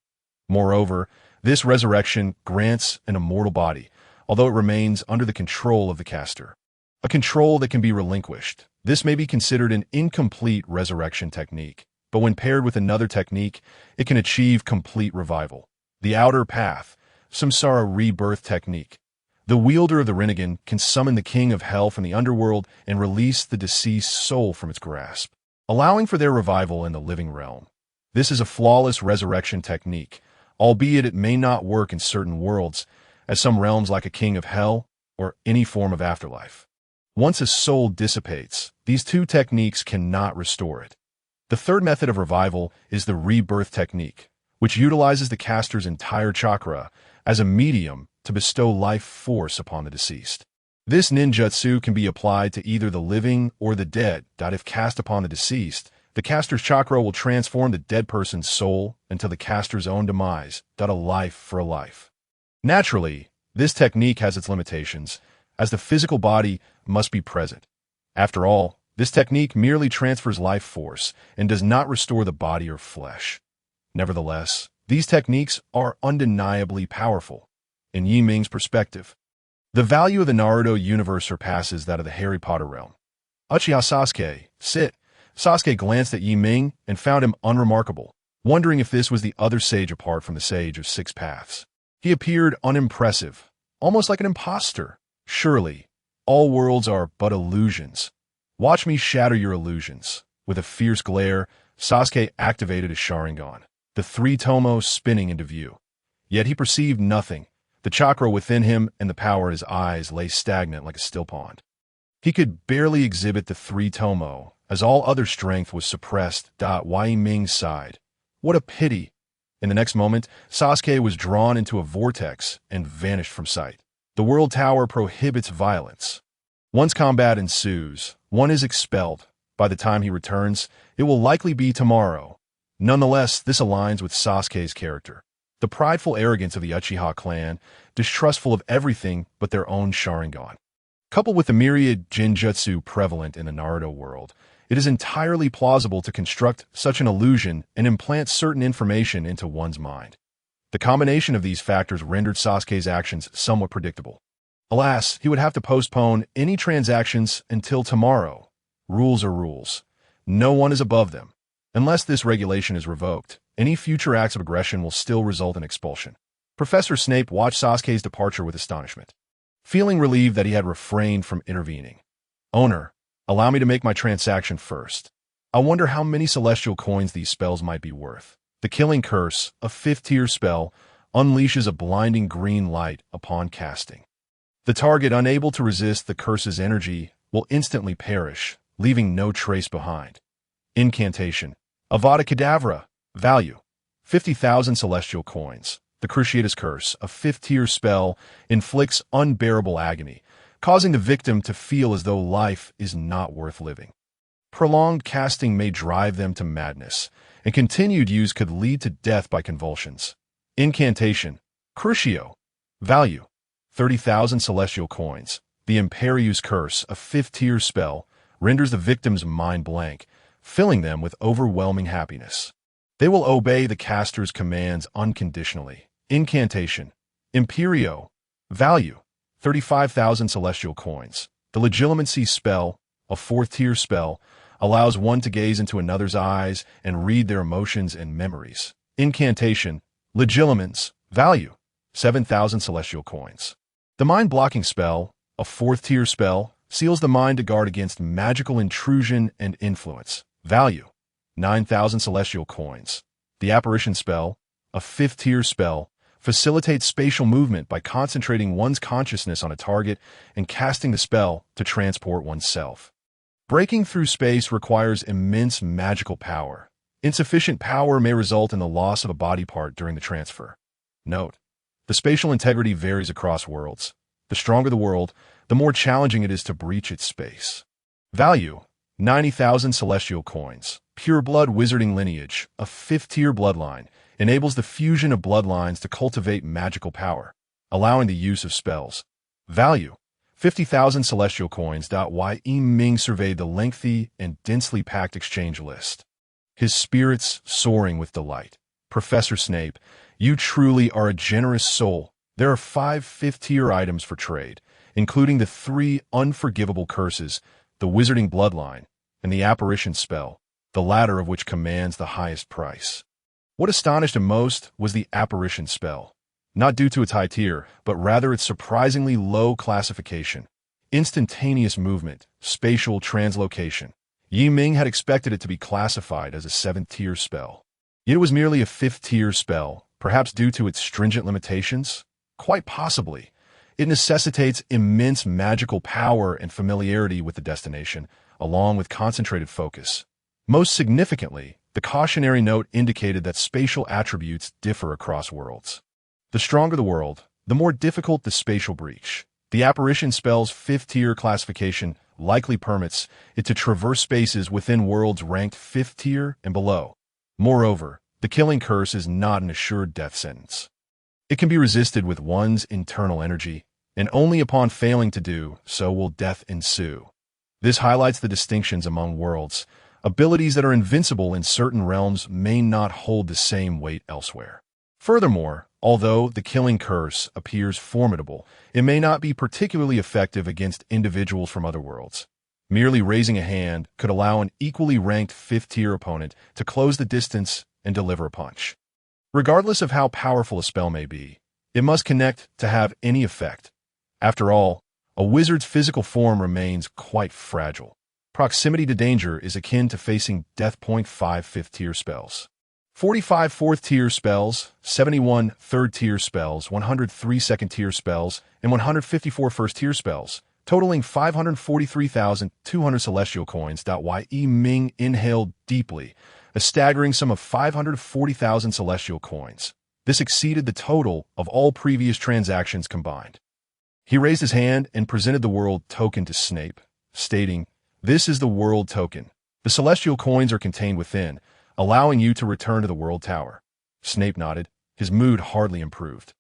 Moreover, this resurrection grants an immortal body, although it remains under the control of the caster. A control that can be relinquished. This may be considered an incomplete resurrection technique, but when paired with another technique, it can achieve complete revival. The outer path, Samsara rebirth technique. The wielder of the Rinnegan can summon the king of hell from the underworld and release the deceased soul from its grasp, allowing for their revival in the living realm. This is a flawless resurrection technique, albeit it may not work in certain worlds, as some realms like a king of hell or any form of afterlife. Once a soul dissipates, these 2 techniques cannot restore it. The third method of revival is the rebirth technique, which utilizes the caster's entire chakra, as a medium to bestow life force upon the deceased. This ninjutsu can be applied to either the living or the dead. If cast upon the deceased, the caster's chakra will transform the dead person's soul until the caster's own demise. A life for a life. Naturally, this technique has its limitations, as the physical body must be present. After all, this technique merely transfers life force and does not restore the body or flesh. Nevertheless, these techniques are undeniably powerful. In Yi Ming's perspective, the value of the Naruto universe surpasses that of the Harry Potter realm. Uchiha Sasuke, sit. Sasuke glanced at Yi Ming and found him unremarkable, wondering if this was the other sage apart from the sage of six paths. He appeared unimpressive, almost like an imposter. Surely, all worlds are but illusions. Watch me shatter your illusions. With a fierce glare, Sasuke activated his Sharingan, the three tomos spinning into view. Yet he perceived nothing. The chakra within him and the power in his eyes lay stagnant like a still pond. He could barely exhibit the three tomo, as all other strength was suppressed. Yi Ming sighed. What a pity! In the next moment, Sasuke was drawn into a vortex and vanished from sight. The World Tower prohibits violence. Once combat ensues, one is expelled. By the time he returns, it will likely be tomorrow. Nonetheless, this aligns with Sasuke's character. The prideful arrogance of the Uchiha clan, distrustful of everything but their own Sharingan. Coupled with the myriad Jinjutsu prevalent in the Naruto world, it is entirely plausible to construct such an illusion and implant certain information into one's mind. The combination of these factors rendered Sasuke's actions somewhat predictable. Alas, he would have to postpone any transactions until tomorrow. Rules are rules. No one is above them. Unless this regulation is revoked, any future acts of aggression will still result in expulsion. Professor Snape watched Sasuke's departure with astonishment, feeling relieved that he had refrained from intervening. Owner, allow me to make my transaction first. I wonder how many celestial coins these spells might be worth. The Killing Curse, a 5th-tier spell, unleashes a blinding green light upon casting. The target, unable to resist the curse's energy, will instantly perish, leaving no trace behind. Incantation. Avada Kedavra. Value. 50,000 celestial coins. The Cruciatus Curse, a 5th-tier spell, inflicts unbearable agony, causing the victim to feel as though life is not worth living. Prolonged casting may drive them to madness, and continued use could lead to death by convulsions. Incantation. Crucio. Value. 30,000 celestial coins. The Imperial's Curse, a 5th-tier spell, renders the victim's mind blank, filling them with overwhelming happiness. They will obey the caster's commands unconditionally. Incantation. Imperio. Value. 35,000 celestial coins. The Legilimency spell, a 4th-tier spell, allows one to gaze into another's eyes and read their emotions and memories. Incantation. Legilimens. Value. 7,000 celestial coins. The mind-blocking spell, a 4th-tier spell, seals the mind to guard against magical intrusion and influence. Value. 9,000 celestial coins. The apparition spell, a 5th-tier spell, facilitates spatial movement by concentrating one's consciousness on a target and casting the spell to transport oneself. Breaking through space requires immense magical power. Insufficient power may result in the loss of a body part during the transfer. Note: the spatial integrity varies across worlds. The stronger the world, the more challenging it is to breach its space. Value: 90,000 celestial coins. Pure Blood Wizarding Lineage, a 5th-tier bloodline, enables the fusion of bloodlines to cultivate magical power, allowing the use of spells. Value: 50,000 celestial coins. Yi Ming surveyed the lengthy and densely packed exchange list, his spirits soaring with delight. Professor Snape, you truly are a generous soul. There are 5 5th-tier items for trade, including the 3 unforgivable curses, the Wizarding Bloodline, and the Apparition spell, the latter of which commands the highest price. What astonished him most was the Apparition spell, not due to its high tier, but rather its surprisingly low classification. Instantaneous movement, spatial translocation. Yi Ming had expected it to be classified as a 7th-tier spell. Yet it was merely a 5th-tier spell, perhaps due to its stringent limitations? Quite possibly. It necessitates immense magical power and familiarity with the destination, along with concentrated focus. Most significantly, the cautionary note indicated that spatial attributes differ across worlds. The stronger the world, the more difficult the spatial breach. The apparition spell's 5th tier classification likely permits it to traverse spaces within worlds ranked 5th tier and below. Moreover, the killing curse is not an assured death sentence. It can be resisted with one's internal energy, and only upon failing to do so will death ensue. This highlights the distinctions among worlds. Abilities that are invincible in certain realms may not hold the same weight elsewhere. Furthermore, although the killing curse appears formidable, it may not be particularly effective against individuals from other worlds. Merely raising a hand could allow an equally ranked 5th tier opponent to close the distance and deliver a punch. Regardless of how powerful a spell may be, it must connect to have any effect. After all, a wizard's physical form remains quite fragile. Proximity to danger is akin to facing death. 5 5th tier spells, 45 4th tier spells, 71 3rd tier spells, 103 2nd tier spells, and 154 1st tier spells, totaling 543,200 celestial coins. Yi Ming inhaled deeply, a staggering sum of 540,000 celestial coins. This exceeded the total of all previous transactions combined. He raised his hand and presented the world token to Snape, stating, "This is the world token. The celestial coins are contained within, allowing you to return to the world tower." Snape nodded, his mood hardly improved.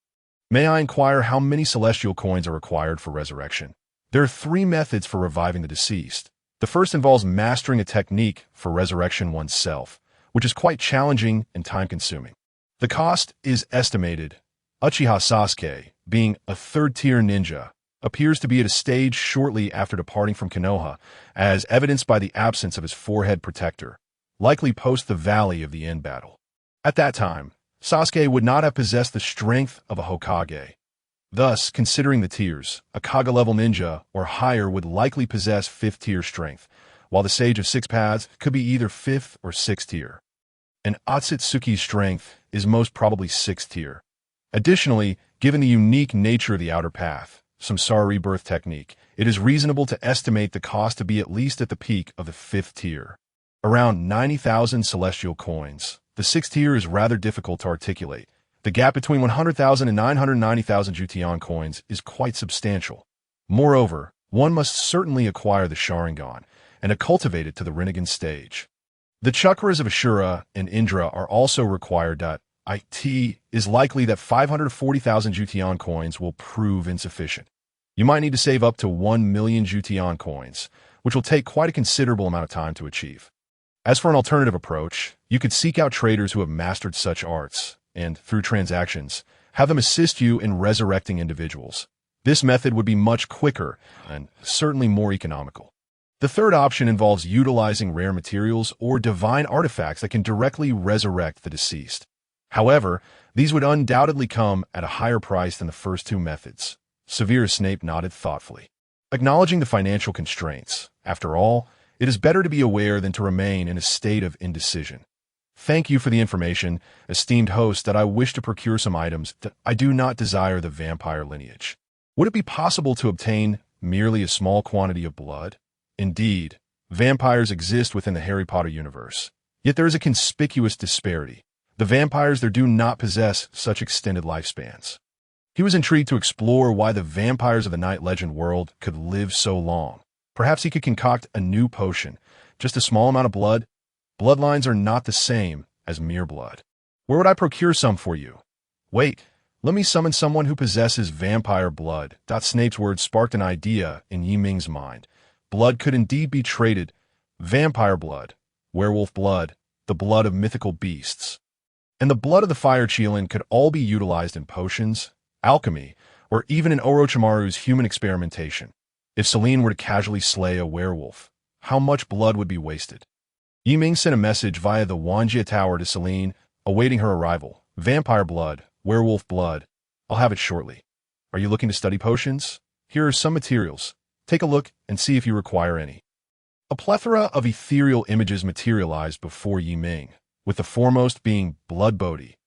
"May I inquire how many celestial coins are required for resurrection?" There are 3 methods for reviving the deceased. The first involves mastering a technique for resurrection oneself, which is quite challenging and time-consuming. The cost is estimated. Uchiha Sasuke, being a 3rd tier ninja, appears to be at a stage shortly after departing from Konoha, as evidenced by the absence of his forehead protector, likely post the Valley of the End battle. At that time, Sasuke would not have possessed the strength of a Hokage. Thus, considering the tiers, a Kage-level ninja or higher would likely possess 5th tier strength, while the Sage of 6 Paths could be either 5th or 6th tier. And Otsutsuki's strength is most probably 6th tier. Additionally, given the unique nature of the outer path, Samsara rebirth technique, it is reasonable to estimate the cost to be at least at the peak of the 5th tier. Around 90,000 celestial coins. The 6th tier is rather difficult to articulate. The gap between 100,000 and 990,000 Jutian coins is quite substantial. Moreover, one must certainly acquire the Sharingan and cultivate it to the Rinnegan stage. The chakras of Ashura and Indra are also required. It is likely that 540,000 Jutian coins will prove insufficient. You might need to save up to 1 million Jutian coins, which will take quite a considerable amount of time to achieve. As for an alternative approach, you could seek out traders who have mastered such arts, and, through transactions, have them assist you in resurrecting individuals. This method would be much quicker and certainly more economical. The third option involves utilizing rare materials or divine artifacts that can directly resurrect the deceased. However, these would undoubtedly come at a higher price than the first 2 methods. Severus Snape nodded thoughtfully. Acknowledging the financial constraints, after all, it is better to be aware than to remain in a state of indecision. Thank you for the information, esteemed host, that I wish to procure some items that I do not desire the vampire lineage. Would it be possible to obtain merely a small quantity of blood? Indeed, vampires exist within the Harry Potter universe, yet there is a conspicuous disparity. The vampires there do not possess such extended lifespans. He was intrigued to explore why the vampires of the Night Legend world could live so long. Perhaps he could concoct a new potion, just a small amount of blood. Bloodlines are not the same as mere blood. Where would I procure some for you? Wait, let me summon someone who possesses vampire blood. Snape's words sparked an idea in Yi Ming's mind. Blood could indeed be traded. Vampire blood, werewolf blood, the blood of mythical beasts, and the blood of the fire Qilin could all be utilized in potions, alchemy, or even in Orochimaru's human experimentation. If Selene were to casually slay a werewolf, how much blood would be wasted? Yi Ming sent a message via the Wanjie Tower to Selene, awaiting her arrival. Vampire blood, werewolf blood. I'll have it shortly. Are you looking to study potions? Here are some materials. Take a look and see if you require any. A plethora of ethereal images materialized before Yi Ming, with the foremost being Blood Bodhi.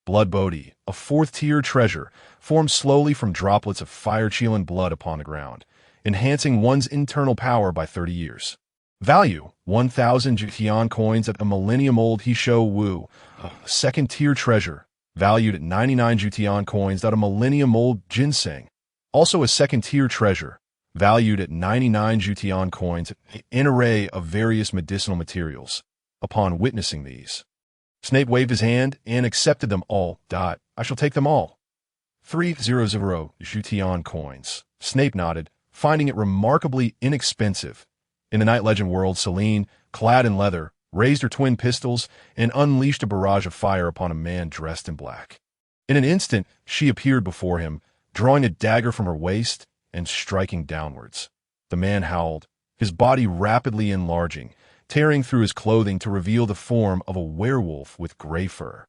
Blood Bodhi, a 4th tier treasure, formed slowly from droplets of fire Qilin blood upon the ground, enhancing one's internal power by 30 years. Value, 1,000 Jutian coins at a millennium-old Hisho Wu, a 2nd tier treasure. valued at 99 Jution coins. A millennium-old ginseng, also a second-tier treasure, valued at 99 Jution coins, an array of various medicinal materials. Upon witnessing these, Snape waved his hand and accepted them all. I shall take them all. 300 Jution coins. Snape nodded, finding it remarkably inexpensive. In the Night Legend world, Selene, clad in leather, raised her twin pistols and unleashed a barrage of fire upon a man dressed in black. In an instant, she appeared before him, drawing a dagger from her waist and striking downwards. The man howled, his body rapidly enlarging, tearing through his clothing to reveal the form of a werewolf with gray fur.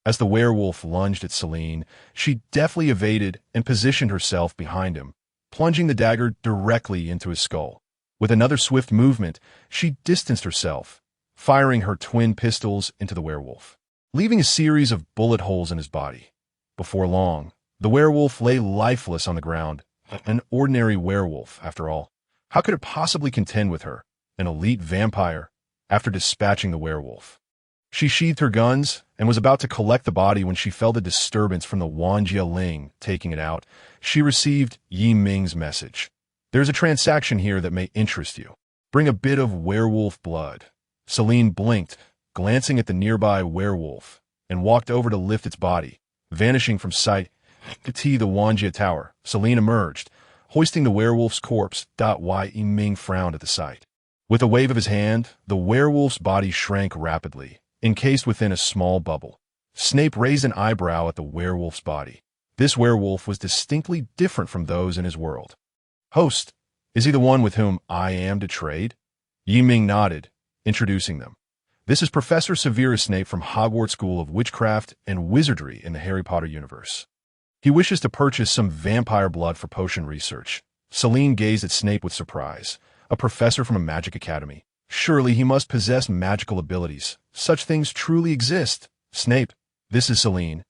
As the werewolf lunged at Selene, she deftly evaded and positioned herself behind him, plunging the dagger directly into his skull. With another swift movement, she distanced herself, firing her twin pistols into the werewolf, leaving a series of bullet holes in his body. Before long, the werewolf lay lifeless on the ground. An ordinary werewolf, after all. How could it possibly contend with her, an elite vampire, after dispatching the werewolf? She sheathed her guns and was about to collect the body when she felt a disturbance from the Wanjia Ling taking it out. She received Yi Ming's message. There's a transaction here that may interest you. Bring a bit of werewolf blood. Selene blinked, glancing at the nearby werewolf, and walked over to lift its body, vanishing from sight. To the Wanjia Tower, Selene emerged, hoisting the werewolf's corpse. Yi Ming frowned at the sight. With a wave of his hand, the werewolf's body shrank rapidly, encased within a small bubble. Snape raised an eyebrow at the werewolf's body. This werewolf was distinctly different from those in his world. Host, is he the one with whom I am to trade? Yi Ming nodded, introducing them. This is Professor Severus Snape from Hogwarts School of Witchcraft and Wizardry in the Harry Potter universe. He wishes to purchase some vampire blood for potion research. Selene gazed at Snape with surprise. A professor from a magic academy. Surely he must possess magical abilities. Such things truly exist. Snape, this is Selene,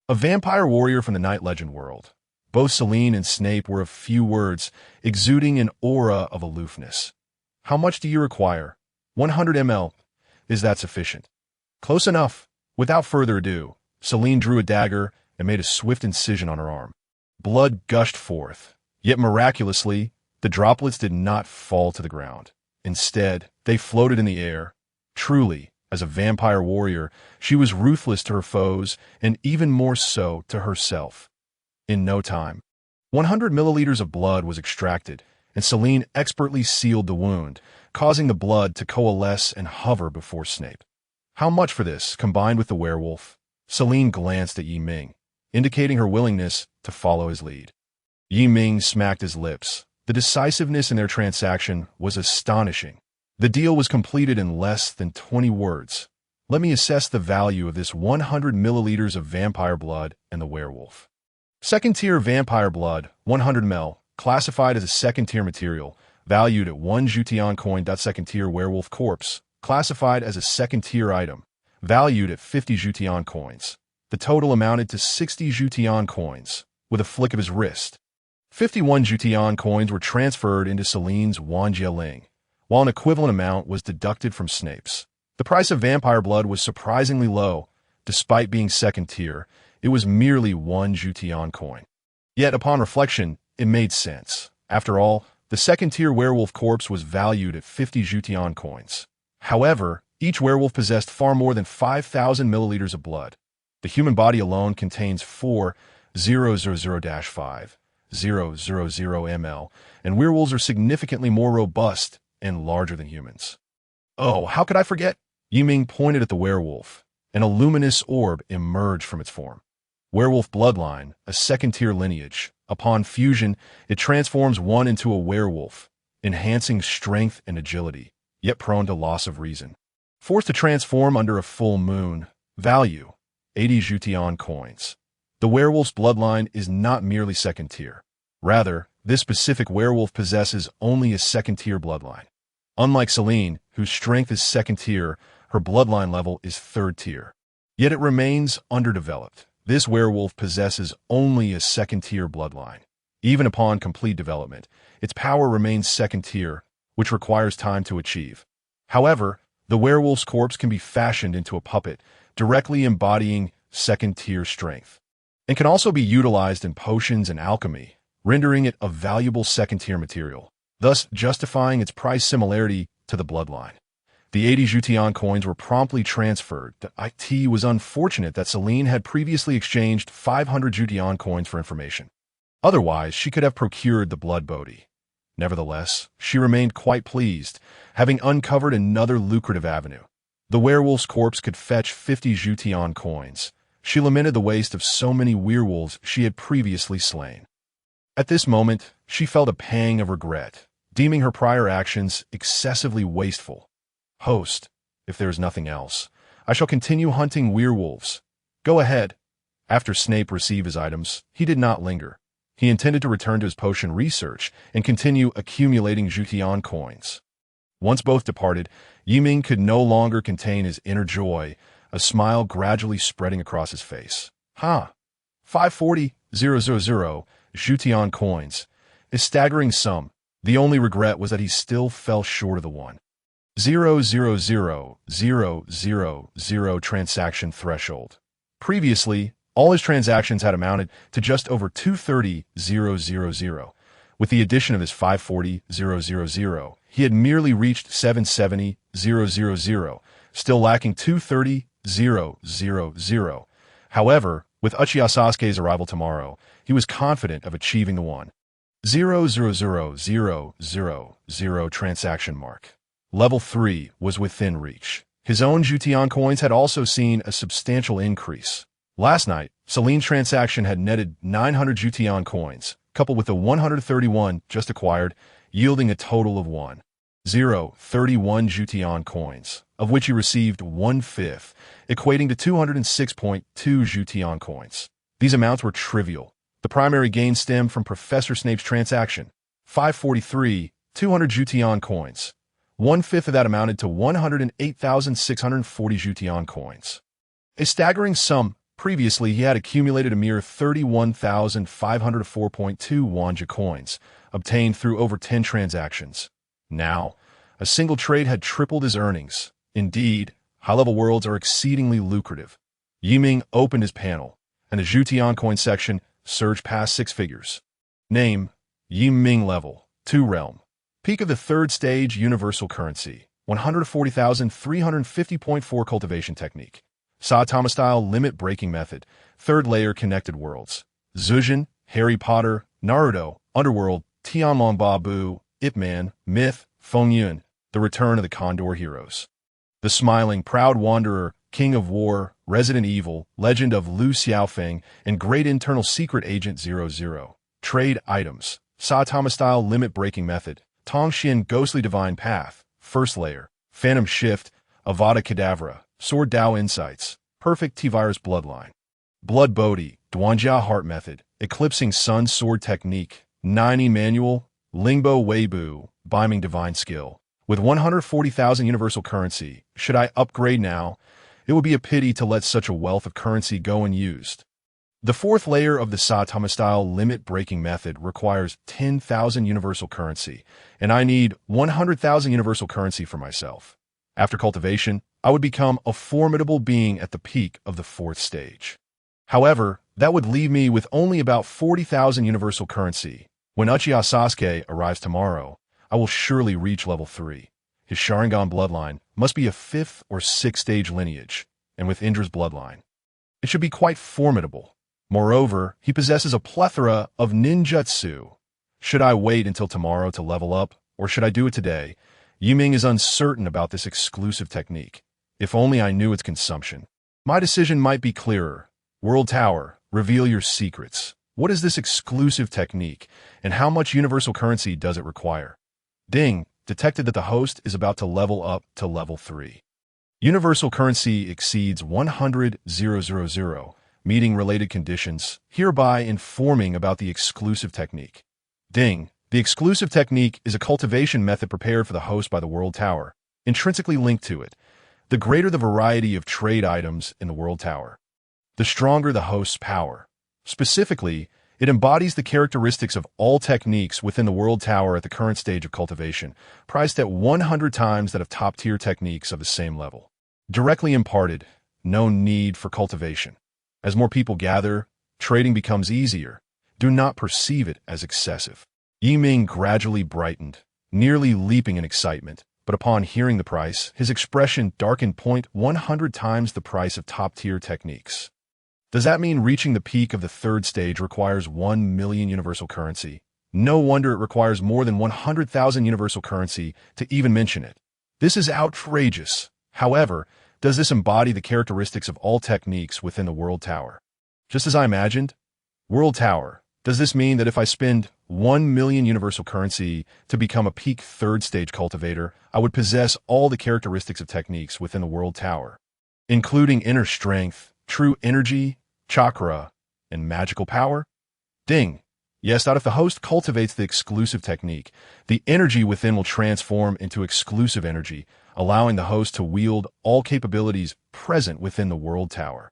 a vampire warrior from the Night Legend world. Both Selene and Snape were of few words, exuding an aura of aloofness. How much do you require? 100 ml. Is that sufficient? Close enough. Without further ado, Selene drew a dagger and made a swift incision on her arm. Blood gushed forth, yet miraculously, the droplets did not fall to the ground. Instead, they floated in the air. Truly, as a vampire warrior, she was ruthless to her foes and even more so to herself. In no time, 100 milliliters of blood was extracted, and Selene expertly sealed the wound, causing the blood to coalesce and hover before Snape. How much for this, combined with the werewolf? Selene glanced at Yi Ming, indicating her willingness to follow his lead. Yi Ming smacked his lips. The decisiveness in their transaction was astonishing. The deal was completed in less than 20 words. Let me assess the value of this 100 milliliters of vampire blood and the werewolf. Second-tier vampire blood, 100 ml, classified as a second-tier material, valued at 1 Jution coin. Second-tier werewolf corpse, classified as a second-tier item, valued at 50 Jution coins. The total amounted to 60 Jution coins, with a flick of his wrist. 51 Jution coins were transferred into Selene's Wanjia Ling, while an equivalent amount was deducted from Snape's. The price of vampire blood was surprisingly low. Despite being second-tier, it was merely 1 Jution coin. Yet, upon reflection, it made sense. After all, the second-tier werewolf corpse was valued at 50 Jution coins. However, each werewolf possessed far more than 5,000 milliliters of blood. The human body alone contains 4,000-5,000 ml, and werewolves are significantly more robust and larger than humans. Oh, how could I forget? Yi Ming pointed at the werewolf, and a luminous orb emerged from its form. Werewolf bloodline, a second-tier lineage. Upon fusion, it transforms one into a werewolf, enhancing strength and agility, yet prone to loss of reason. Forced to transform under a full moon. Value, 80 Jution coins. The werewolf's bloodline is not merely second-tier. Rather, this specific werewolf possesses only a second-tier bloodline. Unlike Selene, whose strength is second-tier, her bloodline level is third-tier. Yet it remains underdeveloped. This werewolf possesses only a second-tier bloodline. Even upon complete development, its power remains second-tier, which requires time to achieve. However, the werewolf's corpse can be fashioned into a puppet, directly embodying second-tier strength, and can also be utilized in potions and alchemy, rendering it a valuable second-tier material, thus justifying its price similarity to the bloodline. The 80 Jutian coins were promptly transferred. It was unfortunate that Celine had previously exchanged 500 Jutian coins for information. Otherwise, she could have procured the blood booty. Nevertheless, she remained quite pleased, having uncovered another lucrative avenue. The werewolf's corpse could fetch 50 Jutian coins. She lamented the waste of so many werewolves she had previously slain. At this moment, she felt a pang of regret, deeming her prior actions excessively wasteful. Host, if there is nothing else, I shall continue hunting werewolves. Go ahead. After Snape received his items, he did not linger. He intended to return to his potion research and continue accumulating Jutian coins. Once both departed, Yiming could no longer contain his inner joy, a smile gradually spreading across his face. 540,000 Jutian coins. A staggering sum. The only regret was that he still fell short of the 1,000,000 transaction threshold. Previously, all his transactions had amounted to just over 230,000. With the addition of his 540,000, he had merely reached 770,000, still lacking 230,000. However, with Uchiha Sasuke's arrival tomorrow, he was confident of achieving the 1,000,000 transaction mark. Level 3 was within reach. His own Jutian coins had also seen a substantial increase. Last night, Celine's transaction had netted 900 Jutian coins, coupled with the 131 just acquired, yielding a total of 1,031 Jutian coins, of which he received 1/5, equating to 206.2 Jutian coins. These amounts were trivial. The primary gain stemmed from Professor Snape's transaction, 543, 200 Jutian coins. 1/5 of that amounted to 108,640 Jutian coins. A staggering sum. Previously, he had accumulated a mere 31,504.2 Wanja coins, obtained through over 10 transactions. Now, a single trade had tripled his earnings. Indeed, high-level worlds are exceedingly lucrative. Yiming opened his panel, and the Jutian coin section surged past 6 figures. Name, Yiming level, 2 realm. Peak of the 3rd stage universal currency, 140,350.4 cultivation technique. Saitama style limit breaking method, 3rd layer connected worlds. Zujin, Harry Potter, Naruto, Underworld, Tianlong Babu, Ip Man, Myth, Fengyun, the return of the Condor heroes. The smiling, proud wanderer, King of War, Resident Evil, Legend of Lu Xiaofeng, and Great Internal Secret Agent 00. Trade items, Saitama style limit breaking method, Tongxian Ghostly Divine Path, 1st layer, Phantom Shift, Avada Kedavra, Sword Dao Insights, Perfect T-Virus Bloodline. Blood Bodhi, Duanjia Heart Method, Eclipsing Sun Sword Technique, 90 Manual, Lingbo Weibu, Biming Divine Skill. With 140,000 universal currency, should I upgrade now? It would be a pity to let such a wealth of currency go unused. The 4th layer of the Saitama style limit breaking method requires 10,000 universal currency, and I need 100,000 universal currency for myself. After cultivation, I would become a formidable being at the peak of the 4th stage. However, that would leave me with only about 40,000 universal currency. When Uchiha Sasuke arrives tomorrow, I will surely reach level 3. His Sharingan bloodline must be a 5th or 6th stage lineage, and with Indra's bloodline, it should be quite formidable. Moreover, he possesses a plethora of ninjutsu. Should I wait until tomorrow to level up, or should I do it today? Yiming is uncertain about this exclusive technique. If only I knew its consumption. My decision might be clearer. World Tower, reveal your secrets. What is this exclusive technique, and how much universal currency does it require? Ding, detected that the host is about to level up to level 3. Universal currency exceeds 100,000, meeting related conditions, hereby informing about the exclusive technique. Ding. The exclusive technique is a cultivation method prepared for the host by the World Tower, intrinsically linked to it. The greater the variety of trade items in the World Tower, the stronger the host's power. Specifically, it embodies the characteristics of all techniques within the World Tower at the current stage of cultivation, priced at 100 times that of top-tier techniques of the same level. Directly imparted, no need for cultivation. As more people gather, trading becomes easier. Do not perceive it as excessive. Yi Ming gradually brightened, nearly leaping in excitement, but upon hearing the price, his expression darkened. 100 times the price of top-tier techniques. Does that mean reaching the peak of the third stage requires 1 million universal currency? No wonder it requires more than 100,000 universal currency to even mention it. This is outrageous. However, does this embody the characteristics of all techniques within the World Tower? Just as I imagined? World Tower. Does this mean that if I spend 1 million universal currency to become a peak third stage cultivator, I would possess all the characteristics of techniques within the World Tower, including inner strength, true energy, chakra, and magical power? Ding! Yes, that if the host cultivates the exclusive technique, the energy within will transform into exclusive energy, allowing the host to wield all capabilities present within the World Tower,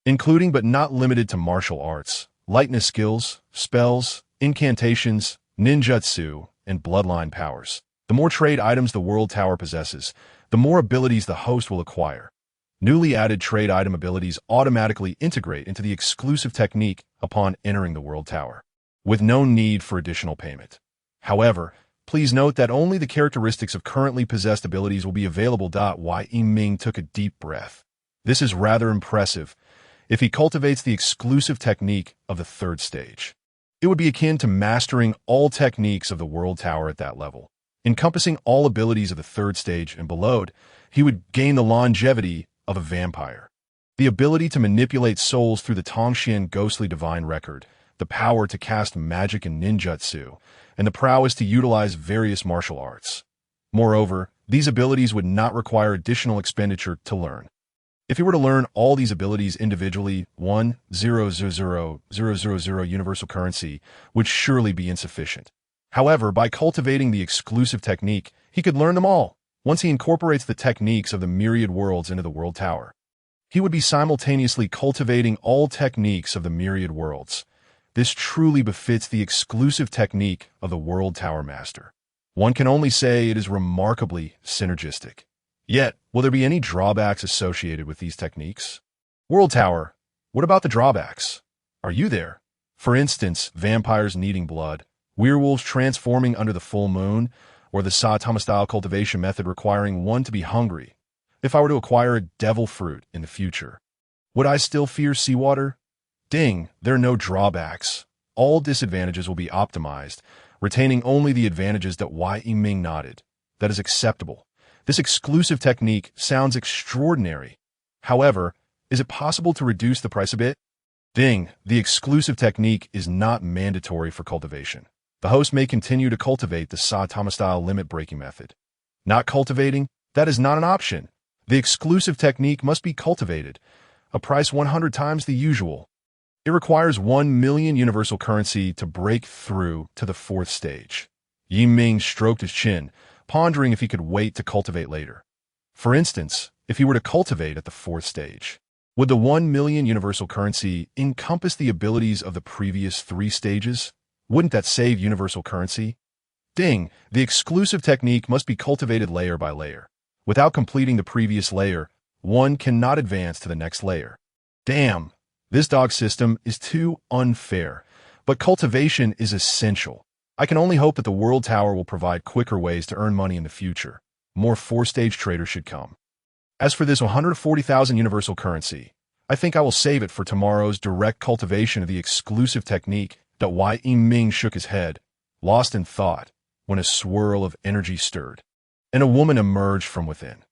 including but not limited to martial arts, lightness skills, spells, incantations, ninjutsu, and bloodline powers. The more trade items the World Tower possesses, the more abilities the host will acquire. Newly added trade item abilities automatically integrate into the exclusive technique upon entering the World Tower, with no need for additional payment. However, please note that only the characteristics of currently possessed abilities will be available. Yi Ming took a deep breath. This is rather impressive. If he cultivates the exclusive technique of the third stage, it would be akin to mastering all techniques of the World Tower at that level. Encompassing all abilities of the third stage and below, he would gain the longevity of a vampire, the ability to manipulate souls through the Tongxian ghostly divine record, the power to cast magic and ninjutsu, and the prowess to utilize various martial arts. Moreover, these abilities would not require additional expenditure to learn. If he were to learn all these abilities individually, 1,000,000 universal currency would surely be insufficient. However, by cultivating the exclusive technique, he could learn them all. Once he incorporates the techniques of the myriad worlds into the World Tower, he would be simultaneously cultivating all techniques of the myriad worlds. This truly befits the exclusive technique of the World Tower Master. One can only say it is remarkably synergistic. Yet, will there be any drawbacks associated with these techniques? World Tower, what about the drawbacks? Are you there? For instance, vampires needing blood, werewolves transforming under the full moon, or the Saitama-style cultivation method requiring one to be hungry. If I were to acquire a devil fruit in the future, would I still fear seawater? Ding, there are no drawbacks. All disadvantages will be optimized, retaining only the advantages that Yi Ming nodded. That is acceptable. This exclusive technique sounds extraordinary. However, is it possible to reduce the price a bit? Ding, the exclusive technique is not mandatory for cultivation. The host may continue to cultivate the Saitama-style limit-breaking method. Not cultivating? That is not an option. The exclusive technique must be cultivated, a price 100 times the usual. It requires 1 million universal currency to break through to the fourth stage. Yi Ming stroked his chin, pondering if he could wait to cultivate later. For instance, if he were to cultivate at the fourth stage, would the 1 million universal currency encompass the abilities of the previous 3 stages? Wouldn't that save universal currency? Ding, the exclusive technique must be cultivated layer by layer. Without completing the previous layer, one cannot advance to the next layer. Damn, this dog system is too unfair, but cultivation is essential. I can only hope that the World Tower will provide quicker ways to earn money in the future. More 4-stage traders should come. As for this 140,000 universal currency, I think I will save it for tomorrow's direct cultivation of the exclusive technique. Yi Ming shook his head, lost in thought, when a swirl of energy stirred, and a woman emerged from within.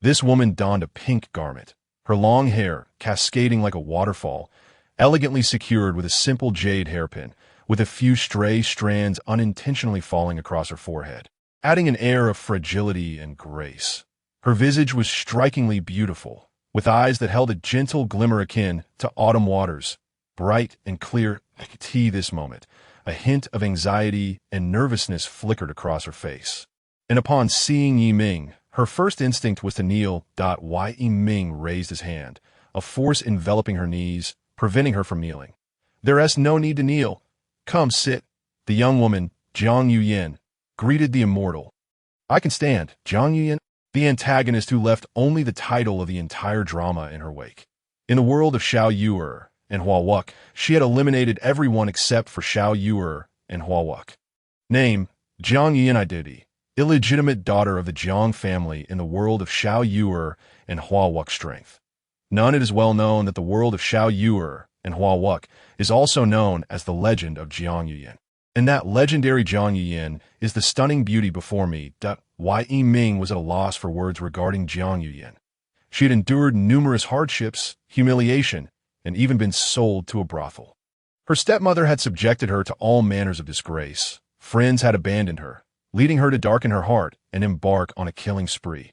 This woman donned a pink garment, her long hair cascading like a waterfall, elegantly secured with a simple jade hairpin, with a few stray strands unintentionally falling across her forehead, adding an air of fragility and grace. Her visage was strikingly beautiful, with eyes that held a gentle glimmer akin to autumn waters, bright and clear. This moment, a hint of anxiety and nervousness flickered across her face. And upon seeing Yi Ming, her first instinct was to kneel. Yi Ming raised his hand, a force enveloping her knees, preventing her from kneeling. There's no need to kneel. Come, sit. The young woman, Jiang Yuyan, greeted the immortal. I can stand, Jiang Yuyan, the antagonist who left only the title of the entire drama in her wake. In the world of Xiao Yuer, and Huawuk, she had eliminated everyone except for Xiao Yuer and Huawuk. Name: Jiang Yin. Identity: illegitimate daughter of the Jiang family in the world of Xiao Yuer and Huawuk. Strength: none. It is well known that the world of Xiao Yuer and Huawuk is also known as the legend of Jiang Yuyin. And that legendary Jiang Yuyin is the stunning beauty before me. Yi Ming was at a loss for words regarding Jiang Yuyin. She had endured numerous hardships, humiliation, and even been sold to a brothel. Her stepmother had subjected her to all manners of disgrace. Friends had abandoned her, leading her to darken her heart and embark on a killing spree.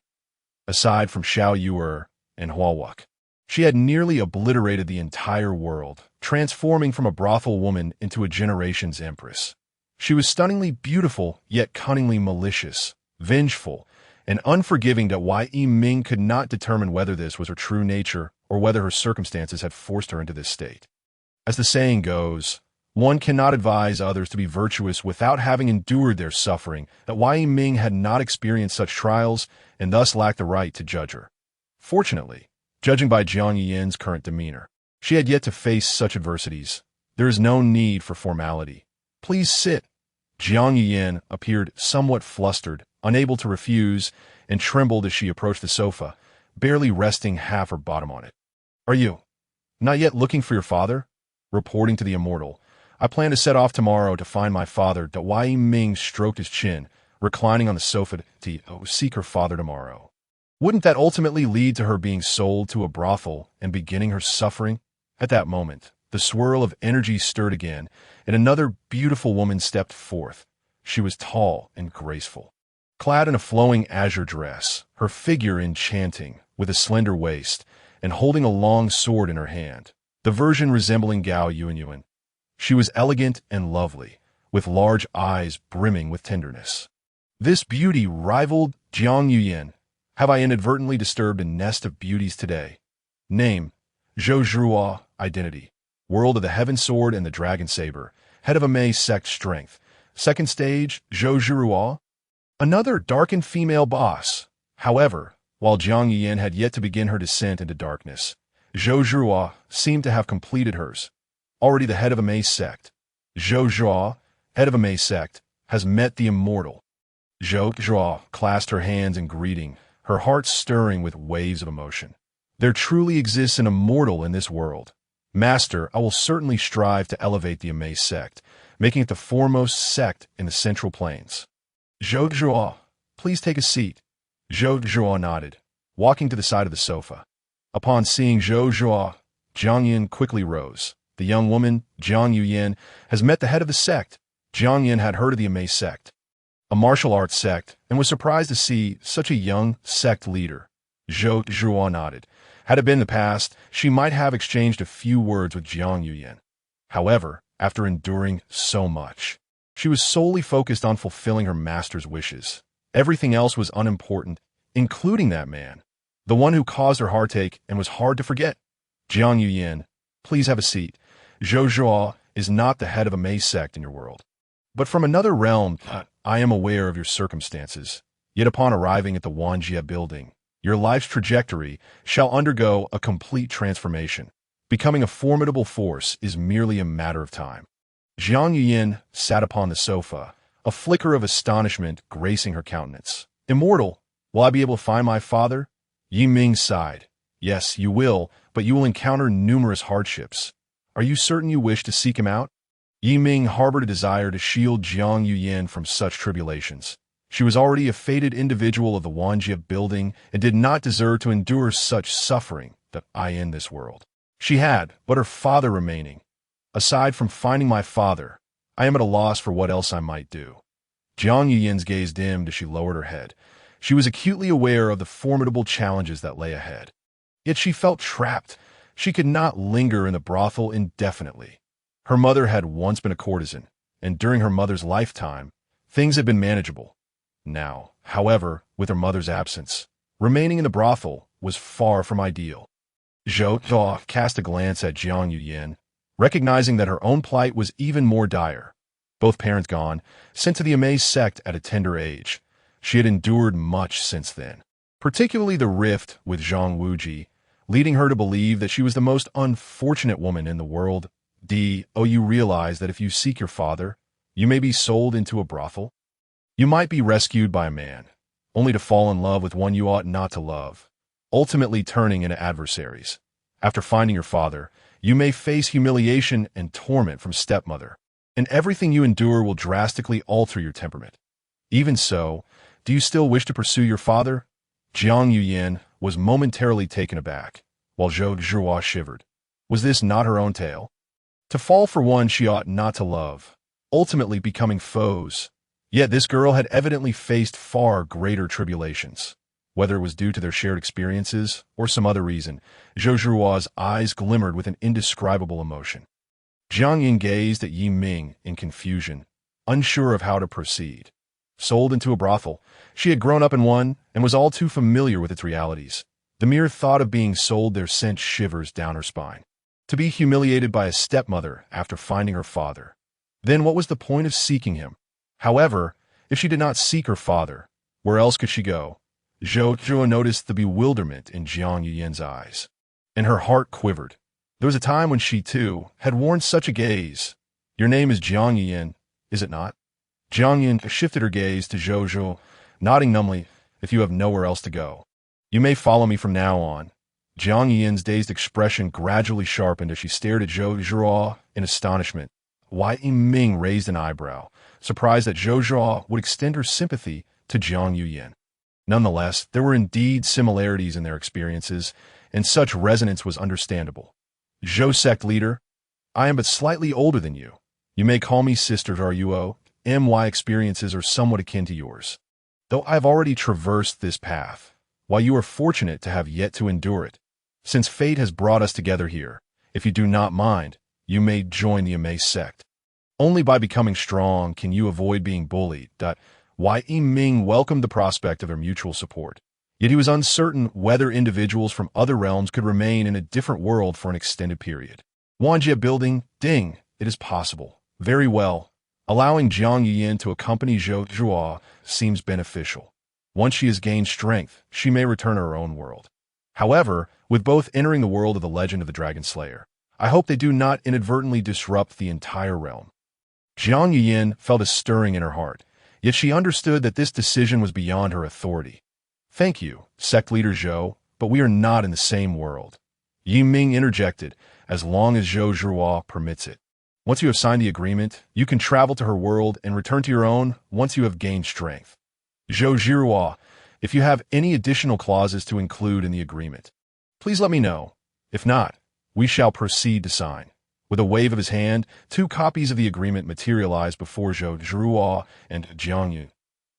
Aside from Xiao Yuer and Huawuk, she had nearly obliterated the entire world, transforming from a brothel woman into a generation's empress. She was stunningly beautiful, yet cunningly malicious, vengeful, and unforgiving. Yi Ming could not determine whether this was her true nature or whether her circumstances had forced her into this state. As the saying goes, one cannot advise others to be virtuous without having endured their suffering. Yi Ming had not experienced such trials and thus lacked the right to judge her. Fortunately, judging by Jiang Yin's current demeanor, she had yet to face such adversities. There is no need for formality. Please sit. Jiang Yin appeared somewhat flustered, unable to refuse, and trembled as she approached the sofa, barely resting half her bottom on it. Are you not yet looking for your father? Reporting to the immortal, I plan to set off tomorrow to find my father. Yi Ming stroked his chin, reclining on the sofa to seek her father tomorrow. Wouldn't that ultimately lead to her being sold to a brothel and beginning her suffering? At that moment, the swirl of energy stirred again, and another beautiful woman stepped forth. She was tall and graceful, clad in a flowing azure dress, her figure enchanting, with a slender waist, and holding a long sword in her hand, the version resembling Gao Yuanyuan. She was elegant and lovely, with large eyes brimming with tenderness. This beauty rivaled Jiang Yuyin. Have I inadvertently disturbed a nest of beauties today? Name: Zhou Zhuo. Identity: world of the Heaven Sword and the Dragon Saber, head of a Mei sect. Strength: second stage. Zhou Zhuo. Another darkened female boss. However, while Jiang Yin had yet to begin her descent into darkness, Zhou Zhuo seemed to have completed hers. Already the head of a Mei sect, Zhou Zhuo, head of a Mei sect, has met the immortal. Zhou Zhuo clasped her hands in greeting, her heart stirring with waves of emotion. There truly exists an immortal in this world. Master, I will certainly strive to elevate the Mei sect, making it the foremost sect in the Central Plains. Zhou Zhuo, please take a seat. Zhou Zhuo nodded, walking to the side of the sofa. Upon seeing Zhou Zhuo, Jiang Yin quickly rose. The young woman, Jiang Yuyin, has met the head of the sect. Jiang Yin had heard of the Mei sect, a martial arts sect, and was surprised to see such a young sect leader. Zhou Zhuo nodded. Had it been the past, she might have exchanged a few words with Jiang Yuyin. However, after enduring so much, she was solely focused on fulfilling her master's wishes. Everything else was unimportant, including that man, the one who caused her heartache and was hard to forget. Jiang Yuyin, please have a seat. Zhou Zhuo is not the head of a Mei sect in your world, but from another realm. I am aware of your circumstances. Yet upon arriving at the Wanjie building, your life's trajectory shall undergo a complete transformation. Becoming a formidable force is merely a matter of time. Jiang Yuyin sat upon the sofa, a flicker of astonishment gracing her countenance. Immortal, will I be able to find my father? Yi Ming sighed. Yes, you will, but you will encounter numerous hardships. Are you certain you wish to seek him out? Yi Ming harbored a desire to shield Jiang Yuyin from such tribulations. She was already a fated individual of the Wanjie building and did not deserve to endure such suffering in this world. She had but her father remaining. Aside from finding my father, I am at a loss for what else I might do. Jiang Yuyin's gaze dimmed as she lowered her head. She was acutely aware of the formidable challenges that lay ahead. Yet she felt trapped. She could not linger in the brothel indefinitely. Her mother had once been a courtesan, and during her mother's lifetime, things had been manageable. Now, however, with her mother's absence, remaining in the brothel was far from ideal. Zhou Zhuo cast a glance at Jiang Yuyin, recognizing that her own plight was even more dire. Both parents gone, sent to the Mei sect at a tender age, she had endured much since then, particularly the rift with Zhang Wuji, leading her to believe that she was the most unfortunate woman in the world. You realize that if you seek your father, you may be sold into a brothel. You might be rescued by a man, only to fall in love with one you ought not to love, ultimately turning into adversaries. After finding your father, you may face humiliation and torment from stepmother, and everything you endure will drastically alter your temperament. Even so, do you still wish to pursue your father? Jiang Yuyin was momentarily taken aback, while Zhou Zhuhua shivered. Was this not her own tale? To fall for one she ought not to love, ultimately becoming foes. Yet this girl had evidently faced far greater tribulations. Whether it was due to their shared experiences or some other reason, Zhou Zhuhua's eyes glimmered with an indescribable emotion. Jiang Yin gazed at Yi Ming in confusion, unsure of how to proceed. Sold into a brothel, she had grown up in one and was all too familiar with its realities. The mere thought of being sold there sent shivers down her spine. To be humiliated by a stepmother after finding her father. Then what was the point of seeking him? However, if she did not seek her father, where else could she go? Zhou Zhuhua noticed the bewilderment in Jiang Yuyin's eyes, and her heart quivered. There was a time when she, too, had worn such a gaze. Your name is Jiang Yuyin, is it not? Jiang Yin shifted her gaze to Zhou Zhuhua, nodding numbly, if you have nowhere else to go. You may follow me from now on. Jiang Yuyin's dazed expression gradually sharpened as she stared at Zhou Zhuhua in astonishment. Yi Ming raised an eyebrow, surprised that Zhou Zhuhua would extend her sympathy to Jiang Yuyin. Nonetheless, there were indeed similarities in their experiences, and such resonance was understandable. Zhou sect leader, I am but slightly older than you. You may call me sister Ruo. My experiences are somewhat akin to yours. Though I have already traversed this path, while you are fortunate to have yet to endure it. Since fate has brought us together here, if you do not mind, you may join the Amei sect. Only by becoming strong can you avoid being bullied. Yi Ming welcomed the prospect of their mutual support, yet he was uncertain whether individuals from other realms could remain in a different world for an extended period. Wanjie building, ding, it is possible. Very well. Allowing Jiang Yuyin to accompany Zhou Zhuhua seems beneficial. Once she has gained strength, she may return to her own world. However, with both entering the world of the legend of the Dragon Slayer, I hope they do not inadvertently disrupt the entire realm. Jiang Yuyin felt a stirring in her heart, yet she understood that this decision was beyond her authority. Thank you, sect leader Zhou, but we are not in the same world. Yi Ming interjected, as long as Zhou Zhuhua permits it. Once you have signed the agreement, you can travel to her world and return to your own once you have gained strength. Zhou Zhuhua, if you have any additional clauses to include in the agreement, please let me know. If not, we shall proceed to sign. With a wave of his hand, 2 copies of the agreement materialized before Zhou Zhuhua and Jiang Yu.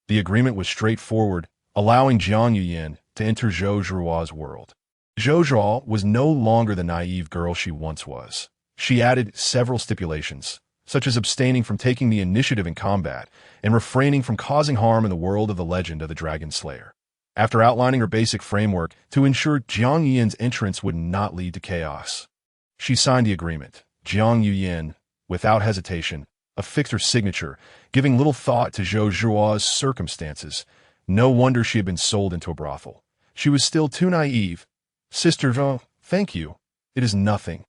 The agreement was straightforward, allowing Jiang Yuyin to enter Zhou Zhuhua's world. Zhou Zhuhua was no longer the naive girl she once was. She added several stipulations, such as abstaining from taking the initiative in combat and refraining from causing harm in the world of the legend of the Dragon Slayer. After outlining her basic framework to ensure Jiang Yuyin's entrance would not lead to chaos, she signed the agreement. Jiang Yuyin, without hesitation, affixed her signature, giving little thought to Zhou Zhuhua's circumstances. No wonder she had been sold into a brothel. She was still too naive. Sister Zhou, thank you. It is nothing.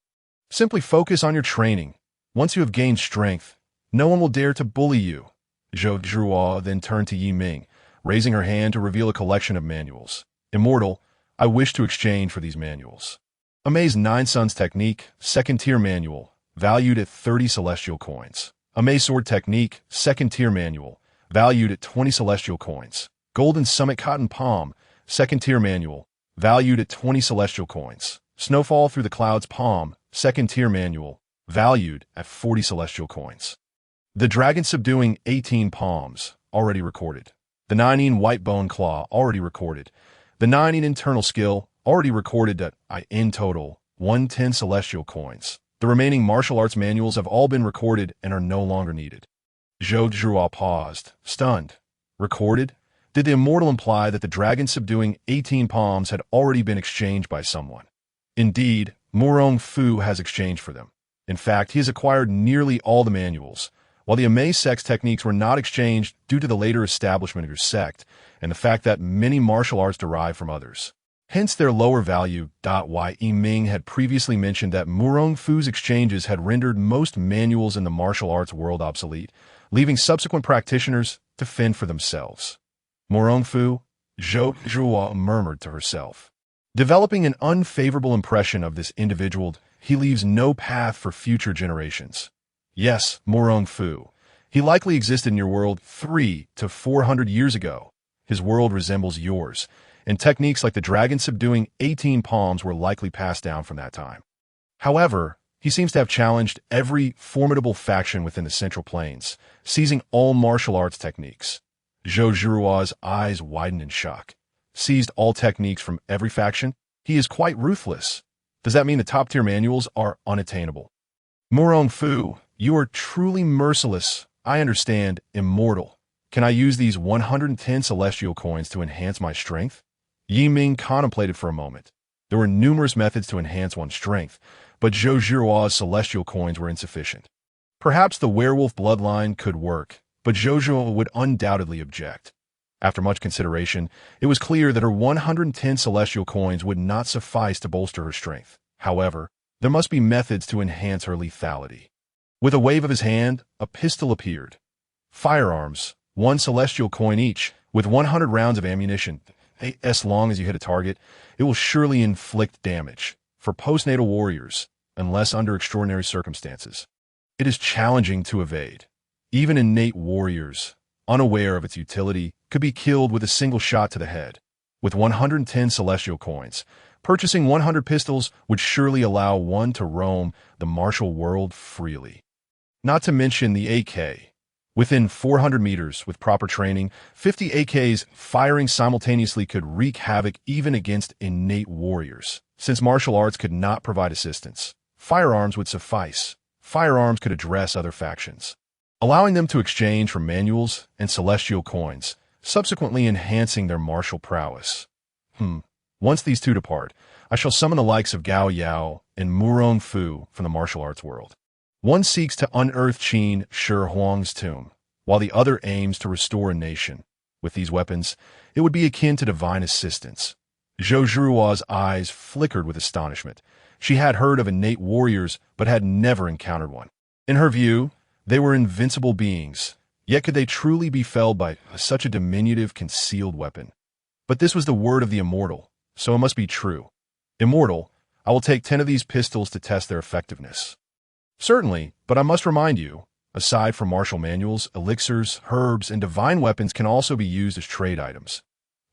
Simply focus on your training. Once you have gained strength, no one will dare to bully you. Zhou Zhuhua then turned to Yi Ming, raising her hand to reveal a collection of manuals. Immortal, I wish to exchange for these manuals. Amei's 9 Suns Technique, 2nd tier manual, valued at 30 celestial coins. Amei Sword Technique, 2nd tier manual, valued at 20 celestial coins. Golden Summit Cotton Palm, 2nd tier manual, valued at 20 celestial coins. Snowfall Through the Clouds Palm, 2nd tier manual, valued at 40 celestial coins. The Dragon Subduing 18 Palms, already recorded. The 9 White Bone Claw, already recorded. The 9 Internal Skill, already recorded at, in total, 110 celestial coins. The remaining martial arts manuals have all been recorded and are no longer needed. Zhou Zhuhua paused, stunned. Recorded? Did the immortal imply that the Dragon Subduing 18 Palms had already been exchanged by someone? Indeed, Murong Fu has exchanged for them. In fact, he has acquired nearly all the manuals, while the Amei sect's techniques were not exchanged due to the later establishment of your sect and the fact that many martial arts derive from others. hence their lower value. Yi Ming had previously mentioned that Murong Fu's exchanges had rendered most manuals in the martial arts world obsolete, leaving subsequent practitioners to fend for themselves. Murong Fu, Zhou Zhuo murmured to herself. Developing an unfavorable impression of this individual, he leaves no path for future generations. Yes, Murong Fu. He likely existed in your world 300 to 400 years ago. His world resembles yours, and techniques like the dragon subduing 18 palms were likely passed down from that time. However, he seems to have challenged every formidable faction within the Central Plains, seizing all martial arts techniques. Zhou Zhuo's eyes widened in shock. Seized all techniques from every faction? He is quite ruthless. Does that mean the top-tier manuals are unattainable? Murong Fu, you are truly merciless. I understand, immortal. Can I use these 110 celestial coins to enhance my strength? Yi Ming contemplated for a moment. There were numerous methods to enhance one's strength, but Zhou Zhuo's celestial coins were insufficient. Perhaps the werewolf bloodline could work, but Zhou Zhuo would undoubtedly object. After much consideration, it was clear that her 110 celestial coins would not suffice to bolster her strength. However, there must be methods to enhance her lethality. With a wave of his hand, a pistol appeared. Firearms, 1 celestial coin each, with 100 rounds of ammunition. As long as you hit a target, it will surely inflict damage. For postnatal warriors, unless under extraordinary circumstances, it is challenging to evade. Even innate warriors, unaware of its utility, could be killed with a single shot to the head. With 110 celestial coins, purchasing 100 pistols would surely allow one to roam the martial world freely. Not to mention the AK. Within 400 meters, with proper training, 50 AKs firing simultaneously could wreak havoc even against innate warriors. Since martial arts could not provide assistance, firearms would suffice. Firearms could address other factions, allowing them to exchange for manuals and celestial coins, subsequently enhancing their martial prowess. Once these two depart, I shall summon the likes of Gao Yao and Murong Fu from the martial arts world. One seeks to unearth Qin Shi Huang's tomb, while the other aims to restore a nation. With these weapons, it would be akin to divine assistance. Zhou Zhuo's eyes flickered with astonishment. She had heard of innate warriors, but had never encountered one. In her view, they were invincible beings, yet could they truly be felled by such a diminutive, concealed weapon? But this was the word of the immortal, so it must be true. Immortal, I will take 10 of these pistols to test their effectiveness. Certainly, but I must remind you, aside from martial manuals, elixirs, herbs, and divine weapons can also be used as trade items.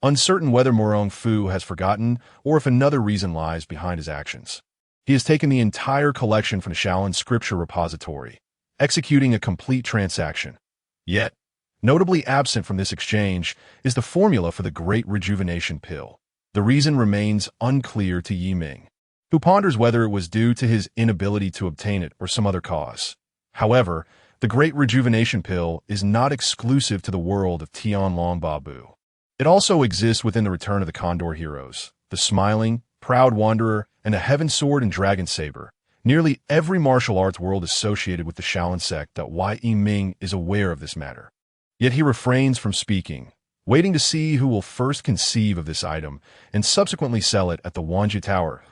Uncertain whether Murong Fu has forgotten or if another reason lies behind his actions. He has taken the entire collection from the Shaolin scripture repository, executing a complete transaction. Yet, notably absent from this exchange is the formula for the Great Rejuvenation Pill. The reason remains unclear to Yi Ming, who ponders whether it was due to his inability to obtain it or some other cause. However, the Great Rejuvenation Pill is not exclusive to the world of Tianlong Babu. It also exists within the Return of the Condor heroes, the Smiling, Proud Wanderer, and the Heaven Sword and Dragon Saber. Nearly every martial arts world associated with the Shaolin sect. Yi Ming is aware of this matter. Yet he refrains from speaking, waiting to see who will first conceive of this item and subsequently sell it at the Wanji Tower,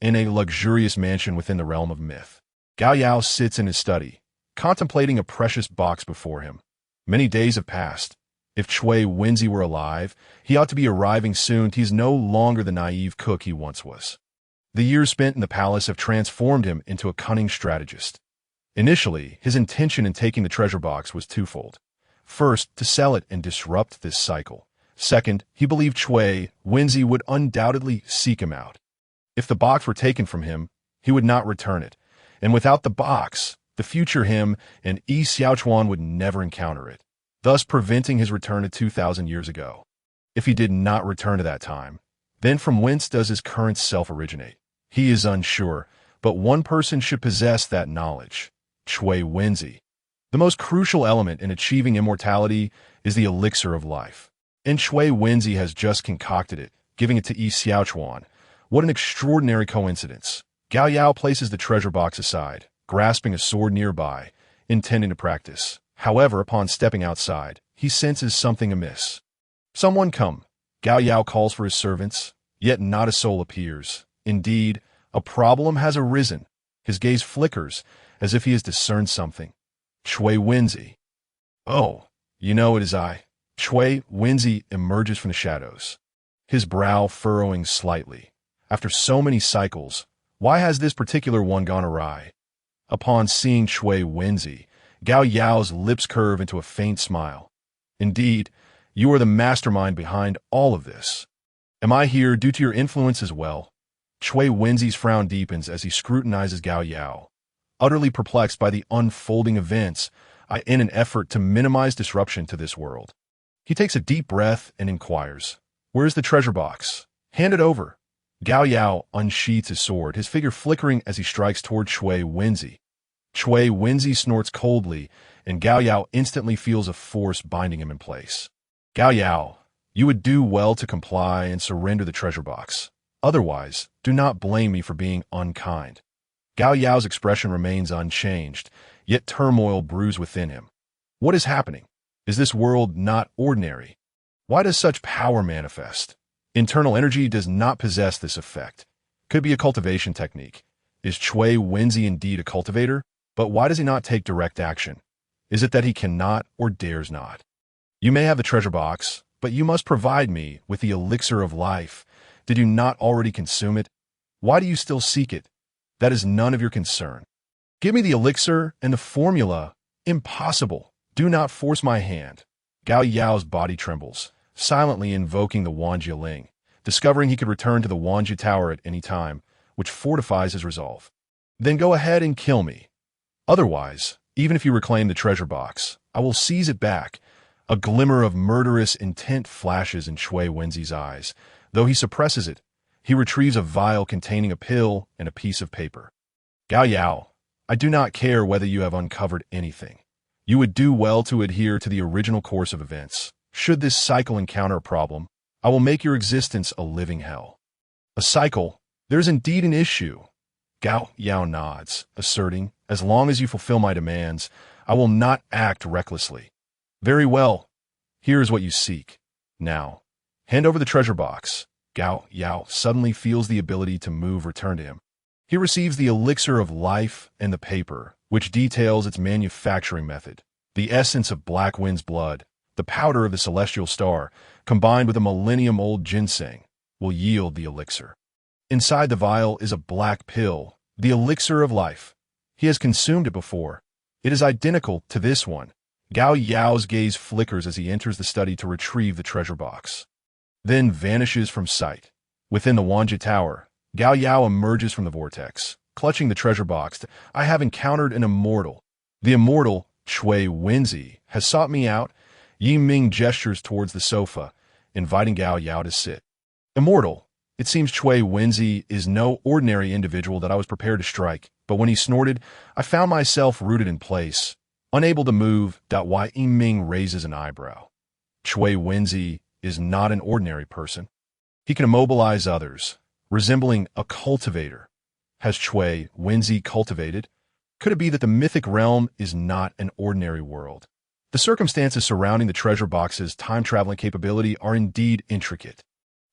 in a luxurious mansion within the realm of myth. Gao Yao sits in his study, contemplating a precious box before him. Many days have passed. If Chui Wenzi were alive, he ought to be arriving soon. He's no longer the naive cook he once was. The years spent in the palace have transformed him into a cunning strategist. Initially, his intention in taking the treasure box was twofold. First, to sell it and disrupt this cycle. Second, he believed Chui Wenzi would undoubtedly seek him out. If the box were taken from him, he would not return it. And without the box, the future him and Yi Xiaochuan would never encounter it, thus preventing his return to 2,000 years ago. If he did not return to that time, then from whence does his current self originate? He is unsure, but one person should possess that knowledge. Chui Wenzi. The most crucial element in achieving immortality is the elixir of life. And Chui Wenzi has just concocted it, giving it to Yi Xiaochuan. What an extraordinary coincidence. Gao Yao places the treasure box aside, grasping a sword nearby, intending to practice. However, upon stepping outside, he senses something amiss. Someone come. Gao Yao calls for his servants. Yet not a soul appears. Indeed, a problem has arisen. His gaze flickers, as if he has discerned something. Chui Wenzi. Oh, you know it is I. Chui Wenzi emerges from the shadows, his brow furrowing slightly. After so many cycles, why has this particular one gone awry? Upon seeing Chui Wenzi, Gao Yao's lips curve into a faint smile. Indeed, you are the mastermind behind all of this. Am I here due to your influence as well? Chui Wenzi's frown deepens as he scrutinizes Gao Yao. Utterly perplexed by the unfolding events, in an effort to minimize disruption to this world. He takes a deep breath and inquires, "Where's the treasure box? Hand it over." Gao Yao unsheathes his sword, his figure flickering as he strikes toward Chui Wenzi. Chui Wenzi snorts coldly, and Gao Yao instantly feels a force binding him in place. "Gao Yao, you would do well to comply and surrender the treasure box. Otherwise, do not blame me for being unkind." Gao Yao's expression remains unchanged, yet turmoil brews within him. What is happening? Is this world not ordinary? Why does such power manifest? Internal energy does not possess this effect. Could be a cultivation technique. Is Chui Wenzi indeed a cultivator? But why does he not take direct action? Is it that he cannot or dares not? You may have the treasure box, but you must provide me with the elixir of life. Did you not already consume it? Why do you still seek it? That is none of your concern. Give me the elixir and the formula. Impossible. Do not force my hand. Gao Yao's body trembles, silently invoking the Wanjie Ling, discovering he could return to the Wanjie Tower at any time, which fortifies his resolve. Then go ahead and kill me. Otherwise, even if you reclaim the treasure box, I will seize it back. A glimmer of murderous intent flashes in Chui Wenzi's eyes. Though he suppresses it, he retrieves a vial containing a pill and a piece of paper. Gao Yao, I do not care whether you have uncovered anything. You would do well to adhere to the original course of events. Should this cycle encounter a problem, I will make your existence a living hell. A cycle? There's indeed an issue. Gao Yao nods, asserting, as long as you fulfill my demands, I will not act recklessly. Very well. Here is what you seek. Now, hand over the treasure box. Gao Yao suddenly feels the ability to move return to him. He receives the elixir of life and the paper, which details its manufacturing method. The essence of Black Wind's blood, the powder of the celestial star, combined with a millennium-old ginseng, will yield the elixir. Inside the vial is a black pill, the elixir of life. He has consumed it before. It is identical to this one. Gao Yao's gaze flickers as he enters the study to retrieve the treasure box, then vanishes from sight. Within the Wanjie Tower, Gao Yao emerges from the vortex, clutching the treasure box. I have encountered an immortal. The immortal, Chui Wenzi, has sought me out. Yi Ming gestures towards the sofa, inviting Gao Yao to sit. Immortal. It seems Chui Wenzi is no ordinary individual that I was prepared to strike, but when he snorted, I found myself rooted in place, unable to move. Yi Ming raises an eyebrow. Chui Wenzi is not an ordinary person. He can immobilize others, resembling a cultivator. Has Chui Wenzi cultivated? Could it be that the mythic realm is not an ordinary world? The circumstances surrounding the treasure box's time-traveling capability are indeed intricate.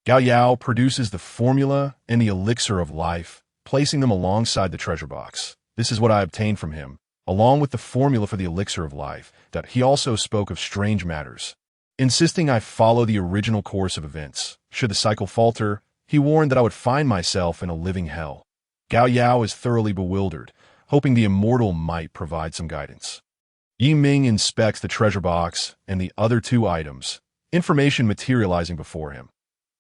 Gao Yao produces the formula and the elixir of life, placing them alongside the treasure box. This is what I obtained from him, along with the formula for the elixir of life. He also spoke of strange matters, insisting I follow the original course of events. Should the cycle falter, he warned that I would find myself in a living hell. Gao Yao is thoroughly bewildered, hoping the immortal might provide some guidance. Yi Ming inspects the treasure box and the other two items, information materializing before him.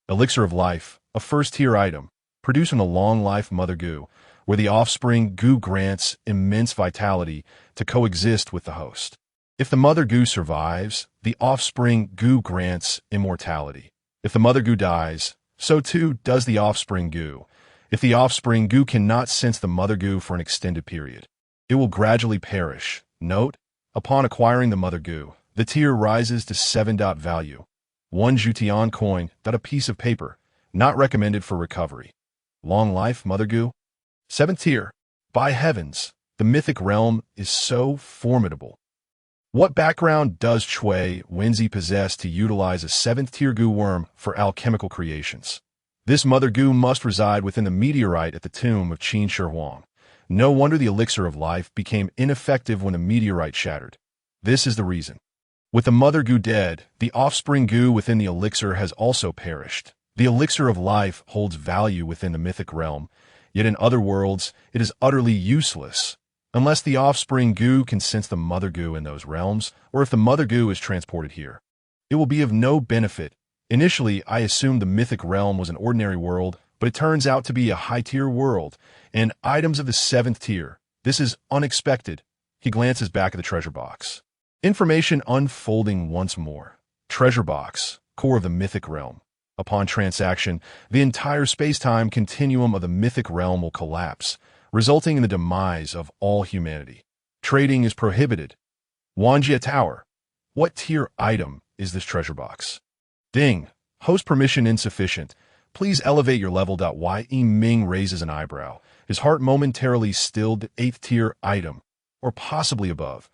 Elixir of life, a first-tier item, produced from the long-life mother goo, where the offspring goo grants immense vitality to coexist with the host. If the mother goo survives, the offspring goo grants immortality. If the mother goo dies, so too does the offspring goo. If the offspring goo cannot sense the mother goo for an extended period, it will gradually perish. Note, upon acquiring the mother goo, the tier rises to 7. Value. 1 Jutian coin. A piece of paper, not recommended for recovery. Long life, mother goo. 7th tier. By heavens, the mythic realm is so formidable. What background does Chui Wenzi possess to utilize a 7th tier goo worm for alchemical creations? This mother goo must reside within the meteorite at the tomb of Qin Shi Huang. No wonder the elixir of life became ineffective when the meteorite shattered. This is the reason. With the mother goo dead, the offspring goo within the elixir has also perished. The elixir of life holds value within the mythic realm, yet in other worlds, it is utterly useless. Unless the offspring goo can sense the mother goo in those realms, or if the mother goo is transported here. It will be of no benefit. Initially, I assumed the mythic realm was an ordinary world, but it turns out to be a high-tier world, and items of the 7th tier. This is unexpected. He glances back at the treasure box. Information unfolding once more. Treasure box, core of the mythic realm. Upon transaction, the entire space-time continuum of the mythic realm will collapse, resulting in the demise of all humanity. Trading is prohibited. Wanjie Tower. What tier item is this treasure box? Ding. Host permission insufficient. Please elevate your level. Ye Ming raises an eyebrow, his heart momentarily stilled. 8th tier item, or possibly above.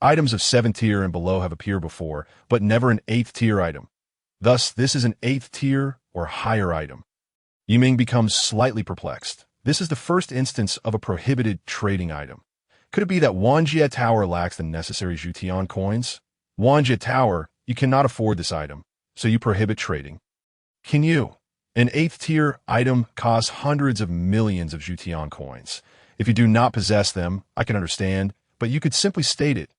Items of 7th tier and below have appeared before, but never an 8th tier item. Thus, this is an 8th tier or higher item. Yiming becomes slightly perplexed. This is the first instance of a prohibited trading item. Could it be that Wanjie Tower lacks the necessary Jutian coins? Wanjie Tower, you cannot afford this item, so you prohibit trading. Can you? An 8th tier item costs hundreds of millions of Jutian coins. If you do not possess them, I can understand, but you could simply state it.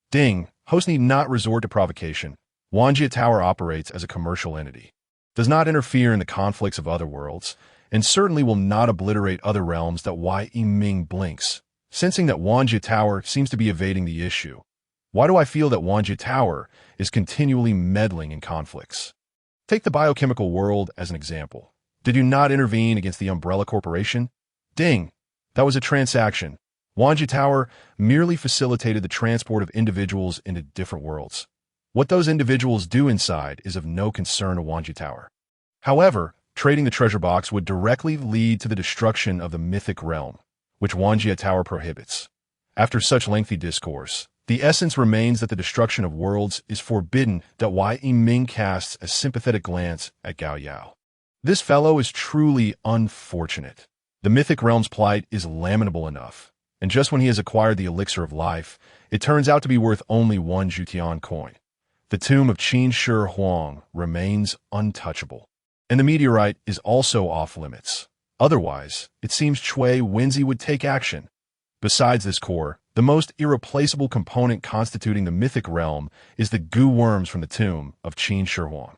Ding. Host need not resort to provocation. Wanjie Tower operates as a commercial entity, does not interfere in the conflicts of other worlds, and certainly will not obliterate other realms. Ye Ming blinks, sensing that Wanjie Tower seems to be evading the issue. Why do I feel that Wanjie Tower is continually meddling in conflicts? Take the biochemical world as an example. Did you not intervene against the Umbrella Corporation? Ding! That was a transaction. Wanjie Tower merely facilitated the transport of individuals into different worlds. What those individuals do inside is of no concern to Wanjie Tower. However, trading the treasure box would directly lead to the destruction of the mythic realm, which Wanjie Tower prohibits. After such lengthy discourse, the essence remains that the destruction of worlds is forbidden. Ye Ming casts a sympathetic glance at Gao Yao. This fellow is truly unfortunate. The mythic realm's plight is lamentable enough, and just when he has acquired the elixir of life, it turns out to be worth only 1 Jutian coin. The tomb of Qin Shi Huang remains untouchable, and the meteorite is also off-limits. Otherwise, it seems Cui Wenzi would take action. Besides this core, the most irreplaceable component constituting the mythic realm is the goo worms from the tomb of Qin Shi Huang.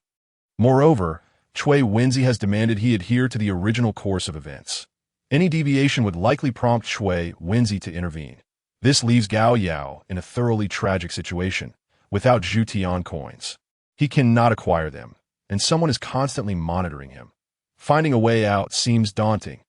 Moreover, Cui Wenzi has demanded he adhere to the original course of events. Any deviation would likely prompt Cui Wenzi to intervene. This leaves Gao Yao in a thoroughly tragic situation. Without Jutian coins, he cannot acquire them, and someone is constantly monitoring him. Finding a way out seems daunting.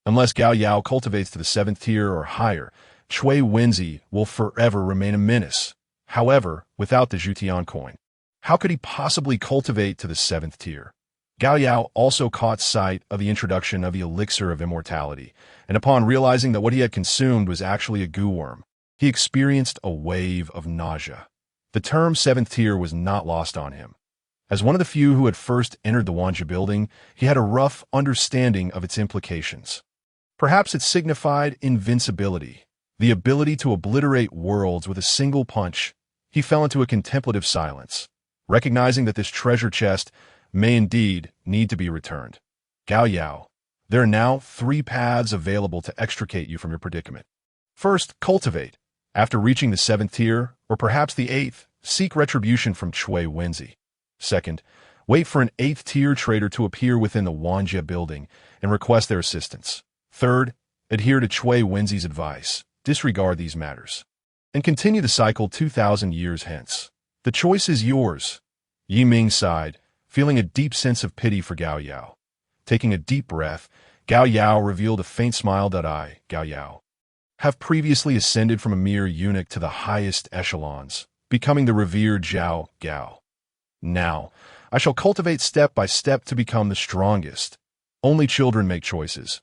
Unless Gao Yao cultivates to the 7th tier or higher, Cui Wenzi will forever remain a menace. However, without the Jutian coin, how could he possibly cultivate to the 7th tier? Gao Yao also caught sight of the introduction of the elixir of immortality, and upon realizing that what he had consumed was actually a goo worm, he experienced a wave of nausea. The term 7th tier was not lost on him. As one of the few who had first entered the Wanjie building, he had a rough understanding of its implications. Perhaps it signified invincibility, the ability to obliterate worlds with a single punch. He fell into a contemplative silence, recognizing that this treasure chest may indeed need to be returned. Gao Yao, there are now 3 paths available to extricate you from your predicament. First, cultivate. After reaching the 7th tier, or perhaps the 8th, seek retribution from Cui Wenzi. Second, wait for an 8th tier trader to appear within the Wanjie building and request their assistance. Third, adhere to Cui Wenzi's advice, disregard these matters, and continue the cycle 2,000 years hence. The choice is yours. Yi Ming sighed, feeling a deep sense of pity for Gao Yao. Taking a deep breath, Gao Yao revealed a faint smile. I, Gao Yao, have previously ascended from a mere eunuch to the highest echelons, becoming the revered Zhao Gao. Now, I shall cultivate step by step to become the strongest. Only children make choices.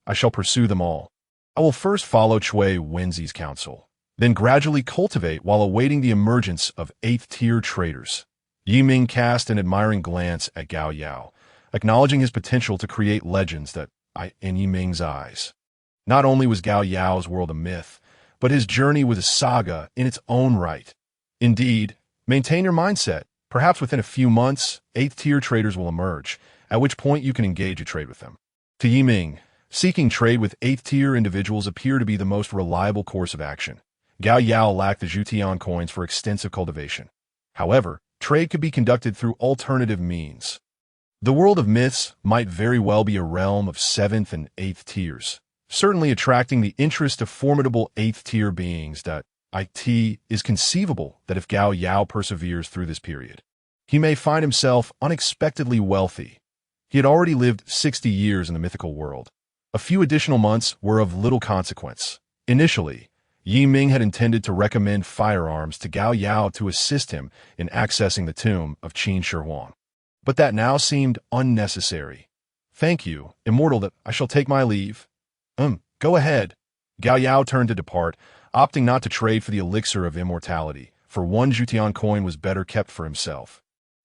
I shall pursue them all. I will first follow Cui Wenzi's counsel, then gradually cultivate while awaiting the emergence of 8th tier traders. Yi Ming cast an admiring glance at Gao Yao, acknowledging his potential to create legends that in Yi Ming's eyes. Not only was Gao Yao's world a myth, but his journey was a saga in its own right. Indeed, maintain your mindset. Perhaps within a few months, 8th-tier traders will emerge, at which point you can engage a trade with them. To Yi Ming, seeking trade with 8th-tier individuals appear to be the most reliable course of action. Gao Yao lacked the Zhutian coins for extensive cultivation. However, trade could be conducted through alternative means. The world of myths might very well be a realm of 7th and 8th tiers, certainly attracting the interest of formidable 8th-tier beings. It is conceivable that if Gao Yao perseveres through this period, he may find himself unexpectedly wealthy. He had already lived 60 years in the mythical world. A few additional months were of little consequence. Initially, Yi Ming had intended to recommend firearms to Gao Yao to assist him in accessing the tomb of Qin Shi Huang. But that now seemed unnecessary. "Thank you, immortal, that I shall take my leave." Go ahead." Gao Yao turned to depart, opting not to trade for the elixir of immortality, for one Zhutian coin was better kept for himself.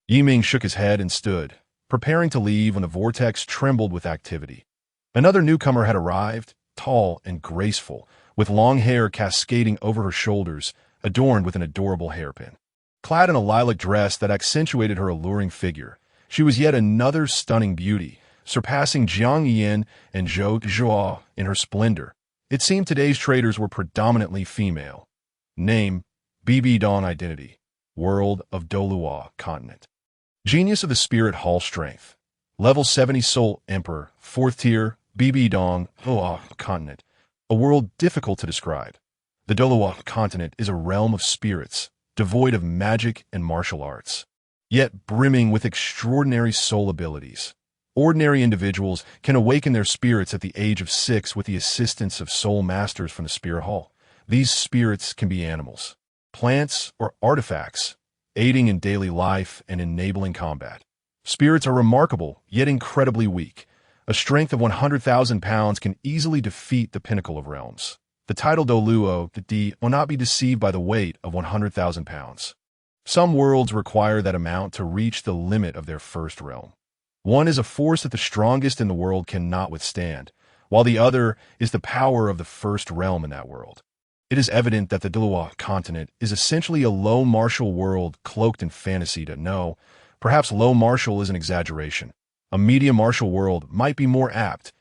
Yi Ming shook his head and stood, preparing to leave when the vortex trembled with activity. Another newcomer had arrived, tall and graceful, with long hair cascading over her shoulders, adorned with an adorable hairpin. Clad in a lilac dress that accentuated her alluring figure, she was yet another stunning beauty, surpassing Jiang Yin and Zhou Zhuo in her splendor. It seemed today's traders were predominantly female. Name: BB Dawn. Identity: World of Dolua Continent. Genius of the Spirit Hall. Strength: Level 70. Soul Emperor, 4th tier, BB Dawn, Dolua Continent. A world difficult to describe. The Dolua Continent is a realm of spirits, devoid of magic and martial arts, yet brimming with extraordinary soul abilities. Ordinary individuals can awaken their spirits at the age of 6 with the assistance of soul masters from the Spirit Hall. These spirits can be animals, plants, or artifacts, aiding in daily life and enabling combat. Spirits are remarkable, yet incredibly weak. A strength of 100,000 pounds can easily defeat the pinnacle of realms. The title Doluo, the D, will not be deceived by the weight of 100,000 pounds. Some worlds require that amount to reach the limit of their first realm. One is a force that the strongest in the world cannot withstand, while the other is the power of the first realm in that world. It is evident that the Dolua continent is essentially a low martial world cloaked in fantasy. Perhaps low martial is an exaggeration. A medium martial world might be more apt.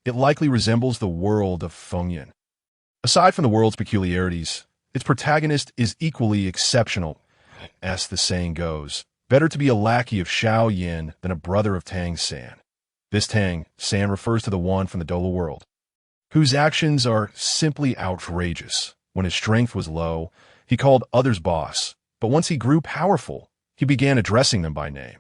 It likely resembles the world of Fengyan. Aside from the world's peculiarities, its protagonist is equally exceptional. As the saying goes, better to be a lackey of Xiao Yin than a brother of Tang San. This Tang San refers to the one from the Dola world, whose actions are simply outrageous. When his strength was low, he called others boss, but once he grew powerful, he began addressing them by name.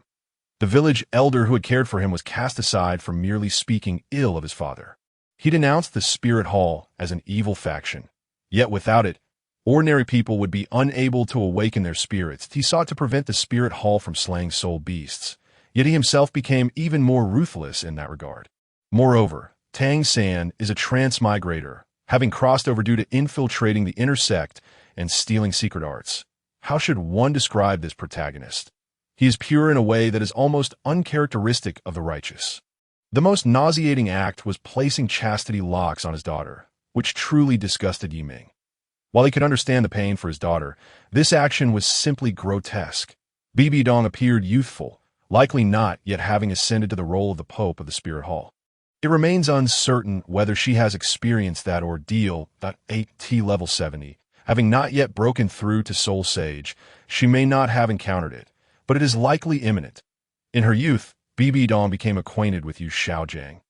The village elder who had cared for him was cast aside for merely speaking ill of his father. He denounced the Spirit Hall as an evil faction, yet without it, ordinary people would be unable to awaken their spirits. He sought to prevent the Spirit Hall from slaying soul beasts, yet he himself became even more ruthless in that regard. Moreover, Tang San is a transmigrator, having crossed over due to infiltrating the inner sect and stealing secret arts. How should one describe this protagonist? He is pure in a way that is almost uncharacteristic of the righteous. The most nauseating act was placing chastity locks on his daughter, which truly disgusted Yi Ming. While he could understand the pain for his daughter, this action was simply grotesque. Bibi Dong appeared youthful, likely not yet having ascended to the role of the Pope of the Spirit Hall. It remains uncertain whether she has experienced that ordeal at 8T level 70. Having not yet broken through to Soul Sage, she may not have encountered it, but it is likely imminent. In her youth, Bibi Dong became acquainted with Yu Xiaojiang,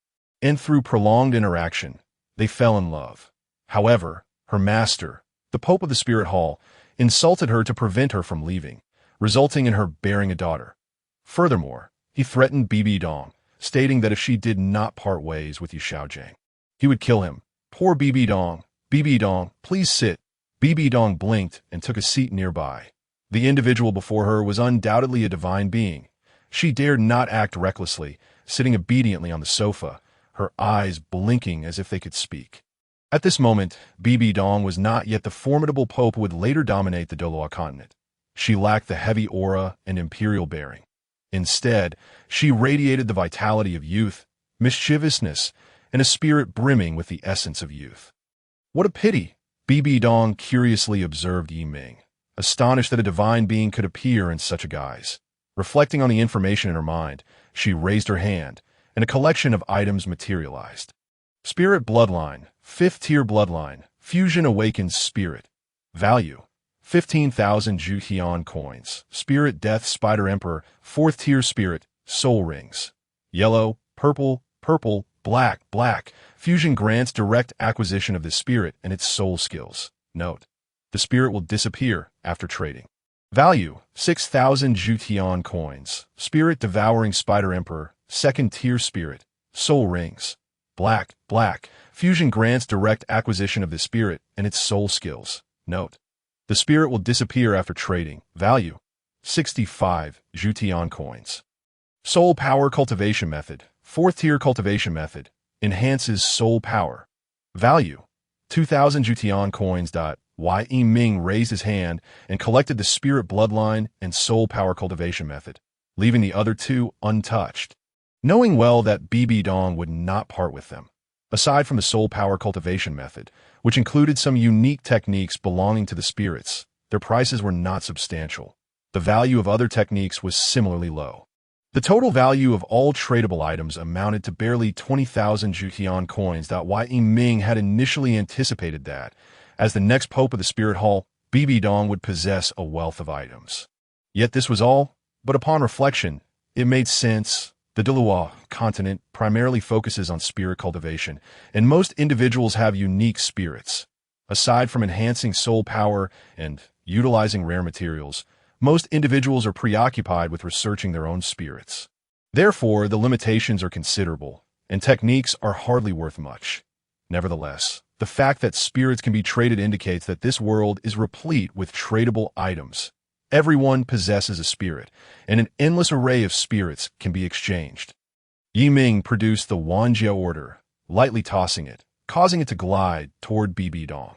and through prolonged interaction, they fell in love. However, her master, the Pope of the Spirit Hall, insulted her to prevent her from leaving, resulting in her bearing a daughter. Furthermore, he threatened Bibi Dong, stating that if she did not part ways with Yu Xiaojiang, he would kill him. Poor Bibi Dong. Bibi Dong, please sit. Bibi Dong blinked and took a seat nearby. The individual before her was undoubtedly a divine being. She dared not act recklessly, sitting obediently on the sofa, her eyes blinking as if they could speak. At this moment, Bibi Dong was not yet the formidable pope who would later dominate the Dolua continent. She lacked the heavy aura and imperial bearing. Instead, she radiated the vitality of youth, mischievousness, and a spirit brimming with the essence of youth. What a pity, Bibi Dong curiously observed Yi Ming, astonished that a divine being could appear in such a guise. Reflecting on the information in her mind, she raised her hand, and a collection of items materialized. Spirit Bloodline, 5th Tier Bloodline, Fusion Awakens Spirit. Value, 15,000 Jutian coins. Spirit Death Spider Emperor, 4th Tier Spirit, Soul Rings. Yellow, purple, purple, black, black. Fusion grants direct acquisition of the spirit and its soul skills. Note: the spirit will disappear after trading. Value, 6,000 Jutian coins. Spirit Devouring Spider Emperor, 2nd Tier Spirit, Soul Rings. Black, black. Fusion grants direct acquisition of the spirit and its soul skills. Note: the spirit will disappear after trading. Value, 65 Jutian coins. Soul Power Cultivation Method, 4th Tier Cultivation Method. Enhances soul power. Value, 2,000 Jutian coins. Yi Ming raised his hand and collected the Spirit Bloodline and Soul Power Cultivation Method, leaving the other two untouched. Knowing well that Bibi Dong would not part with them. Aside from the Soul Power Cultivation Method, which included some unique techniques belonging to the spirits, their prices were not substantial. The value of other techniques was similarly low. The total value of all tradable items amounted to barely 20,000 Jutian coins. Yi Ming had initially anticipated that, as the next pope of the Spirit Hall, Bibi Dong would possess a wealth of items. Yet this was all, but upon reflection, it made sense. The Delua continent primarily focuses on spirit cultivation, and most individuals have unique spirits. Aside from enhancing soul power and utilizing rare materials, most individuals are preoccupied with researching their own spirits. Therefore, the limitations are considerable, and techniques are hardly worth much. Nevertheless, the fact that spirits can be traded indicates that this world is replete with tradable items. Everyone possesses a spirit, and an endless array of spirits can be exchanged. Yi Ming produced the Wanjia order, lightly tossing it, causing it to glide toward Bibi Dong.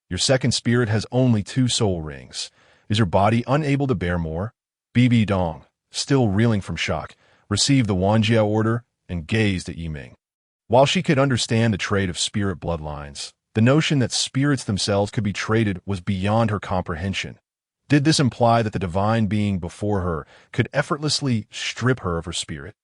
Your second spirit has only 2 soul rings. Is your body unable to bear more? Bibi Dong, still reeling from shock, received the Wanjia order and gazed at Yi Ming. While she could understand the trade of spirit bloodlines, the notion that spirits themselves could be traded was beyond her comprehension. Did this imply that the divine being before her could effortlessly strip her of her spirit?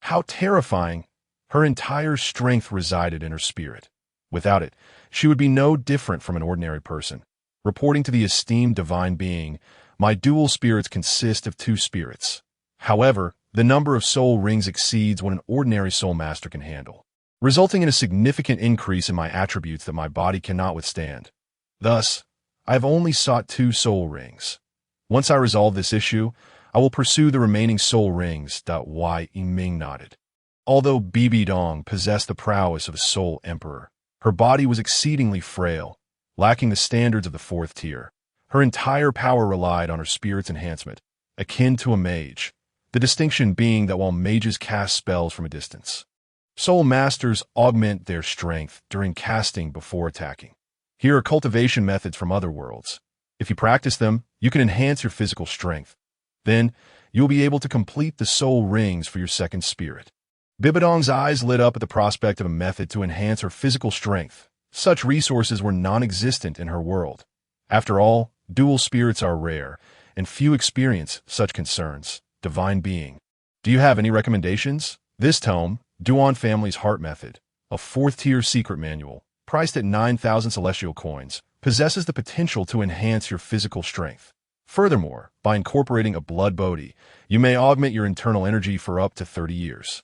How terrifying! Her entire strength resided in her spirit. Without it, she would be no different from an ordinary person. Reporting to the esteemed divine being, my dual spirits consist of 2 spirits. However, the number of soul rings exceeds what an ordinary soul master can handle, resulting in a significant increase in my attributes that my body cannot withstand. Thus, I have only sought 2 soul rings. Once I resolve this issue, I will pursue the remaining soul rings. Yi Ming nodded. Although Bibi Dong possessed the prowess of a soul emperor, her body was exceedingly frail, lacking the standards of the 4th tier. Her entire power relied on her spirit's enhancement, akin to a mage, the distinction being that while mages cast spells from a distance, soul masters augment their strength during casting before attacking. Here are cultivation methods from other worlds. If you practice them, you can enhance your physical strength. Then, you'll be able to complete the soul rings for your second spirit. Bibi Dong's eyes lit up at the prospect of a method to enhance her physical strength. Such resources were non-existent in her world. After all, dual spirits are rare, and few experience such concerns. Divine Being. Do you have any recommendations? This tome, Duan Family's Heart Method, a 4th tier secret manual, priced at 9,000 celestial coins, possesses the potential to enhance your physical strength. Furthermore, by incorporating a blood bodhi, you may augment your internal energy for up to 30 years.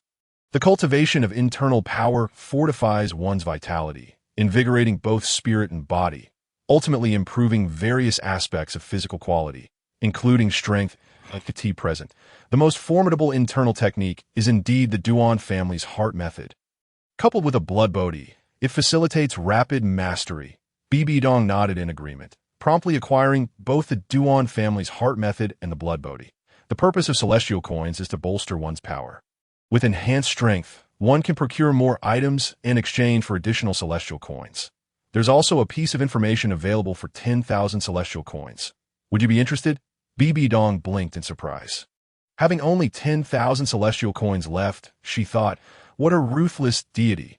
The cultivation of internal power fortifies one's vitality, invigorating both spirit and body, ultimately improving various aspects of physical quality, including strength. Present. The most formidable internal technique is indeed the Duan Family's Heart Method. Coupled with a blood bodhi, it facilitates rapid mastery. Bibi Dong nodded in agreement, promptly acquiring both the Duan Family's Heart Method and the blood bodhi. The purpose of celestial coins is to bolster one's power. With enhanced strength, one can procure more items in exchange for additional celestial coins. There's also a piece of information available for 10,000 celestial coins. Would you be interested? Bibi Dong blinked in surprise. Having only 10,000 celestial coins left, she thought, what a ruthless deity.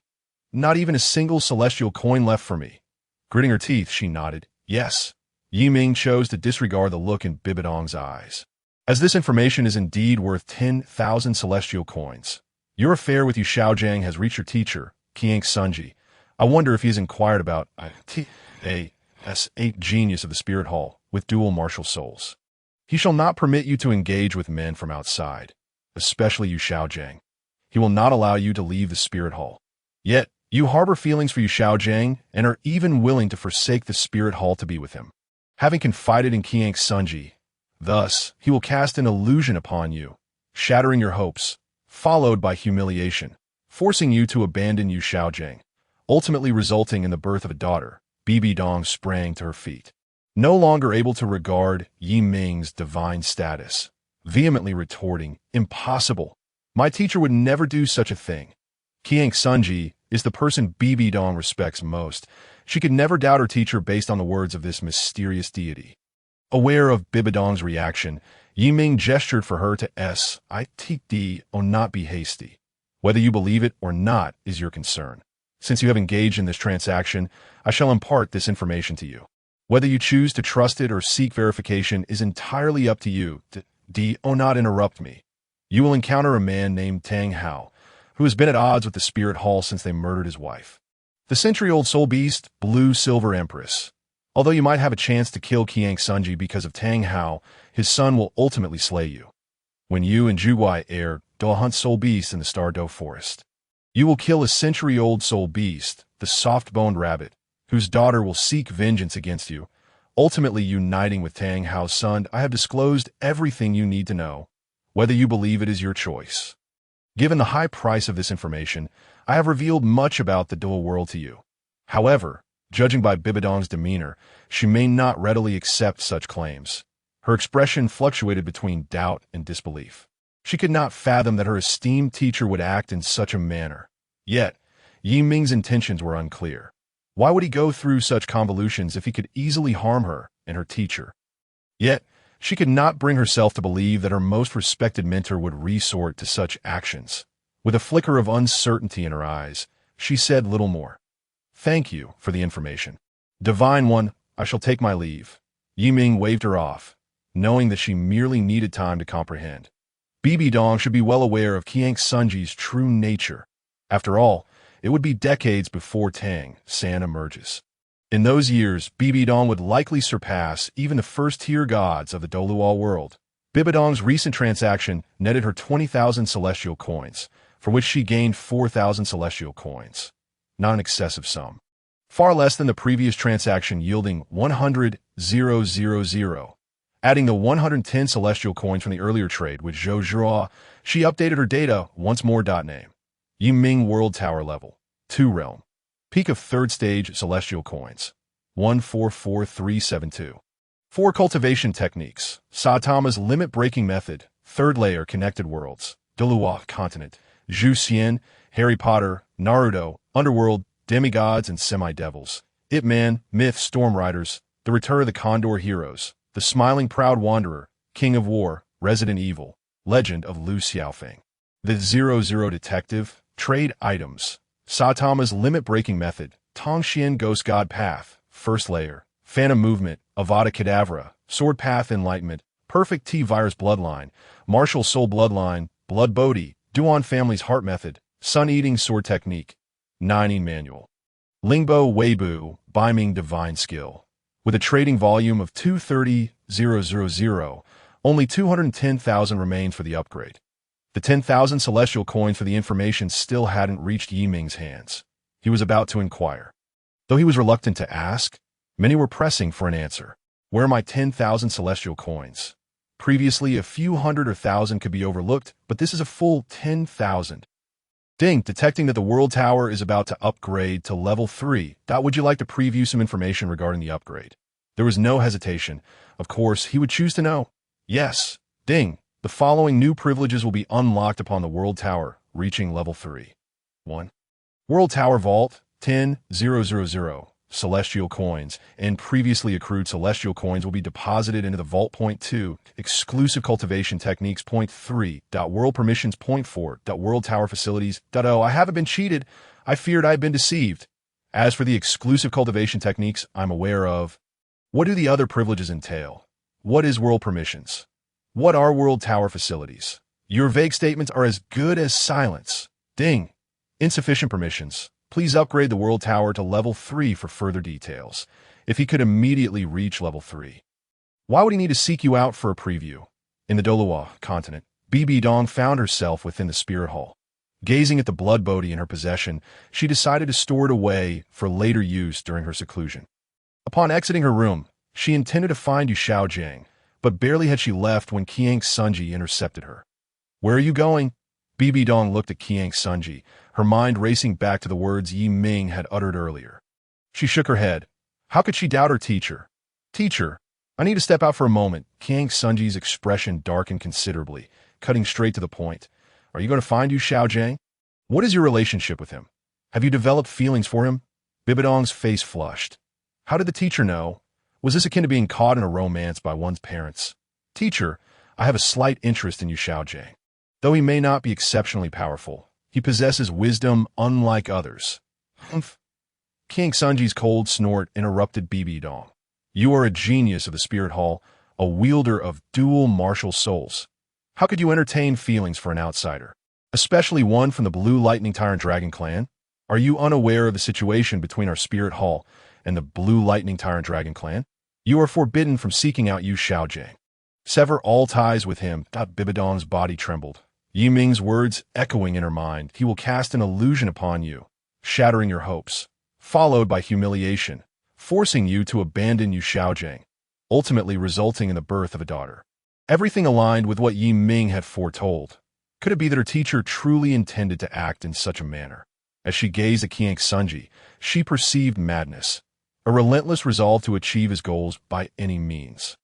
Not even a single celestial coin left for me. Gritting her teeth, she nodded, yes. Yi Ming chose to disregard the look in Bibidong's eyes. As this information is indeed worth 10,000 celestial coins. Your affair with Yu Xiaojiang has reached your teacher, Qiang Sunji. I wonder if he has inquired about S8 genius of the Spirit Hall, with dual martial souls. He shall not permit you to engage with men from outside, especially Yu Xiaojiang. He will not allow you to leave the Spirit Hall. Yet, you harbor feelings for Yu Xiaojiang and are even willing to forsake the Spirit Hall to be with him. Having confided in Qiang Sunji, thus, he will cast an illusion upon you, shattering your hopes, followed by humiliation, forcing you to abandon Yu Xiaojiang, ultimately resulting in the birth of a daughter. Bibidong sprang to her feet. No longer able to regard Yi Ming's divine status, vehemently retorting, impossible. My teacher would never do such a thing. Qiang Sunji is the person Bibidong respects most. She could never doubt her teacher based on the words of this mysterious deity. Aware of Bibidong's reaction, Yi Ming gestured for her to not be hasty. Whether you believe it or not is your concern. Since you have engaged in this transaction, I shall impart this information to you. Whether you choose to trust it or seek verification is entirely up to you. Not interrupt me. You will encounter a man named Tang Hao, who has been at odds with the Spirit Hall since they murdered his wife. The century-old soul beast, Blue Silver Empress. Although you might have a chance to kill Qiang Sunji because of Tang Hao, his son will ultimately slay you. When you and Zhuguai heir do hunt soul beasts in the Star Do Forest, you will kill a century-old soul beast, the soft-boned rabbit, whose daughter will seek vengeance against you, ultimately uniting with Tang Hao's son. I have disclosed everything you need to know. Whether you believe it is your choice. Given the high price of this information, I have revealed much about the dual world to you. However, judging by Bibidong's demeanor, she may not readily accept such claims. Her expression fluctuated between doubt and disbelief. She could not fathom that her esteemed teacher would act in such a manner. Yet, Yi Ming's intentions were unclear. Why would he go through such convolutions if he could easily harm her and her teacher? Yet, she could not bring herself to believe that her most respected mentor would resort to such actions. With a flicker of uncertainty in her eyes, she said little more. Thank you for the information. Divine One, I shall take my leave. Yi Ming waved her off, knowing that she merely needed time to comprehend. Bibidong should be well aware of Qiang Sunji's true nature. After all, it would be decades before Tang San emerges. In those years, Bibidong would likely surpass even the first-tier gods of the Doluo world. Bibidong's recent transaction netted her 20,000 celestial coins, for which she gained 4,000 celestial coins. Not an excessive sum. Far less than the previous transaction yielding 100,000. Adding the 110 celestial coins from the earlier trade with Zhou Zhuo, she updated her data once more. Name. Yi Ming World Tower Level. 2 Realm. Peak of 3rd Stage Celestial Coins. 144372. 4 Cultivation Techniques. Saitama's Limit Breaking Method. 3rd Layer Connected Worlds. Doluo Continent. Zhu Xian, Harry Potter, Naruto, Underworld, Demigods and Semi-Devils. Ip Man, Myth, Storm Riders. The Return of the Condor Heroes. The Smiling Proud Wanderer, King of War, Resident Evil, Legend of Lu Xiaofeng. The 00 Detective, Trade Items, Saitama's Limit Breaking Method, Tongxian Ghost God Path, First Layer, Phantom Movement, Avada Kedavra, Sword Path Enlightenment, Perfect T-Virus Bloodline, Martial Soul Bloodline, Blood Bodhi, Duan Family's Heart Method, Sun Eating Sword Technique, Nining Manual. Lingbo Weibu, Biming Divine Skill. With a trading volume of 230,000, only 210,000 remained for the upgrade. The 10,000 celestial coins for the information still hadn't reached Yi Ming's hands. He was about to inquire. Though he was reluctant to ask, many were pressing for an answer. Where are my 10,000 celestial coins? Previously, a few hundred or thousand could be overlooked, but this is a full 10,000. Ding, detecting that the World Tower is about to upgrade to level 3. Would you like to preview some information regarding the upgrade? There was no hesitation. Of course, he would choose to know. Yes. Ding. The following new privileges will be unlocked upon the World Tower, reaching level 3. 1. World Tower Vault, 10,000. celestial coins, and previously accrued celestial coins will be deposited into the vault. Point 2, exclusive cultivation techniques. Point 3, world permissions. Point 4, world tower facilities. Oh, I haven't been cheated. I feared I had been deceived. As for the exclusive cultivation techniques I'm aware of, what do the other privileges entail? What is world permissions? What are world tower facilities? Your vague statements are as good as silence. Ding. Insufficient permissions. Please upgrade the world tower to level 3 for further details. If he could immediately reach level 3. Why would he need to seek you out for a preview? In the Dolawa continent, Bibi Dong found herself within the spirit hall. Gazing at the blood bodhi in her possession, she decided to store it away for later use during her seclusion. Upon exiting her room, she intended to find Yu Xiaojiang, but barely had she left when Qiang Sunji intercepted her. Where are you going? Bibi Dong looked at Qiang Sunji, her mind racing back to the words Yi Ming had uttered earlier. She shook her head. How could she doubt her teacher? Teacher, I need to step out for a moment. Qiang Sunji's expression darkened considerably, cutting straight to the point. Are you going to find Yu Xiaojiang? What is your relationship with him? Have you developed feelings for him? Bibi Dong's face flushed. How did the teacher know? Was this akin to being caught in a romance by one's parents? Teacher, I have a slight interest in Yu Xiaojiang. Though he may not be exceptionally powerful, he possesses wisdom unlike others. Humph. Qiang Sunji's cold snort interrupted Bibi Dong. You are a genius of the spirit hall, a wielder of dual martial souls. How could you entertain feelings for an outsider, especially one from the Blue Lightning Tyrant Dragon clan? Are you unaware of the situation between our spirit hall and the Blue Lightning Tyrant Dragon clan? You are forbidden from seeking out Yu Xiaojiang. Sever all ties with him. Bibi Dong's body trembled. Yi Ming's words echoing in her mind. He will cast an illusion upon you, shattering your hopes, followed by humiliation, forcing you to abandon Yu Xiaojiang, ultimately resulting in the birth of a daughter. Everything aligned with what Yi Ming had foretold. Could it be that her teacher truly intended to act in such a manner? As she gazed at Qiang Sunji, she perceived madness, a relentless resolve to achieve his goals by any means.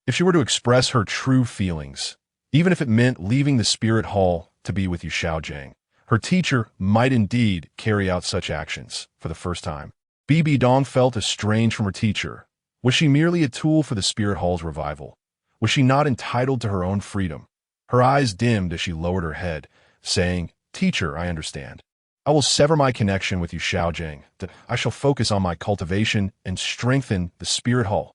If she were to express her true feelings, even if it meant leaving the spirit hall to be with Yu Xiaojiang, her teacher might indeed carry out such actions for the first time. Bibi Dong felt estranged from her teacher. Was she merely a tool for the spirit hall's revival? Was she not entitled to her own freedom? Her eyes dimmed as she lowered her head, saying, Teacher, I understand. I will sever my connection with Yu Xiaojiang. I shall focus on my cultivation and strengthen the spirit hall.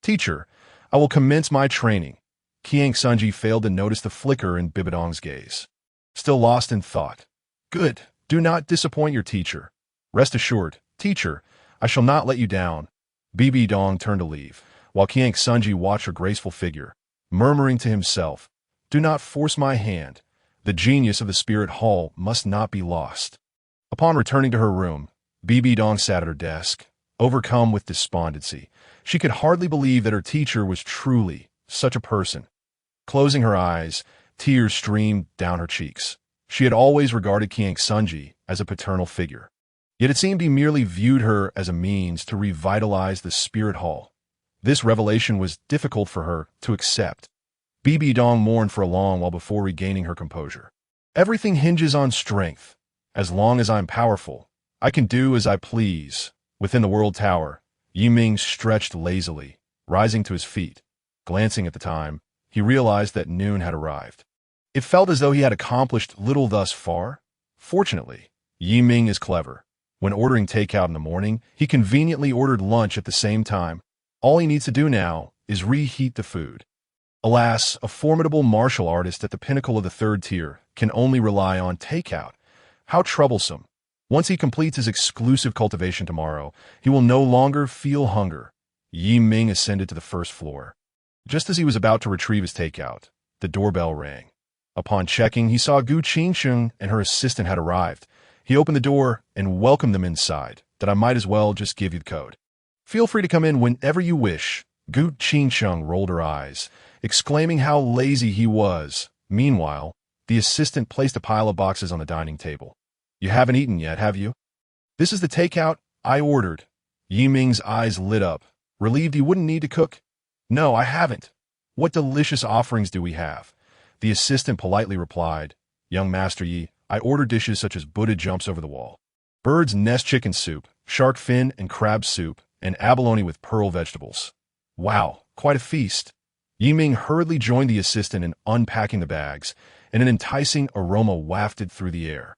Teacher, I will commence my training. Qiang Sunji failed to notice the flicker in Bibi Dong's gaze. Still lost in thought. Good. Do not disappoint your teacher. Rest assured, teacher, I shall not let you down. Bibi Dong turned to leave, while Qiang Sunji watched her graceful figure, murmuring to himself, Do not force my hand. The genius of the spirit hall must not be lost. Upon returning to her room, Bibi Dong sat at her desk, overcome with despondency. She could hardly believe that her teacher was truly such a person. Closing her eyes, tears streamed down her cheeks. She had always regarded Qiang Sunji as a paternal figure. Yet it seemed he merely viewed her as a means to revitalize the spirit hall. This revelation was difficult for her to accept. Bibi Dong mourned for a long while before regaining her composure. Everything hinges on strength. As long as I'm powerful, I can do as I please. Within the world tower, Yi Ming stretched lazily, rising to his feet. Glancing at the time, he realized that noon had arrived. It felt as though he had accomplished little thus far. Fortunately, Yi Ming is clever. When ordering takeout in the morning, he conveniently ordered lunch at the same time. All he needs to do now is reheat the food. Alas, a formidable martial artist at the pinnacle of the third tier can only rely on takeout. How troublesome. Once he completes his exclusive cultivation tomorrow, he will no longer feel hunger. Yi Ming ascended to the first floor. Just as he was about to retrieve his takeout, the doorbell rang. Upon checking, he saw Gu Qingsheng and her assistant had arrived. He opened the door and welcomed them inside. That I might as well just give you the code. Feel free to come in whenever you wish. Gu Qingsheng rolled her eyes, exclaiming how lazy he was. Meanwhile, the assistant placed a pile of boxes on the dining table. You haven't eaten yet, have you? This is the takeout I ordered. Yi Ming's eyes lit up, relieved he wouldn't need to cook. No, I haven't. What delicious offerings do we have? The assistant politely replied, Young Master Yi, I order dishes such as Buddha jumps over the wall, bird's nest chicken soup, shark fin and crab soup, and abalone with pearl vegetables. Wow, quite a feast. Yiming hurriedly joined the assistant in unpacking the bags, and an enticing aroma wafted through the air.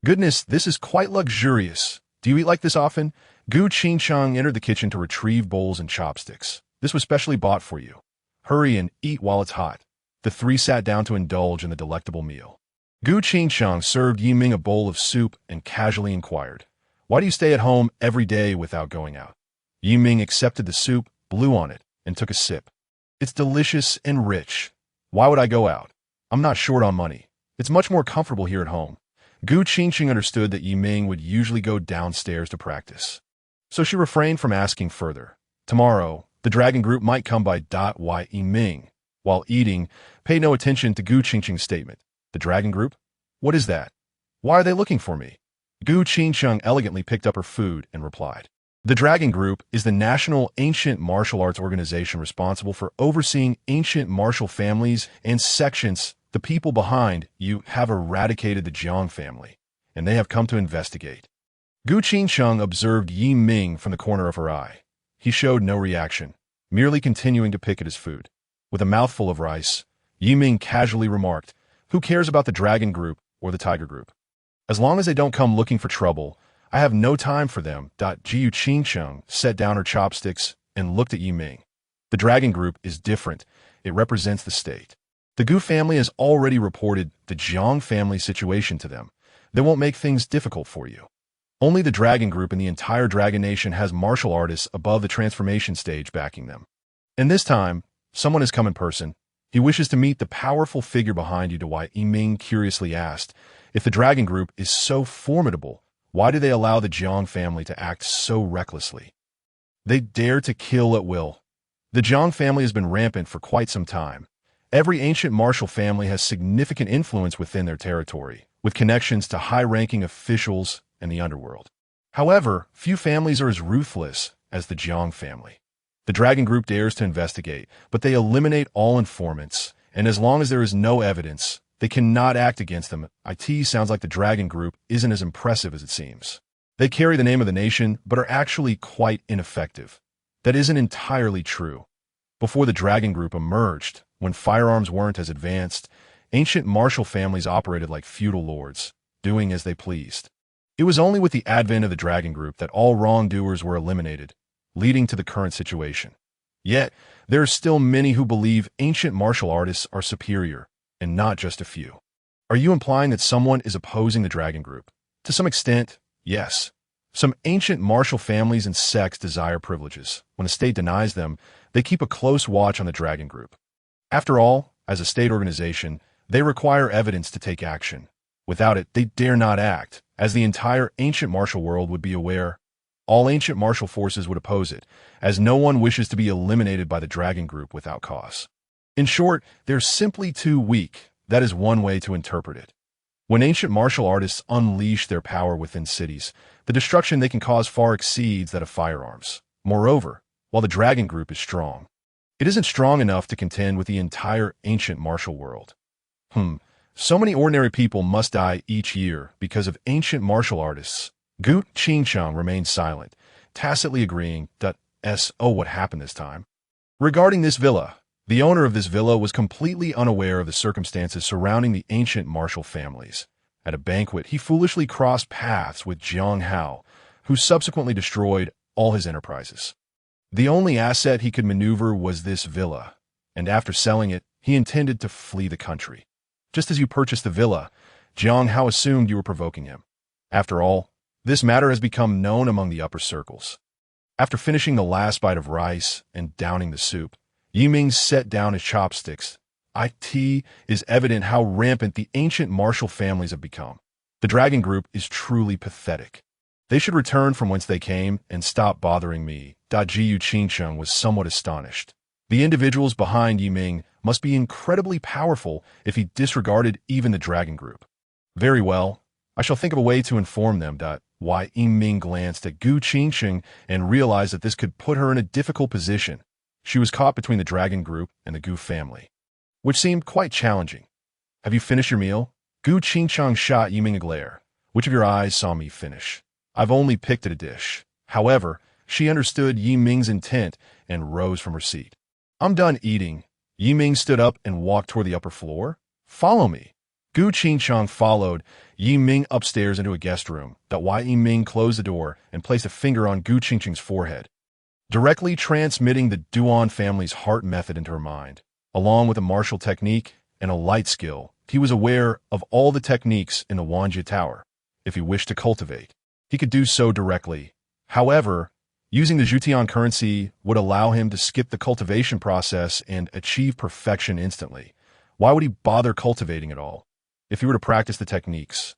Goodness, this is quite luxurious. Do you eat like this often? Gu Qingchang entered the kitchen to retrieve bowls and chopsticks. This was specially bought for you. Hurry and eat while it's hot. The three sat down to indulge in the delectable meal. Gu Qingchang served Yiming a bowl of soup and casually inquired, "Why do you stay at home every day without going out?" Yiming accepted the soup, blew on it, and took a sip. "It's delicious and rich. Why would I go out? I'm not short on money. It's much more comfortable here at home." Gu Qingchang understood that Yiming would usually go downstairs to practice, so she refrained from asking further. Tomorrow, the dragon group might come by. Yiming, while eating, paid no attention to Gu Qingchang's statement. "The dragon group? What is that? Why are they looking for me?" Gu Qingchang elegantly picked up her food and replied, "The dragon group is the national ancient martial arts organization responsible for overseeing ancient martial families and sections. The people behind you have eradicated the Jiang family, and they have come to investigate." Gu Qingchang observed Yiming from the corner of her eye. He showed no reaction, merely continuing to pick at his food. With a mouthful of rice, Yiming casually remarked, "Who cares about the dragon group or the tiger group? As long as they don't come looking for trouble, I have no time for them." Gu Qingchang set down her chopsticks and looked at Yiming. "The dragon group is different. It represents the state. The Gu family has already reported the Jiang family situation to them. They won't make things difficult for you. Only the dragon group in the entire dragon nation has martial artists above the transformation stage backing them. And this time, someone has come in person. He wishes to meet the powerful figure behind you." Yiming curiously asked, "If the dragon group is so formidable, why do they allow the Jiang family to act so recklessly? They dare to kill at will. The Jiang family has been rampant for quite some time. Every ancient martial family has significant influence within their territory, with connections to high-ranking officials and the underworld. However, few families are as ruthless as the Jiang family. The dragon group dares to investigate, but they eliminate all informants, and as long as there is no evidence, they cannot act against them. It sounds like the dragon group isn't as impressive as it seems. They carry the name of the nation, but are actually quite ineffective. That isn't entirely true. Before the dragon group emerged, when firearms weren't as advanced, ancient martial families operated like feudal lords, doing as they pleased. It was only with the advent of the dragon group that all wrongdoers were eliminated, leading to the current situation. Yet, there are still many who believe ancient martial artists are superior, and not just a few. Are you implying that someone is opposing the dragon group? To some extent, yes. Some ancient martial families and sects desire privileges. When the state denies them, they keep a close watch on the dragon group. After all, as a state organization, they require evidence to take action. Without it, they dare not act, as the entire ancient martial world would be aware. All ancient martial forces would oppose it, as no one wishes to be eliminated by the dragon group without cause. In short, they're simply too weak. That is one way to interpret it. When ancient martial artists unleash their power within cities, the destruction they can cause far exceeds that of firearms. Moreover, while the dragon group is strong, it isn't strong enough to contend with the entire ancient martial world. So many ordinary people must die each year because of ancient martial artists. Gu Qingchang remained silent, tacitly agreeing that, what happened this time? Regarding this villa, the owner of this villa was completely unaware of the circumstances surrounding the ancient martial families. At a banquet, he foolishly crossed paths with Jiang Hao, who subsequently destroyed all his enterprises. The only asset he could maneuver was this villa, and after selling it, he intended to flee the country. Just as you purchased the villa, Jiang Hao assumed you were provoking him. After all, this matter has become known among the upper circles. After finishing the last bite of rice and downing the soup, Yiming set down his chopsticks. It is evident how rampant the ancient martial families have become. The dragon group is truly pathetic. They should return from whence they came and stop bothering me. Gu Qingchang was somewhat astonished. The individuals behind Yiming must be incredibly powerful if he disregarded even the dragon group. Very well, I shall think of a way to inform them. Yiming glanced at Gu Qingchang and realized that this could put her in a difficult position. She was caught between the dragon group and the Gu family, which seemed quite challenging. Have you finished your meal? Gu Qingchang shot Yiming a glare. Which of your eyes saw me finish? I've only picked at a dish. However, she understood Yi Ming's intent and rose from her seat. I'm done eating. Yi Ming stood up and walked toward the upper floor. Follow me. Gu Qingchang followed Yi Ming upstairs into a guest room. Yi Ming closed the door and placed a finger on Gu Qingchang's forehead, directly transmitting the Duan family's heart method into her mind. Along with a martial technique and a light skill, he was aware of all the techniques in the Wanjie Tower. If he wished to cultivate, he could do so directly. However, using the Zhutian currency would allow him to skip the cultivation process and achieve perfection instantly. Why would he bother cultivating at all? If he were to practice the techniques,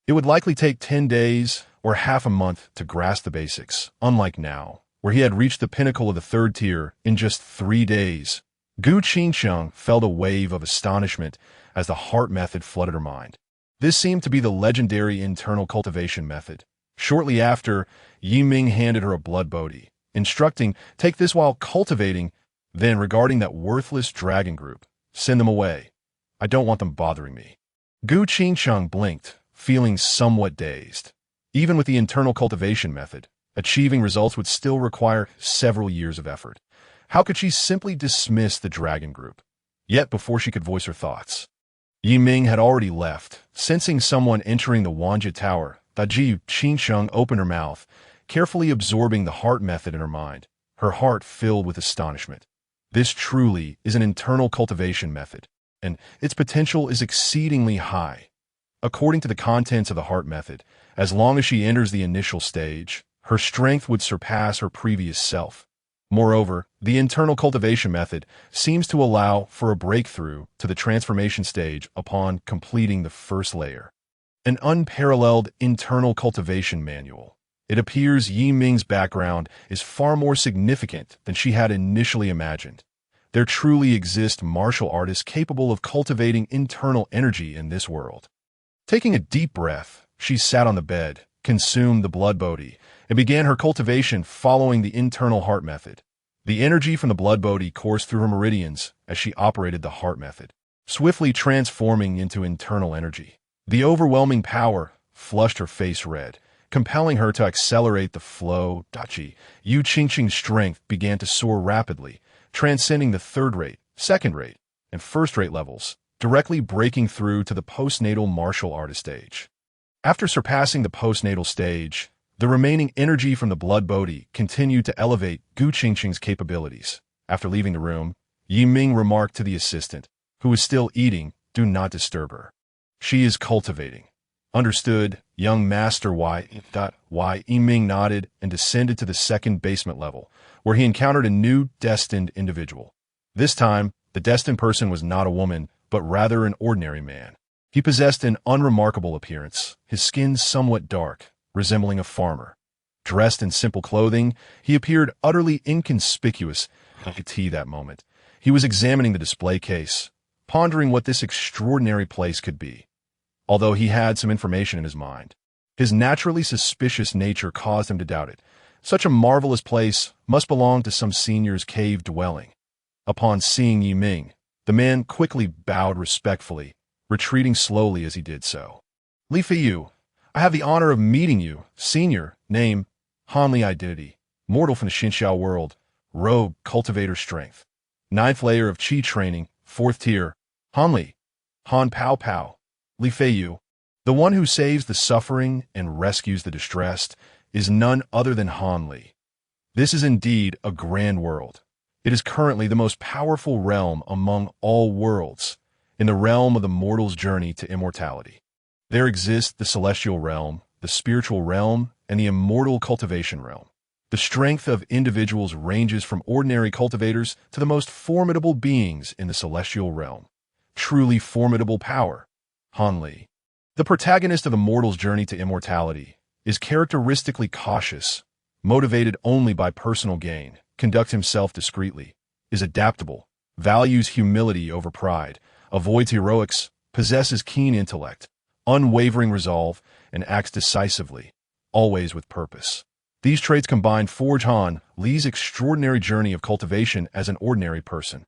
it would likely take 10 days or half a month to grasp the basics, unlike now, where he had reached the pinnacle of the third tier in just 3 days. Gu Qingchang felt a wave of astonishment as the heart method flooded her mind. This seemed to be the legendary internal cultivation method. Shortly after, Yi Ming handed her a blood bodhi, instructing, take this while cultivating. Then, regarding that worthless dragon group, send them away. I don't want them bothering me. Gu Qingchang blinked, feeling somewhat dazed. Even with the internal cultivation method, achieving results would still require several years of effort. How could she simply dismiss the dragon group? Yet before she could voice her thoughts, Yi Ming had already left. Sensing someone entering the Wanjie Tower, Gu Qingchang opened her mouth, carefully absorbing the heart method in her mind, her heart filled with astonishment. This truly is an internal cultivation method, and its potential is exceedingly high. According to the contents of the heart method, as long as she enters the initial stage, her strength would surpass her previous self. Moreover, the internal cultivation method seems to allow for a breakthrough to the transformation stage upon completing the first layer. An unparalleled internal cultivation manual. It appears Yi Ming's background is far more significant than she had initially imagined. There truly exist martial artists capable of cultivating internal energy in this world. Taking a deep breath, she sat on the bed, consumed the blood bodhi, and began her cultivation following the internal heart method. The energy from the blood bodhi coursed through her meridians as she operated the heart method, swiftly transforming into internal energy. The overwhelming power flushed her face red, compelling her to accelerate the flow. Yu Qingqing's strength began to soar rapidly, transcending the third-rate, second-rate, and first-rate levels, directly breaking through to the postnatal martial artist stage. After surpassing the postnatal stage, the remaining energy from the blood bodhi continued to elevate Gu Qingqing's capabilities. After leaving the room, Yi Ming remarked to the assistant, who was still eating, do not disturb her. She is cultivating. Understood, young master. Yi Ming nodded and descended to the second basement level, where he encountered a new destined individual. This time, the destined person was not a woman, but rather an ordinary man. He possessed an unremarkable appearance, his skin somewhat dark, resembling a farmer. Dressed in simple clothing, he appeared utterly inconspicuous. That moment, he was examining the display case, pondering what this extraordinary place could be. Although he had some information in his mind, his naturally suspicious nature caused him to doubt it. Such a marvelous place must belong to some senior's cave dwelling. Upon seeing Yi Ming, the man quickly bowed respectfully, retreating slowly as he did so. Li Feiyu, I have the honor of meeting you. Senior, name, Han Li, identity, mortal from the Xinxiao world, rogue, cultivator strength. 9th layer of Qi training, 4th tier, Han Li, Han Pao Pao. Li Feiyu, the one who saves the suffering and rescues the distressed, is none other than Han Li. This is indeed a grand world. It is currently the most powerful realm among all worlds, in the realm of the mortal's journey to immortality. There exists the celestial realm, the spiritual realm, and the immortal cultivation realm. The strength of individuals ranges from ordinary cultivators to the most formidable beings in the celestial realm. Truly formidable power. Han Li, the protagonist of the mortal's journey to immortality, is characteristically cautious, motivated only by personal gain, conducts himself discreetly, is adaptable, values humility over pride, avoids heroics, possesses keen intellect, unwavering resolve, and acts decisively, always with purpose. These traits combined forge Han Li's extraordinary journey of cultivation as an ordinary person.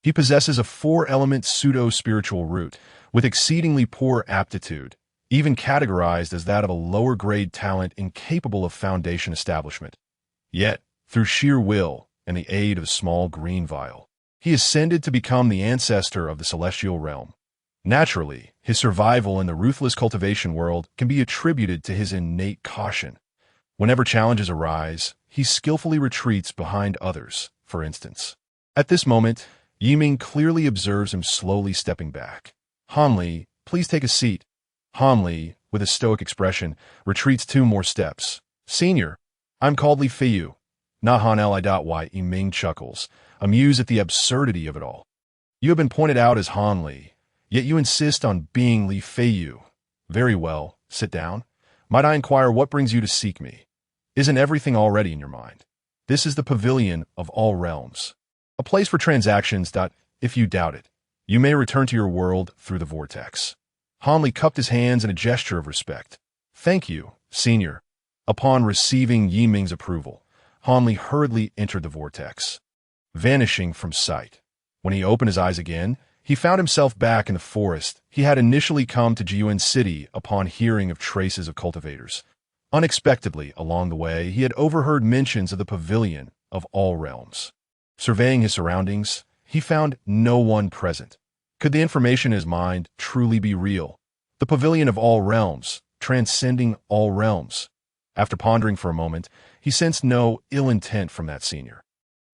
He possesses a 4-element pseudo-spiritual root, with exceedingly poor aptitude, even categorized as that of a lower-grade talent incapable of foundation establishment. Yet, through sheer will and the aid of a small green vial, he ascended to become the ancestor of the celestial realm. Naturally, his survival in the ruthless cultivation world can be attributed to his innate caution. Whenever challenges arise, he skillfully retreats behind others, for instance. At this moment, Yiming clearly observes him slowly stepping back. Hanli, please take a seat. Hanli, with a stoic expression, retreats 2 more steps. Senior, I'm called Li Feiyu. Nahan Li. Yiming chuckles, amused at the absurdity of it all. You have been pointed out as Hanli, yet you insist on being Li Feiyu. Very well, sit down. Might I inquire what brings you to seek me? Isn't everything already in your mind? This is the pavilion of all realms. A place for transactions. If you doubt it, you may return to your world through the vortex. Hanli cupped his hands in a gesture of respect. Thank you, Senior. Upon receiving Yiming's approval, Hanli hurriedly entered the vortex, vanishing from sight. When he opened his eyes again, he found himself back in the forest he had initially come to Jiuan City upon hearing of traces of cultivators. Unexpectedly, along the way, he had overheard mentions of the pavilion of all realms. Surveying his surroundings, he found no one present. Could the information in his mind truly be real? The pavilion of all realms, transcending all realms. After pondering for a moment, he sensed no ill intent from that senior.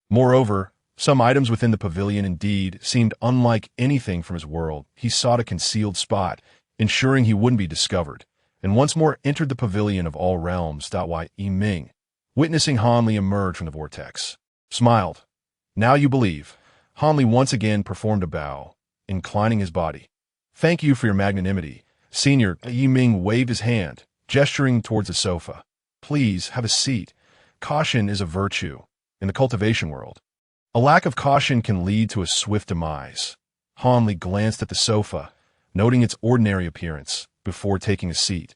Moreover, some items within the pavilion indeed seemed unlike anything from his world. He sought a concealed spot, ensuring he wouldn't be discovered, and once more entered the pavilion of all realms. Yiming, witnessing Hanli emerge from the vortex, smiled. Now you believe. Hanli once again performed a bow, inclining his body. Thank you for your magnanimity, Senior. Yiming waved his hand, gesturing towards a sofa. Please have a seat. Caution is a virtue in the cultivation world. A lack of caution can lead to a swift demise. Hanli glanced at the sofa, noting its ordinary appearance, before taking a seat.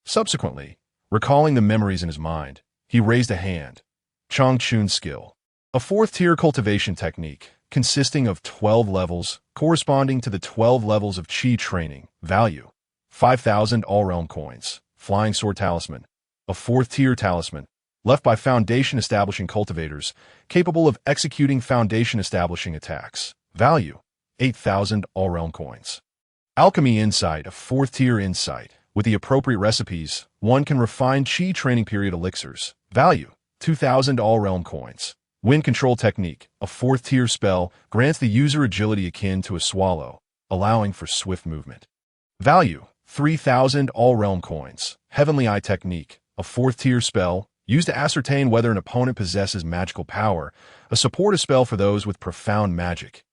Subsequently, recalling the memories in his mind, he raised a hand. Changchun skill. A 4th-tier cultivation technique, consisting of 12 levels, corresponding to the 12 levels of Qi training. Value: 5,000 all-realm coins. Flying Sword Talisman. A 4th-tier talisman, left by foundation-establishing cultivators, capable of executing foundation-establishing attacks. Value: 8,000 all-realm coins. Alchemy Insight. A 4th-tier insight. With the appropriate recipes, one can refine Qi training period elixirs. Value: 2,000 all-realm coins. Wind Control Technique. A 4th-tier spell, grants the user agility akin to a swallow, allowing for swift movement. Value: 3,000 all-realm coins. Heavenly Eye Technique. A 4th-tier spell, used to ascertain whether an opponent possesses magical power, a supportive spell for those with profound magic.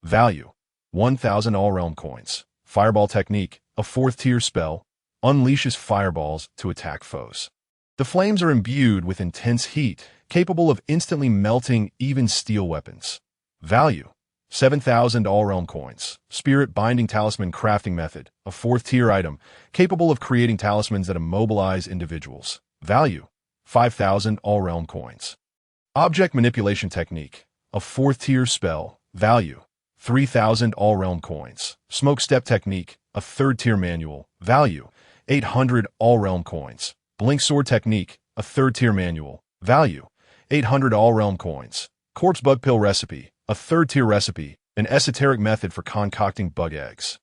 Value: 1,000 all-realm coins. Fireball Technique. A 4th-tier spell, unleashes fireballs to attack foes. The flames are imbued with intense heat, capable of instantly melting even steel weapons. Value: 7,000 all-realm coins. Spirit Binding Talisman Crafting Method. A 4th-tier item, capable of creating talismans that immobilize individuals. Value: 5,000 all-realm coins. Object Manipulation Technique. A 4th-tier spell. Value: 3,000 all-realm coins. Smoke Step Technique. A 3rd-tier manual. Value: 800 all-realm coins. Blink Sword Technique. A 3rd-tier manual. Value: 800 all-realm coins. Corpse Bug Pill Recipe. A 3rd-tier recipe, an esoteric method for concocting bug eggs.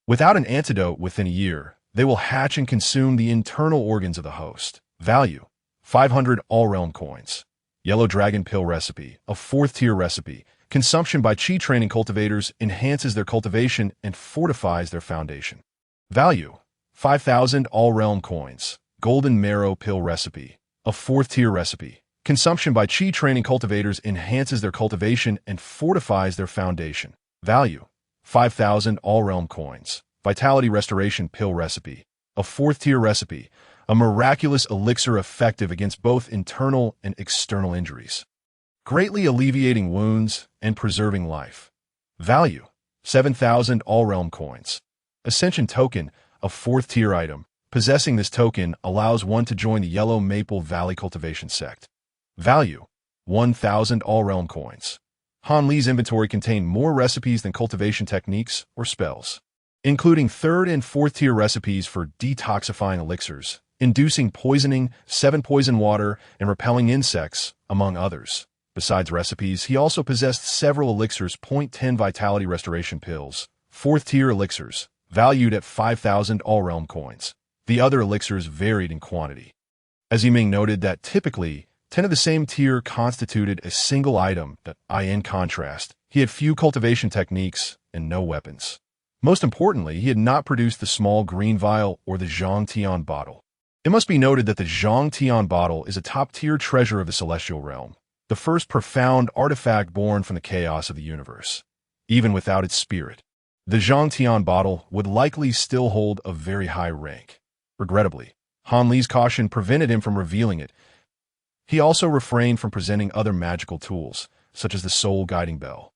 Without an antidote within a year, they will hatch and consume the internal organs of the host. Value: 500 all-realm coins. Yellow Dragon Pill Recipe. A 4th-tier recipe. Consumption by Qi training cultivators enhances their cultivation and fortifies their foundation. Value: 5,000 all-realm coins. Golden Marrow Pill Recipe. A 4th-tier recipe. Consumption by Qi training cultivators enhances their cultivation and fortifies their foundation. Value: 5,000 all-realm coins. Vitality Restoration Pill Recipe. A 4th-tier recipe. A miraculous elixir effective against both internal and external injuries, greatly alleviating wounds and preserving life. Value: 7,000 all-realm coins. Ascension Token. A 4th-tier item. Possessing this token allows one to join the Yellow Maple Valley Cultivation Sect. Value: 1,000 all-realm coins. Han Li's inventory contained more recipes than cultivation techniques or spells. including third and fourth tier recipes for detoxifying elixirs, inducing poisoning, 7 poison water, and repelling insects, among others. Besides recipes, he also possessed several elixirs. 10 vitality restoration pills, 4th tier elixirs, valued at 5,000 all-realm coins. The other elixirs varied in quantity. As Yiming noted that typically, 10 of the same tier constituted a single item that, in contrast, he had few cultivation techniques and no weapons. Most importantly, he had not produced the small green vial or the Zhang Tian bottle. It must be noted that the Zhang Tian bottle is a top-tier treasure of the celestial realm, the first profound artifact born from the chaos of the universe. Even without its spirit, the Zhang Tian bottle would likely still hold a very high rank. Regrettably, Han Li's caution prevented him from revealing it. He also refrained from presenting other magical tools, such as the soul guiding bell.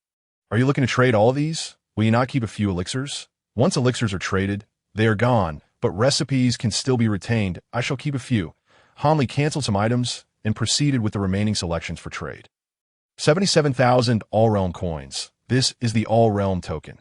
Are you looking to trade all of these? Will you not keep a few elixirs? Once elixirs are traded, they are gone, but recipes can still be retained. I shall keep a few. Han Li canceled some items and proceeded with the remaining selections for trade. 77,000 all-realm coins. This is the all-realm token.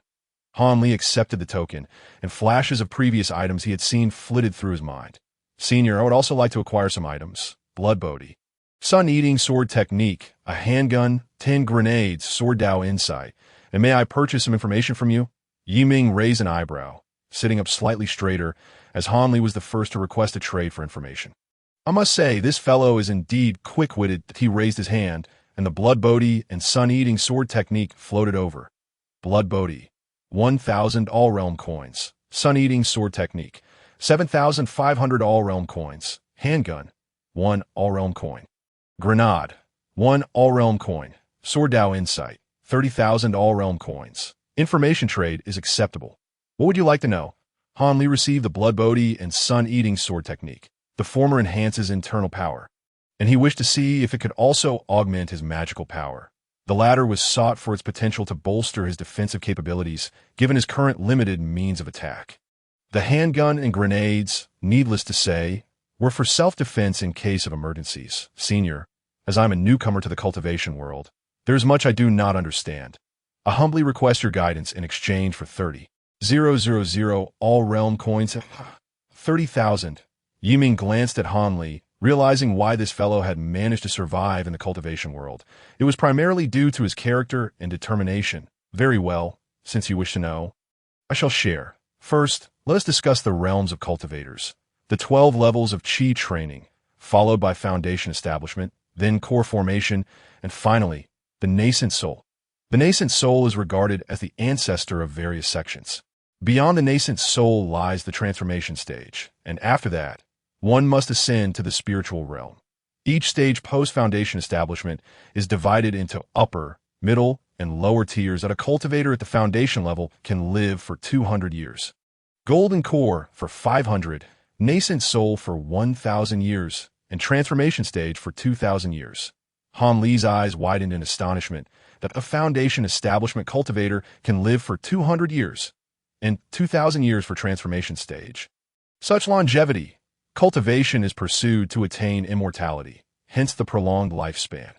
Han Li accepted the token, and flashes of previous items he had seen flitted through his mind. Senior, I would also like to acquire some items. Blood Bodhi. Sun-eating sword technique, a handgun, 10 grenades, sword Dao insight. And may I purchase some information from you? Yiming raised an eyebrow, sitting up slightly straighter, as Han Li was the first to request a trade for information. I must say, this fellow is indeed quick-witted. He raised his hand, and the Blood Bodhi and Sun-eating sword technique floated over. Blood Bodhi, 1,000 all-realm coins. Sun-eating sword technique, 7,500 all-realm coins. Handgun, 1 all-realm coin. Grenade, 1 all-realm coin. Sword Dao insight, 30,000 all-realm coins. Information trade is acceptable. What would you like to know? Han Li received the Blood Bodhi and Sun-eating sword technique. The former enhances internal power, and he wished to see if it could also augment his magical power. The latter was sought for its potential to bolster his defensive capabilities, given his current limited means of attack. The handgun and grenades, needless to say, were for self-defense in case of emergencies. Senior, as I'm a newcomer to the cultivation world, there is much I do not understand. I humbly request your guidance in exchange for 30,000 all-realm coins. 30,000. Yiming glanced at Han Li, realizing why this fellow had managed to survive in the cultivation world. It was primarily due to his character and determination. Very well, since you wish to know, I shall share. First, let us discuss the realms of cultivators. The 12 levels of Qi training, followed by foundation establishment, then core formation, and finally, the nascent soul. The nascent soul is regarded as the ancestor of various sections. Beyond the nascent soul lies the transformation stage, and after that, one must ascend to the spiritual realm. Each stage post-foundation establishment is divided into upper, middle, and lower tiers that a cultivator at the foundation level can live for 200 years. Golden core for 500, nascent soul for 1,000 years, and transformation stage for 2,000 years. Han Li's eyes widened in astonishment that a foundation establishment cultivator can live for 200 years, and 2,000 years for transformation stage. Such longevity. Cultivation is pursued to attain immortality, hence the prolonged lifespan.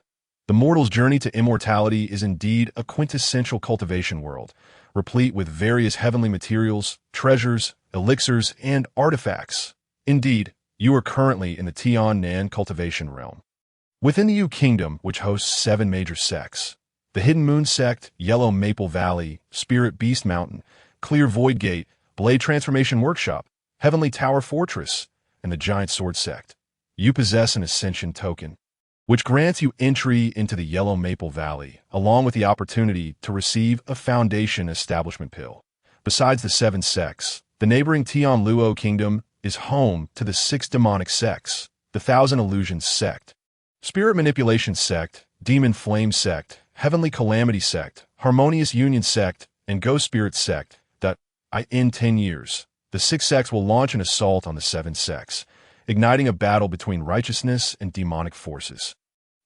The mortal's journey to immortality is indeed a quintessential cultivation world, replete with various heavenly materials, treasures, elixirs, and artifacts. Indeed, you are currently in the Tian-Nan cultivation realm. Within the Yu Kingdom, which hosts 7 major sects, the Hidden Moon Sect, Yellow Maple Valley, Spirit Beast Mountain, Clear Void Gate, Blade Transformation Workshop, Heavenly Tower Fortress, and the Giant Sword Sect, you possess an Ascension token, which grants you entry into the Yellow Maple Valley, along with the opportunity to receive a Foundation Establishment Pill. Besides the 7 sects, the neighboring Tianluo Kingdom is home to the 6 demonic sects, the Thousand Illusions Sect, Spirit Manipulation Sect, Demon Flame Sect, Heavenly Calamity Sect, Harmonious Union Sect, and Ghost Spirit Sect, that, in 10 years, the 6 sects will launch an assault on the 7 sects, igniting a battle between righteousness and demonic forces,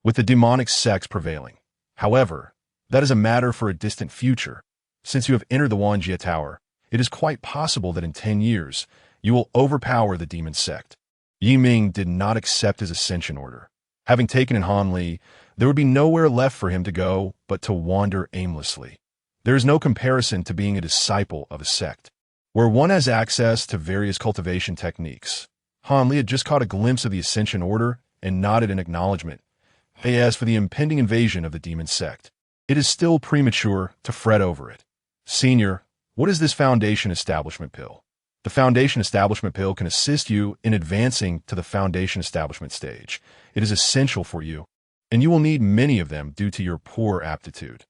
with the demonic sects prevailing. However, that is a matter for a distant future. Since you have entered the Wanjie Tower, it is quite possible that in 10 years, you will overpower the demon sect. Yiming did not accept his ascension order. Having taken in Han Li, there would be nowhere left for him to go but to wander aimlessly. There is no comparison to being a disciple of a sect. where one has access to various cultivation techniques. Han Li had just caught a glimpse of the Ascension Order and nodded in acknowledgement. As for the impending invasion of the demon sect, it is still premature to fret over it. Senior, what is this Foundation Establishment Pill? The Foundation Establishment Pill can assist you in advancing to the Foundation Establishment stage. It is essential for you, and you will need many of them due to your poor aptitude.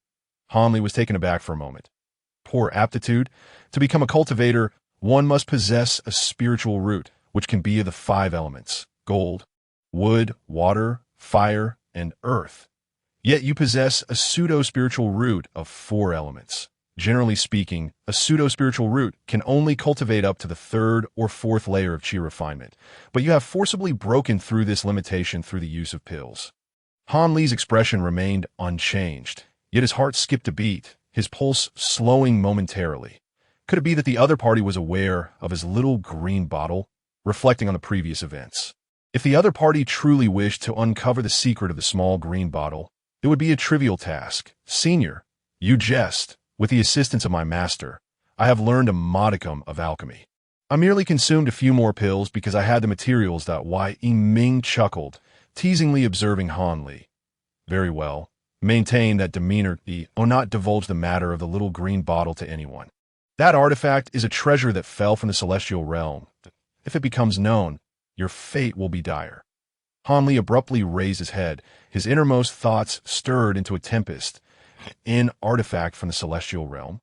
Han Li was taken aback for a moment. Poor aptitude? To become a cultivator, one must possess a spiritual root, which can be of the 5 elements: gold, wood, water, fire, and earth. Yet you possess a pseudo-spiritual root of 4 elements. Generally speaking, a pseudo-spiritual root can only cultivate up to the 3rd or 4th layer of chi refinement, but you have forcibly broken through this limitation through the use of pills. Han Li's expression remained unchanged, yet his heart skipped a beat, his pulse slowing momentarily. Could it be that the other party was aware of his little green bottle, reflecting on the previous events? If the other party truly wished to uncover the secret of the small green bottle, it would be a trivial task. Senior, you jest. With the assistance of my master, I have learned a modicum of alchemy. I merely consumed a few more pills because I had the materials. Ming chuckled, teasingly observing Han Li. Very well. Maintain that demeanor. Not divulge the matter of the little green bottle to anyone. That artifact is a treasure that fell from the celestial realm. If it becomes known, your fate will be dire. Han Li abruptly raised his head. His innermost thoughts stirred into a tempest. An artifact from the celestial realm?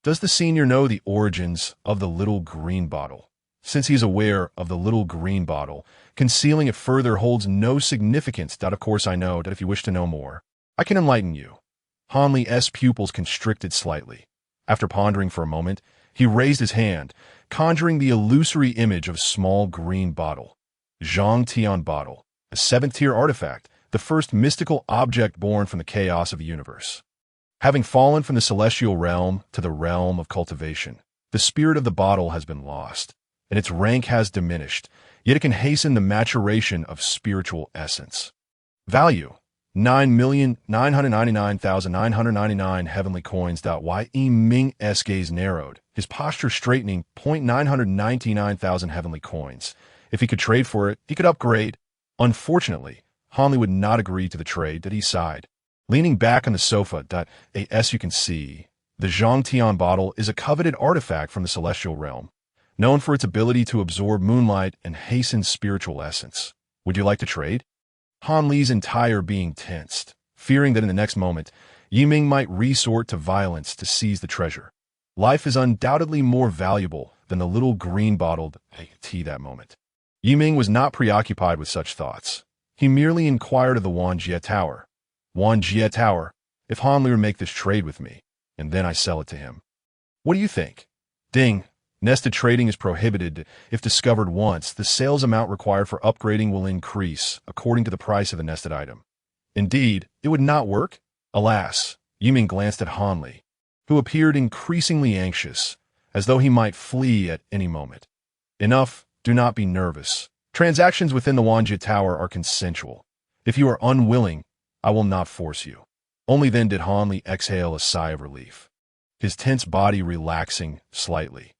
Does the senior know the origins of the little green bottle? Since he is aware of the little green bottle, concealing it further holds no significance. Of course I know that if you wish to know more, I can enlighten you. Han Li's pupils constricted slightly. After pondering for a moment, he raised his hand, conjuring the illusory image of a small green bottle. Zhang Tian bottle, a 7th-tier artifact, the first mystical object born from the chaos of the universe. Having fallen from the celestial realm to the realm of cultivation, the spirit of the bottle has been lost, and its rank has diminished, yet it can hasten the maturation of spiritual essence. Value: 9,999,999 heavenly coins. Ye Ming's gaze narrowed, his posture straightening. 999,000 heavenly coins. If he could trade for it, he could upgrade. Unfortunately, Han Li would not agree to the trade. That he sighed. Leaning back on the sofa, as you can see, the Zhang Tian bottle is a coveted artifact from the celestial realm, known for its ability to absorb moonlight and hasten spiritual essence. Would you like to trade? Han Li's entire being tensed, fearing that in the next moment, Yi Ming might resort to violence to seize the treasure. Life is undoubtedly more valuable than the little green bottled tea that moment. Yi Ming was not preoccupied with such thoughts. He merely inquired of the Wanjie Tower. Wanjie Tower, if Han Li would make this trade with me, and then I sell it to him. What do you think? Ding. Nested trading is prohibited. If discovered once, the sales amount required for upgrading will increase according to the price of the nested item. Indeed, it would not work. Alas, Yi Ming glanced at Han Li, who appeared increasingly anxious, as though he might flee at any moment. Enough, do not be nervous. Transactions within the Wanjie Tower are consensual. If you are unwilling, I will not force you. Only then did Han Li exhale a sigh of relief, his tense body relaxing slightly.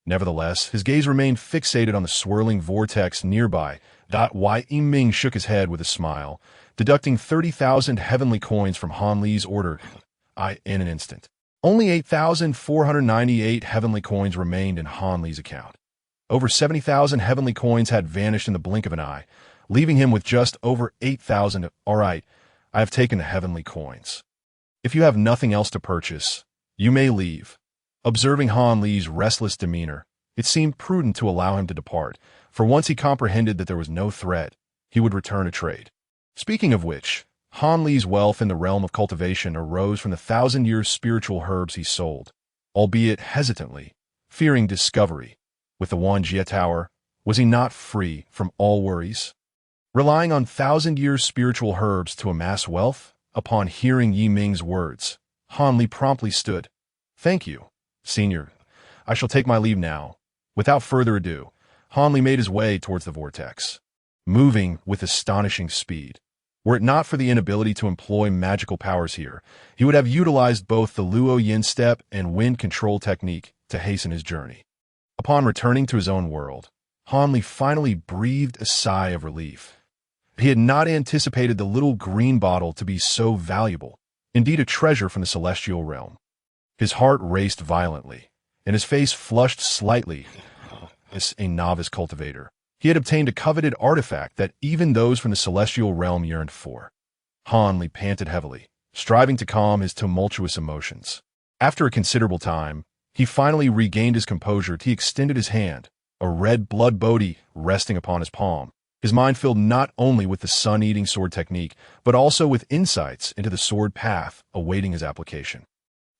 Nevertheless, his gaze remained fixated on the swirling vortex nearby. Yi Ming shook his head with a smile, deducting 30,000 heavenly coins from Han Li's order in an instant. Only 8,498 heavenly coins remained in Han Li's account. Over 70,000 heavenly coins had vanished in the blink of an eye, leaving him with just over 8,000. All right, I have taken the heavenly coins. If you have nothing else to purchase, you may leave. Observing Han Li's restless demeanor, it seemed prudent to allow him to depart, for once he comprehended that there was no threat, he would return a trade. Speaking of which, Han Li's wealth in the realm of cultivation arose from the 1,000-year spiritual herbs he sold, albeit hesitantly, fearing discovery. With the Wanjie Tower, was he not free from all worries? Relying on 1,000-year spiritual herbs to amass wealth? Upon hearing Yi Ming's words, Han Li promptly stood. Thank you, Senior. I shall take my leave now. Without further ado, Han Li made his way towards the vortex, moving with astonishing speed. Were it not for the inability to employ magical powers here, he would have utilized both the Luo Yin step and wind control technique to hasten his journey. Upon returning to his own world, Hanli finally breathed a sigh of relief. He had not anticipated the little green bottle to be so valuable, indeed a treasure from the celestial realm. His heart raced violently, and his face flushed slightly as a novice cultivator. He had obtained a coveted artifact that even those from the celestial realm yearned for. Hanli panted heavily, striving to calm his tumultuous emotions. After a considerable time, he finally regained his composure. He extended his hand, a red blood bodhi resting upon his palm. His mind filled not only with the sun-eating sword technique, but also with insights into the sword path awaiting his application.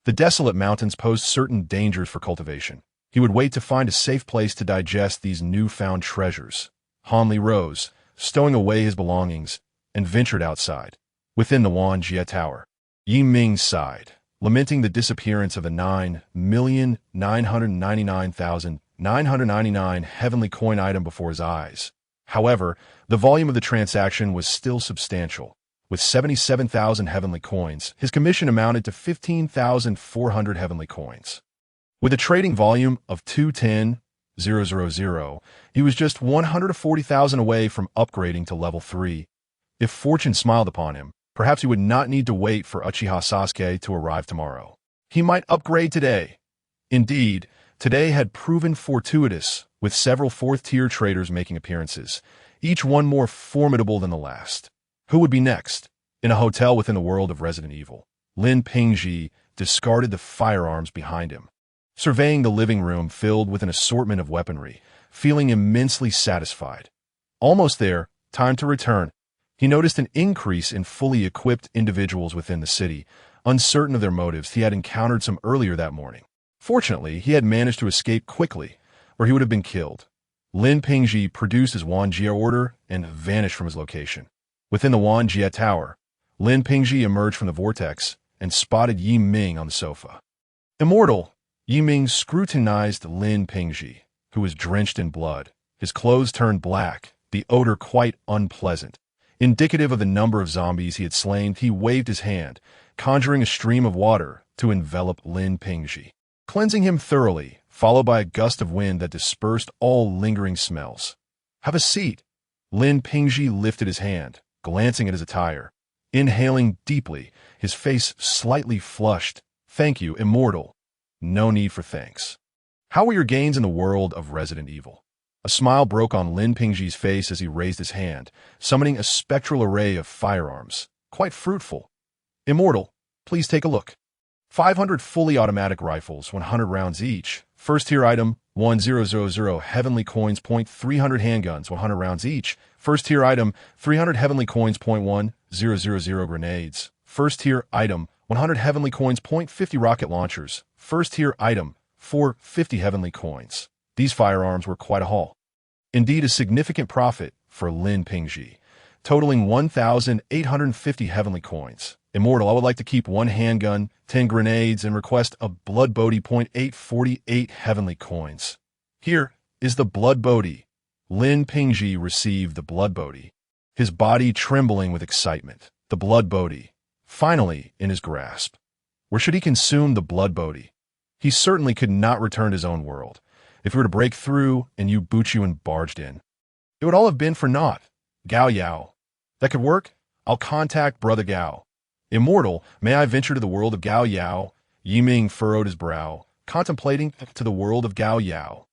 The desolate mountains posed certain dangers for cultivation. He would wait to find a safe place to digest these newfound treasures. Hanli rose, stowing away his belongings, and ventured outside. Within the Wanjie Tower, Yi Ming sighed, lamenting the disappearance of the 9,999,999 heavenly coin item before his eyes. However, the volume of the transaction was still substantial. With 77,000 heavenly coins, his commission amounted to 15,400 heavenly coins. With a trading volume of 210,000, he was just 140,000 away from upgrading to level 3. If fortune smiled upon him, perhaps he would not need to wait for Uchiha Sasuke to arrive tomorrow. He might upgrade today. Indeed, today had proven fortuitous, with several fourth-tier traders making appearances, each one more formidable than the last. Who would be next? In a hotel within the world of Resident Evil, Lin Pingji discarded the firearms behind him, surveying the living room filled with an assortment of weaponry, feeling immensely satisfied. Almost there, time to return. He noticed an increase in fully equipped individuals within the city. Uncertain of their motives, he had encountered some earlier that morning. Fortunately, he had managed to escape quickly, or he would have been killed. Lin Pingji produced his Wanjie order and vanished from his location. Within the Wanjie Tower, Lin Pingji emerged from the vortex and spotted Yi Ming on the sofa. Immortal, Yi Ming scrutinized Lin Pingji, who was drenched in blood. His clothes turned black, the odor quite unpleasant. Indicative of the number of zombies he had slain, he waved his hand, conjuring a stream of water to envelop Lin Pingji, cleansing him thoroughly, followed by a gust of wind that dispersed all lingering smells. "Have a seat." Lin Pingji lifted his hand, glancing at his attire. Inhaling deeply, his face slightly flushed. "Thank you, Immortal." "No need for thanks." "How were your gains in the world of Resident Evil?" A smile broke on Lin Pingji's face as he raised his hand, summoning a spectral array of firearms. "Quite fruitful." "Immortal, please take a look." 500 fully automatic rifles, 100 rounds each. First tier item, 1000 heavenly coins, 300 handguns, 100 rounds each. First tier item, 300 heavenly coins, 1000 grenades. First tier item, 100 heavenly coins, 50 rocket launchers. First tier item, 450 heavenly coins. These firearms were quite a haul. Indeed, a significant profit for Lin Pingji, totaling 1,850 heavenly coins. "Immortal, I would like to keep 1 handgun, 10 grenades, and request a blood bodhi, 848 heavenly coins." "Here is the blood bodhi." Lin Pingji received the blood bodhi, his body trembling with excitement. The blood bodhi, finally in his grasp. Where should he consume the blood bodhi? He certainly could not return to his own world. If he were to break through and Yu Buchuan barged in, it would all have been for naught. Gao Yao. That could work. I'll contact Brother Gao. "Immortal, may I venture to the world of Gao Yao?" Yi Ming furrowed his brow, contemplating to the world of Gao Yao.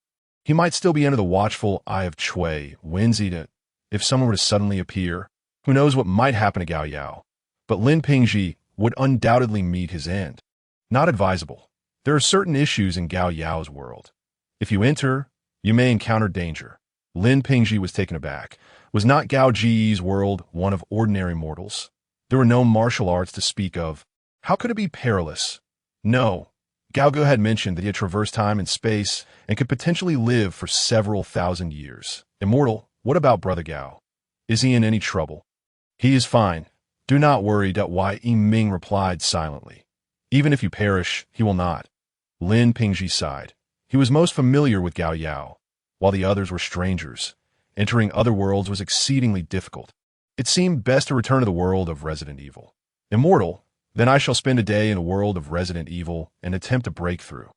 He might still be under the watchful eye of Cui, Wenzi. If someone were to suddenly appear, who knows what might happen to Gao Yao? But Lin Pingji would undoubtedly meet his end. Not advisable. There are certain issues in Gao Yao's world. If you enter, you may encounter danger. Lin Pingji was taken aback. Was not Gao Ji's world one of ordinary mortals? There were no martial arts to speak of. How could it be perilous? No. Gao Ge had mentioned that he had traversed time and space and could potentially live for several thousand years. "Immortal, what about Brother Gao? Is he in any trouble?" "He is fine. Do not worry." Why Yi Ming replied silently. "Even if you perish, he will not." Lin Pingji sighed. He was most familiar with Gao Yao, while the others were strangers. Entering other worlds was exceedingly difficult. It seemed best to return to the world of Resident Evil. "Immortal, then I shall spend a day in the world of Resident Evil and attempt a breakthrough."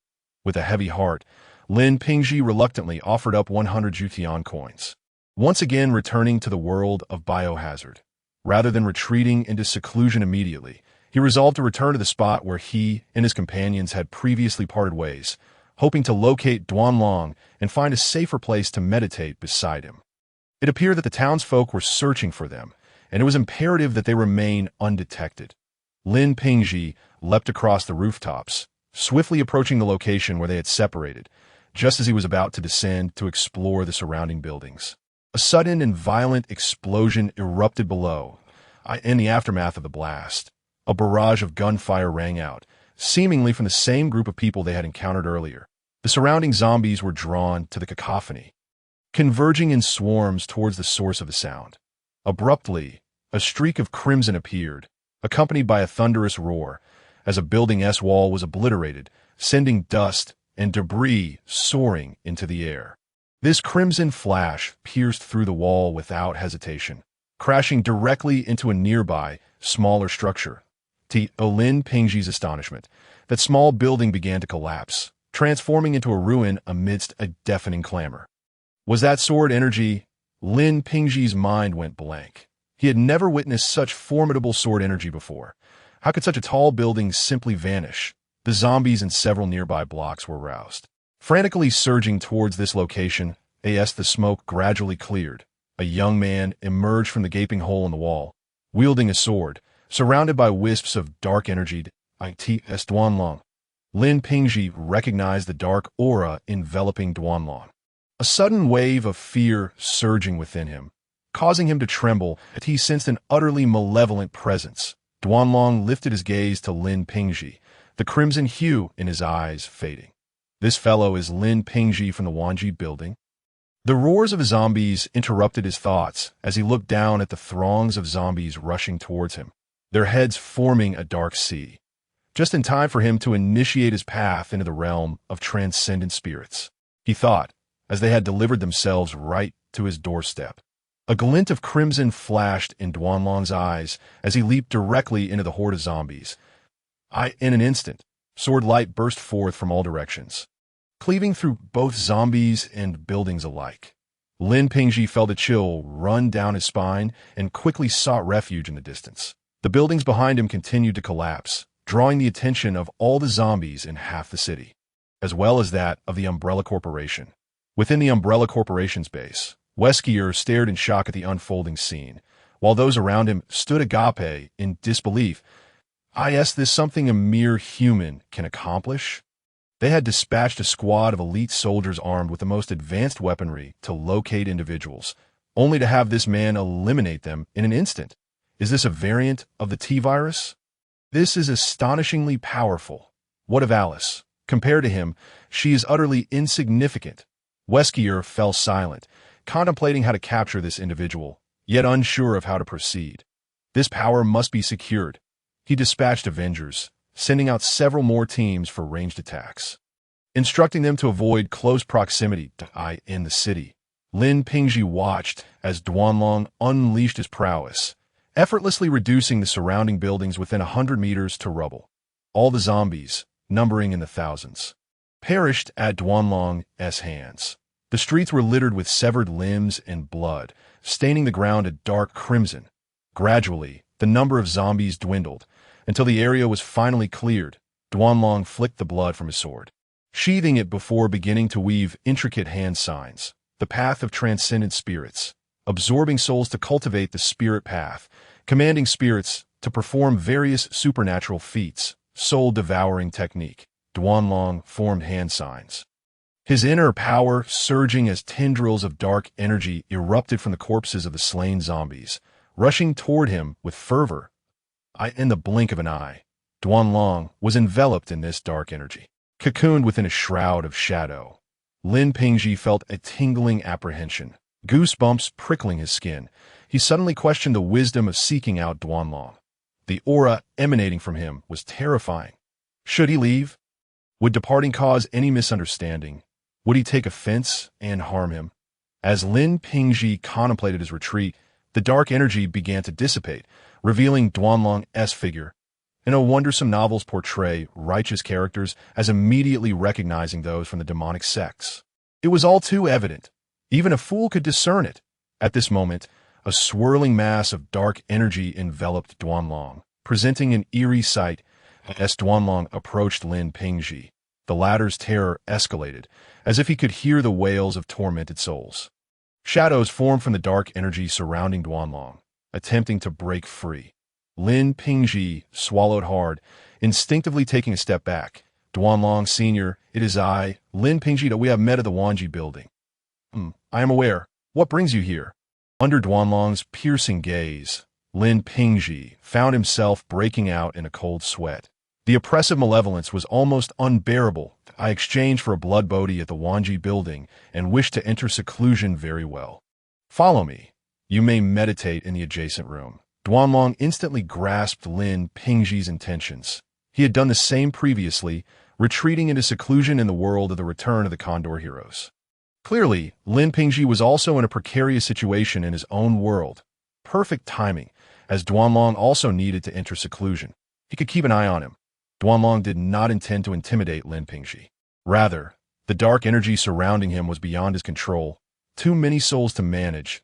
With a heavy heart, Lin Pingji reluctantly offered up 100 Jutian coins, once again returning to the world of biohazard. Rather than retreating into seclusion immediately, he resolved to return to the spot where he and his companions had previously parted ways, hoping to locate Duanlong and find a safer place to meditate beside him. It appeared that the townsfolk were searching for them, and it was imperative that they remain undetected. Lin Pingji leapt across the rooftops, swiftly approaching the location where they had separated, just as he was about to descend to explore the surrounding buildings. A sudden and violent explosion erupted below. In the aftermath of the blast, a barrage of gunfire rang out, seemingly from the same group of people they had encountered earlier. The surrounding zombies were drawn to the cacophony, converging in swarms towards the source of the sound. Abruptly, a streak of crimson appeared, accompanied by a thunderous roar, as a building's wall was obliterated, sending dust and debris soaring into the air. This crimson flash pierced through the wall without hesitation, crashing directly into a nearby, smaller structure. To Lin Pingji's astonishment, that small building began to collapse, transforming into a ruin amidst a deafening clamor. Was that sword energy? Lin Pingji's mind went blank. He had never witnessed such formidable sword energy before. How could such a tall building simply vanish? The zombies in several nearby blocks were roused, frantically surging towards this location. As the smoke gradually cleared, a young man emerged from the gaping hole in the wall, wielding a sword, surrounded by wisps of dark energy. It's Duanlong. Lin Pingji recognized the dark aura enveloping Duanlong. A sudden wave of fear surging within him, causing him to tremble as he sensed an utterly malevolent presence. Duanlong lifted his gaze to Lin Pingji, the crimson hue in his eyes fading. This fellow is Lin Pingji from the Wanji building. The roars of zombies interrupted his thoughts as he looked down at the throngs of zombies rushing towards him, their heads forming a dark sea, just in time for him to initiate his path into the realm of transcendent spirits. He thought, as they had delivered themselves right to his doorstep. A glint of crimson flashed in Duanlong's eyes as he leaped directly into the horde of zombies. In an instant, sword light burst forth from all directions, cleaving through both zombies and buildings alike. Lin Pingji felt a chill run down his spine and quickly sought refuge in the distance. The buildings behind him continued to collapse, drawing the attention of all the zombies in half the city, as well as that of the Umbrella Corporation. Within the Umbrella Corporation's base, Weskier stared in shock at the unfolding scene, while those around him stood agape in disbelief. Is this something a mere human can accomplish? They had dispatched a squad of elite soldiers armed with the most advanced weaponry to locate individuals, only to have this man eliminate them in an instant. Is this a variant of the T-virus? This is astonishingly powerful. What of Alice? Compared to him, she is utterly insignificant. Weskier fell silent, contemplating how to capture this individual, yet unsure of how to proceed. This power must be secured. He dispatched Avengers, sending out several more teams for ranged attacks, instructing them to avoid close proximity in the city. Lin Pingji watched as Duanlong unleashed his prowess, effortlessly reducing the surrounding buildings within 100 meters to rubble. All the zombies, numbering in the thousands, perished at Duanlong's hands. The streets were littered with severed limbs and blood, staining the ground a dark crimson. Gradually, the number of zombies dwindled, until the area was finally cleared. Duanlong flicked the blood from his sword, sheathing it before beginning to weave intricate hand signs, the path of transcendent spirits, absorbing souls to cultivate the spirit path, commanding spirits to perform various supernatural feats, soul-devouring technique. Duanlong formed hand signs, his inner power surging as tendrils of dark energy erupted from the corpses of the slain zombies, rushing toward him with fervor. In the blink of an eye, Duanlong was enveloped in this dark energy, cocooned within a shroud of shadow. Lin Pingji felt a tingling apprehension, goosebumps prickling his skin. He suddenly questioned the wisdom of seeking out Duanlong. The aura emanating from him was terrifying. Should he leave? Would departing cause any misunderstanding? Would he take offense and harm him? As Lin Pingji contemplated his retreat, the dark energy began to dissipate, revealing Duanlong's figure. And no wonder some novels portray righteous characters as immediately recognizing those from the demonic sects. It was all too evident. Even a fool could discern it. At this moment, a swirling mass of dark energy enveloped Duanlong, presenting an eerie sight as Duanlong approached Lin Pingji. The latter's terror escalated, as if he could hear the wails of tormented souls. Shadows formed from the dark energy surrounding Duanlong, attempting to break free. Lin Pingji swallowed hard, instinctively taking a step back. Duanlong Sr., it is I, Lin Pingji, that we have met at the Wanji building. I am aware. What brings you here? Under Duanlong's piercing gaze, Lin Pingji found himself breaking out in a cold sweat. The oppressive malevolence was almost unbearable. I exchanged for a blood bodhi at the Wanji building and wished to enter seclusion very well. Follow me. You may meditate in the adjacent room. Duanlong instantly grasped Lin Pingji's intentions. He had done the same previously, retreating into seclusion in the world of the Return of the Condor Heroes. Clearly, Lin Pingji was also in a precarious situation in his own world. Perfect timing, as Duanlong also needed to enter seclusion. He could keep an eye on him. Duanlong did not intend to intimidate Lin Pingji. Rather, the dark energy surrounding him was beyond his control. Too many souls to manage.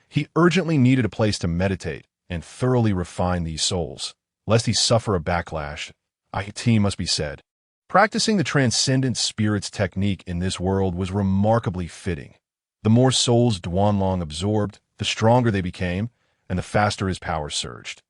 He urgently needed a place to meditate and thoroughly refine these souls, lest he suffer a backlash. IT must be said. Practicing the transcendent spirits technique in this world was remarkably fitting. The more souls Duanlong absorbed, the stronger they became, and the faster his power surged.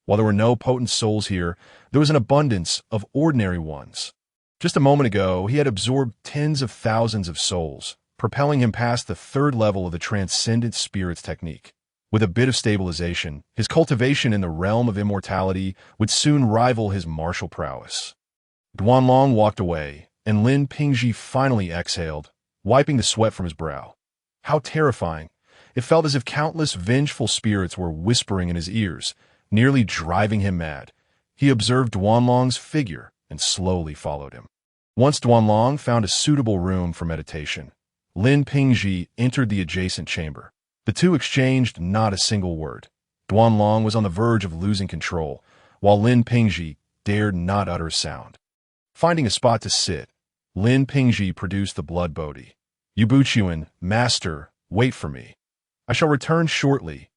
While there were no potent souls here, there was an abundance of ordinary ones. Just a moment ago, he had absorbed tens of thousands of souls, propelling him past the third level of the transcendent spirits technique. With a bit of stabilization, his cultivation in the realm of immortality would soon rival his martial prowess. Duanlong walked away, and Lin Pingji finally exhaled, wiping the sweat from his brow. How terrifying! It felt as if countless vengeful spirits were whispering in his ears, nearly driving him mad. He observed Duanlong's figure and slowly followed him. Once Duanlong found a suitable room for meditation, Lin Pingji entered the adjacent chamber. The two exchanged not a single word. Duanlong was on the verge of losing control, while Lin Pingji dared not utter a sound. Finding a spot to sit, Lin Pingji produced the blood bodhi. Yubuchuan, master, wait for me. I shall return shortly.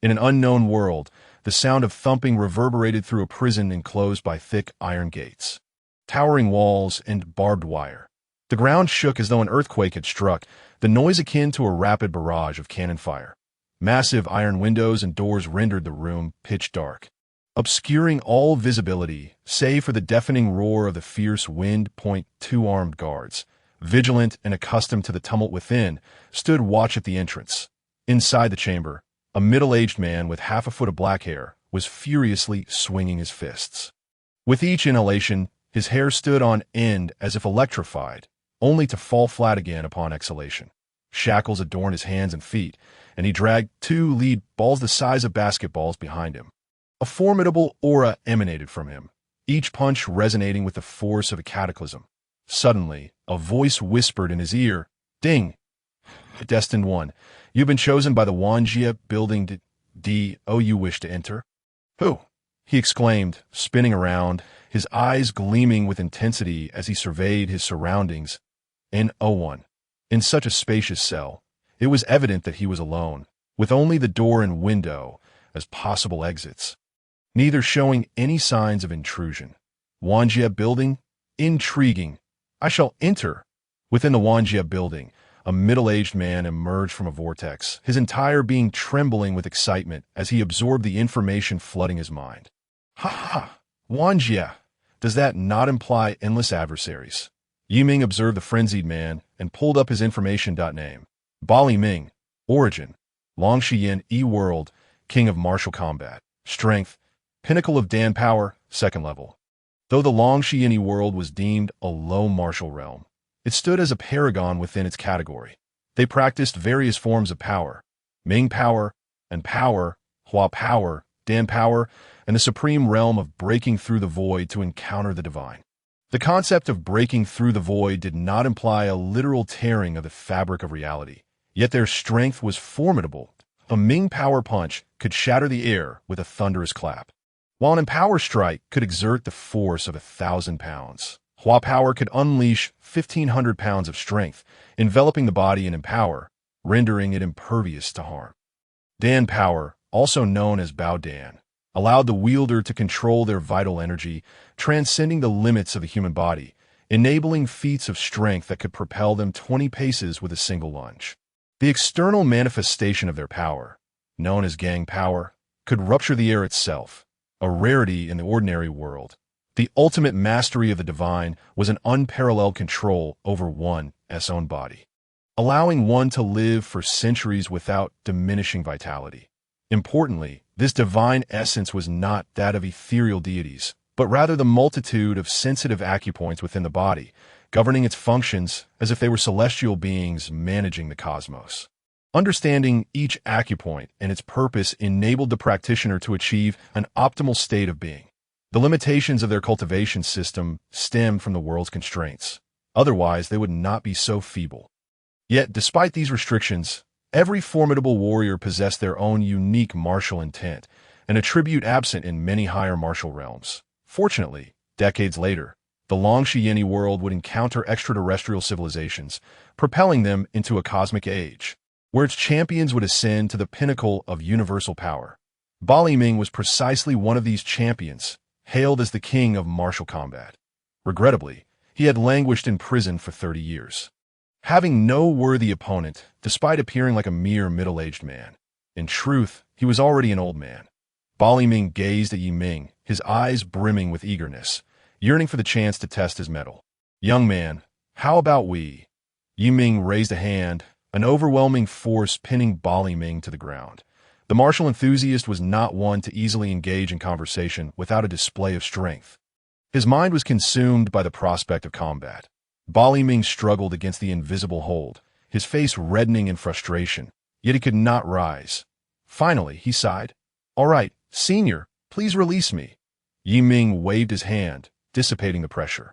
In an unknown world, the sound of thumping reverberated through a prison enclosed by thick iron gates, towering walls, and barbed wire. The ground shook as though an earthquake had struck, the noise akin to a rapid barrage of cannon fire. Massive iron windows and doors rendered the room pitch dark, obscuring all visibility, save for the deafening roar of the fierce wind. Two armed guards, vigilant and accustomed to the tumult within, stood watch at the entrance. Inside the chamber, a middle-aged man with half a foot of black hair was furiously swinging his fists. With each inhalation, his hair stood on end as if electrified, only to fall flat again upon exhalation. Shackles adorned his hands and feet, and he dragged two lead balls the size of basketballs behind him. A formidable aura emanated from him, each punch resonating with the force of a cataclysm. Suddenly, a voice whispered in his ear, "Ding! Destined one, you've been chosen by the Wanjia building. You wish to enter?" "Who?" he exclaimed, spinning around, his eyes gleaming with intensity as he surveyed his surroundings. N01. In such a spacious cell, it was evident that he was alone, with only the door and window as possible exits, neither showing any signs of intrusion. Wanjia building? Intriguing. I shall enter. Within the Wanjia building, a middle-aged man emerged from a vortex, his entire being trembling with excitement as he absorbed the information flooding his mind. Ha ha! Wanjia! Does that not imply endless adversaries? Yiming observed the frenzied man and pulled up his information. Name: Bali Ming. Origin: Longshiyin E-World, King of Martial Combat. Strength: Pinnacle of Dan Power, 2nd level. Though the Longshiyin E-World was deemed a low martial realm, it stood as a paragon within its category. They practiced various forms of power: Ming Power and Power, Hua Power, Dan Power, and the supreme realm of breaking through the void to encounter the divine. The concept of breaking through the void did not imply a literal tearing of the fabric of reality, yet their strength was formidable. A Ming Power punch could shatter the air with a thunderous clap. While an empower strike could exert the force of 1,000 pounds, Hua power could unleash 1,500 pounds of strength, enveloping the body in empower, rendering it impervious to harm. Dan power, also known as Bao Dan, allowed the wielder to control their vital energy, transcending the limits of the human body, enabling feats of strength that could propel them 20 paces with a single lunge. The external manifestation of their power, known as gang power, could rupture the air itself, a rarity in the ordinary world. The ultimate mastery of the divine was an unparalleled control over one's own body, allowing one to live for centuries without diminishing vitality. Importantly, this divine essence was not that of ethereal deities, but rather the multitude of sensitive acupoints within the body, governing its functions as if they were celestial beings managing the cosmos. Understanding each acupoint and its purpose enabled the practitioner to achieve an optimal state of being. The limitations of their cultivation system stemmed from the world's constraints. Otherwise, they would not be so feeble. Yet, despite these restrictions, every formidable warrior possessed their own unique martial intent, an attribute absent in many higher martial realms. Fortunately, decades later, the Longxiyeni world would encounter extraterrestrial civilizations, propelling them into a cosmic age, where its champions would ascend to the pinnacle of universal power. Bali Ming was precisely one of these champions, hailed as the king of martial combat. Regrettably, he had languished in prison for 30 years. Having no worthy opponent, despite appearing like a mere middle-aged man. In truth, he was already an old man. Bali Ming gazed at Yi Ming, his eyes brimming with eagerness, yearning for the chance to test his mettle. "Young man, how about we?" Yi Ming raised a hand, an overwhelming force pinning Bali Ming to the ground. The martial enthusiast was not one to easily engage in conversation without a display of strength. His mind was consumed by the prospect of combat. Bali Ming struggled against the invisible hold, his face reddening in frustration, yet he could not rise. Finally, he sighed. "All right, senior, please release me." Yi Ming waved his hand, dissipating the pressure.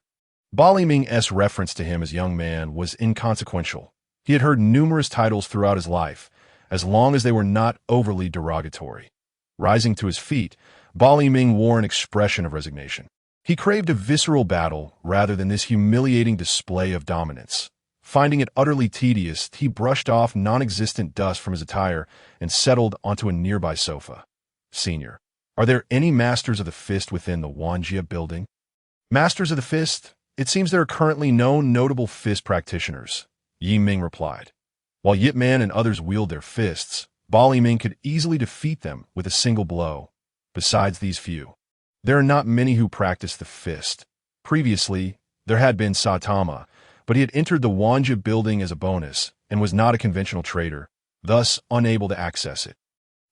Bali Ming's reference to him as young man was inconsequential. He had heard numerous titles throughout his life, as long as they were not overly derogatory. Rising to his feet, Bali Ming wore an expression of resignation. He craved a visceral battle rather than this humiliating display of dominance. Finding it utterly tedious, he brushed off non-existent dust from his attire and settled onto a nearby sofa. "Senior, are there any masters of the fist within the Wanjia building?" "Masters of the fist? It seems there are currently no notable fist practitioners," Yi Ming replied. While Yip Man and others wield their fists, Bali Ming could easily defeat them with a single blow. Besides these few, there are not many who practice the fist. Previously, there had been Saitama, but he had entered the Wanjia building as a bonus and was not a conventional trader, thus unable to access it.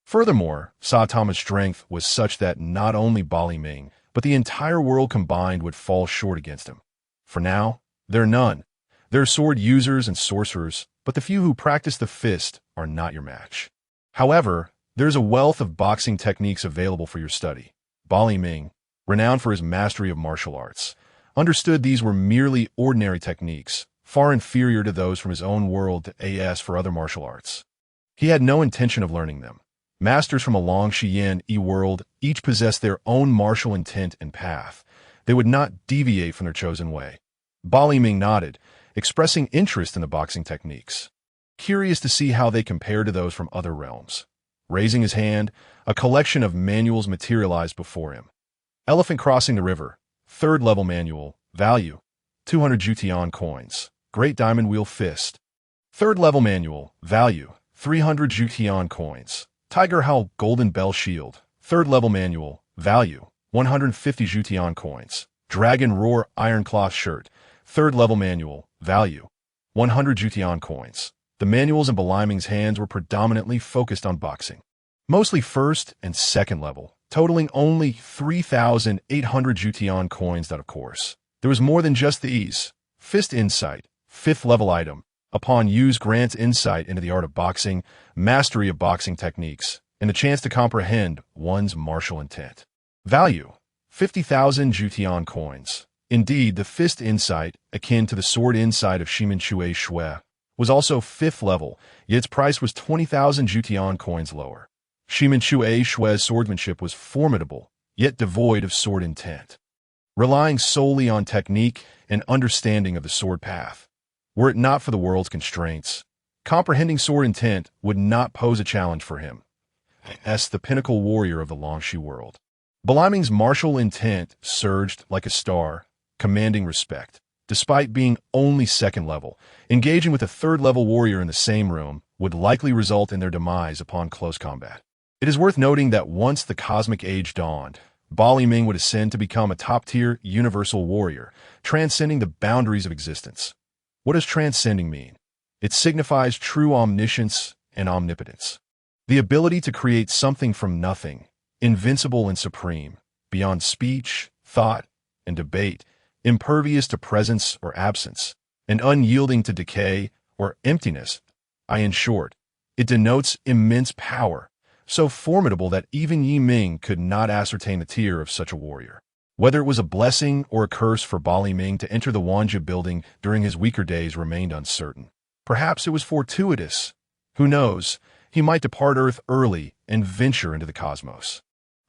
Furthermore, Saitama's strength was such that not only Bali Ming, but the entire world combined would fall short against him. For now, there are none. There are sword users and sorcerers, but the few who practice the fist are not your match. However, there is a wealth of boxing techniques available for your study. Bali Ming, renowned for his mastery of martial arts, understood these were merely ordinary techniques, far inferior to those from his own world as for other martial arts. He had no intention of learning them. Masters from a Longxiyan world each possessed their own martial intent and path. They would not deviate from their chosen way. Bali Ming nodded, expressing interest in the boxing techniques, curious to see how they compare to those from other realms. Raising his hand, a collection of manuals materialized before him. Elephant Crossing the River, 3rd level manual, value, 200 Jutian coins. Great Diamond Wheel Fist, 3rd level manual, value, 300 Jutian coins. Tiger Howl Golden Bell Shield, 3rd level manual, value, 150 Jutian coins. Dragon Roar Iron Cloth Shirt, 3rd level manual, value, 100 Jutian coins. The manuals in Bali Ming's hands were predominantly focused on boxing, mostly 1st and 2nd level, totaling only 3,800 Jutian coins. That, of course, there was more than just these. Fist Insight, 5th level item, upon use grants insight into the art of boxing, mastery of boxing techniques, and the chance to comprehend one's martial intent. Value, 50,000 Jutian coins. Indeed, the Fist Insight, akin to the Sword Insight of Shimin Chue Shui, was also 5th level, yet its price was 20,000 Jutian coins lower. Shimin Chue Shui's swordsmanship was formidable, yet devoid of sword intent, relying solely on technique and understanding of the sword path. Were it not for the world's constraints, comprehending sword intent would not pose a challenge for him, as the pinnacle warrior of the Longshu world. Baliming's martial intent surged like a star, commanding respect. Despite being only second level, engaging with a third-level warrior in the same room would likely result in their demise upon close combat. It is worth noting that once the cosmic age dawned, Baliming would ascend to become a top-tier universal warrior, transcending the boundaries of existence. What does transcending mean? It signifies true omniscience and omnipotence. The ability to create something from nothing, invincible and supreme, beyond speech, thought, and debate, impervious to presence or absence, and unyielding to decay or emptiness. In short, it denotes immense power, so formidable that even Yi Ming could not ascertain the tier of such a warrior. Whether it was a blessing or a curse for Baliming to enter the Wanja building during his weaker days remained uncertain. Perhaps it was fortuitous. Who knows? He might depart Earth early and venture into the cosmos,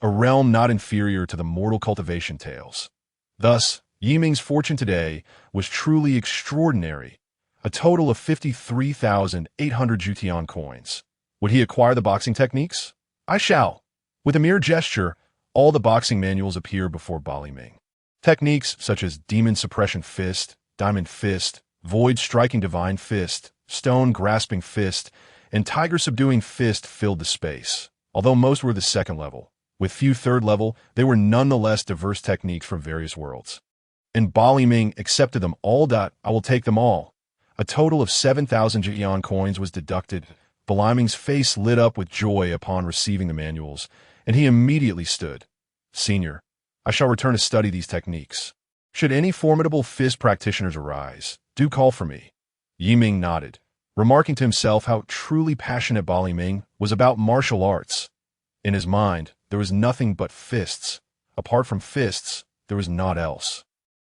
a realm not inferior to the mortal cultivation tales. Thus, Yi Ming's fortune today was truly extraordinary, a total of 53,800 Jutian coins. Would he acquire the boxing techniques? I shall. With a mere gesture, all the boxing manuals appear before Baliming. Techniques such as Demon Suppression Fist, Diamond Fist, Void Striking Divine Fist, Stone Grasping Fist, and Tiger Subduing Fist filled the space, although most were the second level. With few third level, they were nonetheless diverse techniques from various worlds. And Baliming accepted them all. I will take them all. A total of 7,000 Jutian coins was deducted. Baliming's face lit up with joy upon receiving the manuals, and he immediately stood. Senior, I shall return to study these techniques. Should any formidable fist practitioners arise, do call for me. Yi Ming nodded, remarking to himself how truly passionate Baliming was about martial arts. In his mind, there was nothing but fists. Apart from fists, there was naught else.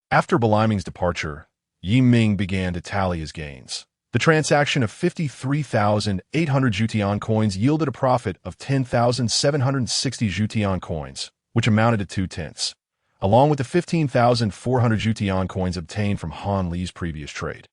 After Baliming's departure, Yi Ming began to tally his gains. The transaction of 53,800 Jutian coins yielded a profit of 10,760 Jutian coins, which amounted to 2/10, along with the 15,400 Jutian coins obtained from Han Li's previous trade.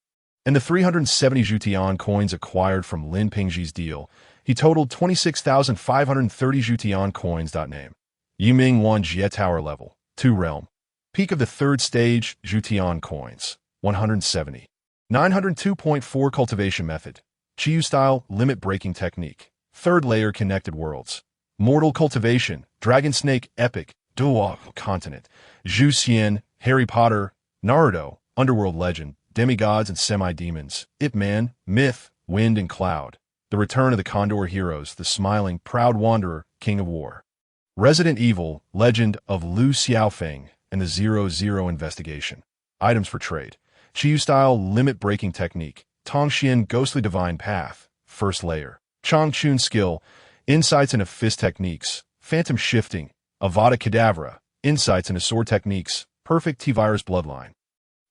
And the 370 Jutian coins acquired from Lin Pingji's deal, he totaled 26,530 Jutian coins. Name. Yi Ming won Jie Tower level, 2 realm. Peak of the 3rd stage, Jutian coins, 170. 902.4 Cultivation Method. Chiyu Style Limit Breaking Technique. 3rd Layer Connected Worlds. Mortal Cultivation. Dragon Snake Epic. Duo Continent. Zhu Xian. Harry Potter. Naruto. Underworld Legend. Demigods and Semi-Demons. Ip Man. Myth. Wind and Cloud. The Return of the Condor Heroes. The Smiling, Proud Wanderer. King of War. Resident Evil. Legend of Lu Xiaofeng and the 00 Investigation. Items for trade. Chiyu Style Limit Breaking Technique. Tongxian Ghostly Divine Path. 1st Layer. Changchun Skill. Insights into Fist Techniques. Phantom Shifting. Avada Kedavra. Insights into Sword Techniques. Perfect T-Virus Bloodline.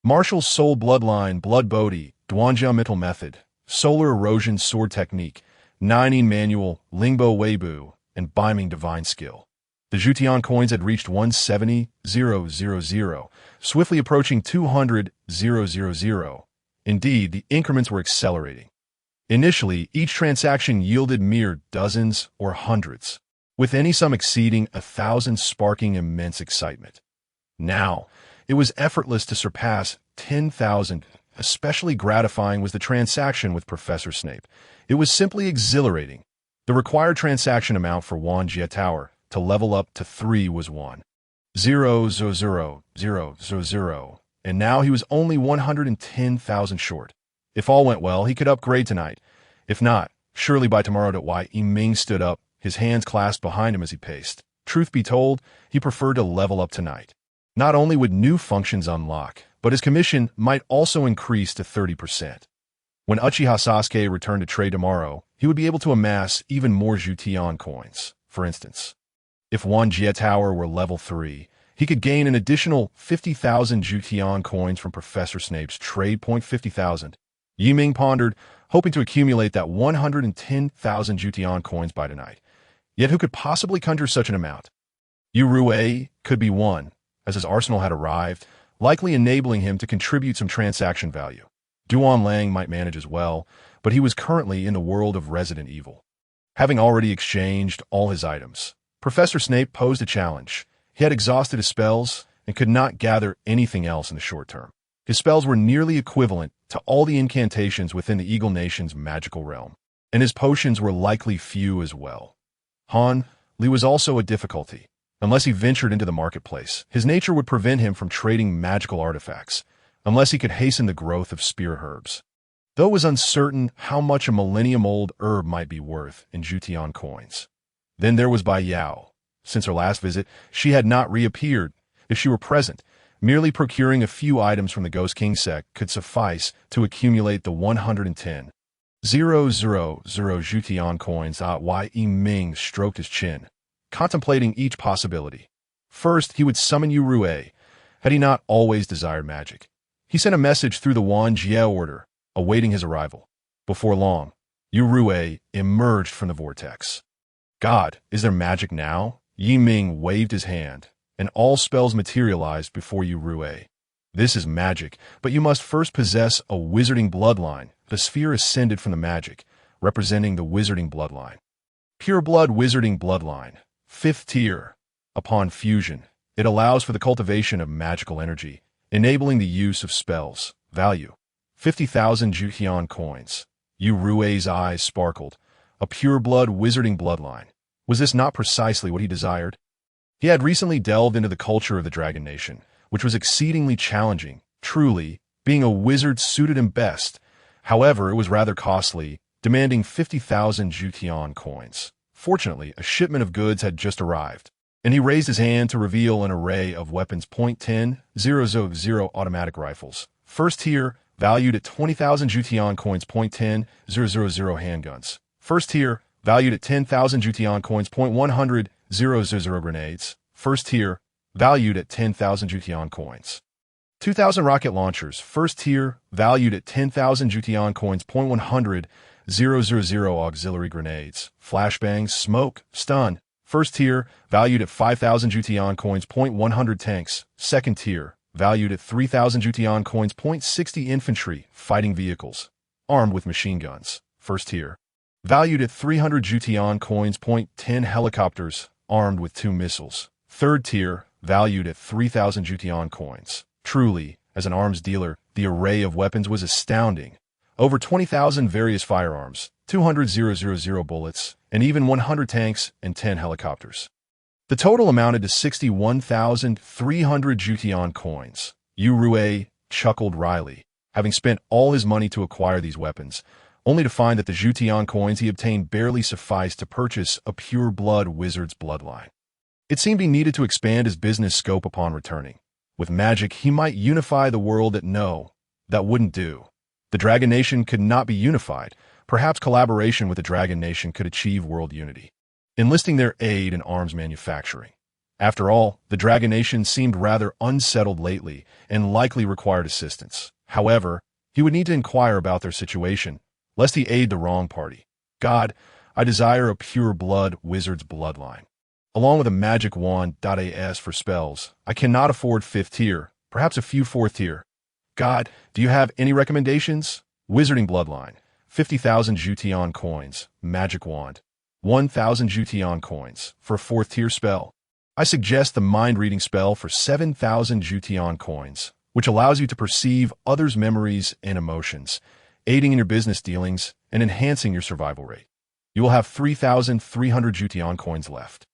Martial Soul Bloodline Blood Bodhi. Duanjia Mental Method. Solar Erosion Sword Technique. Nining Manual. Lingbo Weibu. And Baiming Divine Skill. The Jutian coins had reached 170,000, swiftly approaching 200,000. Indeed, the increments were accelerating. Initially, each transaction yielded mere dozens or hundreds, with any sum exceeding 1,000 sparking immense excitement. Now, it was effortless to surpass 10,000. Especially gratifying was the transaction with Professor Snape. It was simply exhilarating. The required transaction amount for Wan Jie Tower to level up to 3 was 1,000,000, and now he was only 110,000 short. If all went well, he could upgrade tonight. If not, surely by tomorrow. Yi Ming stood up, his hands clasped behind him as he paced. Truth be told, he preferred to level up tonight. Not only would new functions unlock, but his commission might also increase to 30%. When Uchiha Sasuke returned to trade tomorrow, he would be able to amass even more Jutian coins. For instance, if Wan Jie Tower were level 3, he could gain an additional 50,000 Jutian coins from Professor Snape's trade point. 50,000. Yi Ming pondered, hoping to accumulate that 110,000 Jutian coins by tonight. Yet who could possibly conjure such an amount? Yu could be one, as his arsenal had arrived, likely enabling him to contribute some transaction value. Duan Lang might manage as well, but he was currently in the world of Resident Evil. Having already exchanged all his items, Professor Snape posed a challenge. He had exhausted his spells and could not gather anything else in the short term. His spells were nearly equivalent to all the incantations within the Eagle Nation's magical realm, and his potions were likely few as well. Han Li was also a difficulty. Unless he ventured into the marketplace, his nature would prevent him from trading magical artifacts, unless he could hasten the growth of spear herbs. Though it was uncertain how much a millennium-old herb might be worth in Jutian coins. Then there was Bai Yao. Since her last visit, she had not reappeared. If she were present, merely procuring a few items from the Ghost King sect could suffice to accumulate the 110,000 Jutian coins. Yi Ming stroked his chin, contemplating each possibility. First, he would summon Yu Rui, had he not always desired magic. He sent a message through the Wan Jie order, awaiting his arrival. Before long, Yu Rui emerged from the vortex. God, is there magic now? Yi Ming waved his hand, and all spells materialized before Yu Rui. This is magic, but you must first possess a wizarding bloodline. The sphere ascended from the magic, representing the wizarding bloodline. Pure blood wizarding bloodline. 5th tier. Upon fusion, it allows for the cultivation of magical energy, enabling the use of spells. Value: 50,000 Jutian coins. Yu Rui's eyes sparkled. A pure blood wizarding bloodline. Was this not precisely what he desired? He had recently delved into the culture of the Dragon Nation, which was exceedingly challenging, truly, being a wizard suited him best. However, it was rather costly, demanding 50,000 Jutian coins. Fortunately, a shipment of goods had just arrived, and he raised his hand to reveal an array of weapons. .10,000 automatic rifles. 1st tier, valued at 20,000 Jutian coins. .10,000 handguns. 1st tier, valued at 10,000 Jutian coins. .100,000 grenades. 1st tier, valued at 10,000 Jutian coins. 2,000 rocket launchers. 1st tier, valued at 10,000 Jutian coins. .100,000 auxiliary grenades. Flashbangs, smoke, stun. 1st tier, valued at 5,000 Jutian coins. .100 tanks. 2nd tier, valued at 3,000 Jutian coins. .60 infantry, fighting vehicles, armed with machine guns. 1st tier, valued at 300 Jutian coins. .10 helicopters, armed with 2 missiles. 3rd tier, valued at 3,000 Jutian coins. Truly, as an arms dealer, the array of weapons was astounding. Over 20,000 various firearms, 200,000 bullets, and even 100 tanks and 10 helicopters. The total amounted to 61,300 Jutian coins. Yu Rui chuckled wryly, having spent all his money to acquire these weapons, only to find that the Jutian coins he obtained barely sufficed to purchase a pure blood wizard's bloodline. It seemed he needed to expand his business scope upon returning. With magic, he might unify the world. That wouldn't do. The Dragon Nation could not be unified. Perhaps collaboration with the Dragon Nation could achieve world unity, enlisting their aid in arms manufacturing. After all, the Dragon Nation seemed rather unsettled lately and likely required assistance. However, he would need to inquire about their situation, lest he aid the wrong party. God, I desire a pure blood wizard's bloodline, along with a magic wand. As for spells, I cannot afford 5th tier, perhaps a few 4th tier. God, do you have any recommendations? Wizarding bloodline, 50,000 Jutian coins, magic wand, 1,000 Jutian coins for a 4th tier spell. I suggest the mind-reading spell for 7,000 Jutian coins, which allows you to perceive others' memories and emotions, aiding in your business dealings and enhancing your survival rate. You will have 3,300 Jutian coins left.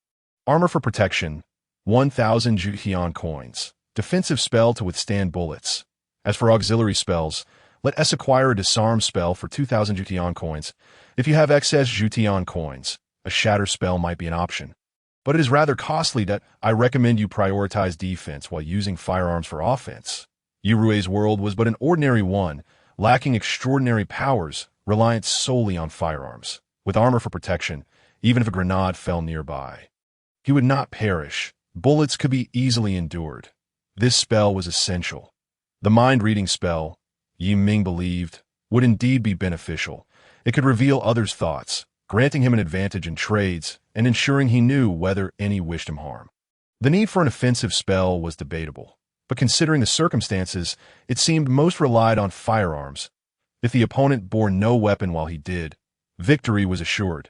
Armor for protection, 1,000 Jutian coins. Defensive spell to withstand bullets. As for auxiliary spells, let S acquire a disarm spell for 2,000 Jutian coins. If you have excess Jutian coins, a shatter spell might be an option. But it is rather costly. I recommend you prioritize defense while using firearms for offense. Yu Rui's world was but an ordinary one, lacking extraordinary powers, reliant solely on firearms. With armor for protection, even if a grenade fell nearby, he would not perish. Bullets could be easily endured. This spell was essential. The mind-reading spell, Yi Ming believed, would indeed be beneficial. It could reveal others' thoughts, granting him an advantage in trades and ensuring he knew whether any wished him harm. The need for an offensive spell was debatable, but considering the circumstances, it seemed most relied on firearms. If the opponent bore no weapon while he did, victory was assured,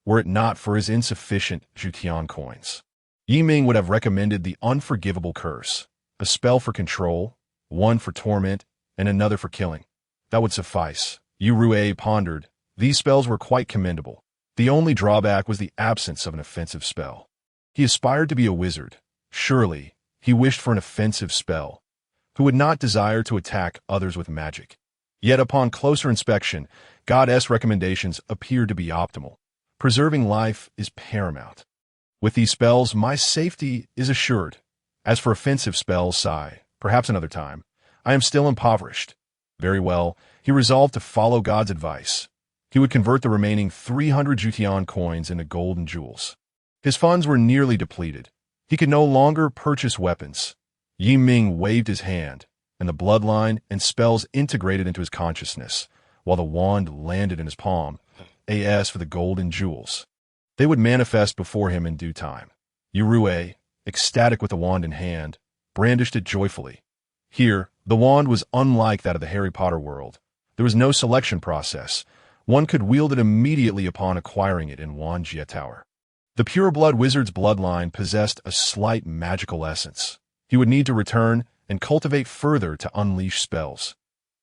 were it not for his insufficient Jutian coins. Yi Ming would have recommended the unforgivable curse, a spell for control, one for torment, and another for killing. That would suffice. Yu Rui pondered. These spells were quite commendable. The only drawback was the absence of an offensive spell. He aspired to be a wizard. Surely, he wished for an offensive spell, who would not desire to attack others with magic. Yet upon closer inspection, Goddess' recommendations appeared to be optimal. Preserving life is paramount. With these spells, my safety is assured. As for offensive spells, sigh, perhaps another time. I am still impoverished. Very well, he resolved to follow God's advice. He would convert the remaining 300 Jutian coins into gold and jewels. His funds were nearly depleted. He could no longer purchase weapons. Yi Ming waved his hand, and the bloodline and spells integrated into his consciousness, while the wand landed in his palm. As for the gold and jewels, they would manifest before him in due time. Yu Rui, ecstatic with the wand in hand, brandished it joyfully. Here, the wand was unlike that of the Harry Potter world. There was no selection process. One could wield it immediately upon acquiring it in Wanjie Tower. The pureblood wizard's bloodline possessed a slight magical essence. He would need to return and cultivate further to unleash spells.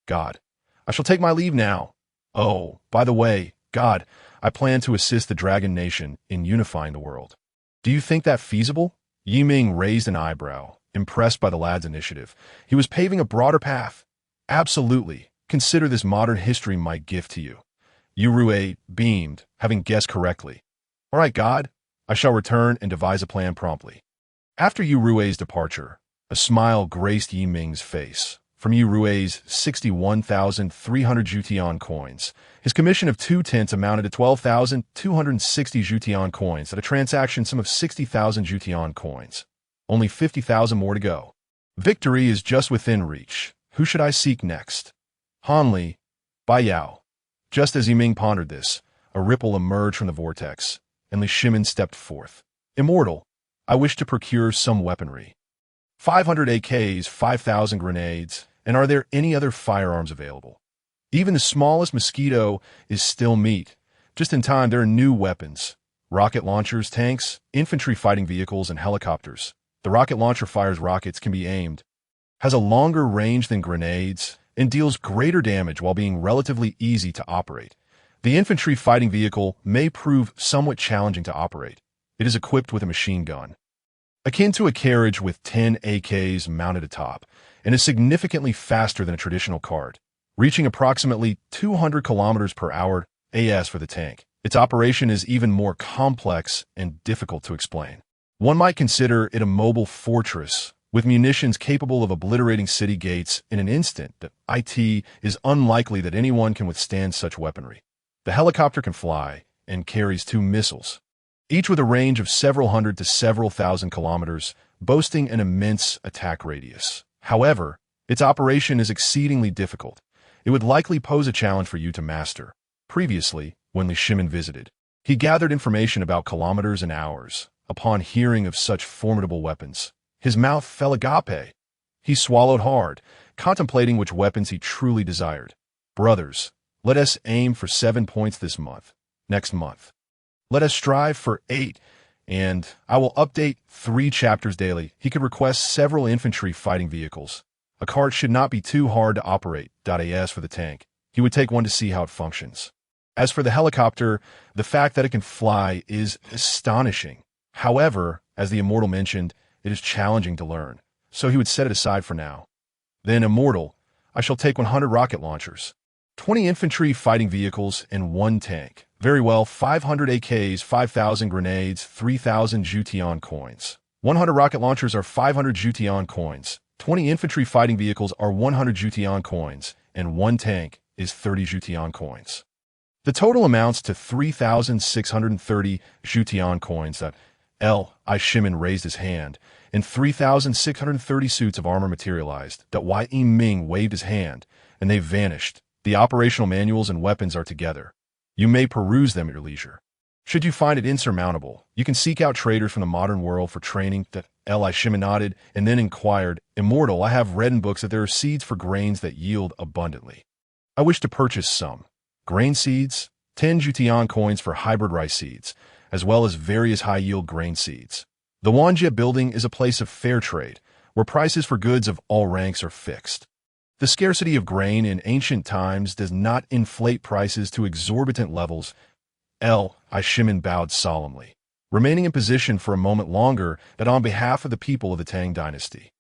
God, I shall take my leave now. Oh, by the way, God, I plan to assist the Dragon Nation in unifying the world. Do you think that feasible? Yi Ming raised an eyebrow, impressed by the lad's initiative. He was paving a broader path. Absolutely. Consider this modern history my gift to you. Yu Rui beamed, having guessed correctly. All right, God, I shall return and devise a plan promptly. After Yu Rui's departure, a smile graced Yi Ming's face. From Yu Rui's 61,300 Jutian coins, his commission of 2/10 amounted to 12,260 Jutian coins at a transaction sum of 60,000 Jutian coins. Only 50,000 more to go. Victory is just within reach. Who should I seek next? Hanli, Bai Yao. Just as Yi Ming pondered this, a ripple emerged from the vortex, and Li Shimin stepped forth. Immortal, I wish to procure some weaponry. 500 AKs, 5,000 grenades, and are there any other firearms available? Even the smallest mosquito is still meat. Just in time, there are new weapons. Rocket launchers, tanks, infantry fighting vehicles, and helicopters. The rocket launcher fires rockets, can be aimed, has a longer range than grenades, and deals greater damage while being relatively easy to operate. The infantry fighting vehicle may prove somewhat challenging to operate. It is equipped with a machine gun, akin to a carriage with 10 AKs mounted atop, and is significantly faster than a traditional cart, reaching approximately 200 kilometers per hour. As for the tank, its operation is even more complex and difficult to explain. One might consider it a mobile fortress with munitions capable of obliterating city gates in an instant. It is unlikely that anyone can withstand such weaponry. The helicopter can fly and carries 2 missiles, each with a range of several hundred to several thousand kilometers, boasting an immense attack radius. However, its operation is exceedingly difficult. It would likely pose a challenge for you to master. Previously, when Li Shimin visited, he gathered information about kilometers and hours. Upon hearing of such formidable weapons, his mouth fell agape. He swallowed hard, contemplating which weapons he truly desired. Brothers, let us aim for 7 points this month. Next month, let us strive for 8, and I will update 3 chapters daily. He could request several infantry fighting vehicles. A cart should not be too hard to operate. As for the tank, he would take one to see how it functions. As for the helicopter, the fact that it can fly is astonishing. However, as the Immortal mentioned, it is challenging to learn, so he would set it aside for now. Then, Immortal, I shall take 100 rocket launchers, 20 infantry fighting vehicles, and 1 tank. Very well, 500 AKs, 5,000 grenades, 3,000 Jutian coins. 100 rocket launchers are 500 Jutian coins, 20 infantry fighting vehicles are 100 Jutian coins, and 1 tank is 30 Jutian coins. The total amounts to 3,630 Jutian coins. Li Shimin raised his hand, and 3,630 suits of armor materialized. Yi Ming waved his hand, and they vanished. The operational manuals and weapons are together. You may peruse them at your leisure. Should you find it insurmountable, you can seek out traders from the modern world for training. Shimon nodded, and then inquired, Immortal, I have read in books that there are seeds for grains that yield abundantly. I wish to purchase some. Grain seeds, 10 Jutian coins for hybrid rice seeds, as well as various high-yield grain seeds. The Wanjie building is a place of fair trade, where prices for goods of all ranks are fixed. The scarcity of grain in ancient times does not inflate prices to exorbitant levels. Shimon bowed solemnly, remaining in position for a moment longer that on behalf of the people of the Tang dynasty.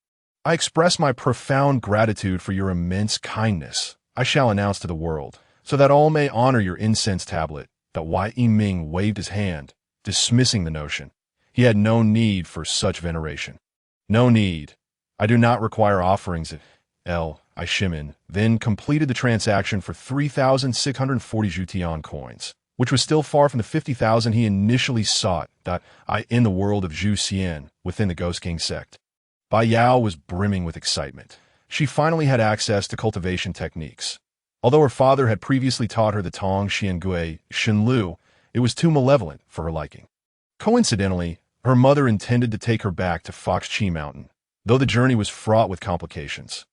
I express my profound gratitude for your immense kindness. I shall announce to the world, so that all may honor your incense tablet, that Ming waved his hand, dismissing the notion. He had no need for such veneration. No need. I do not require offerings. Shimon then completed the transaction for 3,640 Jutian coins, which was still far from the 50,000 he initially sought in the world of Zhu Xian within the Ghost King sect. Bai Yao was brimming with excitement. She finally had access to cultivation techniques. Although her father had previously taught her the Tong Xiangui Shenlu, it was too malevolent for her liking. Coincidentally, her mother intended to take her back to Fox Chi Mountain, though the journey was fraught with complications.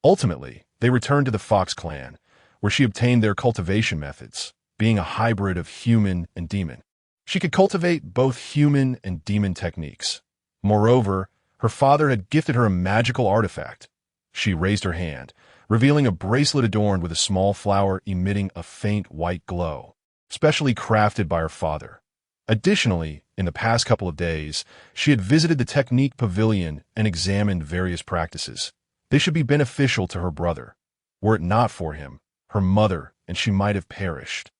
Ultimately, they returned to the Fox clan, where she obtained their cultivation methods, being a hybrid of human and demon. She could cultivate both human and demon techniques. Moreover, her father had gifted her a magical artifact. She raised her hand, revealing a bracelet adorned with a small flower emitting a faint white glow, specially crafted by her father. Additionally, in the past couple of days, she had visited the Technique Pavilion and examined various practices. They should be beneficial to her brother. Were it not for him, her mother, and she might have perished.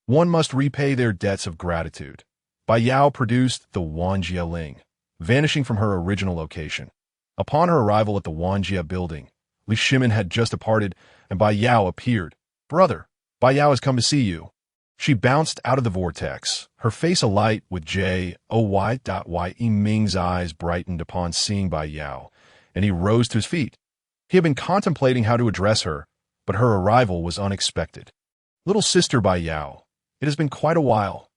One must repay their debts of gratitude. Bai Yao produced the Wanjie Ling, vanishing from her original location. Upon her arrival at the Wanjie building, Li Shimon had just departed, and Bai Yao appeared. Brother, Bai Yao has come to see you. She bounced out of the vortex, her face alight with joy. Ming's eyes brightened upon seeing Bai Yao, and he rose to his feet. He had been contemplating how to address her, but her arrival was unexpected. Little sister Bai Yao, it has been quite a while.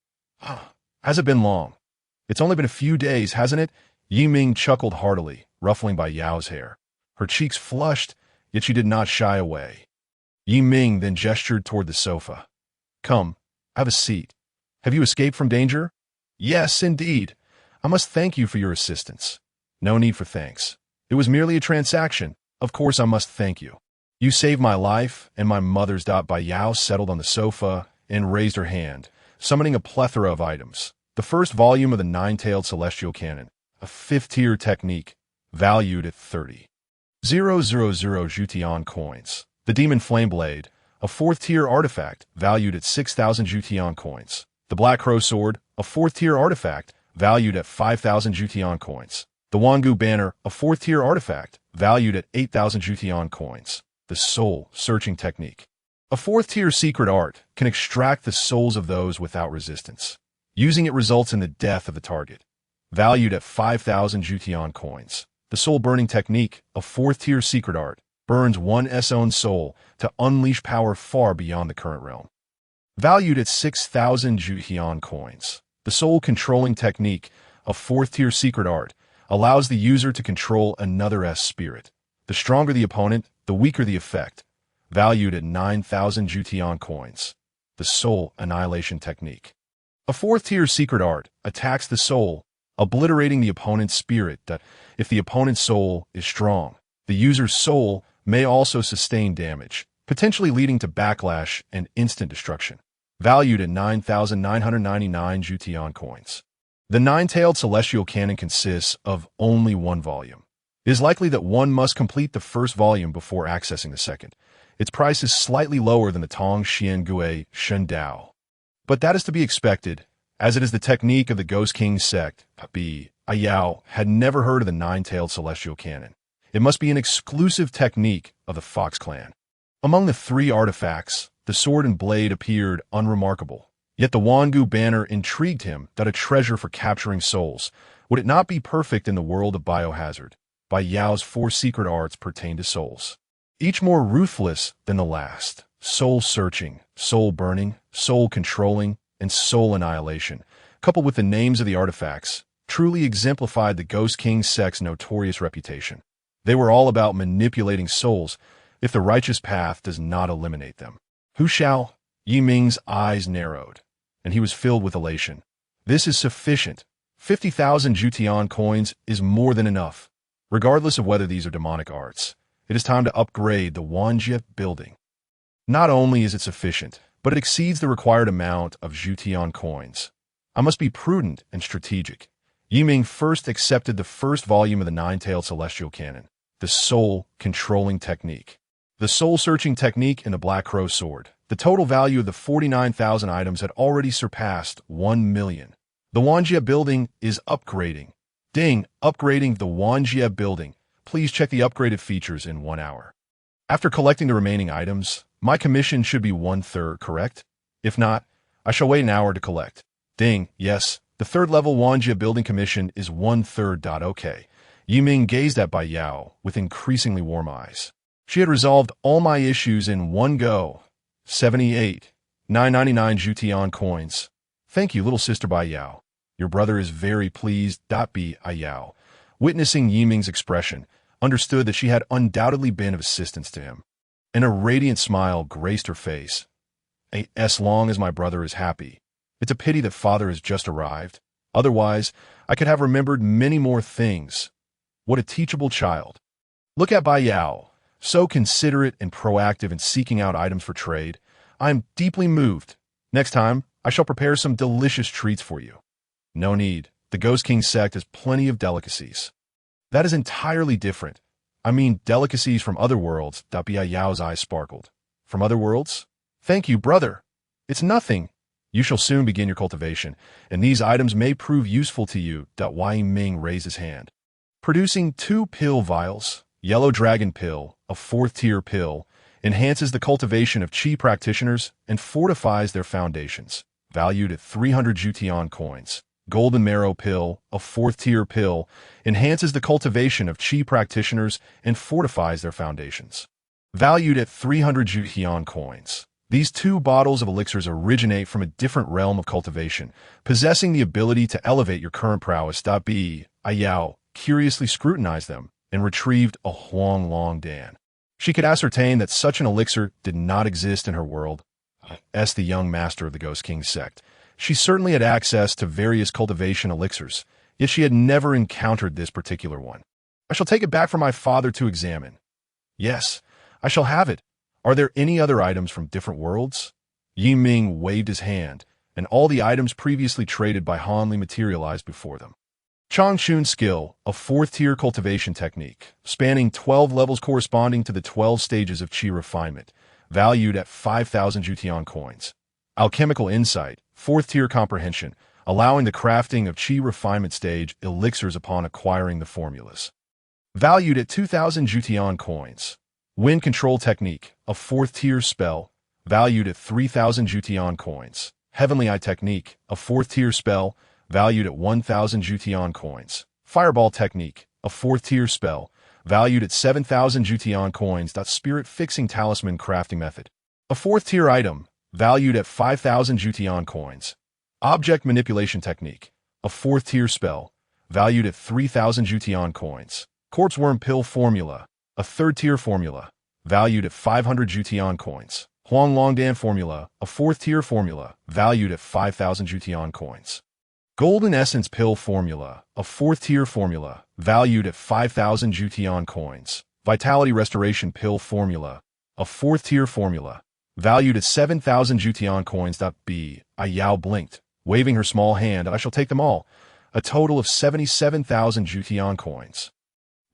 Has it been long? It's only been a few days, hasn't it? Ming chuckled heartily, ruffling Bai Yao's hair. Her cheeks flushed, yet she did not shy away. Ming then gestured toward the sofa. Come, have a seat. Have you escaped from danger? Yes, indeed. I must thank you for your assistance. No need for thanks. It was merely a transaction. Of course I must thank you. You saved my life and my mother's. Bai Yao settled on the sofa and raised her hand, summoning a plethora of items. The first volume of the Nine-Tailed Celestial Cannon, a 5th-tier technique, valued at 30,000 Jutian coins. The Demon Flame Blade, a 4th-tier artifact, valued at 6,000 Jutian coins. The Black Crow Sword, a 4th-tier artifact, valued at 5,000 Jutian coins. The Wangu Banner, a 4th-tier artifact, valued at 8,000 Jutian coins. The Soul Searching Technique. A 4th-tier secret art can extract the souls of those without resistance. Using it results in the death of the target. Valued at 5,000 Jutian coins. The Soul Burning Technique, a 4th-tier secret art, burns one's own soul to unleash power far beyond the current realm. Valued at 6,000 Jutian coins. The Soul Controlling Technique, a 4th-tier secret art, allows the user to control another's spirit. The stronger the opponent, the weaker the effect. Valued at 9,000 Jutian coins. The Soul Annihilation Technique. A 4th-tier secret art attacks the soul, obliterating the opponent's spirit. If the opponent's soul is strong, the user's soul may also sustain damage, potentially leading to backlash and instant destruction. Valued at 9,999 Jutian coins. The Nine-Tailed Celestial Cannon consists of only one volume. It is likely that one must complete the first volume before accessing the second. Its price is slightly lower than the Tong Xiangui Shendao. But that is to be expected, as it is the technique of the Ghost King sect. Bai Yao had never heard of the Nine-Tailed Celestial Cannon. It must be an exclusive technique of the Fox clan. Among the 3 artifacts, the sword and blade appeared unremarkable. Yet the Wangu banner intrigued him, that a treasure for capturing souls. Would it not be perfect in the world of biohazard? Bai Yao's 4 secret arts pertain to souls, each more ruthless than the last. Soul searching, soul burning, soul controlling, and soul annihilation. Coupled with the names of the artifacts, truly exemplified the Ghost King sect's notorious reputation. They were all about manipulating souls if the righteous path does not eliminate them. Who shall? Yi Ming's eyes narrowed, and he was filled with elation. This is sufficient. 50,000 Jutian coins is more than enough. Regardless of whether these are demonic arts, it is time to upgrade the Wanjie building. Not only is it sufficient, but it exceeds the required amount of Jutian coins. I must be prudent and strategic. Yi Ming first accepted the first volume of the Nine-Tailed Celestial Canon, the soul-controlling technique. The soul-searching technique in the Black Crow sword. The total value of the 49,000 items had already surpassed 1 million. The Wanjie building is upgrading. Ding! Upgrading the Wanjie building. Please check the upgraded features in 1 hour. After collecting the remaining items, my commission should be 1/3, correct? If not, I shall wait an hour to collect. Ding! Yes, the third-level Wanjie building commission is 1/3. Okay. Yi Ming gazed at Bai Yao with increasingly warm eyes. She had resolved all my issues in one go. 78,999 Jutian coins. Thank you, little sister Bai Yao. Your brother is very pleased. Bai Yao, witnessing Yi Ming's expression, understood that she had undoubtedly been of assistance to him, and a radiant smile graced her face. As long as my brother is happy. It's a pity that father has just arrived. Otherwise, I could have remembered many more things. What a teachable child. Look at Bai Yao, so considerate and proactive in seeking out items for trade. I am deeply moved. Next time, I shall prepare some delicious treats for you. No need. The Ghost King sect has plenty of delicacies. That is entirely different. I mean delicacies from other worlds. Bai Yao's eyes sparkled. From other worlds? Thank you, brother. It's nothing. You shall soon begin your cultivation, and these items may prove useful to you. Yi Ming raised his hand. Producing 2 pill vials. Yellow Dragon Pill, a 4th-tier pill, enhances the cultivation of Qi practitioners and fortifies their foundations, valued at 300 Jutian coins. Golden Marrow Pill, a 4th-tier pill, enhances the cultivation of Qi practitioners and fortifies their foundations, valued at 300 Jutian coins. These 2 bottles of elixirs originate from a different realm of cultivation, possessing the ability to elevate your current prowess. Bai Yao curiously scrutinized them and retrieved a Huang Long Dan. She could ascertain that such an elixir did not exist in her world. As the young master of the Ghost King sect, she certainly had access to various cultivation elixirs, yet she had never encountered this particular one. I shall take it back for my father to examine. Yes, I shall have it. Are there any other items from different worlds? Yi Ming waved his hand, and all the items previously traded by Han Li materialized before them. Changchun Skill, a 4th-tier cultivation technique, spanning 12 levels corresponding to the 12 stages of Qi refinement, valued at 5,000 Jutian coins. Alchemical Insight, 4th-tier comprehension, allowing the crafting of Qi refinement stage elixirs upon acquiring the formulas. Valued at 2,000 Jutian coins. Wind Control Technique, a 4th-tier spell, valued at 3,000 Jutian coins. Heavenly Eye Technique, a 4th-tier spell, valued at 1,000 Jutian coins. Fireball Technique, a 4th-tier spell, valued at 7,000 Jutian coins. Spirit Fixing Talisman Crafting Method, a 4th-tier item, valued at 5,000 Jutian coins. Object Manipulation Technique, a 4th-tier spell, valued at 3,000 Jutian coins. Corpse Worm Pill Formula, a 3rd-tier formula, valued at 500 Jutian coins. Huang Longdan Formula, a 4th-tier formula, valued at 5,000 Jutian coins. Golden Essence Pill Formula, a 4th-tier formula, valued at 5,000 Jutian coins. Vitality Restoration Pill Formula, a 4th-tier formula, valued at 7,000 Jutian coins. Bai Yao blinked, waving her small hand. I shall take them all, a total of 77,000 Jutian coins.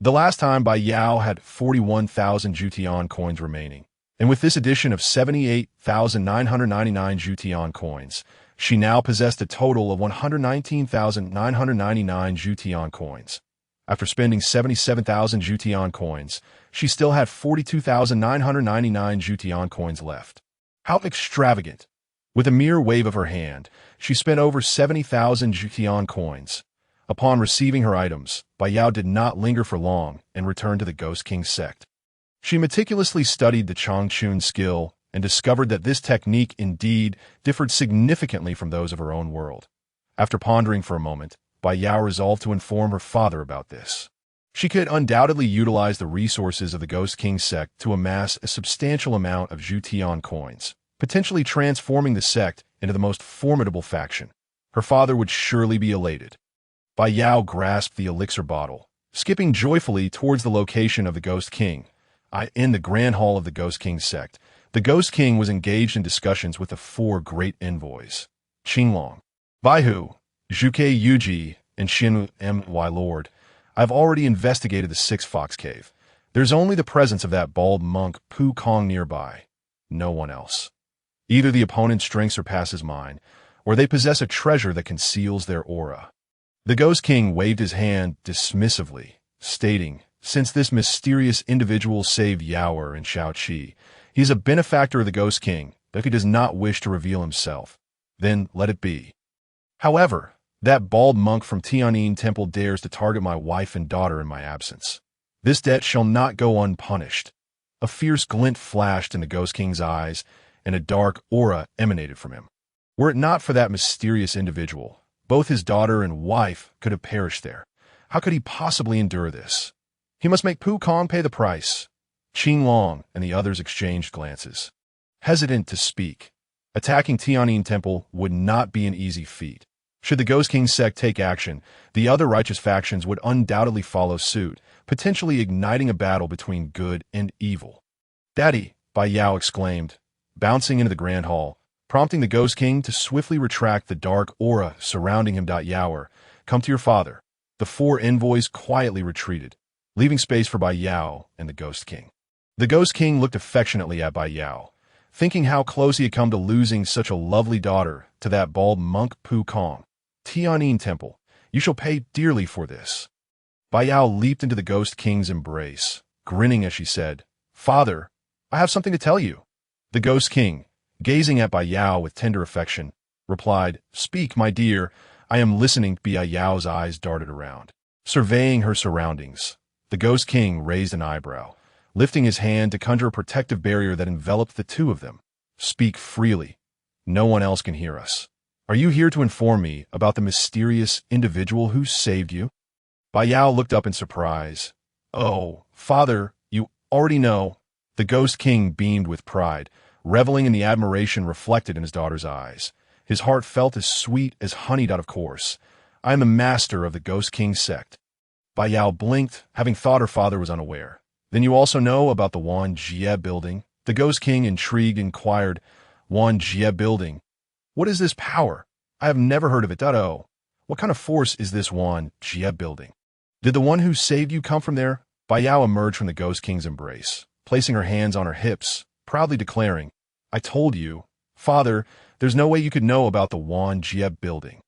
The last time Bai Yao had 41,000 Jutian coins remaining, and with this addition of 78,999 Jutian coins, she now possessed a total of 119,999 Jutian coins. After spending 77,000 Jutian coins, she still had 42,999 Jutian coins left. How extravagant! With a mere wave of her hand, she spent over 70,000 Jutian coins. Upon receiving her items, Bai Yao did not linger for long and returned to the Ghost King sect. She meticulously studied the Changchun skill and discovered that this technique indeed differed significantly from those of her own world. After pondering for a moment, Bai Yao resolved to inform her father about this. She could undoubtedly utilize the resources of the Ghost King sect to amass a substantial amount of Zhutian coins, potentially transforming the sect into the most formidable faction. Her father would surely be elated. Bai Yao grasped the elixir bottle, skipping joyfully towards the location of the Ghost King. In the Grand Hall of the Ghost King sect, the Ghost King was engaged in discussions with the four great envoys, Qinglong, Baihu, Zhuke Yuji, and Xin My Lord. I've already investigated the Six Fox Cave. There's only the presence of that bald monk Pu Kong nearby. No one else. Either the opponent's strength surpasses mine, or they possess a treasure that conceals their aura. The Ghost King waved his hand dismissively, stating, since this mysterious individual saved Yaoer and Shaoqi, he's a benefactor of the Ghost King, but if he does not wish to reveal himself, then let it be. However, that bald monk from Tianyin Temple dares to target my wife and daughter in my absence. This debt shall not go unpunished. A fierce glint flashed in the Ghost King's eyes, and a dark aura emanated from him. Were it not for that mysterious individual, both his daughter and wife could have perished there. How could he possibly endure this? He must make Pu Kong pay the price. Qinglong and the others exchanged glances. Hesitant to speak, attacking Tianyin Temple would not be an easy feat. Should the Ghost King sect take action, the other righteous factions would undoubtedly follow suit, potentially igniting a battle between good and evil. Daddy, Bai Yao exclaimed, bouncing into the Grand Hall, prompting the Ghost King to swiftly retract the dark aura surrounding him. Yaoer, come to your father. The four envoys quietly retreated, leaving space for Bai Yao and the Ghost King. The Ghost King looked affectionately at Bai Yao, thinking how close he had come to losing such a lovely daughter to that bald monk Pu Kong. Tianyin Temple, you shall pay dearly for this. Bai Yao leaped into the Ghost King's embrace, grinning as she said, Father, I have something to tell you. The Ghost King, gazing at Bai Yao with tender affection, replied, Speak, my dear. I am listening. Bai Yao's eyes darted around, surveying her surroundings. The Ghost King raised an eyebrow, lifting his hand to conjure a protective barrier that enveloped the two of them. Speak freely. No one else can hear us. Are you here to inform me about the mysterious individual who saved you? Bai Yao looked up in surprise. Oh, Father, you already know. The Ghost King beamed with pride, reveling in the admiration reflected in his daughter's eyes. His heart felt as sweet as honeyed out of course. I am the master of the Ghost King sect. Bai Yao blinked, having thought her father was unaware. Then you also know about the Wan Jie building? The Ghost King, intrigued, inquired. Wan Jie building? What is this power? I have never heard of it. Oh, what kind of force is this Wan Jie building? Did the one who saved you come from there? Bai Yao emerged from the Ghost King's embrace, placing her hands on her hips, proudly declaring, I told you, Father, there's no way you could know about the Wan Jie building.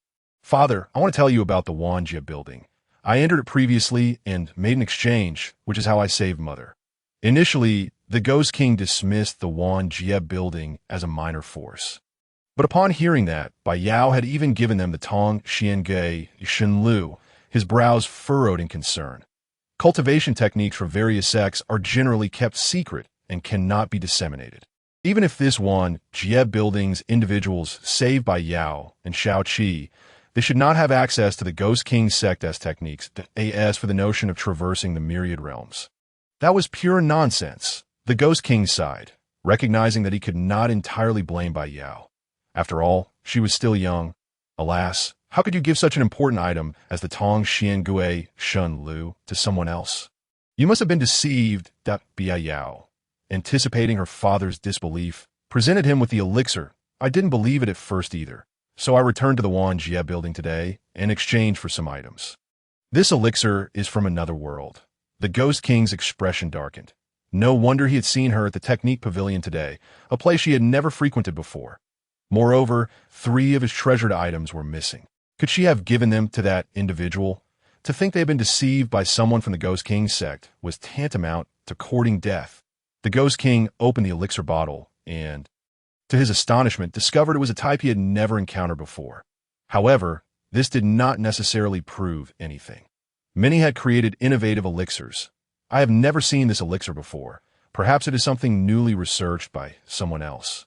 Father, I want to tell you about the Wan Jie building. I entered it previously and made an exchange, which is how I saved Mother. Initially, the Ghost King dismissed the Wan Jie building as a minor force. But upon hearing that, Bai Yao had even given them the Tong Xiangui Shenlu, his brows furrowed in concern. Cultivation techniques for various sects are generally kept secret and cannot be disseminated. Even if this Wan Jie building's individuals saved Bai Yao and Shaoqi, they should not have access to the Ghost King sect as techniques, as for the notion of traversing the myriad realms. That was pure nonsense. The Ghost King sighed, recognizing that he could not entirely blame Bai Yao. After all, she was still young. Alas, how could you give such an important item as the Tong Xiangui Shenlu to someone else? You must have been deceived. Bai Yao, anticipating her father's disbelief, presented him with the elixir. I didn't believe it at first either, so I returned to the Wan Jie building today in exchange for some items. This elixir is from another world. The Ghost King's expression darkened. No wonder he had seen her at the Technique Pavilion today, a place she had never frequented before. Moreover, 3 of his treasured items were missing. Could she have given them to that individual? To think they had been deceived by someone from the Ghost King sect was tantamount to courting death. The Ghost King opened the elixir bottle and, to his astonishment, discovered it was a type he had never encountered before. However, this did not necessarily prove anything. Many had created innovative elixirs. I have never seen this elixir before. Perhaps it is something newly researched by someone else.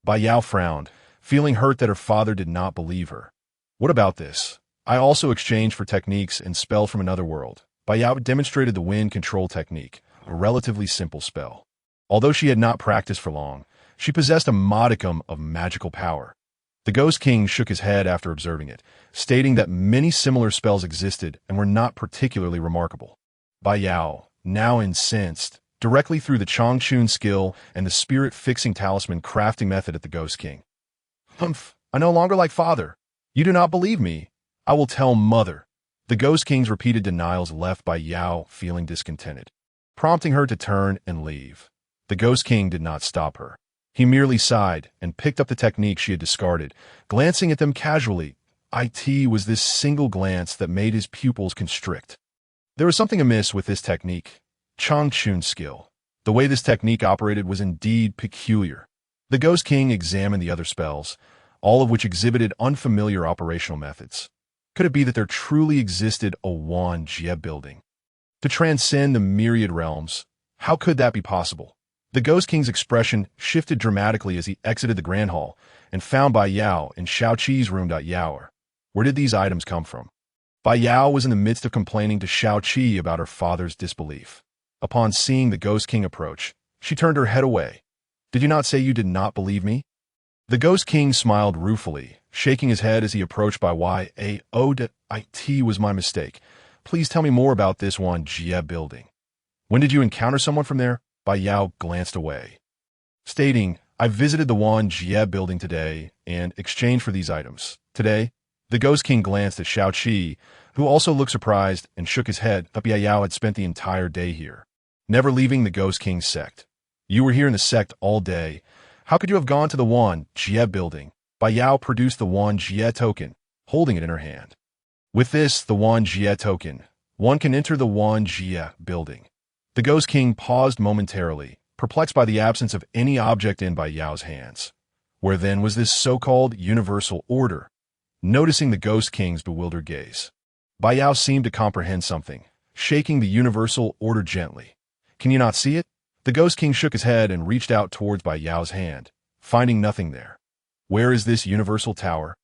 Bai Yao frowned, feeling hurt that her father did not believe her. What about this? I also exchanged for techniques and spell from another world. Bai Yao demonstrated the wind control technique, a relatively simple spell. Although she had not practiced for long, she possessed a modicum of magical power. The Ghost King shook his head after observing it, stating that many similar spells existed and were not particularly remarkable. Bai Yao, now incensed, directly threw the Changchun skill and the spirit-fixing talisman crafting method at the Ghost King. Humph, I no longer like father. You do not believe me. I will tell mother. The Ghost King's repeated denials left Bai Yao feeling discontented, prompting her to turn and leave. The Ghost King did not stop her. He merely sighed and picked up the technique she had discarded, glancing at them casually. It was this single glance that made his pupils constrict. There was something amiss with this technique. Changchun skill. The way this technique operated was indeed peculiar. The Ghost King examined the other spells, all of which exhibited unfamiliar operational methods. Could it be that there truly existed a Wan Jie building? To transcend the myriad realms, how could that be possible? The Ghost King's expression shifted dramatically as he exited the Grand Hall and found Bai Yao in Shao Qi's room. Yao, where did these items come from? Bai Yao was in the midst of complaining to Shao Qi about her father's disbelief. Upon seeing the Ghost King approach, she turned her head away. Did you not say you did not believe me? The Ghost King smiled ruefully, shaking his head as he approached Bai Yao. It was my mistake. Please tell me more about this Wan Jie building. When did you encounter someone from there? Bai Yao glanced away, stating, I visited the Wan Jie building today and exchanged for these items. Today, the Ghost King glanced at Shao Qi, who also looked surprised and shook his head. Bai Yao had spent the entire day here, never leaving the Ghost King's sect. You were here in the sect all day. How could you have gone to the Wan Jie building? Bai Yao produced the Wan Jie token, holding it in her hand. With this, the Wan Jie token, one can enter the Wan Jie building. The Ghost King paused momentarily, perplexed by the absence of any object in Bai Yao's hands. Where then was this so-called universal order? Noticing the Ghost King's bewildered gaze, Bai Yao seemed to comprehend something, shaking the universal order gently. Can you not see it? The Ghost King shook his head and reached out towards Bai Yao's hand, finding nothing there. Where is this universal tower?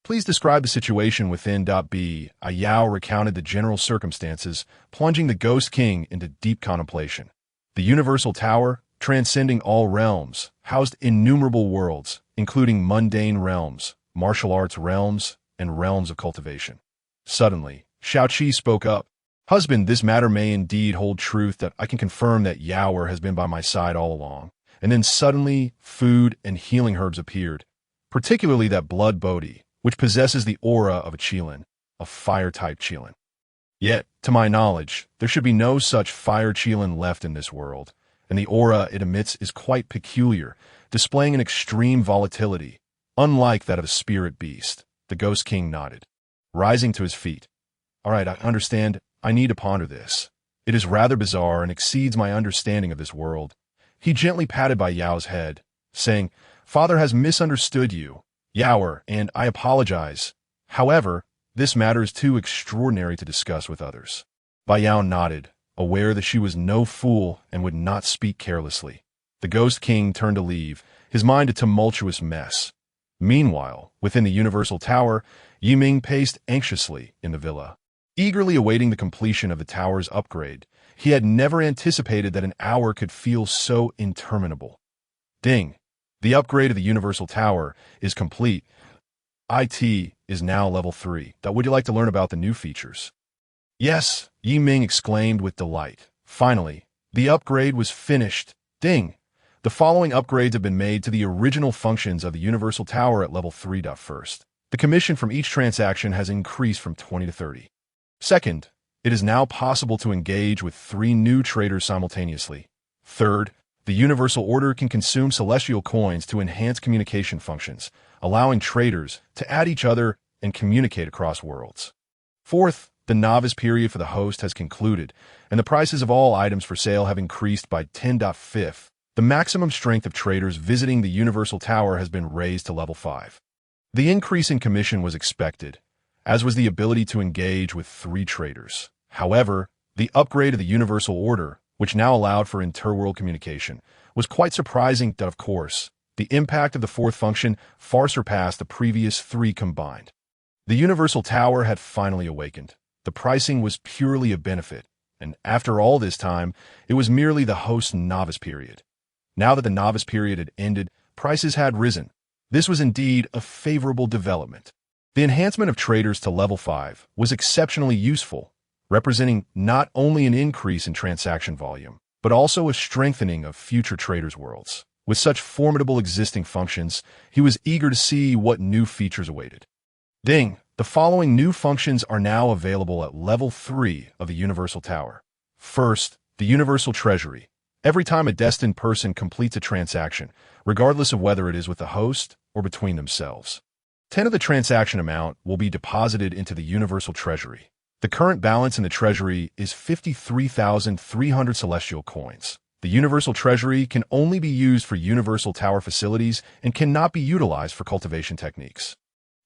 Please describe the situation within. Bai Yao recounted the general circumstances, plunging the Ghost King into deep contemplation. The universal tower, transcending all realms, housed innumerable worlds, including mundane realms, martial arts realms, and realms of cultivation. Suddenly, Shao Qi spoke up. Husband, this matter may indeed hold truth that I can confirm that Yaoer has been by my side all along. And then suddenly, food and healing herbs appeared, particularly that blood Bodhi, which possesses the aura of a Qilin, a fire-type Qilin. Yet, to my knowledge, there should be no such fire Qilin left in this world, and the aura it emits is quite peculiar, displaying an extreme volatility, unlike that of a spirit beast. The Ghost King nodded, rising to his feet. All right, I understand. I need to ponder this. It is rather bizarre and exceeds my understanding of this world. He gently patted Bai Yao's head, saying, Father has misunderstood you, Yaoer, and I apologize. However, this matter is too extraordinary to discuss with others. Bai Yao nodded, aware that she was no fool and would not speak carelessly. The Ghost King turned to leave, his mind a tumultuous mess. Meanwhile, within the Universal Tower, Yiming paced anxiously in the villa, eagerly awaiting the completion of the tower's upgrade. He had never anticipated that an hour could feel so interminable. Ding! The upgrade of the Universal Tower is complete. IT is now level 3. Would you like to learn about the new features? Yes, Yi Ming exclaimed with delight. Finally, the upgrade was finished. Ding! The following upgrades have been made to the original functions of the Universal Tower at level 3. First, the commission from each transaction has increased from 20 to 30. Second, it is now possible to engage with 3 new traders simultaneously. Third, the Universal Order can consume celestial coins to enhance communication functions, allowing traders to add each other and communicate across worlds. Fourth, the novice period for the host has concluded, and the prices of all items for sale have increased by 10. Fifth, the maximum strength of traders visiting the Universal Tower has been raised to level 5. The increase in commission was expected, as was the ability to engage with 3 traders. However, the upgrade of the Universal Order, which now allowed for interworld communication, was quite surprising. Of course, the impact of the 4th function far surpassed the previous 3 combined. The Universal Tower had finally awakened. The pricing was purely a benefit, and after all this time, it was merely the host's novice period. Now that the novice period had ended, prices had risen. This was indeed a favorable development. The enhancement of traders to level 5 was exceptionally useful, representing not only an increase in transaction volume, but also a strengthening of future traders' worlds. With such formidable existing functions, he was eager to see what new features awaited. Ding! The following new functions are now available at level 3 of the Universal Tower. First, the Universal Treasury. Every time a destined person completes a transaction, regardless of whether it is with the host or between themselves, 10 of the transaction amount will be deposited into the Universal Treasury. The current balance in the Treasury is 53,300 celestial coins. The Universal Treasury can only be used for Universal Tower facilities and cannot be utilized for cultivation techniques.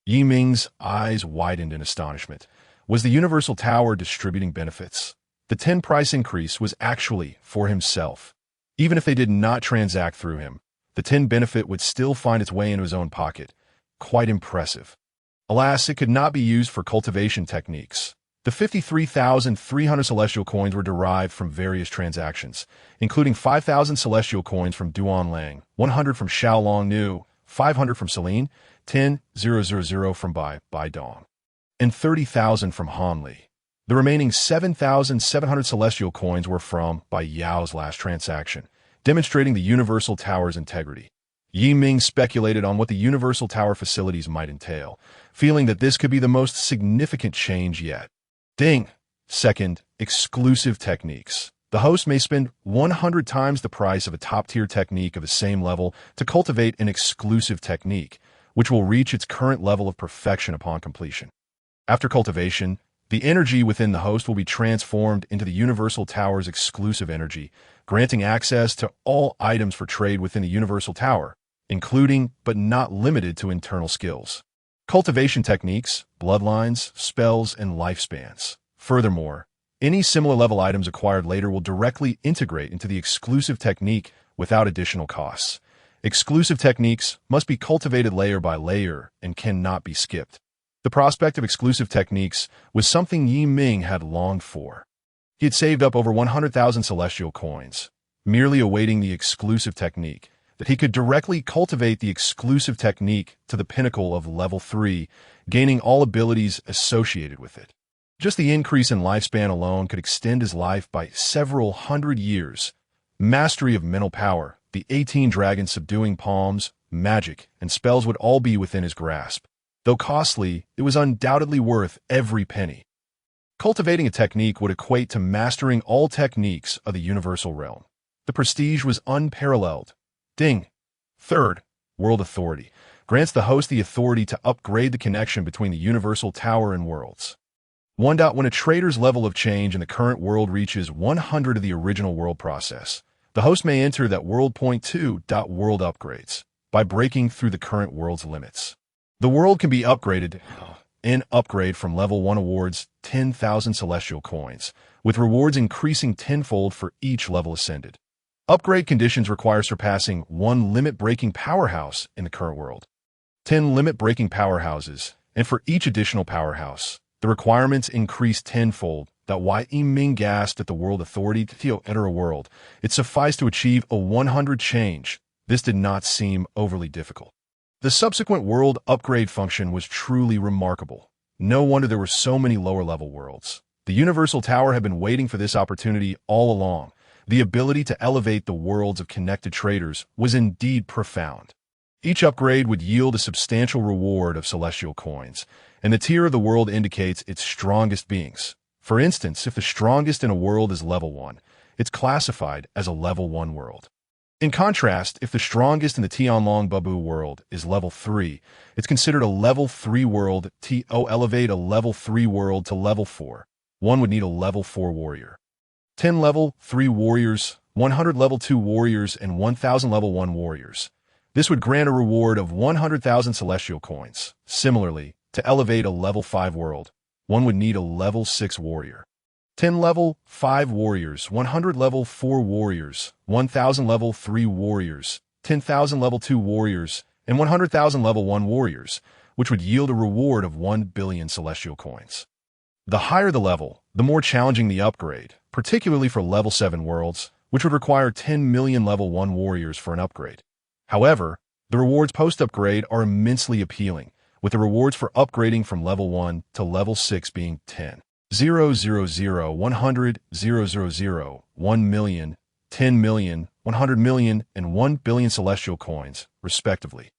Yi Ming's eyes widened in astonishment. Was the Universal Tower distributing benefits? The 10 price increase was actually for himself. Even if they did not transact through him, the 10 benefit would still find its way into his own pocket. Quite impressive. Alas, it could not be used for cultivation techniques. The 53,300 celestial coins were derived from various transactions, including 5,000 celestial coins from Duan Lang, 100 from Xiaolong Nu, 500 from Celine, 10,000 from Bai Dong, and 30,000 from Han Li. The remaining 7,700 celestial coins were from Bai Yao's last transaction, demonstrating the Universal Tower's integrity. Yi Ming speculated on what the Universal Tower facilities might entail, feeling that this could be the most significant change yet. Ding! Second, exclusive techniques. The host may spend 100 times the price of a top-tier technique of the same level to cultivate an exclusive technique, which will reach its current level of perfection upon completion. After cultivation, the energy within the host will be transformed into the Universal Tower's exclusive energy, granting access to all items for trade within the Universal Tower, including but not limited to internal skills, cultivation techniques, bloodlines, spells, and lifespans. Furthermore, any similar level items acquired later will directly integrate into the exclusive technique without additional costs. Exclusive techniques must be cultivated layer by layer and cannot be skipped. The prospect of exclusive techniques was something Yi Ming had longed for. He had saved up over 100,000 celestial coins, merely awaiting the exclusive technique, that he could directly cultivate the exclusive technique to the pinnacle of level 3, gaining all abilities associated with it. Just the increase in lifespan alone could extend his life by several hundred years. Mastery of mental power, the 18 dragons subduing palms, magic, and spells would all be within his grasp. Though costly, it was undoubtedly worth every penny. Cultivating a technique would equate to mastering all techniques of the universal realm. The prestige was unparalleled. Ding! Third, World Authority grants the host the authority to upgrade the connection between the Universal Tower and worlds. When a trader's level of change in the current world reaches 100 of the original world process, the host may enter that world. 2. World upgrades by breaking through the current world's limits. The world can be upgraded. An upgrade from level 1 awards 10,000 celestial coins, with rewards increasing tenfold for each level ascended. Upgrade conditions require surpassing 1 limit-breaking powerhouse in the current world. 10 limit-breaking powerhouses, and for each additional powerhouse, the requirements increase tenfold. Yi Ming gasped at the World Authority to enter a world. It sufficed to achieve a 100 change. This did not seem overly difficult. The subsequent world upgrade function was truly remarkable. No wonder there were so many lower-level worlds. The Universal Tower had been waiting for this opportunity all along. The ability to elevate the worlds of connected traders was indeed profound. Each upgrade would yield a substantial reward of celestial coins, and the tier of the world indicates its strongest beings. For instance, if the strongest in a world is level 1, it's classified as a level 1 world. In contrast, if the strongest in the Tianlong Babu world is level 3, it's considered a level 3 world. To elevate a level 3 world to level 4, one would need a level 4 warrior. 10 level 3 warriors, 100 level 2 warriors, and 1,000 level 1 warriors. This would grant a reward of 100,000 celestial coins. Similarly, to elevate a level 5 world, one would need a level 6 warrior. 10 level 5 warriors, 100 level 4 warriors, 1,000 level 3 warriors, 10,000 level 2 warriors, and 100,000 level 1 warriors which would yield a reward of 1 billion celestial coins. The higher the level, the more challenging the upgrade, particularly for level 7 worlds, which would require 10 million level 1 warriors for an upgrade. However, the rewards post-upgrade are immensely appealing, with the rewards for upgrading from level 1 to level 6 being 10, 0, 0, 0, 100, 0, 0, 0, 1 million, 10 million, 100 million, and 1 billion celestial coins, respectively.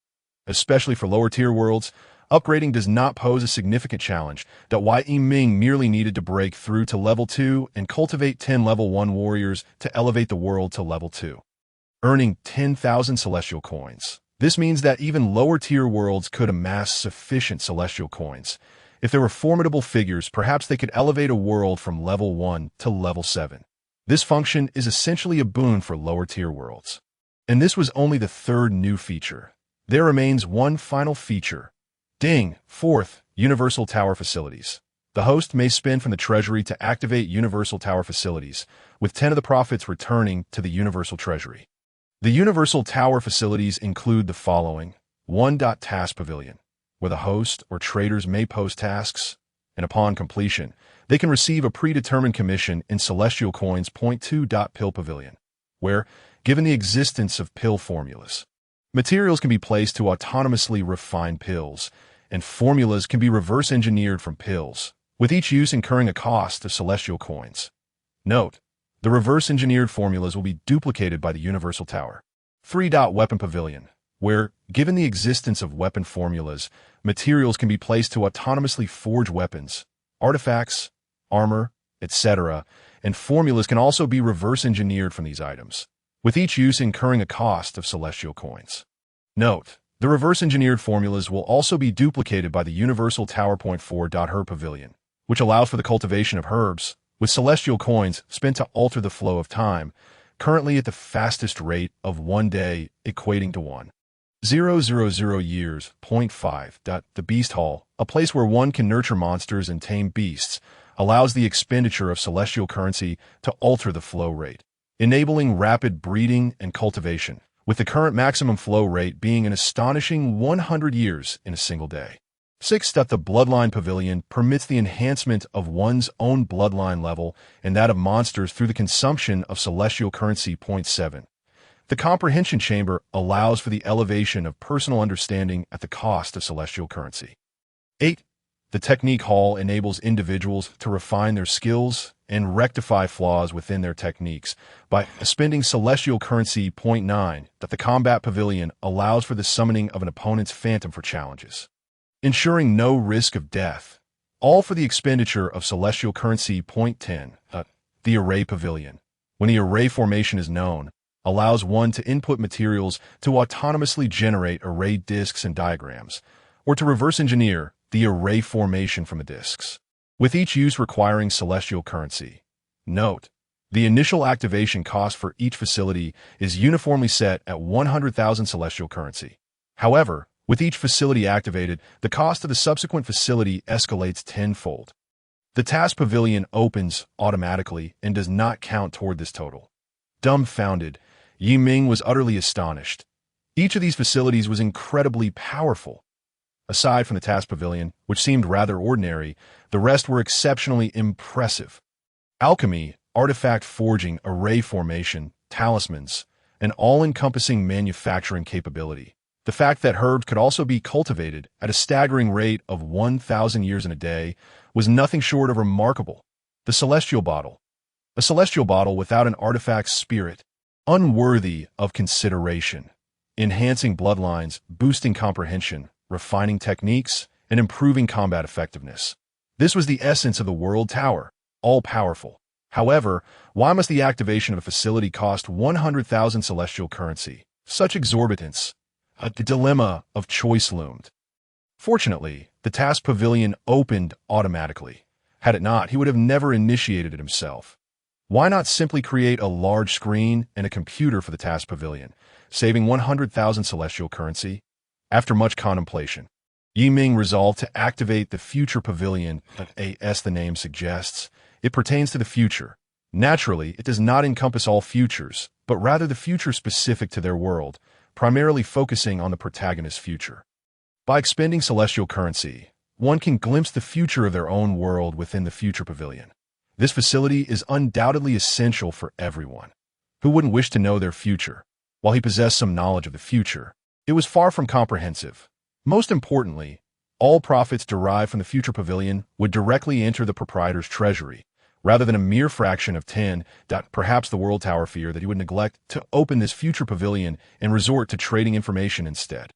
Especially for lower-tier worlds, upgrading does not pose a significant challenge, that why Yiming merely needed to break through to level 2 and cultivate 10 level 1 warriors to elevate the world to level 2, earning 10,000 celestial coins. This means that even lower-tier worlds could amass sufficient celestial coins. If there were formidable figures, perhaps they could elevate a world from level 1 to level 7. This function is essentially a boon for lower-tier worlds. And this was only the third new feature. There remains one final feature. Ding! Fourth, Universal Tower Facilities. The host may spend from the treasury to activate Universal Tower Facilities, with 10 of the profits returning to the Universal Treasury. The Universal Tower Facilities include the following. 1. Task Pavilion, where the host or traders may post tasks, and upon completion, they can receive a predetermined commission in celestial coins. 2. Pill Pavilion, where, given the existence of pill formulas, materials can be placed to autonomously refine pills, and formulas can be reverse-engineered from pills, with each use incurring a cost of celestial coins. Note: the reverse-engineered formulas will be duplicated by the Universal Tower. 3. Weapon Pavilion, where, given the existence of weapon formulas, materials can be placed to autonomously forge weapons, artifacts, armor, etc., and formulas can also be reverse-engineered from these items, with each use incurring a cost of celestial coins. Note: the reverse-engineered formulas will also be duplicated by the Universal Tower. 4. Herb Pavilion, which allows for the cultivation of herbs, with celestial coins spent to alter the flow of time, currently at the fastest rate of 1 day, equating to 1,000 years. 5. The Beast Hall, a place where one can nurture monsters and tame beasts, allows the expenditure of celestial currency to alter the flow rate, enabling rapid breeding and cultivation, with the current maximum flow rate being an astonishing 100 years in a single day. 6. The Bloodline Pavilion permits the enhancement of one's own bloodline level and that of monsters through the consumption of celestial currency. 7. The Comprehension Chamber allows for the elevation of personal understanding at the cost of celestial currency. 8. The Technique Hall enables individuals to refine their skills and rectify flaws within their techniques by spending celestial currency. 9. The Combat Pavilion allows for the summoning of an opponent's phantom for challenges, ensuring no risk of death, all for the expenditure of celestial currency. 10. The Array Pavilion, when the array formation is known, allows one to input materials to autonomously generate array disks and diagrams, or to reverse engineer the array formation from the disks, with each use requiring celestial currency. Note: the initial activation cost for each facility is uniformly set at 100,000 celestial currency. However, with each facility activated, the cost of the subsequent facility escalates tenfold. The Task Pavilion opens automatically and does not count toward this total. Dumbfounded, Yiming was utterly astonished. Each of these facilities was incredibly powerful. Aside from the Task Pavilion, which seemed rather ordinary, the rest were exceptionally impressive. Alchemy, artifact forging, array formation, talismans, an all-encompassing manufacturing capability. The fact that herbs could also be cultivated at a staggering rate of 1,000 years in a day was nothing short of remarkable. The Celestial Bottle. A celestial bottle without an artifact's spirit, unworthy of consideration. Enhancing bloodlines, boosting comprehension, refining techniques, and improving combat effectiveness. This was the essence of the World Tower, all-powerful. However, why must the activation of a facility cost 100,000 celestial currency? Such exorbitance. A dilemma of choice loomed. Fortunately, the Task Pavilion opened automatically. Had it not, he would have never initiated it himself. Why not simply create a large screen and a computer for the Task Pavilion, saving 100,000 celestial currency? After much contemplation, Yiming resolved to activate the Future Pavilion. As the name suggests, it pertains to the future. Naturally, it does not encompass all futures, but rather the future specific to their world, primarily focusing on the protagonist's future. By expending celestial currency, one can glimpse the future of their own world within the future pavilion. This facility is undoubtedly essential for everyone. Who wouldn't wish to know their future? While he possessed some knowledge of the future, it was far from comprehensive. Most importantly, all profits derived from the future pavilion would directly enter the proprietor's treasury, rather than a mere fraction of 10. Perhaps the World Tower feared that he would neglect to open this future pavilion and resort to trading information instead.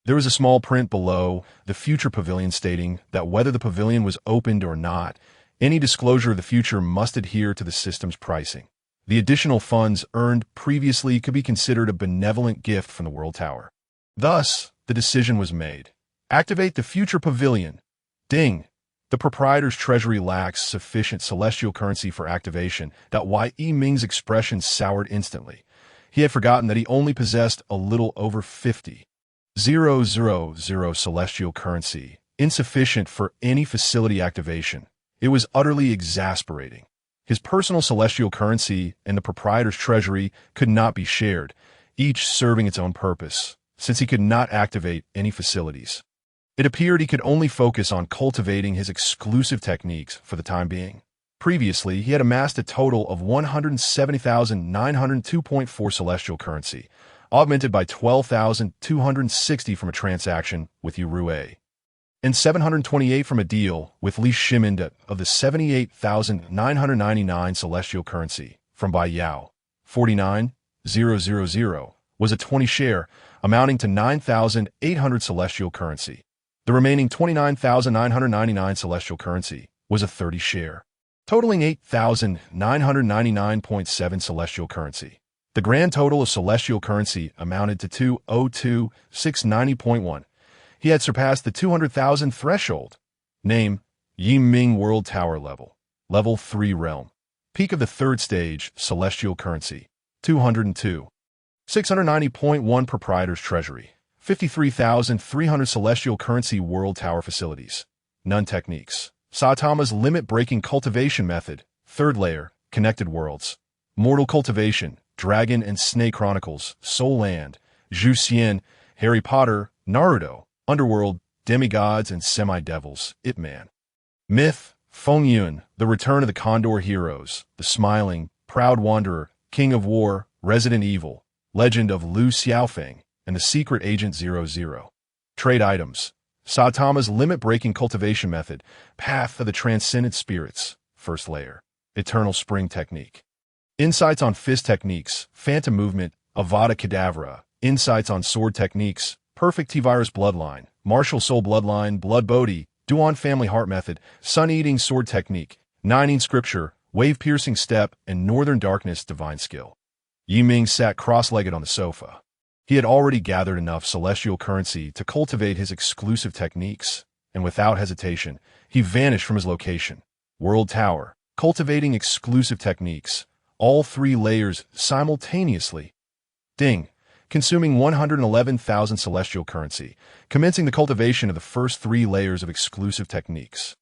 There was a small print below the future pavilion stating that whether the pavilion was opened or not, any disclosure of the future must adhere to the system's pricing. The additional funds earned previously could be considered a benevolent gift from the World Tower. Thus, the decision was made. Activate the future pavilion. Ding! The proprietor's treasury lacks sufficient celestial currency for activation. Yi Ming's expression soured instantly. He had forgotten that he only possessed a little over 50,000 celestial currency, insufficient for any facility activation. It was utterly exasperating. His personal celestial currency and the proprietor's treasury could not be shared, each serving its own purpose, since he could not activate any facilities. It appeared he could only focus on cultivating his exclusive techniques for the time being. Previously, he had amassed a total of 170,902.4 celestial currency, augmented by 12,260 from a transaction with Yurue, and 728 from a deal with Li Shiminda of the 78,999 celestial currency from Bai Yao. 49,000 was a 20 share, amounting to 9,800 celestial currency. The remaining 29,999 celestial currency was a 30 share, totaling 8,999.7 celestial currency. The grand total of celestial currency amounted to 202,690.1. He had surpassed the 200,000 threshold. Name: Yi Ming World Tower level. Level 3 realm. Peak of the third stage, celestial currency. 202. 690.1 proprietor's treasury. 53,300 celestial currency World Tower facilities. None techniques. Saitama's limit-breaking cultivation method. Third layer, connected worlds. Mortal cultivation, Dragon and Snake Chronicles, Soul Land, Zhu Xian, Harry Potter, Naruto, Underworld, Demigods and Semi-Devils, Ip Man. Myth, Feng Yun, The Return of the Condor Heroes, The Smiling, Proud Wanderer, King of War, Resident Evil, Legend of Lu Xiaofeng, and The Secret Agent 00. Trade items. Saitama's limit-breaking cultivation method, Path of the Transcendent Spirits, First Layer, Eternal Spring Technique. Insights on Fist Techniques, Phantom Movement, Avada Kedavra. Insights on Sword Techniques, Perfect T-Virus Bloodline, Martial Soul Bloodline, Blood Bodhi, Duan Family Heart Method, Sun-Eating Sword Technique, Nining Scripture, Wave-Piercing Step, and Northern Darkness Divine Skill. Yi Ming sat cross-legged on the sofa. He had already gathered enough celestial currency to cultivate his exclusive techniques, and without hesitation, he vanished from his location. World Tower, cultivating exclusive techniques, all 3 layers simultaneously. Ding, consuming 111,000 celestial currency, commencing the cultivation of the first 3 layers of exclusive techniques.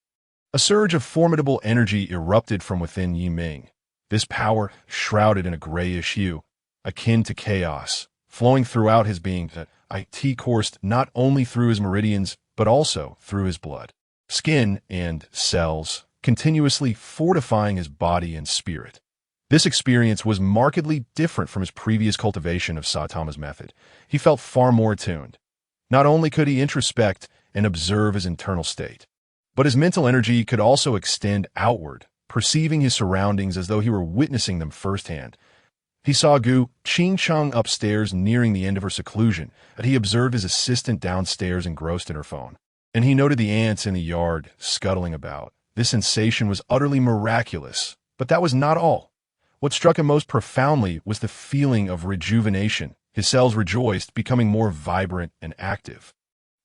A surge of formidable energy erupted from within Yi Ming. This power, shrouded in a grayish hue, akin to chaos, flowing throughout his being, it coursed not only through his meridians, but also through his blood, skin, and cells, continuously fortifying his body and spirit. This experience was markedly different from his previous cultivation of Saitama's method. He felt far more attuned. Not only could he introspect and observe his internal state, but his mental energy could also extend outward, perceiving his surroundings as though he were witnessing them firsthand. He saw Gu Qingcheng upstairs nearing the end of her seclusion, and he observed his assistant downstairs engrossed in her phone. And he noted the ants in the yard scuttling about. This sensation was utterly miraculous, but that was not all. What struck him most profoundly was the feeling of rejuvenation. His cells rejoiced, becoming more vibrant and active.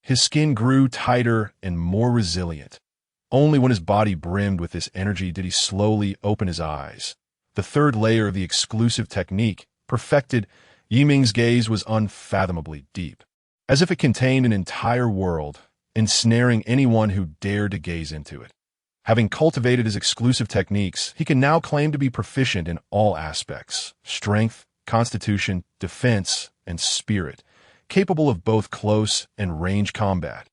His skin grew tighter and more resilient. Only when his body brimmed with this energy did he slowly open his eyes. The third layer of the exclusive technique, perfected, Yi Ming's gaze was unfathomably deep, as if it contained an entire world, ensnaring anyone who dared to gaze into it. Having cultivated his exclusive techniques, he can now claim to be proficient in all aspects: strength, constitution, defense, and spirit, capable of both close and range combat.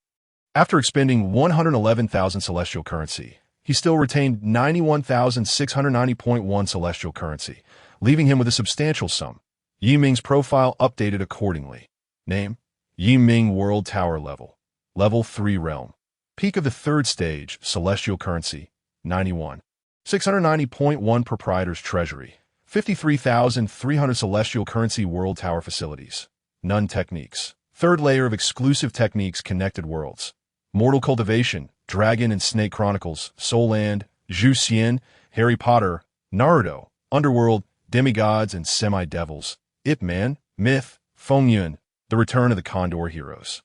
After expending 111,000 celestial currency, he still retained 91,690.1 celestial currency, leaving him with a substantial sum. Yi Ming's profile updated accordingly. Name: Yi Ming World Tower Level. Level 3 Realm. Peak of the 3rd stage, celestial currency, 91. 690.1 Proprietor's Treasury. 53,300 celestial currency world tower facilities. None techniques. 3rd layer of exclusive techniques connected worlds. Mortal Cultivation, Dragon and Snake Chronicles, Soul Land, Zhu Xian, Harry Potter, Naruto, Underworld, Demigods and Semi-Devils, Ip Man, Myth, Feng Yun, The Return of the Condor Heroes.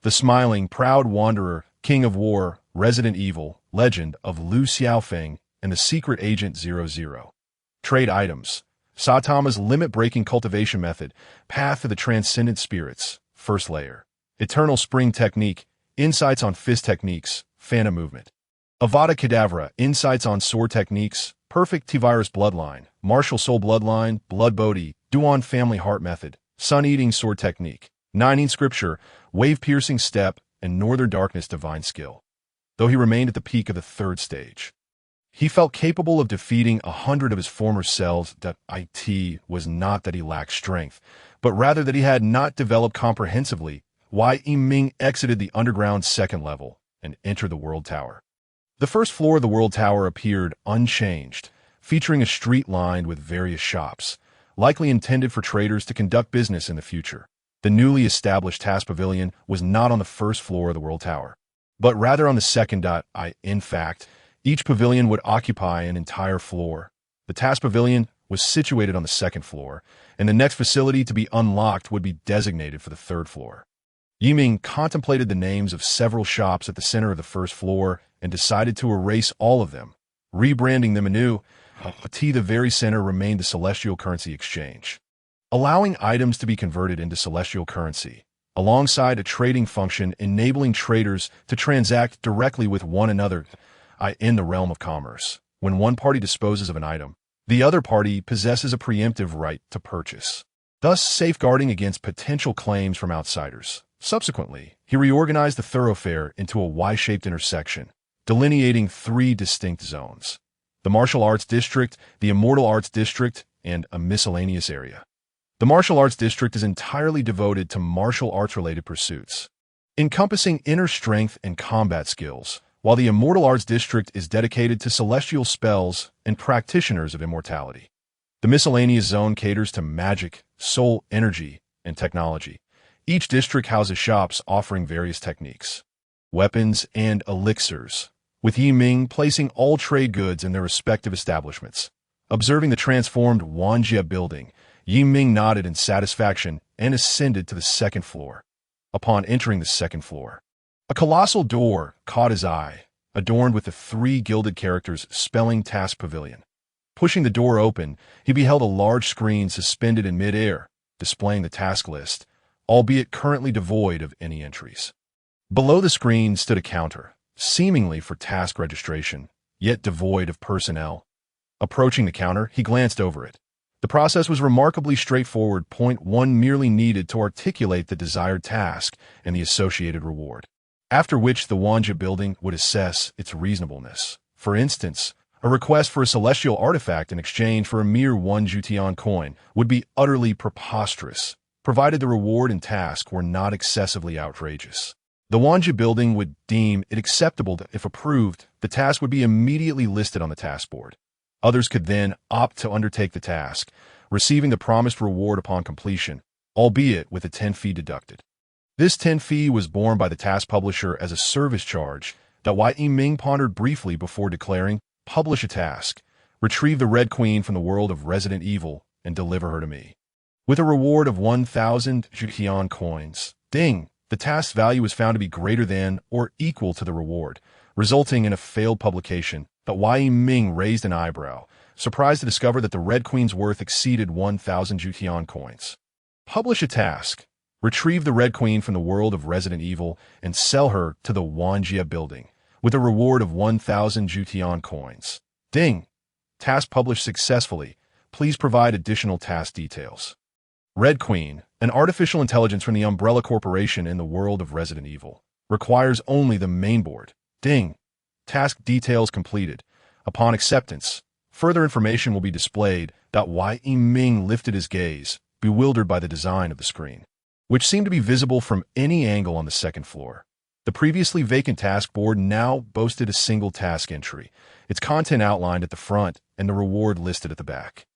The Smiling, Proud Wanderer, King of War, Resident Evil, Legend of Lu Xiaofeng, and the Secret Agent 00. Trade items. Saitama's limit-breaking cultivation method, Path to the Transcendent Spirits, 1st layer. Eternal Spring Technique, Insights on Fist Techniques, Phantom Movement. Avada Kedavra, Insights on Sword Techniques, Perfect T-Virus Bloodline, Martial Soul Bloodline, Blood Bodhi, Duan Family Heart Method, Sun-Eating Sword Technique, Nining Scripture, Wave-Piercing Step, and Northern Darkness Divine Skill. Though he remained at the peak of the 3rd stage, he felt capable of defeating 100 of his former selves. It was not that he lacked strength, but rather that he had not developed comprehensively. Yi Ming exited the underground 2nd level and entered the World Tower. The 1st floor of the World Tower appeared unchanged, featuring a street lined with various shops, likely intended for traders to conduct business in the future. The newly established Task Pavilion was not on the 1st floor of the World Tower, but rather on the 2nd. In fact, each pavilion would occupy an entire floor. The Task Pavilion was situated on the 2nd floor, and the next facility to be unlocked would be designated for the 3rd floor. Yi Ming contemplated the names of several shops at the center of the 1st floor and decided to erase all of them, rebranding them anew. At the very center remained the Celestial Currency Exchange, allowing items to be converted into celestial currency, alongside a trading function enabling traders to transact directly with one another. In the realm of commerce, when one party disposes of an item, the other party possesses a preemptive right to purchase, thus safeguarding against potential claims from outsiders. Subsequently, he reorganized the thoroughfare into a Y-shaped intersection, delineating 3 distinct zones: the Martial Arts District, the Immortal Arts District, and a miscellaneous area. The Martial Arts District is entirely devoted to martial arts-related pursuits, encompassing inner strength and combat skills, while the Immortal Arts District is dedicated to celestial spells and practitioners of immortality. The miscellaneous zone caters to magic, soul energy, and technology. Each district houses shops offering various techniques, weapons, and elixirs, with Yi Ming placing all trade goods in their respective establishments. Observing the transformed Wanjie building, Yi Ming nodded in satisfaction and ascended to the 2nd floor. Upon entering the 2nd floor, a colossal door caught his eye, adorned with the 3 gilded characters spelling Task Pavilion. Pushing the door open, he beheld a large screen suspended in mid-air, displaying the task list, albeit currently devoid of any entries. Below the screen stood a counter, seemingly for task registration, yet devoid of personnel. Approaching the counter, he glanced over it. The process was remarkably straightforward. Point 1 merely needed to articulate the desired task and the associated reward, after which the Wanjie building would assess its reasonableness. For instance, a request for a celestial artifact in exchange for a mere 1 Jutian coin would be utterly preposterous, provided the reward and task were not excessively outrageous. The Wanjie building would deem it acceptable if approved, the task would be immediately listed on the task board. Others could then opt to undertake the task, receiving the promised reward upon completion, albeit with a 10 fee deducted. This 10 fee was borne by the task publisher as a service charge that Yi Ming pondered briefly before declaring, "Publish a task. Retrieve the Red Queen from the world of Resident Evil and deliver her to me, with a reward of 1,000 Jutian coins." Ding! The task's value was found to be greater than or equal to the reward, resulting in a failed publication. Yi Ming raised an eyebrow, surprised to discover that the Red Queen's worth exceeded 1,000 Jutian coins. Publish a task. Retrieve the Red Queen from the world of Resident Evil and sell her to the Wanjie building, with a reward of 1,000 Jutian coins. Ding! Task published successfully. Please provide additional task details. Red Queen, An artificial intelligence from the Umbrella Corporation in the world of Resident Evil. Requires only the mainboard. Ding. Task details completed. Upon acceptance, further information will be displayed. Wai Ming lifted his gaze, bewildered by the design of the screen, which seemed to be visible from any angle on the second floor. The previously vacant task board now boasted a single task entry, its content outlined at the front and the reward listed at the back.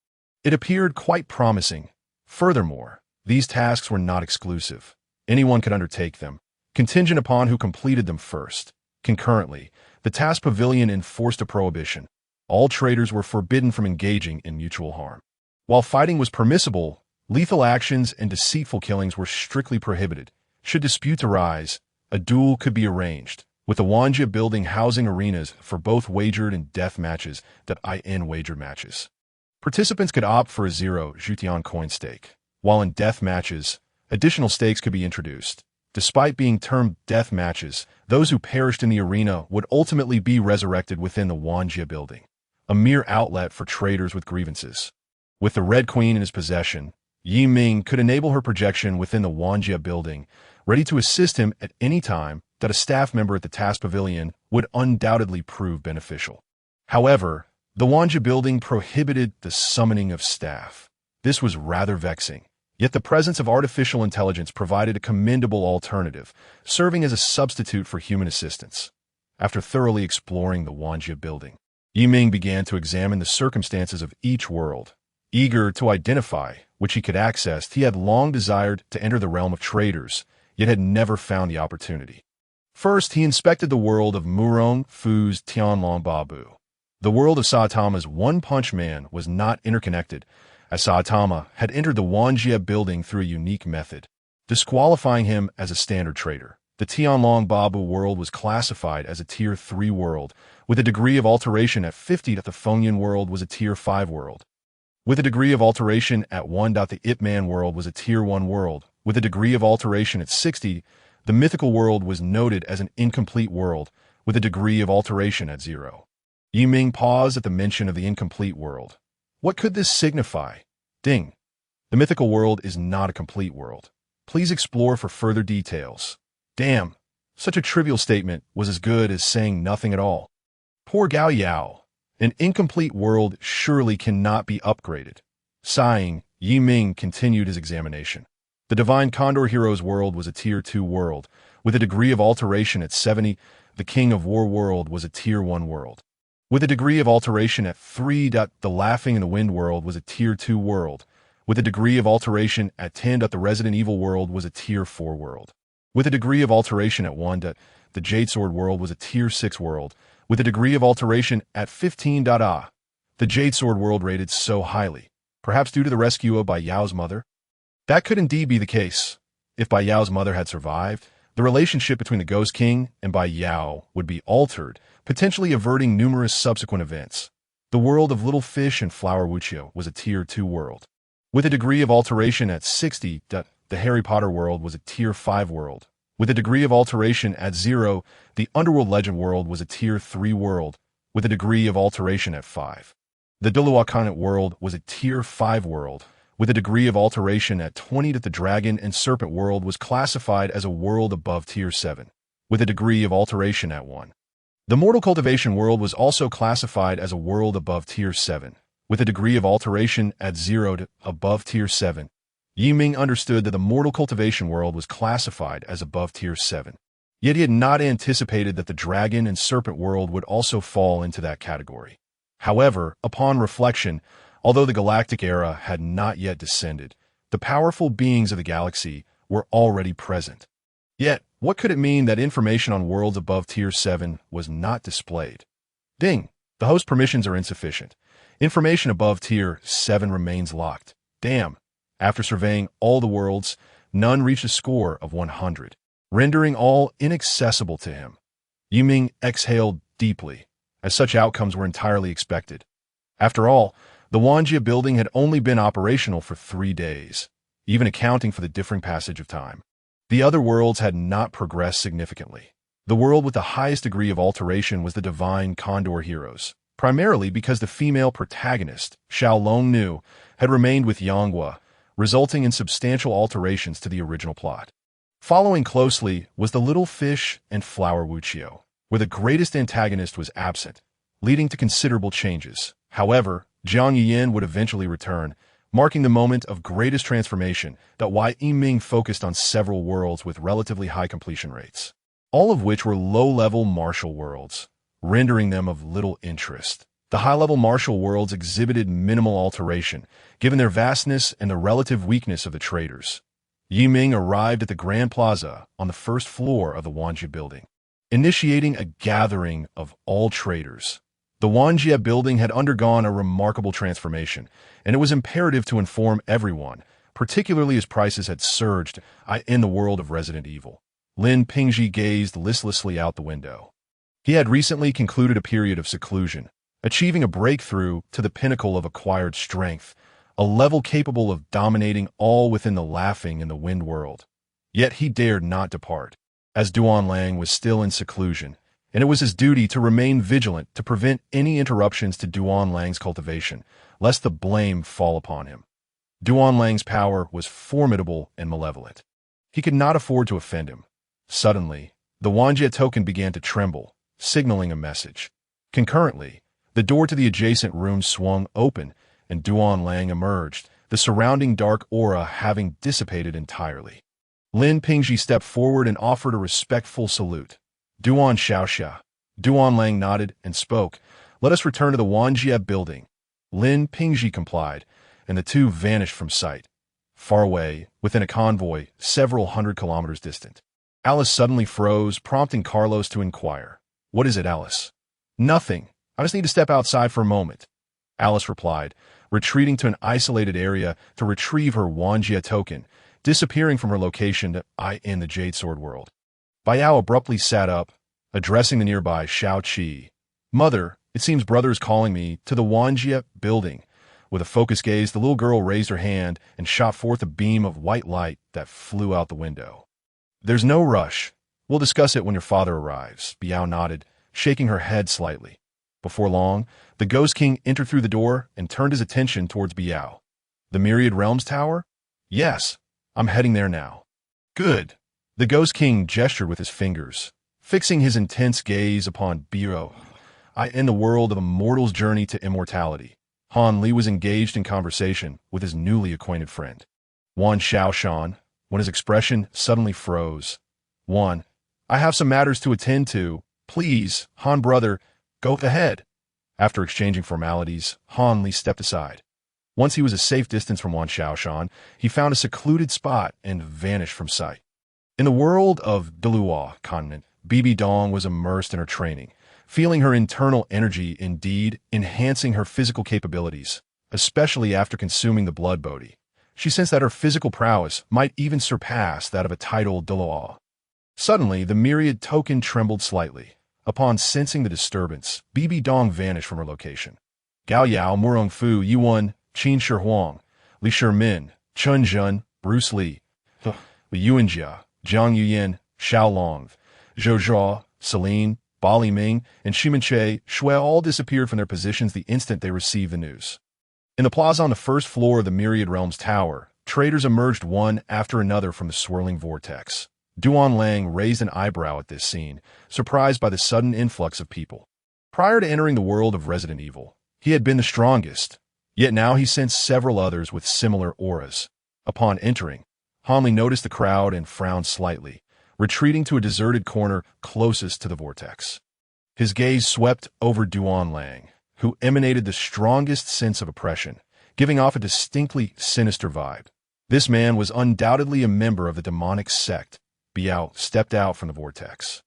It appeared quite promising. Furthermore, these tasks were not exclusive. Anyone could undertake them, contingent upon who completed them first. Concurrently, the task pavilion enforced a prohibition. All traders were forbidden from engaging in mutual harm. While fighting was permissible, lethal actions and deceitful killings were strictly prohibited. Should disputes arise, a duel could be arranged, with the Wanjia building housing arenas for both wagered and death matches wagered matches. Participants could opt for a 0 Jutian coin stake, while in death matches, additional stakes could be introduced. Despite being termed death matches, those who perished in the arena would ultimately be resurrected within the Wanjia building, a mere outlet for traders with grievances. With the Red Queen in his possession, Yi Ming could enable her projection within the Wanjia building, ready to assist him at any time that a staff member at the task pavilion would undoubtedly prove beneficial. However, the Wanjia building prohibited the summoning of staff. This was rather vexing. Yet the presence of artificial intelligence provided a commendable alternative, serving as a substitute for human assistance. After thoroughly exploring the Wanjia building, Yi Ming began to examine the circumstances of each world. Eager to identify which he could access, he had long desired to enter the realm of traders, yet had never found the opportunity. First, he inspected the world of Murong Fu's Tianlong Babu. The world of Saitama's One Punch Man was not interconnected, as Saitama had entered the Wanjia building through a unique method, disqualifying him as a standard trader. The Tianlong Babu world was classified as a Tier 3 world, with a degree of alteration at 50. The Fengyan world was a Tier 5 world, with a degree of alteration at 1. The Ip Man world was a Tier 1 world, with a degree of alteration at 60. The Mythical world was noted as an incomplete world, with a degree of alteration at 0. Yi Ming paused at the mention of the incomplete world. What could this signify? Ding. The mythical world is not a complete world. Please explore for further details. Damn. Such a trivial statement was as good as saying nothing at all. Poor Gao Yao. An incomplete world surely cannot be upgraded. Sighing, Yi Ming continued his examination. The Divine Condor Hero's world was a Tier 2 world, with a degree of alteration at 70. The King of War world was a Tier 1 world, with a degree of alteration at 3. The Laughing in the Wind world was a Tier 2 world, with a degree of alteration at 10. The Resident Evil world was a Tier 4 world, with a degree of alteration at 1. The Jade Sword world was a Tier 6 world, with a degree of alteration at 15. The Jade Sword world rated so highly, perhaps due to the rescue of Bai Yao's mother? That could indeed be the case. If Bai Yao's mother had survived, the relationship between the Ghost King and Bai Yao would be altered, potentially averting numerous subsequent events. The world of Little Fish and Flower Wuchio was a Tier 2 world, with a degree of alteration at 60. The Harry Potter world was a Tier 5 world, with a degree of alteration at 0. The Underworld Legend world was a Tier 3 world, with a degree of alteration at 5. The Duluakanit world was a Tier 5 world, with a degree of alteration at 20. The Dragon and Serpent world was classified as a world above Tier 7, with a degree of alteration at 1. The Mortal Cultivation world was also classified as a world above Tier 7, with a degree of alteration at 0 to above Tier 7. Yi Ming understood that the Mortal Cultivation world was classified as above Tier 7, yet he had not anticipated that the Dragon and Serpent world would also fall into that category. However, upon reflection, although the galactic era had not yet descended, the powerful beings of the galaxy were already present. Yet, what could it mean that information on worlds above Tier 7 was not displayed? Ding! The host permissions are insufficient. Information above Tier 7 remains locked. Damn! After surveying all the worlds, none reached a score of 100, rendering all inaccessible to him. Yi Ming exhaled deeply, as such outcomes were entirely expected. After all, the Wanjia building had only been operational for 3 days, even accounting for the differing passage of time. The other worlds had not progressed significantly. The world with the highest degree of alteration was the Divine Condor Heroes, primarily because the female protagonist, Xiao Long Nu, had remained with Yonghua, resulting in substantial alterations to the original plot. Following closely was The Little Fish and Flower Wuchio, where the greatest antagonist was absent, leading to considerable changes. However, Jiang Yuan would eventually return, marking the moment of greatest transformation that Wei Yiming focused on several worlds with relatively high completion rates, all of which were low-level martial worlds, rendering them of little interest. The high-level martial worlds exhibited minimal alteration, given their vastness and the relative weakness of the traders. Yiming arrived at the Grand Plaza on the first floor of the Wanjie building, initiating a gathering of all traders. The Wanjie building had undergone a remarkable transformation, and it was imperative to inform everyone, particularly as prices had surged in the world of Resident Evil. Lin Pingji gazed listlessly out the window. He had recently concluded a period of seclusion, achieving a breakthrough to the pinnacle of acquired strength, a level capable of dominating all within the Laughing in the Wind world. Yet he dared not depart, as Duan Lang was still in seclusion, and it was his duty to remain vigilant to prevent any interruptions to Duan Lang's cultivation, lest the blame fall upon him. Duan Lang's power was formidable and malevolent. He could not afford to offend him. Suddenly, the Wanjie token began to tremble, signaling a message. Concurrently, the door to the adjacent room swung open, and Duan Lang emerged, the surrounding dark aura having dissipated entirely. Lin Pingji stepped forward and offered a respectful salute. Duan Xiaoxia. Duan Lang nodded and spoke. Let us return to the Wanjie building. Lin Pingji complied, and the two vanished from sight. Far away, within a convoy, several hundred kilometers distant, Alice suddenly froze, prompting Carlos to inquire. What is it, Alice? Nothing. I just need to step outside for a moment. Alice replied, retreating to an isolated area to retrieve her Wanjie token, disappearing from her location in the Jade Sword world. Biao abruptly sat up, addressing the nearby Xiao Qi. Mother, it seems brother is calling me to the Wanjie building. With a focused gaze, the little girl raised her hand and shot forth a beam of white light that flew out the window. There's no rush. We'll discuss it when your father arrives, Biao nodded, shaking her head slightly. Before long, the Ghost King entered through the door and turned his attention towards Biao. The Myriad Realms Tower? Yes, I'm heading there now. Good. The Ghost King gestured with his fingers, fixing his intense gaze upon Biao. In the world of a mortal's journey to immortality, Han Li was engaged in conversation with his newly acquainted friend, Wan Xiaoshan, when his expression suddenly froze. Wan, I have some matters to attend to. Please, Han brother, go ahead. After exchanging formalities, Han Li stepped aside. Once he was a safe distance from Wan Xiaoshan, he found a secluded spot and vanished from sight. In the world of Delua continent, Bibi Dong was immersed in her training, feeling her internal energy indeed enhancing her physical capabilities, especially after consuming the blood bodhi. She sensed that her physical prowess might even surpass that of a titled Delua. Suddenly, the myriad token trembled slightly. Upon sensing the disturbance, Bibi Dong vanished from her location. Gao Yao, Murong Fu, Yuan, Qin Shi Huang, Li Shimin, Chun Zhen, Bruce Li, Li Yuanjia, Jiang Yuyan, Xiao Long, Zhou Zhao, Celine, Bali Ming, and Ximenche Shui all disappeared from their positions the instant they received the news. In the plaza on the first floor of the Myriad Realms Tower, traders emerged one after another from the swirling vortex. Duan Lang raised an eyebrow at this scene, surprised by the sudden influx of people. Prior to entering the world of Resident Evil, he had been the strongest, yet now he sensed several others with similar auras. Upon entering, Han Li noticed the crowd and frowned slightly, retreating to a deserted corner closest to the vortex. His gaze swept over Duan Lang, who emanated the strongest sense of oppression, giving off a distinctly sinister vibe. This man was undoubtedly a member of the demonic sect. Biao stepped out from the vortex,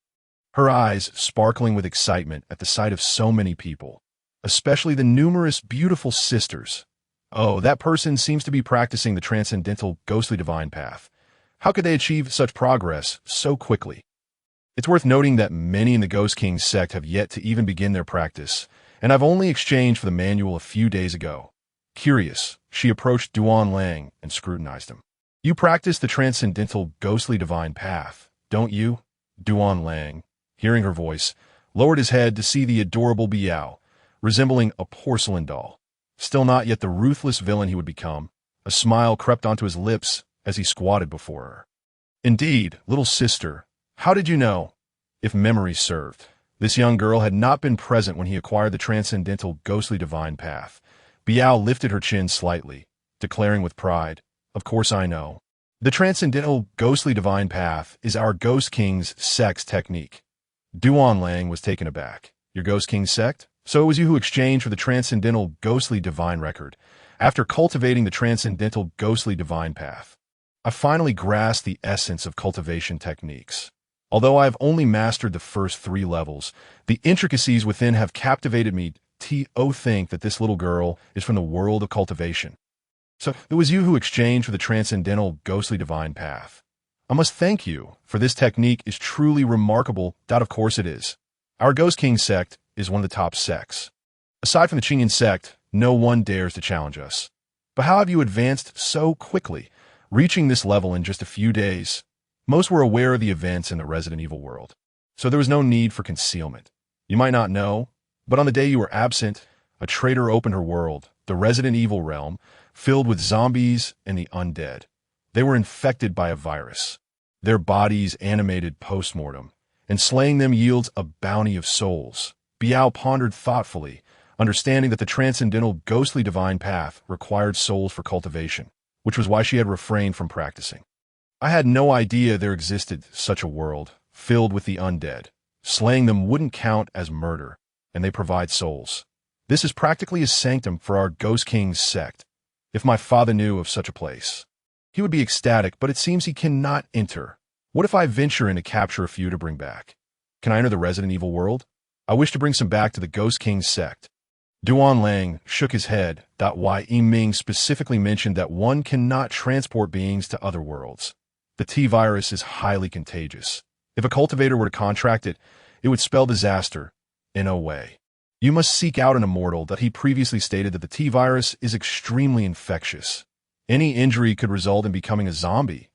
her eyes sparkling with excitement at the sight of so many people, especially the numerous beautiful sisters. Oh, that person seems to be practicing the transcendental ghostly divine path. How could they achieve such progress so quickly? It's worth noting that many in the Ghost King sect have yet to even begin their practice, and I've only exchanged for the manual a few days ago. Curious, she approached Duan Lang and scrutinized him. You practice the transcendental ghostly divine path, don't you? Duan Lang, hearing her voice, lowered his head to see the adorable Biao, resembling a porcelain doll. Still not yet the ruthless villain he would become, A smile crept onto his lips as he squatted before her. Indeed, little sister, how did you know? If memory served, this young girl had not been present when he acquired the transcendental ghostly divine path. Biao lifted her chin slightly, declaring with pride, "Of course I know. The transcendental ghostly divine path is our Ghost King's sex technique." Duan Lang was taken aback. "Your Ghost King sect? So it was you who exchanged for the transcendental ghostly divine record, after cultivating the transcendental ghostly divine path." I finally grasped the essence of cultivation techniques. Although I have only mastered the first 3 levels, the intricacies within have captivated me. Think that this little girl is from the world of cultivation. So it was you who exchanged for the transcendental ghostly divine path. I must thank you, for this technique is truly remarkable. Of course it is. Our Ghost King sect is one of the top sects. Aside from the Qingyan sect, no one dares to challenge us. But how have you advanced so quickly, reaching this level in just a few days? Most were aware of the events in the Resident Evil world, so there was no need for concealment. You might not know, but on the day you were absent, a traitor opened her world, the Resident Evil realm, filled with zombies and the undead. They were infected by a virus, their bodies animated post-mortem, and slaying them yields a bounty of souls. Biao pondered thoughtfully, understanding that the transcendental ghostly divine path required souls for cultivation, which was why she had refrained from practicing. I had no idea there existed such a world, filled with the undead. Slaying them wouldn't count as murder, and they provide souls. This is practically a sanctum for our Ghost King's sect. If my father knew of such a place, he would be ecstatic, but it seems he cannot enter. What if I venture in to capture a few to bring back? Can I enter the Resident Evil world? I wish to bring some back to the Ghost King's sect. Duan Lang shook his head. Why Yiming specifically mentioned that one cannot transport beings to other worlds. The T-virus is highly contagious. If a cultivator were to contract it, it would spell disaster, in a way. You must seek out an immortal. He previously stated that the T-virus is extremely infectious. Any injury could result in becoming a zombie.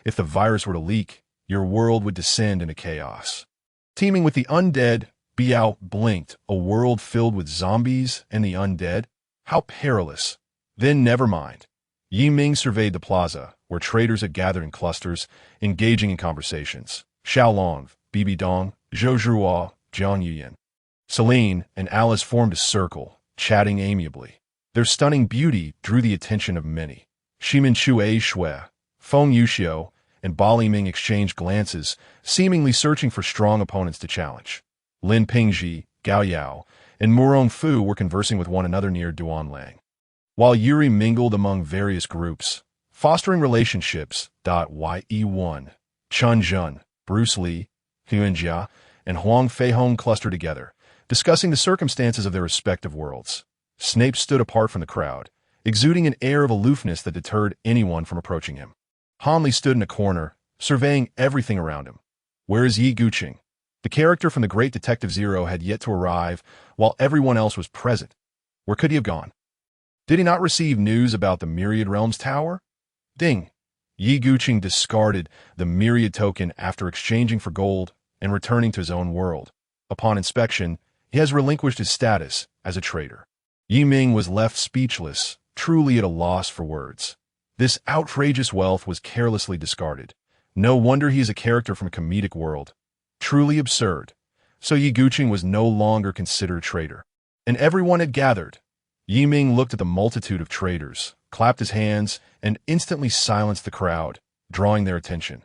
If the virus were to leak, your world would descend into chaos. Teeming with the undead, Biao blinked. A world filled with zombies and the undead? How perilous. Then never mind. Yiming surveyed the plaza, where traders had gathered in clusters, engaging in conversations. Xiaolong, Bibi Dong, Zhou Zhuo, Jiang Yuyan. Celine and Alice formed a circle, chatting amiably. Their stunning beauty drew the attention of many. Shimin Chue Shui, Feng Yuxiu, and Ba Liming exchanged glances, seemingly searching for strong opponents to challenge. Lin Pingji, Gao Yao, and Murong Fu were conversing with one another near Duan Lang. While Yuri mingled among various groups, fostering relationships. Ye1, Chun Jun, Bruce Lee, Huan Jia, and Huang Feihong clustered together, discussing the circumstances of their respective worlds. Snape stood apart from the crowd, exuding an air of aloofness that deterred anyone from approaching him. Hanli stood in a corner, surveying everything around him. Where is Yi Guqing? The character from the Great Detective Zero had yet to arrive, while everyone else was present. Where could he have gone? Did he not receive news about the Myriad Realms Tower? Ding! Yi Guqing discarded the Myriad token after exchanging for gold and returning to his own world. Upon inspection, he has relinquished his status as a traitor. Yiming was left speechless, truly at a loss for words. This outrageous wealth was carelessly discarded. No wonder he is a character from a comedic world. Truly absurd. So Yi Guqing was no longer considered a traitor. And everyone had gathered. Yiming looked at the multitude of traders, clapped his hands, and instantly silenced the crowd, drawing their attention.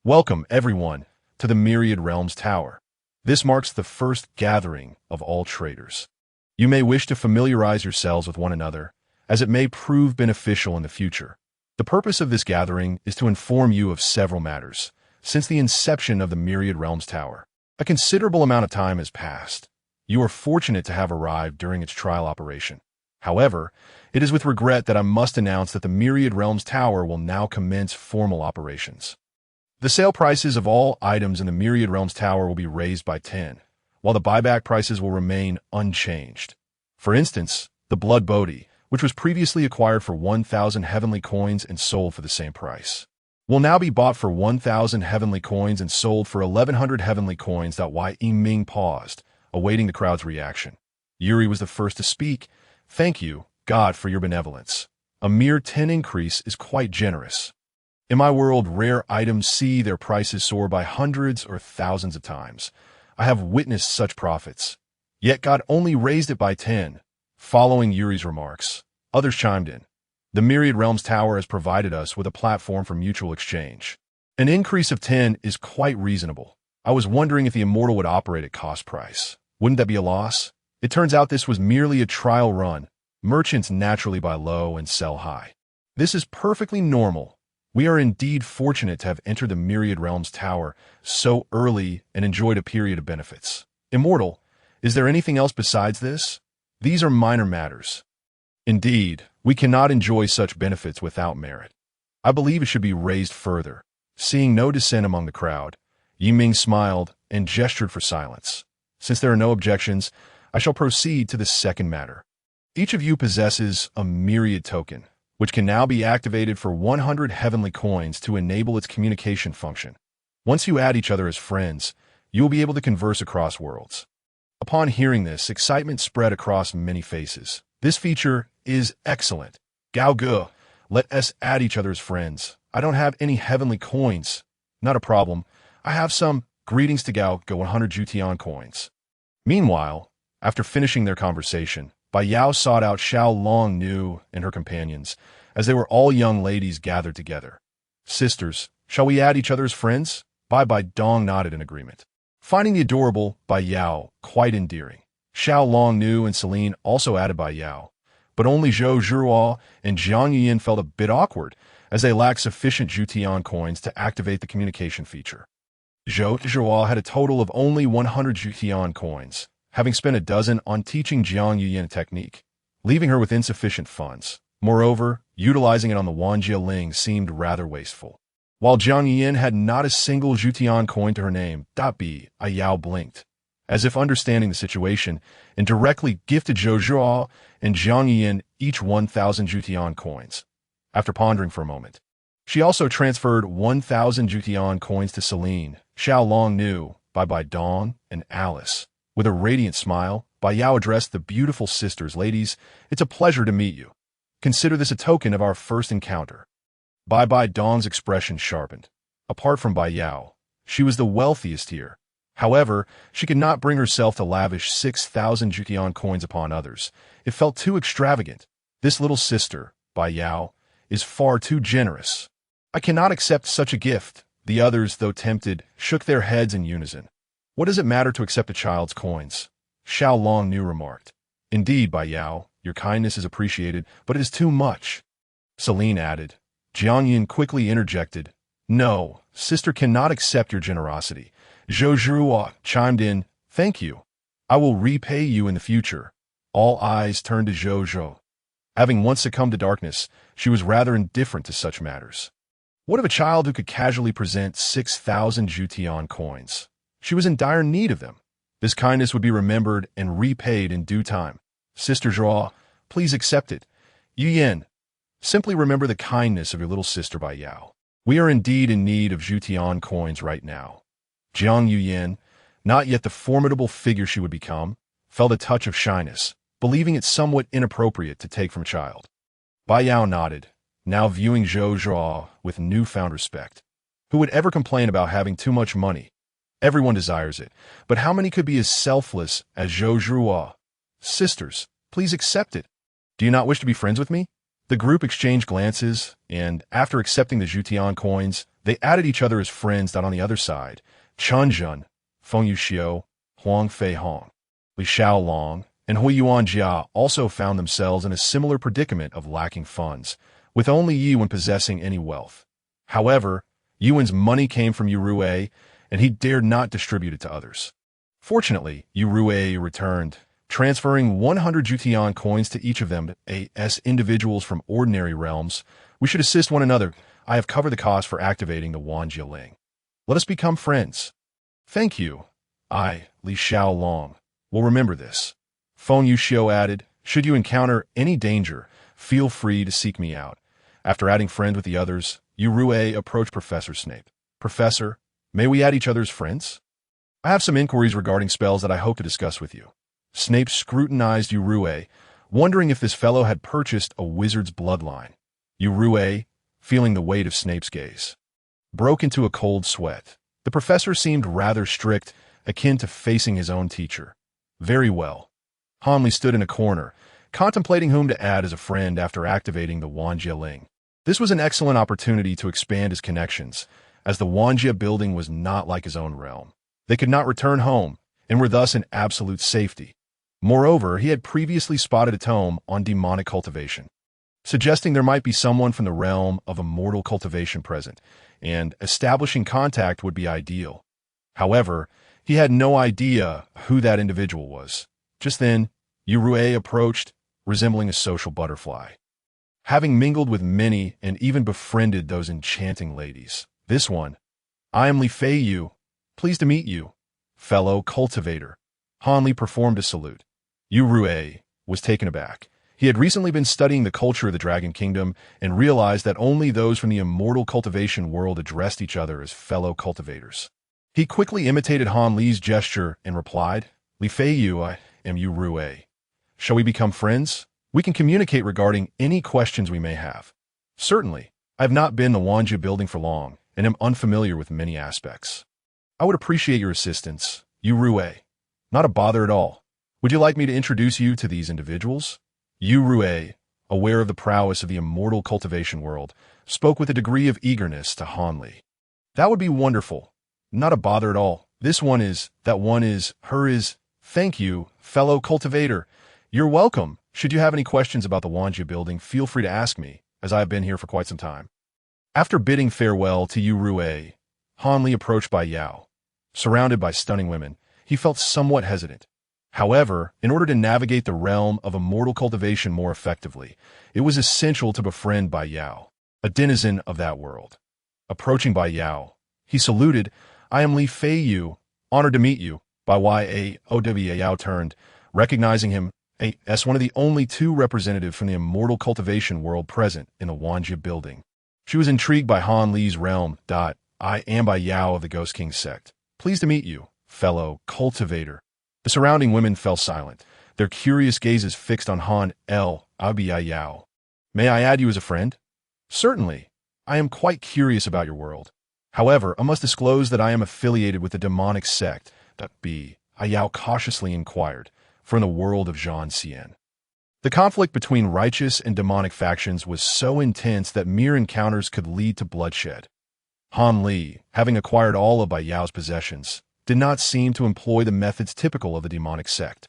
Welcome, everyone, to the Myriad Realms Tower. This marks the first gathering of all traders. You may wish to familiarize yourselves with one another, as it may prove beneficial in the future. The purpose of this gathering is to inform you of several matters. Since the inception of the Myriad Realms Tower, a considerable amount of time has passed. You are fortunate to have arrived during its trial operation. However, it is with regret that I must announce that the Myriad Realms Tower will now commence formal operations. The sale prices of all items in the Myriad Realms Tower will be raised by 10, while the buyback prices will remain unchanged. For instance, the Blood Bodhi, which was previously acquired for 1,000 heavenly coins and sold for the same price, will now be bought for 1,000 heavenly coins and sold for 1,100 heavenly coins. Yiming paused, awaiting the crowd's reaction. Yuri was the first to speak. Thank you, God, for your benevolence. A mere 10 increase is quite generous. In my world, rare items see their prices soar by hundreds or thousands of times. I have witnessed such profits. Yet God only raised it by 10. Following Yuri's remarks, others chimed in. The Myriad Realms Tower has provided us with a platform for mutual exchange. An increase of 10 is quite reasonable. I was wondering if the Immortal would operate at cost price. Wouldn't that be a loss? It turns out this was merely a trial run. Merchants naturally buy low and sell high. This is perfectly normal. We are indeed fortunate to have entered the Myriad Realms Tower so early and enjoyed a period of benefits. Immortal, is there anything else besides this? These are minor matters. Indeed, we cannot enjoy such benefits without merit. I believe it should be raised further. Seeing no dissent among the crowd, Yiming smiled and gestured for silence. Since there are no objections, I shall proceed to the second matter. Each of you possesses a Myriad token, which can now be activated for 100 heavenly coins to enable its communication function. Once you add each other as friends, you will be able to converse across worlds. Upon hearing this, excitement spread across many faces. This feature is excellent. Gao Ge, let us add each other as friends. I don't have any heavenly coins. Not a problem. I have some. Greetings to Gao Ge 100 Jutian coins. Meanwhile, after finishing their conversation, Bai Yao sought out Xiao Long Nu and her companions, as they were all young ladies gathered together. Sisters, shall we add each other as friends? Bai Dong nodded in agreement. Finding the adorable Bai Yao quite endearing, Xiao Long Nu and Celine also added Bai Yao, but only Zhou Zhuo and Jiang Yuyin felt a bit awkward, as they lacked sufficient Jutian coins to activate the communication feature. Zhou Zhuo had a total of only 100 Jutian coins, having spent a dozen on teaching Jiang Yuyin a technique, leaving her with insufficient funds. Moreover, utilizing it on the Wanjia Ling seemed rather wasteful. While Jiang Yuyin had not a single Jutian coin to her name, Bai Yao blinked, as if understanding the situation, and directly gifted Zhou Zhuo and Jiang Yuyin each 1,000 Jutian coins. After pondering for a moment, she also transferred 1,000 Jutian coins to Celine, Xiao Long Nu, Bai Dong, and Alice. With a radiant smile, Bai Yao addressed the beautiful sisters. Ladies, it's a pleasure to meet you. Consider this a token of our first encounter. Bai Dong's expression sharpened. Apart from Bai Yao, she was the wealthiest here. However, she could not bring herself to lavish 6,000 Jutian coins upon others. It felt too extravagant. This little sister, Bai Yao, is far too generous. I cannot accept such a gift. The others, though tempted, shook their heads in unison. What does it matter to accept a child's coins? Xiao Long Nu remarked. Indeed, Bai Yao, your kindness is appreciated, but it is too much. Celine added. Jiang Yin quickly interjected. No, sister cannot accept your generosity. Zhou Zhuo chimed in. Thank you. I will repay you in the future. All eyes turned to Zhou Zhuo. Having once succumbed to darkness, she was rather indifferent to such matters. What of a child who could casually present 6,000 Jutian coins? She was in dire need of them. This kindness would be remembered and repaid in due time. Sister Zhuo, please accept it. Yu Yin, simply remember the kindness of your little sister Bai Yao. We are indeed in need of Jutian coins right now. Jiang Yuyin, not yet the formidable figure she would become, felt a touch of shyness, believing it somewhat inappropriate to take from a child. Bai Yao nodded, now viewing Zhou Zhuo with newfound respect. Who would ever complain about having too much money? Everyone desires it, but how many could be as selfless as Zhou Zhuo? Sisters, please accept it. Do you not wish to be friends with me? The group exchanged glances, and after accepting the Jutian coins, they added each other as friends down on the other side. Chen Zhen, Feng Yuxiu, Huang Fei Hong, Li Xiaolong, and Hui Yuan Jia also found themselves in a similar predicament of lacking funds, with only Yuan possessing any wealth. However, Yuan's money came from Yu Rui, and he dared not distribute it to others. Fortunately, Yu Rui returned, transferring 100 Jutian coins to each of them as individuals from ordinary realms. We should assist one another. I have covered the cost for activating the Wanjia Ling. Let us become friends. Thank you. I, Li Xiaolong, will remember this. Feng Yuxiu added, should you encounter any danger, feel free to seek me out. After adding friend with the others, Yu Rui approached Professor Snape. Professor, may we add each other as friends? I have some inquiries regarding spells that I hope to discuss with you. Snape scrutinized Yu Rui, wondering if this fellow had purchased a wizard's bloodline. Yu Rui, feeling the weight of Snape's gaze, broke into a cold sweat. The professor seemed rather strict, akin to facing his own teacher. Very well. Hanli stood in a corner, contemplating whom to add as a friend after activating the Wanjie Ling. This was an excellent opportunity to expand his connections, as the Wanjie building was not like his own realm. They could not return home, and were thus in absolute safety. Moreover, he had previously spotted a tome on demonic cultivation, suggesting there might be someone from the realm of immortal cultivation present, and establishing contact would be ideal. However, he had no idea who that individual was. Just then, Yu Rui approached, resembling a social butterfly. Having mingled with many and even befriended those enchanting ladies, this one, I am Li Fei Yu, pleased to meet you, fellow cultivator. Hanli performed a salute. Yu Rui was taken aback. He had recently been studying the culture of the Dragon Kingdom and realized that only those from the immortal cultivation world addressed each other as fellow cultivators. He quickly imitated Han Li's gesture and replied, Li Fei Yu, I am Yu Rui. Shall we become friends? We can communicate regarding any questions we may have. Certainly. I have not been in the Wanjie building for long, and am unfamiliar with many aspects. I would appreciate your assistance, Yu Rui. Not a bother at all. Would you like me to introduce you to these individuals? Yu Rui, aware of the prowess of the immortal cultivation world, spoke with a degree of eagerness to Han Li. That would be wonderful. Not a bother at all. This one is, that one is, her is. Thank you, fellow cultivator. You're welcome. Should you have any questions about the Wanjie building, feel free to ask me, as I have been here for quite some time. After bidding farewell to Yu Rui, Han Li approached Bai Yao. Surrounded by stunning women, he felt somewhat hesitant. However, in order to navigate the realm of immortal cultivation more effectively, it was essential to befriend Bai Yao, a denizen of that world. Approaching Bai Yao, he saluted, I am Li Fei Yu, honored to meet you. Bai Yao turned, recognizing him as one of the only two representatives from the immortal cultivation world present in the Wanjie building. She was intrigued by Han Li's realm. I am Bai Yao of the Ghost King sect. Pleased to meet you, fellow cultivator. The surrounding women fell silent, their curious gazes fixed on Han Bai Yao. May I add you as a friend? Certainly. I am quite curious about your world. However, I must disclose that I am affiliated with the demonic sect. Bai Yao cautiously inquired, from the world of Zhan Xian. The conflict between righteous and demonic factions was so intense that mere encounters could lead to bloodshed. Han Li, having acquired all of Bai Yao's possessions, did not seem to employ the methods typical of the demonic sect.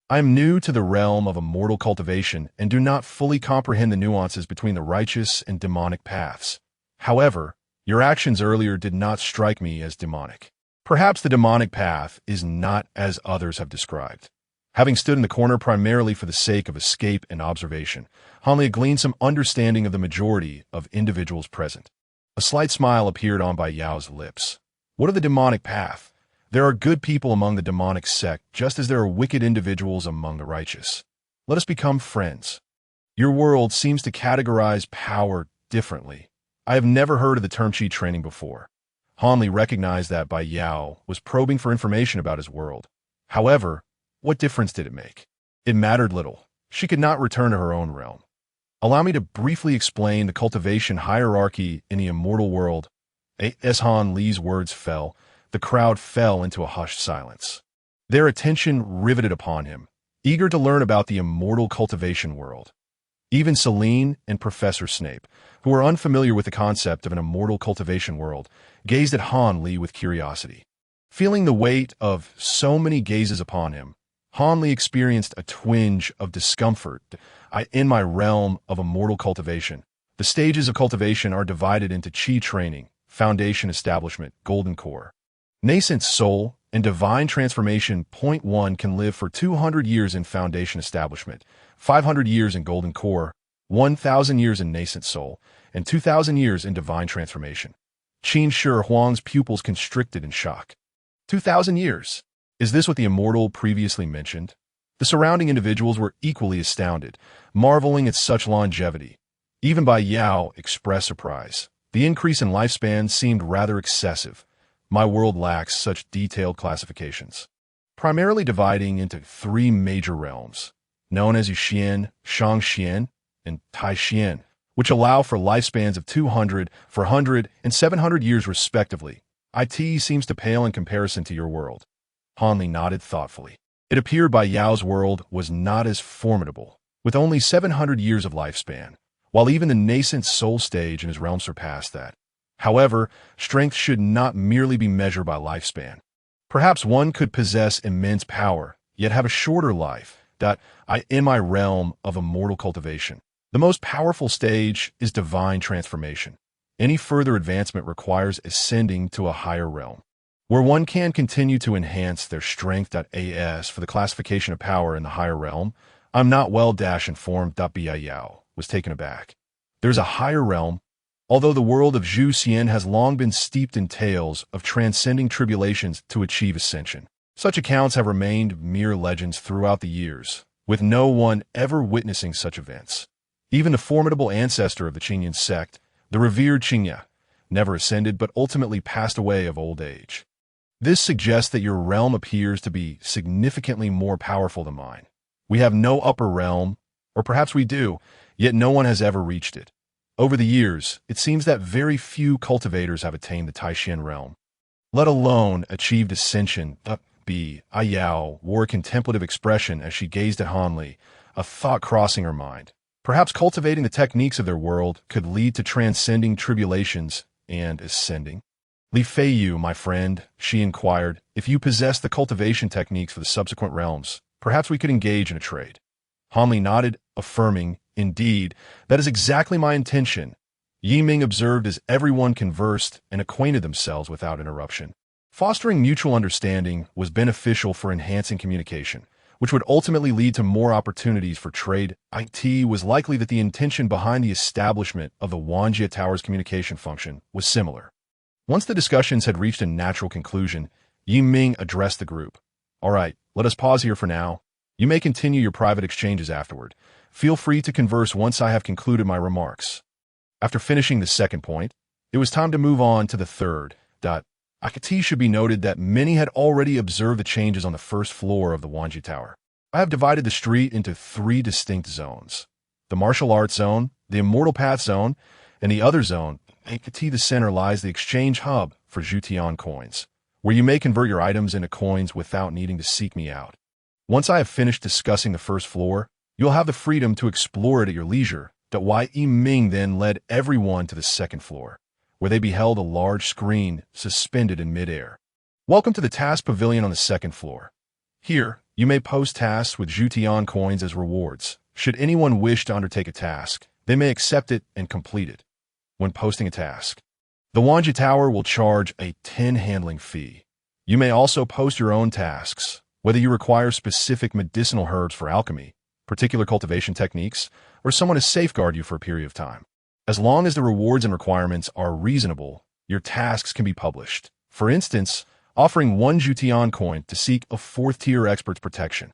I am new to the realm of immortal cultivation and do not fully comprehend the nuances between the righteous and demonic paths. However, your actions earlier did not strike me as demonic. Perhaps the demonic path is not as others have described. Having stood in the corner primarily for the sake of escape and observation, Han Li gleaned some understanding of the majority of individuals present. A slight smile appeared on Bai Yao's lips. What of the demonic path? There are good people among the demonic sect, just as there are wicked individuals among the righteous. Let us become friends. Your world seems to categorize power differently. I have never heard of the term Qi training before. Han Li recognized that Bai Yao was probing for information about his world. However, what difference did it make? It mattered little. She could not return to her own realm. Allow me to briefly explain the cultivation hierarchy in the immortal world. As Han Li's words fell, the crowd fell into a hushed silence. Their attention riveted upon him, eager to learn about the immortal cultivation world. Even Celine and Professor Snape, who were unfamiliar with the concept of an immortal cultivation world, gazed at Han Li with curiosity. Feeling the weight of so many gazes upon him, Han Li experienced a twinge of discomfort. In my realm of immortal cultivation, the stages of cultivation are divided into Qi training, foundation establishment, golden core, nascent soul, and divine transformation. Point 1 can live for 200 years in foundation establishment, 500 years in golden core, 1,000 years in nascent soul, and 2,000 years in divine transformation. Qin Shi Huang's pupils constricted in shock. 2,000 years. Is this what the immortal previously mentioned? The surrounding individuals were equally astounded, marveling at such longevity. Even Bai Yao expressed surprise. The increase in lifespan seemed rather excessive. My world lacks such detailed classifications. Primarily dividing into 3 major realms: known as Yuxian, Shangxian, and Taixian, which allow for lifespans of 200, 400, and 700 years respectively. It seems to pale in comparison to your world. Hanli nodded thoughtfully. It appeared by Yao's world was not as formidable, with only 700 years of lifespan, while even the nascent soul stage in his realm surpassed that. However, strength should not merely be measured by lifespan. Perhaps one could possess immense power, yet have a shorter life, in my realm of immortal cultivation. The most powerful stage is divine transformation. Any further advancement requires ascending to a higher realm, where one can continue to enhance their strength. As for the classification of power in the higher realm, I'm not well-informed. Yao was taken aback. There's a higher realm. Although the world of Zhu Xian has long been steeped in tales of transcending tribulations to achieve ascension, such accounts have remained mere legends throughout the years, with no one ever witnessing such events. Even the formidable ancestor of the Qingyan sect, the revered Qingya, never ascended but ultimately passed away of old age. This suggests that your realm appears to be significantly more powerful than mine. We have no upper realm, or perhaps we do, yet no one has ever reached it. Over the years, it seems that very few cultivators have attained the Taixian realm, let alone achieved ascension. Yao wore a contemplative expression as she gazed at Hanli, a thought crossing her mind. Perhaps cultivating the techniques of their world could lead to transcending tribulations and ascending. Li Feiyu, my friend, she inquired, if you possess the cultivation techniques for the subsequent realms, perhaps we could engage in a trade. Hanli nodded, affirming, indeed, that is exactly my intention. Yi Ming observed as everyone conversed and acquainted themselves without interruption. Fostering mutual understanding was beneficial for enhancing communication, which would ultimately lead to more opportunities for trade. It was likely that the intention behind the establishment of the Wanjie Tower's communication function was similar. Once the discussions had reached a natural conclusion, Yi Ming addressed the group. All right, let us pause here for now. You may continue your private exchanges afterward. Feel free to converse once I have concluded my remarks. After finishing the second point, it was time to move on to the third. It should be noted that many had already observed the changes on the first floor of the Wanjie Tower. I have divided the street into 3 distinct zones: the martial arts zone, the immortal path zone, and the other zone. The center lies the exchange hub for Zhutian coins, where you may convert your items into coins without needing to seek me out. Once I have finished discussing the first floor, you'll have the freedom to explore it at your leisure. Yi Ming then led everyone to the second floor, where they beheld a large screen suspended in midair. Welcome to the task pavilion on the second floor. Here, you may post tasks with Zhutian coins as rewards. Should anyone wish to undertake a task, they may accept it and complete it. When posting a task, the Wanjie Tower will charge a 10 handling fee. You may also post your own tasks, whether you require specific medicinal herbs for alchemy, particular cultivation techniques, or someone to safeguard you for a period of time. As long as the rewards and requirements are reasonable, your tasks can be published. For instance, offering 1 Zhutian coin to seek a 4th-tier expert's protection.